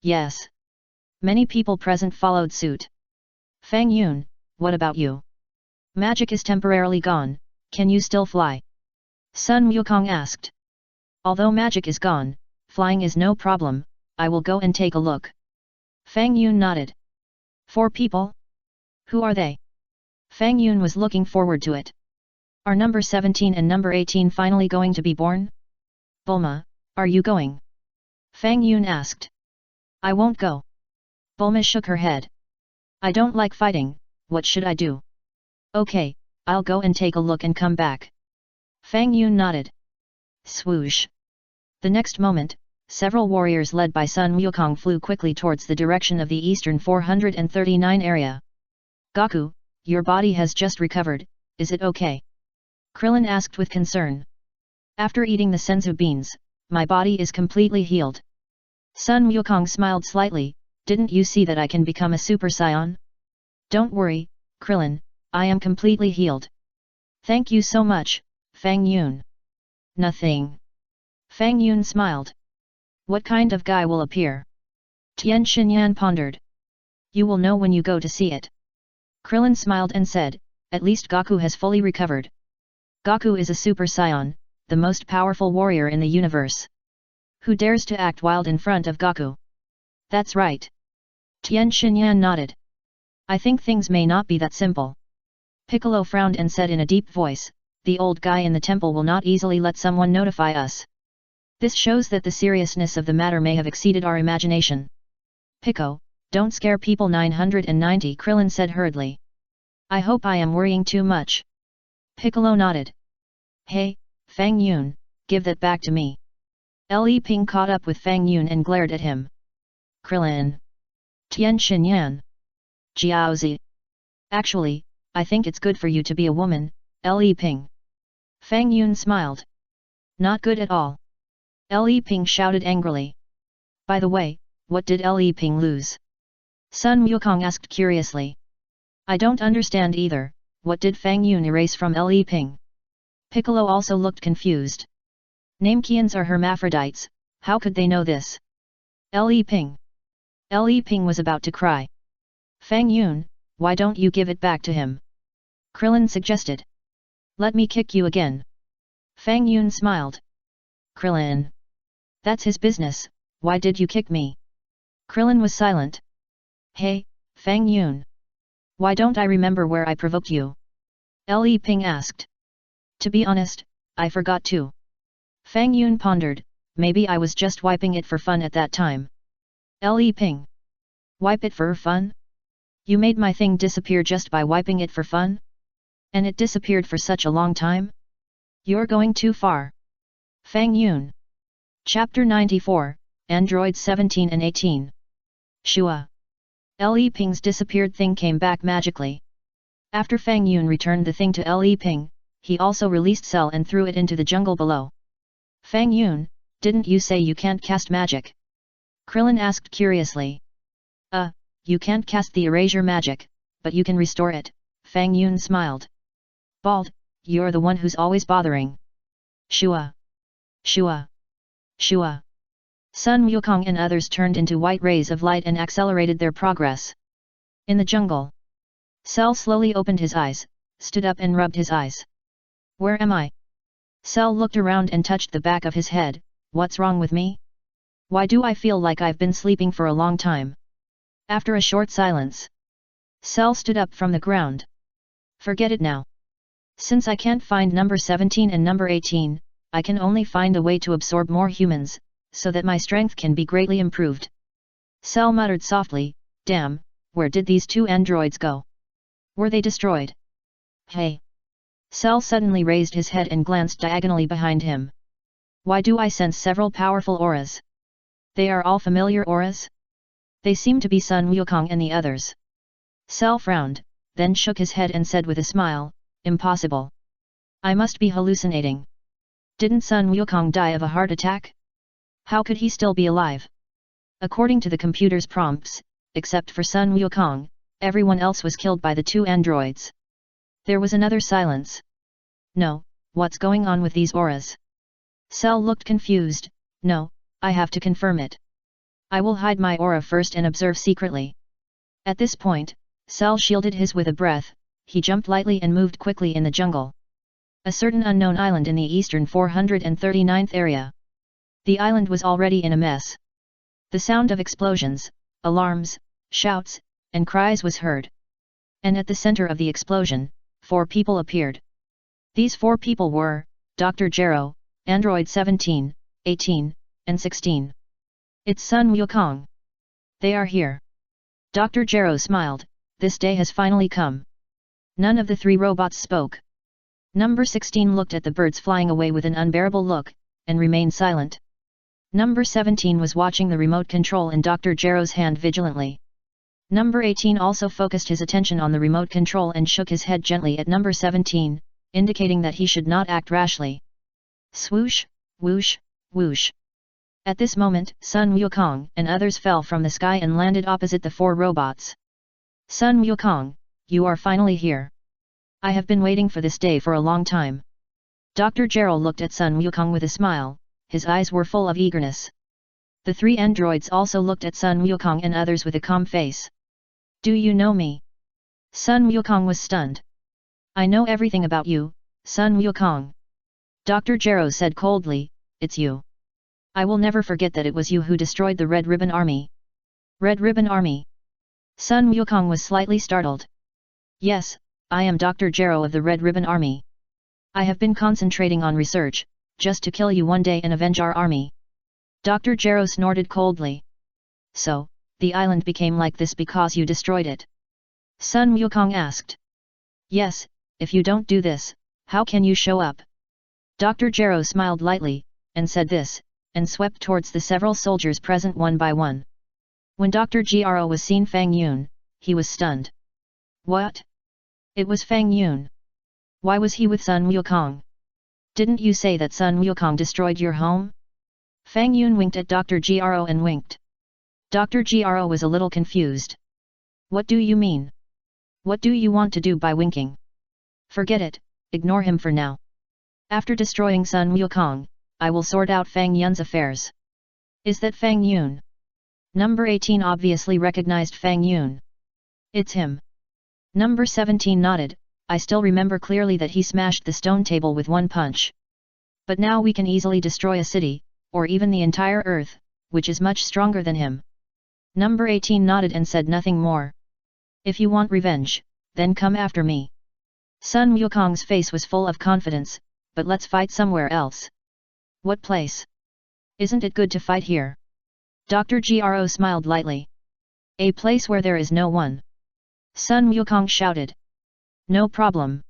Yes. Many people present followed suit. Fang Yun, what about you? Magic is temporarily gone, can you still fly? Sun Wukong asked. Although magic is gone, flying is no problem, I will go and take a look. Fang Yun nodded. 4 people? Who are they? Fang Yun was looking forward to it. Are number 17 and number 18 finally going to be born? Bulma, are you going? Fang Yun asked. I won't go. Bulma shook her head. I don't like fighting, what should I do? Okay, I'll go and take a look and come back. Fang Yun nodded. Swoosh. The next moment, several warriors led by Sun Wukong flew quickly towards the direction of the eastern 439 area. Goku, your body has just recovered, is it okay? Krillin asked with concern. After eating the senzu beans, my body is completely healed. Sun Wukong smiled slightly, didn't you see that I can become a Super Saiyan? Don't worry, Krillin, I am completely healed. Thank you so much, Fang Yun. Nothing. Fang Yun smiled. What kind of guy will appear? Tien Xinyan pondered. You will know when you go to see it. Krillin smiled and said, at least Goku has fully recovered. Goku is a Super Saiyan, the most powerful warrior in the universe. Who dares to act wild in front of Goku? That's right. Tien Xinyan nodded. I think things may not be that simple. Piccolo frowned and said in a deep voice, the old guy in the temple will not easily let someone notify us. This shows that the seriousness of the matter may have exceeded our imagination. Pico, don't scare people 990, Krillin said hurriedly. I hope I am worrying too much. Piccolo nodded. Hey, Fang Yun, give that back to me. Li Ping caught up with Fang Yun and glared at him. Krillin. Tien Xinyan. Jiaozi. Actually, I think it's good for you to be a woman, Li Ping. Fang Yun smiled. Not good at all. Li Ping shouted angrily. By the way, what did Li Ping lose? Sun Wukong asked curiously. I don't understand either, what did Fang Yun erase from Li Ping? Piccolo also looked confused. Namekians are hermaphrodites, how could they know this? Li Ping. Li Ping was about to cry. Fang Yun, why don't you give it back to him? Krillin suggested. Let me kick you again. Fang Yun smiled. Krillin. That's his business, why did you kick me? Krillin was silent. Hey, Fang Yun. Why don't I remember where I provoked you? Li Ping asked. To be honest, I forgot too. Fang Yun pondered, maybe I was just wiping it for fun at that time. Li Ping. Wipe it for fun? You made my thing disappear just by wiping it for fun? And it disappeared for such a long time? You're going too far. Fang Yun. Chapter 94, Androids 17 and 18. Shua. Li Ping's disappeared thing came back magically. After Fang Yun returned the thing to Li Ping, he also released Cell and threw it into the jungle below. Fang Yun, didn't you say you can't cast magic? Krillin asked curiously. You can't cast the erasure magic, but you can restore it, Fang Yun smiled. Bald, you're the one who's always bothering. Shua. Shua. Shua. Sun Wukong and others turned into white rays of light and accelerated their progress. In the jungle. Cell slowly opened his eyes, stood up and rubbed his eyes. Where am I? Cell looked around and touched the back of his head, what's wrong with me? Why do I feel like I've been sleeping for a long time? After a short silence. Cell stood up from the ground. Forget it now. Since I can't find number 17 and number 18, I can only find a way to absorb more humans, so that my strength can be greatly improved. Cell muttered softly, damn, where did these 2 androids go? Were they destroyed? Hey! Cell suddenly raised his head and glanced diagonally behind him. Why do I sense several powerful auras? They are all familiar auras? They seem to be Sun Wukong and the others. Cell frowned, then shook his head and said with a smile, impossible. I must be hallucinating. Didn't Sun Wukong die of a heart attack? How could he still be alive? According to the computer's prompts, except for Sun Wukong, everyone else was killed by the two androids. There was another silence. No, what's going on with these auras? Cell looked confused. No, I have to confirm it. I will hide my aura first and observe secretly. At this point, Cell shielded his with a breath. He jumped lightly and moved quickly in the jungle. A certain unknown island in the eastern 439th area. The island was already in a mess. The sound of explosions, alarms, shouts, and cries was heard. And at the center of the explosion, 4 people appeared. These 4 people were, Dr. Gero, Android 17, 18, and 16. It's Sun Wukong. They are here. Dr. Gero smiled, this day has finally come. None of the 3 robots spoke. Number 16 looked at the birds flying away with an unbearable look, and remained silent. Number 17 was watching the remote control in Dr. Gero's hand vigilantly. Number 18 also focused his attention on the remote control and shook his head gently at number 17, indicating that he should not act rashly. Swoosh, whoosh, whoosh. At this moment, Sun Wukong and others fell from the sky and landed opposite the 4 robots. Sun Wukong, you are finally here. I have been waiting for this day for a long time. Dr. Gero looked at Sun Wukong with a smile, his eyes were full of eagerness. The 3 androids also looked at Sun Wukong and others with a calm face. Do you know me? Sun Wukong was stunned. I know everything about you, Sun Wukong. Dr. Gero said coldly, it's you. I will never forget that it was you who destroyed the Red Ribbon Army. Red Ribbon Army? Sun Wukong was slightly startled. Yes, I am Dr. Gero of the Red Ribbon Army. I have been concentrating on research, just to kill you one day and avenge our army. Dr. Gero snorted coldly. So, the island became like this because you destroyed it? Sun Wukong asked. Yes, if you don't do this, how can you show up? Dr. Gero smiled lightly, and said this, and swept towards the several soldiers present one by one. When Dr. Gero was seen Fang Yun, he was stunned. What? It was Fang Yun. Why was he with Sun Wukong? Didn't you say that Sun Wukong destroyed your home? Fang Yun winked at Dr. Gero and winked. Dr. Gero was a little confused. What do you mean? What do you want to do by winking? Forget it, ignore him for now. After destroying Sun Wukong, I will sort out Fang Yun's affairs. Is that Fang Yun? Number 18 obviously recognized Fang Yun. It's him. Number 17 nodded, I still remember clearly that he smashed the stone table with one punch. But now we can easily destroy a city, or even the entire earth, which is much stronger than him. Number 18 nodded and said nothing more. If you want revenge, then come after me. Sun Wukong's face was full of confidence, but let's fight somewhere else. What place? Isn't it good to fight here? Dr. Gero smiled lightly. A place where there is no one. Sun Wukong shouted. No problem.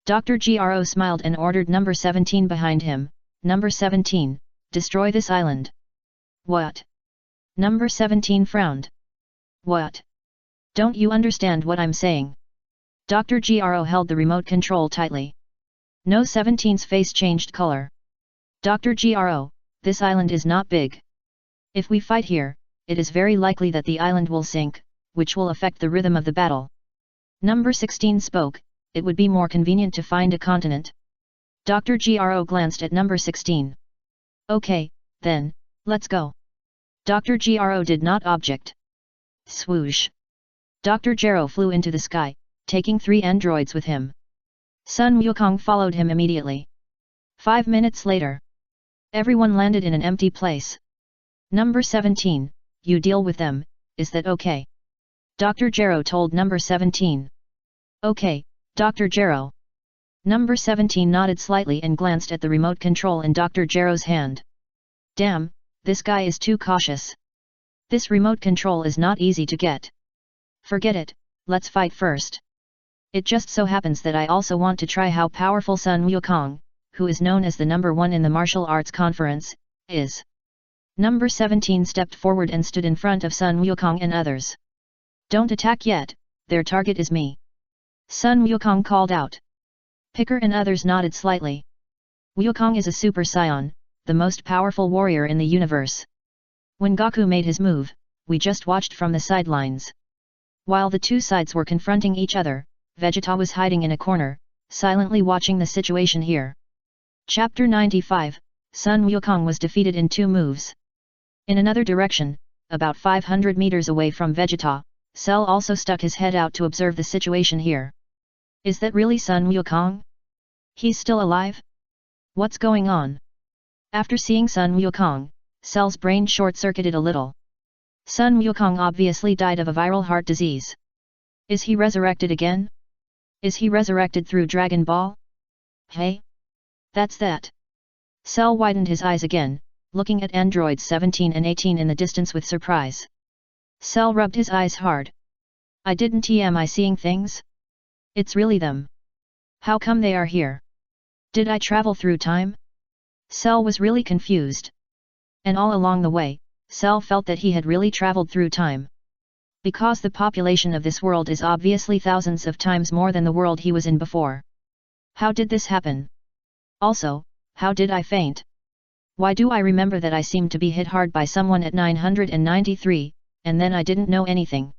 Dr. Gero smiled and ordered number 17 behind him, number 17, destroy this island. What? Number 17 frowned. What? Don't you understand what I'm saying? Dr. Gero held the remote control tightly. No 17's face changed color. Dr. Gero, this island is not big. If we fight here, it is very likely that the island will sink, which will affect the rhythm of the battle. Number 16 spoke, it would be more convenient to find a continent. Dr. Gero glanced at number 16. Okay, then, let's go. Dr. Gero did not object. Swoosh. Dr. Gero flew into the sky, taking 3 androids with him. Sun Wukong followed him immediately. 5 minutes later. Everyone landed in an empty place. Number 17, you deal with them, is that okay? Dr. Gero told number 17. Okay, Dr. Gero. Number 17 nodded slightly and glanced at the remote control in Dr. Gero's hand. Damn, this guy is too cautious. This remote control is not easy to get. Forget it, let's fight first. It just so happens that I also want to try how powerful Sun Wukong, who is known as the number 1 in the martial arts conference, is. Number 17 stepped forward and stood in front of Sun Wukong and others. Don't attack yet, their target is me. Sun Wukong called out. Picker and others nodded slightly. Wukong is a Super Saiyan, the most powerful warrior in the universe. When Goku made his move, we just watched from the sidelines. While the two sides were confronting each other, Vegeta was hiding in a corner, silently watching the situation here. Chapter 95, Sun Wukong was defeated in 2 moves. In another direction, about 500 meters away from Vegeta, Cell also stuck his head out to observe the situation here. Is that really Sun Wukong? He's still alive? What's going on? After seeing Sun Wukong, Cell's brain short-circuited a little. Sun Wukong obviously died of a viral heart disease. Is he resurrected again? Is he resurrected through Dragon Ball? Hey? That's that. Cell widened his eyes again, looking at androids 17 and 18 in the distance with surprise. Cell rubbed his eyes hard. Am I seeing things? It's really them. How come they are here? Did I travel through time? Cell was really confused. And all along the way, Cell felt that he had really traveled through time. Because the population of this world is obviously thousands of times more than the world he was in before. How did this happen? Also, how did I faint? Why do I remember that I seemed to be hit hard by someone at 993, and then I didn't know anything?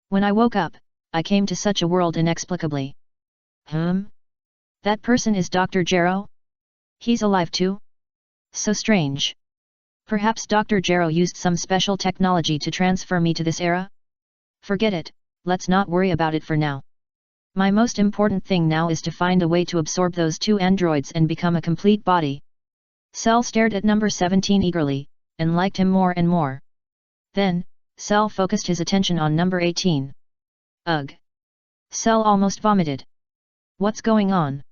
When I woke up, I came to such a world inexplicably. That person is Dr. Gero? He's alive too? So strange. Perhaps Dr. Gero used some special technology to transfer me to this era? Forget it, let's not worry about it for now. My most important thing now is to find a way to absorb those 2 androids and become a complete body. Cell stared at number 17 eagerly, and liked him more and more. Then, Cell focused his attention on number 18. Ugh! Cell almost vomited. What's going on?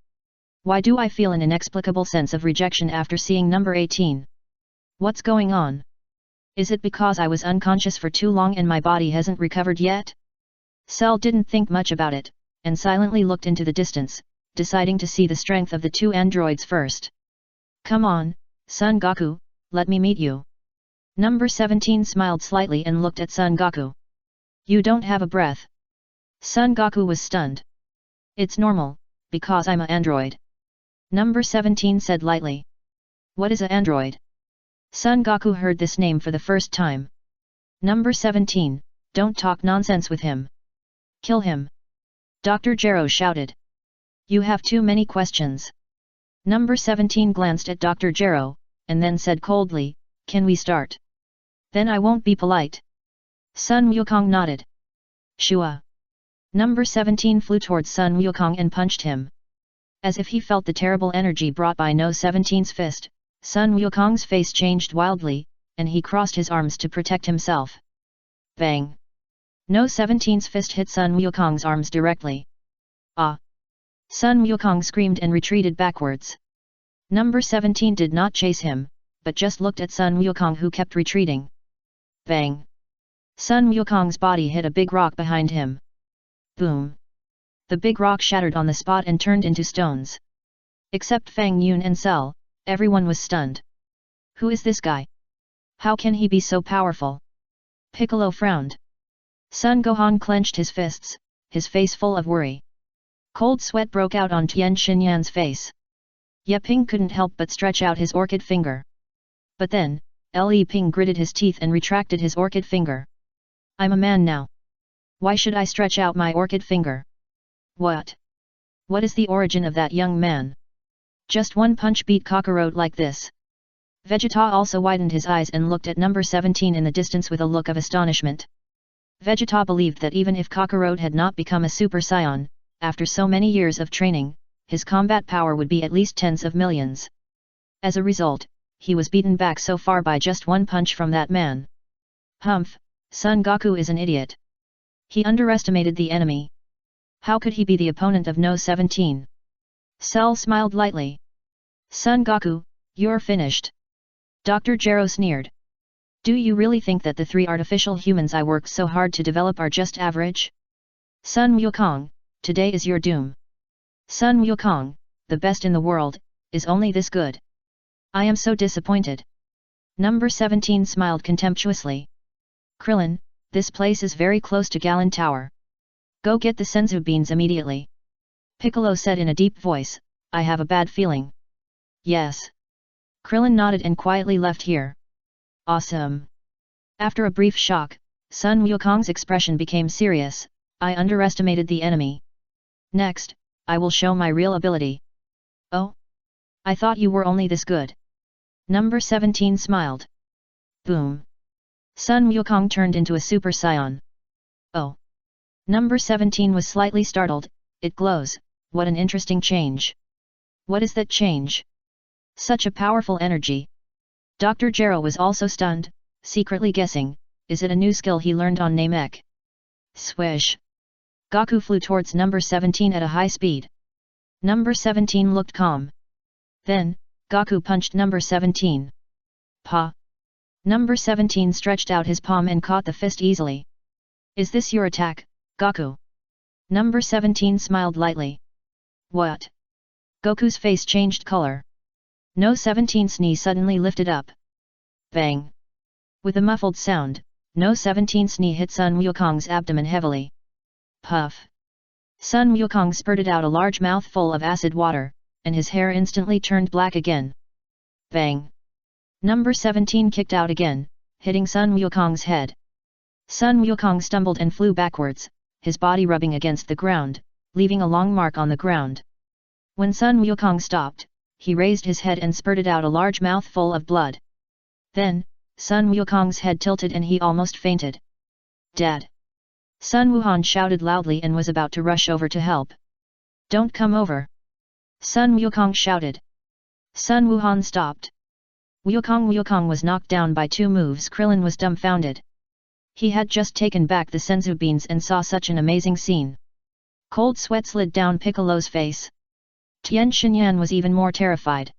Why do I feel an inexplicable sense of rejection after seeing number 18? What's going on? Is it because I was unconscious for too long and my body hasn't recovered yet? Cell didn't think much about it, and silently looked into the distance, deciding to see the strength of the 2 androids first. Come on, Son Goku, let me meet you. Number 17 smiled slightly and looked at Son Goku. You don't have a breath. Son Goku was stunned. It's normal, because I'm an android. Number 17 said lightly. What is an android? Son Goku heard this name for the first time. Number 17, don't talk nonsense with him. Kill him. Dr. Gero shouted. You have too many questions. Number 17 glanced at Dr. Gero, and then said coldly, can we start? Then I won't be polite. Sun Wukong nodded. Shua. Number 17 flew towards Sun Wukong and punched him. As if he felt the terrible energy brought by No 17's fist, Sun Wukong's face changed wildly, and he crossed his arms to protect himself. Bang! No 17's fist hit Sun Wukong's arms directly. Ah! Sun Wukong screamed and retreated backwards. Number 17 did not chase him, but just looked at Sun Wukong who kept retreating. Bang! Sun Wukong's body hit a big rock behind him. Boom! The big rock shattered on the spot and turned into stones. Except Fang Yun and Cell, everyone was stunned. Who is this guy? How can he be so powerful? Piccolo frowned. Sun Gohan clenched his fists, his face full of worry. Cold sweat broke out on Tien Xinyan's face. Ye Ping couldn't help but stretch out his orchid finger. But then, Le Ping gritted his teeth and retracted his orchid finger. I'm a man now. Why should I stretch out my orchid finger? What? What is the origin of that young man? Just one punch beat Kakarot like this. Vegeta also widened his eyes and looked at number 17 in the distance with a look of astonishment. Vegeta believed that even if Kakarot had not become a Super Saiyan, after so many years of training, his combat power would be at least tens of millions. As a result, he was beaten back so far by just one punch from that man. Humph, Son Goku is an idiot. He underestimated the enemy. How could he be the opponent of No 17? Cell smiled lightly. Son Goku, you're finished. Dr. Gero sneered. Do you really think that the 3 artificial humans I worked so hard to develop are just average? Sun Wukong, today is your doom. Sun Wukong, the best in the world, is only this good. I am so disappointed. Number 17 smiled contemptuously. Krillin, this place is very close to Galan Tower. Go get the senzu beans immediately. Piccolo said in a deep voice, I have a bad feeling. Yes. Krillin nodded and quietly left here. Awesome. After a brief shock, Sun Wukong's expression became serious. I underestimated the enemy. Next, I will show my real ability. Oh? I thought you were only this good. Number 17 smiled. Boom. Sun Wukong turned into a Super Saiyan. Oh. Number 17 was slightly startled. It glows, what an interesting change. What is that change? Such a powerful energy. Dr. Gero was also stunned, secretly guessing, is it a new skill he learned on Namek? Swish. Goku flew towards number 17 at a high speed. Number 17 looked calm. Then, Goku punched number 17. Pa. Number 17 stretched out his palm and caught the fist easily. Is this your attack, Goku? Number 17 smiled lightly. What? Goku's face changed color. No 17's knee suddenly lifted up. Bang! With a muffled sound, No 17's knee hit Sun Wukong's abdomen heavily. Puff! Sun Wukong spurted out a large mouthful of acid water, and his hair instantly turned black again. Bang! Number 17 kicked out again, hitting Sun Wukong's head. Sun Wukong stumbled and flew backwards, his body rubbing against the ground, leaving a long mark on the ground. When Sun Wukong stopped, he raised his head and spurted out a large mouthful of blood. Then, Sun Wukong's head tilted and he almost fainted. Dad! Sun Wuhan shouted loudly and was about to rush over to help. Don't come over! Sun Wukong shouted. Sun Wuhan stopped. Wukong was knocked down by 2 moves. Krillin was dumbfounded. He had just taken back the senzu beans and saw such an amazing scene. Cold sweat slid down Piccolo's face. Tien Shinyan was even more terrified.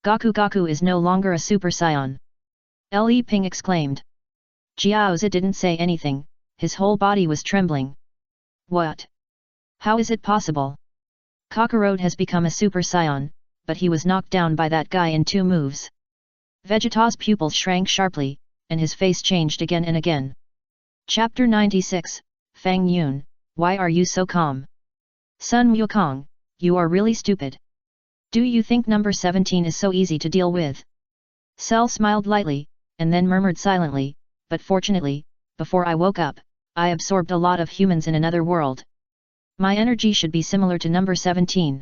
Goku is no longer a Super Saiyan. Li Ping exclaimed. Jiaozi didn't say anything, his whole body was trembling. What? How is it possible? Kakarot has become a Super Saiyan, but he was knocked down by that guy in 2 moves. Vegeta's pupils shrank sharply, and his face changed again and again. Chapter 96, Fang Yun, why are you so calm? Sun Wukong, you are really stupid. Do you think number 17 is so easy to deal with? Cell smiled lightly, and then murmured silently, but fortunately, before I woke up, I absorbed a lot of humans in another world. My energy should be similar to number 17.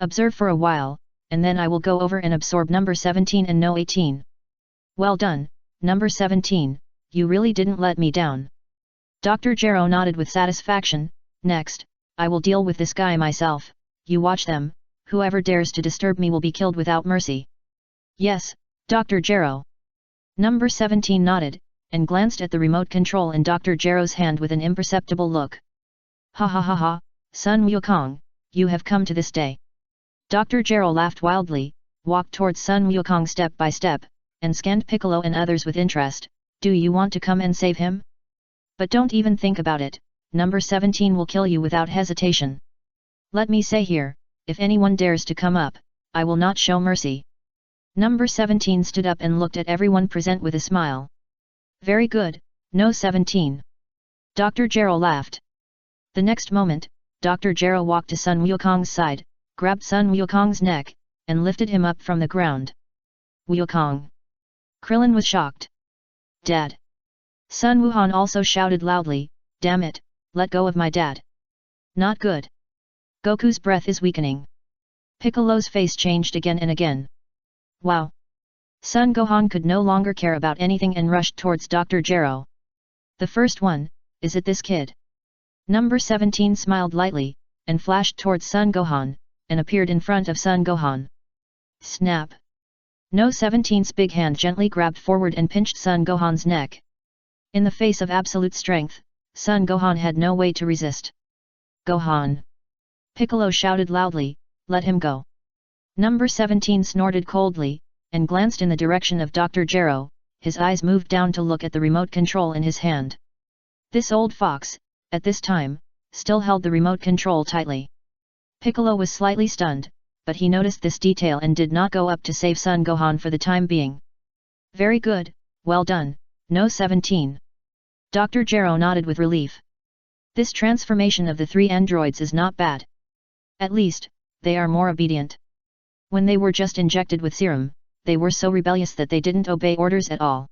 Observe for a while, and then I will go over and absorb number 17 and no 18. Well done, number 17, you really didn't let me down. Dr. Gero nodded with satisfaction. Next, I will deal with this guy myself, you watch them, whoever dares to disturb me will be killed without mercy. Yes, Dr. Gero. Number 17 nodded, and glanced at the remote control in Dr. Gero's hand with an imperceptible look. Ha ha ha ha, Sun Wukong, you have come to this day. Dr. Gero laughed wildly, walked towards Sun Wukong step by step, and scanned Piccolo and others with interest. Do you want to come and save him? But don't even think about it, number 17 will kill you without hesitation. Let me say here, if anyone dares to come up, I will not show mercy. Number 17 stood up and looked at everyone present with a smile. Very good, no 17. Dr. Gero laughed. The next moment, Dr. Gero walked to Sun Wukong's side, grabbed Sun Wukong's neck, and lifted him up from the ground. Wukong! Krillin was shocked. Dad! Sun Wuhan also shouted loudly, damn it, let go of my dad. Not good. Goku's breath is weakening. Piccolo's face changed again and again. Wow! Sun Gohan could no longer care about anything and rushed towards Dr. Gero. The first one, is it this kid? Number 17 smiled lightly, and flashed towards Sun Gohan, and appeared in front of Sun Gohan. Snap! No 17's big hand gently grabbed forward and pinched Sun Gohan's neck. In the face of absolute strength, Sun Gohan had no way to resist. Gohan! Piccolo shouted loudly, let him go. Number 17 snorted coldly, and glanced in the direction of Dr. Gero, his eyes moved down to look at the remote control in his hand. This old fox, at this time, still held the remote control tightly. Piccolo was slightly stunned, but he noticed this detail and did not go up to save Son Gohan for the time being. Very good, well done, No 17. Dr. Gero nodded with relief. This transformation of the 3 androids is not bad. At least, they are more obedient. When they were just injected with serum, they were so rebellious that they didn't obey orders at all.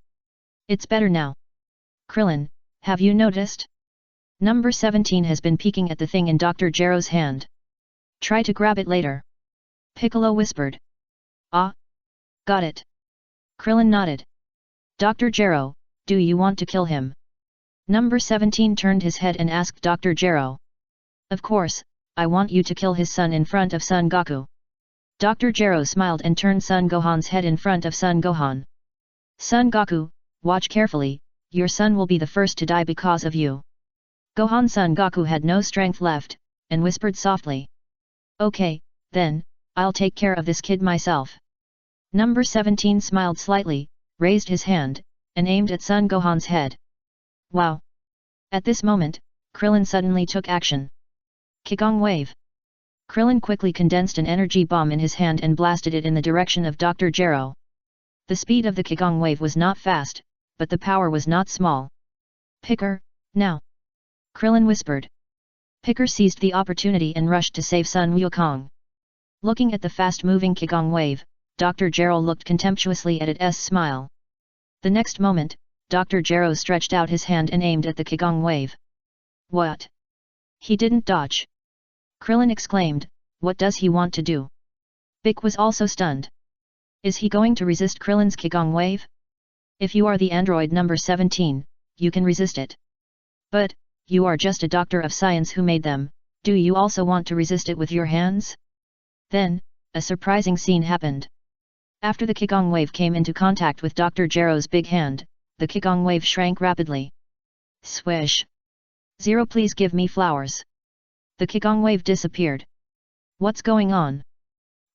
It's better now. Krillin, have you noticed? Number 17 has been peeking at the thing in Dr. Gero's hand. Try to grab it later. Piccolo whispered. Ah? Got it. Krillin nodded. Dr. Gero, do you want to kill him? Number 17 turned his head and asked Dr. Gero. Of course, I want you to kill his son in front of Son Goku. Dr. Gero smiled and turned Son Gohan's head in front of Son Gohan. Son Goku, watch carefully, your son will be the first to die because of you. Gohan Son Goku had no strength left, and whispered softly. Okay, then, I'll take care of this kid myself. Number 17 smiled slightly, raised his hand, and aimed at Son Gohan's head. Wow! At this moment, Krillin suddenly took action. Qigong Wave. Krillin quickly condensed an energy bomb in his hand and blasted it in the direction of Dr. Gero. The speed of the Qigong Wave was not fast, but the power was not small. Picker, now! Krillin whispered. Picker seized the opportunity and rushed to save Sun Wukong. Looking at the fast-moving Qigong Wave, Dr. Gero looked contemptuously at its smile. The next moment, Dr. Gero stretched out his hand and aimed at the Qigong Wave. What? He didn't dodge. Krillin exclaimed, what does he want to do? Bick was also stunned. Is he going to resist Krillin's Qigong Wave? If you are the android number 17, you can resist it. But, you are just a doctor of science who made them, do you also want to resist it with your hands? Then, a surprising scene happened. After the Qigong Wave came into contact with Dr. Gero's big hand, the Qigong Wave shrank rapidly. Swish! Zero, please give me flowers. The Qigong Wave disappeared. What's going on?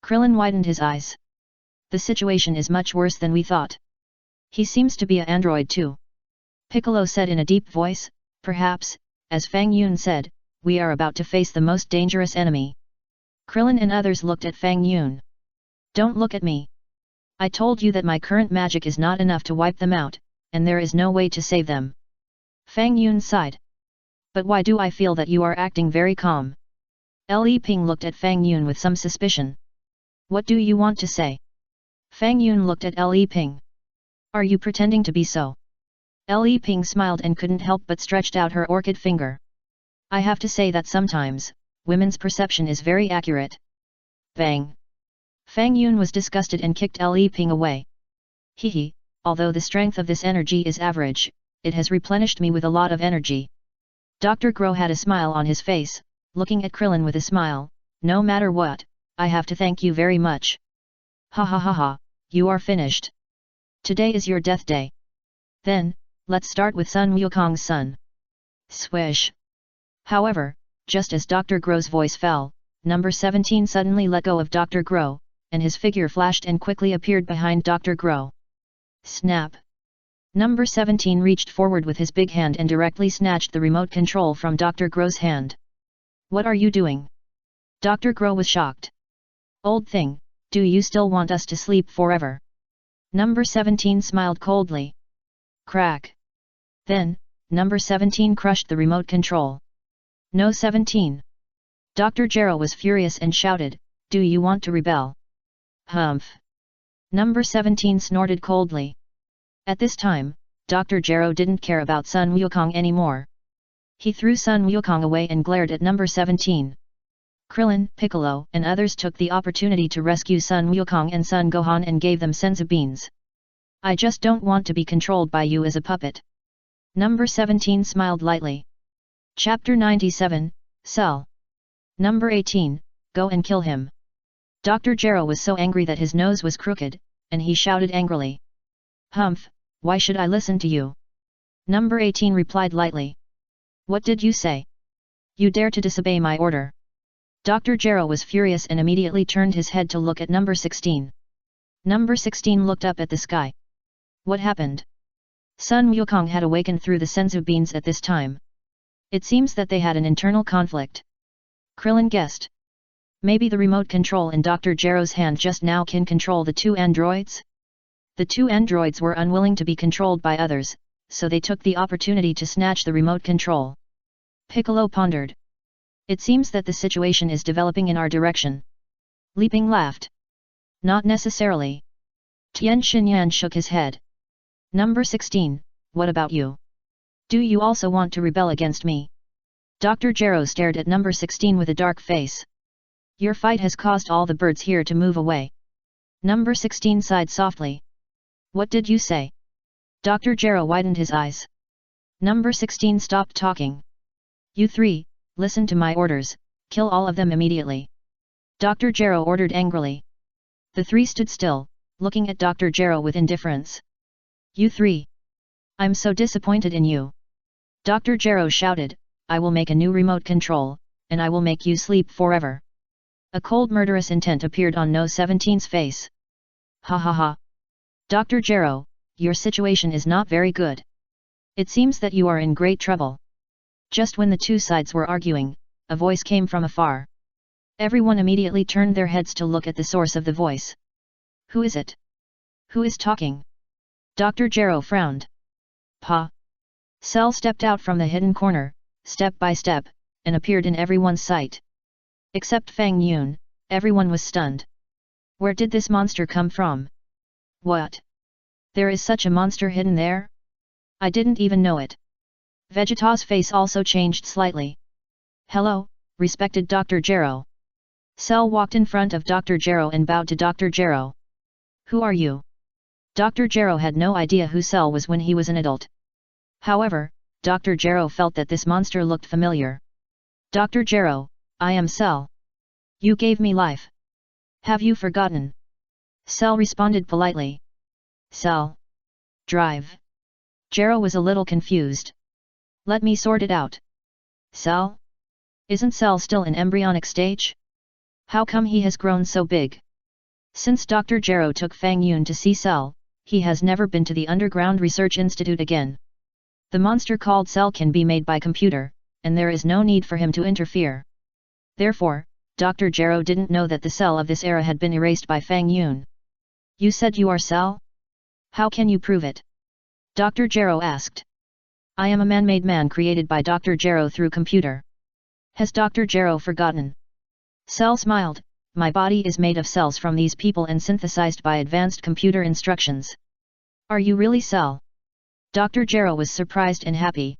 Krillin widened his eyes. The situation is much worse than we thought. He seems to be an android too. Piccolo said in a deep voice, perhaps, as Fang Yun said, we are about to face the most dangerous enemy. Krillin and others looked at Fang Yun. Don't look at me. I told you that my current magic is not enough to wipe them out, and there is no way to save them. Fang Yun sighed. But why do I feel that you are acting very calm? Li Ping looked at Fang Yun with some suspicion. What do you want to say? Fang Yun looked at Li Ping. Are you pretending to be so? Li Ping smiled and couldn't help but stretched out her orchid finger. I have to say that sometimes, women's perception is very accurate. Bang! Fang Yun was disgusted and kicked Li Ping away. Hehe, although the strength of this energy is average, it has replenished me with a lot of energy. Dr. Gro had a smile on his face, looking at Krillin with a smile, no matter what, I have to thank you very much. Ha ha ha ha, you are finished. Today is your death day. Then, let's start with Sun Wukong's son. Swish! However, just as Dr. Gro's voice fell, number 17 suddenly let go of Dr. Gro, and his figure flashed and quickly appeared behind Dr. Gro. Snap! Number 17 reached forward with his big hand and directly snatched the remote control from Dr. Gro's hand. What are you doing? Dr. Gro was shocked. Old thing, do you still want us to sleep forever? Number 17 smiled coldly. Crack! Then, number 17 crushed the remote control. No 17. Dr. Gero was furious and shouted, do you want to rebel? Humph! Number 17 snorted coldly. At this time, Dr. Gero didn't care about Sun Wukong anymore. He threw Sun Wukong away and glared at number 17. Krillin, Piccolo and others took the opportunity to rescue Sun Wukong and Sun Gohan and gave them senzu beans. I just don't want to be controlled by you as a puppet. Number 17 smiled lightly. Chapter 97, Cell. Number 18, go and kill him. Dr. Gero was so angry that his nose was crooked, and he shouted angrily. Humph, why should I listen to you? Number 18 replied lightly. What did you say? You dare to disobey my order? Dr. Gero was furious and immediately turned his head to look at number 16. Number 16 looked up at the sky. What happened? Sun Wukong had awakened through the senzu beans at this time. It seems that they had an internal conflict. Krillin guessed. Maybe the remote control in Dr. Gero's hand just now can control the two androids? The two androids were unwilling to be controlled by others, so they took the opportunity to snatch the remote control. Piccolo pondered. It seems that the situation is developing in our direction. Leaping laughed. Not necessarily. Tien Shinyan shook his head. Number 16, what about you? Do you also want to rebel against me? Dr. Gero stared at number 16 with a dark face. Your fight has caused all the birds here to move away. Number 16 sighed softly. What did you say? Dr. Gero widened his eyes. Number 16 stopped talking. You three, listen to my orders, kill all of them immediately. Dr. Gero ordered angrily. The three stood still, looking at Dr. Gero with indifference. You three. I'm so disappointed in you. Dr. Gero shouted, I will make a new remote control, and I will make you sleep forever. A cold murderous intent appeared on No 17's face. Ha ha ha. Dr. Gero, your situation is not very good. It seems that you are in great trouble. Just when the two sides were arguing, a voice came from afar. Everyone immediately turned their heads to look at the source of the voice. Who is it? Who is talking? Dr. Gero frowned. Pa. Cell stepped out from the hidden corner, step by step, and appeared in everyone's sight. Except Fang Yun, everyone was stunned. Where did this monster come from? What? There is such a monster hidden there? I didn't even know it. Vegeta's face also changed slightly. Hello, respected Dr. Gero. Cell walked in front of Dr. Gero and bowed to Dr. Gero. Who are you? Dr. Gero had no idea who Cell was when he was an adult. However, Dr. Gero felt that this monster looked familiar. Dr. Gero, I am Cell. You gave me life. Have you forgotten? Cell responded politely. Cell. Drive. Gero was a little confused. Let me sort it out. Cell? Isn't Cell still in embryonic stage? How come he has grown so big? Since Dr. Gero took Fang Yun to see Cell, he has never been to the Underground Research Institute again. The monster called Cell can be made by computer, and there is no need for him to interfere. Therefore, Dr. Gero didn't know that the Cell of this era had been erased by Fang Yun. You said you are Cell? How can you prove it? Dr. Gero asked. I am a man-made man created by Dr. Gero through computer. Has Dr. Gero forgotten? Cell smiled, my body is made of cells from these people and synthesized by advanced computer instructions. Are you really Cell? Dr. Gero was surprised and happy.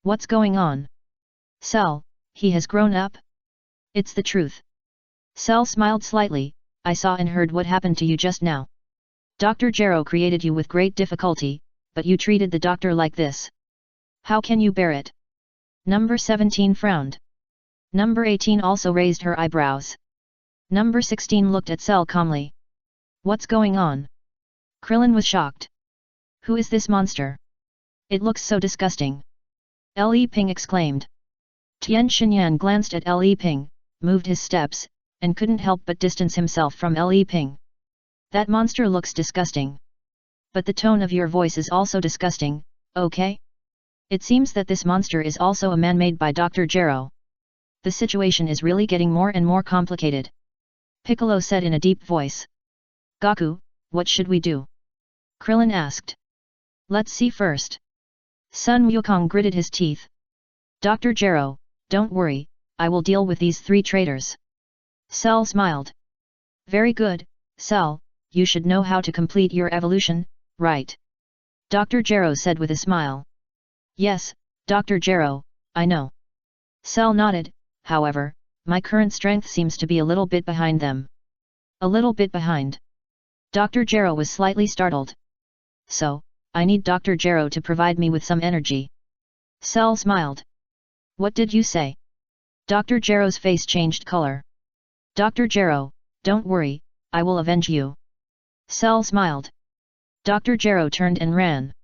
What's going on? Cell, he has grown up? It's the truth. Cell smiled slightly, I saw and heard what happened to you just now. Dr. Gero created you with great difficulty, but you treated the doctor like this. How can you bear it? Number 17 frowned. Number 18 also raised her eyebrows. Number 16 looked at Cell calmly. What's going on? Krillin was shocked. Who is this monster? It looks so disgusting. Li Ping exclaimed. Tien Shinyan glanced at Li Ping, moved his steps, and couldn't help but distance himself from Li Ping. That monster looks disgusting. But the tone of your voice is also disgusting, okay? It seems that this monster is also a man made by Dr. Gero. The situation is really getting more and more complicated. Piccolo said in a deep voice. Goku, what should we do? Krillin asked. Let's see first. Sun Wukong gritted his teeth. Dr. Gero, don't worry, I will deal with these three traitors. Cell smiled. Very good, Cell, you should know how to complete your evolution, right? Dr. Gero said with a smile. Yes, Dr. Gero, I know. Cell nodded, however, my current strength seems to be a little bit behind them. A little bit behind. Dr. Gero was slightly startled. So, I need Dr. Gero to provide me with some energy. Cell smiled. What did you say? Dr. Gero's face changed color. Dr. Gero, don't worry, I will avenge you. Cell smiled. Dr. Gero turned and ran.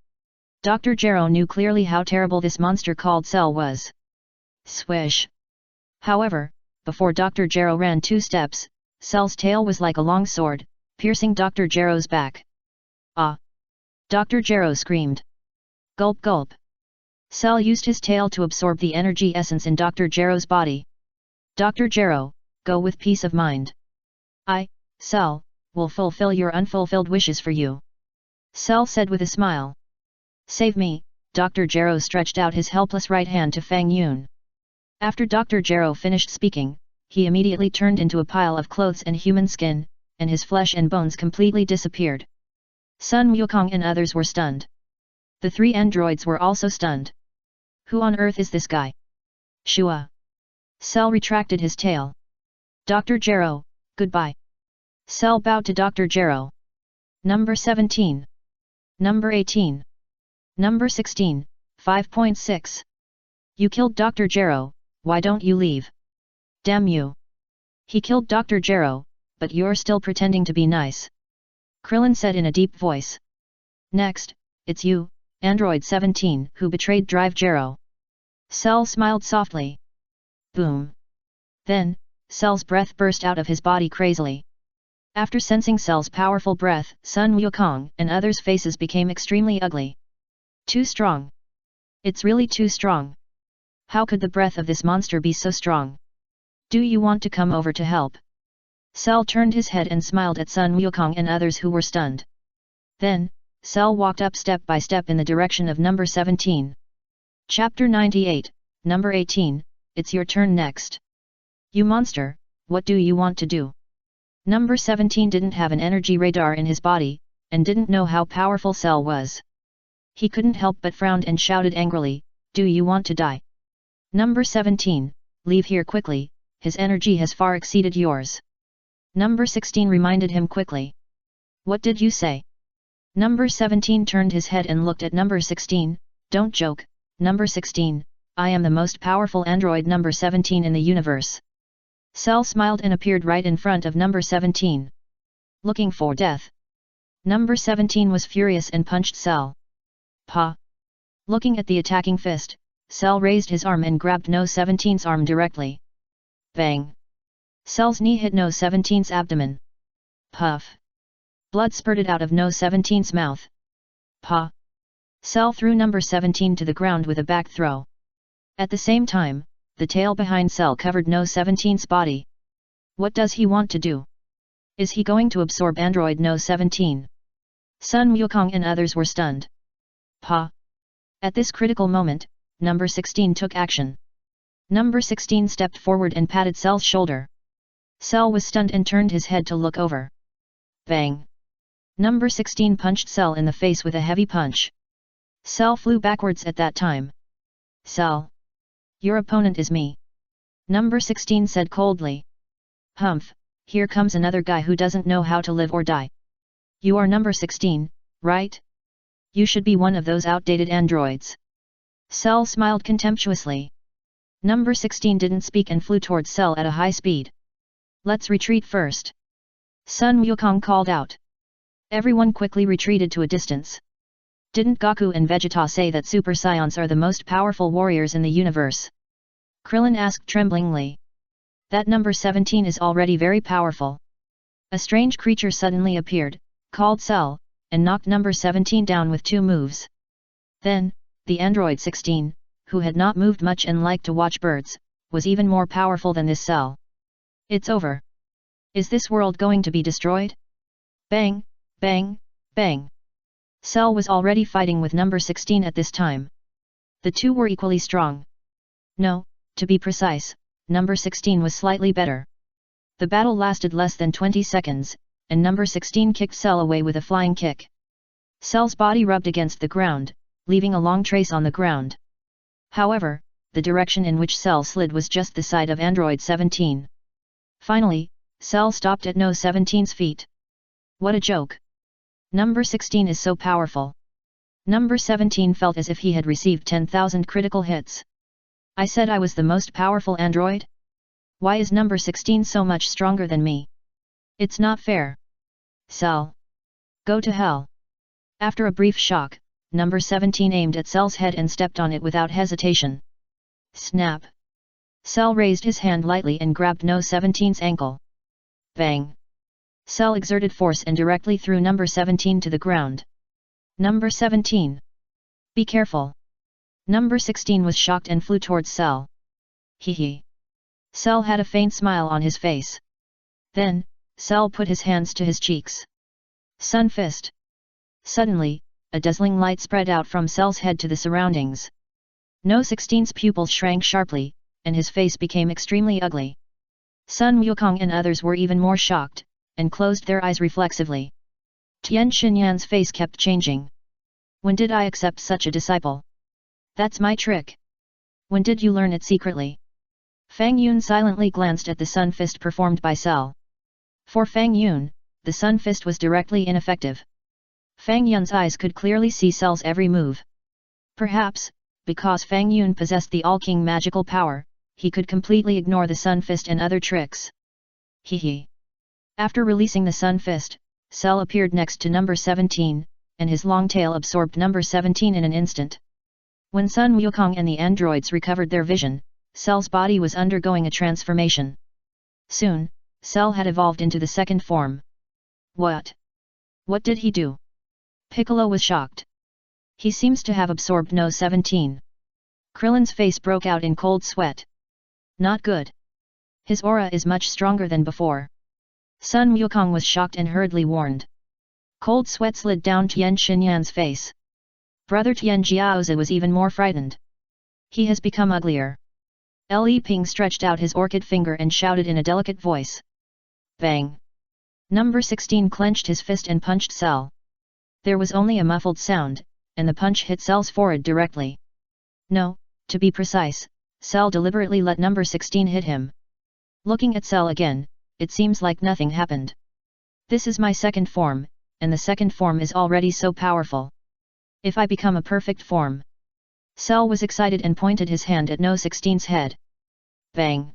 Dr. Gero knew clearly how terrible this monster called Cell was. Swish. However, before Dr. Gero ran 2 steps, Cell's tail was like a long sword, piercing Dr. Gero's back. Ah! Dr. Gero screamed. Gulp gulp. Cell used his tail to absorb the energy essence in Dr. Gero's body. Dr. Gero, go with peace of mind. I, Cell, will fulfill your unfulfilled wishes for you. Cell said with a smile. Save me, Dr. Gero stretched out his helpless right hand to Fang Yun. After Dr. Gero finished speaking, he immediately turned into a pile of clothes and human skin, and his flesh and bones completely disappeared. Sun Wukong and others were stunned. The 3 androids were also stunned. Who on earth is this guy? Shua. Cell retracted his tail. Dr. Gero, goodbye. Cell bowed to Dr. Gero. Number 17. Number 18. Number 16, 5.6. You killed Dr. Gero, why don't you leave? Damn you. He killed Dr. Gero, but you're still pretending to be nice. Krillin said in a deep voice. Next, it's you, Android 17, who betrayed Drive Gero. Cell smiled softly. Boom. Then, Cell's breath burst out of his body crazily. After sensing Cell's powerful breath, Sun Wukong and others' faces became extremely ugly. Too strong. It's really too strong. How could the breath of this monster be so strong? Do you want to come over to help? Cell turned his head and smiled at Sun Wukong and others who were stunned. Then, Cell walked up step by step in the direction of number 17. Chapter 98, Number 18, it's your turn next. You monster, what do you want to do? Number 17 didn't have an energy radar in his body, and didn't know how powerful Cell was. He couldn't help but frowned and shouted angrily, do you want to die? Number 17, leave here quickly, his energy has far exceeded yours. Number 16 reminded him quickly. What did you say? Number 17 turned his head and looked at number 16, don't joke, number 16, I am the most powerful android number 17 in the universe. Cell smiled and appeared right in front of number 17. Looking for death. Number 17 was furious and punched Cell. Pa! Looking at the attacking fist, Cell raised his arm and grabbed No 17's arm directly. Bang! Cell's knee hit No 17's abdomen. Puff! Blood spurted out of No 17's mouth. Pa! Cell threw number 17 to the ground with a back throw. At the same time, the tail behind Cell covered No 17's body. What does he want to do? Is he going to absorb android No 17? Sun Wukong and others were stunned. Pa! At this critical moment, number 16 took action. Number 16 stepped forward and patted Cell's shoulder. Cell was stunned and turned his head to look over. Bang! Number 16 punched Cell in the face with a heavy punch. Cell flew backwards at that time. Cell! Your opponent is me. Number 16 said coldly. Humph, here comes another guy who doesn't know how to live or die. You are number 16, right? You should be one of those outdated androids. Cell smiled contemptuously. Number 16 didn't speak and flew towards Cell at a high speed. Let's retreat first. Sun Wukong called out. Everyone quickly retreated to a distance. Didn't Goku and Vegeta say that Super Saiyans are the most powerful warriors in the universe? Krillin asked tremblingly. That number 17 is already very powerful. A strange creature suddenly appeared, called Cell, and knocked number 17 down with 2 moves. Then, the android 16, who had not moved much and liked to watch birds, was even more powerful than this Cell. It's over. Is this world going to be destroyed? Bang, bang, bang. Cell was already fighting with number 16 at this time. The two were equally strong. No, to be precise, number 16 was slightly better. The battle lasted less than 20 seconds, and number 16 kicked Cell away with a flying kick. Cell's body rubbed against the ground, leaving a long trace on the ground. However, the direction in which Cell slid was just the side of android 17. Finally, Cell stopped at No 17's feet. What a joke! Number 16 is so powerful. Number 17 felt as if he had received 10,000 critical hits. I said I was the most powerful android? Why is number 16 so much stronger than me? It's not fair. Cell! Go to hell! After a brief shock, number 17 aimed at Cell's head and stepped on it without hesitation. Snap! Cell raised his hand lightly and grabbed No 17's ankle. Bang! Cell exerted force and directly threw number 17 to the ground. Number 17! Be careful! Number 16 was shocked and flew towards Cell. Hee. Cell had a faint smile on his face. Then, Cell put his hands to his cheeks. Sun Fist. Suddenly, a dazzling light spread out from Cell's head to the surroundings. No 16's pupils shrank sharply, and his face became extremely ugly. Sun Wukong and others were even more shocked, and closed their eyes reflexively. Tian Xinyan's face kept changing. When did I accept such a disciple? That's my trick. When did you learn it secretly? Fang Yun silently glanced at the Sun Fist performed by Cell. For Fang Yun, the Sun Fist was directly ineffective. Fang Yun's eyes could clearly see Cell's every move. Perhaps, because Fang Yun possessed the All-King magical power, he could completely ignore the Sun Fist and other tricks. Hee. After releasing the Sun Fist, Cell appeared next to number 17, and his long tail absorbed number 17 in an instant. When Sun Wukong and the androids recovered their vision, Cell's body was undergoing a transformation. Soon, Cell had evolved into the second form. What? What did he do? Piccolo was shocked. He seems to have absorbed No 17. Krillin's face broke out in cold sweat. Not good. His aura is much stronger than before. Sun Wukong was shocked and hurriedly warned. Cold sweat slid down Tian Xinyan's face. Brother Tian Jiaozi was even more frightened. He has become uglier. Li Ping stretched out his orchid finger and shouted in a delicate voice. Bang! Number 16 clenched his fist and punched Cell. There was only a muffled sound, and the punch hit Cell's forehead directly. No, to be precise, Cell deliberately let number 16 hit him. Looking at Cell again, it seems like nothing happened. This is my second form, and the second form is already so powerful. If I become a perfect form. Cell was excited and pointed his hand at No 16's head. Bang!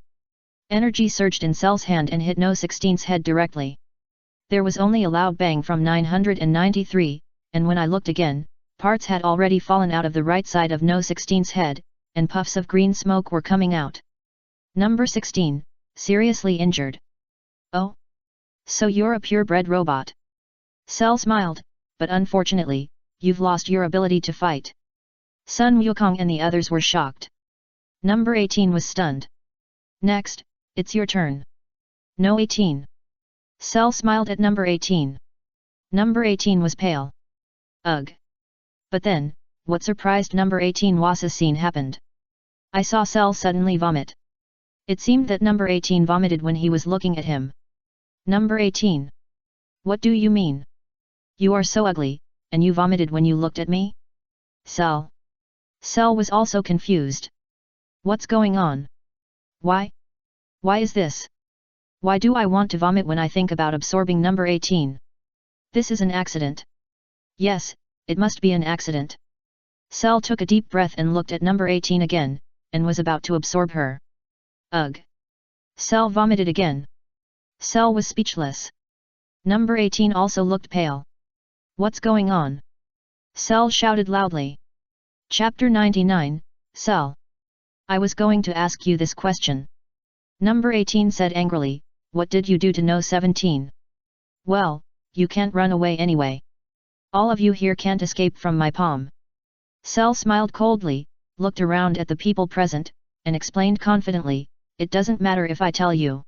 Energy surged in Cell's hand and hit No 16's head directly. There was only a loud bang from 993, and when I looked again, parts had already fallen out of the right side of No 16's head, and puffs of green smoke were coming out. Number 16, seriously injured. Oh? So you're a purebred robot. Cell smiled, but unfortunately, you've lost your ability to fight. Sun Wukong and the others were shocked. Number 18 was stunned. Next, it's your turn. No 18. Cell smiled at number 18. Number 18 was pale. Ugh. But then, what surprised number 18 was a scene happened. I saw Cell suddenly vomit. It seemed that number 18 vomited when he was looking at him. Number 18. What do you mean? You are so ugly, and you vomited when you looked at me? Cell. Cell was also confused. What's going on? Why? Why is this? Why do I want to vomit when I think about absorbing number 18? This is an accident. Yes, it must be an accident. Cell took a deep breath and looked at number 18 again, and was about to absorb her. Ugh. Cell vomited again. Cell was speechless. Number 18 also looked pale. What's going on? Cell shouted loudly. Chapter 99, Cell. I was going to ask you this question. Number 18 said angrily, what did you do to No 17? Well, you can't run away anyway. All of you here can't escape from my palm. Cell smiled coldly, looked around at the people present, and explained confidently, it doesn't matter if I tell you.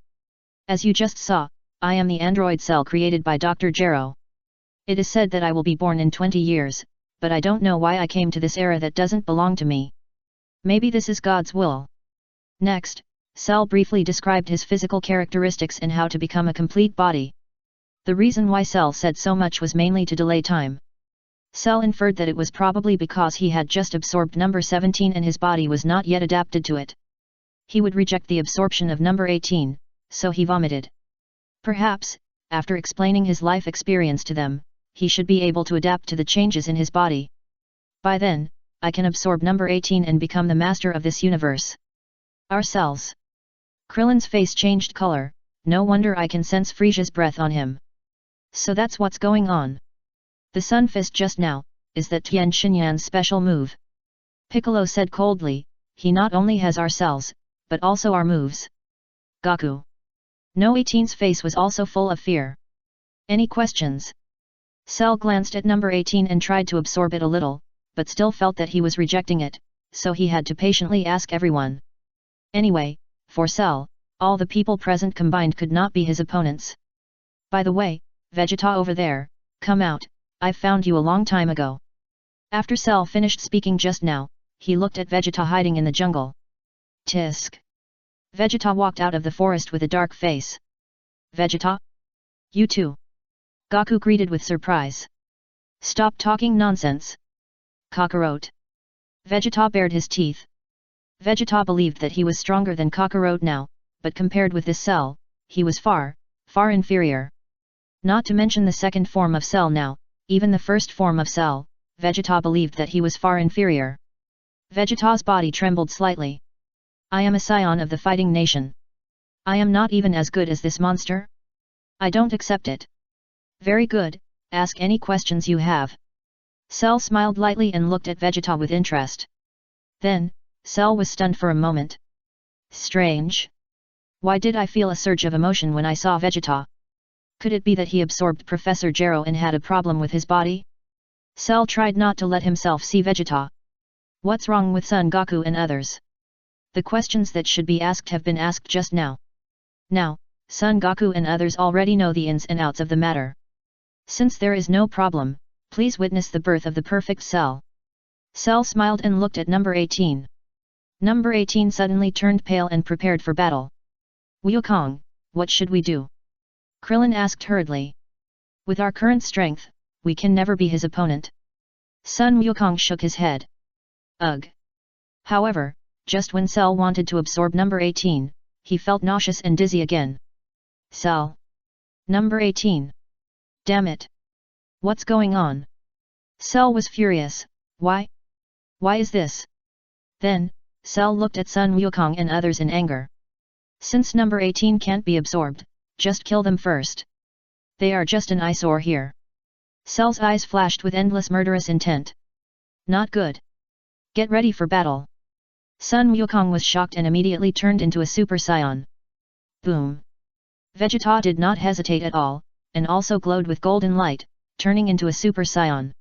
As you just saw, I am the android Cell created by Dr. Gero. It is said that I will be born in 20 years, but I don't know why I came to this era that doesn't belong to me. Maybe this is God's will. Next, Cell briefly described his physical characteristics and how to become a complete body. The reason why Cell said so much was mainly to delay time. Cell inferred that it was probably because he had just absorbed number 17 and his body was not yet adapted to it. He would reject the absorption of number 18, so he vomited. Perhaps, after explaining his life experience to them, he should be able to adapt to the changes in his body. By then, I can absorb number 18 and become the master of this universe. Our cells. Krillin's face changed color, no wonder I can sense Frieza's breath on him. So that's what's going on. The Sun Fist just now, is that Tian Xinyan's special move? Piccolo said coldly, he not only has our cells, but also our moves. Gaku. No 18's face was also full of fear. Any questions? Cell glanced at number 18 and tried to absorb it a little, but still felt that he was rejecting it, so he had to patiently ask everyone. Anyway, for Cell, all the people present combined could not be his opponents. By the way, Vegeta over there, come out, I found you a long time ago. After Cell finished speaking just now, he looked at Vegeta hiding in the jungle. Tisk. Vegeta walked out of the forest with a dark face. Vegeta? You too? Goku greeted with surprise. Stop talking nonsense. Kakarot. Vegeta bared his teeth. Vegeta believed that he was stronger than Kakarot now, but compared with this Cell, he was far, far inferior. Not to mention the second form of Cell now, even the first form of Cell, Vegeta believed that he was far inferior. Vegeta's body trembled slightly. I am a Saiyan of the fighting nation. I am not even as good as this monster? I don't accept it. Very good, ask any questions you have. Cell smiled lightly and looked at Vegeta with interest. Then, Cell was stunned for a moment. Strange. Why did I feel a surge of emotion when I saw Vegeta? Could it be that he absorbed Professor Gero and had a problem with his body? Cell tried not to let himself see Vegeta. What's wrong with Son Goku and others? The questions that should be asked have been asked just now. Now, Son Goku and others already know the ins and outs of the matter. Since there is no problem, please witness the birth of the perfect Cell. Cell smiled and looked at number 18. Number 18 suddenly turned pale and prepared for battle. Wukong, what should we do? Krillin asked hurriedly. With our current strength, we can never be his opponent. Sun Wukong shook his head. Ugh. However, just when Cell wanted to absorb number 18, he felt nauseous and dizzy again. Cell. Number 18. Damn it. What's going on? Cell was furious. Why? Why is this? Then, Cell looked at Sun Wukong and others in anger. Since number 18 can't be absorbed, just kill them first. They are just an eyesore here. Cell's eyes flashed with endless murderous intent. Not good. Get ready for battle. Sun Wukong was shocked and immediately turned into a Super Saiyan. Boom. Vegeta did not hesitate at all, and also glowed with golden light, turning into a Super Saiyan.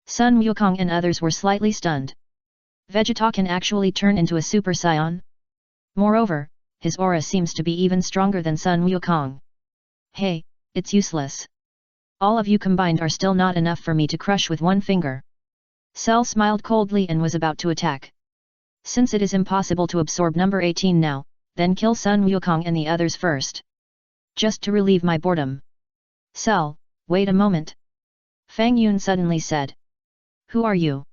Sun Wukong and others were slightly stunned. Vegeta can actually turn into a Super Saiyan? Moreover, his aura seems to be even stronger than Sun Wukong. Hey, it's useless. All of you combined are still not enough for me to crush with one finger. Cell smiled coldly and was about to attack. Since it is impossible to absorb number 18 now, then kill Sun Wukong and the others first. Just to relieve my boredom. Cell, wait a moment. Fang Yun suddenly said. Who are you?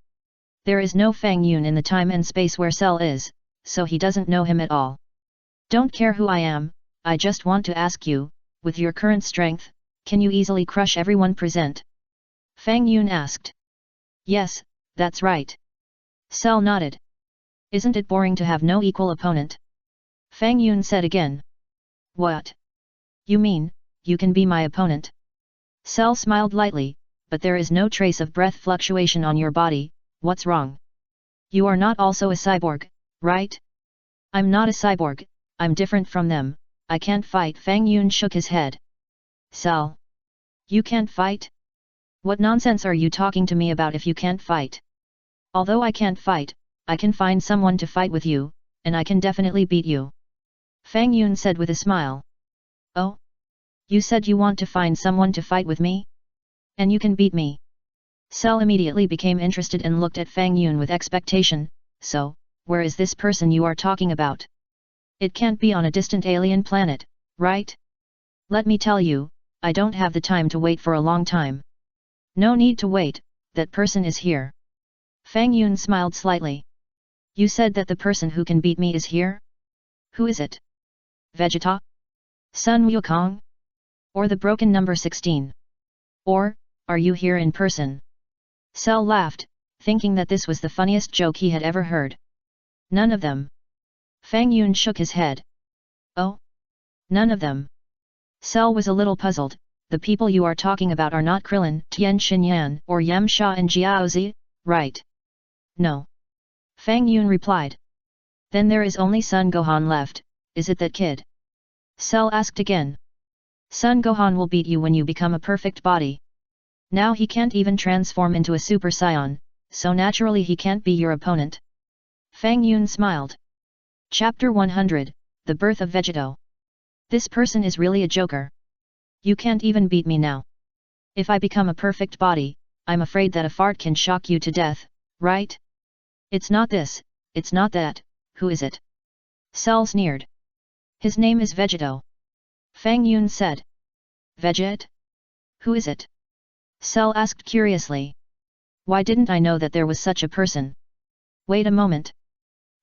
There is no Fang Yun in the time and space where Cell is, so he doesn't know him at all. Don't care who I am, I just want to ask you, with your current strength, can you easily crush everyone present? Fang Yun asked. Yes, that's right. Cell nodded. Isn't it boring to have no equal opponent? Fang Yun said again. What? You mean, you can be my opponent? Cell smiled lightly, but there is no trace of breath fluctuation on your body, what's wrong? You are not also a cyborg, right? I'm not a cyborg, I'm different from them, I can't fight. Fang Yun shook his head. Cell. You can't fight? What nonsense are you talking to me about if you can't fight? Although I can't fight, I can find someone to fight with you, and I can definitely beat you. Fang Yun said with a smile. Oh? You said you want to find someone to fight with me? And you can beat me? Cell immediately became interested and looked at Fang Yun with expectation. So, where is this person you are talking about? It can't be on a distant alien planet, right? Let me tell you, I don't have the time to wait for a long time. No need to wait, that person is here. Fang Yun smiled slightly. You said that the person who can beat me is here? Who is it? Vegeta? Sun Wukong? Or the broken number 16? Or, are you here in person? Cell laughed, thinking that this was the funniest joke he had ever heard. None of them. Fang Yun shook his head. Oh? None of them. Cell was a little puzzled. The people you are talking about are not Krillin, Tien Shinyan, or Yamcha and Jiaozi, right? No. Fang Yun replied. Then there is only Son Gohan left, is it that kid? Cell asked again. Son Gohan will beat you when you become a perfect body. Now he can't even transform into a Super Saiyan, so naturally he can't be your opponent. Fang Yun smiled. Chapter 100, The Birth of Vegeta. This person is really a joker. You can't even beat me now. If I become a perfect body, I'm afraid that a fart can shock you to death, right? It's not this, it's not that, who is it? Cell sneered. His name is Vegeta. Fang Yun said. Vegeta? Who is it? Cell asked curiously. Why didn't I know that there was such a person? Wait a moment.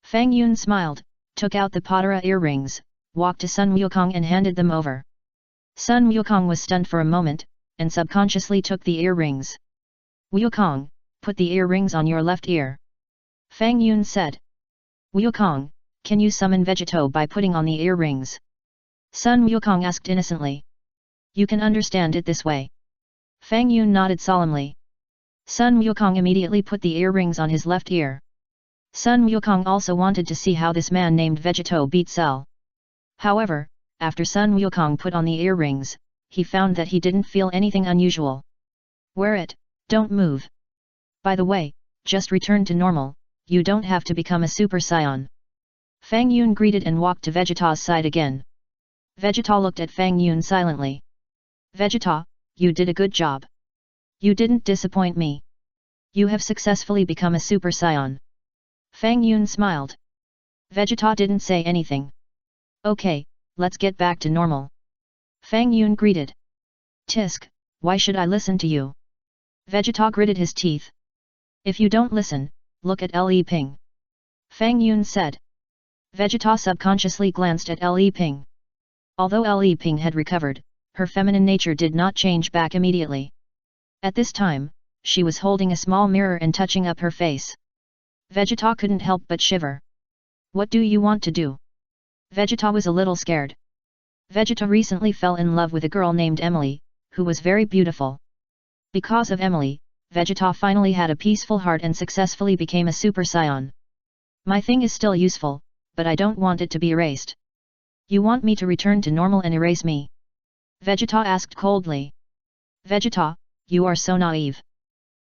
Fang Yun smiled, took out the Potara earrings, walked to Sun Wukong and handed them over. Sun Wukong was stunned for a moment, and subconsciously took the earrings. Wukong, put the earrings on your left ear. Fang Yun said. Wukong, can you summon Vegeta by putting on the earrings? Sun Wukong asked innocently. You can understand it this way. Fang Yun nodded solemnly. Sun Wukong immediately put the earrings on his left ear. Sun Wukong also wanted to see how this man named Vegeta beat Cell. However, after Sun Wukong put on the earrings, he found that he didn't feel anything unusual. Wear it, don't move. By the way, just return to normal, you don't have to become a Super Saiyan. Fang Yun greeted and walked to Vegeta's side again. Vegeta looked at Fang Yun silently. Vegeta, you did a good job. You didn't disappoint me. You have successfully become a Super Saiyan. Fang Yun smiled. Vegeta didn't say anything. Okay, let's get back to normal. Fang Yun greeted. Tisk, why should I listen to you? Vegeta gritted his teeth. If you don't listen, look at Le Ping. Fang Yun said. Vegeta subconsciously glanced at Le Ping. Although Le Ping had recovered, her feminine nature did not change back immediately. At this time, she was holding a small mirror and touching up her face. Vegeta couldn't help but shiver. What do you want to do? Vegeta was a little scared. Vegeta recently fell in love with a girl named Emily, who was very beautiful. Because of Emily, Vegeta finally had a peaceful heart and successfully became a Super Saiyan. My thing is still useful, but I don't want it to be erased. You want me to return to normal and erase me? Vegeta asked coldly. Vegeta, you are so naive.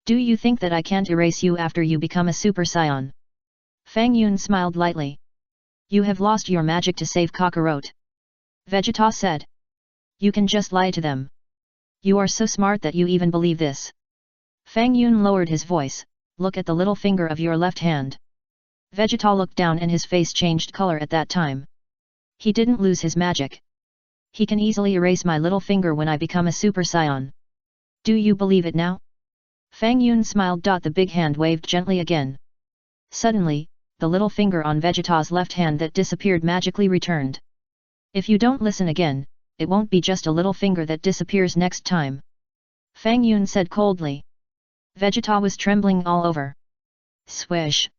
Do you think that I can't erase you after you become a Super Saiyan? Fang Yun smiled lightly. You have lost your magic to save Kakarot. Vegeta said. You can just lie to them. You are so smart that you even believe this. Fang Yun lowered his voice, look at the little finger of your left hand. Vegeta looked down and his face changed color at that time. He didn't lose his magic. He can easily erase my little finger when I become a Super Saiyan. Do you believe it now? Fang Yun smiled. The big hand waved gently again. Suddenly, the little finger on Vegeta's left hand that disappeared magically returned. If you don't listen again, it won't be just a little finger that disappears next time. Fang Yun said coldly. Vegeta was trembling all over. Swish!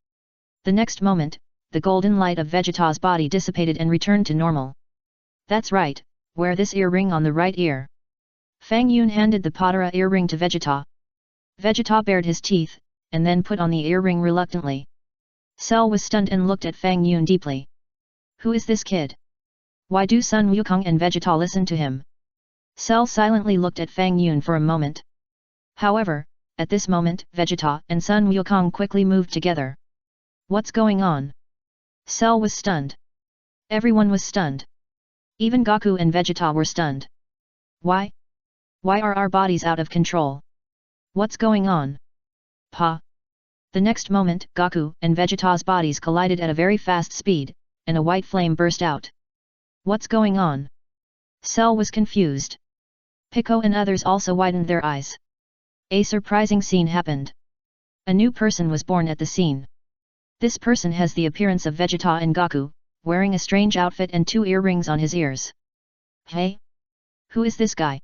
The next moment, the golden light of Vegeta's body dissipated and returned to normal. That's right, wear this earring on the right ear. Fang Yun handed the Potara earring to Vegeta. Vegeta bared his teeth, and then put on the earring reluctantly. Cell was stunned and looked at Fang Yun deeply. Who is this kid? Why do Sun Wukong and Vegeta listen to him? Cell silently looked at Fang Yun for a moment. However, at this moment Vegeta and Sun Wukong quickly moved together. What's going on? Cell was stunned. Everyone was stunned. Even Goku and Vegeta were stunned. Why? Why are our bodies out of control? What's going on? Pa! The next moment Goku and Vegeta's bodies collided at a very fast speed, and a white flame burst out. What's going on? Cell was confused. Pico and others also widened their eyes. A surprising scene happened. A new person was born at the scene. This person has the appearance of Vegeta and Goku, wearing a strange outfit and 2 earrings on his ears. Hey? Who is this guy?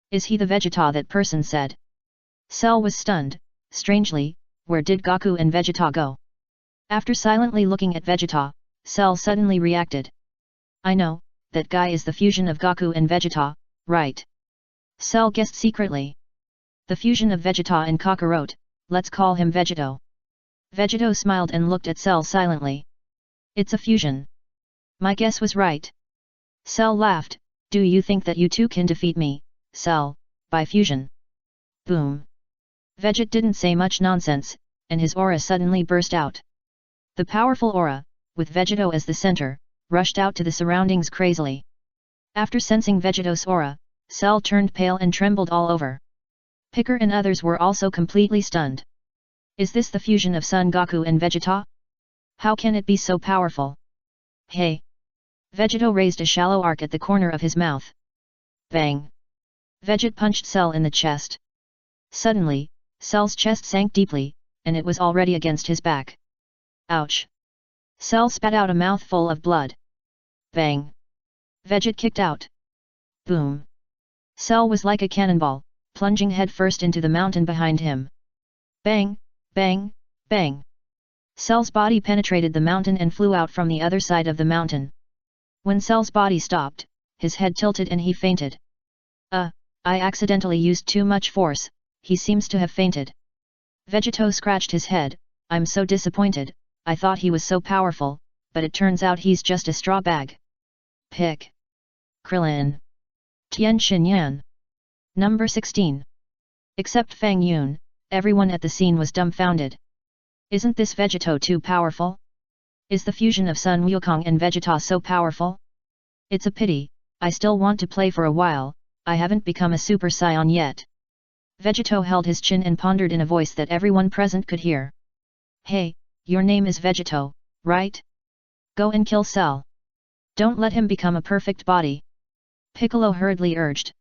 Is he the Vegeta that person said? Cell was stunned. Strangely, where did Goku and Vegeta go? After silently looking at Vegeta, Cell suddenly reacted. I know, that guy is the fusion of Goku and Vegeta, right? Cell guessed secretly. The fusion of Vegeta and Kakarot, let's call him Vegeto. Vegeto smiled and looked at Cell silently. It's a fusion. My guess was right. Cell laughed. Do you think that you two can defeat me, Cell, by fusion? Boom. Vegeta didn't say much nonsense, and his aura suddenly burst out. The powerful aura, with Vegeta as the center, rushed out to the surroundings crazily. After sensing Vegeta's aura, Cell turned pale and trembled all over. Picker and others were also completely stunned. Is this the fusion of Son Goku and Vegeta? How can it be so powerful? Hey! Vegeta raised a shallow arc at the corner of his mouth. Bang! Vegeta punched Cell in the chest. Suddenly, Cell's chest sank deeply, and it was already against his back. Ouch! Cell spat out a mouthful of blood. Bang! Vegeta kicked out. Boom! Cell was like a cannonball, plunging headfirst into the mountain behind him. Bang! Bang! Bang! Cell's body penetrated the mountain and flew out from the other side of the mountain. When Cell's body stopped, his head tilted and he fainted. I accidentally used too much force, he seems to have fainted. Vegeta scratched his head. I'm so disappointed, I thought he was so powerful, but it turns out he's just a straw bag. Pick. Krillin. Tien Shinyan. Number 16. Except Fang Yun, everyone at the scene was dumbfounded. Isn't this Vegeta too powerful? Is the fusion of Sun Wukong and Vegeta so powerful? It's a pity, I still want to play for a while, I haven't become a Super Saiyan yet. Vegeta held his chin and pondered in a voice that everyone present could hear. Hey, your name is Vegeta, right? Go and kill Cell. Don't let him become a perfect body. Piccolo hurriedly urged.